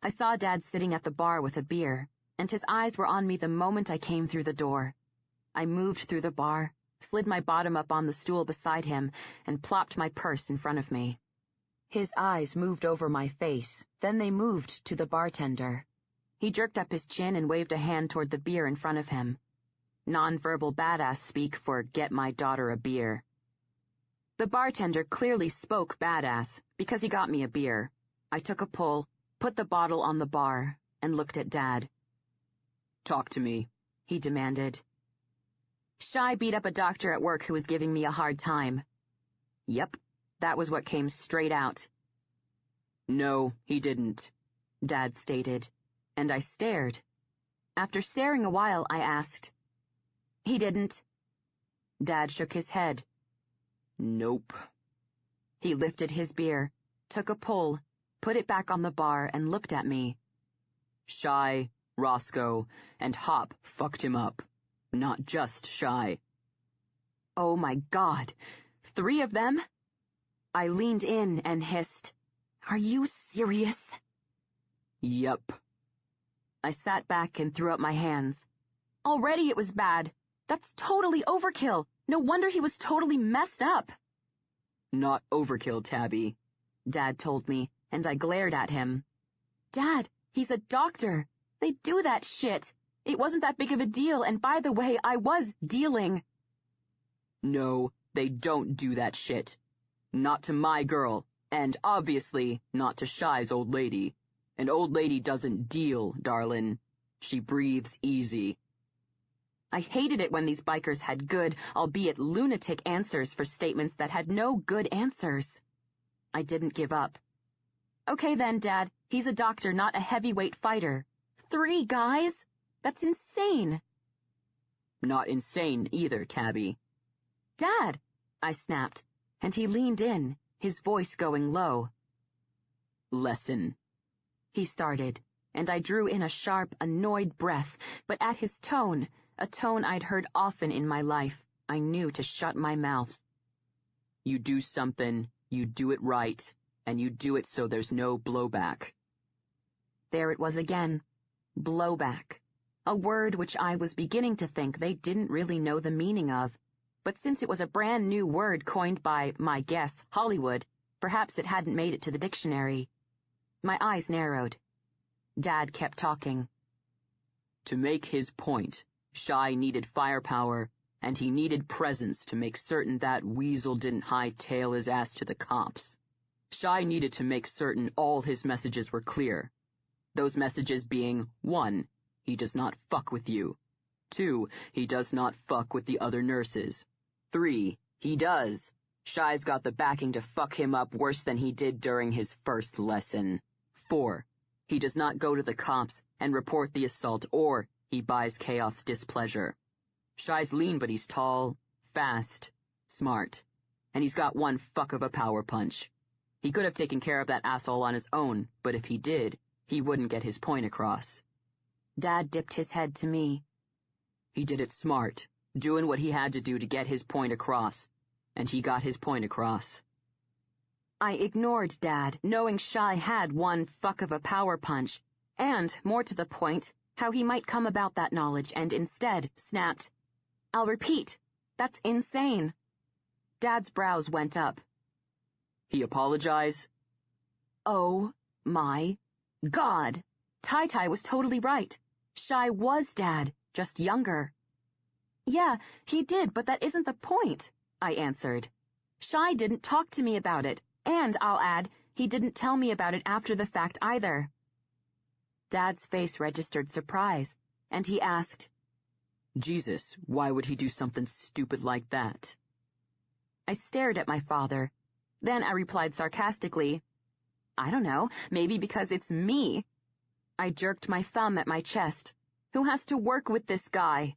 I saw Dad sitting at the bar with a beer, and his eyes were on me the moment I came through the door. I moved through the bar, slid my bottom up on the stool beside him, and plopped my purse in front of me. His eyes moved over my face, then they moved to the bartender. He jerked up his chin and waved a hand toward the beer in front of him. Nonverbal badass speak for get my daughter a beer. The bartender clearly spoke badass because he got me a beer. I took a pull, put the bottle on the bar, and looked at Dad. "Talk to me," he demanded. Shy beat up a doctor at work who was giving me a hard time. Yep, that was what came straight out. "No, he didn't," Dad stated, and I stared. After staring a while, I asked, "He didn't?" Dad shook his head. "Nope." He lifted his beer, took a pull, put it back on the bar, and looked at me. Shy, Roscoe, and Hop fucked him up. Not just Shy. Oh my God, 3 of them? I leaned in and hissed, "Are you serious?" Yep. I sat back and threw up my hands. Already it was bad. That's totally overkill. No wonder he was totally messed up. Not overkill, Tabby, Dad told me, and I glared at him. Dad, he's a doctor. They do that shit. It wasn't that big of a deal, and by the way, I was dealing. No, they don't do that shit. Not to my girl, and obviously not to Shy's old lady. An old lady doesn't deal, darlin'. She breathes easy. I hated it when these bikers had good, albeit lunatic answers for statements that had no good answers. I didn't give up. Okay then, Dad, he's a doctor, not a heavyweight fighter. 3 guys? That's insane. Not insane either, Tabby. Dad, I snapped, and he leaned in, his voice going low. Lesson, he started, and I drew in a sharp, annoyed breath, but at his tone, a tone I'd heard often in my life, I knew to shut my mouth. You do something, you do it right, and you do it so there's no blowback. There it was again. Blowback. A word which I was beginning to think they didn't really know the meaning of. But since it was a brand new word coined by, my guess, Hollywood, perhaps it hadn't made it to the dictionary. My eyes narrowed. Dad kept talking. To make his point, Shy needed firepower, and he needed presence to make certain that Weasel didn't hightail his ass to the cops. Shy needed to make certain all his messages were clear. Those messages being, 1, he does not fuck with you. 2, he does not fuck with the other nurses. 3, he does. Shy's got the backing to fuck him up worse than he did during his first lesson. 4, he does not go to the cops and report the assault, or he buys chaos displeasure. Shy's lean, but he's tall, fast, smart, and he's got one fuck of a power punch. He could have taken care of that asshole on his own, but if he did, he wouldn't get his point across. Dad dipped his head to me. He did it smart, doing what he had to do to get his point across, and he got his point across. I ignored Dad, knowing Shy had one fuck of a power punch, and, more to the point, how he might come about that knowledge, and instead snapped, I'll repeat, that's insane. Dad's brows went up. He apologized? Oh my God. Tai was totally right. Shy was Dad, just younger. Yeah, he did, but that isn't the point, I answered. Shy didn't talk to me about it, and I'll add, he didn't tell me about it after the fact either. Dad's face registered surprise, and he asked, Jesus, why would he do something stupid like that? I stared at my father. Then I replied sarcastically, I don't know, maybe because it's me. I jerked my thumb at my chest. Who has to work with this guy?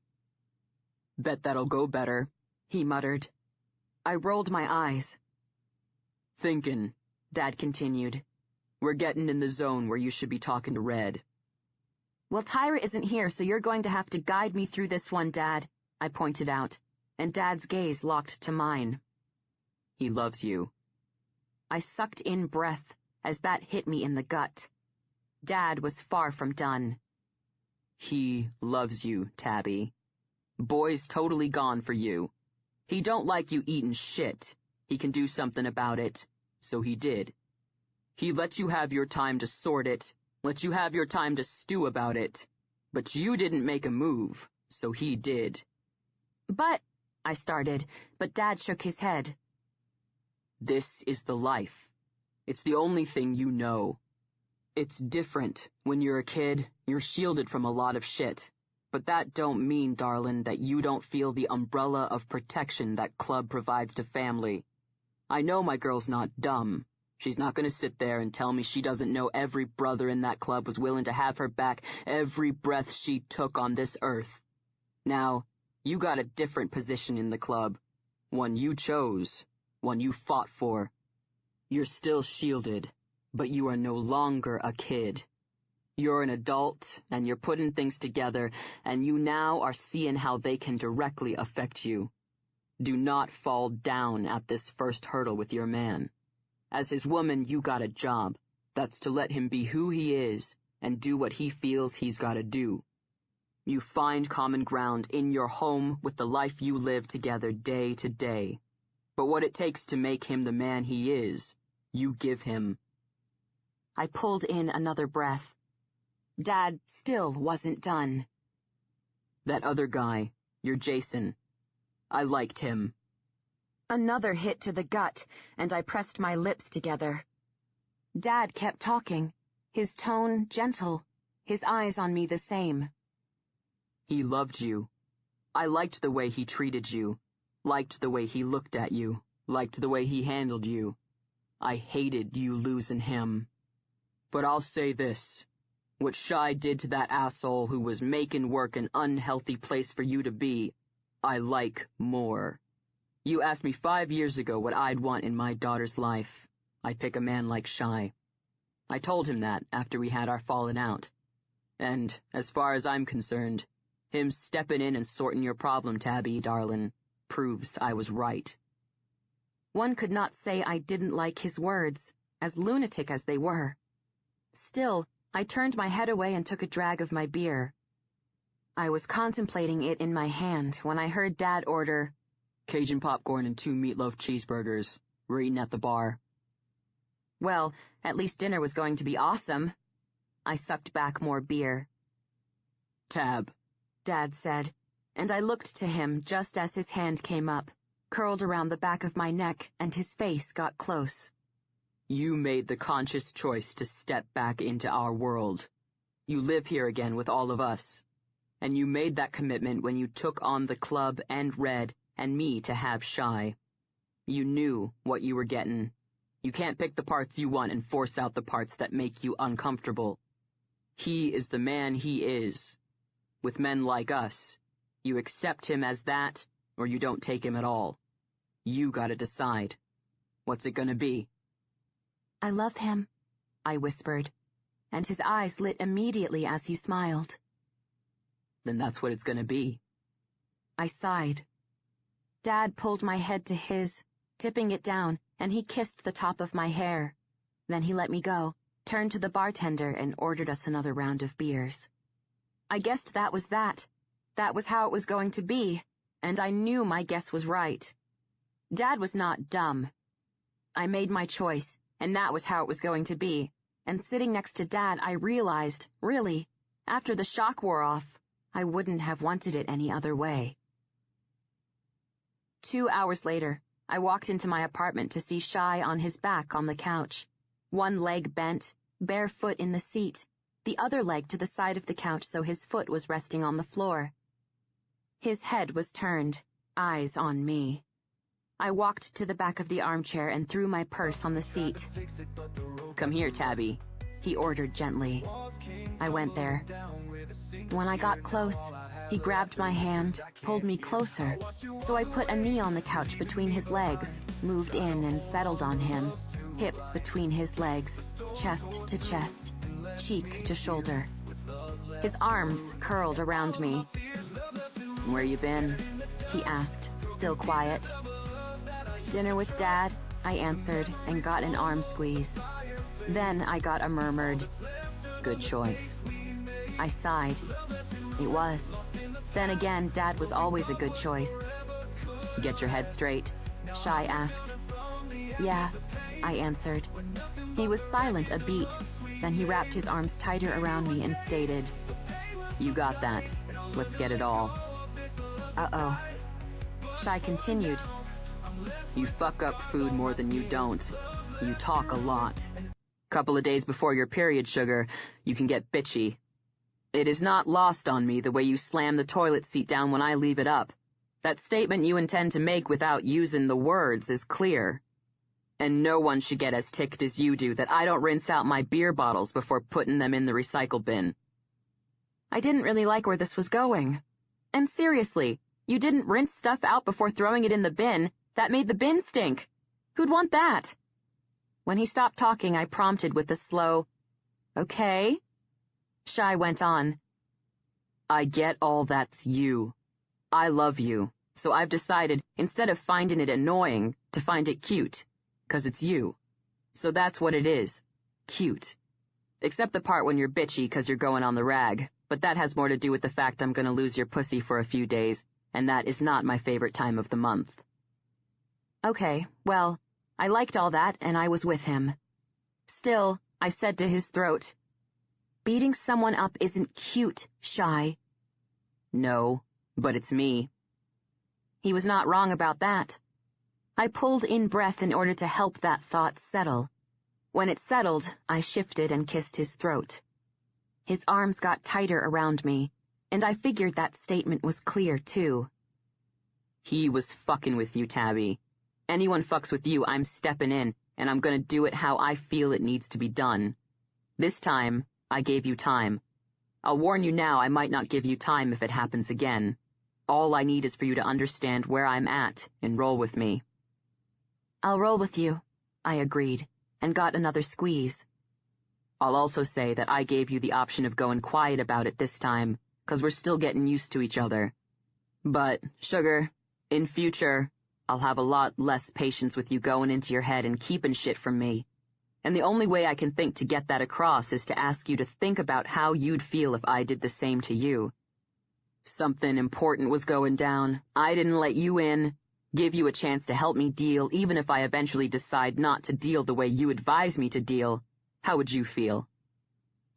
Bet that'll go better, he muttered. I rolled my eyes. Thinkin', Dad continued. We're getting in the zone where you should be talking to Red. Well, Tyra isn't here, so you're going to have to guide me through this one, Dad, I pointed out, and Dad's gaze locked to mine. He loves you. I sucked in breath as that hit me in the gut. Dad was far from done. He loves you, Tabby. Boy's totally gone for you. He don't like you eating shit. He can do something about it. So he did. He let you have your time to sort it, let you have your time to stew about it. But you didn't make a move, so he did. But, I started, but Dad shook his head. This is the life. It's the only thing you know. It's different. When you're a kid, you're shielded from a lot of shit. But that don't mean, darlin', that you don't feel the umbrella of protection that club provides to family. I know my girl's not dumb. She's not gonna sit there and tell me she doesn't know every brother in that club was willing to have her back every breath she took on this earth. Now, you got a different position in the club. One you chose. One you fought for. You're still shielded, but you are no longer a kid. You're an adult, and you're putting things together, and you now are seeing how they can directly affect you. Do not fall down at this first hurdle with your man. As his woman, you got a job. That's to let him be who he is and do what he feels he's gotta do. You find common ground in your home with the life you live together day to day. But what it takes to make him the man he is, you give him. I pulled in another breath. Dad still wasn't done. That other guy, your Jason. I liked him. Another hit to the gut, and I pressed my lips together. Dad kept talking, his tone gentle, his eyes on me the same. He loved you. I liked the way he treated you, liked the way he looked at you, liked the way he handled you. I hated you losing him. But I'll say this. What Shy did to that asshole who was making work an unhealthy place for you to be, I like more. You asked me 5 years ago what I'd want in my daughter's life. I'd pick a man like Shy. I told him that after we had our falling out. And, as far as I'm concerned, him stepping in and sorting your problem, Tabby, darlin', proves I was right. One could not say I didn't like his words, as lunatic as they were. Still, I turned my head away and took a drag of my beer. I was contemplating it in my hand when I heard Dad order, Cajun popcorn and 2 meatloaf cheeseburgers. We're eating at the bar. Well, at least dinner was going to be awesome. I sucked back more beer. Tab, Dad said, and I looked to him just as his hand came up, curled around the back of my neck, and his face got close. You made the conscious choice to step back into our world. You live here again with all of us. And you made that commitment when you took on the club and Red and me to have Shy. You knew what you were getting. You can't pick the parts you want and force out the parts that make you uncomfortable. He is the man he is. With men like us, you accept him as that, or you don't take him at all. You gotta decide. What's it gonna be? I love him, I whispered, and his eyes lit immediately as he smiled. Then that's what it's gonna be. I sighed. Dad pulled my head to his, tipping it down, and he kissed the top of my hair. Then he let me go, turned to the bartender, and ordered us another round of beers. I guessed that was that. That was how it was going to be, and I knew my guess was right. Dad was not dumb. I made my choice, and that was how it was going to be. And sitting next to Dad, I realized, really, after the shock wore off, I wouldn't have wanted it any other way. 2 hours later, I walked into my apartment to see Shy on his back on the couch. One leg bent, bare foot in the seat, the other leg to the side of the couch so his foot was resting on the floor. His head was turned, eyes on me. I walked to the back of the armchair and threw my purse on the seat. Come here, Tabby, he ordered gently. I went there. When I got close, he grabbed my hand, pulled me closer, so I put a knee on the couch between his legs, moved in and settled on him, hips between his legs, chest to chest, cheek to shoulder. His arms curled around me. Where you been? He asked, still quiet. Dinner with Dad, I answered, and got an arm squeeze. Then I got a murmured, good choice. I sighed. It was. Then again, Dad was always a good choice. Get your head straight? Shy asked. Yeah, I answered. He was silent a beat. Then he wrapped his arms tighter around me and stated, You got that. Let's get it all. Uh-oh. Shy continued. You fuck up food more than you don't. You talk a lot. Couple of days before your period, sugar, you can get bitchy. It is not lost on me the way you slam the toilet seat down when I leave it up. That statement you intend to make without using the words is clear. And no one should get as ticked as you do that I don't rinse out my beer bottles before putting them in the recycle bin. I didn't really like where this was going. And seriously, you didn't rinse stuff out before throwing it in the bin. That made the bin stink. Who'd want that? When he stopped talking, I prompted with a slow, "Okay?" Shy went on. I get all that's you. I love you, so I've decided, instead of finding it annoying, to find it cute, 'cause it's you. So that's what it is. Cute. Except the part when you're bitchy 'cause you're going on the rag, but that has more to do with the fact I'm gonna lose your pussy for a few days, and that is not my favorite time of the month. Okay, well, I liked all that, and I was with him. Still, I said to his throat, "Beating someone up isn't cute, Shy." No, but it's me. He was not wrong about that. I pulled in breath in order to help that thought settle. When it settled, I shifted and kissed his throat. His arms got tighter around me, and I figured that statement was clear, too. He was fucking with you, Tabby. Anyone fucks with you, I'm stepping in, and I'm gonna do it how I feel it needs to be done. This time, I gave you time. I'll warn you now, I might not give you time if it happens again. All I need is for you to understand where I'm at and roll with me. I'll roll with you, I agreed, and got another squeeze. I'll also say that I gave you the option of going quiet about it this time, 'cause we're still getting used to each other. But, sugar, in future, I'll have a lot less patience with you going into your head and keeping shit from me. And the only way I can think to get that across is to ask you to think about how you'd feel if I did the same to you. Something important was going down. I didn't let you in, give you a chance to help me deal, even if I eventually decide not to deal the way you advise me to deal. How would you feel?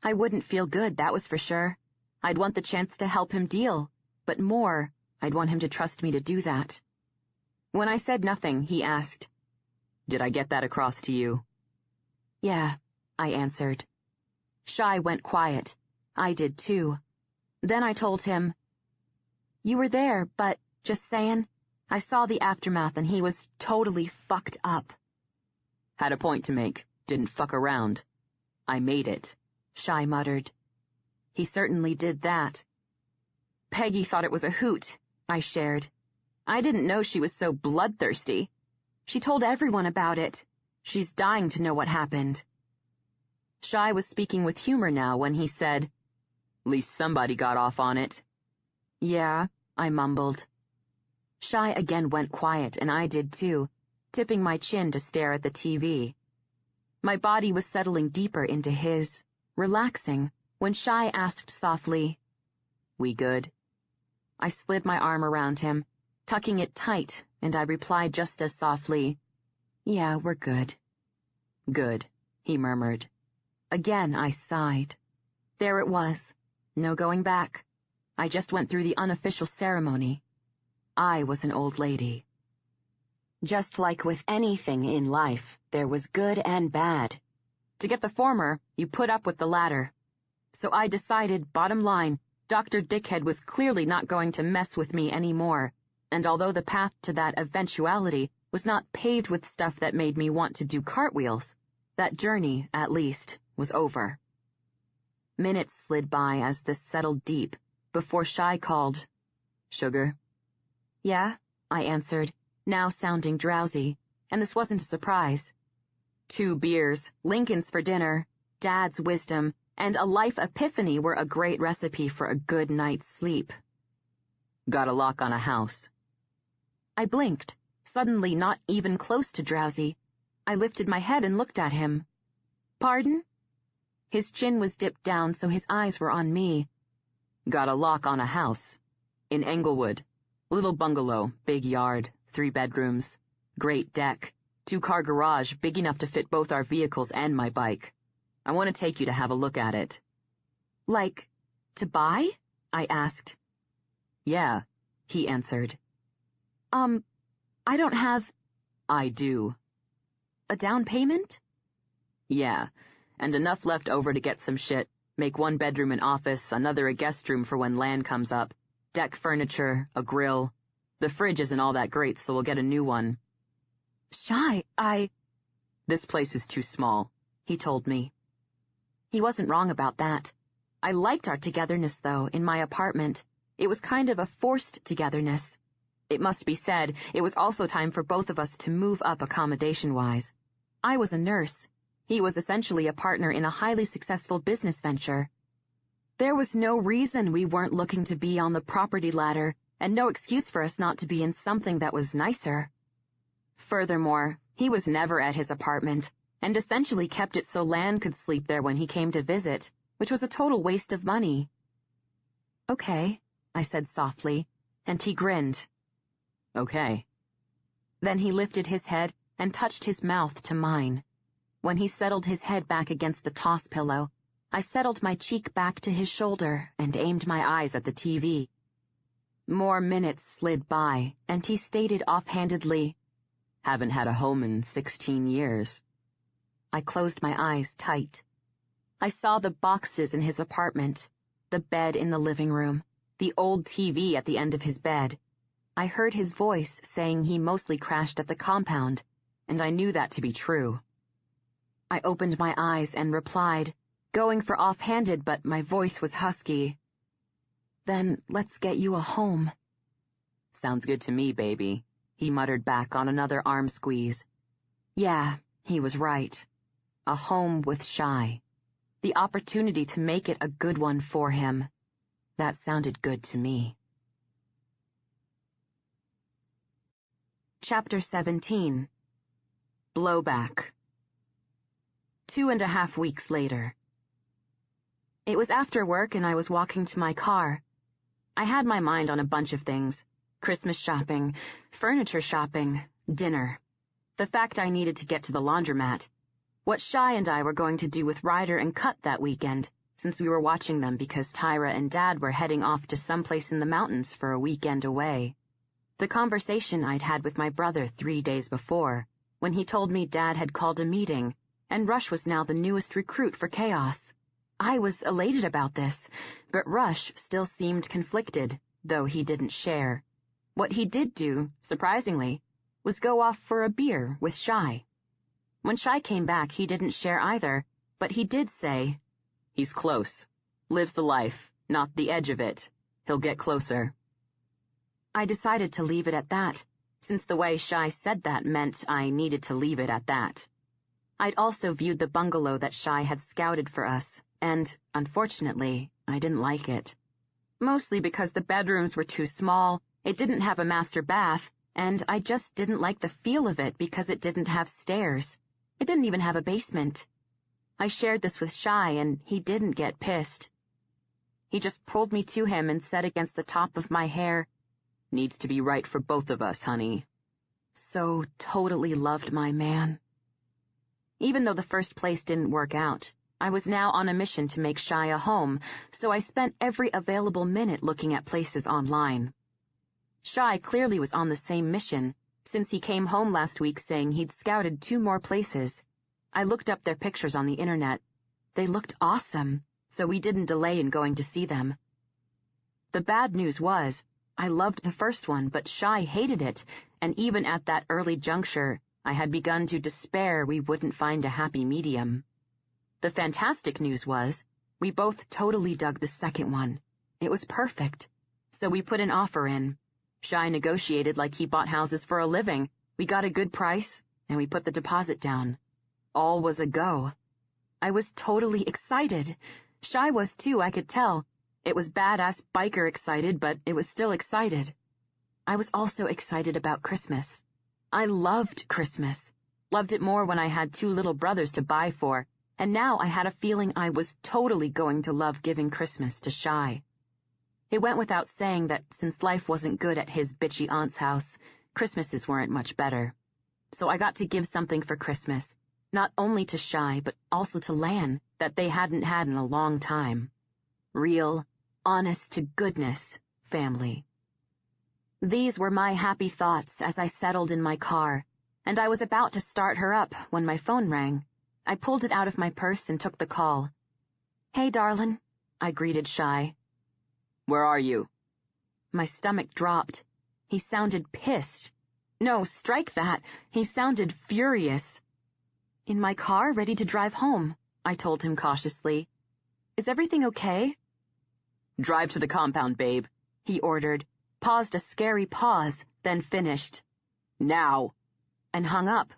I wouldn't feel good, that was for sure. I'd want the chance to help him deal, but more, I'd want him to trust me to do that. When I said nothing, he asked, "Did I get that across to you?" "Yeah," I answered. Shy went quiet. I did too. Then I told him, "You were there, but, just saying, I saw the aftermath and he was totally fucked up." Had a point to make. Didn't fuck around. I made it, Shy muttered. He certainly did that. Peggy thought it was a hoot, I shared. I didn't know she was so bloodthirsty. She told everyone about it. She's dying to know what happened. Shy was speaking with humor now when he said, "Least somebody got off on it." "Yeah," I mumbled. Shy again went quiet, and I did too, tipping my chin to stare at the TV. My body was settling deeper into his, relaxing, when Shy asked softly, "We good?" I slid my arm around him, tucking it tight, and I replied just as softly, "Yeah, we're good." "Good," he murmured. Again I sighed. There it was. No going back. I just went through the unofficial ceremony. I was an old lady. Just like with anything in life, there was good and bad. To get the former, you put up with the latter. So I decided, bottom line, Dr. Dickhead was clearly not going to mess with me anymore, and although the path to that eventuality was not paved with stuff that made me want to do cartwheels, that journey, at least, was over. Minutes slid by as this settled deep, before Shy called, "Sugar?" "Yeah," I answered, now sounding drowsy, and this wasn't a surprise. 2 beers, Lincoln's for dinner, Dad's wisdom, and a life epiphany were a great recipe for a good night's sleep. "Got a lock on a house." I blinked, suddenly not even close to drowsy. I lifted my head and looked at him. "Pardon?" His chin was dipped down so his eyes were on me. "Got a lock on a house. In Englewood. Little bungalow, big yard, 3 bedrooms, great deck, 2-car garage big enough to fit both our vehicles and my bike. I want to take you to have a look at it." "Like, to buy?" I asked. "Yeah," he answered. I don't have..." "I do." "A down payment?" "Yeah. and enough left over to get some shit, make one bedroom an office, another a guest room for when land comes up, deck furniture, a grill. The fridge isn't all that great, so we'll get a new one. Shy, This place is too small, he told me. He wasn't wrong about that. I liked our togetherness, though, in my apartment. It was kind of a forced togetherness. It must be said, it was also time for both of us to move up accommodation-wise. I was a nurse. He was essentially a partner in a highly successful business venture. There was no reason we weren't looking to be on the property ladder, and no excuse for us not to be in something that was nicer. Furthermore, he was never at his apartment, and essentially kept it so Lan could sleep there when he came to visit, which was a total waste of money. Okay, I said softly, and he grinned. Okay. Then he lifted his head and touched his mouth to mine. When he settled his head back against the toss pillow, I settled my cheek back to his shoulder and aimed my eyes at the TV. More minutes slid by, and he stated offhandedly, Haven't had a home in 16 years. I closed my eyes tight. I saw the boxes in his apartment, the bed in the living room, the old TV at the end of his bed. I heard his voice saying he mostly crashed at the compound, and I knew that to be true. I opened my eyes and replied, going for offhanded, but my voice was husky. Then let's get you a home. Sounds good to me, baby, he muttered back on another arm squeeze. Yeah, he was right. A home with Shy. The opportunity to make it a good one for him. That sounded good to me. Chapter 17. Blowback. 2.5 weeks later. It was after work and I was walking to my car. I had my mind on a bunch of things. Christmas shopping, furniture shopping, dinner. The fact I needed to get to the laundromat. What Shy and I were going to do with Ryder and Cut that weekend, since we were watching them because Tyra and Dad were heading off to someplace in the mountains for a weekend away. The conversation I'd had with my brother 3 days before, when he told me Dad had called a meeting, and Rush was now the newest recruit for Chaos. I was elated about this, but Rush still seemed conflicted, though he didn't share. What he did do, surprisingly, was go off for a beer with Shy. When Shy came back, he didn't share either, but he did say, He's close. Lives the life, not the edge of it. He'll get closer. I decided to leave it at that, since the way Shy said that meant I needed to leave it at that. I'd also viewed the bungalow that Shy had scouted for us, and, unfortunately, I didn't like it. Mostly because the bedrooms were too small, it didn't have a master bath, and I just didn't like the feel of it because it didn't have stairs. It didn't even have a basement. I shared this with Shy, and he didn't get pissed. He just pulled me to him and said against the top of my hair, Needs to be right for both of us, honey. So totally loved my man. Even though the first place didn't work out, I was now on a mission to make Shy a home, so I spent every available minute looking at places online. Shy clearly was on the same mission, since he came home last week saying he'd scouted 2 more places. I looked up their pictures on the internet. They looked awesome, so we didn't delay in going to see them. The bad news was, I loved the first one, but Shy hated it, and even at that early juncture, I had begun to despair we wouldn't find a happy medium. The fantastic news was, we both totally dug the second one. It was perfect. So we put an offer in. Shy negotiated like he bought houses for a living. We got a good price, and we put the deposit down. All was a go. I was totally excited. Shy was too, I could tell. It was badass biker excited, but it was still excited. I was also excited about Christmas. I loved Christmas. Loved it more when I had 2 little brothers to buy for, and now I had a feeling I was totally going to love giving Christmas to Shy. It went without saying that since life wasn't good at his bitchy aunt's house, Christmases weren't much better. So I got to give something for Christmas, not only to Shy, but also to Lan, that they hadn't had in a long time. Real, honest-to-goodness family. These were my happy thoughts as I settled in my car, and I was about to start her up when my phone rang. I pulled it out of my purse and took the call. "Hey, darlin'," I greeted Shy. "Where are you?" My stomach dropped. He sounded pissed. No, strike that. He sounded furious. "In my car, ready to drive home," I told him cautiously. "Is everything okay?" "Drive to the compound, babe," he ordered, paused a scary pause, then finished. "Now," and hung up.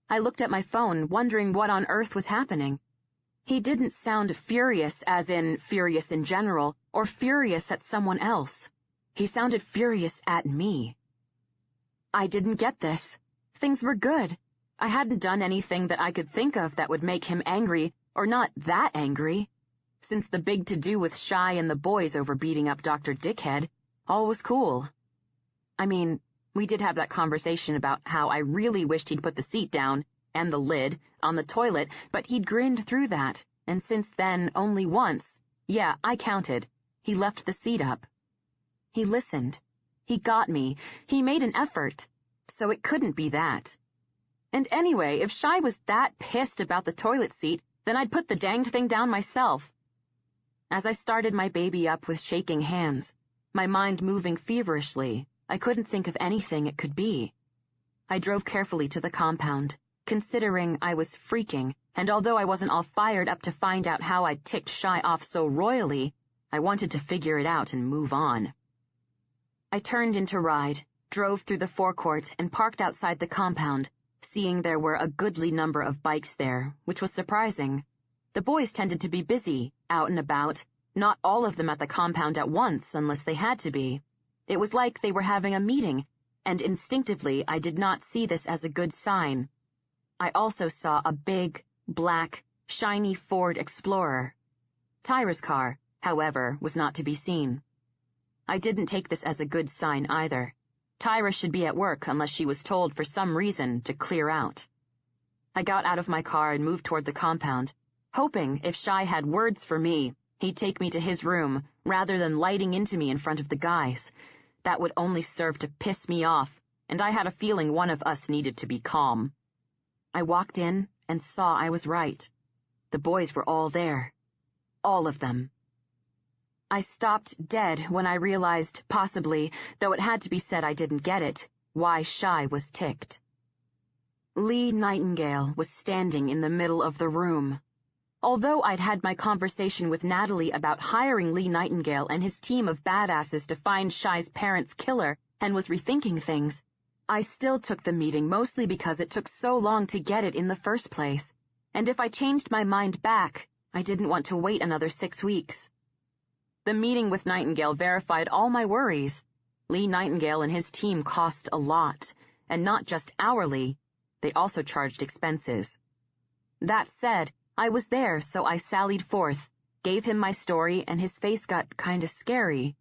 I looked at my phone, wondering what on earth was happening. He didn't sound furious as in furious in general, or furious at someone else. He sounded furious at me. I didn't get this. Things were good. I hadn't done anything that I could think of that would make him angry, or not that angry. Since the big to-do with Shy and the boys over beating up Dr. Dickhead, all was cool. I mean, we did have that conversation about how I really wished he'd put the seat down, and the lid, on the toilet, but he'd grinned through that, and since then, only once, yeah, I counted, he left the seat up. He listened. He got me. He made an effort. So it couldn't be that. And anyway, if Shy was that pissed about the toilet seat, then I'd put the danged thing down myself. As I started my baby up with shaking hands, my mind moving feverishly, I couldn't think of anything it could be. I drove carefully to the compound, considering I was freaking, and although I wasn't all fired up to find out how I'd ticked Shy off so royally, I wanted to figure it out and move on. I turned into Ride, drove through the forecourt, and parked outside the compound, seeing there were a goodly number of bikes there, which was surprising. The boys tended to be busy, out and about, not all of them at the compound at once unless they had to be. It was like they were having a meeting, and instinctively I did not see this as a good sign. I also saw a big, black, shiny Ford Explorer. Tyra's car, however, was not to be seen. I didn't take this as a good sign either. Tyra should be at work unless she was told for some reason to clear out. I got out of my car and moved toward the compound, hoping if Shy had words for me, he'd take me to his room rather than lighting into me in front of the guys. That would only serve to piss me off, and I had a feeling one of us needed to be calm. I walked in and saw I was right. The boys were all there. All of them. I stopped dead when I realized, possibly, though it had to be said I didn't get it, why Shy was ticked. Lee Nightingale was standing in the middle of the room. Although I'd had my conversation with Natalie about hiring Lee Nightingale and his team of badasses to find Shy's parents' killer and was rethinking things, I still took the meeting mostly because it took so long to get it in the first place, and if I changed my mind back, I didn't want to wait another 6 weeks. The meeting with Nightingale verified all my worries. Lee Nightingale and his team cost a lot, and not just hourly, they also charged expenses. That said, I was there, so I sallied forth, gave him my story, and his face got kinda scary.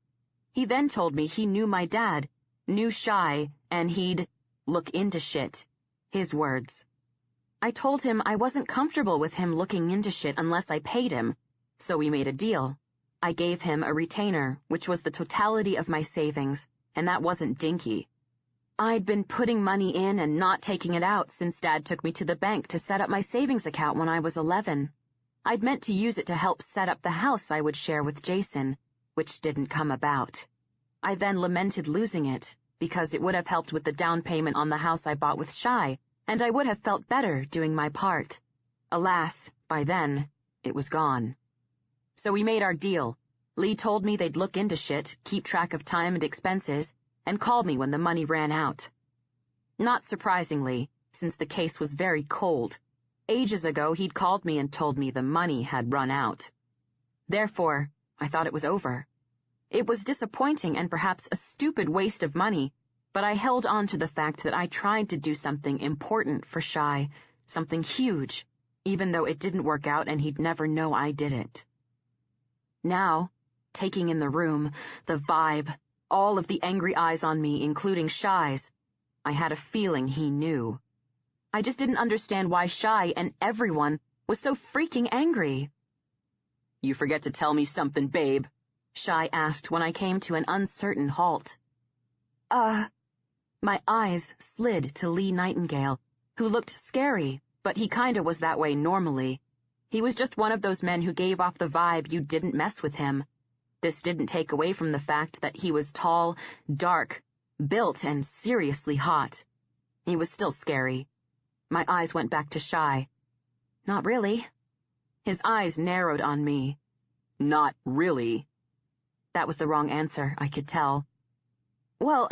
He then told me he knew my dad, knew Shy, and he'd look into shit. His words. I told him I wasn't comfortable with him looking into shit unless I paid him, so we made a deal. I gave him a retainer, which was the totality of my savings, and that wasn't dinky. I'd been putting money in and not taking it out since Dad took me to the bank to set up my savings account when I was 11. I'd meant to use it to help set up the house I would share with Jason, which didn't come about. I then lamented losing it, because it would have helped with the down payment on the house I bought with Shy, and I would have felt better doing my part. Alas, by then, it was gone. So we made our deal. Lee told me they'd look into shit, keep track of time and expenses, and call me when the money ran out. Not surprisingly, since the case was very cold. Ages ago, he'd called me and told me the money had run out. Therefore, I thought it was over. It was disappointing and perhaps a stupid waste of money, but I held on to the fact that I tried to do something important for Shy, something huge, even though it didn't work out and he'd never know I did it. Now, taking in the room, the vibe, all of the angry eyes on me, including Shy's, I had a feeling he knew. I just didn't understand why Shy and everyone was so freaking angry. "You forget to tell me something, babe," Shy asked when I came to an uncertain halt. My eyes slid to Lee Nightingale, who looked scary, but he kinda was that way normally. He was just one of those men who gave off the vibe you didn't mess with him. This didn't take away from the fact that he was tall, dark, built, and seriously hot. He was still scary. My eyes went back to Shy. Not really. His eyes narrowed on me. Not really. That was the wrong answer, I could tell. Well,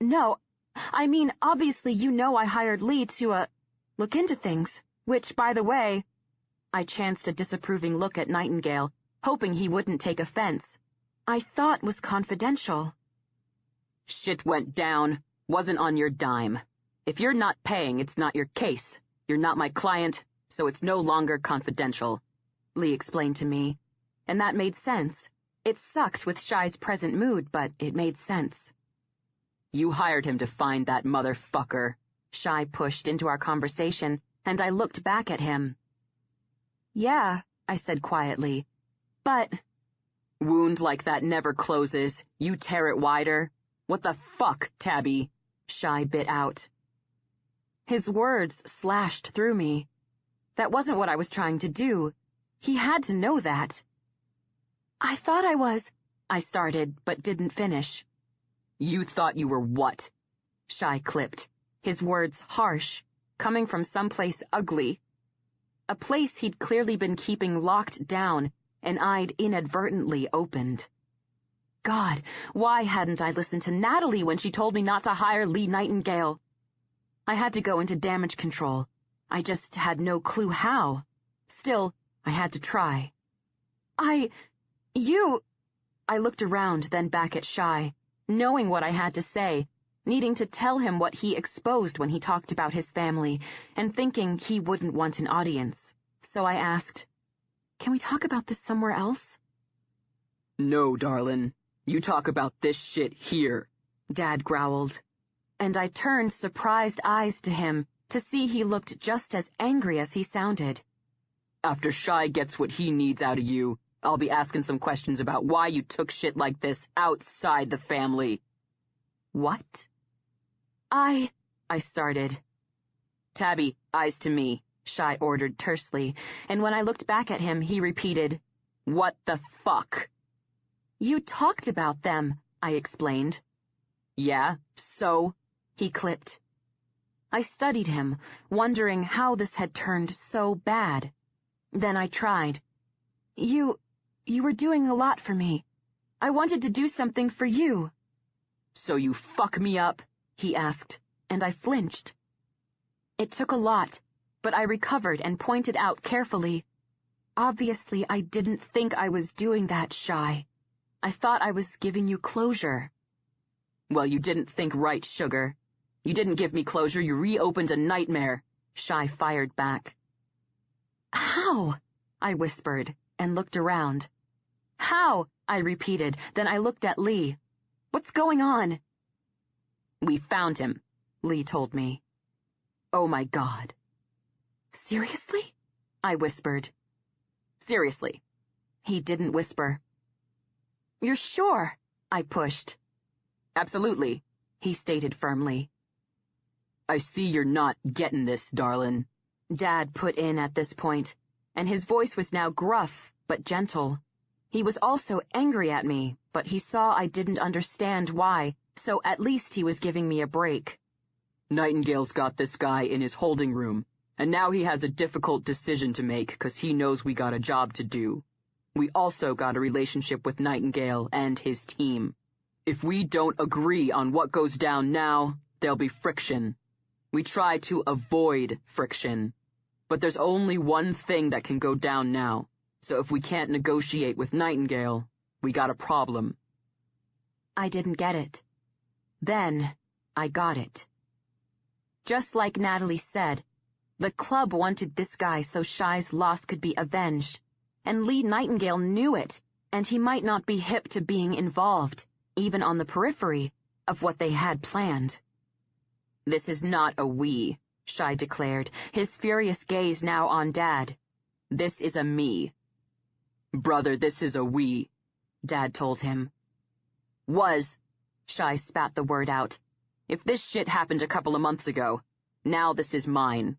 no. I mean, obviously you know I hired Lee to, look into things, which, by the way, I chanced a disapproving look at Nightingale, hoping he wouldn't take offense. I thought was confidential. Shit went down. Wasn't on your dime. If you're not paying, it's not your case. You're not my client, so it's no longer confidential, Lee explained to me. And that made sense. It sucked with Shy's present mood, but it made sense. You hired him to find that motherfucker. Shy pushed into our conversation, and I looked back at him. Yeah, I said quietly. But... Wound like that never closes. You tear it wider. What the fuck, Tabby? Shy bit out. His words slashed through me. That wasn't what I was trying to do. He had to know that. I thought I was... I started, but didn't finish. You thought you were what? Shy clipped, his words harsh, coming from someplace ugly. A place he'd clearly been keeping locked down, and I'd inadvertently opened. God, why hadn't I listened to Natalie when she told me not to hire Lee Nightingale? I had to go into damage control. I just had no clue how. Still, I had to try. I looked around, then back at Shy, knowing what I had to say, needing to tell him what he exposed when he talked about his family, and thinking he wouldn't want an audience. So I asked, Can we talk about this somewhere else? No, darlin'. You talk about this shit here, Dad growled. And I turned surprised eyes to him to see he looked just as angry as he sounded. After Shy gets what he needs out of you, I'll be asking some questions about why you took shit like this outside the family. What? I started. Tabby, eyes to me, Shy ordered tersely, and when I looked back at him, he repeated, What the fuck? You talked about them, I explained. Yeah, so? He clipped. I studied him, wondering how this had turned so bad. Then I tried. You were doing a lot for me. I wanted to do something for you. So you fuck me up? He asked, and I flinched. It took a lot, but I recovered and pointed out carefully. Obviously, I didn't think I was doing that, Shy. I thought I was giving you closure. Well, you didn't think right, sugar. You didn't give me closure, you reopened a nightmare, Shy fired back. How? I whispered, and looked around. How? I repeated, then I looked at Lee. What's going on? We found him, Lee told me. Oh my God. Seriously? I whispered. Seriously. He didn't whisper. You're sure? I pushed. Absolutely, he stated firmly. I see you're not getting this, darlin', Dad put in at this point, and his voice was now gruff but gentle. He was also angry at me, but he saw I didn't understand why, so at least he was giving me a break. Nightingale's got this guy in his holding room, and now he has a difficult decision to make because he knows we got a job to do. We also got a relationship with Nightingale and his team. If we don't agree on what goes down now, there'll be friction. We try to avoid friction. But there's only one thing that can go down now, so if we can't negotiate with Nightingale, we got a problem. I didn't get it. Then, I got it. Just like Natalie said, the club wanted this guy so Shy's loss could be avenged, and Lee Nightingale knew it, and he might not be hip to being involved, even on the periphery, of what they had planned. This is not a we, Shy declared, his furious gaze now on Dad. This is a me. Brother, this is a we, Dad told him. Was, Shy spat the word out. If this shit happened a couple of months ago, now this is mine.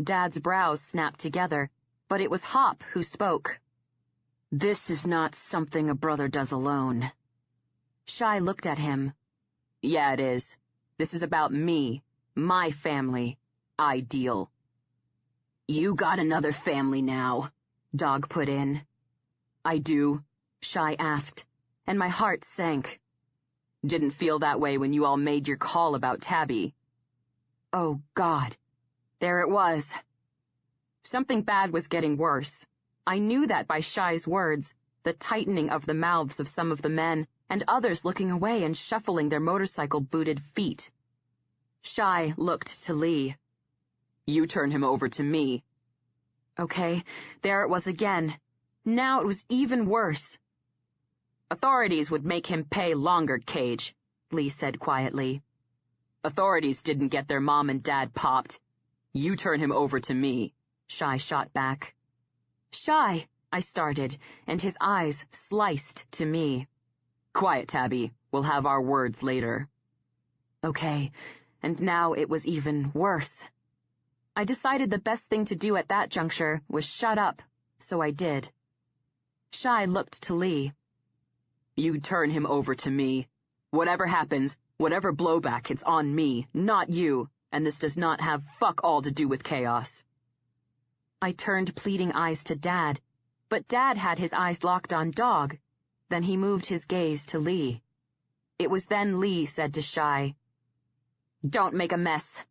Dad's brows snapped together, but it was Hop who spoke. "This is not something a brother does alone." Shai looked at him. "Yeah, it is. This is about me, my family, ideal." "You got another family now," Dog put in. "I do?" Shai asked, and my heart sank. "Didn't feel that way when you all made your call about Tabby." Oh, God. There it was. Something bad was getting worse. I knew that by Shai's words, the tightening of the mouths of some of the men, and others looking away and shuffling their motorcycle-booted feet. Shai looked to Lee. "You turn him over to me." Okay, there it was again. Now it was even worse. "Authorities would make him pay longer, Cage," Lee said quietly. "Authorities didn't get their mom and dad popped. You turn him over to me," Shai shot back. "Shai," I started, and his eyes sliced to me. "Quiet, Tabby. We'll have our words later." Okay, and now it was even worse. I decided the best thing to do at that juncture was shut up, so I did. Shai looked to Lee. "You turn him over to me. Whatever happens, whatever blowback, it's on me, not you, and this does not have fuck all to do with chaos." I turned pleading eyes to Dad, but Dad had his eyes locked on Dog. Then he moved his gaze to Lee. It was then Lee said to Shai, "Don't make a mess."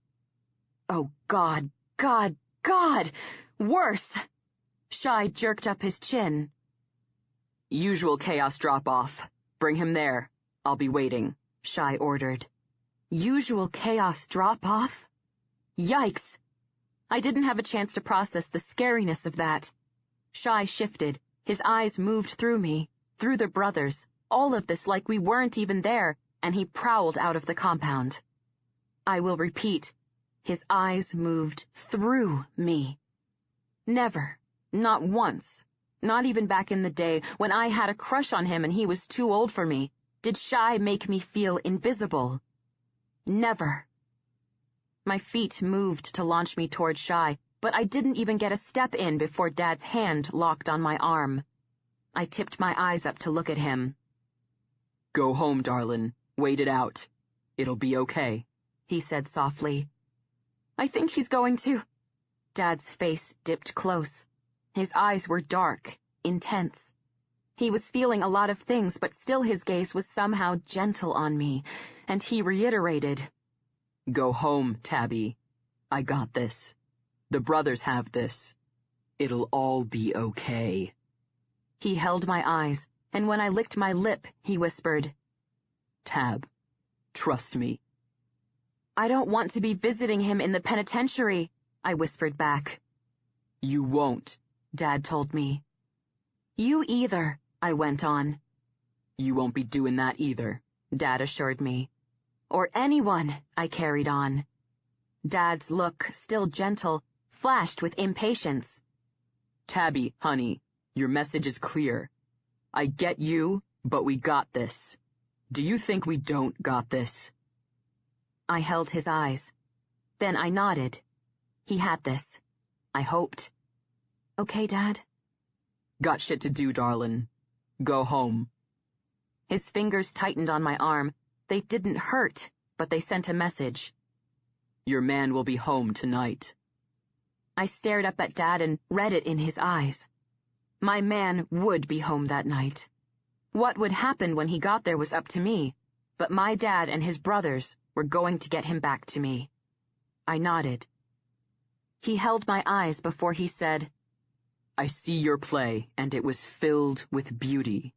Oh, God, God, God! Worse! Shai jerked up his chin. "Usual chaos drop-off. Bring him there. I'll be waiting," Shai ordered. Usual chaos drop-off? Yikes! I didn't have a chance to process the scariness of that. Shai shifted. His eyes moved through me, through the brothers, all of this like we weren't even there, and he prowled out of the compound. I will repeat, his eyes moved through me. Never, not once, not even back in the day when I had a crush on him and he was too old for me, did Shai make me feel invisible. Never. My feet moved to launch me toward Shai, but I didn't even get a step in before Dad's hand locked on my arm. I tipped my eyes up to look at him. "Go home, darlin'. Wait it out. It'll be okay," he said softly. "I think he's going to..." Dad's face dipped close. His eyes were dark, intense. He was feeling a lot of things, but still his gaze was somehow gentle on me, and he reiterated, "Go home, Tabby. I got this. The brothers have this. It'll all be okay." He held my eyes, and when I licked my lip, he whispered, "Tab, trust me." "I don't want to be visiting him in the penitentiary," I whispered back. "You won't," Dad told me. "You either," I went on. "You won't be doing that either," Dad assured me. "Or anyone," I carried on. Dad's look, still gentle, flashed with impatience. "Tabby, honey, your message is clear. I get you, but we got this. Do you think we don't got this?" I held his eyes. Then I nodded. He had this. I hoped. "Okay, Dad?" "Got shit to do, darlin'. Go home." His fingers tightened on my arm. They didn't hurt, but they sent a message. "Your man will be home tonight." I stared up at Dad and read it in his eyes. My man would be home that night. What would happen when he got there was up to me, but my dad and his brothers were going to get him back to me. I nodded. He held my eyes before he said, "I see your play, and it was filled with beauty.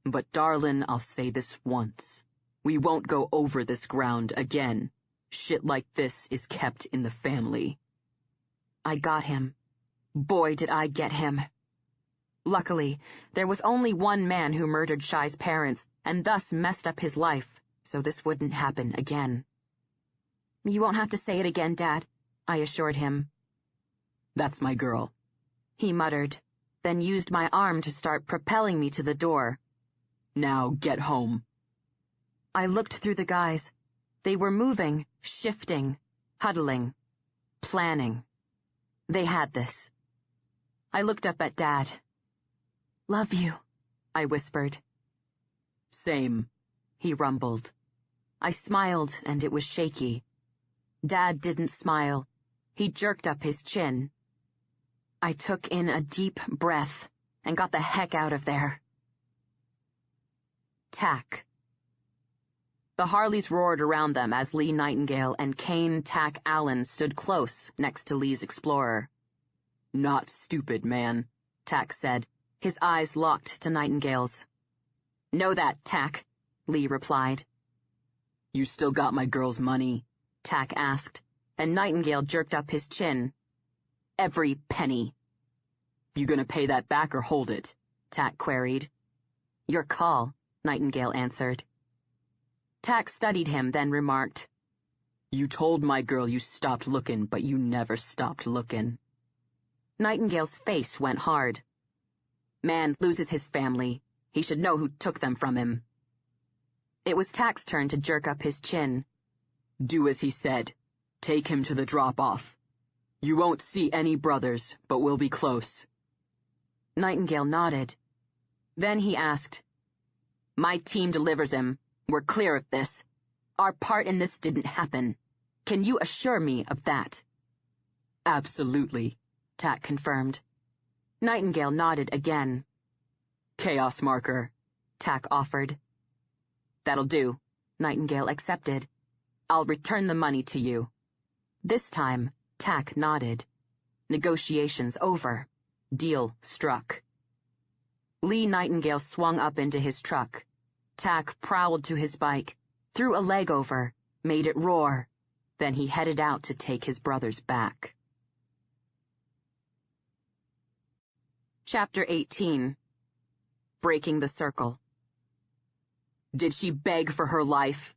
But, darlin', I'll say this once. We won't go over this ground again. Shit like this is kept in the family." I got him. Boy, did I get him. Luckily, there was only one man who murdered Shai's parents and thus messed up his life, so this wouldn't happen again. "You won't have to say it again, Dad," I assured him. "That's my girl," he muttered, then used my arm to start propelling me to the door. "Now get home." I looked through the guys. They were moving, shifting, huddling, planning. They had this. I looked up at Dad. "Love you," I whispered. "Same," he rumbled. I smiled, and it was shaky. Dad didn't smile. He jerked up his chin. I took in a deep breath and got the heck out of there. Tack. The Harleys roared around them as Lee Nightingale and Kane Tack Allen stood close next to Lee's Explorer. "Not stupid, man," Tack said, his eyes locked to Nightingale's. "Know that, Tack," Lee replied. "You still got my girl's money?" Tack asked, and Nightingale jerked up his chin. "Every penny." "You gonna pay that back or hold it?" Tack queried. "Your call," Nightingale answered. Tack studied him, then remarked, "You told my girl you stopped looking, but you never stopped looking." Nightingale's face went hard. "Man loses his family. He should know who took them from him." It was Tack's turn to jerk up his chin. "Do as he said. Take him to the drop-off. You won't see any brothers, but we'll be close." Nightingale nodded. Then he asked, "My team delivers him. We're clear of this. Our part in this didn't happen. Can you assure me of that?" "Absolutely," Tack confirmed. Nightingale nodded again. "Chaos marker," Tack offered. "That'll do," Nightingale accepted. "I'll return the money to you." This time, Tack nodded. Negotiations over. Deal struck. Lee Nightingale swung up into his truck. Tack prowled to his bike, threw a leg over, made it roar. Then he headed out to take his brothers back. Chapter 18. Breaking the Circle. "Did she beg for her life?"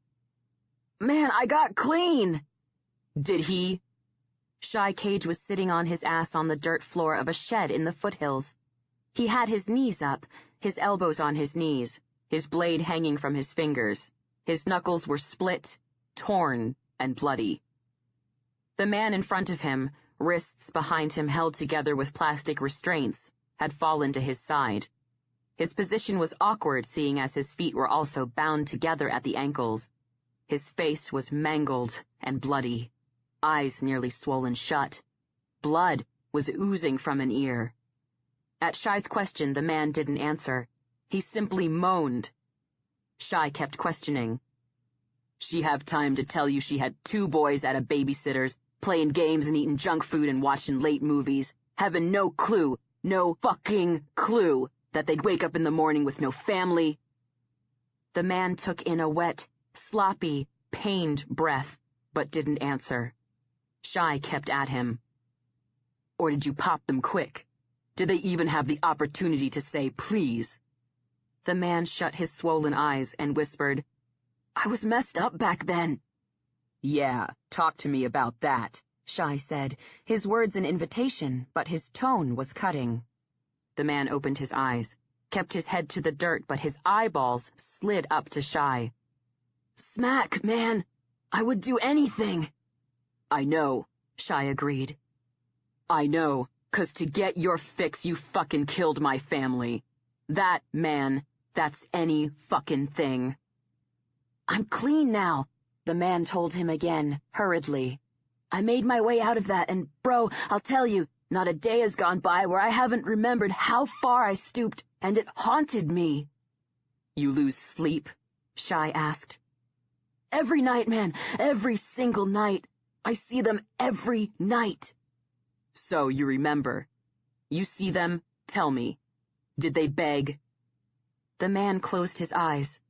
"Man, I got clean!" "Did he?" Shy Cage was sitting on his ass on the dirt floor of a shed in the foothills. He had his knees up, his elbows on his knees, his blade hanging from his fingers. His knuckles were split, torn, and bloody. The man in front of him, wrists behind him held together with plastic restraints, had fallen to his side. His position was awkward, seeing as his feet were also bound together at the ankles. His face was mangled and bloody, eyes nearly swollen shut. Blood was oozing from an ear. At Shy's question, the man didn't answer. He simply moaned. Shy kept questioning. "She have time to tell you she had 2 boys at a babysitter's, playing games and eating junk food and watching late movies, having no clue, no fucking clue, that they'd wake up in the morning with no family?" The man took in a wet, sloppy, pained breath, but didn't answer. Shy kept at him. "Or did you pop them quick? Did they even have the opportunity to say please?" The man shut his swollen eyes and whispered, "I was messed up back then." "Yeah, talk to me about that," Shy said, his words an invitation, but his tone was cutting. The man opened his eyes, kept his head to the dirt, but his eyeballs slid up to Shy. "Smack, man! I would do anything." "I know," Shy agreed. "I know, 'cause to get your fix you fucking killed my family. That, man, that's any fucking thing." "I'm clean now," the man told him again, hurriedly. "I made my way out of that, and, bro, I'll tell you, not a day has gone by where I haven't remembered how far I stooped, and it haunted me." "You lose sleep?" Shy asked. "Every night, man, every single night. I see them every night." "So you remember. You see them, tell me. Did they beg?" The man closed his eyes.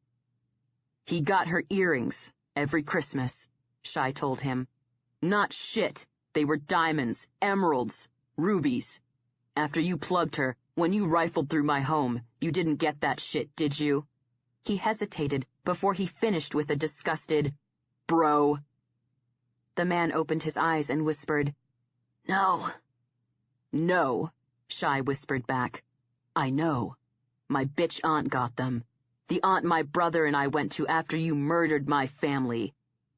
"He got her earrings every Christmas," Shy told him. "Not shit. They were diamonds, emeralds, rubies. After you plugged her, when you rifled through my home, you didn't get that shit, did you?" He hesitated before he finished with a disgusted, "Bro." The man opened his eyes and whispered, "No." "No," Shy whispered back. "I know. My bitch aunt got them. The aunt my brother and I went to after you murdered my family.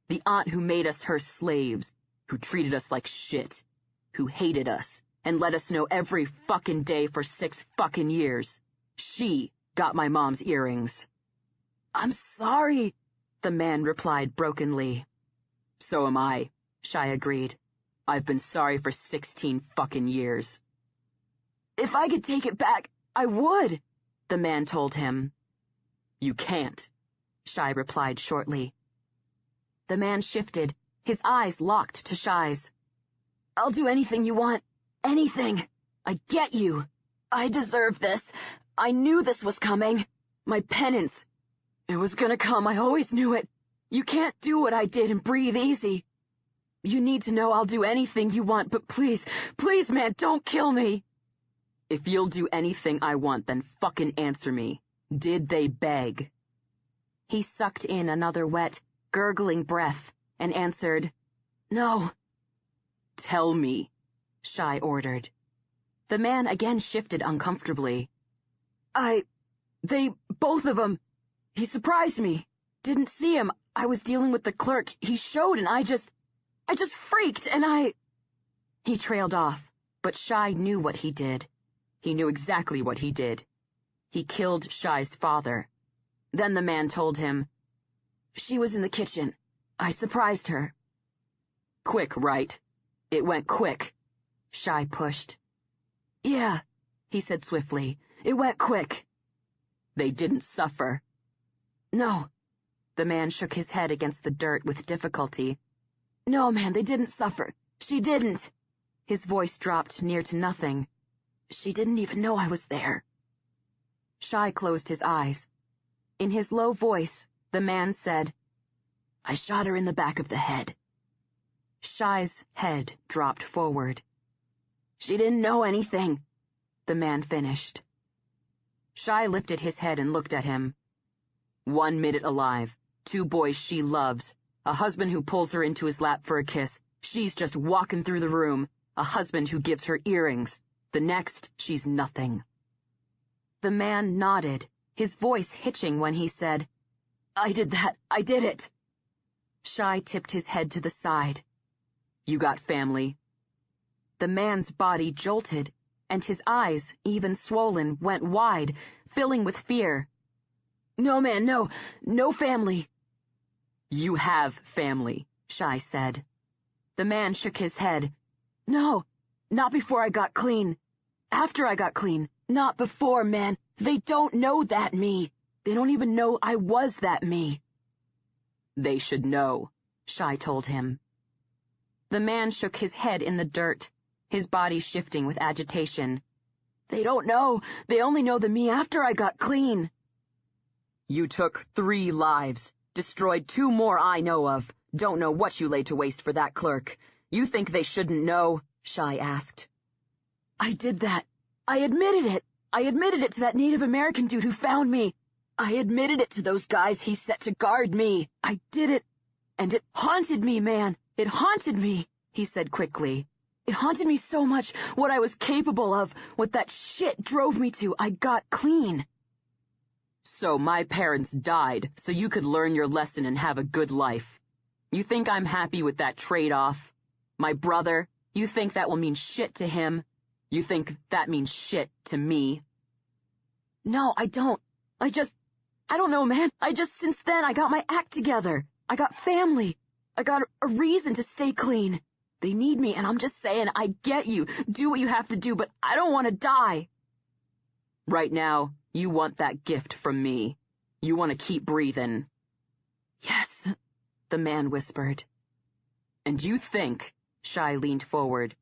The aunt who made us her slaves, who treated us like shit, who hated us and let us know every fucking day for 6 fucking years. She got my mom's earrings." "I'm sorry," the man replied brokenly. "So am I," Shai agreed. "I've been sorry for 16 fucking years." "If I could take it back, I would," the man told him. "You can't," Shai replied shortly. The man shifted, his eyes locked to Shai's. "I'll do anything you want. Anything. I get you. I deserve this. I knew this was coming. My penance. It was gonna come. I always knew it. You can't do what I did and breathe easy. You need to know I'll do anything you want, but please, please, man, don't kill me." "If you'll do anything I want, then fucking answer me. Did they beg?" He sucked in another wet, gurgling breath and answered, "No." "Tell me," Shai ordered. The man again shifted uncomfortably. They, both of them. He surprised me. Didn't see him. I was dealing with the clerk. He showed and I just freaked and He trailed off, but Shai knew what he did. He knew exactly what he did. He killed Shai's father. Then the man told him, "She was in the kitchen. I surprised her." "Quick, right? It went quick," Shai pushed. "Yeah," he said swiftly. "It went quick." "They didn't suffer." "No." The man shook his head against the dirt with difficulty. "No, man, they didn't suffer. She didn't." His voice dropped near to nothing. "She didn't even know I was there." Shai closed his eyes. In his low voice, the man said, "I shot her in the back of the head." Shai's head dropped forward. "She didn't know anything," the man finished. Shai lifted his head and looked at him. 1 minute alive, 2 boys she loves, a husband who pulls her into his lap for a kiss, she's just walking through the room, a husband who gives her earrings. The next, she's nothing. The man nodded, his voice hitching when he said, "I did that. I did it." Shai tipped his head to the side. "You got family?" The man's body jolted, and his eyes, even swollen, went wide, filling with fear. "No, man, no. No family." "You have family," Shai said. The man shook his head. "No, not before I got clean. After I got clean. Not before, man. They don't know that me. They don't even know I was that me." "They should know," Shai told him. The man shook his head in the dirt, his body shifting with agitation. "They don't know. They only know the me after I got clean." "You took 3 lives, destroyed 2 more I know of. Don't know what you laid to waste for that clerk. You think they shouldn't know?" Shai asked. "I did that. I admitted it. I admitted it to that Native American dude who found me. I admitted it to those guys he set to guard me. I did it. And it haunted me, man. It haunted me," he said quickly. "It haunted me so much, what I was capable of, what that shit drove me to. I got clean." "So my parents died so you could learn your lesson and have a good life. You think I'm happy with that trade-off? My brother, you think that will mean shit to him? You think that means shit to me?" "No, I don't. I don't know, man. Since then, I got my act together. I got family. I got a reason to stay clean. They need me, and I'm just saying, I get you. Do what you have to do, but I don't want to die." "Right now, you want that gift from me. You want to keep breathing." "Yes," the man whispered. "And you think," Shai leaned forward,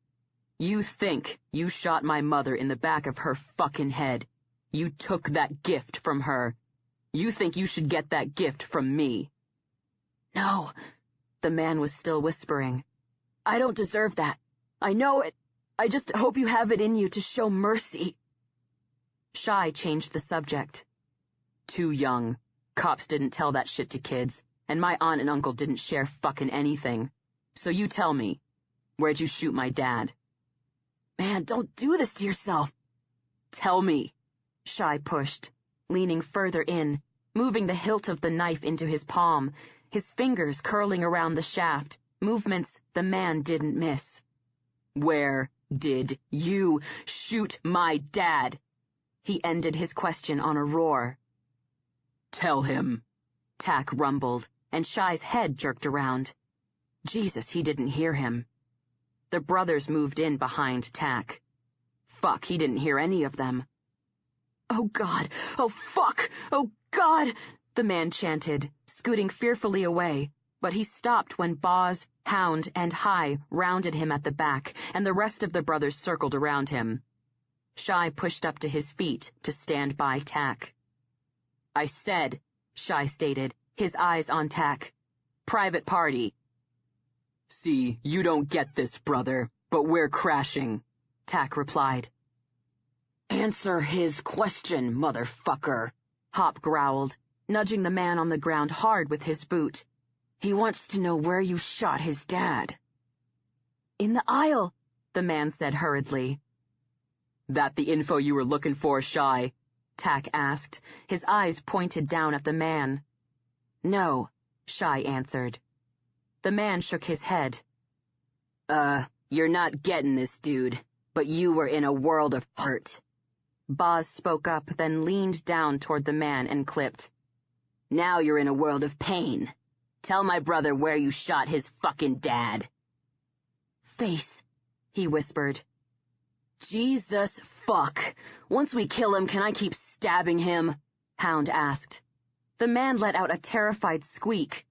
"you think you shot my mother in the back of her fucking head. You took that gift from her. You think you should get that gift from me." "No," the man was still whispering. "I don't deserve that. I know it. I just hope you have it in you to show mercy." Shai changed the subject. "Too young. Cops didn't tell that shit to kids, and my aunt and uncle didn't share fucking anything. So you tell me, where'd you shoot my dad?" "Man, don't do this to yourself." "Tell me." Shai pushed, leaning further in, moving the hilt of the knife into his palm, his fingers curling around the shaft, movements the man didn't miss. Where did you shoot my dad? He ended his question on a roar. Tell him, Tack rumbled, and Shy's head jerked around. Jesus, he didn't hear him. The brothers moved in behind Tack. Fuck, he didn't hear any of them. Oh God, oh fuck, oh God, the man chanted, scooting fearfully away, but he stopped when Boz, Hound, and High rounded him at the back, and the rest of the brothers circled around him. Shy pushed up to his feet to stand by Tack. I said, Shy stated, his eyes on Tack. Private party. See, you don't get this, brother, but we're crashing, Tack replied. Answer his question, motherfucker, Hop growled, nudging the man on the ground hard with his boot. He wants to know where you shot his dad. In the aisle, the man said hurriedly. That the info you were looking for, Shy? Tack asked, his eyes pointed down at the man. No, Shy answered. The man shook his head. You're not getting this, dude, but you were in a world of hurt. Boz spoke up, then leaned down toward the man and clipped. Now you're in a world of pain. Tell my brother where you shot his fucking dad. Face, he whispered. Jesus fuck. Once we kill him, can I keep stabbing him? Hound asked. The man let out a terrified squeak.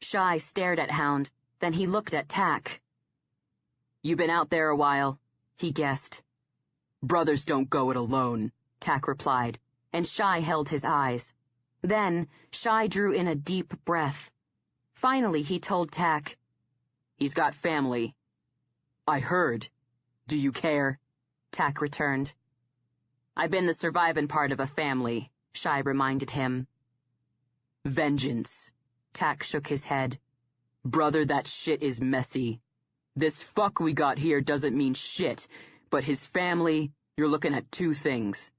Shy stared at Hound, then he looked at Tack. You been out there a while, he guessed. Brothers don't go it alone, Tack replied, and Shy held his eyes. Then, Shy drew in a deep breath. Finally, he told Tack, he's got family. I heard. Do you care? Tack returned. I've been the survivin' part of a family, Shy reminded him. Vengeance. Tack shook his head. Brother, that shit is messy. This fuck we got here doesn't mean shit, but his family, you're looking at two things.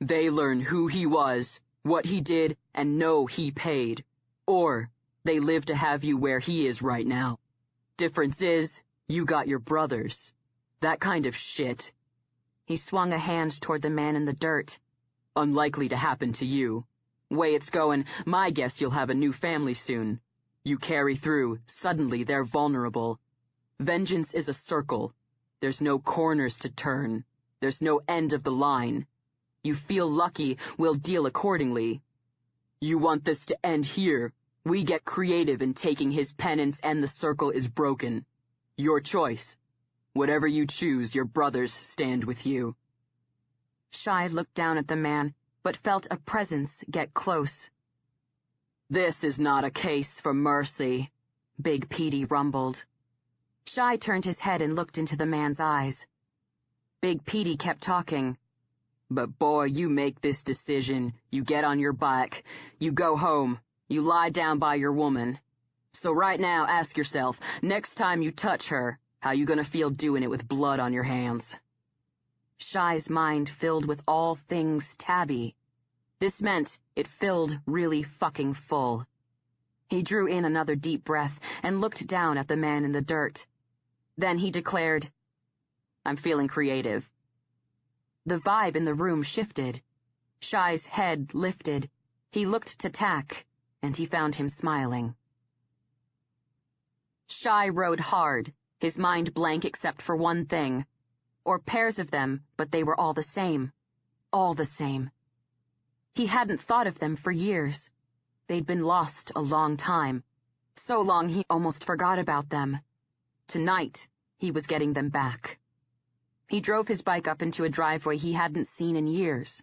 They learn who he was, what he did, and know he paid. Or they live to have you where he is right now. Difference is, you got your brothers. That kind of shit. He swung a hand toward the man in the dirt. Unlikely to happen to you. Way it's going, my guess you'll have a new family soon. You carry through, suddenly they're vulnerable. Vengeance is a circle. There's no corners to turn. There's no end of the line. You feel lucky, we'll deal accordingly. You want this to end here. We get creative in taking his penance and the circle is broken. Your choice. Whatever you choose, your brothers stand with you. Shy looked down at the man, but felt a presence get close. This is not a case for mercy, Big Petey rumbled. Shy turned his head and looked into the man's eyes. Big Petey kept talking. But boy, you make this decision, you get on your bike, you go home, you lie down by your woman. So right now, ask yourself, next time you touch her, how you gonna feel doing it with blood on your hands? Shy's mind filled with all things Tabby. This meant it filled really fucking full. He drew in another deep breath and looked down at the man in the dirt. Then he declared, I'm feeling creative. The vibe in the room shifted. Shy's head lifted. He looked to Tack, and he found him smiling. Shy rode hard, his mind blank except for one thing. Or pairs of them, but they were all the same. All the same. He hadn't thought of them for years. They'd been lost a long time. So long he almost forgot about them. Tonight, he was getting them back. He drove his bike up into a driveway he hadn't seen in years.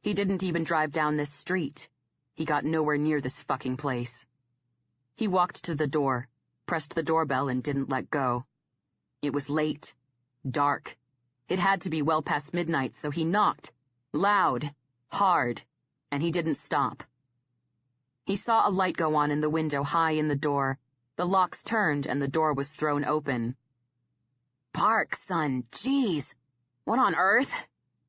He didn't even drive down this street. He got nowhere near this fucking place. He walked to the door, pressed the doorbell and didn't let go. It was late, dark. It had to be well past midnight, so he knocked, loud, hard, and he didn't stop. He saw a light go on in the window high in the door. The locks turned and the door was thrown open. Park, son, jeez. What on earth?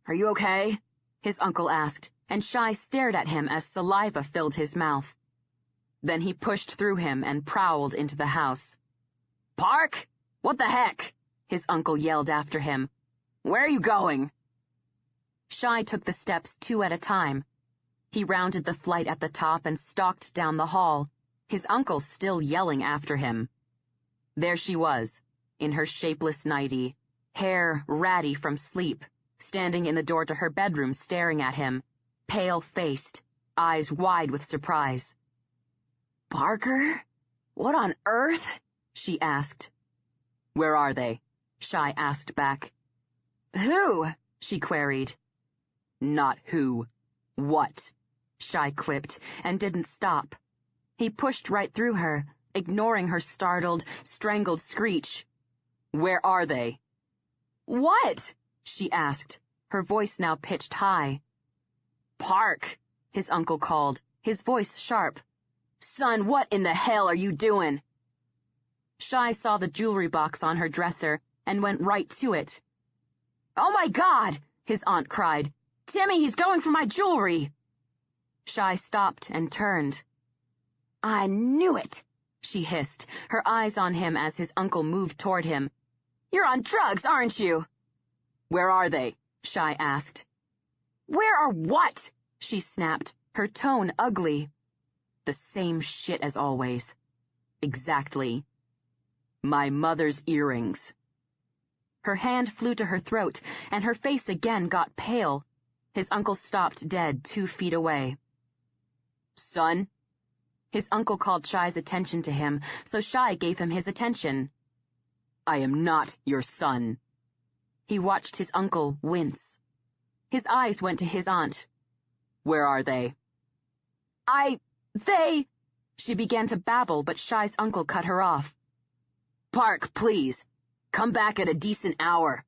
Are you okay? His uncle asked, and Shy stared at him as saliva filled his mouth. Then he pushed through him and prowled into the house. Park? What the heck? his uncle yelled after him. "Where are you going?" Shy took the steps 2 at a time. He rounded the flight at the top and stalked down the hall, his uncle still yelling after him. There she was, in her shapeless nightie, hair ratty from sleep, standing in the door to her bedroom staring at him, pale-faced, eyes wide with surprise. "Parker? What on earth?" she asked. "Where are they?" Shy asked back. "Who?" she queried. "Not who. What?" Shy clipped, and didn't stop. He pushed right through her, ignoring her startled, strangled screech. "Where are they?" "What?" she asked, her voice now pitched high. "Park," his uncle called, his voice sharp. "Son, what in the hell are you doing?" Shy saw the jewelry box on her dresser and went right to it. "Oh my God!" his aunt cried. "Timmy, he's going for my jewelry!" Shy stopped and turned. "I knew it," she hissed, her eyes on him as his uncle moved toward him. "You're on drugs, aren't you?" "Where are they?" Shy asked. "Where are what?" she snapped, her tone ugly. "The same shit as always." "Exactly." "My mother's earrings." Her hand flew to her throat, and her face again got pale. His uncle stopped dead 2 feet away. "Son?" His uncle called Shy's attention to him, so Shy gave him his attention. "I am not your son." He watched his uncle wince. His eyes went to his aunt. "Where are they?" They... She began to babble, but Shy's uncle cut her off. "Park, please. Come back at a decent hour.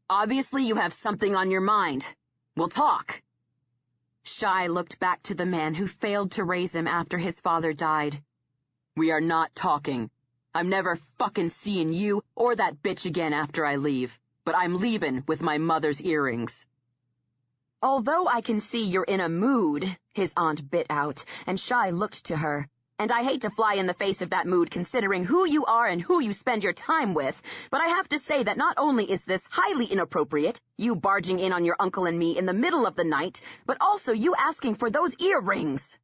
Obviously you have something on your mind. We'll talk." Shy looked back to the man who failed to raise him after his father died. "We are not talking. I'm never fucking seeing you or that bitch again after I leave, but I'm leaving with my mother's earrings." "Although I can see you're in a mood," his aunt bit out, and Shy looked to her. "And I hate to fly in the face of that mood considering who you are and who you spend your time with, but I have to say that not only is this highly inappropriate, you barging in on your uncle and me in the middle of the night, but also you asking for those earrings."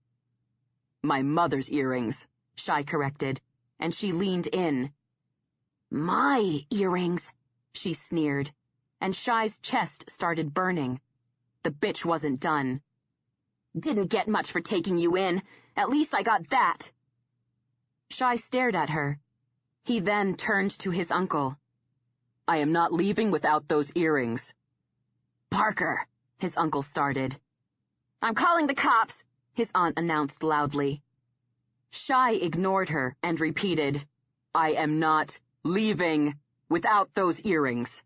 "My mother's earrings," Shy corrected, and she leaned in. "My earrings," she sneered, and Shy's chest started burning. The bitch wasn't done. "Didn't get much for taking you in. At least I got that." Shy stared at her. He then turned to his uncle. "I am not leaving without those earrings." "Parker," his uncle started. "I'm calling the cops," his aunt announced loudly. Shy ignored her and repeated, "I am not leaving without those earrings."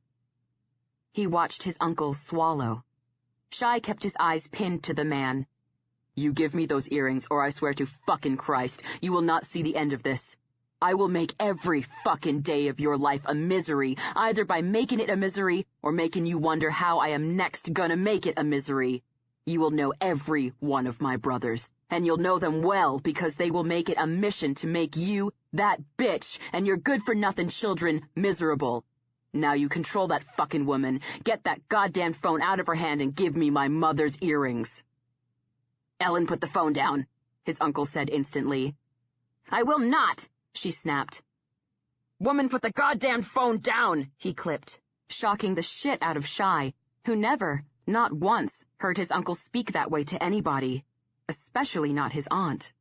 He watched his uncle swallow. Shy kept his eyes pinned to the man. "You give me those earrings, or I swear to fucking Christ, you will not see the end of this. I will make every fucking day of your life a misery, either by making it a misery or making you wonder how I am next gonna make it a misery. You will know every one of my brothers, and you'll know them well because they will make it a mission to make you, that bitch, and your good-for-nothing children miserable. Now you control that fucking woman, get that goddamn phone out of her hand and give me my mother's earrings." "Ellen, put the phone down," his uncle said instantly. "I will not," she snapped. "Woman, put the goddamn phone down," he clipped, shocking the shit out of Shy, who never, not once, heard his uncle speak that way to anybody, especially not his aunt.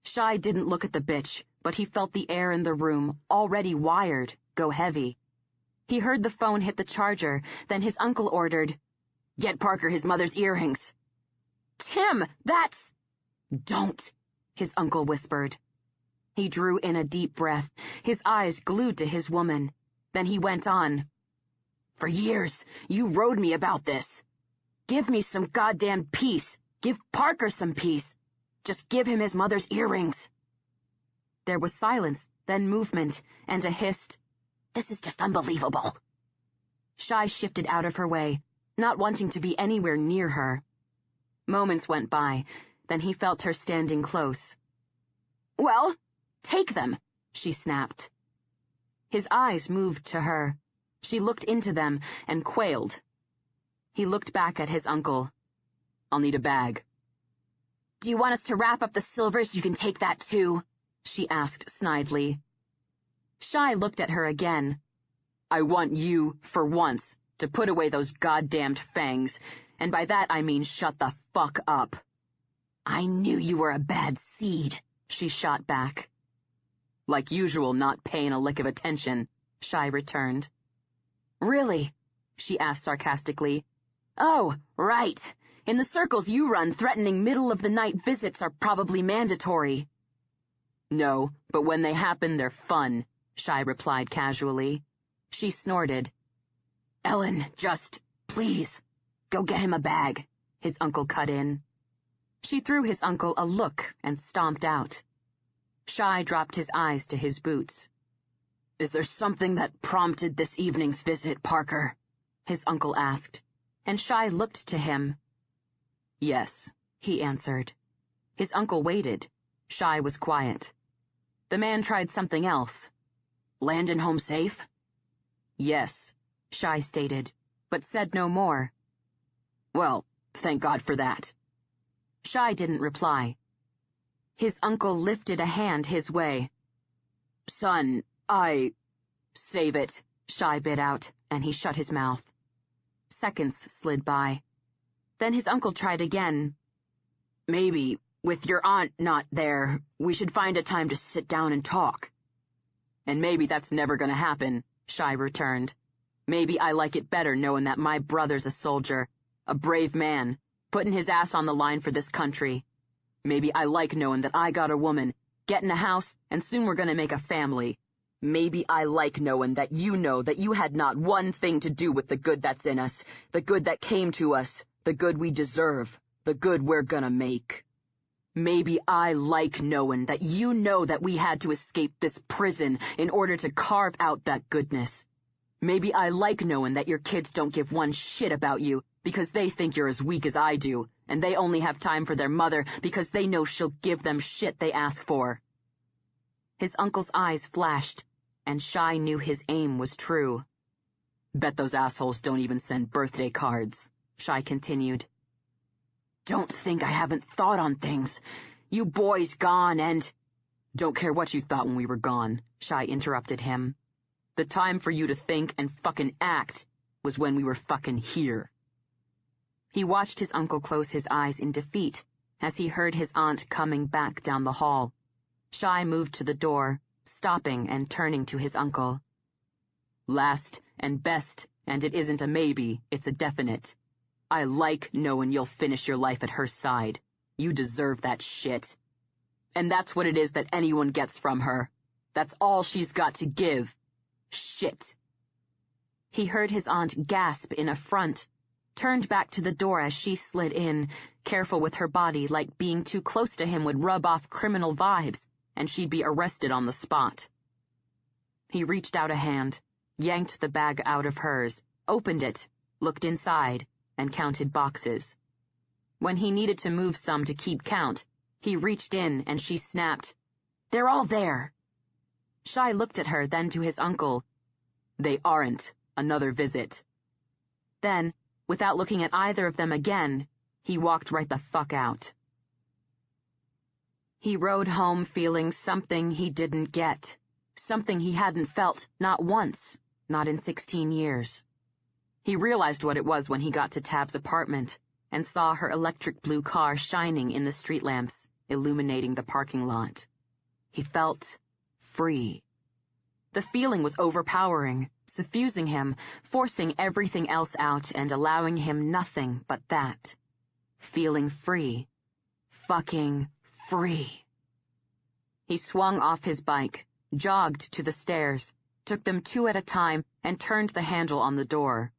Shy didn't look at the bitch, but he felt the air in the room, already wired, go heavy. He heard the phone hit the charger, then his uncle ordered, "Get Parker his mother's earrings." "Tim, that's—" "Don't," his uncle whispered. He drew in a deep breath, his eyes glued to his woman. Then he went on, "For years, you rode me about this. Give me some goddamn peace. Give Parker some peace. Just give him his mother's earrings." There was silence, then movement, and a hissed, "This is just unbelievable." Shy shifted out of her way, not wanting to be anywhere near her. Moments went by, then he felt her standing close. "Well, take them," she snapped. His eyes moved to her. She looked into them and quailed. He looked back at his uncle. "I'll need a bag." "Do you want us to wrap up the silver so you can take that too?" she asked snidely. Shy looked at her again. "I want you, for once, to put away those goddamned fangs, and by that I mean shut the fuck up." "I knew you were a bad seed," she shot back. "Like usual, not paying a lick of attention," Shy returned. "Really?" she asked sarcastically. "Oh, right. In the circles you run, threatening middle-of-the-night visits are probably mandatory." "No, but when they happen, they're fun," Shy replied casually. She snorted. "Ellen, just, please, go get him a bag," his uncle cut in. She threw his uncle a look and stomped out. Shy dropped his eyes to his boots. "Is there something that prompted this evening's visit, Parker?" his uncle asked, and Shy looked to him. "Yes," he answered. His uncle waited. Shy was quiet. The man tried something else. "Landon home safe?" "Yes," Shy stated, but said no more. "Well, thank God for that." Shy didn't reply. His uncle lifted a hand his way. "Son, Save it," Shy bit out, and he shut his mouth. Seconds slid by. Then his uncle tried again. "Maybe, with your aunt not there, we should find a time to sit down and talk." "And maybe that's never gonna happen," Shy returned. "Maybe I like it better knowing that my brother's a soldier, a brave man, putting his ass on the line for this country. Maybe I like knowing that I got a woman, getting a house, and soon we're gonna make a family. Maybe I like knowing that you had not one thing to do with the good that's in us, the good that came to us, the good we deserve, the good we're gonna make. Maybe I like knowing that you know that we had to escape this prison in order to carve out that goodness. Maybe I like knowing that your kids don't give one shit about you because they think you're as weak as I do, and they only have time for their mother because they know she'll give them shit they ask for." His uncle's eyes flashed, and Shy knew his aim was true. "Bet those assholes don't even send birthday cards," Shy continued. "Don't think I haven't thought on things. You boys gone and—" "Don't care what you thought when we were gone," Shy interrupted him. "The time for you to think and fucking act was when we were fucking here." He watched his uncle close his eyes in defeat as he heard his aunt coming back down the hall. Shy moved to the door, stopping and turning to his uncle. "Last and best, and it isn't a maybe, it's a definite. I like knowing you'll finish your life at her side. You deserve that shit. And that's what it is that anyone gets from her. That's all she's got to give. Shit." He heard his aunt gasp in affront, turned back to the door as she slid in, careful with her body like being too close to him would rub off criminal vibes, and she'd be arrested on the spot. He reached out a hand, yanked the bag out of hers, opened it, looked inside, and counted boxes. When he needed to move some to keep count, he reached in and she snapped, "They're all there." Shy looked at her, then to his uncle. "They aren't. Another visit." Then, without looking at either of them again, he walked right the fuck out. He rode home feeling something he didn't get, something he hadn't felt, not once, not in 16 years. He realized what it was when he got to Tab's apartment and saw her electric blue car shining in the street lamps, illuminating the parking lot. He felt free. The feeling was overpowering, suffusing him, forcing everything else out and allowing him nothing but that. Feeling free. Fucking free. He swung off his bike, jogged to the stairs, took them 2 at a time, and turned the handle on the door.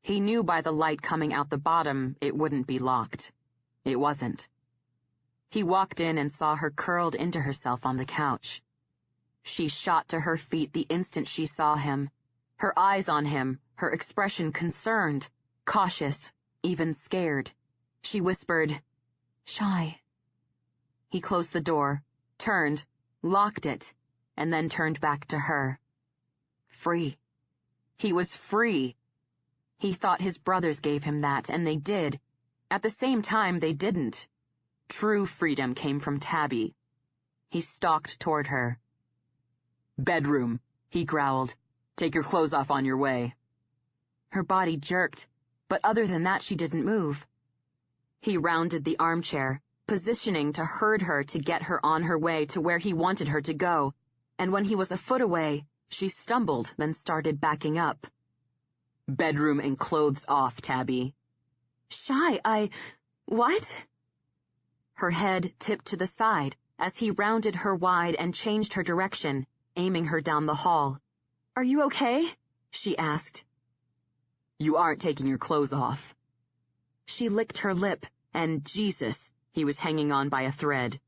He knew by the light coming out the bottom it wouldn't be locked. It wasn't. He walked in and saw her curled into herself on the couch. She shot to her feet the instant she saw him, her eyes on him, her expression concerned, cautious, even scared. She whispered, "Shy." He closed the door, turned, locked it, and then turned back to her. free. He was free. He thought his brothers gave him that, and they did. At the same time, they didn't. True freedom came from Tabby. He stalked toward her. "Bedroom," he growled. "Take your clothes off on your way." Her body jerked, but other than that she didn't move. He rounded the armchair, positioning to herd her to get her on her way to where he wanted her to go, and when he was a foot away, she stumbled, then started backing up. "Bedroom and clothes off, Tabby." What? Her head tipped to the side as he rounded her wide and changed her direction, aiming her down the hall. "Are you okay?" she asked. "You aren't taking your clothes off." She licked her lip, and Jesus, he was hanging on by a thread.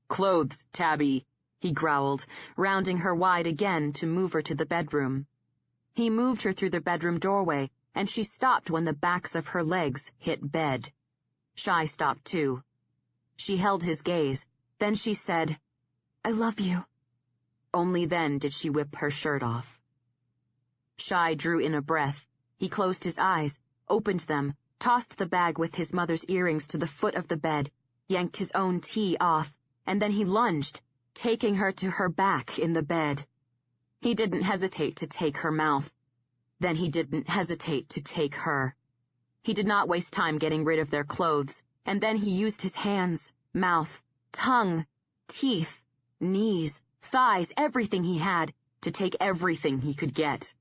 "Clothes, Tabby," he growled, rounding her wide again to move her to the bedroom. He moved her through the bedroom doorway, and she stopped when the backs of her legs hit bed. Shy stopped too. She held his gaze, then she said, "I love you." Only then did she whip her shirt off. Shy drew in a breath. He closed his eyes, opened them, tossed the bag with his mother's earrings to the foot of the bed, yanked his own tee off, and then he lunged, taking her to her back in the bed. He didn't hesitate to take her mouth. Then he didn't hesitate to take her. He did not waste time getting rid of their clothes, and then he used his hands, mouth, tongue, teeth, knees, thighs, everything he had, to take everything he could get.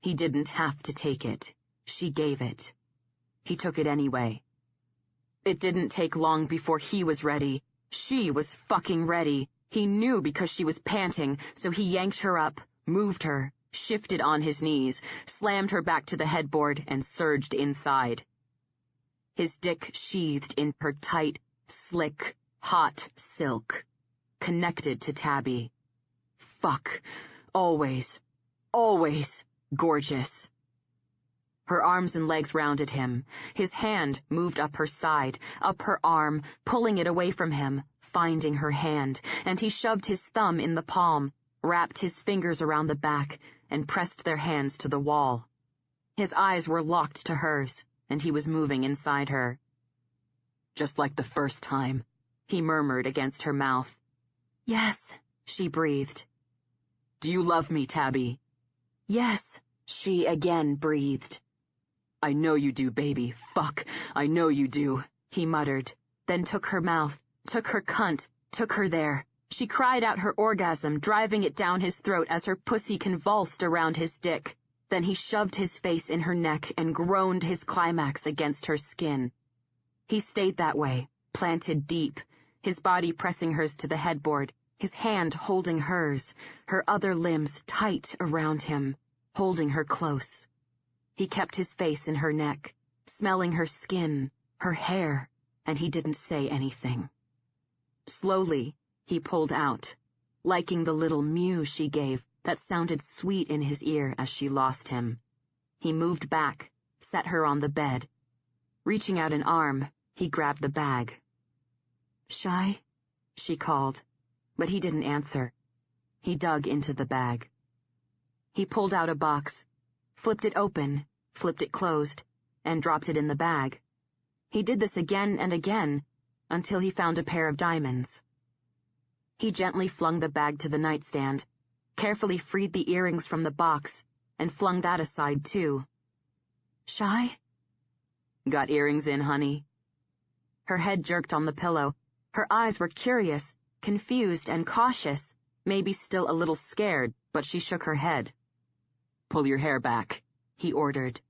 He didn't have to take it. She gave it. He took it anyway. It didn't take long before he was ready. She was fucking ready. He knew because she was panting, so he yanked her up, moved her, shifted on his knees, slammed her back to the headboard, and surged inside. His dick sheathed in her tight, slick, hot silk, connected to Tabby. Fuck. Always. Always gorgeous. Her arms and legs rounded him. His hand moved up her side, up her arm, pulling it away from him, finding her hand, and he shoved his thumb in the palm, wrapped his fingers around the back, and pressed their hands to the wall. His eyes were locked to hers, and he was moving inside her. "Just like the first time," he murmured against her mouth. "Yes," she breathed. "Do you love me, Tabby?" "Yes," she again breathed. "I know you do, baby. Fuck, I know you do," he muttered, then took her mouth, took her cunt, took her there. She cried out her orgasm, driving it down his throat as her pussy convulsed around his dick. Then he shoved his face in her neck and groaned his climax against her skin. He stayed that way, planted deep, his body pressing hers to the headboard, his hand holding hers, her other limbs tight around him, holding her close. He kept his face in her neck, smelling her skin, her hair, and he didn't say anything. Slowly, he pulled out, liking the little mew she gave that sounded sweet in his ear as she lost him. He moved back, set her on the bed. Reaching out an arm, he grabbed the bag. "Shy?" she called, but he didn't answer. He dug into the bag. He pulled out a box, flipped it open, flipped it closed, and dropped it in the bag. He did this again and again, until he found a pair of diamonds. He gently flung the bag to the nightstand, carefully freed the earrings from the box, and flung that aside too. "Shy?" "Got earrings in, honey?" Her head jerked on the pillow. Her eyes were curious, confused and cautious, maybe still a little scared, but she shook her head. "Pull your hair back," he ordered.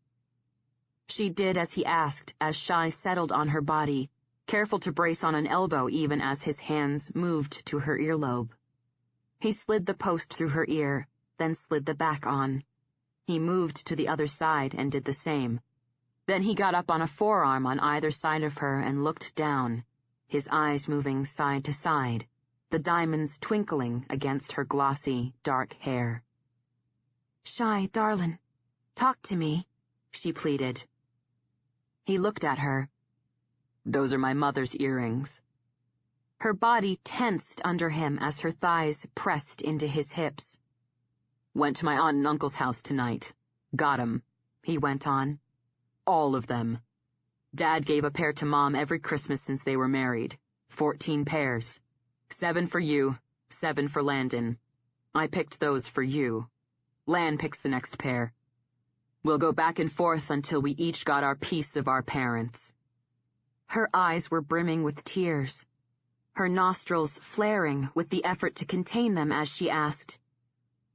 She did as he asked as Shy settled on her body, careful to brace on an elbow even as his hands moved to her earlobe. He slid the post through her ear, then slid the back on. He moved to the other side and did the same. Then he got up on a forearm on either side of her and looked down, his eyes moving side to side, the diamonds twinkling against her glossy, dark hair. "Shy, darlin', talk to me," she pleaded. He looked at her. "Those are my mother's earrings." Her body tensed under him as her thighs pressed into his hips. Went to my aunt and uncle's house tonight. Got 'em," he went on. "All of them. Dad gave a pair to Mom every Christmas since they were married. 14 pairs. 7 for you, 7 for Landon. I picked those for you. Lan picks the next pair. We'll go back and forth until we each got our piece of our parents." Her eyes were brimming with tears, her nostrils flaring with the effort to contain them as she asked,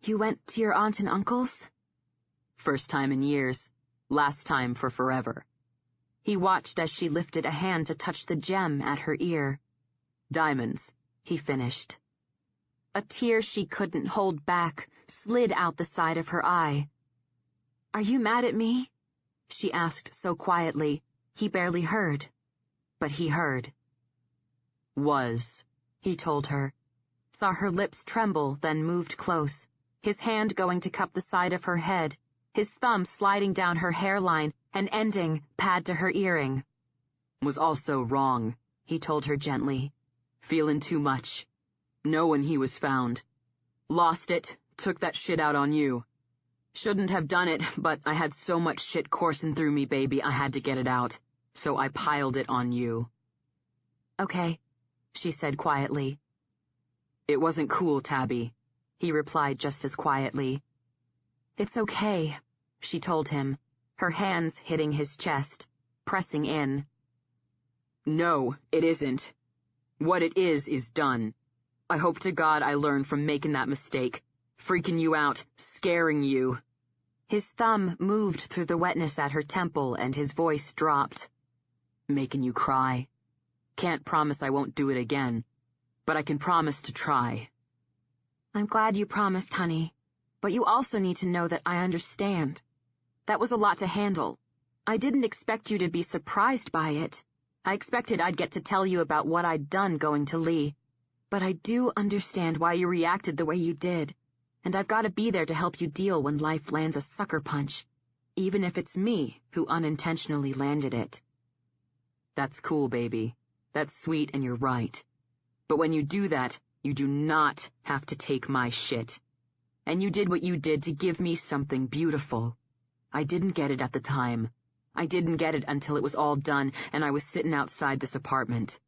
"You went to your aunt and uncle's?" "First time in years. Last time for forever." He watched as she lifted a hand to touch the gem at her ear. "Diamonds," he finished. A tear she couldn't hold back slid out the side of her eye. "Are you mad at me?" she asked so quietly, he barely heard. But he heard. "Was," he told her, saw her lips tremble, then moved close, his hand going to cup the side of her head, his thumb sliding down her hairline and ending pad to her earring. "Was also wrong," he told her gently. "Feeling too much. Knowing he was found. Lost it, took that shit out on you. Shouldn't have done it, but I had so much shit coursing through me, baby, I had to get it out. So I piled it on you." "Okay," she said quietly. "It wasn't cool, Tabby," he replied just as quietly. "It's okay," she told him, her hands hitting his chest, pressing in. "No, it isn't. What it is done. I hope to God I learned from making that mistake, freaking you out, scaring you." His thumb moved through the wetness at her temple and his voice dropped. "Making you cry. Can't promise I won't do it again, but I can promise to try." "I'm glad you promised, honey, but you also need to know that I understand. That was a lot to handle. I didn't expect you to be surprised by it. I expected I'd get to tell you about what I'd done going to Lee. But I do understand why you reacted the way you did, and I've got to be there to help you deal when life lands a sucker punch, even if it's me who unintentionally landed it." "That's cool, baby. That's sweet and you're right. But when you do that, you do not have to take my shit. And you did what you did to give me something beautiful. I didn't get it at the time. I didn't get it until it was all done and I was sitting outside this apartment.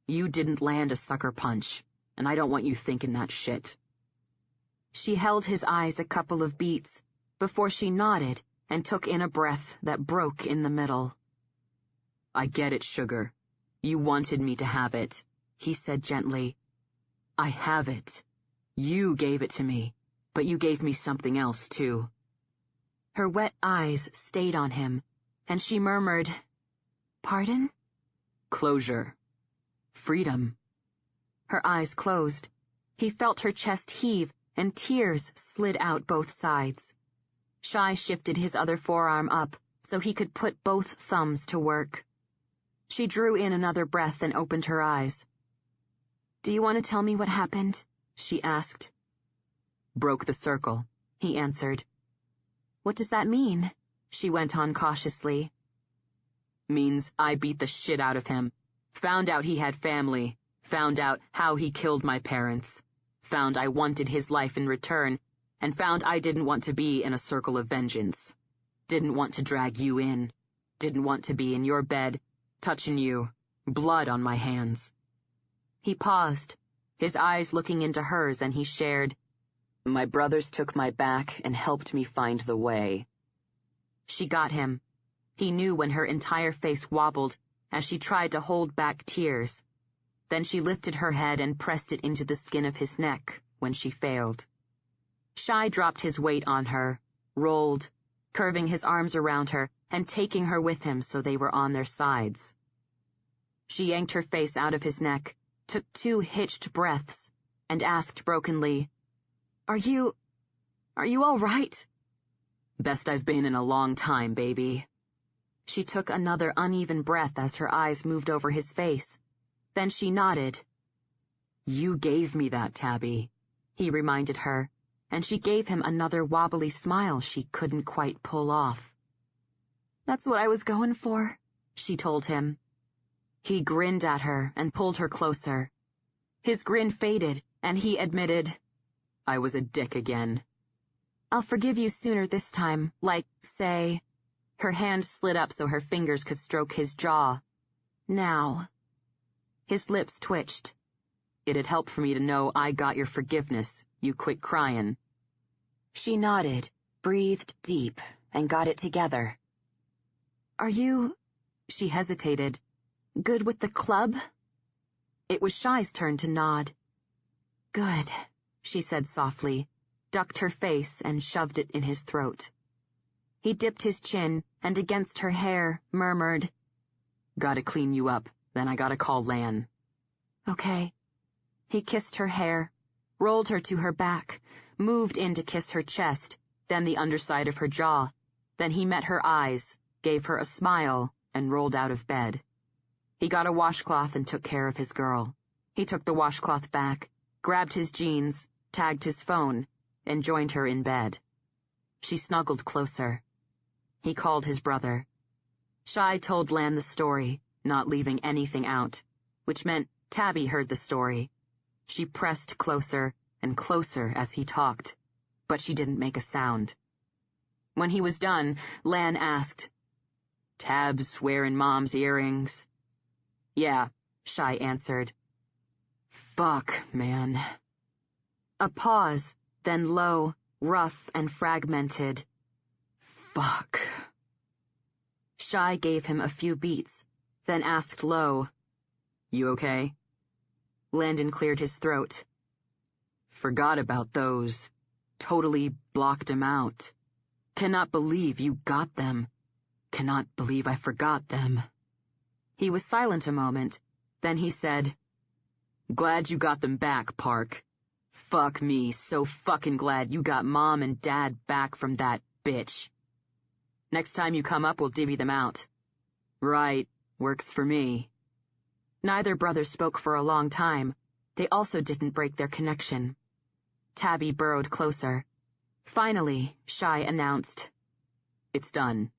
You didn't land a sucker punch, and I don't want you thinking that shit." She held his eyes a couple of beats before she nodded and took in a breath that broke in the middle. "I get it, sugar. You wanted me to have it," he said gently. "I have it. You gave it to me, but you gave me something else, too." Her wet eyes stayed on him, and she murmured, "Pardon?" "Closure. Freedom." Her eyes closed. He felt her chest heave, and tears slid out both sides. Shy shifted his other forearm up so he could put both thumbs to work. She drew in another breath and opened her eyes. "Do you want to tell me what happened?" she asked. "Broke the circle," he answered. "What does that mean?" she went on cautiously. "Means I beat the shit out of him. Found out he had family. Found out how he killed my parents. Found I wanted his life in return, and found I didn't want to be in a circle of vengeance. Didn't want to drag you in. Didn't want to be in your bed, touching you, blood on my hands." He paused, his eyes looking into hers, and he shared, "My brothers took my back and helped me find the way." She got him. He knew when her entire face wobbled as she tried to hold back tears. Then she lifted her head and pressed it into the skin of his neck when she failed. Shy dropped his weight on her, rolled, curving his arms around her and taking her with him so they were on their sides. She yanked her face out of his neck, took 2 hitched breaths, and asked brokenly, Are you all right?" "Best I've been in a long time, baby." She took another uneven breath as her eyes moved over his face. Then she nodded. "You gave me that, Tabby," he reminded her, and she gave him another wobbly smile she couldn't quite pull off. "That's what I was going for," she told him. He grinned at her and pulled her closer. His grin faded, and he admitted, "I was a dick again." I'll forgive you sooner this time, like, say... Her hand slid up so her fingers could stroke his jaw. Now. His lips twitched. It'd help for me to know I got your forgiveness. You quit crying. She nodded, breathed deep, and got it together. Are you... She hesitated. Good with the club? It was Shy's turn to nod. Good, she said softly, ducked her face and shoved it in his throat. He dipped his chin and against her hair murmured, Gotta clean you up, then I gotta call Lan. Okay. He kissed her hair, rolled her to her back, moved in to kiss her chest, then the underside of her jaw. Then he met her eyes, gave her a smile, and rolled out of bed. He got a washcloth and took care of his girl. He took the washcloth back, grabbed his jeans, tagged his phone, and joined her in bed. She snuggled closer. He called his brother. Shy told Lan the story, not leaving anything out, which meant Tabby heard the story. She pressed closer and closer as he talked, but she didn't make a sound. When he was done, Lan asked, Tab's wearing Mom's earrings? Yeah, Shy answered. Fuck, man. A pause, then low, rough and fragmented. Fuck. Shy gave him a few beats, then asked low, You okay? Landon cleared his throat. Forgot about those. Totally blocked them out. Cannot believe you got them. Cannot believe I forgot them. He was silent a moment, then he said, Glad you got them back, Park. Fuck me, so fucking glad you got Mom and Dad back from that bitch. Next time you come up, we'll divvy them out. Right, works for me. Neither brother spoke for a long time. They also didn't break their connection. Tabby burrowed closer. Finally, Shy announced, It's done.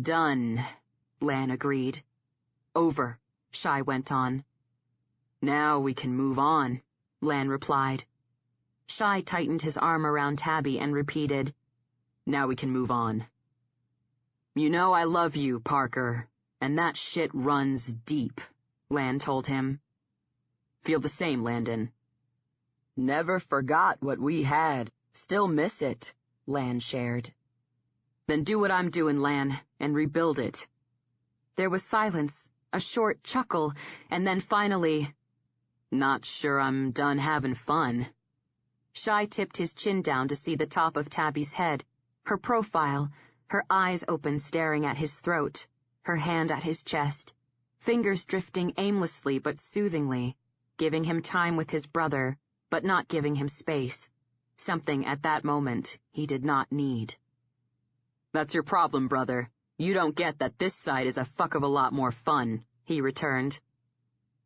Done, Lan agreed. Over, Shy went on. Now we can move on, Lan replied. Shy tightened his arm around Tabby and repeated, Now we can move on. You know I love you, Parker, and that shit runs deep, Lan told him. Feel the same, Landon. Never forgot what we had. Still miss it, Lan shared. Then do what I'm doing, Lan, and rebuild it. There was silence, a short chuckle, and then finally, Not sure I'm done having fun. Shy tipped his chin down to see the top of Tabby's head, her profile, her eyes open staring at his throat, her hand at his chest, fingers drifting aimlessly but soothingly, giving him time with his brother, but not giving him space, something at that moment he did not need. That's your problem, brother. You don't get that this side is a fuck of a lot more fun, he returned.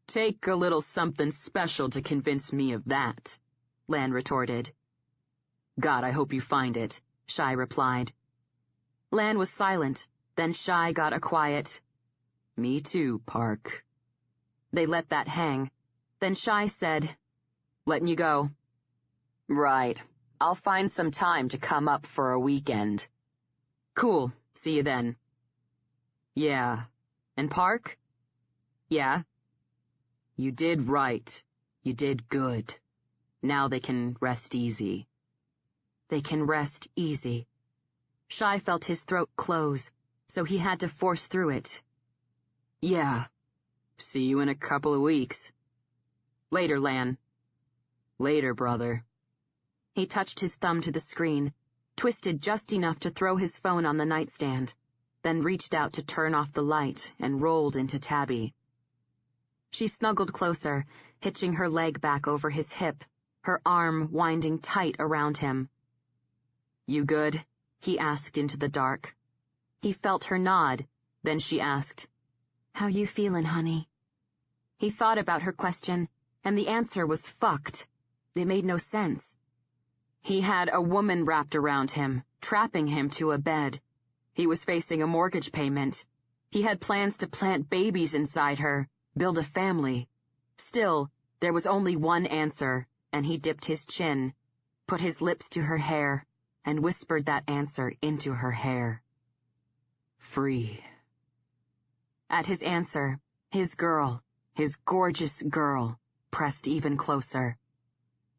Take a little something special to convince me of that, Lan retorted. God, I hope you find it, Shy replied. Lan was silent, then Shy got a quiet, Me too, Park. They let that hang. Then Shy said, Letting you go. Right. I'll find some time to come up for a weekend. Cool. See you then. Yeah. And Park? Yeah. You did right. You did good. Now they can rest easy. They can rest easy. Shy felt his throat close, so he had to force through it. Yeah. See you in a couple of weeks. Later, Lan. Later, brother. He touched his thumb to the screen, twisted just enough to throw his phone on the nightstand, then reached out to turn off the light and rolled into Tabby. She snuggled closer, hitching her leg back over his hip, her arm winding tight around him. You good? He asked into the dark. He felt her nod, then she asked, How you feeling, honey? He thought about her question, and the answer was fucked. It made no sense. He had a woman wrapped around him, trapping him to a bed. He was facing a mortgage payment. He had plans to plant babies inside her, build a family. Still, there was only one answer, and he dipped his chin, put his lips to her hair, and whispered that answer into her hair. Free. At his answer, his girl, his gorgeous girl, pressed even closer.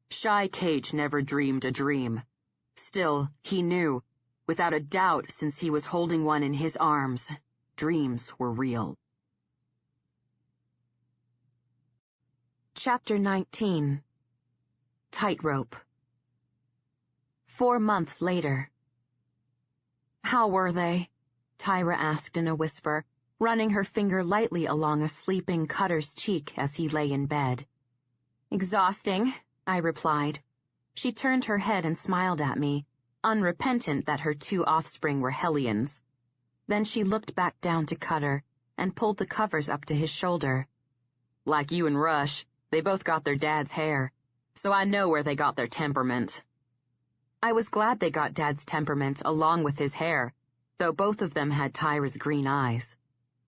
Shy Cage never dreamed a dream. Still, he knew, without a doubt since he was holding one in his arms, dreams were real. Chapter 19. Tightrope. 4 months later. How were they? Tyra asked in a whisper, running her finger lightly along a sleeping Cutter's cheek as he lay in bed. Exhausting, I replied. She turned her head and smiled at me, unrepentant that her 2 offspring were hellions. Then she looked back down to Cutter and pulled the covers up to his shoulder. Like you and Rush, they both got their dad's hair, so I know where they got their temperament. I was glad they got Dad's temperament along with his hair, though both of them had Tyra's green eyes.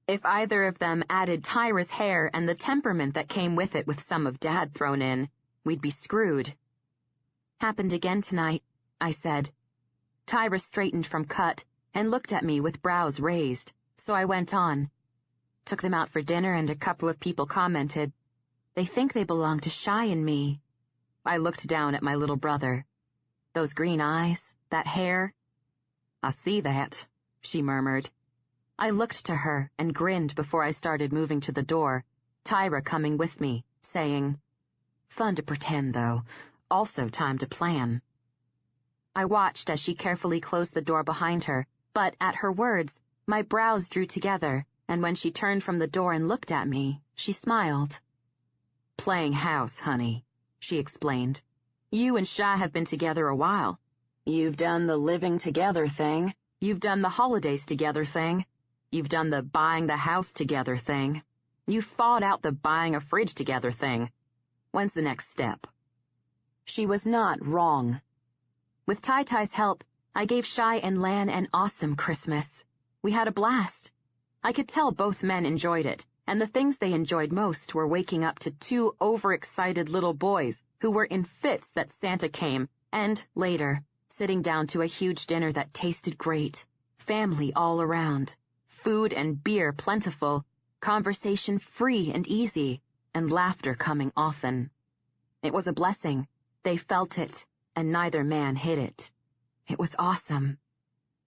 If either of them added Tyra's hair and the temperament that came with it with some of Dad thrown in, we'd be screwed. Happened again tonight, I said. Tyra straightened from cut and looked at me with brows raised, so I went on. Took them out for dinner and a couple of people commented, "They think they belong to Shy and me." I looked down at my little brother. Those green eyes, that hair. I see that, she murmured. I looked to her and grinned before I started moving to the door, Tyra coming with me, saying, "Fun to pretend, though. Also time to plan." I watched as she carefully closed the door behind her, but at her words, my brows drew together, and when she turned from the door and looked at me, she smiled. "Playing house, honey," she explained. "You and Shy have been together a while. You've done the living together thing. You've done the holidays together thing. You've done the buying the house together thing. You've fought out the buying a fridge together thing. When's the next step?" She was not wrong. With Tai-Tai's help, I gave Shy and Lan an awesome Christmas. We had a blast. I could tell both men enjoyed it, and the things they enjoyed most were waking up to 2 overexcited little boys who were in fits that Santa came, and, later, sitting down to a huge dinner that tasted great, family all around, food and beer plentiful, conversation free and easy, and laughter coming often. It was a blessing. They felt it, and neither man hid it. It was awesome.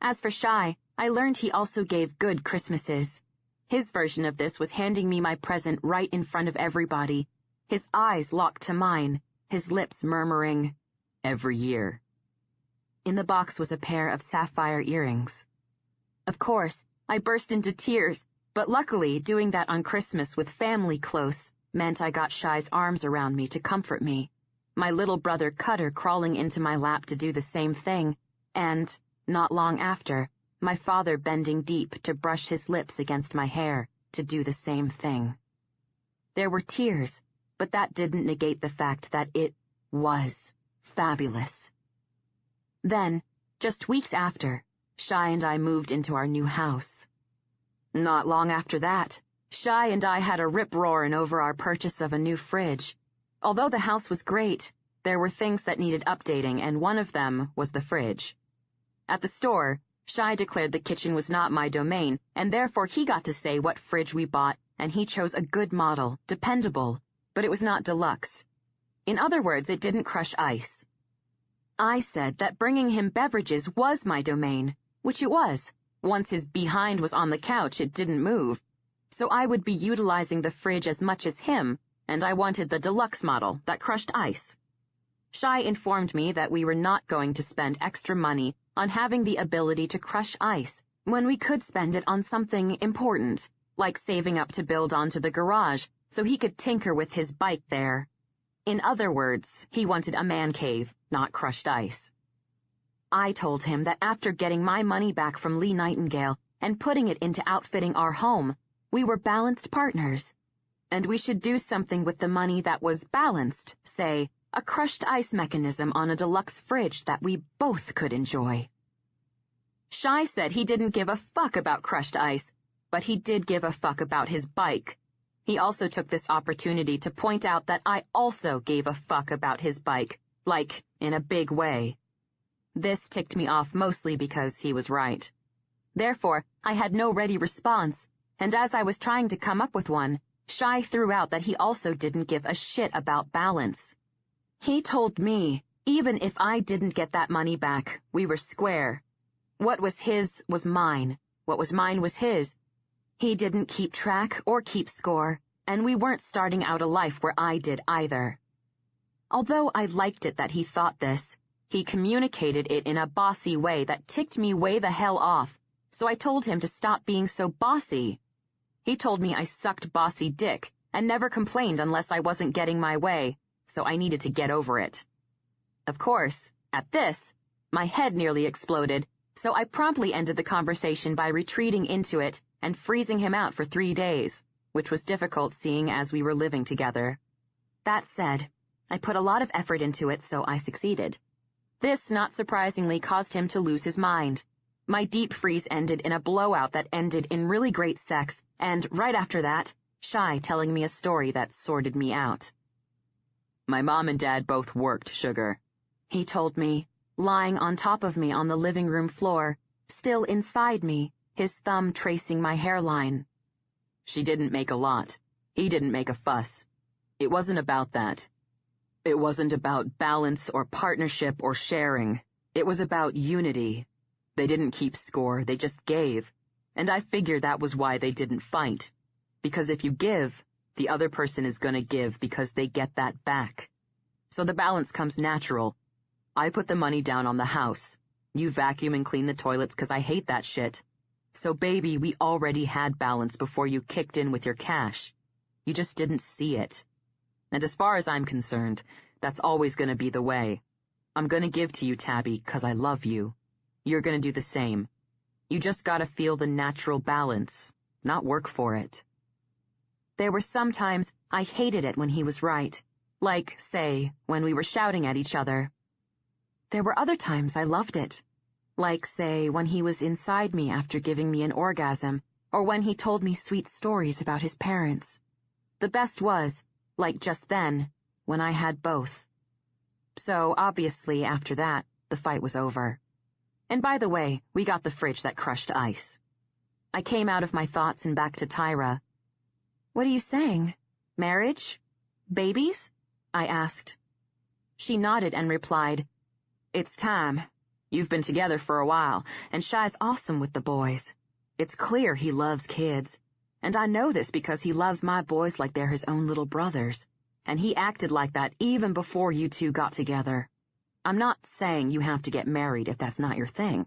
As for Shy, I learned he also gave good Christmases. His version of this was handing me my present right in front of everybody, his eyes locked to mine, his lips murmuring, "Every year." In the box was a pair of sapphire earrings. Of course, I burst into tears, but luckily doing that on Christmas with family close meant I got Shy's arms around me to comfort me, my little brother Cutter crawling into my lap to do the same thing, and, not long after, my father bending deep to brush his lips against my hair to do the same thing. There were tears, but that didn't negate the fact that it was fabulous. Then, just weeks after, Shy and I moved into our new house. Not long after that, Shy and I had a rip-roaring over our purchase of a new fridge. Although the house was great, there were things that needed updating, and one of them was the fridge. At the store, Shy declared the kitchen was not my domain, and therefore he got to say what fridge we bought, and he chose a good model, dependable, but it was not deluxe. In other words, it didn't crush ice. I said that bringing him beverages was my domain, which it was. Once his behind was on the couch, it didn't move. So I would be utilizing the fridge as much as him, and I wanted the deluxe model that crushed ice. Shy informed me that we were not going to spend extra money on having the ability to crush ice when we could spend it on something important, like saving up to build onto the garage so he could tinker with his bike there. In other words, he wanted a man cave, not crushed ice. I told him that after getting my money back from Lee Nightingale and putting it into outfitting our home, we were balanced partners, and we should do something with the money that was balanced, say, a crushed ice mechanism on a deluxe fridge that we both could enjoy. Shy said he didn't give a fuck about crushed ice, but he did give a fuck about his bike. He also took this opportunity to point out that I also gave a fuck about his bike, like, in a big way. This ticked me off mostly because he was right. Therefore, I had no ready response, and as I was trying to come up with one, Shy threw out that he also didn't give a shit about balance. He told me, even if I didn't get that money back, we were square. What was his was mine. What was mine was his. He didn't keep track or keep score, and we weren't starting out a life where I did either. Although I liked it that he thought this, he communicated it in a bossy way that ticked me way the hell off, so I told him to stop being so bossy. He told me I sucked bossy dick and never complained unless I wasn't getting my way, so I needed to get over it. Of course, at this, my head nearly exploded, so I promptly ended the conversation by retreating into it and freezing him out for 3 days, which was difficult seeing as we were living together. That said, I put a lot of effort into it, so I succeeded. This, not surprisingly, caused him to lose his mind. My deep freeze ended in a blowout that ended in really great sex, and right after that, Shy telling me a story that sorted me out. My mom and dad both worked, sugar, he told me, lying on top of me on the living room floor, still inside me, his thumb tracing my hairline. She didn't make a lot. He didn't make a fuss. It wasn't about that. It wasn't about balance or partnership or sharing. It was about unity. They didn't keep score, they just gave. And I figured that was why they didn't fight. Because if you give, the other person is gonna give because they get that back. So the balance comes natural. I put the money down on the house. You vacuum and clean the toilets because I hate that shit. So baby, we already had balance before you kicked in with your cash. You just didn't see it. And as far as I'm concerned, that's always gonna be the way. I'm gonna give to you, Tabby, because I love you. You're gonna do the same. You just gotta feel the natural balance, not work for it. There were some times I hated it when he was right, like, say, when we were shouting at each other. There were other times I loved it, like, say, when he was inside me after giving me an orgasm, or when he told me sweet stories about his parents. The best was, like just then, when I had both. So, obviously, after that, the fight was over. And by the way, we got the fridge that crushed ice. I came out of my thoughts and back to Tyra. What are you saying? Marriage? Babies? I asked. She nodded and replied, It's time. You've been together for a while, and Shy's awesome with the boys. It's clear he loves kids. And I know this because he loves my boys like they're his own little brothers. And he acted like that even before you two got together. I'm not saying you have to get married if that's not your thing,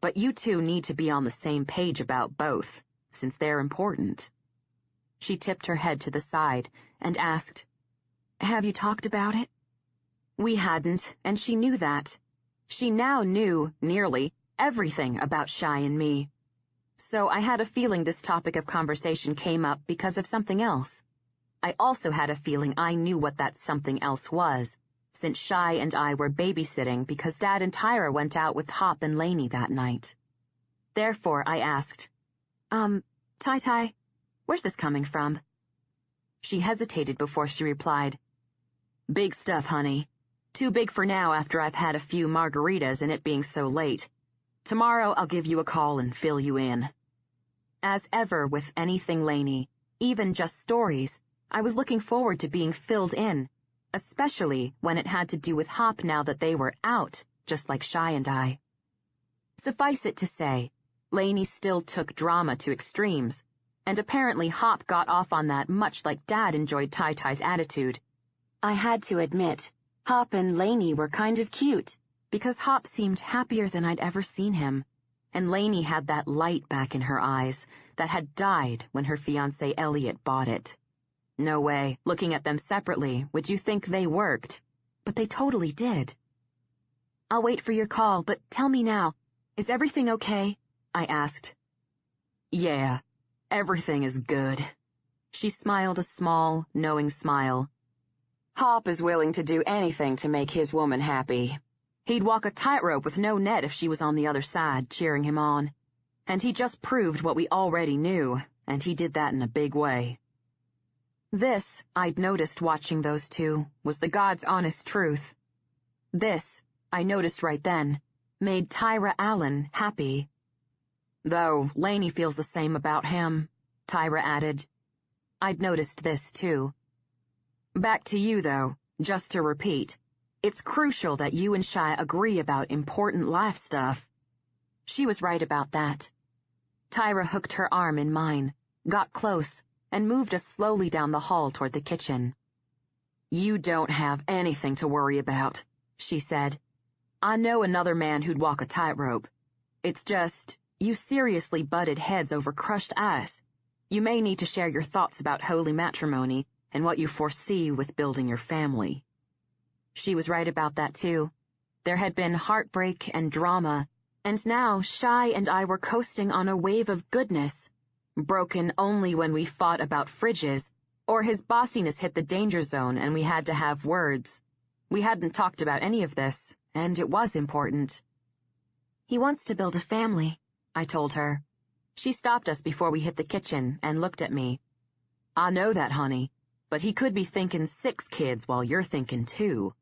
but you two need to be on the same page about both, since they're important. She tipped her head to the side and asked, Have you talked about it? We hadn't, and she knew that. She now knew, nearly, everything about Shy and me. So I had a feeling this topic of conversation came up because of something else. I also had a feeling I knew what that something else was, since Shy and I were babysitting because Dad and Tyra went out with Hop and Lainey that night. Therefore, I asked, Ty, where's this coming from? She hesitated before she replied, Big stuff, honey. Too big for now after I've had a few margaritas and it being so late. Tomorrow I'll give you a call and fill you in. As ever with anything Lainey, even just stories, I was looking forward to being filled in, especially when it had to do with Hop now that they were out, just like Shy and I. Suffice it to say, Lainey still took drama to extremes, and apparently Hop got off on that much like Dad enjoyed Ty-Ty's attitude. I had to admit, Hop and Lainey were kind of cute, because Hop seemed happier than I'd ever seen him, and Lainey had that light back in her eyes that had died when her fiancé Elliot bought it. No way, looking at them separately, would you think they worked, but they totally did. I'll wait for your call, but tell me now, is everything okay? I asked. Yeah, everything is good. She smiled a small, knowing smile. Hop is willing to do anything to make his woman happy. He'd walk a tightrope with no net if she was on the other side, cheering him on. And he just proved what we already knew, and he did that in a big way. This, I'd noticed watching those two, was the God's honest truth. This, I noticed right then, made Tyra Allen happy. Though Lainey feels the same about him, Tyra added. I'd noticed this, too. Back to you, though, just to repeat. It's crucial that you and Shai agree about important life stuff. She was right about that. Tyra hooked her arm in mine, got close, and moved us slowly down the hall toward the kitchen. You don't have anything to worry about, she said. I know another man who'd walk a tightrope. It's just, you seriously butted heads over crushed ice. You may need to share your thoughts about holy matrimony and what you foresee with building your family. She was right about that, too. There had been heartbreak and drama, and now Shai and I were coasting on a wave of goodness, broken only when we fought about fridges, or his bossiness hit the danger zone and we had to have words. We hadn't talked about any of this, and it was important. He wants to build a family, I told her. She stopped us before we hit the kitchen and looked at me. I know that, honey, but he could be thinking 6 kids while you're thinking 2.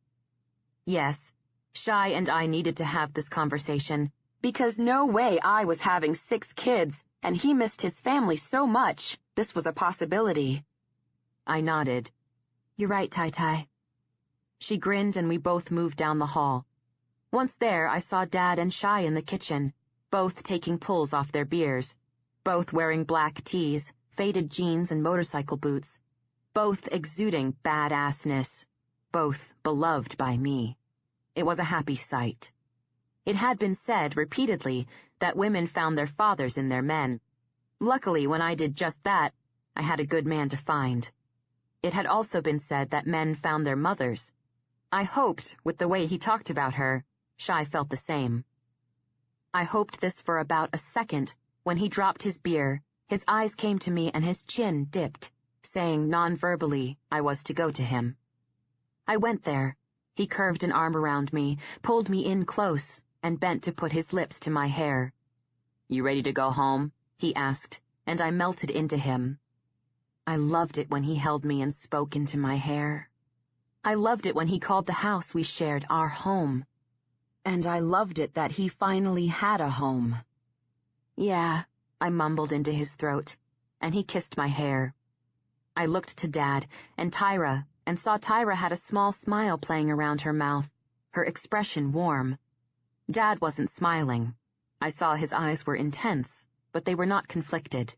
Yes, Shai and I needed to have this conversation, because no way I was having 6 kids, and he missed his family so much, this was a possibility. I nodded. You're right, Tai-Tai. She grinned and we both moved down the hall. Once there, I saw Dad and Shai in the kitchen, both taking pulls off their beers, both wearing black tees, faded jeans and motorcycle boots, both exuding badassness, both beloved by me. It was a happy sight. It had been said repeatedly that women found their fathers in their men. Luckily, when I did just that, I had a good man to find. It had also been said that men found their mothers. I hoped, with the way he talked about her, Shai felt the same. I hoped this for about a second. When he dropped his beer, his eyes came to me and his chin dipped, saying non-verbally I was to go to him. I went there. He curved an arm around me, pulled me in close, and bent to put his lips to my hair. You ready to go home? He asked, and I melted into him. I loved it when he held me and spoke into my hair. I loved it when he called the house we shared our home. And I loved it that he finally had a home. Yeah, I mumbled into his throat, and he kissed my hair. I looked to Dad and Tyra and saw Tyra had a small smile playing around her mouth, her expression warm. Dad wasn't smiling. I saw his eyes were intense, but they were not conflicted.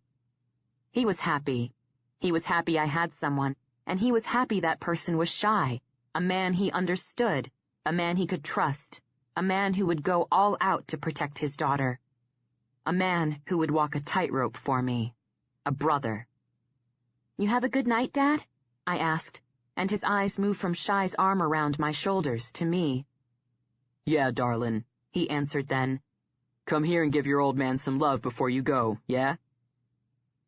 He was happy. He was happy I had someone, and he was happy that person was Shai, a man he understood, a man he could trust, a man who would go all out to protect his daughter. A man who would walk a tightrope for me. A brother. You have a good night, Dad? I asked, and his eyes moved from Shai's arm around my shoulders to me. Yeah, darlin', he answered then. Come here and give your old man some love before you go, yeah?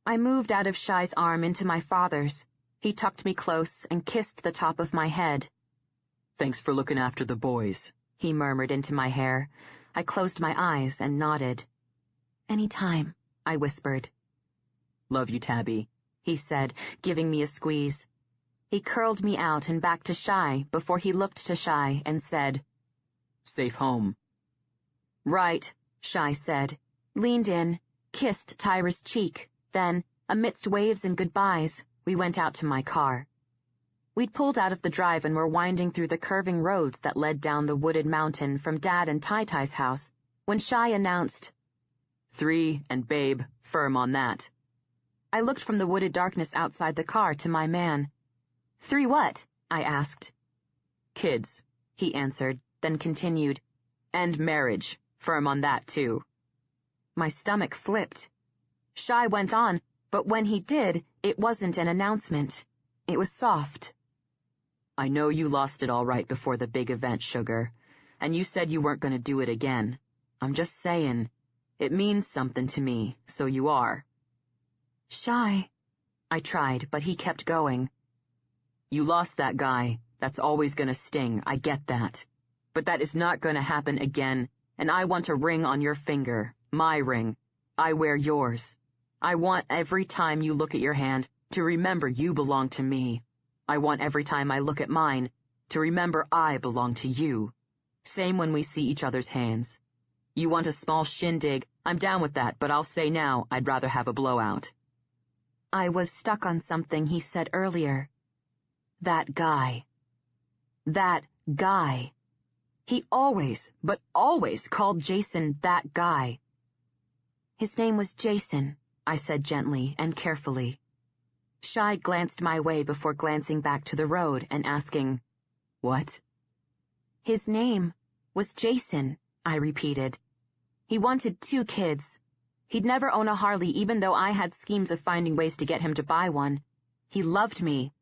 I moved out of Shai's arm into my father's. He tucked me close and kissed the top of my head. Thanks for looking after the boys, he murmured into my hair. I closed my eyes and nodded. Any time, I whispered. Love you, Tabby, he said, giving me a squeeze. He curled me out and back to Shai before he looked to Shai and said, Safe home. Right, Shai said, leaned in, kissed Tyra's cheek, then, amidst waves and goodbyes, we went out to my car. We'd pulled out of the drive and were winding through the curving roads that led down the wooded mountain from Dad and Tai-Tai's house, when Shai announced, 3 and babe, firm on that. I looked from the wooded darkness outside the car to my man. 3 what? I asked. Kids, he answered, then continued. And marriage, firm on that too. My stomach flipped. Shai went on, but when he did, it wasn't an announcement. It was soft. I know you lost it all right before the big event, sugar, and you said you weren't going to do it again. I'm just saying, it means something to me, so you are. Shai. I tried, but he kept going. You lost that guy. That's always going to sting, I get that. But that is not going to happen again, and I want a ring on your finger, my ring. I wear yours. I want every time you look at your hand to remember you belong to me. I want every time I look at mine to remember I belong to you. Same when we see each other's hands. You want a small shindig, I'm down with that, but I'll say now, I'd rather have a blowout. I was stuck on something he said earlier. That guy. That guy. He always, but always called Jason that guy. His name was Jason, I said gently and carefully. Shy glanced my way before glancing back to the road and asking, "What?" His name was Jason, I repeated. He wanted 2 kids. He'd never own a Harley even though I had schemes of finding ways to get him to buy one. He loved me.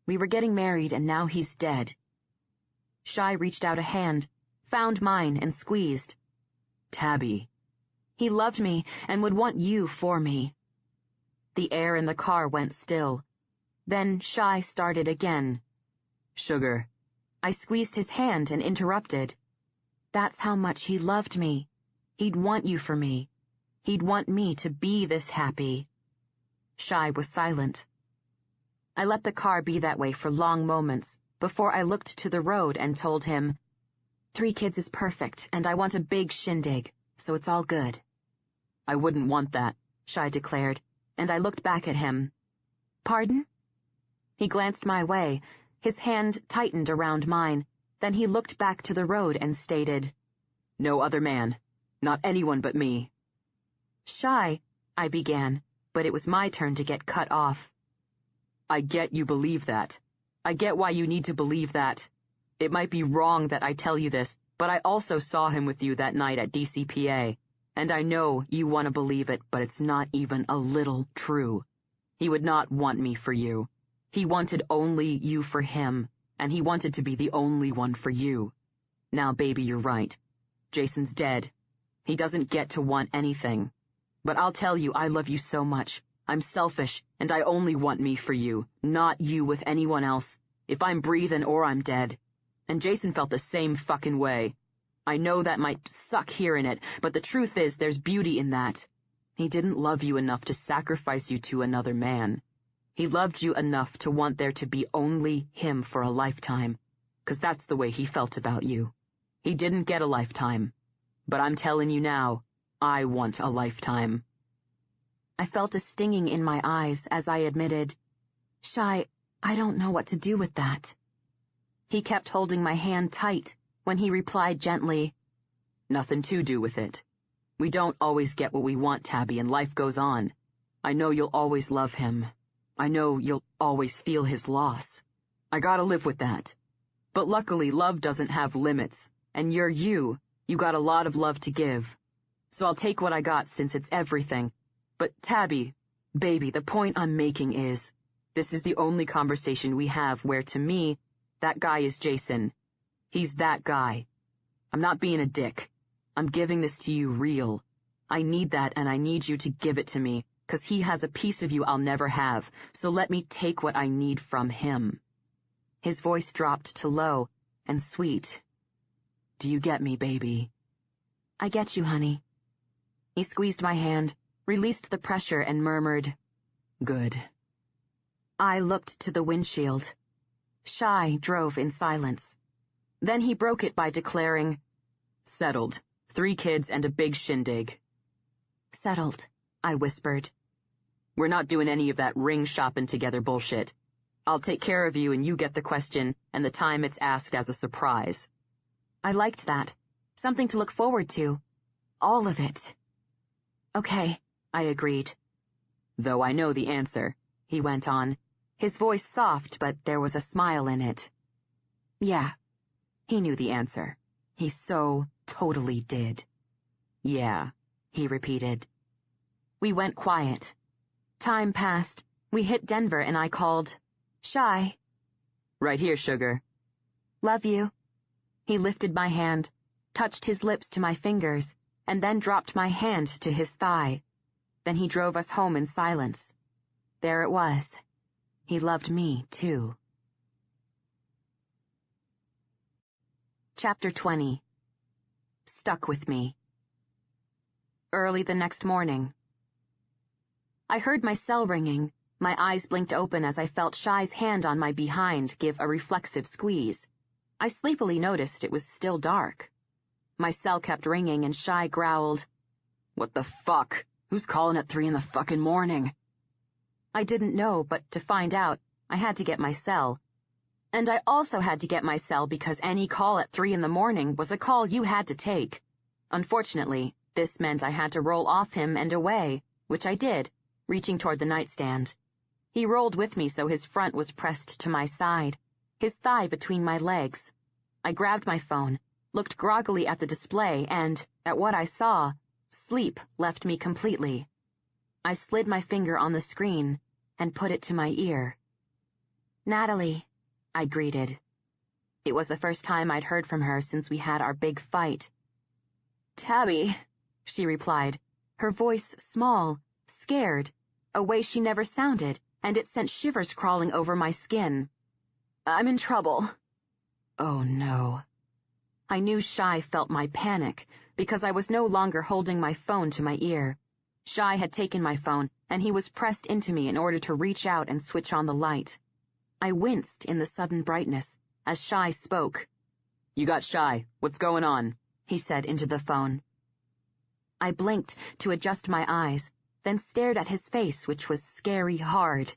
We were getting married and now he's dead. Shy reached out a hand, found mine and squeezed. Tabby. He loved me and would want you for me. The air in the car went still. Then Shy started again. Sugar. I squeezed his hand and interrupted. That's how much he loved me. He'd want you for me. He'd want me to be this happy. Shy was silent. I let the car be that way for long moments before I looked to the road and told him, 3 kids is perfect, and I want a big shindig, so it's all good. I wouldn't want that, Shy declared, and I looked back at him. Pardon? He glanced my way, his hand tightened around mine, then he looked back to the road and stated, No other man. Not anyone but me. Shy, I began, but it was my turn to get cut off. I get you believe that. I get why you need to believe that. It might be wrong that I tell you this, but I also saw him with you that night at DCPA, and I know you want to believe it, but it's not even a little true. He would not want me for you. He wanted only you for him, and he wanted to be the only one for you. Now, baby, you're right. Jason's dead. He doesn't get to want anything. But I'll tell you, I love you so much. I'm selfish, and I only want me for you, not you with anyone else, if I'm breathing or I'm dead. And Jason felt the same fucking way. I know that might suck hearing it, but the truth is there's beauty in that. He didn't love you enough to sacrifice you to another man. He loved you enough to want there to be only him for a lifetime, 'cause that's the way he felt about you. He didn't get a lifetime. But I'm telling you now, I want a lifetime. I felt a stinging in my eyes as I admitted, Shy, I don't know what to do with that. He kept holding my hand tight when he replied gently, Nothing to do with it. We don't always get what we want, Tabby, and life goes on. I know you'll always love him. I know you'll always feel his loss. I gotta live with that. But luckily, love doesn't have limits, and you're you. You got a lot of love to give. So I'll take what I got since it's everything. But Tabby, baby, the point I'm making is, this is the only conversation we have where, to me, that guy is Jason. He's that guy. I'm not being a dick. I'm giving this to you real. I need that, and I need you to give it to me, 'cause he has a piece of you I'll never have, so let me take what I need from him. His voice dropped to low and sweet. Do you get me, baby? I get you, honey. He squeezed my hand, released the pressure, and murmured, Good. I looked to the windshield. Shy drove in silence. Then he broke it by declaring, Settled. 3 kids and a big shindig. Settled, I whispered. We're not doing any of that ring shopping together bullshit. I'll take care of you and you get the question and the time it's asked as a surprise. I liked that. Something to look forward to. All of it. Okay, I agreed. Though I know the answer, he went on, his voice soft, but there was a smile in it. Yeah, he knew the answer. He so totally did. Yeah, he repeated. We went quiet. Time passed. We hit Denver and I called, Shy. Right here, sugar. Love you. He lifted my hand, touched his lips to my fingers, and then dropped my hand to his thigh. Then he drove us home in silence. There it was. He loved me, too. Chapter 20. Stuck with me. Early the next morning. I heard my cell ringing. My eyes blinked open as I felt Shy's hand on my behind give a reflexive squeeze. I sleepily noticed it was still dark. My cell kept ringing and Shy growled, "What the fuck? Who's calling at 3 in the fucking morning?" I didn't know, but to find out, I had to get my cell. And I also had to get my cell because any call at 3 in the morning was a call you had to take. Unfortunately, this meant I had to roll off him and away, which I did, reaching toward the nightstand. He rolled with me so his front was pressed to my side, his thigh between my legs. I grabbed my phone, looked groggily at the display, and, at what I saw, sleep left me completely. I slid my finger on the screen and put it to my ear. "Natalie," I greeted. It was the first time I'd heard from her since we had our big fight. "Tabby," she replied, her voice small, scared, a way she never sounded, and it sent shivers crawling over my skin. "I'm in trouble." Oh no. I knew Shy felt my panic, because I was no longer holding my phone to my ear. Shy had taken my phone, and he was pressed into me in order to reach out and switch on the light. I winced in the sudden brightness as Shy spoke. "You got Shy. What's going on?" he said into the phone. I blinked to adjust my eyes, then stared at his face, which was scary hard.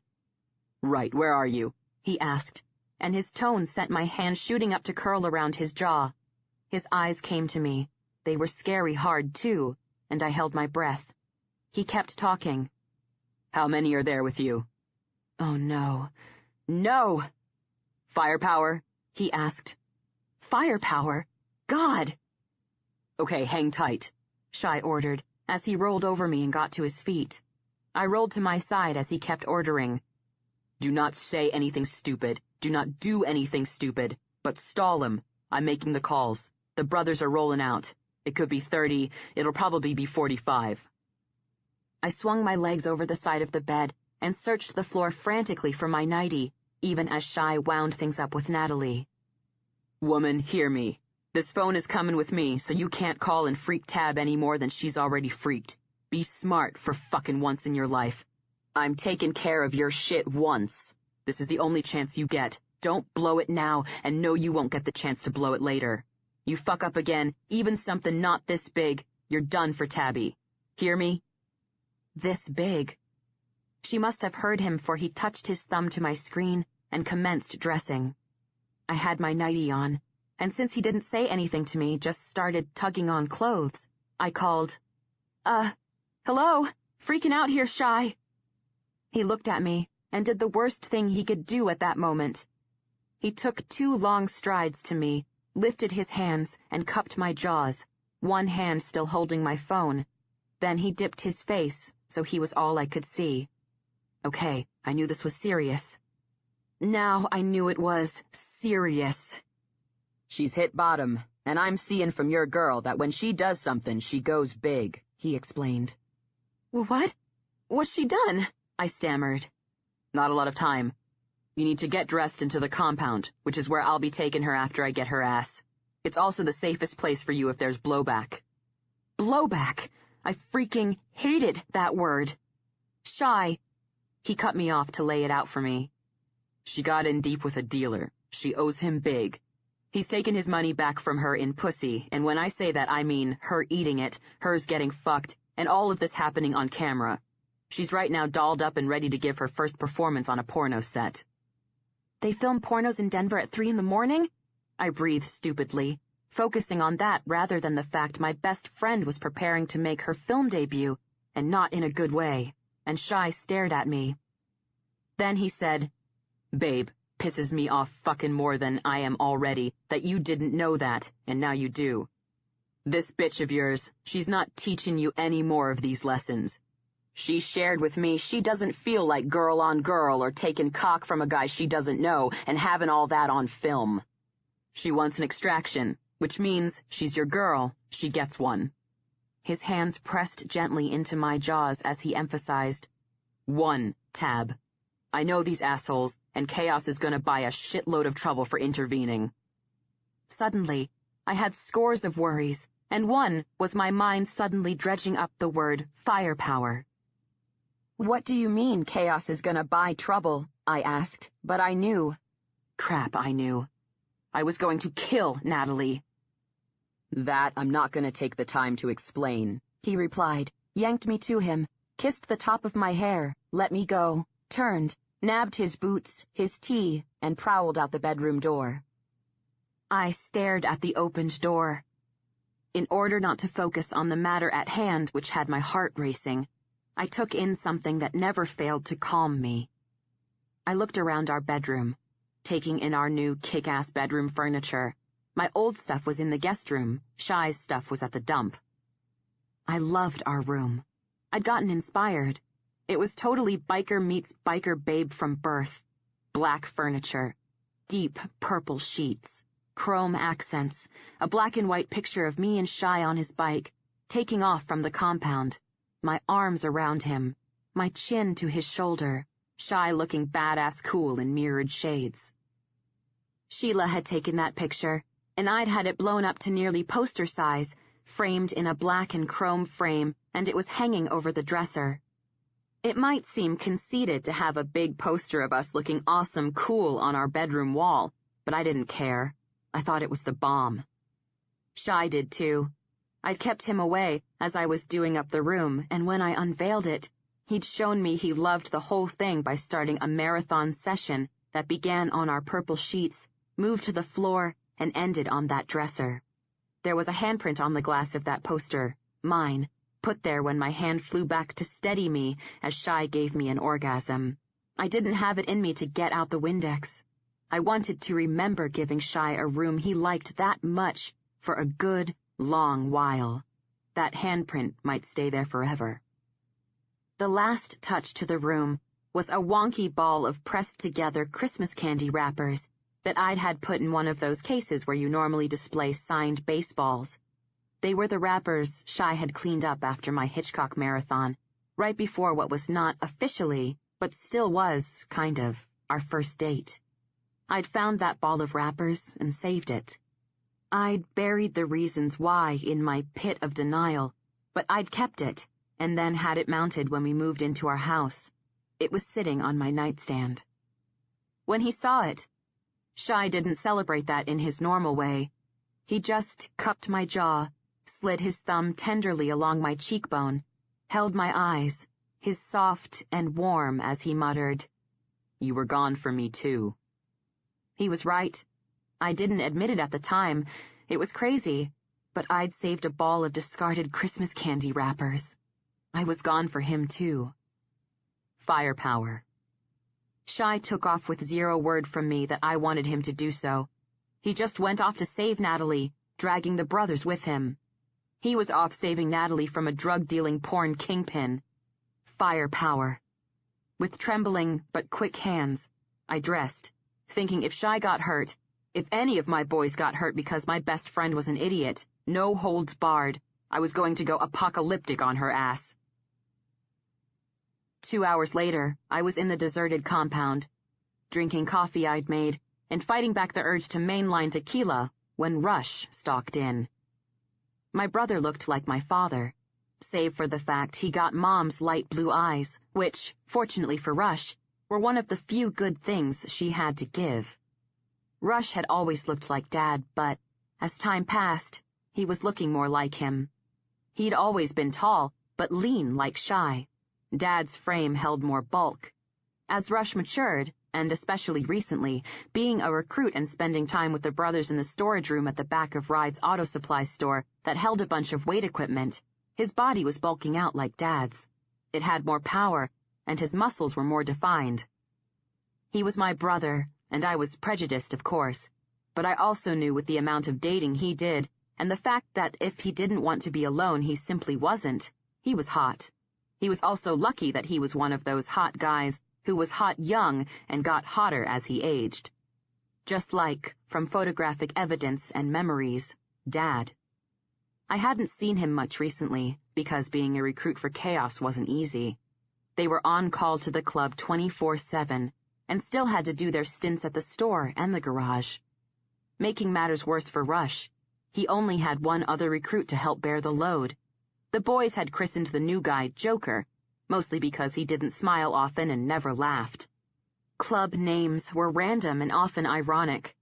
"Right, where are you?" he asked, and his tone sent my hand shooting up to curl around his jaw. His eyes came to me. They were scary hard, too, and I held my breath. He kept talking. "How many are there with you?" Oh, no. No! "Firepower?" he asked. Firepower? God! "Okay, hang tight," Shy ordered, as he rolled over me and got to his feet. I rolled to my side as he kept ordering. "Do not say anything stupid. Do not do anything stupid. But stall him. I'm making the calls. The brothers are rolling out. It could be 30. It'll probably be 45. I swung my legs over the side of the bed and searched the floor frantically for my nightie, even as Shy wound things up with Natalie. "Woman, hear me. This phone is coming with me, so you can't call and freak Tab any more than she's already freaked. Be smart for fucking once in your life. I'm taking care of your shit once. This is the only chance you get. Don't blow it now, and no, you won't get the chance to blow it later. You fuck up again, even something not this big, you're done for Tabby. Hear me?" This big. She must have heard him, for he touched his thumb to my screen and commenced dressing. I had my nightie on, and since he didn't say anything to me, just started tugging on clothes, I called, "Hello? Freaking out here, Shy." He looked at me and did the worst thing he could do at that moment. He took 2 long strides to me, lifted his hands, and cupped my jaws, one hand still holding my phone. Then he dipped his face, so he was all I could see. Okay, I knew this was serious. Now I knew it was serious. "She's hit bottom, and I'm seeing from your girl that when she does something, she goes big," he explained. "What? What's she done?" I stammered. "Not a lot of time. You need to get dressed into the compound, which is where I'll be taking her after I get her ass. It's also the safest place for you if there's blowback." Blowback? I freaking hated that word. Shy. He cut me off to lay it out for me. "She got in deep with a dealer. She owes him big. He's taken his money back from her in pussy, and when I say that I mean her eating it, hers getting fucked, and all of this happening on camera. She's right now dolled up and ready to give her first performance on a porno set." "They film pornos in Denver at 3 in the morning? I breathed stupidly, focusing on that rather than the fact my best friend was preparing to make her film debut, and not in a good way, and Shy stared at me. Then he said, "Babe, pisses me off fucking more than I am already that you didn't know that, and now you do. This bitch of yours, she's not teaching you any more of these lessons. She shared with me she doesn't feel like girl on girl or taking cock from a guy she doesn't know and having all that on film. She wants an extraction, which means she's your girl, she gets one." His hands pressed gently into my jaws as he emphasized, "One, Tab. I know these assholes, and Chaos is gonna buy a shitload of trouble for intervening." Suddenly, I had scores of worries, and one was my mind suddenly dredging up the word firepower. "What do you mean Chaos is gonna buy trouble?" I asked, but I knew. Crap, I knew. I was going to kill Natalie. That I'm not going to take the time to explain, he replied, yanked me to him, kissed the top of my hair, let me go, turned, nabbed his boots, his tea, and prowled out the bedroom door. I stared at the opened door. In order not to focus on the matter at hand, which had my heart racing, I took in something that never failed to calm me. I looked around our bedroom, taking in our new kick-ass bedroom furniture. My old stuff was in the guest room, Shy's stuff was at the dump. I loved our room. I'd gotten inspired. It was totally biker meets biker babe from birth. Black furniture, deep purple sheets, chrome accents, a black and white picture of me and Shy on his bike, taking off from the compound, my arms around him, my chin to his shoulder, Shy looking badass cool in mirrored shades. Sheila had taken that picture, and I'd had it blown up to nearly poster size, framed in a black and chrome frame, and it was hanging over the dresser. It might seem conceited to have a big poster of us looking awesome cool on our bedroom wall, but I didn't care. I thought it was the bomb. Shy did too. I'd kept him away as I was doing up the room, and when I unveiled it, he'd shown me he loved the whole thing by starting a marathon session that began on our purple sheets, moved to the floor, and ended on that dresser. There was a handprint on the glass of that poster, mine, put there when my hand flew back to steady me as Shy gave me an orgasm. I didn't have it in me to get out the Windex. I wanted to remember giving Shy a room he liked that much for a good, long while. That handprint might stay there forever. The last touch to the room was a wonky ball of pressed-together Christmas candy wrappers that I'd had put in one of those cases where you normally display signed baseballs. They were the wrappers Shy had cleaned up after my Hitchcock marathon, right before what was not officially, but still was, kind of, our first date. I'd found that ball of wrappers and saved it. I'd buried the reasons why in my pit of denial, but I'd kept it, and then had it mounted when we moved into our house. It was sitting on my nightstand. When he saw it, Shy didn't celebrate that in his normal way. He just cupped my jaw, slid his thumb tenderly along my cheekbone, held my eyes, his soft and warm as he muttered, "You were gone for me too." He was right. I didn't admit it at the time. It was crazy, but I'd saved a ball of discarded Christmas candy wrappers. I was gone for him too. Firepower. Shy took off with zero word from me that I wanted him to do so. He just went off to save Natalie, dragging the brothers with him. He was off saving Natalie from a drug-dealing porn kingpin. Firepower. With trembling but quick hands, I dressed, thinking if Shy got hurt, if any of my boys got hurt because my best friend was an idiot, no holds barred, I was going to go apocalyptic on her ass. 2 hours later, I was in the deserted compound, drinking coffee I'd made, and fighting back the urge to mainline tequila when Rush stalked in. My brother looked like my father, save for the fact he got Mom's light blue eyes, which, fortunately for Rush, were one of the few good things she had to give. Rush had always looked like Dad, but, as time passed, he was looking more like him. He'd always been tall, but lean like Shy. Dad's frame held more bulk. As Rush matured, and especially recently, being a recruit and spending time with the brothers in the storage room at the back of Ride's auto supply store that held a bunch of weight equipment, his body was bulking out like Dad's. It had more power, and his muscles were more defined. He was my brother, and I was prejudiced, of course, but I also knew with the amount of dating he did, and the fact that if he didn't want to be alone he simply wasn't, he was hot. He was also lucky that he was one of those hot guys who was hot young and got hotter as he aged. Just like, from photographic evidence and memories, Dad. I hadn't seen him much recently, because being a recruit for Chaos wasn't easy. They were on call to the club 24/7, and still had to do their stints at the store and the garage. Making matters worse for Rush, he only had one other recruit to help bear the load. The boys had christened the new guy Joker, mostly because he didn't smile often and never laughed. Club names were random and often ironic.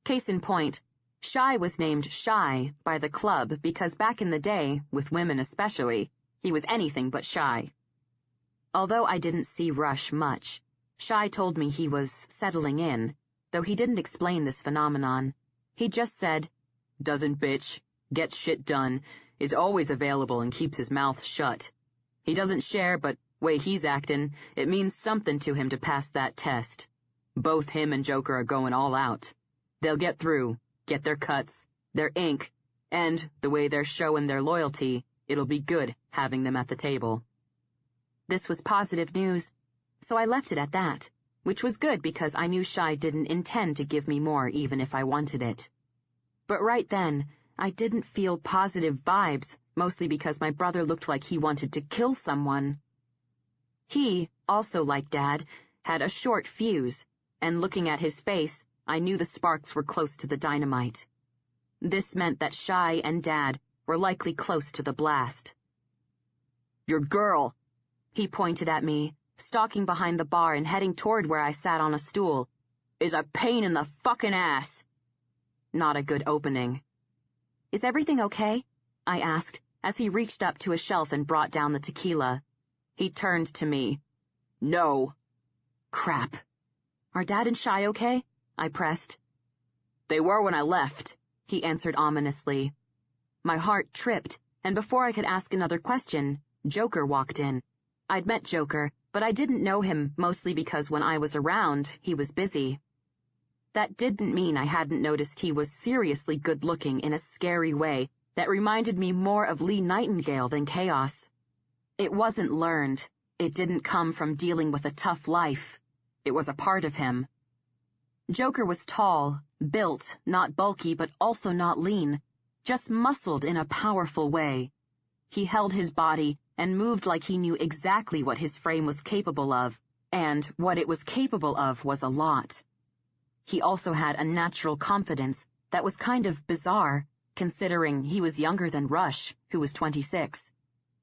Case in point, Shy was named Shy by the club because back in the day, with women especially, he was anything but shy. Although I didn't see Rush much, Shy told me he was settling in, though he didn't explain this phenomenon. He just said, "Doesn't bitch, gets shit done, is always available and keeps his mouth shut. He doesn't share, but way he's actin', it means something to him to pass that test. Both him and Joker are going all out. They'll get through, get their cuts, their ink, and, the way they're showing their loyalty, it'll be good having them at the table." This was positive news, so I left it at that, which was good because I knew Shy didn't intend to give me more even if I wanted it. But right then, I didn't feel positive vibes, mostly because my brother looked like he wanted to kill someone. He, also like Dad, had a short fuse, and looking at his face, I knew the sparks were close to the dynamite. This meant that Shy and Dad were likely close to the blast. "Your girl," he pointed at me, stalking behind the bar and heading toward where I sat on a stool, "is a pain in the fucking ass." Not a good opening. "Is everything okay?" I asked, as he reached up to a shelf and brought down the tequila. He turned to me. "No." Crap. "Are Dad and Shy okay?" I pressed. "They were when I left," he answered ominously. My heart tripped, and before I could ask another question, Joker walked in. I'd met Joker, but I didn't know him mostly because when I was around, he was busy. That didn't mean I hadn't noticed he was seriously good-looking in a scary way that reminded me more of Lee Nightingale than Chaos. It wasn't learned. It didn't come from dealing with a tough life. It was a part of him. Joker was tall, built, not bulky but also not lean, just muscled in a powerful way. He held his body and moved like he knew exactly what his frame was capable of, and what it was capable of was a lot. He also had a natural confidence that was kind of bizarre, considering he was younger than Rush, who was 26.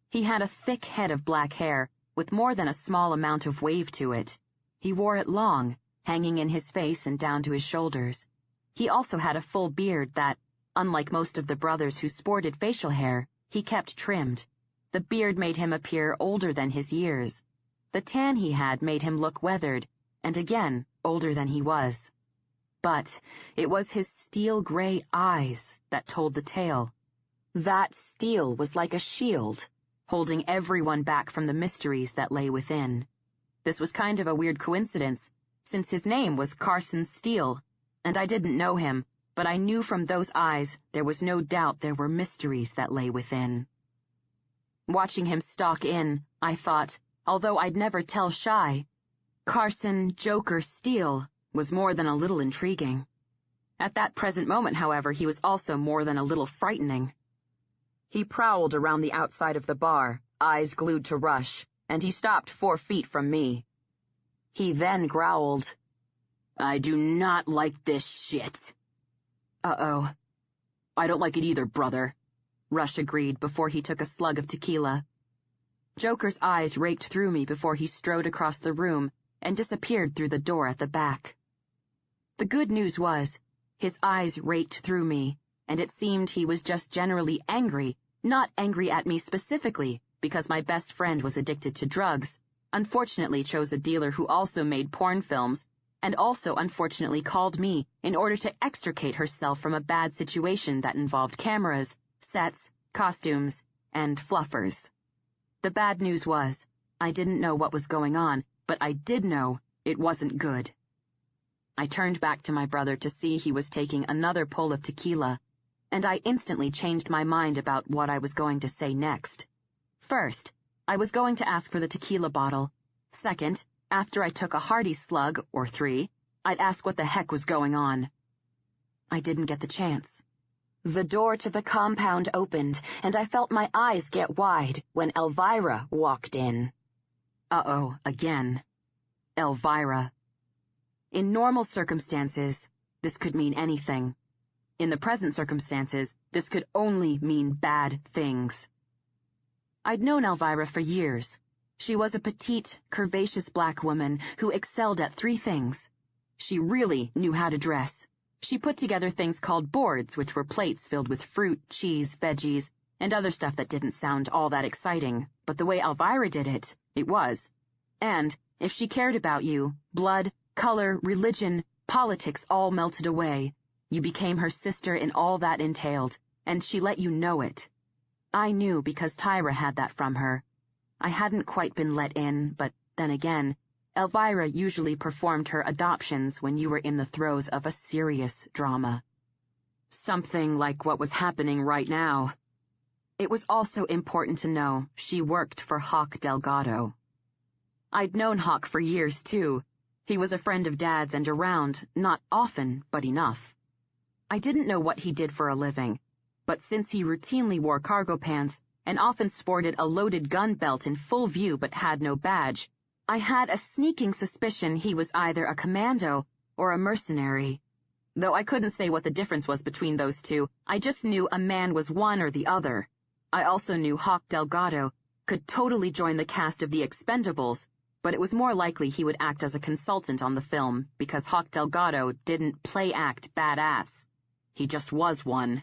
He had a thick head of black hair, with more than a small amount of wave to it. He wore it long, hanging in his face and down to his shoulders. He also had a full beard that, unlike most of the brothers who sported facial hair, he kept trimmed. The beard made him appear older than his years. The tan he had made him look weathered, and again, older than he was. But it was his steel-gray eyes that told the tale. That steel was like a shield, holding everyone back from the mysteries that lay within. This was kind of a weird coincidence, since his name was Carson Steele, and I didn't know him, but I knew from those eyes there was no doubt there were mysteries that lay within. Watching him stalk in, I thought, although I'd never tell Shy, Carson Joker Steele was more than a little intriguing. At that present moment, however, he was also more than a little frightening. He prowled around the outside of the bar, eyes glued to Rush, and he stopped 4 feet from me. He then growled, "I do not like this shit." Uh-oh. "I don't like it either, brother," Rush agreed before he took a slug of tequila. Joker's eyes raked through me before he strode across the room and disappeared through the door at the back. The good news was, his eyes raked through me, and it seemed he was just generally angry, not angry at me specifically, because my best friend was addicted to drugs, unfortunately chose a dealer who also made porn films, and also unfortunately called me in order to extricate herself from a bad situation that involved cameras, sets, costumes, and fluffers. The bad news was, I didn't know what was going on, but I did know it wasn't good. I turned back to my brother to see he was taking another pull of tequila, and I instantly changed my mind about what I was going to say next. First, I was going to ask for the tequila bottle. Second, after I took a hearty slug, or 3, I'd ask what the heck was going on. I didn't get the chance. The door to the compound opened, and I felt my eyes get wide when Elvira walked in. Uh-oh, again. Elvira. In normal circumstances, this could mean anything. In the present circumstances, this could only mean bad things. I'd known Elvira for years. She was a petite, curvaceous black woman who excelled at 3 things. She really knew how to dress. She put together things called boards, which were plates filled with fruit, cheese, veggies, and other stuff that didn't sound all that exciting, but the way Elvira did it, it was. And if she cared about you, blood, color, religion, politics all melted away. You became her sister in all that entailed, and she let you know it. I knew because Tyra had that from her. I hadn't quite been let in, but then again, Elvira usually performed her adoptions when you were in the throes of a serious drama. Something like what was happening right now. It was also important to know she worked for Hawk Delgado. I'd known Hawk for years, too. He was a friend of Dad's and around, not often, but enough. I didn't know what he did for a living, but since he routinely wore cargo pants and often sported a loaded gun belt in full view but had no badge, I had a sneaking suspicion he was either a commando or a mercenary. Though I couldn't say what the difference was between those two, I just knew a man was one or the other. I also knew Hawk Delgado could totally join the cast of The Expendables, but it was more likely he would act as a consultant on the film because Hawk Delgado didn't play-act badass. He just was one.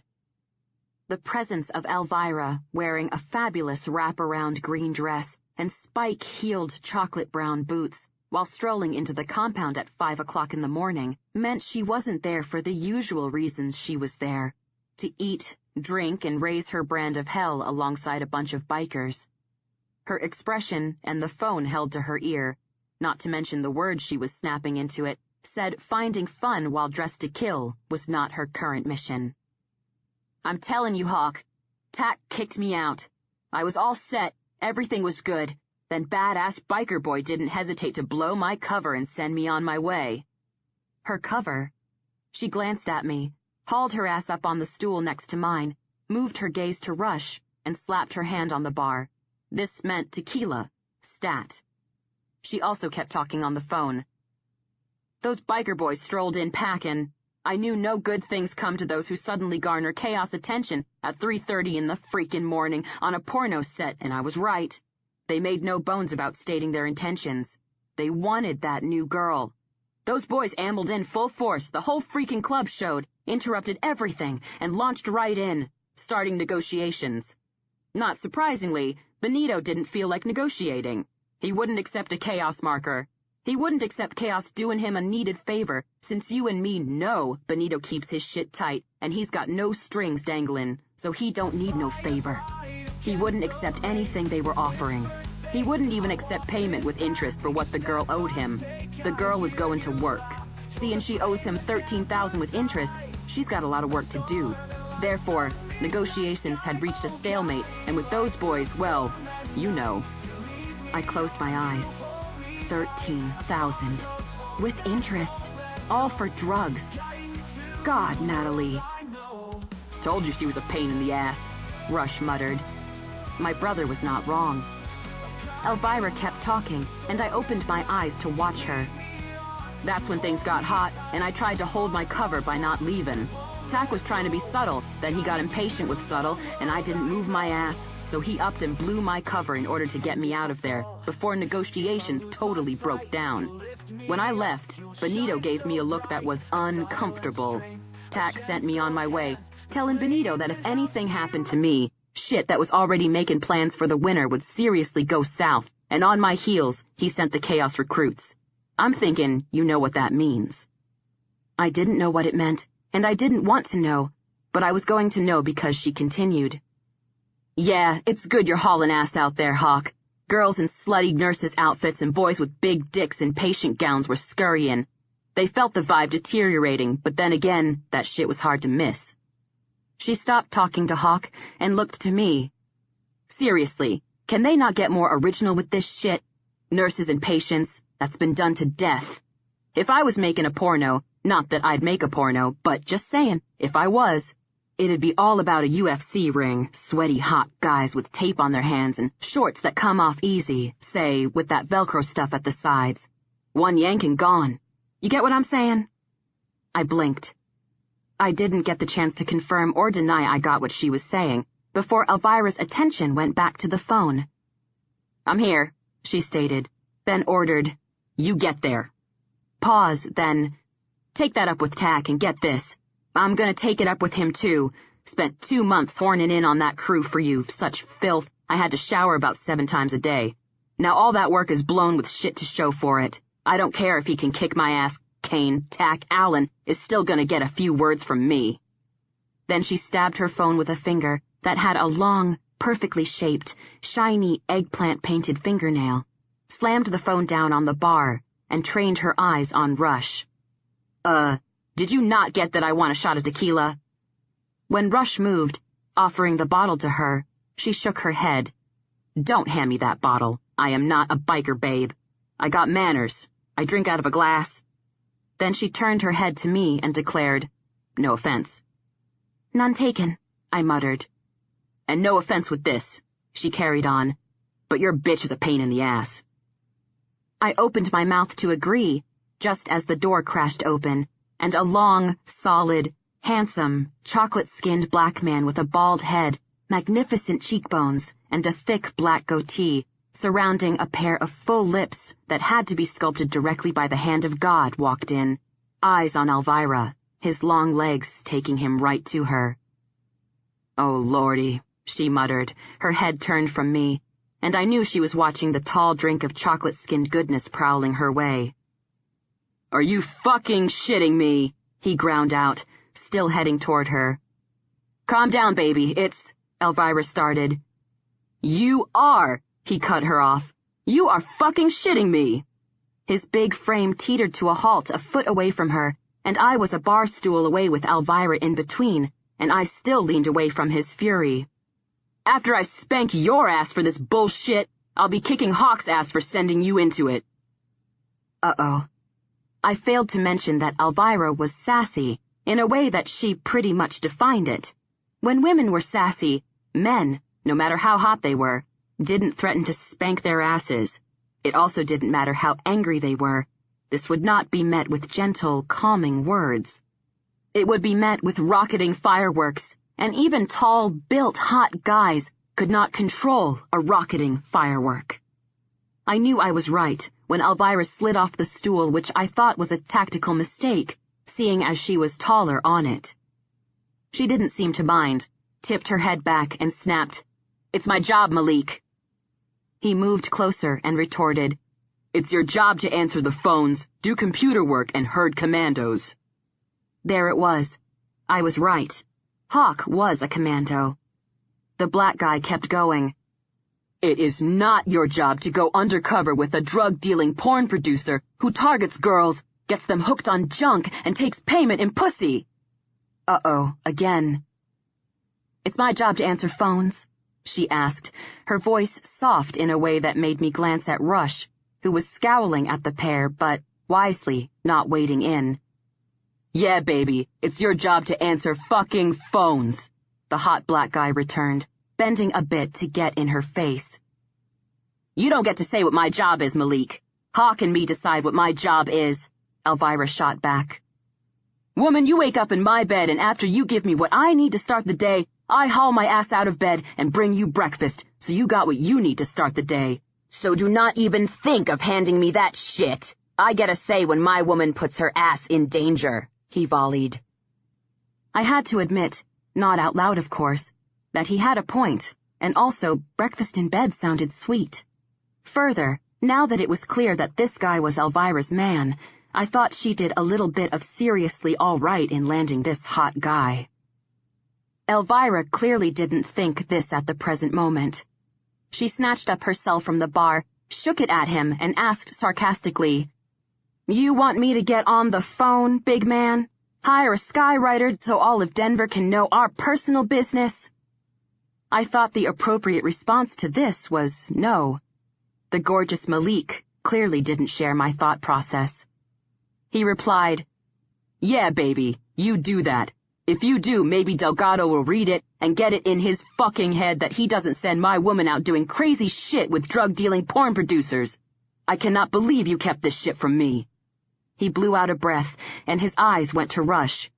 The presence of Elvira, wearing a fabulous wraparound green dress and spike-heeled chocolate-brown boots, while strolling into the compound at 5 o'clock in the morning, meant she wasn't there for the usual reasons she was there, to eat, drink, and raise her brand of hell alongside a bunch of bikers. Her expression and the phone held to her ear, not to mention the words she was snapping into it, said finding fun while dressed to kill was not her current mission. I'm telling you, Hawk, Tack kicked me out. I was all set, everything was good. Then badass biker boy didn't hesitate to blow my cover and send me on my way. Her cover? She glanced at me, hauled her ass up on the stool next to mine, moved her gaze to Rush, and slapped her hand on the bar. This meant tequila. Stat. She also kept talking on the phone. Those biker boys strolled in packin'. I knew no good things come to those who suddenly garner chaos attention at 3:30 in the freaking morning on a porno set, and I was right. They made no bones about stating their intentions. They wanted that new girl. Those boys ambled in full force, the whole freaking club showed, interrupted everything, and launched right in, starting negotiations. Not surprisingly, Benito didn't feel like negotiating. He wouldn't accept a chaos marker. He wouldn't accept chaos doing him a needed favor, since you and me know Benito keeps his shit tight, and he's got no strings dangling, so he don't need no favor. He wouldn't accept anything they were offering. He wouldn't even accept payment with interest for what the girl owed him. The girl was going to work. Seeing she owes him $13,000 with interest, she's got a lot of work to do. Therefore, negotiations had reached a stalemate, and with those boys, well, you know. I closed my eyes. 13,000. With interest. All for drugs. God, Natalie. Told you she was a pain in the ass, Rush muttered. My brother was not wrong. Elvira kept talking, and I opened my eyes to watch her. That's when things got hot, and I tried to hold my cover by not leaving. Tack was trying to be subtle, then he got impatient with subtle, and I didn't move my ass, so he upped and blew my cover in order to get me out of there, before negotiations totally broke down. When I left, Benito gave me a look that was uncomfortable. Tack sent me on my way, telling Benito that if anything happened to me, shit that was already making plans for the winter would seriously go south, and on my heels, he sent the Chaos recruits. I'm thinking you know what that means. I didn't know what it meant, and I didn't want to know, but I was going to know because she continued. Yeah, it's good you're hauling ass out there, Hawk. Girls in slutty nurses' outfits and boys with big dicks in patient gowns were scurrying. They felt the vibe deteriorating, but then again, that shit was hard to miss. She stopped talking to Hawk and looked to me. Seriously, can they not get more original with this shit? Nurses and patients, that's been done to death. If I was making a porno, not that I'd make a porno, but just saying, if I was, it'd be all about a UFC ring, sweaty hot guys with tape on their hands and shorts that come off easy, say, with that Velcro stuff at the sides. One yank and gone. You get what I'm saying? I blinked. I didn't get the chance to confirm or deny I got what she was saying before Elvira's attention went back to the phone. I'm here, she stated, then ordered, You get there. Pause, then, Take that up with Tack and get this. I'm gonna take it up with him too. Spent 2 months horning in on that crew for you, such filth. I had to shower about 7 times a day. Now all that work is blown with shit to show for it. I don't care if he can kick my ass, Kane, Tack, Allen is still gonna get a few words from me. Then she stabbed her phone with a finger that had a long, perfectly shaped, shiny, eggplant-painted fingernail, slammed the phone down on the bar, and trained her eyes on Rush. Did you not get that I want a shot of tequila? When Rush moved, offering the bottle to her, she shook her head. Don't hand me that bottle. I am not a biker babe. I got manners. I drink out of a glass. Then she turned her head to me and declared, no offense. None taken, I muttered. And no offense with this, she carried on, but your bitch is a pain in the ass. I opened my mouth to agree, just as the door crashed open, and a long, solid, handsome, chocolate-skinned black man with a bald head, magnificent cheekbones, and a thick black goatee, surrounding a pair of full lips that had to be sculpted directly by the hand of God, walked in, eyes on Elvira, his long legs taking him right to her. Oh, Lordy, she muttered, her head turned from me, and I knew she was watching the tall drink of chocolate-skinned goodness prowling her way. Are you fucking shitting me? He ground out, still heading toward her. Calm down, baby, it's... Elvira started. You are, he cut her off. You are fucking shitting me. His big frame teetered to a halt a foot away from her, and I was a bar stool away with Elvira in between, and I still leaned away from his fury. After I spank your ass for this bullshit, I'll be kicking Hawk's ass for sending you into it. Uh-oh. I failed to mention that Elvira was sassy, in a way that she pretty much defined it. When women were sassy, men, no matter how hot they were, didn't threaten to spank their asses. It also didn't matter how angry they were. This would not be met with gentle, calming words. It would be met with rocketing fireworks, and even tall, built, hot guys could not control a rocketing firework. I knew I was right when Elvira slid off the stool, which I thought was a tactical mistake, seeing as she was taller on it. She didn't seem to mind, tipped her head back and snapped, "It's my job, Malik." He moved closer and retorted, "It's your job to answer the phones, do computer work, and herd commandos." There it was. I was right. Hawk was a commando. The black guy kept going. "It is not your job to go undercover with a drug-dealing porn producer who targets girls, gets them hooked on junk, and takes payment in pussy." Uh-oh, again. "It's my job to answer phones?" she asked, her voice soft in a way that made me glance at Rush, who was scowling at the pair but, wisely, not wading in. "Yeah, baby, it's your job to answer fucking phones," the hot black guy returned, bending a bit to get in her face. "You don't get to say what my job is, Malik. Hawk and me decide what my job is," Elvira shot back. "Woman, you wake up in my bed, and after you give me what I need to start the day, I haul my ass out of bed and bring you breakfast, so you got what you need to start the day. So do not even think of handing me that shit. I get a say when my woman puts her ass in danger," he volleyed. I had to admit, not out loud of course, that he had a point, and also breakfast in bed sounded sweet. Further, now that it was clear that this guy was Elvira's man, I thought she did a little bit of seriously all right in landing this hot guy. Elvira clearly didn't think this at the present moment. She snatched up her cell from the bar, shook it at him, and asked sarcastically, "You want me to get on the phone, big man? Hire a skywriter so all of Denver can know our personal business?" I thought the appropriate response to this was no. The gorgeous Malik clearly didn't share my thought process. He replied, "Yeah, baby, you do that. If you do, maybe Delgado will read it and get it in his fucking head that he doesn't send my woman out doing crazy shit with drug-dealing porn producers. I cannot believe you kept this shit from me." He blew out a breath, and his eyes went to Rush.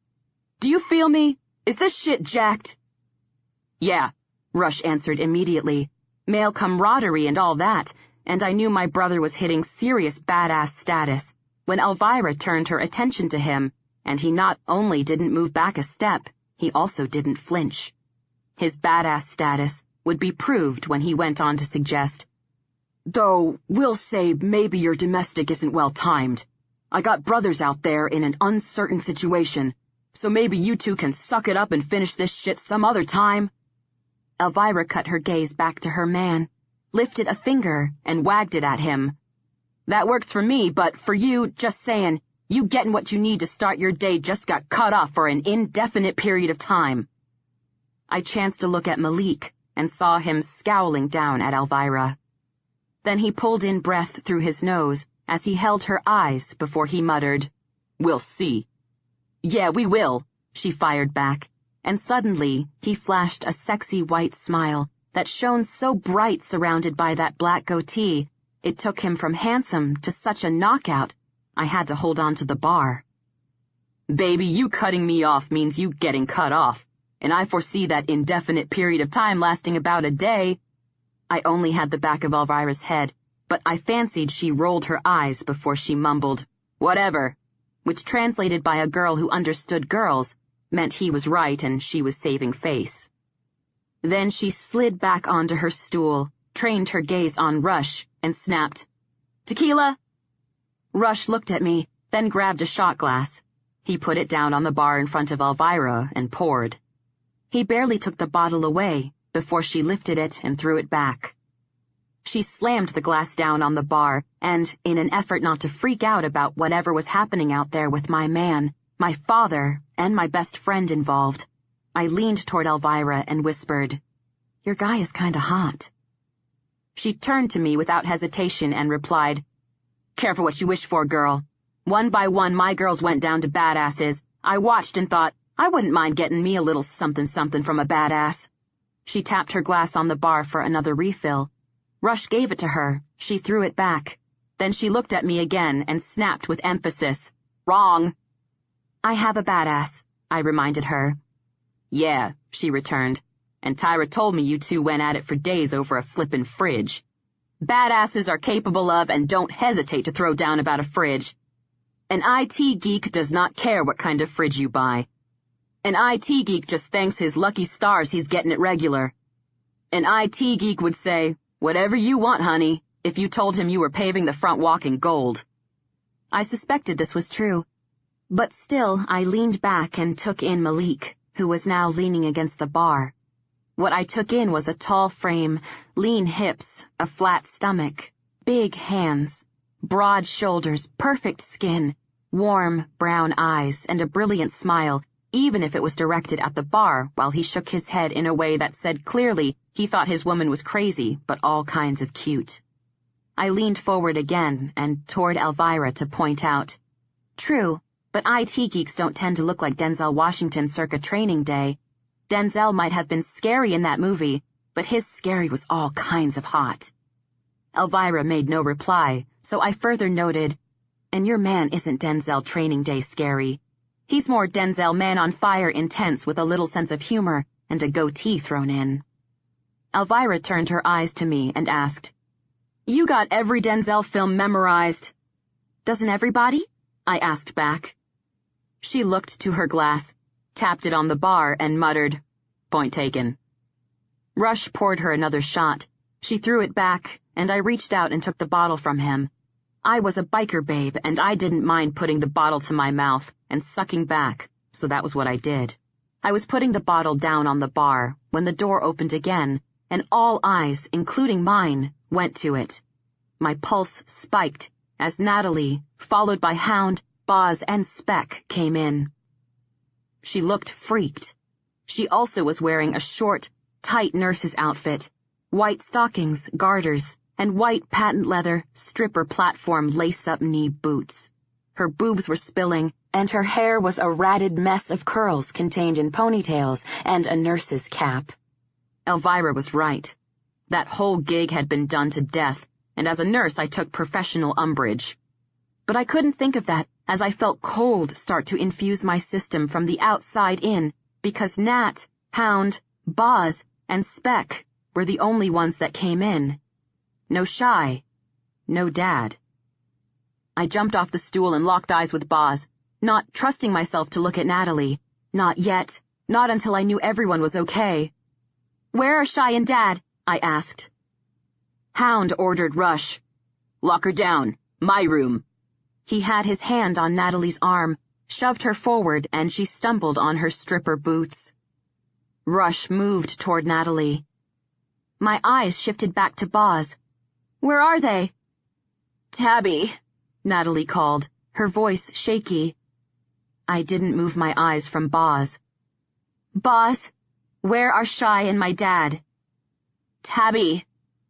"Do you feel me? Is this shit jacked?" "Yeah," Rush answered immediately. Male camaraderie and all that, and I knew my brother was hitting serious badass status when Elvira turned her attention to him, and he not only didn't move back a step, he also didn't flinch. His badass status would be proved when he went on to suggest, "Though, we'll say maybe your domestic isn't well timed. I got brothers out there in an uncertain situation, so maybe you two can suck it up and finish this shit some other time." Elvira cut her gaze back to her man, lifted a finger, and wagged it at him. "That works for me, but for you, just saying, you getting what you need to start your day just got cut off for an indefinite period of time." I chanced to look at Malik and saw him scowling down at Elvira. Then he pulled in breath through his nose as he held her eyes before he muttered, "We'll see." "Yeah, we will," she fired back, and suddenly he flashed a sexy white smile that shone so bright surrounded by that black goatee, it took him from handsome to such a knockout, I had to hold on to the bar. "Baby, you cutting me off means you getting cut off, and I foresee that indefinite period of time lasting about a day." I only had the back of Elvira's head, but I fancied she rolled her eyes before she mumbled, "Whatever," which translated by a girl who understood girls meant he was right and she was saving face. Then she slid back onto her stool, trained her gaze on Rush, and snapped, "Tequila?" Rush looked at me, then grabbed a shot glass. He put it down on the bar in front of Elvira and poured. He barely took the bottle away before she lifted it and threw it back. She slammed the glass down on the bar, and, in an effort not to freak out about whatever was happening out there with my man, my father, and my best friend involved, I leaned toward Elvira and whispered, "Your guy is kinda hot." She turned to me without hesitation and replied, "Careful what you wish for, girl. One by one, my girls went down to badasses. I watched and thought, I wouldn't mind getting me a little something-something from a badass." She tapped her glass on the bar for another refill. Rush gave it to her. She threw it back. Then she looked at me again and snapped with emphasis, "Wrong." "I have a badass," I reminded her. "Yeah," she returned, "and Tyra told me you two went at it for days over a flippin' fridge. Badasses are capable of and don't hesitate to throw down about a fridge. An IT geek does not care what kind of fridge you buy. An IT geek just thanks his lucky stars he's getting it regular. An IT geek would say, 'Whatever you want, honey,' if you told him you were paving the front walk in gold." I suspected this was true, but still I leaned back and took in Malik, who was now leaning against the bar. What I took in was a tall frame, lean hips, a flat stomach, big hands, broad shoulders, perfect skin, warm brown eyes, and a brilliant smile, even if it was directed at the bar while he shook his head in a way that said clearly he thought his woman was crazy, but all kinds of cute. I leaned forward again and toward Elvira to point out, "True, but IT geeks don't tend to look like Denzel Washington circa Training Day. Denzel might have been scary in that movie, but his scary was all kinds of hot." Elvira made no reply, so I further noted, "And your man isn't Denzel Training Day scary. He's more Denzel Man on Fire intense with a little sense of humor and a goatee thrown in." Elvira turned her eyes to me and asked, "You got every Denzel film memorized?" "Doesn't everybody?" I asked back. She looked to her glass, tapped it on the bar, and muttered, "Point taken." Rush poured her another shot. She threw it back, and I reached out and took the bottle from him. I was a biker babe, and I didn't mind putting the bottle to my mouth and sucking back, so that was what I did. I was putting the bottle down on the bar when the door opened again, and all eyes, including mine, went to it. My pulse spiked as Natalie, followed by Hound, Boz, and Speck, came in. She looked freaked. She also was wearing a short, tight nurse's outfit, white stockings, garters, and white patent leather, stripper platform lace-up knee boots. Her boobs were spilling, and her hair was a ratted mess of curls contained in ponytails and a nurse's cap. Elvira was right. That whole gig had been done to death, and as a nurse I took professional umbrage. But I couldn't think of that as I felt cold start to infuse my system from the outside in, because Nat, Hound, Boz, and Speck were the only ones that came in. No Shy. No Dad. I jumped off the stool and locked eyes with Boz. not trusting myself to look at Natalie. Not yet. Not until I knew everyone was okay. "Where are Shy and Dad?" I asked. Hound ordered Rush. "Lock her down. My room." He had his hand on Natalie's arm, shoved her forward, and she stumbled on her stripper boots. Rush moved toward Natalie. My eyes shifted back to Boz. "Where are they?" "Tabby," Natalie called, her voice shaky. I didn't move my eyes from Boz. "Boz, where are Shy and my dad?" "Tabby,"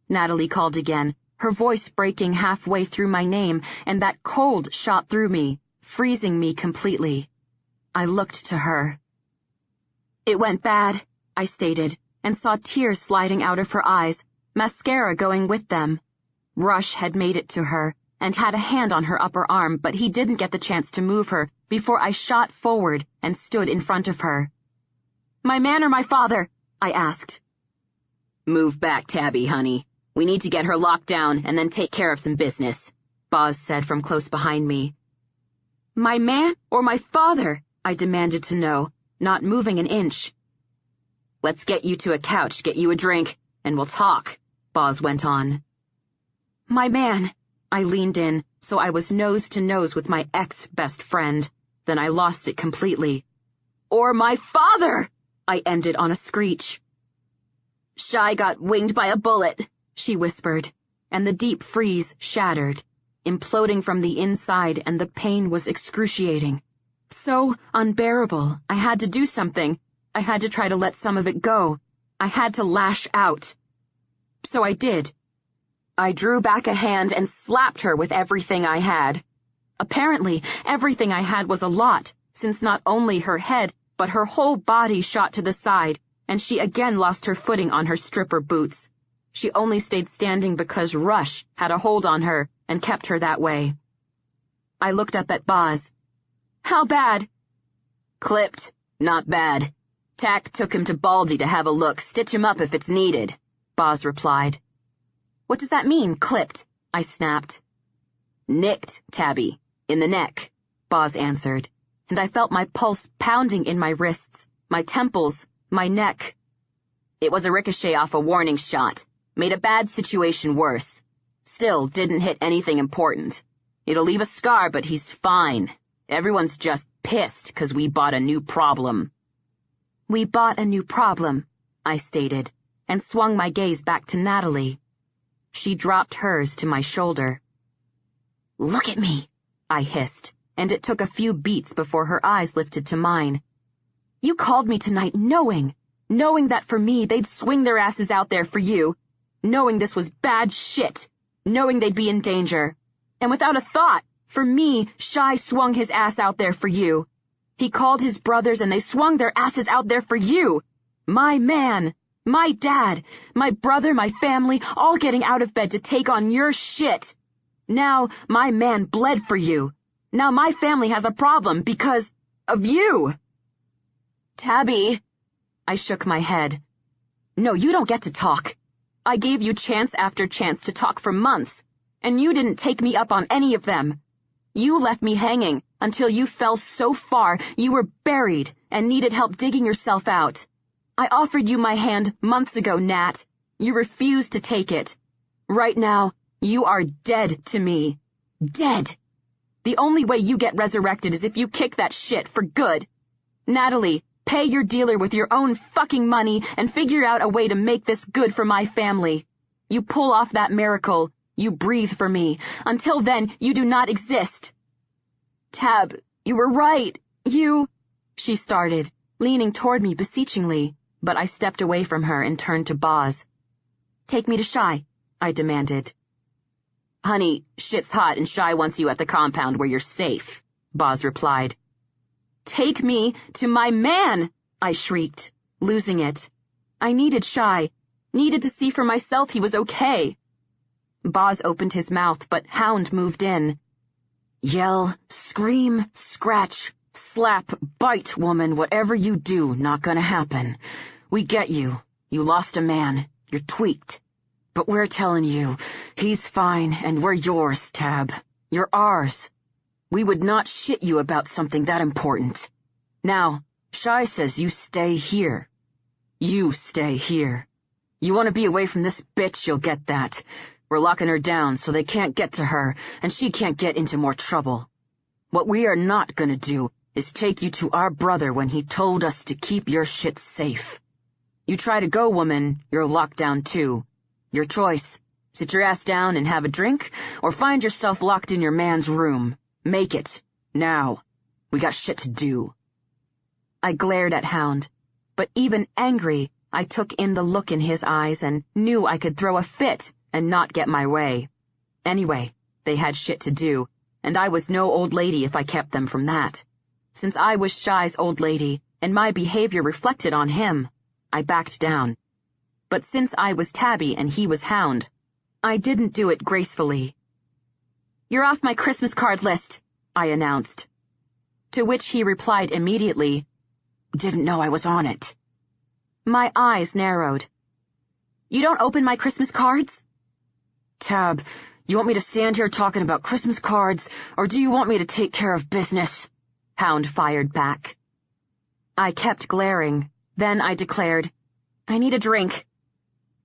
Natalie called again, her voice breaking halfway through my name, and that cold shot through me, freezing me completely. I looked to her. "It went bad," I stated, and saw tears sliding out of her eyes, mascara going with them. Rush had made it to her, and had a hand on her upper arm, but he didn't get the chance to move her before I shot forward and stood in front of her. "My man or my father?" I asked. "Move back, Tabby, honey. We need to get her locked down and then take care of some business," Boz said from close behind me. "My man or my father?" I demanded to know, not moving an inch. "Let's get you to a couch, get you a drink, and we'll talk," Boz went on. "My man." I leaned in, so I was nose to nose with my ex-best friend. Then I lost it completely. "Or my father!" I ended on a screech. "Shy got winged by a bullet," she whispered, and the deep freeze shattered, imploding from the inside, and the pain was excruciating. So unbearable. I had to do something. I had to try to let some of it go. I had to lash out. So I did. I drew back a hand and slapped her with everything I had. Apparently, everything I had was a lot, since not only her head, but her whole body shot to the side, and she again lost her footing on her stripper boots. She only stayed standing because Rush had a hold on her and kept her that way. I looked up at Boz. "How bad?" "Clipped. Not bad. Tack took him to Baldy to have a look, stitch him up if it's needed," Boz replied. "What does that mean, clipped?" I snapped. "Nicked, Tabby. In the neck," Boz answered, and I felt my pulse pounding in my wrists, my temples, my neck. "It was a ricochet off a warning shot. Made a bad situation worse. Still didn't hit anything important. It'll leave a scar, but he's fine. Everyone's just pissed 'cause we bought a new problem." "We bought a new problem," I stated, and swung my gaze back to Natalie. She dropped hers to my shoulder. "Look at me," I hissed, and it took a few beats before her eyes lifted to mine. "You called me tonight knowing that for me they'd swing their asses out there for you, knowing this was bad shit, knowing they'd be in danger. And without a thought, for me, Shy swung his ass out there for you. He called his brothers and they swung their asses out there for you. My man, my dad, my brother, my family, all getting out of bed to take on your shit. Now my man bled for you. Now my family has a problem because of you." "Tabby," I shook my head. "No, you don't get to talk. I gave you chance after chance to talk for months, and you didn't take me up on any of them. You left me hanging until you fell so far you were buried and needed help digging yourself out. I offered you my hand months ago, Nat. You refused to take it. Right now, you are dead to me. Dead. The only way you get resurrected is if you kick that shit for good. Natalie, pay your dealer with your own fucking money and figure out a way to make this good for my family. You pull off that miracle. You breathe for me. Until then, you do not exist." "Tab, you were right. She started, leaning toward me beseechingly, but I stepped away from her and turned to Boz. "Take me to Shy," I demanded. "Honey, shit's hot and Shy wants you at the compound where you're safe," Boz replied. "Take me to my man!" I shrieked, losing it. I needed Shy, needed to see for myself he was okay. Boz opened his mouth, but Hound moved in. "Yell, scream, scratch, slap, bite, woman, whatever you do, not gonna happen. We get you. You lost a man. You're tweaked. But we're telling you, he's fine and we're yours, Tab. You're ours." We would not shit you about something that important. Now, Shy says you stay here. You stay here. You want to be away from this bitch, you'll get that. We're locking her down so they can't get to her, and she can't get into more trouble. What we are not gonna do is take you to our brother when he told us to keep your shit safe. You try to go, woman, you're locked down too. Your choice. Sit your ass down and have a drink, or find yourself locked in your man's room. Make it. Now. We got shit to do. I glared at Hound, but even angry, I took in the look in his eyes and knew I could throw a fit and not get my way. Anyway, they had shit to do, and I was no old lady if I kept them from that. Since I was Shy's old lady, and my behavior reflected on him, I backed down. But since I was Tabby and he was Hound, I didn't do it gracefully. "You're off my Christmas card list," I announced. To which he replied immediately, "Didn't know I was on it." My eyes narrowed. "You don't open my Christmas cards?" "Tab, you want me to stand here talking about Christmas cards, or do you want me to take care of business?" Hound fired back. I kept glaring. Then I declared, "I need a drink."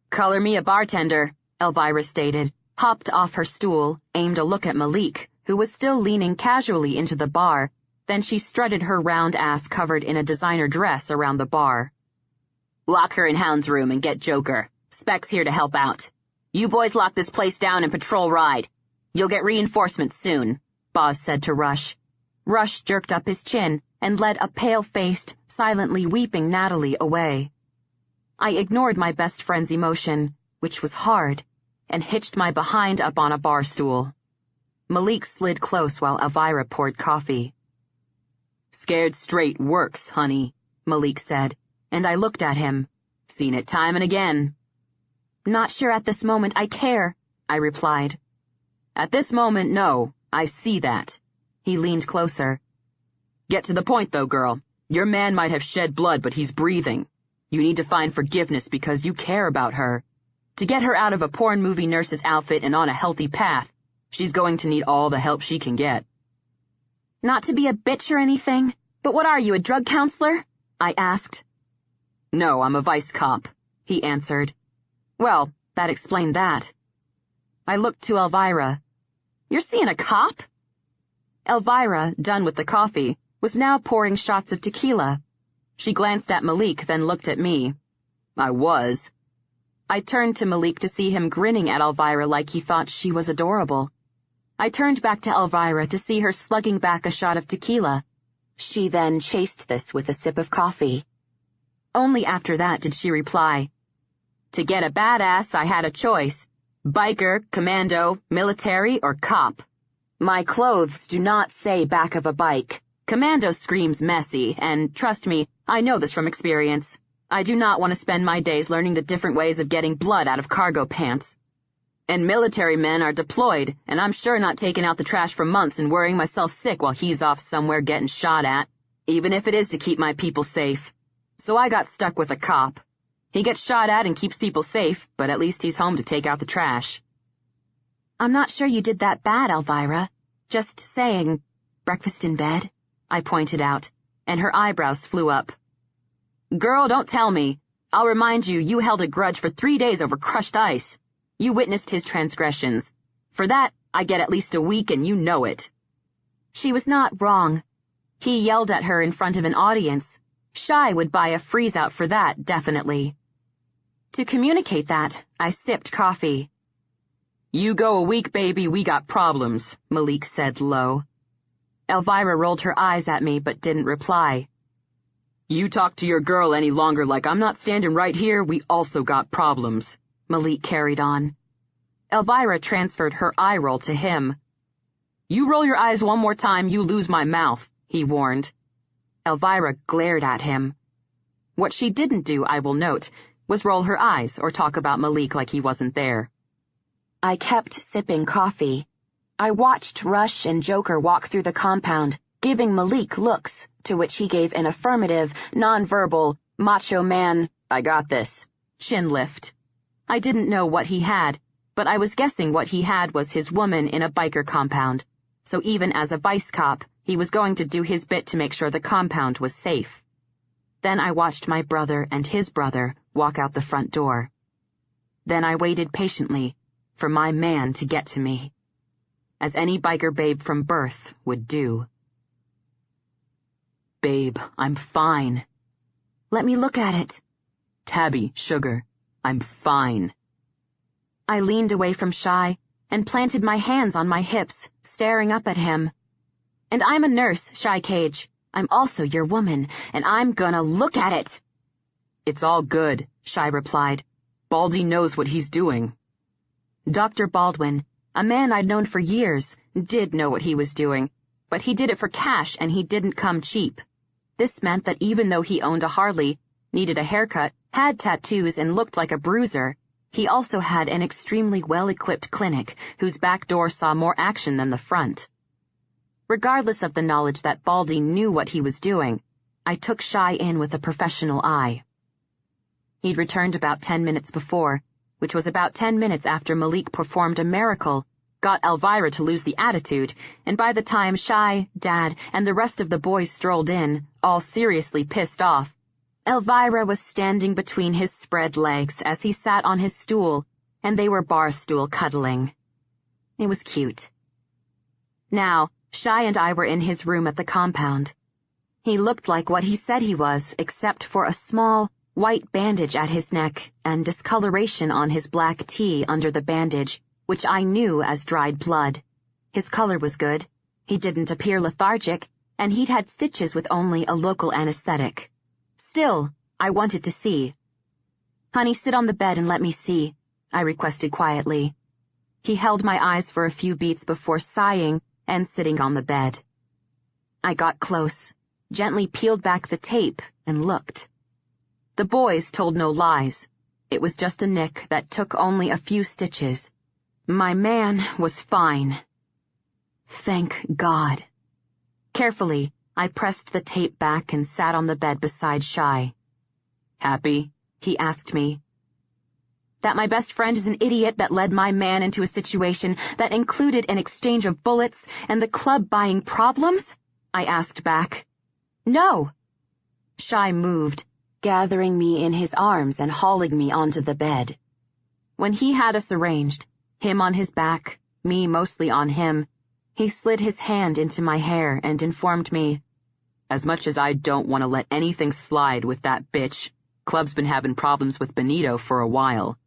"Color me a bartender," Elvira stated, hopped off her stool, aimed a look at Malik, who was still leaning casually into the bar, then she strutted her round ass covered in a designer dress around the bar. "Lock her in Hound's room and get Joker. Spec's here to help out. You boys lock this place down and patrol ride. You'll get reinforcements soon," Boz said to Rush. Rush jerked up his chin and led a pale-faced, silently weeping Natalie away. I ignored my best friend's emotion, which was hard, and hitched my behind up on a bar stool. Malik slid close while Elvira poured coffee. "Scared straight works, honey," Malik said, and I looked at him. "Seen it time and again." "Not sure at this moment I care," I replied. "At this moment, no. I see that." He leaned closer. "Get to the point, though, girl. Your man might have shed blood, but he's breathing. You need to find forgiveness because you care about her. To get her out of a porn movie nurse's outfit and on a healthy path, she's going to need all the help she can get." "Not to be a bitch or anything, but what are you, a drug counselor?" I asked. "No, I'm a vice cop," he answered. Well, that explained that. I looked to Elvira. "You're seeing a cop?" Elvira, done with the coffee, was now pouring shots of tequila. She glanced at Malik, then looked at me. "I was." I turned to Malik to see him grinning at Elvira like he thought she was adorable. I turned back to Elvira to see her slugging back a shot of tequila. She then chased this with a sip of coffee. Only after that did she reply, "To get a badass, I had a choice. Biker, commando, military, or cop. My clothes do not say back of a bike. Commando screams messy, and trust me, I know this from experience. I do not want to spend my days learning the different ways of getting blood out of cargo pants. And military men are deployed, and I'm sure not taking out the trash for months and worrying myself sick while he's off somewhere getting shot at, even if it is to keep my people safe. So I got stuck with a cop. He gets shot at and keeps people safe, but at least he's home to take out the trash." "I'm not sure you did that bad, Elvira. Just saying, breakfast in bed," I pointed out, and her eyebrows flew up. "Girl, don't tell me. I'll remind you, you held a grudge for 3 days over crushed ice. You witnessed his transgressions. For that, I get at least a week, and you know it." She was not wrong. He yelled at her in front of an audience. Shy would buy a freeze-out for that, definitely. To communicate that, I sipped coffee. "You go a week, baby, we got problems," Malik said low. Elvira rolled her eyes at me but didn't reply. "You talk to your girl any longer like I'm not standing right here, we also got problems," Malik carried on. Elvira transferred her eye roll to him. "You roll your eyes one more time, you lose my mouth," he warned. Elvira glared at him. What she didn't do, I will note, was roll her eyes or talk about Malik like he wasn't there. I kept sipping coffee. I watched Rush and Joker walk through the compound, giving Malik looks, to which he gave an affirmative, non-verbal, macho man, "I got this," chin lift. I didn't know what he had, but I was guessing what he had was his woman in a biker compound. so even as a vice cop, he was going to do his bit to make sure the compound was safe. Then I watched my brother and his brother walk out the front door. Then I waited patiently for my man to get to me, as any biker babe from birth would do. Babe, I'm fine. Let me look at it. Tabby, sugar, I'm fine. I leaned away from Shy and planted my hands on my hips, staring up at him. And I'm a nurse, Shy Cage. I'm also your woman, and I'm gonna look at it. It's all good, Shy replied. Baldy knows what he's doing. Dr. Baldwin, a man I'd known for years, did know what he was doing, but he did it for cash and he didn't come cheap. This meant that even though he owned a Harley, needed a haircut, had tattoos, and looked like a bruiser, he also had an extremely well-equipped clinic whose back door saw more action than the front. Regardless of the knowledge that Baldy knew what he was doing, I took Shy in with a professional eye. He'd returned about 10 minutes before, which was about 10 minutes after Malik performed a miracle, got Elvira to lose the attitude, and by the time Shy, Dad, and the rest of the boys strolled in, all seriously pissed off, Elvira was standing between his spread legs as he sat on his stool, and they were bar stool cuddling. It was cute. Now, Shy and I were in his room at the compound. He looked like what he said he was, except for a small, white bandage at his neck and discoloration on his black tee under the bandage, which I knew as dried blood. His color was good, he didn't appear lethargic, and he'd had stitches with only a local anesthetic. Still, I wanted to see. Honey, sit on the bed and let me see, I requested quietly. He held my eyes for a few beats before sighing and sitting on the bed. I got close, gently peeled back the tape, and looked. The boys told no lies. It was just a nick that took only a few stitches. My man was fine. Thank God. Carefully, I pressed the tape back and sat on the bed beside Shy. Happy? He asked me. That my best friend is an idiot that led my man into a situation that included an exchange of bullets and the club buying problems? I asked back. No. Shy moved, gathering me in his arms and hauling me onto the bed. When he had us arranged, him on his back, me mostly on him, he slid his hand into my hair and informed me, as much as I don't want to let anything slide with that bitch, Club's been having problems with Benito for a while.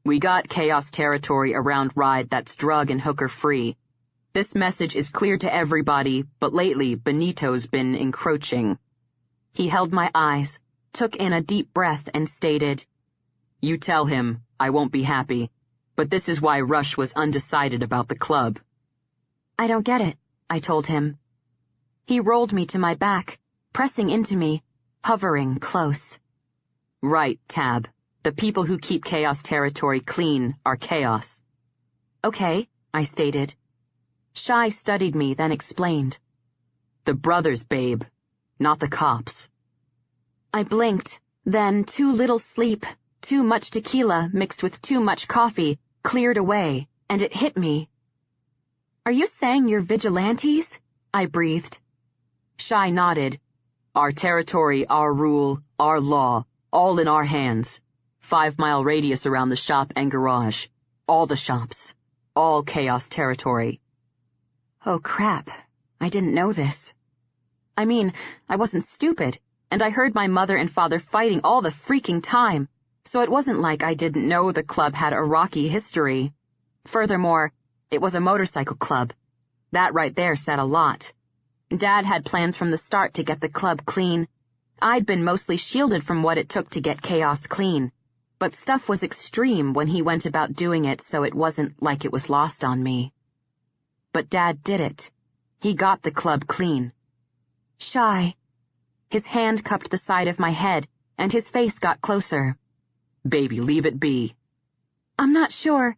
We got chaos territory around Ride that's drug and hooker free. This message is clear to everybody, but lately Benito's been encroaching. He held my eyes, took in a deep breath, and stated, You tell him I won't be happy, but this is why Rush was undecided about the club. I don't get it, I told him. He rolled me to my back, pressing into me, hovering close. Right, Tab. The people who keep chaos territory clean are chaos. Okay, I stated. Shy studied me, then explained. The brothers, babe, not the cops. I blinked, then too little sleep, too much tequila mixed with too much coffee, cleared away, and it hit me. Are you saying you're vigilantes? I breathed. Shy nodded. Our territory, our rule, our law, all in our hands. 5-mile radius around the shop and garage. All the shops. All chaos territory. Oh, crap. I didn't know this. I mean, I wasn't stupid, and I heard my mother and father fighting all the freaking time, so it wasn't like I didn't know the club had a rocky history. Furthermore, it was a motorcycle club. That right there said a lot. Dad had plans from the start to get the club clean. I'd been mostly shielded from what it took to get chaos clean, but stuff was extreme when he went about doing it, so it wasn't like it was lost on me. But Dad did it. He got the club clean. Shy. His hand cupped the side of my head, and his face got closer. Baby, leave it be. I'm not sure.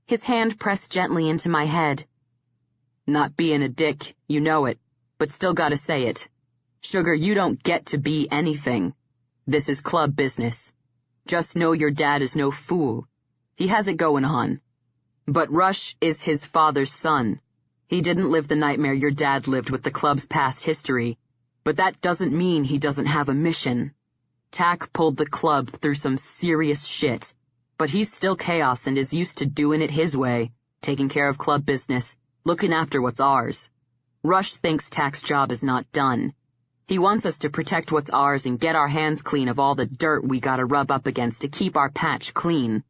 His hand pressed gently into my head. Not being a dick, you know it, but still gotta say it. Sugar, you don't get to be anything. This is club business. Just know your dad is no fool. He has it going on. But Rush is his father's son. He didn't live the nightmare your dad lived with the club's past history, but that doesn't mean he doesn't have a mission. Tack pulled the club through some serious shit, but he's still chaos and is used to doing it his way, taking care of club business, looking after what's ours. Rush thinks Tack's job is not done. He wants us to protect what's ours and get our hands clean of all the dirt we gotta rub up against to keep our patch clean.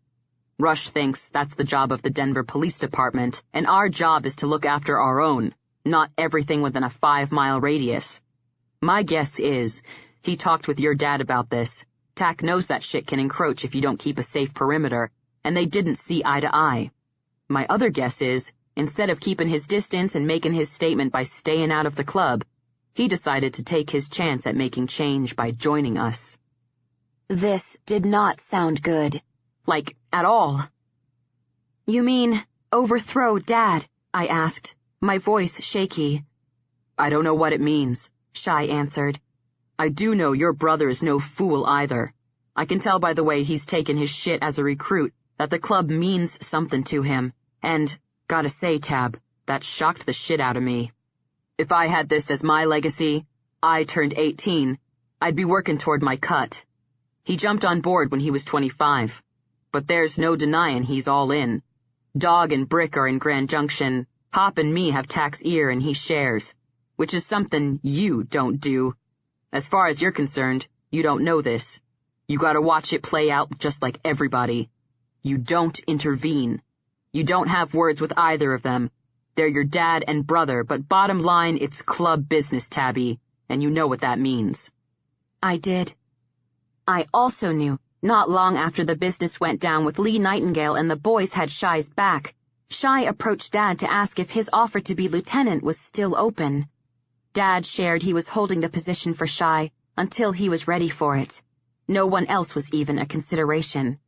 Rush thinks that's the job of the Denver Police Department, and our job is to look after our own, not everything within a 5-mile radius. My guess is, he talked with your dad about this. Tack knows that shit can encroach if you don't keep a safe perimeter, and they didn't see eye to eye. My other guess is, instead of keeping his distance and making his statement by staying out of the club, he decided to take his chance at making change by joining us. This did not sound good. Like, at all. You mean, overthrow Dad? I asked, my voice shaky. I don't know what it means, Shy answered. I do know your brother is no fool either. I can tell by the way he's taken his shit as a recruit that the club means something to him, and, gotta say, Tab, that shocked the shit out of me. If I had this as my legacy, I turned 18, I'd be working toward my cut. He jumped on board when he was 25. But there's no denying he's all in. Dog and Brick are in Grand Junction. Pop and me have Tack's ear and he shares, which is something you don't do. As far as you're concerned, you don't know this. You gotta watch it play out just like everybody. You don't intervene. You don't have words with either of them. They're your dad and brother, but bottom line, it's club business, Tabby, and you know what that means. I did. I also knew, not long after the business went down with Lee Nightingale and the boys had Shy's back, Shy approached Dad to ask if his offer to be lieutenant was still open. Dad shared he was holding the position for Shy until he was ready for it. No one else was even a consideration.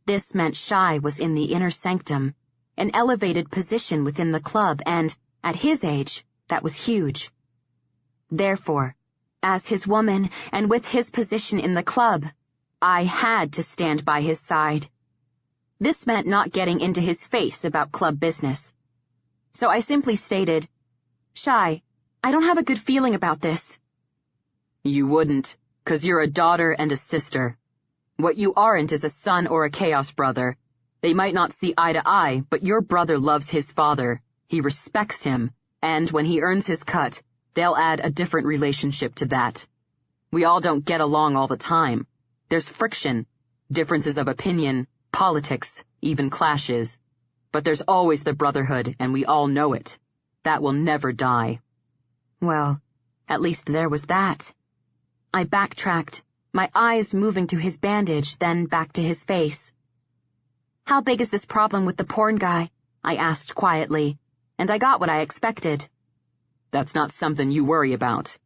This meant Shy was in the inner sanctum, an elevated position within the club, and, at his age, that was huge. Therefore, as his woman and with his position in the club, I had to stand by his side. This meant not getting into his face about club business. So I simply stated, Shy, I don't have a good feeling about this. You wouldn't, 'cause you're a daughter and a sister. What you aren't is a son or a chaos brother. They might not see eye to eye, but your brother loves his father. He respects him, and when he earns his cut, they'll add a different relationship to that. We all don't get along all the time. There's friction, differences of opinion, politics, even clashes. But there's always the brotherhood, and we all know it. That will never die. Well, at least there was that. I backtracked, my eyes moving to his bandage, then back to his face. How big is this problem with the porn guy? I asked quietly, and I got what I expected. That's not something you worry about.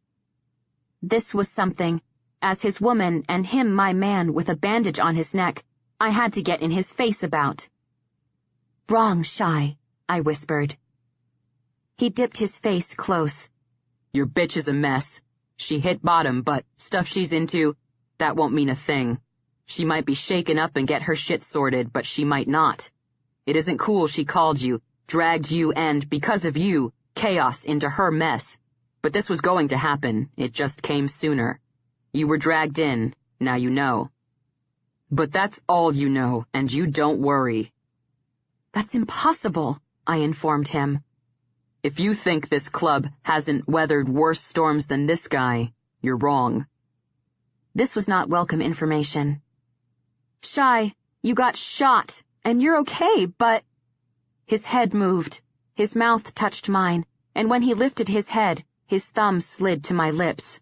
This was something. As his woman and him my man with a bandage on his neck, I had to get in his face about. Wrong, Shy, I whispered. He dipped his face close. Your bitch is a mess. She hit bottom, but stuff she's into, that won't mean a thing. She might be shaken up and get her shit sorted, but she might not. It isn't cool she called you, dragged you, and, because of you, chaos into her mess. But this was going to happen. It just came sooner. You were dragged in, now you know. But that's all you know, and you don't worry. That's impossible, I informed him. If you think this club hasn't weathered worse storms than this guy, you're wrong. This was not welcome information. Shy, you got shot, and you're okay, but... His head moved, his mouth touched mine, and when he lifted his head, his thumb slid to my lips.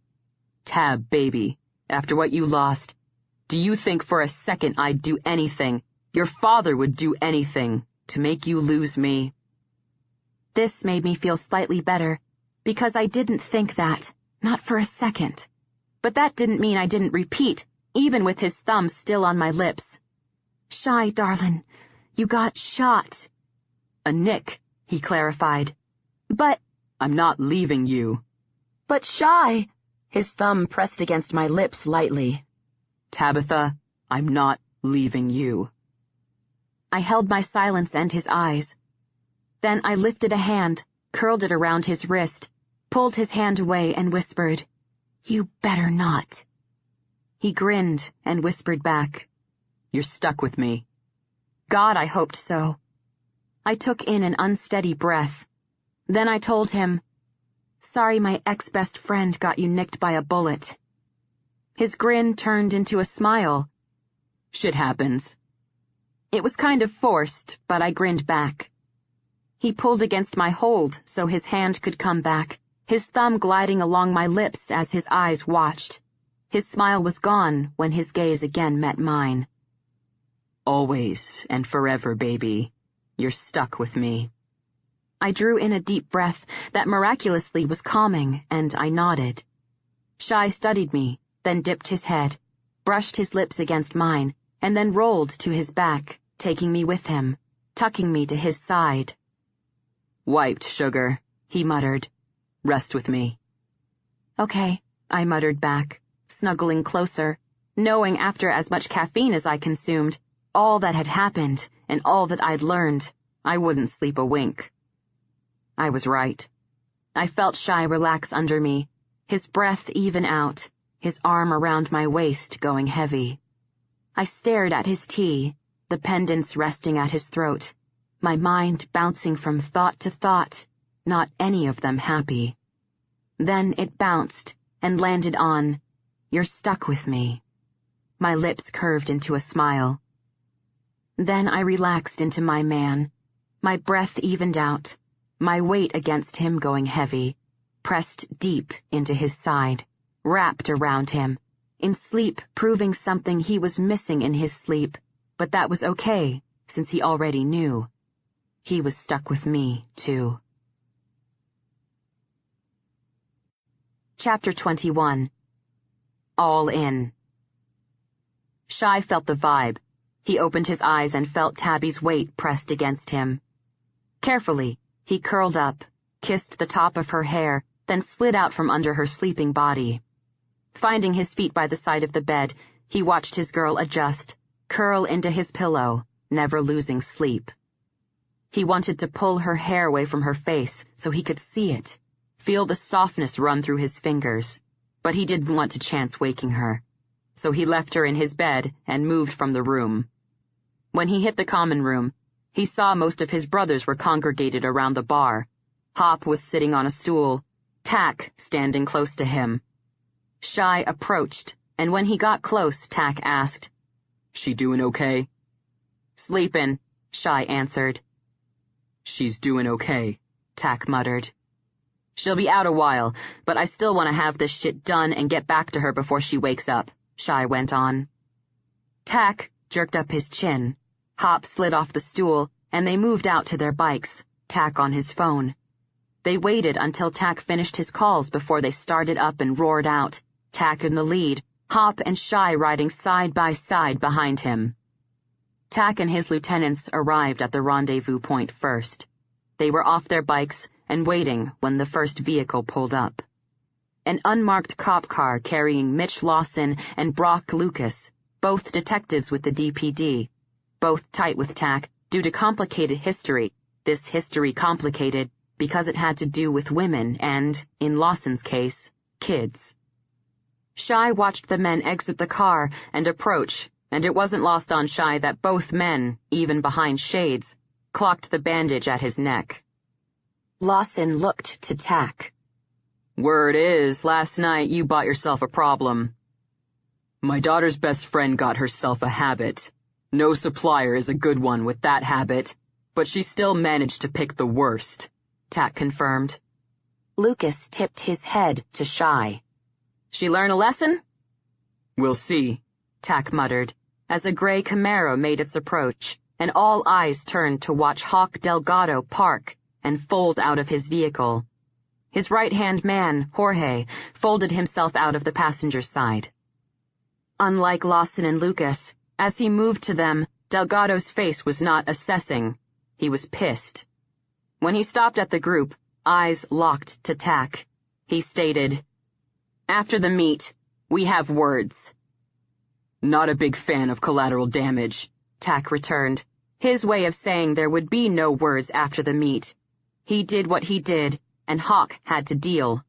Tab, baby, after what you lost, do you think for a second I'd do anything, your father would do anything, to make you lose me? This made me feel slightly better, because I didn't think that, not for a second. But that didn't mean I didn't repeat, even with his thumb still on my lips. Shy, darling, you got shot. A nick, he clarified. But... I'm not leaving you. But Shy... His thumb pressed against my lips lightly. Tabitha, I'm not leaving you. I held my silence and his eyes. Then I lifted a hand, curled it around his wrist, pulled his hand away and whispered, "You better not." He grinned and whispered back, "You're stuck with me." God, I hoped so. I took in an unsteady breath. Then I told him, "Sorry my ex-best friend got you nicked by a bullet." His grin turned into a smile. "Shit happens." It was kind of forced, but I grinned back. He pulled against my hold so his hand could come back, his thumb gliding along my lips as his eyes watched. His smile was gone when his gaze again met mine. "Always and forever, baby. You're stuck with me." I drew in a deep breath that miraculously was calming, and I nodded. Shai studied me, then dipped his head, brushed his lips against mine, and then rolled to his back, taking me with him, tucking me to his side. "Wiped, sugar," he muttered. "Rest with me." "Okay," I muttered back, snuggling closer, knowing after as much caffeine as I consumed, all that had happened and all that I'd learned, I wouldn't sleep a wink. I was right. I felt Shai relax under me, his breath even out, his arm around my waist going heavy. I stared at his tea, the pendants resting at his throat, my mind bouncing from thought to thought, not any of them happy. Then it bounced and landed on, "You're stuck with me." My lips curved into a smile. Then I relaxed into my man, my breath evened out, my weight against him going heavy, pressed deep into his side, wrapped around him, in sleep proving something he was missing in his sleep, but that was okay, since he already knew. He was stuck with me, too. Chapter 21. All in. Shai felt the vibe. He opened his eyes and felt Tabby's weight pressed against him. Carefully, he curled up, kissed the top of her hair, then slid out from under her sleeping body. Finding his feet by the side of the bed, he watched his girl adjust, curl into his pillow, never losing sleep. He wanted to pull her hair away from her face so he could see it, feel the softness run through his fingers, but he didn't want to chance waking her. So he left her in his bed and moved from the room. When he hit the common room, he saw most of his brothers were congregated around the bar. Hop was sitting on a stool, Tack standing close to him. Shai approached, and when he got close, Tack asked, "She doing okay?" "Sleepin'," Shai answered. "She's doing okay," Tack muttered. "She'll be out a while, but I still want to have this shit done and get back to her before she wakes up," Shai went on. Tack jerked up his chin. Hop slid off the stool, and they moved out to their bikes, Tack on his phone. They waited until Tack finished his calls before they started up and roared out, Tack in the lead, Hop and Shai riding side by side behind him. Tack and his lieutenants arrived at the rendezvous point first. They were off their bikes and waiting when the first vehicle pulled up. An unmarked cop car carrying Mitch Lawson and Brock Lucas, both detectives with the DPD, both tight with Tack due to complicated history, this history complicated because it had to do with women and, in Lawson's case, kids. Shai watched the men exit the car and approach, and it wasn't lost on Shai that both men, even behind shades, clocked the bandage at his neck. Lawson looked to Tack. "Word is, last night you bought yourself a problem." "My daughter's best friend got herself a habit. No supplier is a good one with that habit, but she still managed to pick the worst," Tack confirmed. Lucas tipped his head to Shai. "She learn a lesson?" "We'll see," Tack muttered, as a gray Camaro made its approach, and all eyes turned to watch Hawk Delgado park and fold out of his vehicle. His right-hand man, Jorge, folded himself out of the passenger side. Unlike Lawson and Lucas, as he moved to them, Delgado's face was not assessing. He was pissed. When he stopped at the group, eyes locked to Tack. He stated, "After the meet, we have words." "Not a big fan of collateral damage," Tack returned, his way of saying there would be no words after the meet. He did what he did, and Hawk had to deal.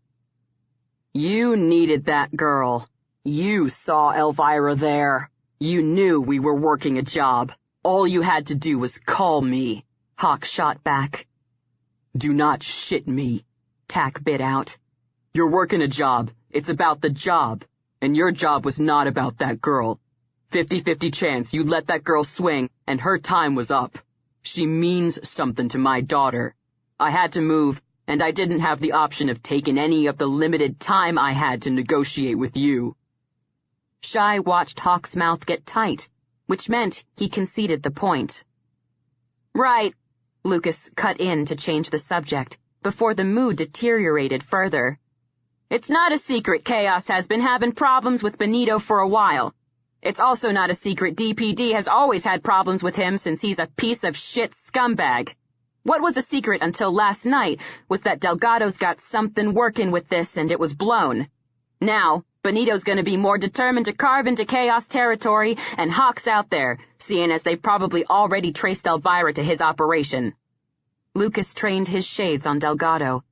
You needed that girl. You saw Elvira there. You knew we were working a job. All you had to do was call me, Hawk shot back. Do not shit me, Tack bit out. You're working a job. It's about the job. And your job was not about that girl. 50-50 chance you let that girl swing, and her time was up. She means something to my daughter. I had to move, and I didn't have the option of taking any of the limited time I had to negotiate with you. Shy watched Hawk's mouth get tight, which meant he conceded the point. Right, Lucas cut in to change the subject, before the mood deteriorated further. It's not a secret Chaos has been having problems with Benito for a while. It's also not a secret DPD has always had problems with him since he's a piece of shit scumbag. What was a secret until last night was that Delgado's got something working with this and it was blown. Now, Benito's gonna be more determined to carve into Chaos territory, and Hawk's out there, seeing as they've probably already traced Elvira to his operation. Lucas trained his shades on Delgado.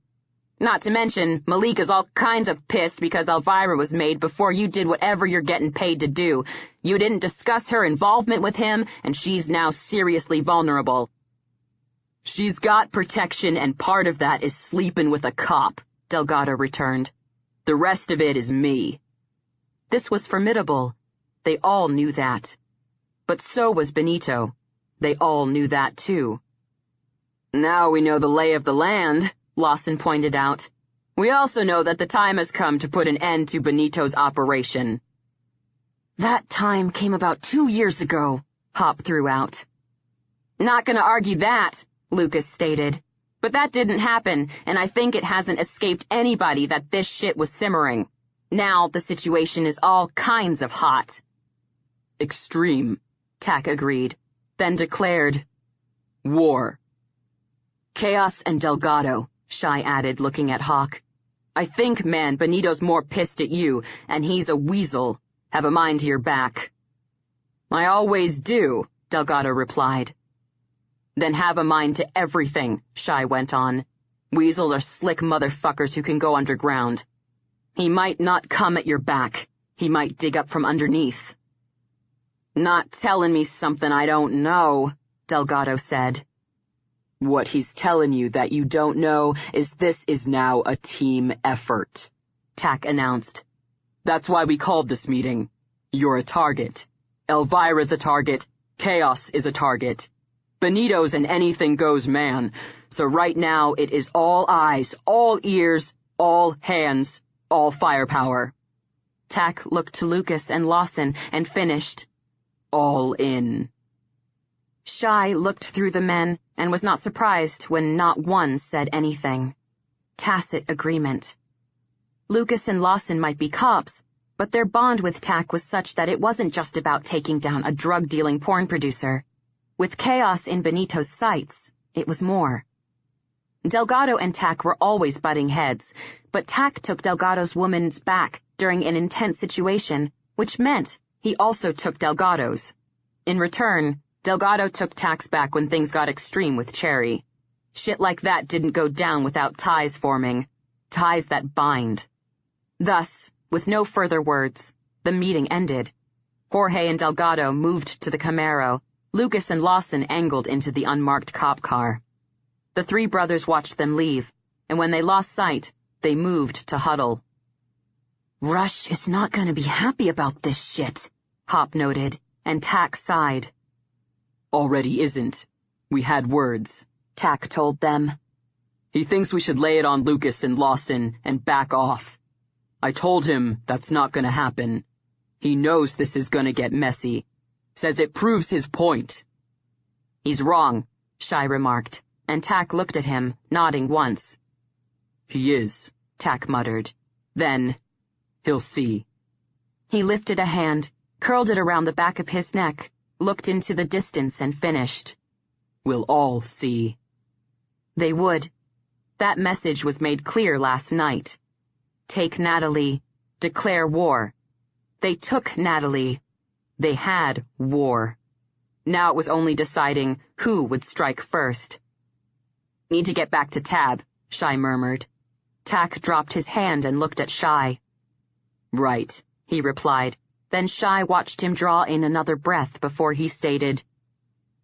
Not to mention, Malik is all kinds of pissed because Elvira was made before you did whatever you're getting paid to do. You didn't discuss her involvement with him, and she's now seriously vulnerable. She's got protection, and part of that is sleeping with a cop, Delgado returned. The rest of it is me. This was formidable. They all knew that. But so was Benito. They all knew that, too. Now we know the lay of the land, Lawson pointed out. We also know that the time has come to put an end to Benito's operation. That time came about 2 years ago, Hop threw out. Not gonna argue that, Lucas stated. But that didn't happen, and I think it hasn't escaped anybody that this shit was simmering. Now the situation is all kinds of hot. Extreme, Tack agreed, then declared, War. Chaos and Delgado, Shy added, looking at Hawk. I think, man, Benito's more pissed at you, and he's a weasel. Have a mind to your back. I always do, Delgado replied. Then have a mind to everything, Shy went on. Weasels are slick motherfuckers who can go underground. He might not come at your back. He might dig up from underneath. Not telling me something I don't know, Delgado said. What he's telling you that you don't know is this is now a team effort, Tack announced. That's why we called this meeting. You're a target. Elvira's a target. Chaos is a target. Benito's an anything-goes man, so right now it is all eyes, all ears, all hands, all firepower. Tack looked to Lucas and Lawson and finished, all in. Shy looked through the men and was not surprised when not one said anything. Tacit agreement. Lucas and Lawson might be cops, but their bond with Tack was such that it wasn't just about taking down a drug-dealing porn producer. With Chaos in Benito's sights, it was more. Delgado and Tack were always butting heads, but Tack took Delgado's woman's back during an intense situation, which meant he also took Delgado's. In return, Delgado took Tack's back when things got extreme with Cherry. Shit like that didn't go down without ties forming. Ties that bind. Thus, with no further words, the meeting ended. Jorge and Delgado moved to the Camaro. Lucas and Lawson angled into the unmarked cop car. The three brothers watched them leave, and when they lost sight, they moved to huddle. Rush is not going to be happy about this shit, Hop noted, and Tack sighed. Already isn't. We had words, Tack told them. He thinks we should lay it on Lucas and Lawson and back off. I told him that's not gonna happen. He knows this is gonna get messy. Says it proves his point. He's wrong, Shy remarked, and Tack looked at him, nodding once. He is, Tack muttered. Then, he'll see. He lifted a hand, curled it around the back of his neck, looked into the distance and finished. We'll all see. They would. That message was made clear last night. Take Natalie, declare war. They took Natalie. They had war. Now it was only deciding who would strike first. Need to get back to Tab, Shai murmured. Tak dropped his hand and looked at Shai. Right, he replied. Then Shai watched him draw in another breath before he stated,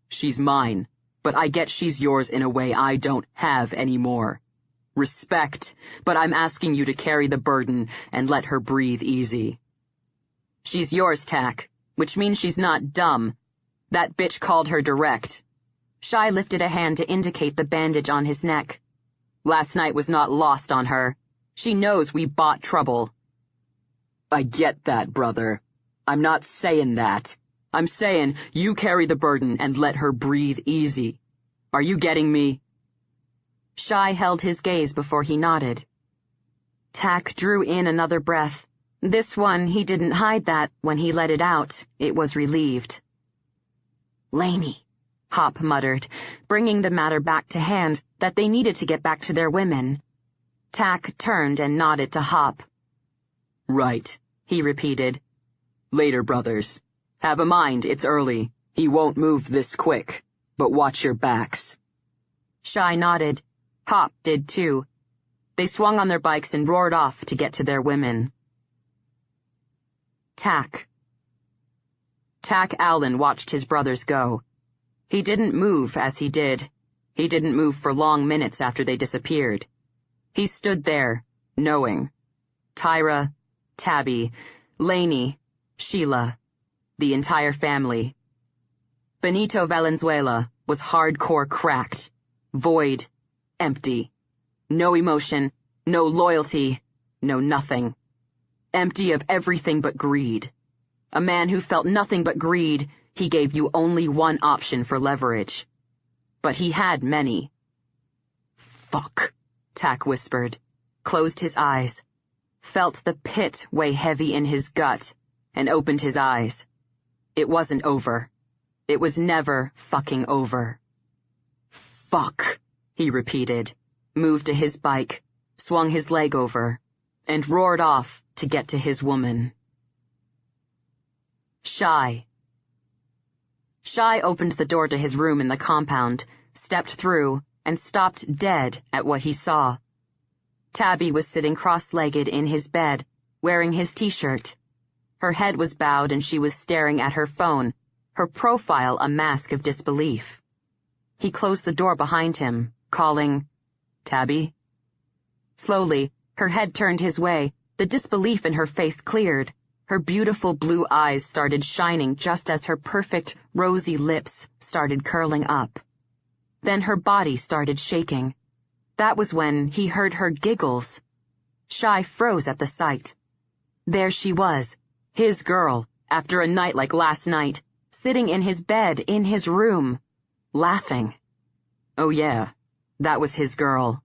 She's mine, but I get she's yours in a way I don't have anymore. Respect, but I'm asking you to carry the burden and let her breathe easy. She's yours, Tak, which means she's not dumb. That bitch called her direct. Shai lifted a hand to indicate the bandage on his neck. Last night was not lost on her. She knows we bought trouble. I get that, brother. I'm not saying that. I'm saying you carry the burden and let her breathe easy. Are you getting me? Shai held his gaze before he nodded. Tak drew in another breath. This one, he didn't hide that. When he let it out, it was relieved. Laney, Hop muttered, bringing the matter back to hand that they needed to get back to their women. Tak turned and nodded to Hop. Right, he repeated. Later, brothers. Have a mind, it's early. He won't move this quick, but watch your backs. Shai nodded. Hop did too. They swung on their bikes and roared off to get to their women. Tak Allen watched his brothers go. He didn't move as he did. He didn't move for long minutes after they disappeared. He stood there, knowing. Tyra, Tabby, Laney, Sheila, the entire family. Benito Valenzuela was hardcore cracked, void, empty. No emotion, no loyalty, no nothing. Empty of everything but greed. A man who felt nothing but greed, he gave you only one option for leverage. But he had many. Fuck, Tak whispered, closed his eyes, felt the pit weigh heavy in his gut, and opened his eyes. It wasn't over. It was never fucking over. Fuck, he repeated, moved to his bike, swung his leg over, and roared off to get to his woman. Shai opened the door to his room in the compound, stepped through, and stopped dead at what he saw. Tabby was sitting cross-legged in his bed, wearing his t-shirt. Her head was bowed and she was staring at her phone, her profile a mask of disbelief. He closed the door behind him, calling, Tabby? Slowly, her head turned his way, the disbelief in her face cleared. Her beautiful blue eyes started shining just as her perfect, rosy lips started curling up. Then her body started shaking. That was when he heard her giggles. Shai froze at the sight. There she was, his girl, after a night like last night, sitting in his bed in his room, laughing. Oh yeah, that was his girl.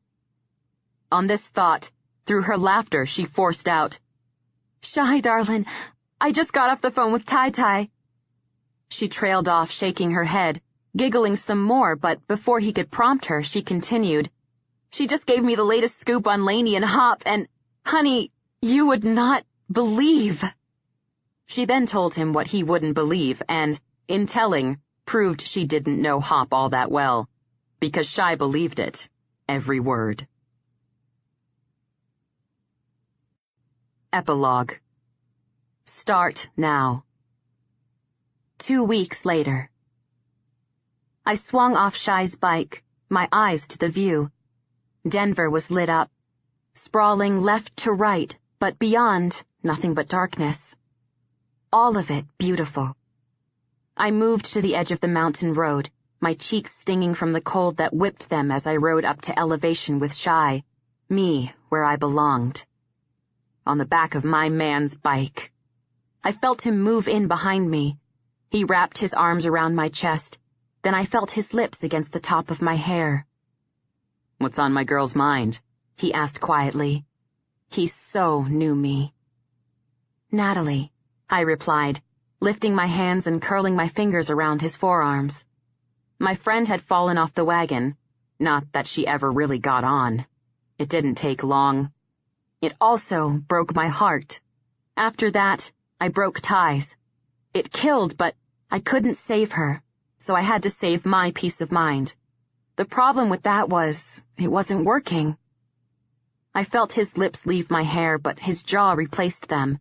On this thought, through her laughter, she forced out, Shai, darling, I just got off the phone with Tai. She trailed off, shaking her head, giggling some more, but before he could prompt her, she continued, She just gave me the latest scoop on Laney and Hop, and, honey, you would not believe. She then told him what he wouldn't believe, and, in telling, proved she didn't know Hop all that well, because Shai believed it, every word. Epilogue. Start now. 2 weeks later. I swung off Shai's bike, my eyes to the view. Denver was lit up, sprawling left to right, but beyond, nothing but darkness. All of it beautiful. I moved to the edge of the mountain road, my cheeks stinging from the cold that whipped them as I rode up to elevation with Shai, me where I belonged. On the back of my man's bike. I felt him move in behind me. He wrapped his arms around my chest, then I felt his lips against the top of my hair. What's on my girl's mind? He asked quietly. He so knew me. Natalie, I replied, lifting my hands and curling my fingers around his forearms. My friend had fallen off the wagon. Not that she ever really got on. It didn't take long. It also broke my heart. After that, I broke ties. It killed, but I couldn't save her, so I had to save my peace of mind. The problem with that was, it wasn't working. I felt his lips leave my hair, but his jaw replaced them.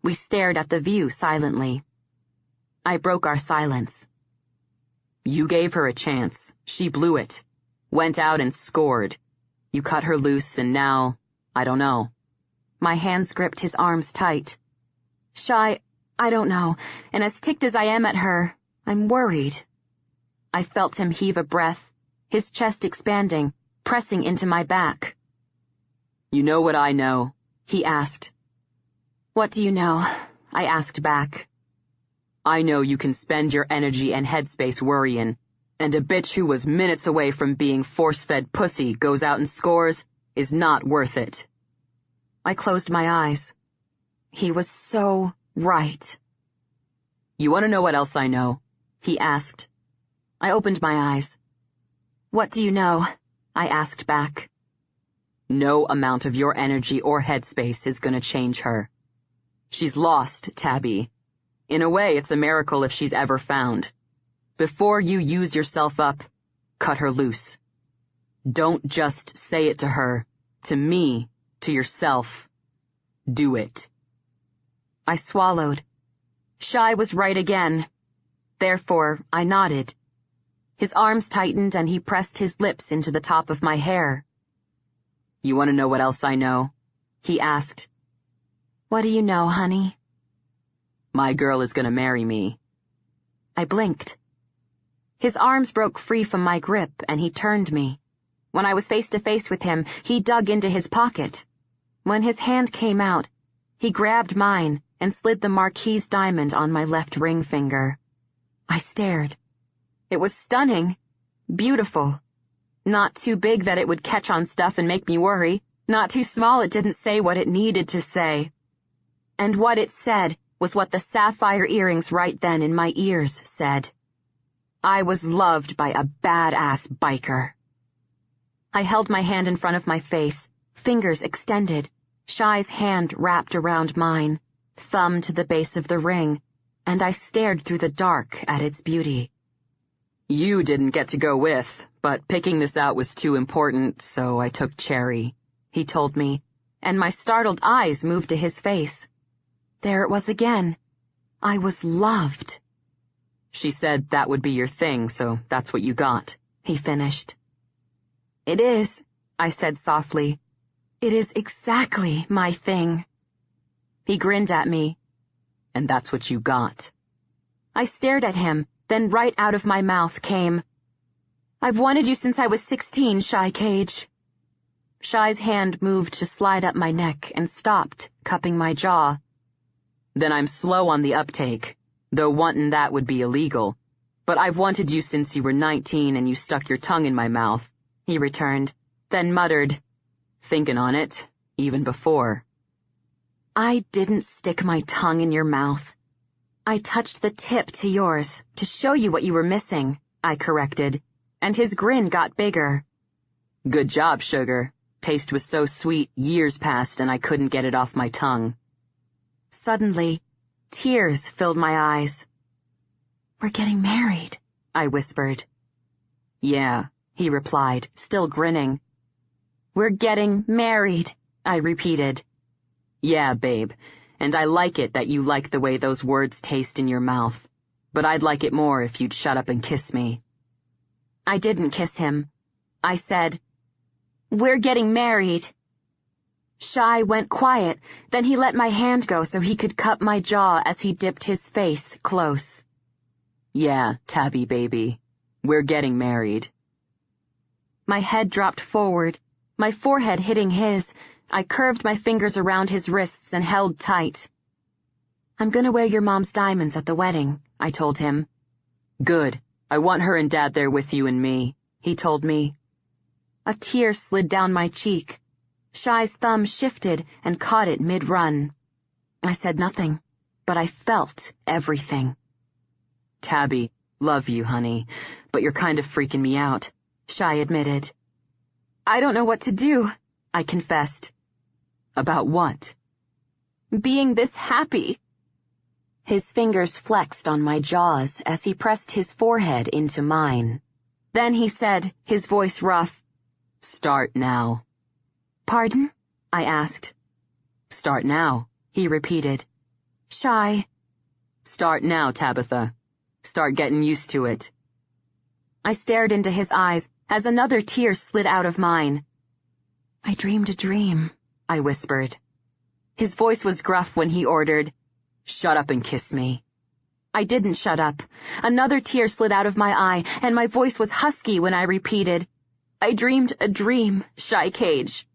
We stared at the view silently. I broke our silence. You gave her a chance. She blew it. Went out and scored. You cut her loose and now, I don't know. My hands gripped his arms tight. Shy, I don't know, and as ticked as I am at her, I'm worried. I felt him heave a breath, his chest expanding, pressing into my back. You know what I know? He asked. What do you know? I asked back. I know you can spend your energy and headspace worrying, and a bitch who was minutes away from being force-fed pussy goes out and scores is not worth it. I closed my eyes. He was so right. You want to know what else I know? He asked. I opened my eyes. What do you know? I asked back. No amount of your energy or headspace is going to change her. She's lost, Tabby. In a way, it's a miracle if she's ever found. Before you use yourself up, cut her loose. Don't just say it to her, to me, to yourself. Do it. I swallowed. Shy was right again. Therefore, I nodded. His arms tightened and he pressed his lips into the top of my hair. You want to know what else I know? He asked. What do you know, honey? My girl is going to marry me. I blinked. His arms broke free from my grip and he turned me. When I was face to face with him, he dug into his pocket. When his hand came out, he grabbed mine and slid the Marquise diamond on my left ring finger. I stared. It was stunning. Beautiful. Not too big that it would catch on stuff and make me worry. Not too small it didn't say what it needed to say. And what it said was what the sapphire earrings right then in my ears said. I was loved by a badass biker. I held my hand in front of my face, fingers extended, Shy's hand wrapped around mine, thumb to the base of the ring, and I stared through the dark at its beauty. You didn't get to go with, but picking this out was too important, so I took Cherry, he told me, and my startled eyes moved to his face. There it was again. I was loved. She said that would be your thing, so that's what you got, he finished. It is, I said softly. It is exactly my thing. He grinned at me. And that's what you got. I stared at him, then right out of my mouth came, I've wanted you since I was 16, Shy Cage. Shy's hand moved to slide up my neck and stopped, cupping my jaw. Then I'm slow on the uptake, though wantin' that would be illegal. But I've wanted you since you were 19 and you stuck your tongue in my mouth, he returned, then muttered, thinking on it, even before. I didn't stick my tongue in your mouth. I touched the tip to yours to show you what you were missing, I corrected, and his grin got bigger. Good job, sugar. Taste was so sweet, years passed and I couldn't get it off my tongue. Suddenly, tears filled my eyes. We're getting married, I whispered. Yeah, he replied, still grinning. We're getting married, I repeated. Yeah, babe, and I like it that you like the way those words taste in your mouth, but I'd like it more if you'd shut up and kiss me. I didn't kiss him. I said, We're getting married. Shy went quiet, then he let my hand go so he could cup my jaw as he dipped his face close. Yeah, Tabby baby, we're getting married. My head dropped forward, my forehead hitting his. I curved my fingers around his wrists and held tight. I'm gonna wear your mom's diamonds at the wedding, I told him. Good. I want her and Dad there with you and me, he told me. A tear slid down my cheek. Shy's thumb shifted and caught it mid-run. I said nothing, but I felt everything. Tabby, love you, honey, but you're kind of freaking me out, Shy admitted. I don't know what to do, I confessed. About what? Being this happy. His fingers flexed on my jaws as he pressed his forehead into mine. Then he said, his voice rough, "Start now." Pardon? I asked. "Start now," he repeated. Shy. "Start now, Tabitha. Start getting used to it." I stared into his eyes as another tear slid out of mine. "I dreamed a dream," I whispered. His voice was gruff when he ordered, "Shut up and kiss me." I didn't shut up. Another tear slid out of my eye, and my voice was husky when I repeated, "I dreamed a dream, Shy Cage."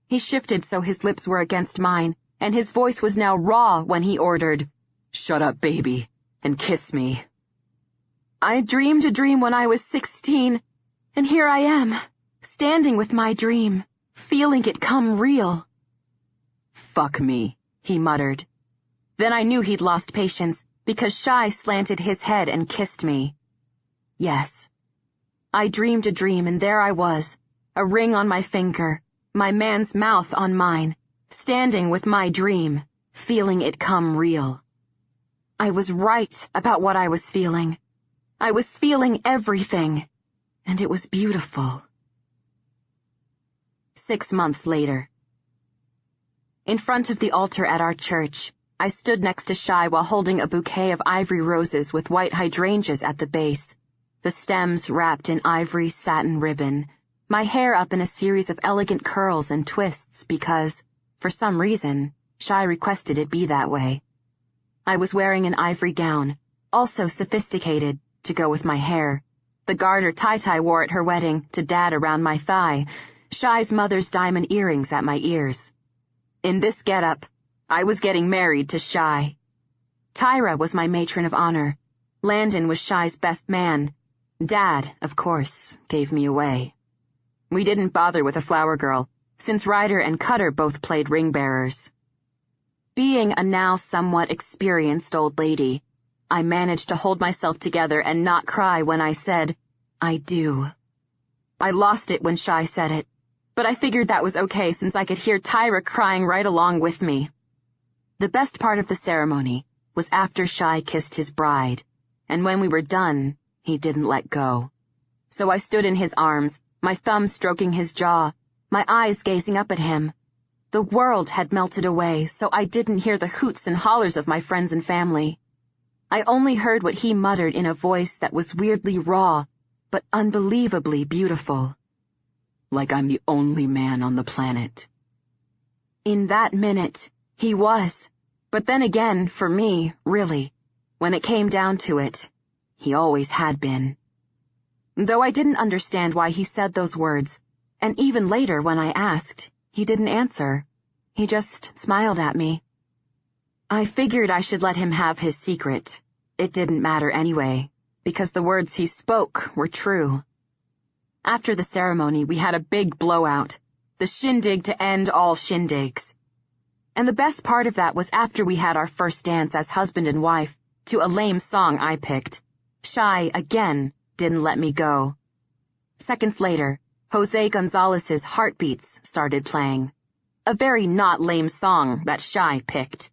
He shifted so his lips were against mine, and his voice was now raw when he ordered, "Shut up, baby, and kiss me." I dreamed a dream when I was 16, and here I am, standing with my dream, feeling it come real. "Fuck me," he muttered. Then I knew he'd lost patience, because Shy slanted his head and kissed me. Yes. I dreamed a dream, and there I was, a ring on my finger, my man's mouth on mine, standing with my dream, feeling it come real. I was right about what I was feeling. I was feeling everything, and it was beautiful. 6 months later. In front of the altar at our church, I stood next to Shy while holding a bouquet of ivory roses with white hydrangeas at the base, the stems wrapped in ivory satin ribbon, my hair up in a series of elegant curls and twists because, for some reason, Shy requested it be that way. I was wearing an ivory gown, also sophisticated, to go with my hair, the garter Tai-Tai wore at her wedding to Dad around my thigh, Shy's mother's diamond earrings at my ears. In this getup, I was getting married to Shy. Tyra was my matron of honor. Landon was Shy's best man. Dad, of course, gave me away. We didn't bother with a flower girl, since Ryder and Cutter both played ring-bearers. Being a now somewhat experienced old lady, I managed to hold myself together and not cry when I said, "I do." I lost it when Shy said it, but I figured that was okay since I could hear Tyra crying right along with me. The best part of the ceremony was after Shy kissed his bride, and when we were done, he didn't let go. So I stood in his arms, my thumb stroking his jaw, my eyes gazing up at him. The world had melted away, so I didn't hear the hoots and hollers of my friends and family. I only heard what he muttered in a voice that was weirdly raw, but unbelievably beautiful. "Like I'm the only man on the planet." In that minute, he was. But then again, for me, really, when it came down to it, he always had been. Though I didn't understand why he said those words, and even later when I asked, he didn't answer. He just smiled at me. I figured I should let him have his secret. It didn't matter anyway, because the words he spoke were true. After the ceremony, we had a big blowout, the shindig to end all shindigs. And the best part of that was after we had our first dance as husband and wife to a lame song I picked. Shy, again, didn't let me go. Seconds later, Jose Gonzalez's Heartbeats started playing. A very not lame song that Shy picked.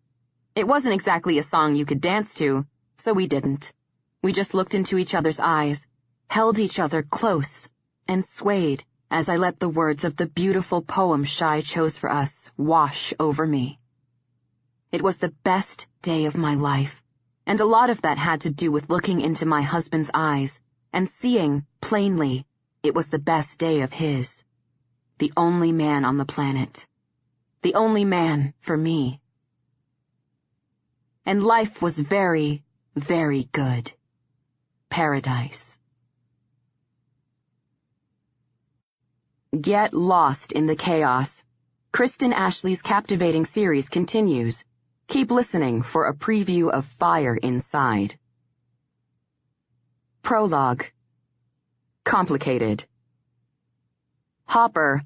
It wasn't exactly a song you could dance to, so we didn't. We just looked into each other's eyes, held each other close, and swayed as I let the words of the beautiful poem Shy chose for us wash over me. It was the best day of my life, and a lot of that had to do with looking into my husband's eyes and seeing, plainly, it was the best day of his. The only man on the planet. The only man for me. And life was very, very good. Paradise. Get lost in the chaos. Kristen Ashley's captivating series continues. Keep listening for a preview of Fire Inside. Prologue. Complicated. Hopper,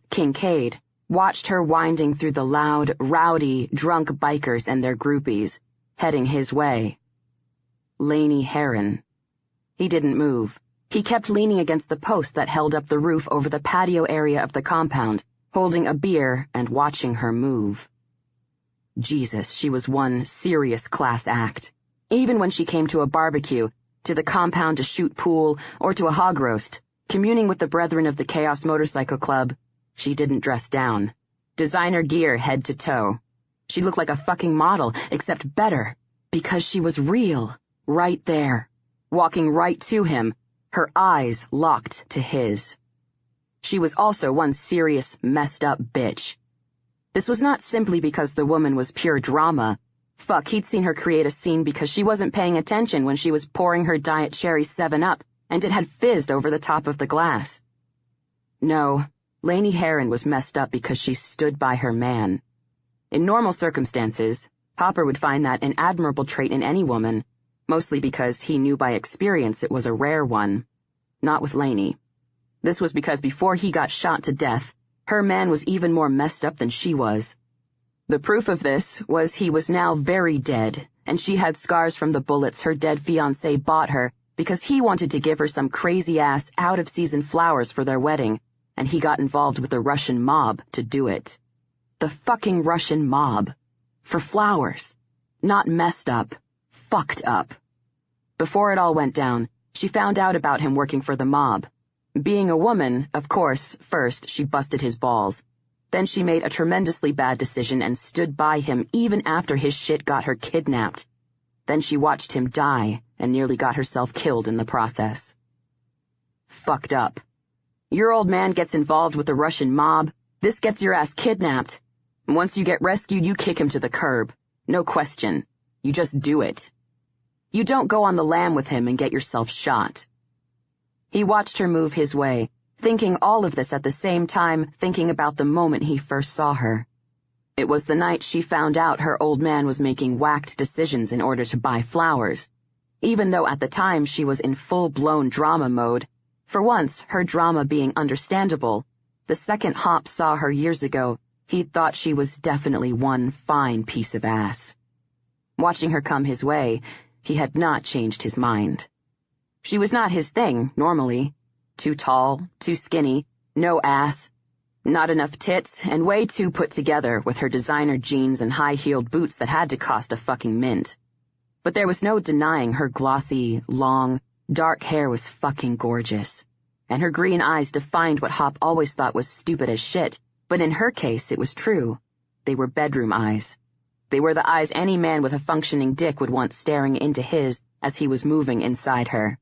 Kincaid, watched her winding through the loud, rowdy, drunk bikers and their groupies, heading his way. Laney Heron. He didn't move. He kept leaning against the post that held up the roof over the patio area of the compound, holding a beer and watching her move. Jesus, she was one serious class act. Even when she came to a barbecue, to the compound to shoot pool, or to a hog roast, communing with the brethren of the Chaos Motorcycle Club, she didn't dress down. Designer gear head to toe. She looked like a fucking model, except better, because she was real, right there, walking right to him, her eyes locked to his. She was also one serious, messed up bitch. This was not simply because the woman was pure drama. Fuck, he'd seen her create a scene because she wasn't paying attention when she was pouring her Diet Cherry 7-Up, and it had fizzed over the top of the glass. No, Lainey Heron was messed up because she stood by her man. In normal circumstances, Hopper would find that an admirable trait in any woman, mostly because he knew by experience it was a rare one. Not with Lainey. This was because before he got shot to death, her man was even more messed up than she was. The proof of this was he was now very dead, and she had scars from the bullets her dead fiancé bought her because he wanted to give her some crazy-ass out-of-season flowers for their wedding, and he got involved with the Russian mob to do it. The fucking Russian mob. For flowers. Not messed up. Fucked up. Before it all went down, she found out about him working for the mob. Being a woman, of course, first she busted his balls. Then she made a tremendously bad decision and stood by him even after his shit got her kidnapped. Then she watched him die and nearly got herself killed in the process. Fucked up. Your old man gets involved with the Russian mob, this gets your ass kidnapped. Once you get rescued, you kick him to the curb. No question. You just do it. You don't go on the lam with him and get yourself shot. He watched her move his way, thinking all of this at the same time, thinking about the moment he first saw her. It was the night she found out her old man was making whacked decisions in order to buy flowers. Even though at the time she was in full-blown drama mode, for once her drama being understandable, the second Hop saw her years ago, he thought she was definitely one fine piece of ass. Watching her come his way, he had not changed his mind. She was not his thing, normally. Too tall, too skinny, no ass, not enough tits, and way too put together with her designer jeans and high-heeled boots that had to cost a fucking mint. But there was no denying her glossy, long, dark hair was fucking gorgeous. And her green eyes defined what Hop always thought was stupid as shit, but in her case it was true. They were bedroom eyes. They were the eyes any man with a functioning dick would want staring into his as he was moving inside her.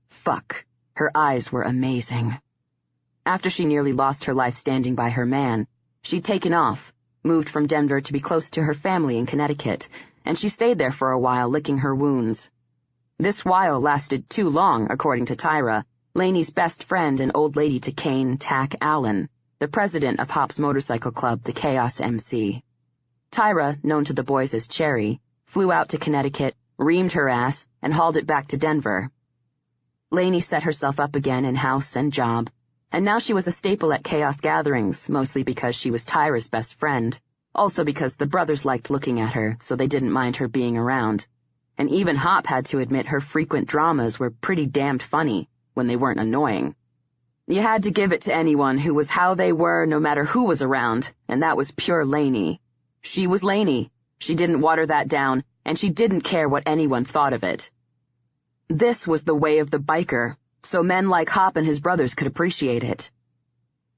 Fuck. Her eyes were amazing. After she nearly lost her life standing by her man, she'd taken off, moved from Denver to be close to her family in Connecticut, and she stayed there for a while licking her wounds. This while lasted too long, according to Tyra, Lainey's best friend and old lady to Kane Tack Allen, the president of Hop's Motorcycle Club, the Chaos MC. Tyra, known to the boys as Cherry, flew out to Connecticut, reamed her ass, and hauled it back to Denver. Lainey set herself up again in house and job, and now she was a staple at Chaos gatherings, mostly because she was Tyra's best friend, also because the brothers liked looking at her, so they didn't mind her being around. And even Hop had to admit her frequent dramas were pretty damned funny when they weren't annoying. You had to give it to anyone who was how they were no matter who was around, and that was pure Lainey. She was Lainey. She didn't water that down, and she didn't care what anyone thought of it. This was the way of the biker, so men like Hop and his brothers could appreciate it.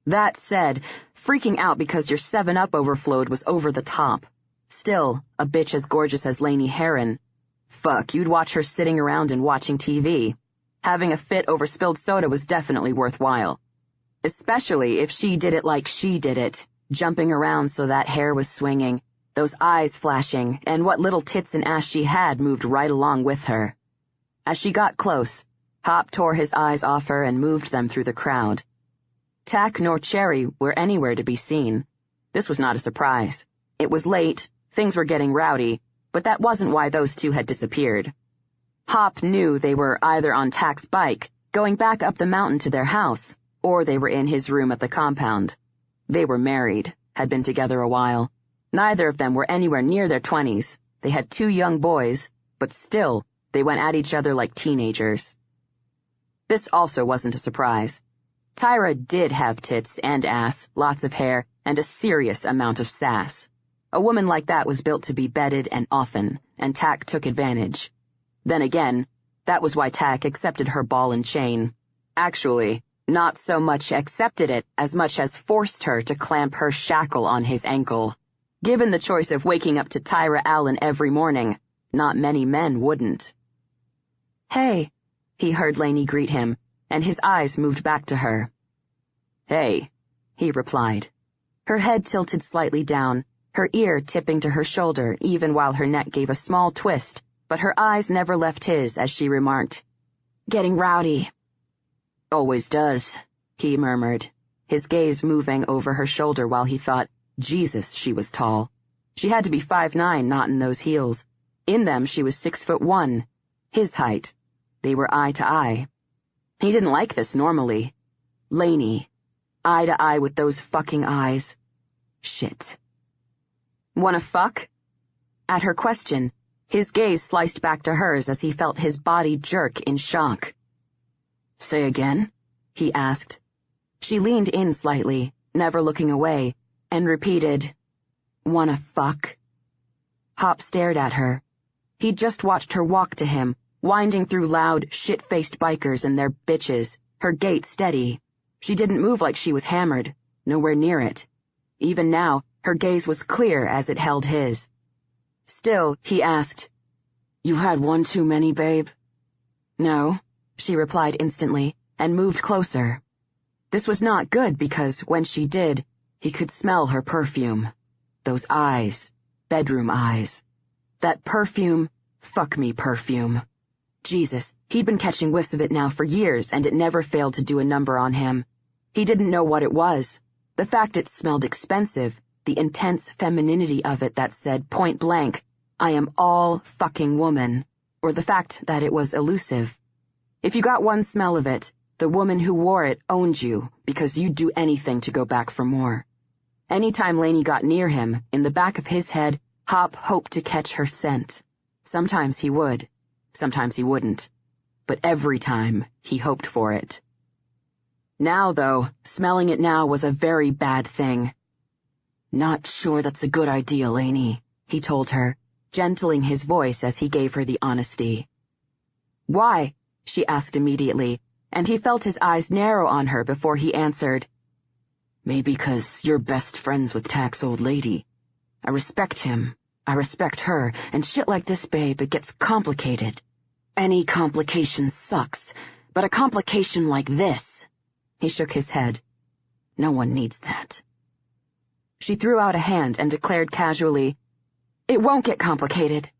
That said, freaking out because your 7-Up overflowed was over the top. Still, a bitch as gorgeous as Lainey Heron. Fuck, you'd watch her sitting around and watching TV. Having a fit over spilled soda was definitely worthwhile. Especially if she did it like she did it, jumping around so that hair was swinging, those eyes flashing, and what little tits and ass she had moved right along with her. As she got close, Hop tore his eyes off her and moved them through the crowd. Tack nor Cherry were anywhere to be seen. This was not a surprise. It was late, things were getting rowdy, but that wasn't why those two had disappeared. Hop knew they were either on Tack's bike, going back up the mountain to their house, or they were in his room at the compound. They were married, had been together a while. Neither of them were anywhere near their 20s. They had 2 young boys, but still, they went at each other like teenagers. This also wasn't a surprise. Tyra did have tits and ass, lots of hair, and a serious amount of sass. A woman like that was built to be bedded and often, and Tack took advantage. Then again, That was why Tack accepted her ball and chain. Actually, not so much accepted it as much as forced her to clamp her shackle on his ankle. Given the choice of waking up to Tyra Allen every morning, not many men wouldn't. "Hey," he heard Lainey greet him, and his eyes moved back to her. "Hey," he replied. Her head tilted slightly down, her ear tipping to her shoulder even while her neck gave a small twist, but her eyes never left his as she remarked, "Getting rowdy." "Always does," he murmured, his gaze moving over her shoulder while he thought, Jesus, she was tall. She had to be 5'9", not in those heels. In them she was 6'1", his height. They were eye to eye. He didn't like this normally. Lainey. Eye to eye with those fucking eyes. Shit. "Wanna fuck?" At her question, his gaze sliced back to hers as he felt his body jerk in shock. "Say again?" he asked. She leaned in slightly, never looking away, and repeated, "Wanna fuck?" Hop stared at her. He'd just watched her walk to him, winding through loud, shit-faced bikers and their bitches, her gait steady. She didn't move like she was hammered, nowhere near it. Even now, her gaze was clear as it held his. Still, he asked, "You've had one too many, babe?" "No," she replied instantly, and moved closer. This was not good because, when she did, he could smell her perfume. Those eyes. Bedroom eyes. That perfume, fuck me perfume. Jesus, he'd been catching whiffs of it now for years, and it never failed to do a number on him. He didn't know what it was. The fact it smelled expensive, the intense femininity of it that said point blank, "I am all fucking woman," or the fact that it was elusive. If you got one smell of it, the woman who wore it owned you because you'd do anything to go back for more. Anytime Lainey got near him, in the back of his head, Hop hoped to catch her scent. Sometimes he would, sometimes he wouldn't. But every time, he hoped for it. Now, though, smelling it now was a very bad thing. "Not sure that's a good idea, Lainey," he told her, gentling his voice as he gave her the honesty. "Why?" she asked immediately, and he felt his eyes narrow on her before he answered, "Maybe 'cause you're best friends with Tack's old lady. I respect him, I respect her, and shit like this, babe, it gets complicated. Any complication sucks, but a complication like this..." He shook his head. "No one needs that." She threw out a hand and declared casually, "It won't get complicated."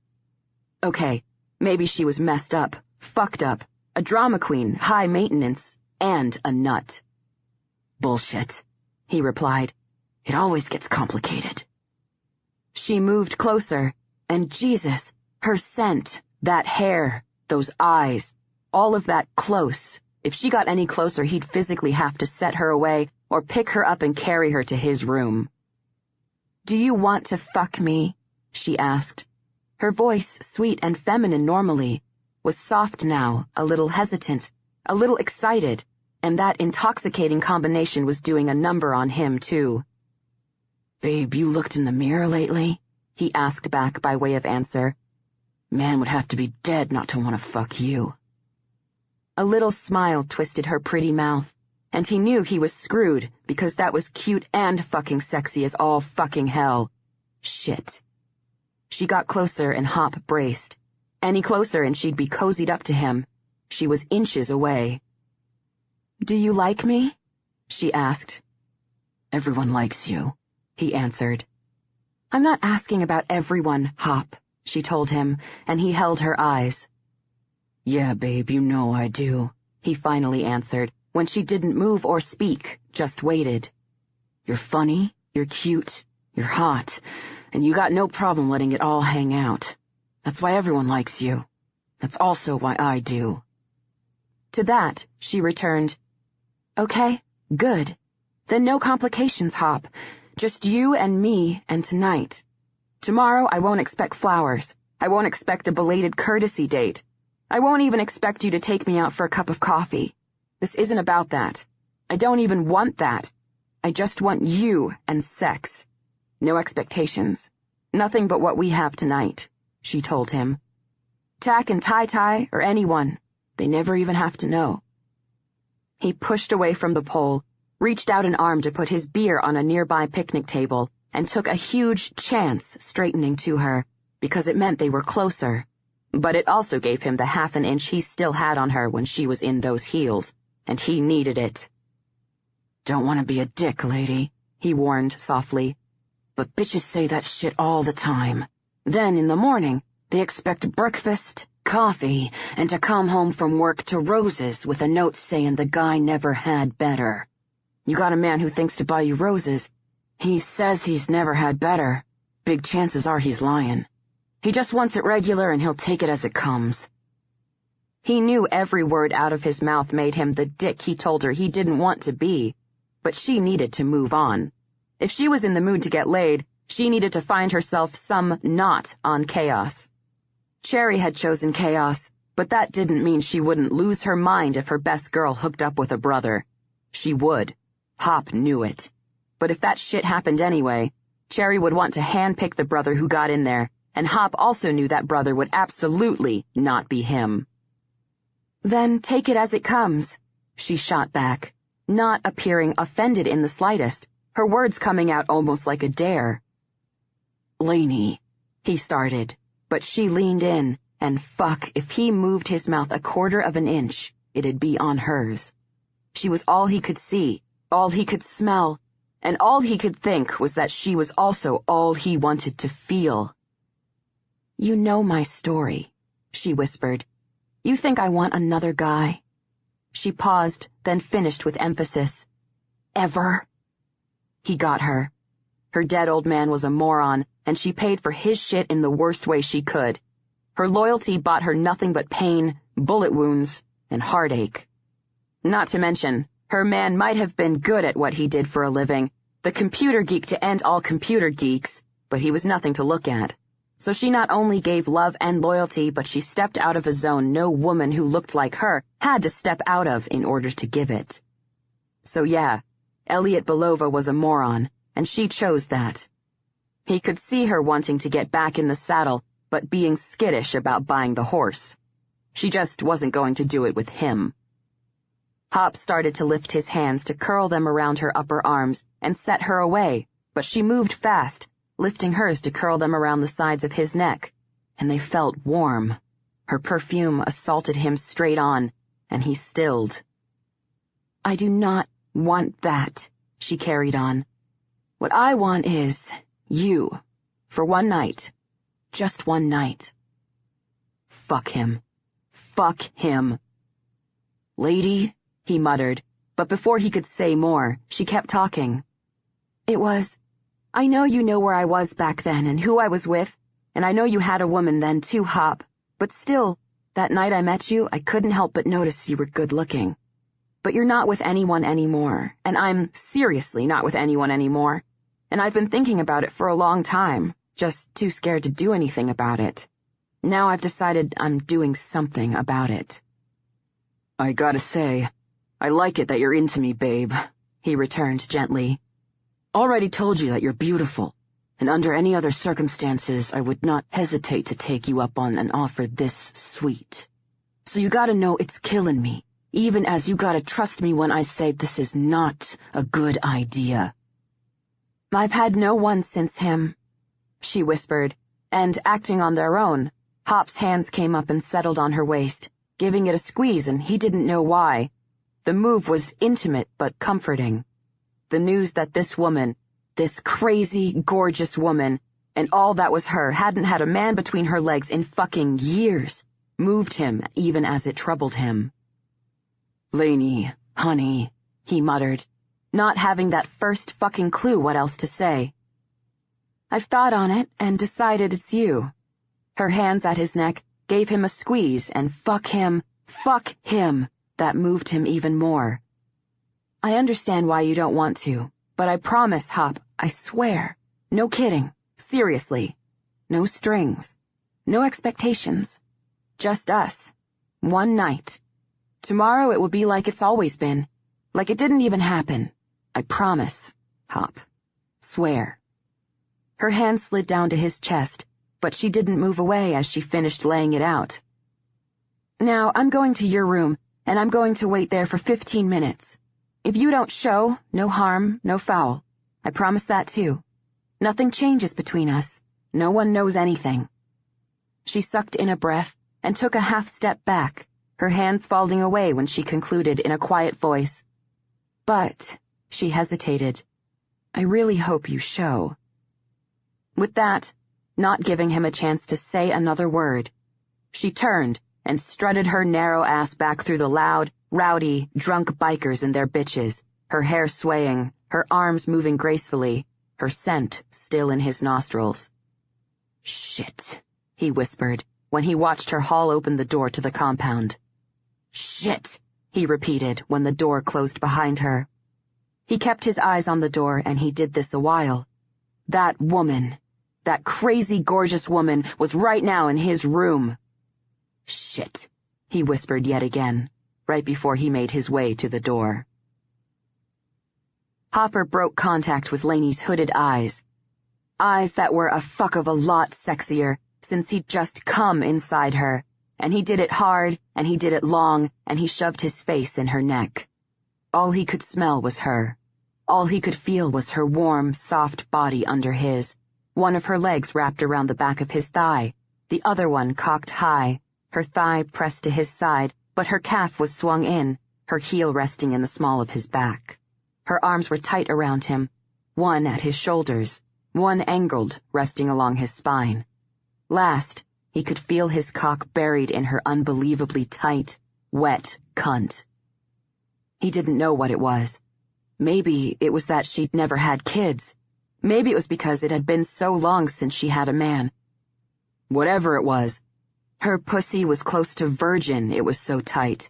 Okay, maybe she was messed up, fucked up, a drama queen, high maintenance, and a nut. "Bullshit," he replied. "It always gets complicated." She moved closer, and Jesus, her scent, that hair, those eyes, all of that close. If she got any closer, he'd physically have to set her away or pick her up and carry her to his room. "Do you want to fuck me?" she asked. Her voice, sweet and feminine normally, was soft now, a little hesitant, a little excited, and that intoxicating combination was doing a number on him, too. "Babe, you looked in the mirror lately?" he asked back by way of answer. "Man would have to be dead not to want to fuck you." A little smile twisted her pretty mouth, and he knew he was screwed because that was cute and fucking sexy as all fucking hell. Shit. She got closer and Hop braced. Any closer and she'd be cozied up to him. She was inches away. "Do you like me?" she asked. "Everyone likes you," he answered. "I'm not asking about everyone, Hop," she told him, and he held her eyes. "Yeah, babe, you know I do," he finally answered, when she didn't move or speak, just waited. "You're funny, you're cute, you're hot, and you got no problem letting it all hang out. That's why everyone likes you. That's also why I do." To that, she returned, "Okay, good. Then no complications, Hop. Just you and me and tonight. Tomorrow I won't expect flowers. I won't expect a belated courtesy date. I won't even expect you to take me out for a cup of coffee. This isn't about that. I don't even want that. I just want you and sex. No expectations. Nothing but what we have tonight," she told him. Tack and Tai, or anyone. They never even have to know. He pushed away from the pole, reached out an arm to put his beer on a nearby picnic table, and took a huge chance straightening to her, because it meant they were closer. But it also gave him the half an inch he still had on her when she was in those heels, and he needed it. Don't want to be a dick, lady, he warned softly. But bitches say that shit all the time. Then in the morning, they expect breakfast, coffee, and to come home from work to roses with a note saying the guy never had better. You got a man who thinks to buy you roses. He says he's never had better. Big chances are he's lying. He just wants it regular and he'll take it as it comes. He knew every word out of his mouth made him the dick he told her he didn't want to be, but she needed to move on. If she was in the mood to get laid, she needed to find herself some knot on chaos. Cherry had chosen chaos, but that didn't mean she wouldn't lose her mind if her best girl hooked up with a brother. She would. Hop knew it. But if that shit happened anyway, Cherry would want to handpick the brother who got in there, and Hop also knew that brother would absolutely not be him. Then take it as it comes, she shot back, not appearing offended in the slightest, her words coming out almost like a dare. Lainey, he started, but she leaned in, and fuck, if he moved his mouth a quarter of an inch, it'd be on hers. She was all he could see, all he could smell, and all he could think was that she was also all he wanted to feel. You know my story, she whispered. You think I want another guy? She paused, then finished with emphasis. Ever? He got her. Her dead old man was a moron, and she paid for his shit in the worst way she could. Her loyalty bought her nothing but pain, bullet wounds, and heartache. Not to mention, her man might have been good at what he did for a living, the computer geek to end all computer geeks, but he was nothing to look at. So she not only gave love and loyalty, but she stepped out of a zone no woman who looked like her had to step out of in order to give it. So yeah, Elliot Belova was a moron, and she chose that. He could see her wanting to get back in the saddle, but being skittish about buying the horse. She just wasn't going to do it with him. Hop started to lift his hands to curl them around her upper arms and set her away, but she moved fast, lifting hers to curl them around the sides of his neck, and they felt warm. Her perfume assaulted him straight on, and he stilled. I do not want that, she carried on. What I want is you, for one night, just one night. Fuck him. Fuck him. Lady, he muttered, but before he could say more, she kept talking. I know you know where I was back then and who I was with, and I know you had a woman then too, Hop, but still, that night I met you, I couldn't help but notice you were good looking. But you're not with anyone anymore, and I'm seriously not with anyone anymore, and I've been thinking about it for a long time, just too scared to do anything about it. Now I've decided I'm doing something about it. I gotta say, I like it that you're into me, babe, he returned gently. Already told you that you're beautiful, and under any other circumstances I would not hesitate to take you up on an offer this sweet. So you gotta know it's killing me, even as you gotta trust me when I say this is not a good idea. I've had no one since him, she whispered, and acting on their own, Hop's hands came up and settled on her waist, giving it a squeeze, and he didn't know why. The move was intimate but comforting. The news that this woman, this crazy, gorgeous woman, and all that was her hadn't had a man between her legs in fucking years, moved him even as it troubled him. Lainey, honey, he muttered, not having that first fucking clue what else to say. I've thought on it and decided it's you. Her hands at his neck gave him a squeeze, and fuck him, that moved him even more. I understand why you don't want to, but I promise, Hop, I swear, no kidding, seriously, no strings, no expectations, just us, one night. Tomorrow it will be like it's always been, like it didn't even happen. I promise, Hop, swear. Her hand slid down to his chest, but she didn't move away as she finished laying it out, Now, I'm going to your room, and I'm going to wait there for 15 minutes. If you don't show, no harm, no foul. I promise that too. Nothing changes between us. No one knows anything." She sucked in a breath and took a half step back, her hands falling away when she concluded in a quiet voice. "But," she hesitated, "I really hope you show." With that, not giving him a chance to say another word, she turned and strutted her narrow ass back through the loud, rowdy, drunk bikers and their bitches, her hair swaying, her arms moving gracefully, her scent still in his nostrils. "Shit," he whispered when he watched her haul open the door to the compound. "Shit," he repeated when the door closed behind her. He kept his eyes on the door, and he did this a while. That woman, that crazy gorgeous woman, was right now in his room. "Shit," he whispered yet again, right before he made his way to the door. Hopper broke contact with Laney's hooded eyes. Eyes that were a fuck of a lot sexier since he'd just come inside her, and he did it hard, and he did it long, and he shoved his face in her neck. All he could smell was her. All he could feel was her warm, soft body under his, one of her legs wrapped around the back of his thigh, the other one cocked high, her thigh pressed to his side, but her calf was swung in, her heel resting in the small of his back. Her arms were tight around him, one at his shoulders, one angled, resting along his spine. Last, he could feel his cock buried in her unbelievably tight, wet cunt. He didn't know what it was. Maybe it was that she'd never had kids. Maybe it was because it had been so long since she had a man. Whatever it was, her pussy was close to virgin, it was so tight.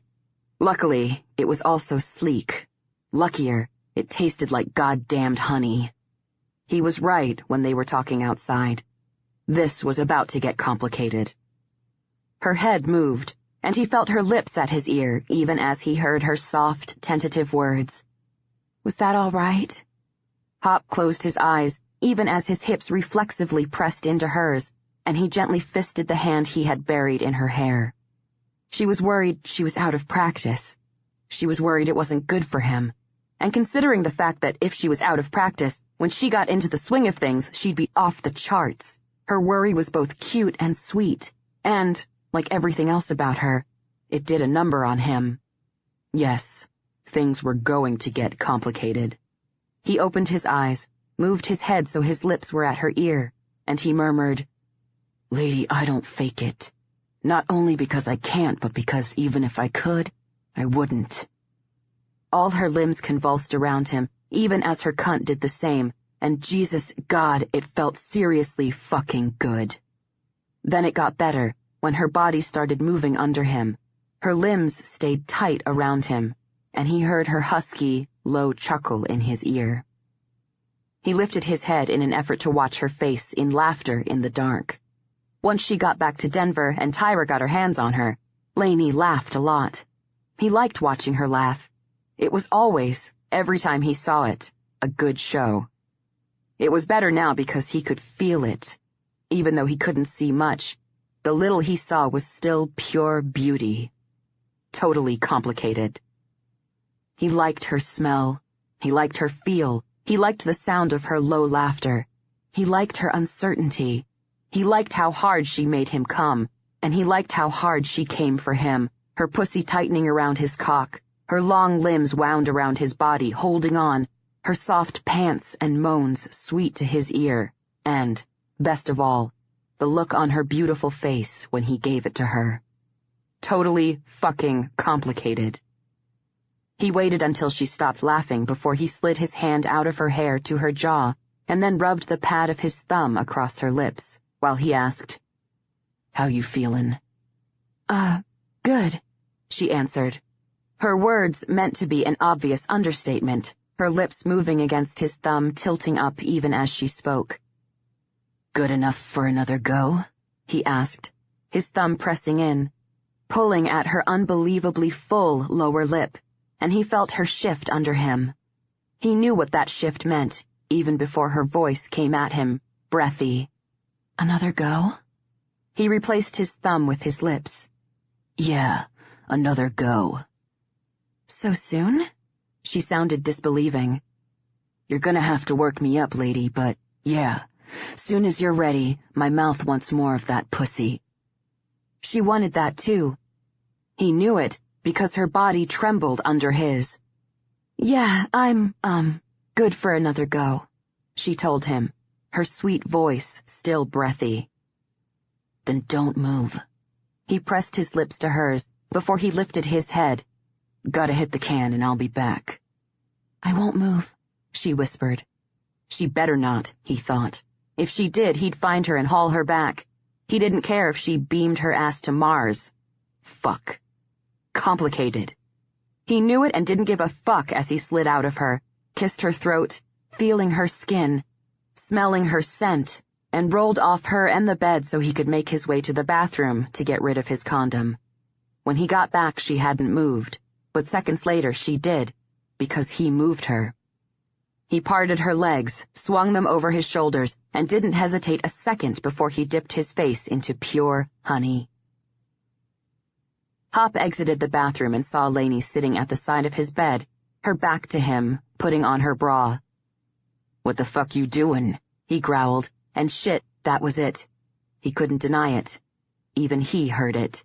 Luckily, it was also sleek. Luckier, it tasted like goddamned honey. He was right when they were talking outside. This was about to get complicated. Her head moved, and he felt her lips at his ear, even as he heard her soft, tentative words. "Was that all right?" Hop closed his eyes, even as his hips reflexively pressed into hers, and he gently fisted the hand he had buried in her hair. She was worried she was out of practice. She was worried it wasn't good for him. And considering the fact that if she was out of practice, when she got into the swing of things, she'd be off the charts, her worry was both cute and sweet, and, like everything else about her, it did a number on him. Yes, things were going to get complicated. He opened his eyes, moved his head so his lips were at her ear, and he murmured, "Lady, I don't fake it. Not only because I can't, but because even if I could, I wouldn't." All her limbs convulsed around him, even as her cunt did the same, and Jesus, God, it felt seriously fucking good. Then it got better, when her body started moving under him. Her limbs stayed tight around him, and he heard her husky, low chuckle in his ear. He lifted his head in an effort to watch her face in laughter in the dark. Once she got back to Denver and Tyra got her hands on her, Laney laughed a lot. He liked watching her laugh. It was always, every time he saw it, a good show. It was better now because he could feel it. Even though he couldn't see much, the little he saw was still pure beauty. Totally complicated. He liked her smell. He liked her feel. He liked the sound of her low laughter. He liked her uncertainty. He liked how hard she made him come, and he liked how hard she came for him, her pussy tightening around his cock, her long limbs wound around his body, holding on, her soft pants and moans sweet to his ear, and, best of all, the look on her beautiful face when he gave it to her. Totally fucking complicated. He waited until she stopped laughing before he slid his hand out of her hair to her jaw and then rubbed the pad of his thumb across her lips, while he asked, "How you feelin'?" Good," she answered. Her words meant to be an obvious understatement, her lips moving against his thumb, tilting up even as she spoke. "Good enough for another go?" he asked, his thumb pressing in, pulling at her unbelievably full lower lip, and he felt her shift under him. He knew what that shift meant, even before her voice came at him, breathy. "Another go?" He replaced his thumb with his lips. Yeah, another go. So soon? She sounded disbelieving. You're gonna have to work me up, lady, but yeah. Soon as you're ready, my mouth wants more of that pussy. She wanted that too. He knew it because her body trembled under his. Yeah, I'm, good for another go, she told him, her sweet voice still breathy. Then don't move. He pressed his lips to hers before he lifted his head. Gotta hit the can and I'll be back. I won't move, she whispered. She better not, he thought. If she did, he'd find her and haul her back. He didn't care if she beamed her ass to Mars. Fuck. Complicated. He knew it and didn't give a fuck as he slid out of her, kissed her throat, feeling her skin, smelling her scent, and rolled off her and the bed so he could make his way to the bathroom to get rid of his condom. When he got back, she hadn't moved, but seconds later she did, because he moved her. He parted her legs, swung them over his shoulders, and didn't hesitate a second before he dipped his face into pure honey. Hop exited the bathroom and saw Lainey sitting at the side of his bed, her back to him, putting on her bra. What the fuck you doing? He growled, and shit, that was it. He couldn't deny it. Even he heard it.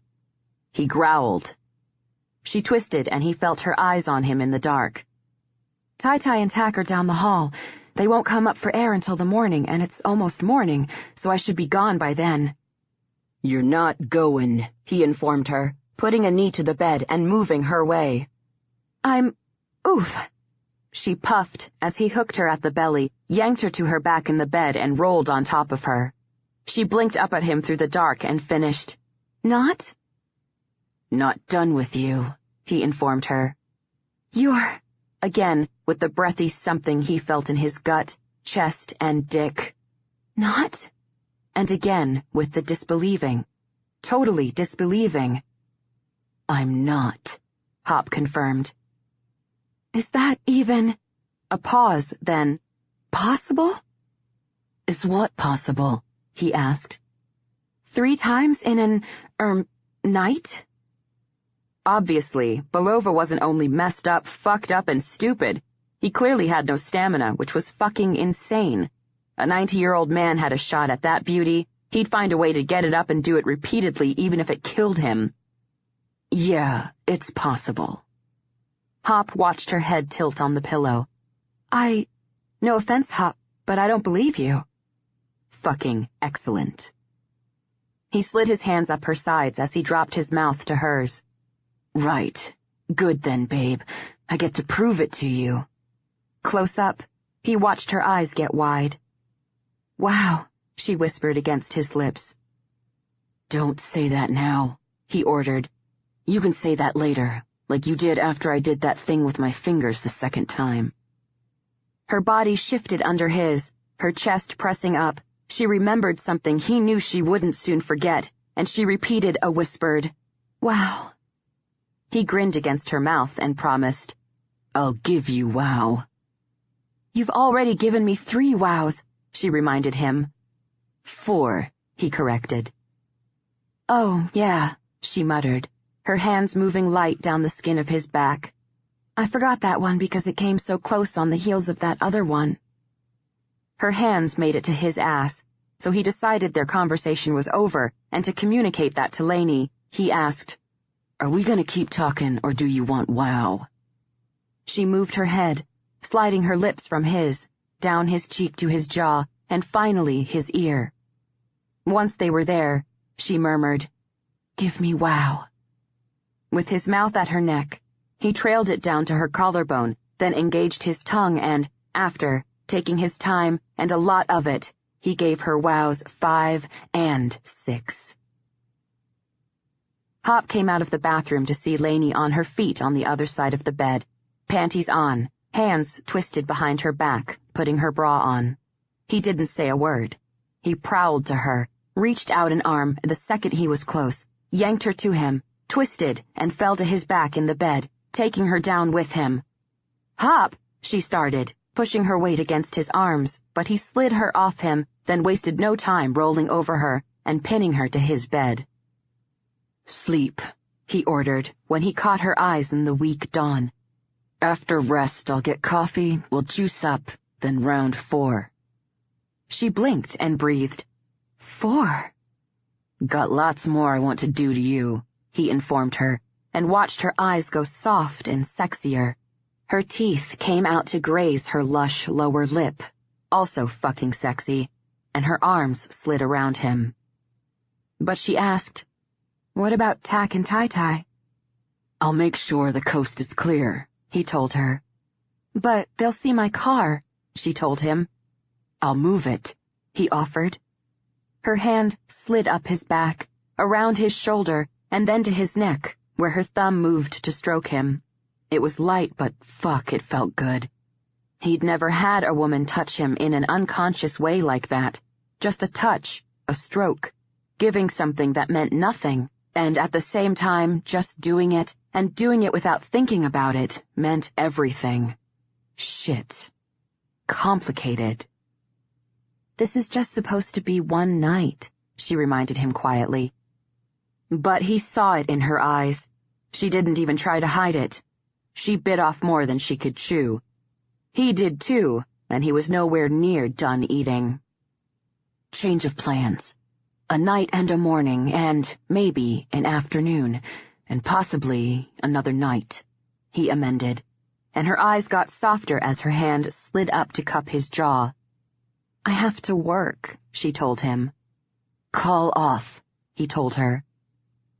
He growled. She twisted and he felt her eyes on him in the dark. Tai and Tack are down the hall. They won't come up for air until the morning, and it's almost morning, so I should be gone by then. You're not going, he informed her, putting a knee to the bed and moving her way. Oof. She puffed as he hooked her at the belly, yanked her to her back in the bed, and rolled on top of her. She blinked up at him through the dark and finished. Not? Not done with you, he informed her. You're... Again, with the breathy something he felt in his gut, chest, and dick. Not? And again, with the disbelieving. Totally disbelieving. I'm not, Hop confirmed. Is that even... A pause, then. Possible? Is what possible? He asked. 3 times in an, night? Obviously, Belova wasn't only messed up, fucked up, and stupid. He clearly had no stamina, which was fucking insane. A 90-year-old man had a shot at that beauty. He'd find a way to get it up and do it repeatedly, even if it killed him. Yeah, it's possible. Hop watched her head tilt on the pillow. No offense, Hop, but I don't believe you. Fucking excellent. He slid his hands up her sides as he dropped his mouth to hers. Right. Good then, babe. I get to prove it to you. Close up, he watched her eyes get wide. Wow, she whispered against his lips. Don't say that now, he ordered. You can say that later, like you did after I did that thing with my fingers the second time. Her body shifted under his, her chest pressing up. She remembered something he knew she wouldn't soon forget, and she repeated a whispered, "Wow." He grinned against her mouth and promised, I'll give you wow. You've already given me 3 wows, she reminded him. 4, he corrected. Oh, yeah, she muttered, her hands moving light down the skin of his back. I forgot that one because it came so close on the heels of that other one. Her hands made it to his ass, so he decided their conversation was over, and to communicate that to Lainey, he asked, Are we gonna keep talking, or do you want wow? She moved her head, sliding her lips from his, down his cheek to his jaw, and finally his ear. Once they were there, she murmured, Give me wow. With his mouth at her neck, he trailed it down to her collarbone, then engaged his tongue and, after, taking his time and a lot of it, he gave her wows 5 and 6. Hop came out of the bathroom to see Lainey on her feet on the other side of the bed, panties on, hands twisted behind her back, putting her bra on. He didn't say a word. He prowled to her, reached out an arm the second he was close, yanked her to him, twisted, and fell to his back in the bed, taking her down with him. Hop, she started, pushing her weight against his arms, but he slid her off him, then wasted no time rolling over her and pinning her to his bed. Sleep, he ordered when he caught her eyes in the weak dawn. "After rest, I'll get coffee, we'll juice up, then round 4. She blinked and breathed. 4? "Got lots more I want to do to you," he informed her, and watched her eyes go soft and sexier. Her teeth came out to graze her lush lower lip, also fucking sexy, and her arms slid around him. But she asked, "What about Tack and Tai-Tai?" "I'll make sure the coast is clear," he told her. "But they'll see my car," she told him. "I'll move it," he offered. Her hand slid up his back, around his shoulder, and then to his neck, where her thumb moved to stroke him. It was light, but fuck, it felt good. He'd never had a woman touch him in an unconscious way like that. Just a touch, a stroke, giving something that meant nothing, and at the same time just doing it, and doing it without thinking about it, meant everything. Shit. Complicated. "This is just supposed to be one night," she reminded him quietly. But he saw it in her eyes. She didn't even try to hide it. She bit off more than she could chew. He did too, and he was nowhere near done eating. "Change of plans. A night and a morning, and maybe an afternoon, and possibly another night," he amended, and her eyes got softer as her hand slid up to cup his jaw. "I have to work," she told him. "Call off," he told her.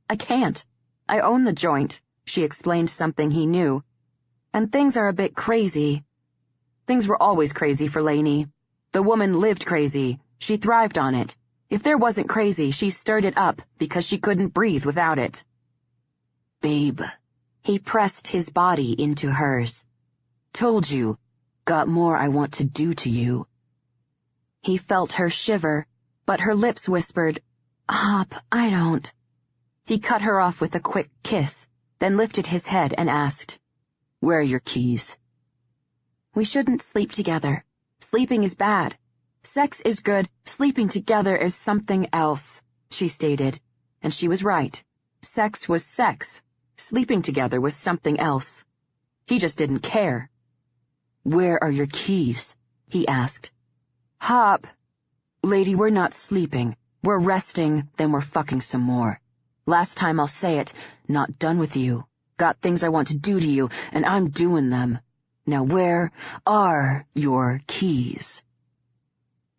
"I can't. I own the joint," she explained something he knew. "And things are a bit crazy." Things were always crazy for Lainey. The woman lived crazy. She thrived on it. If there wasn't crazy, she stirred it up because she couldn't breathe without it. "Babe," he pressed his body into hers. "Told you. Got more I want to do to you." He felt her shiver, but her lips whispered, "Hop, I don't." He cut her off with a quick kiss, then lifted his head and asked, "Where are your keys?" "We shouldn't sleep together. Sleeping is bad. Sex is good, sleeping together is something else," she stated, and she was right. Sex was sex. Sleeping together was something else. He just didn't care. "Where are your keys?" he asked. "Hop." "Lady, we're not sleeping. We're resting, then we're fucking some more. Last time I'll say it, not done with you. Got things I want to do to you, and I'm doing them. Now where are your keys?"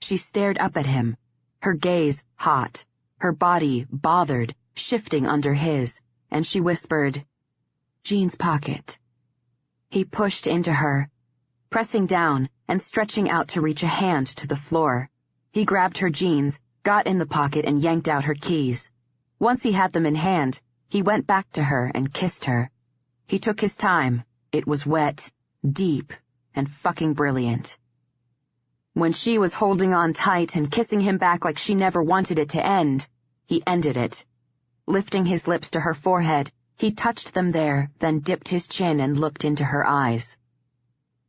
She stared up at him, her gaze hot, her body bothered, shifting under his, and she whispered, "Jean's pocket." He pushed into her, pressing down and stretching out to reach a hand to the floor. He grabbed her jeans, got in the pocket, and yanked out her keys. Once he had them in hand, he went back to her and kissed her. He took his time. It was wet, deep, and fucking brilliant. When she was holding on tight and kissing him back like she never wanted it to end, he ended it. Lifting his lips to her forehead, he touched them there, then dipped his chin and looked into her eyes.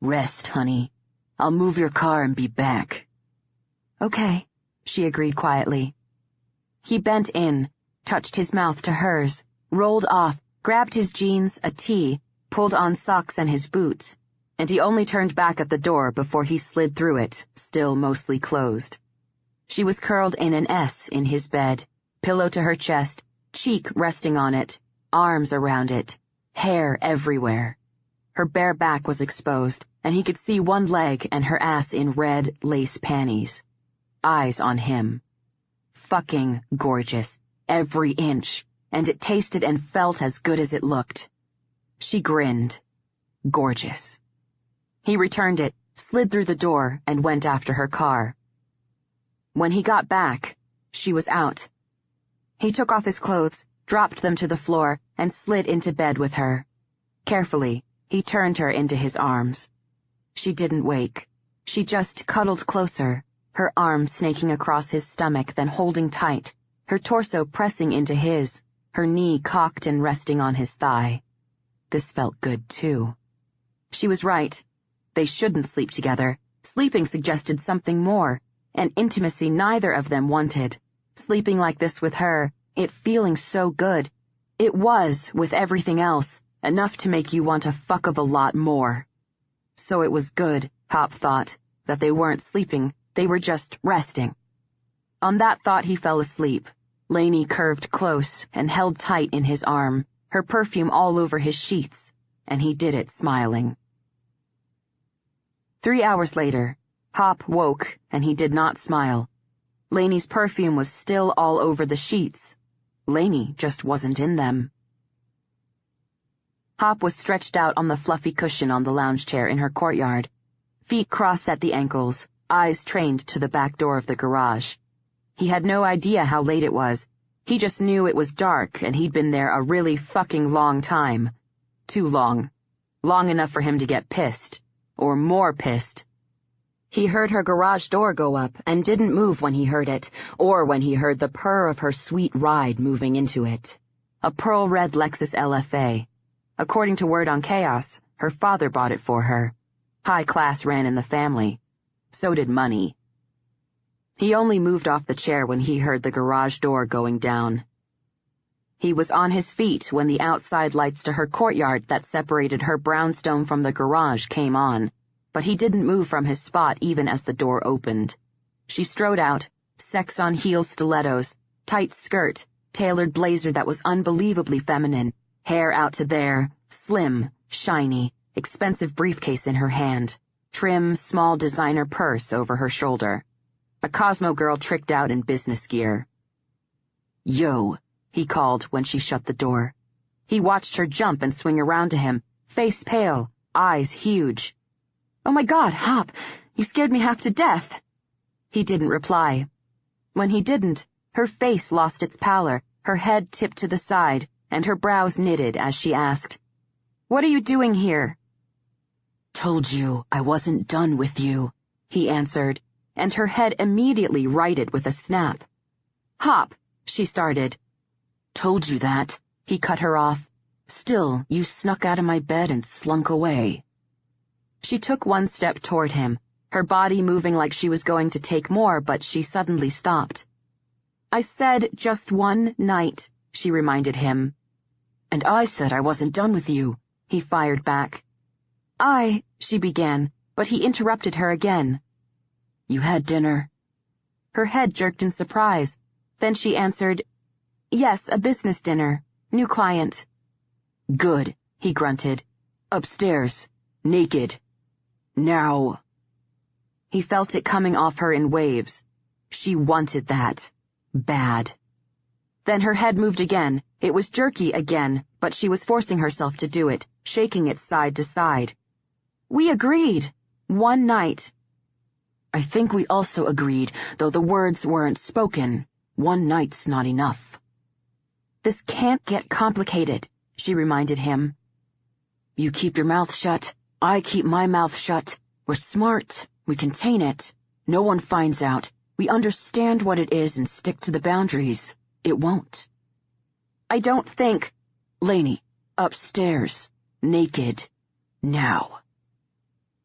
"Rest, honey. I'll move your car and be back." "Okay," she agreed quietly. He bent in, touched his mouth to hers, rolled off, grabbed his jeans, a tee, pulled on socks and his boots, and he only turned back at the door before he slid through it, still mostly closed. She was curled in an S in his bed, pillow to her chest, cheek resting on it, arms around it, hair everywhere. Her bare back was exposed, and he could see one leg and her ass in red lace panties. Eyes on him. Fucking gorgeous, every inch, and it tasted and felt as good as it looked. She grinned. Gorgeous. He returned it, slid through the door, and went after her car. When he got back, she was out. He took off his clothes, dropped them to the floor, and slid into bed with her. Carefully, he turned her into his arms. She didn't wake. She just cuddled closer, her arm snaking across his stomach, then holding tight, her torso pressing into his, her knee cocked and resting on his thigh. This felt good, too. She was right. They shouldn't sleep together. Sleeping suggested something more, an intimacy neither of them wanted. Sleeping like this with her, it feeling so good. It was, with everything else, enough to make you want a fuck of a lot more. So it was good, Hop thought, that they weren't sleeping, they were just resting. On that thought he fell asleep. Lainey curved close and held tight in his arm, her perfume all over his sheets, and he did it smiling. 3 hours later, Hop woke and he did not smile. Lainey's perfume was still all over the sheets. Lainey just wasn't in them. Hop was stretched out on the fluffy cushion on the lounge chair in her courtyard, feet crossed at the ankles, eyes trained to the back door of the garage. He had no idea how late it was. He just knew it was dark and he'd been there a really fucking long time. Too long. Long enough for him to get pissed. Or more pissed. He heard her garage door go up and didn't move when he heard it, or when he heard the purr of her sweet ride moving into it. A pearl red Lexus LFA. According to word on Chaos, her father bought it for her. High class ran in the family. So did money. He only moved off the chair when he heard the garage door going down. He was on his feet when the outside lights to her courtyard that separated her brownstone from the garage came on, but he didn't move from his spot even as the door opened. She strode out, sex on heels stilettos, tight skirt, tailored blazer that was unbelievably feminine, hair out to there, slim, shiny, expensive briefcase in her hand, trim, small designer purse over her shoulder. A Cosmo girl tricked out in business gear. "Yo," he called when she shut the door. He watched her jump and swing around to him, face pale, eyes huge. "Oh my God, Hop, you scared me half to death." He didn't reply. When he didn't, her face lost its pallor, her head tipped to the side, and her brows knitted as she asked, "What are you doing here?" "Told you I wasn't done with you," he answered, and her head immediately righted with a snap. "Hop," she started. "Told you that," he cut her off. "Still, you snuck out of my bed and slunk away." She took one step toward him, her body moving like she was going to take more, but she suddenly stopped. "I said just one night," she reminded him. "And I said I wasn't done with you," he fired back. She began, but he interrupted her again. "You had dinner?" Her head jerked in surprise. Then she answered, "Yes, a business dinner. New client." "Good," he grunted. "Upstairs. Naked. Now." He felt it coming off her in waves. She wanted that. Bad. Then her head moved again. It was jerky again, but she was forcing herself to do it, shaking it side to side. "We agreed. One night." "I think we also agreed, though the words weren't spoken. One night's not enough." "This can't get complicated," she reminded him. "You keep your mouth shut. I keep my mouth shut. We're smart. We contain it. No one finds out. We understand what it is and stick to the boundaries. It won't." "I don't think—" "Lainey, upstairs. Naked. Now."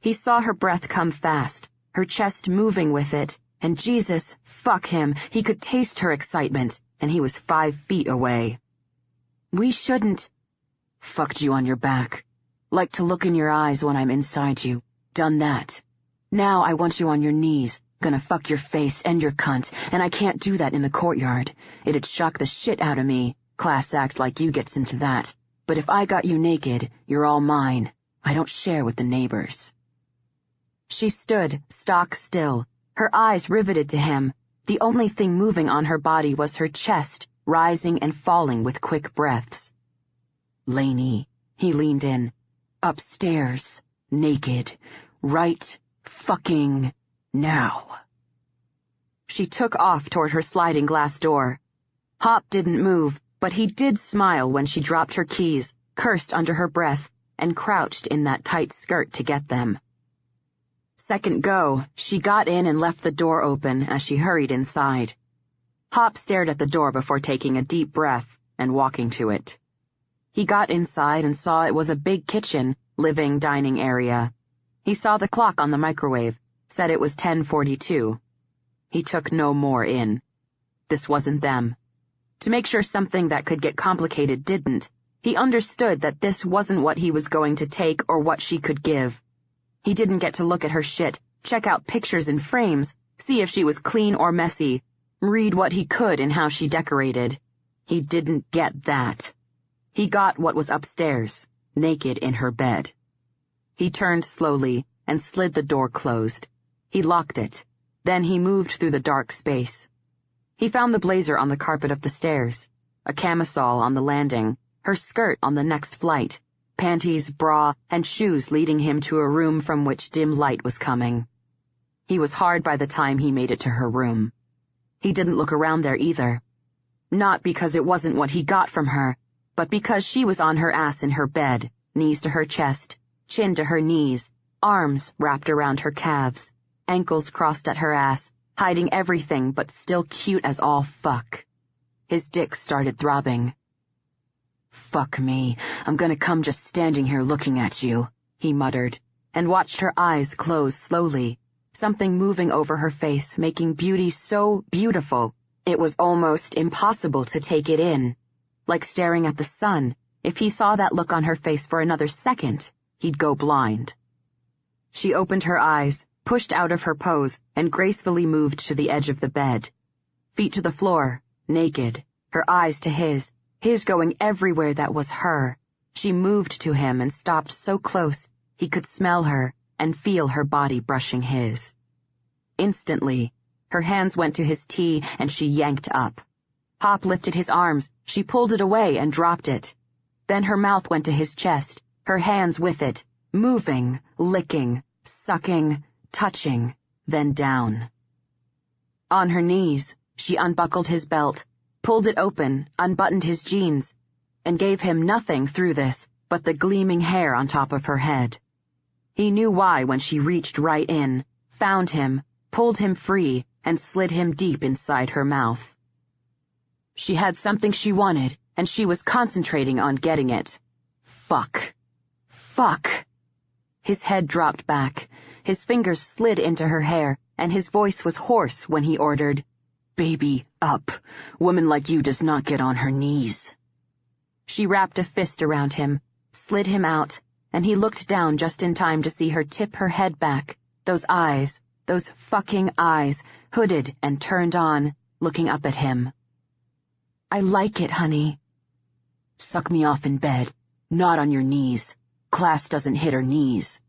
He saw her breath come fast, her chest moving with it, and Jesus, fuck him, he could taste her excitement, and he was 5 feet away. "We shouldn't—" "Fucked you on your back. Like to look in your eyes when I'm inside you. Done that. Now I want you on your knees, gonna fuck your face and your cunt, and I can't do that in the courtyard. It'd shock the shit out of me. Class act like you gets into that. But if I got you naked, you're all mine. I don't share with the neighbors." She stood, stock still, her eyes riveted to him. The only thing moving on her body was her chest, rising and falling with quick breaths. "Lainey," he leaned in. "Upstairs. Naked. Right fucking now." She took off toward her sliding glass door. Hop didn't move, but he did smile when she dropped her keys, cursed under her breath, and crouched in that tight skirt to get them. Second go, she got in and left the door open as she hurried inside. Hop stared at the door before taking a deep breath and walking to it. He got inside and saw it was a big kitchen, living, dining area. He saw the clock on the microwave, said it was 10:42. He took no more in. This wasn't them. To make sure something that could get complicated didn't, he understood that this wasn't what he was going to take or what she could give. He didn't get to look at her shit, check out pictures in frames, see if she was clean or messy, read what he could in how she decorated. He didn't get that. He got what was upstairs, naked in her bed. He turned slowly and slid the door closed. He locked it. Then he moved through the dark space. He found the blazer on the carpet of the stairs, a camisole on the landing, her skirt on the next flight, panties, bra, and shoes leading him to a room from which dim light was coming. He was hard by the time he made it to her room. He didn't look around there either. Not because it wasn't what he got from her, but because she was on her ass in her bed, knees to her chest, chin to her knees, arms wrapped around her calves, ankles crossed at her ass, hiding everything but still cute as all fuck. His dick started throbbing. "Fuck me, I'm gonna come just standing here looking at you," he muttered, and watched her eyes close slowly, something moving over her face, making beauty so beautiful, it was almost impossible to take it in. Like staring at the sun, if he saw that look on her face for another second, he'd go blind. She opened her eyes, pushed out of her pose, and gracefully moved to the edge of the bed. Feet to the floor, naked, her eyes to his going everywhere that was her. She moved to him and stopped so close he could smell her and feel her body brushing his. Instantly, her hands went to his tee and she yanked up. Hop lifted his arms, she pulled it away and dropped it. Then her mouth went to his chest, her hands with it, moving, licking, sucking, touching, then down. On her knees, she unbuckled his belt, pulled it open, unbuttoned his jeans, and gave him nothing through this but the gleaming hair on top of her head. He knew why when she reached right in, found him, pulled him free, and slid him deep inside her mouth. She had something she wanted, and she was concentrating on getting it. Fuck. Fuck. His head dropped back, his fingers slid into her hair, and his voice was hoarse when he ordered, "Baby, up. Woman like you does not get on her knees." She wrapped a fist around him, slid him out, and he looked down just in time to see her tip her head back, those eyes, those fucking eyes, hooded and turned on, looking up at him. "I like it, honey." "Suck me off in bed, not on your knees. Class doesn't hit her knees."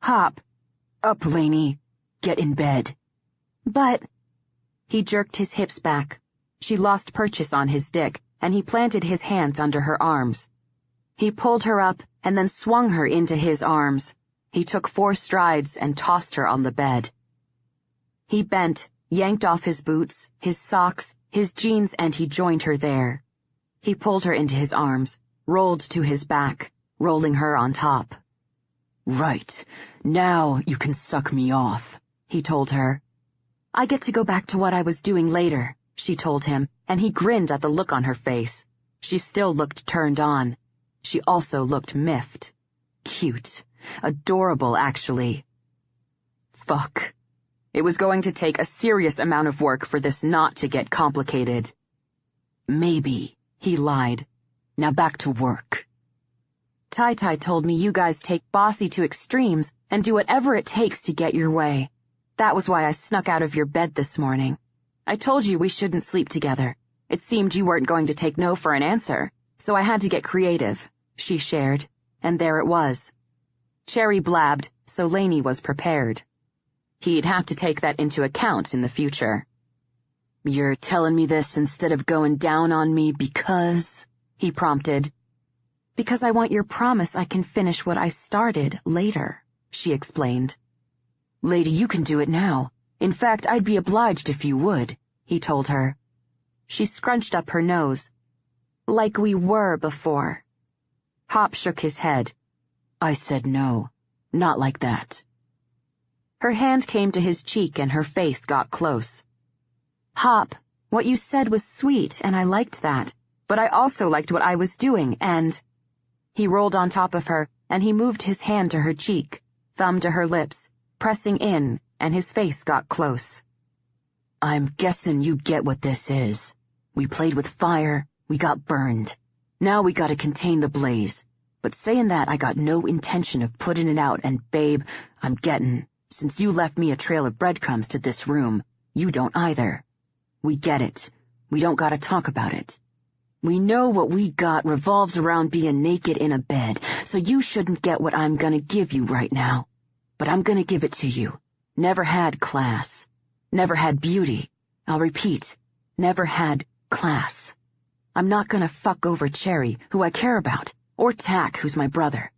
"Hop." "Up, Lainey. Get in bed." "But—" He jerked his hips back. She lost purchase on his dick, and he planted his hands under her arms. He pulled her up and then swung her into his arms. He took 4 strides and tossed her on the bed. He bent, yanked off his boots, his socks, his jeans, and he joined her there. He pulled her into his arms, rolled to his back, rolling her on top. "Right, now you can suck me off," he told her. "I get to go back to what I was doing later," she told him, and he grinned at the look on her face. She still looked turned on. She also looked miffed. Cute. Adorable, actually. Fuck. It was going to take a serious amount of work for this not to get complicated. "Maybe," he lied. "Now back to work." "Tai told me you guys take bossy to extremes and do whatever it takes to get your way. That was why I snuck out of your bed this morning. I told you we shouldn't sleep together. It seemed you weren't going to take no for an answer, so I had to get creative," she shared, and there it was. Cherry blabbed, so Lainey was prepared. He'd have to take that into account in the future. "You're telling me this instead of going down on me because—" he prompted. "Because I want your promise I can finish what I started later," she explained. "Lady, you can do it now. In fact, I'd be obliged if you would," he told her. She scrunched up her nose. "Like we were before." Hop shook his head. "I said no. Not like that." Her hand came to his cheek and her face got close. "Hop, what you said was sweet and I liked that, but I also liked what I was doing and—" He rolled on top of her and he moved his hand to her cheek, thumb to her lips, pressing in, and his face got close. "I'm guessing you get what this is." We played with fire, we got burned. Now we gotta contain the blaze. But saying that, I got no intention of putting it out, and babe, since you left me a trail of breadcrumbs to this room, you don't either. We get it. We don't gotta talk about it. We know what we got revolves around being naked in a bed, so you shouldn't get what I'm gonna give you right now. But I'm gonna give it to you. Never had class. Never had beauty. I'll repeat, never had class. I'm not gonna fuck over Cherry, who I care about, or Tack, who's my brother.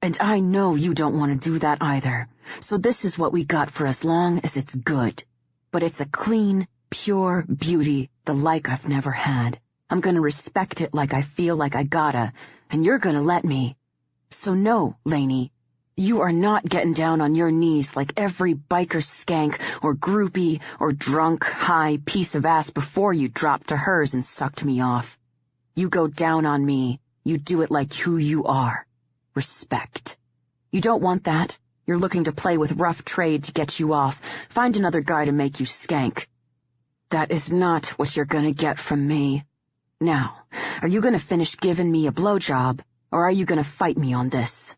And I know you don't want to do that either, so this is what we got for as long as it's good. But it's a clean, pure beauty, the like I've never had. I'm gonna respect it like I feel like I gotta, and you're gonna let me. So no, Lainey, you are not getting down on your knees like every biker skank or groupie or drunk, high piece of ass before you dropped to hers and sucked me off. You go down on me, you do it like who you are. Respect. You don't want that. You're looking to play with rough trade to get you off. Find another guy to make you skank. That is not what you're gonna get from me. Now, are you gonna finish giving me a blowjob, or are you gonna fight me on this?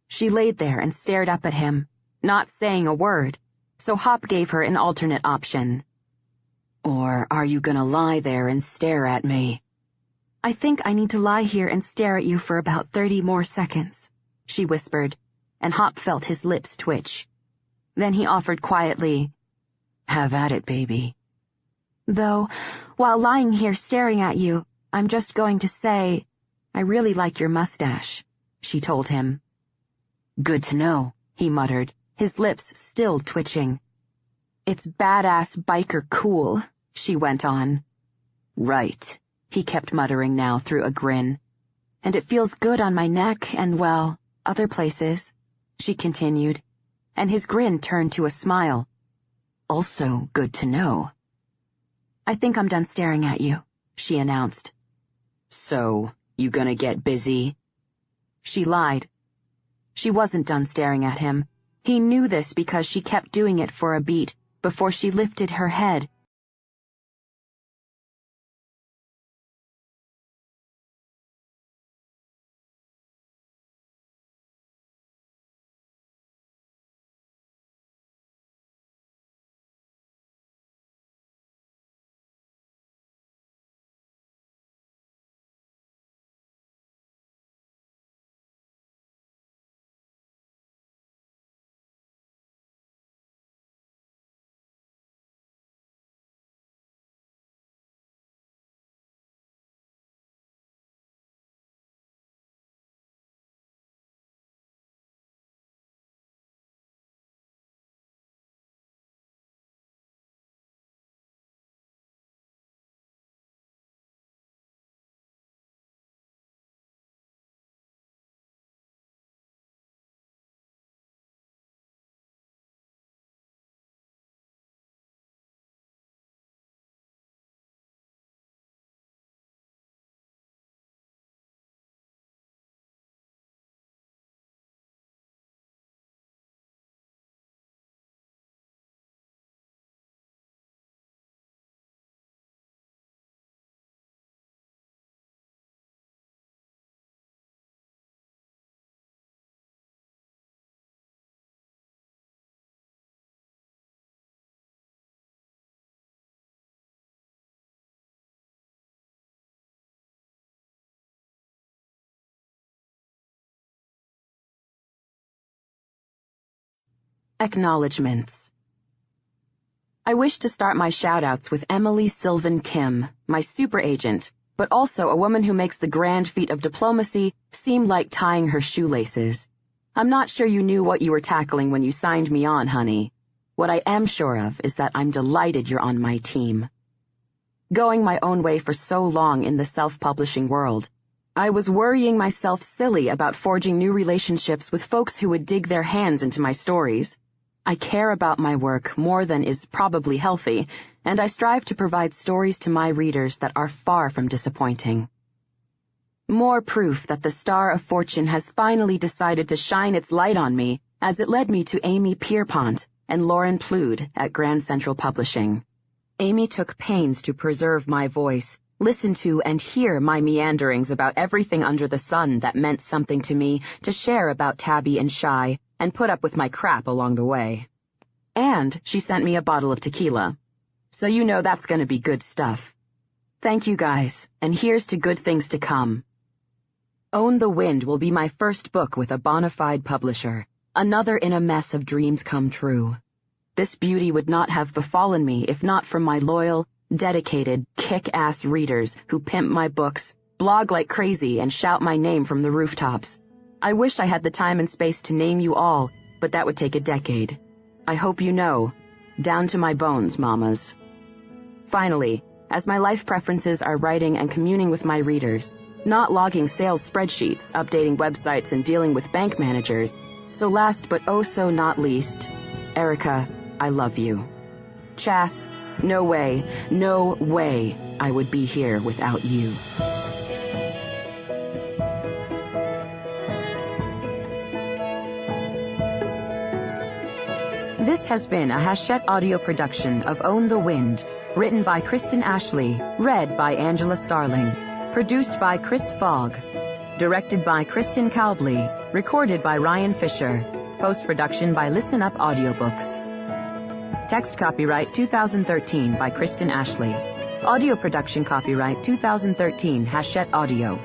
She laid there and stared up at him, not saying a word, so Hop gave her an alternate option. Or are you gonna lie there and stare at me? I think I need to lie here and stare at you for about 30 more seconds, she whispered, and Hop felt his lips twitch. Then he offered quietly, Have at it, baby. Though, while lying here staring at you, I'm just going to say, I really like your mustache, she told him. Good to know, he muttered, his lips still twitching. It's badass biker cool, she went on. Right, he kept muttering now through a grin. And it feels good on my neck and, well, other places, she continued, and his grin turned to a smile. Also good to know. I think I'm done staring at you, she announced. So, you gonna get busy? She lied. She wasn't done staring at him. He knew this because she kept doing it for a beat before she lifted her head. Acknowledgements. I wish to start my shoutouts with Emily Sylvan Kim, my super agent, but also a woman who makes the grand feat of diplomacy seem like tying her shoelaces. I'm not sure you knew what you were tackling when you signed me on, honey. What I am sure of is that I'm delighted you're on my team. Going my own way for so long in the self-publishing world, I was worrying myself silly about forging new relationships with folks who would dig their hands into my stories. I care about my work more than is probably healthy, and I strive to provide stories to my readers that are far from disappointing. More proof that the star of fortune has finally decided to shine its light on me as it led me to Amy Pierpont and Lauren Plude at Grand Central Publishing. Amy took pains to preserve my voice, listen to and hear my meanderings about everything under the sun that meant something to me, to share about Tabby and Shy, and put up with my crap along the way. And she sent me a bottle of tequila. So you know that's gonna be good stuff. Thank you guys, and here's to good things to come. Own the Wind will be my first book with a bona fide publisher, another in a mess of dreams come true. This beauty would not have befallen me if not for my loyal, dedicated, kick-ass readers who pimp my books, blog like crazy, and shout my name from the rooftops. I wish I had the time and space to name you all, but that would take a decade. I hope you know. Down to my bones, mamas. Finally, as my life preferences are writing and communing with my readers, not logging sales spreadsheets, updating websites, and dealing with bank managers, so last but oh so not least, Erica, I love you. Chas, no way I would be here without you. This has been a Hachette audio production of Own the Wind, written by Kristen Ashley, read by Angela Starling, produced by Chris Fogg, directed by Kristen Cowbley, recorded by Ryan Fisher, post-production by Listen Up Audiobooks. Text copyright 2013 by Kristen Ashley. Audio production copyright 2013 Hachette Audio.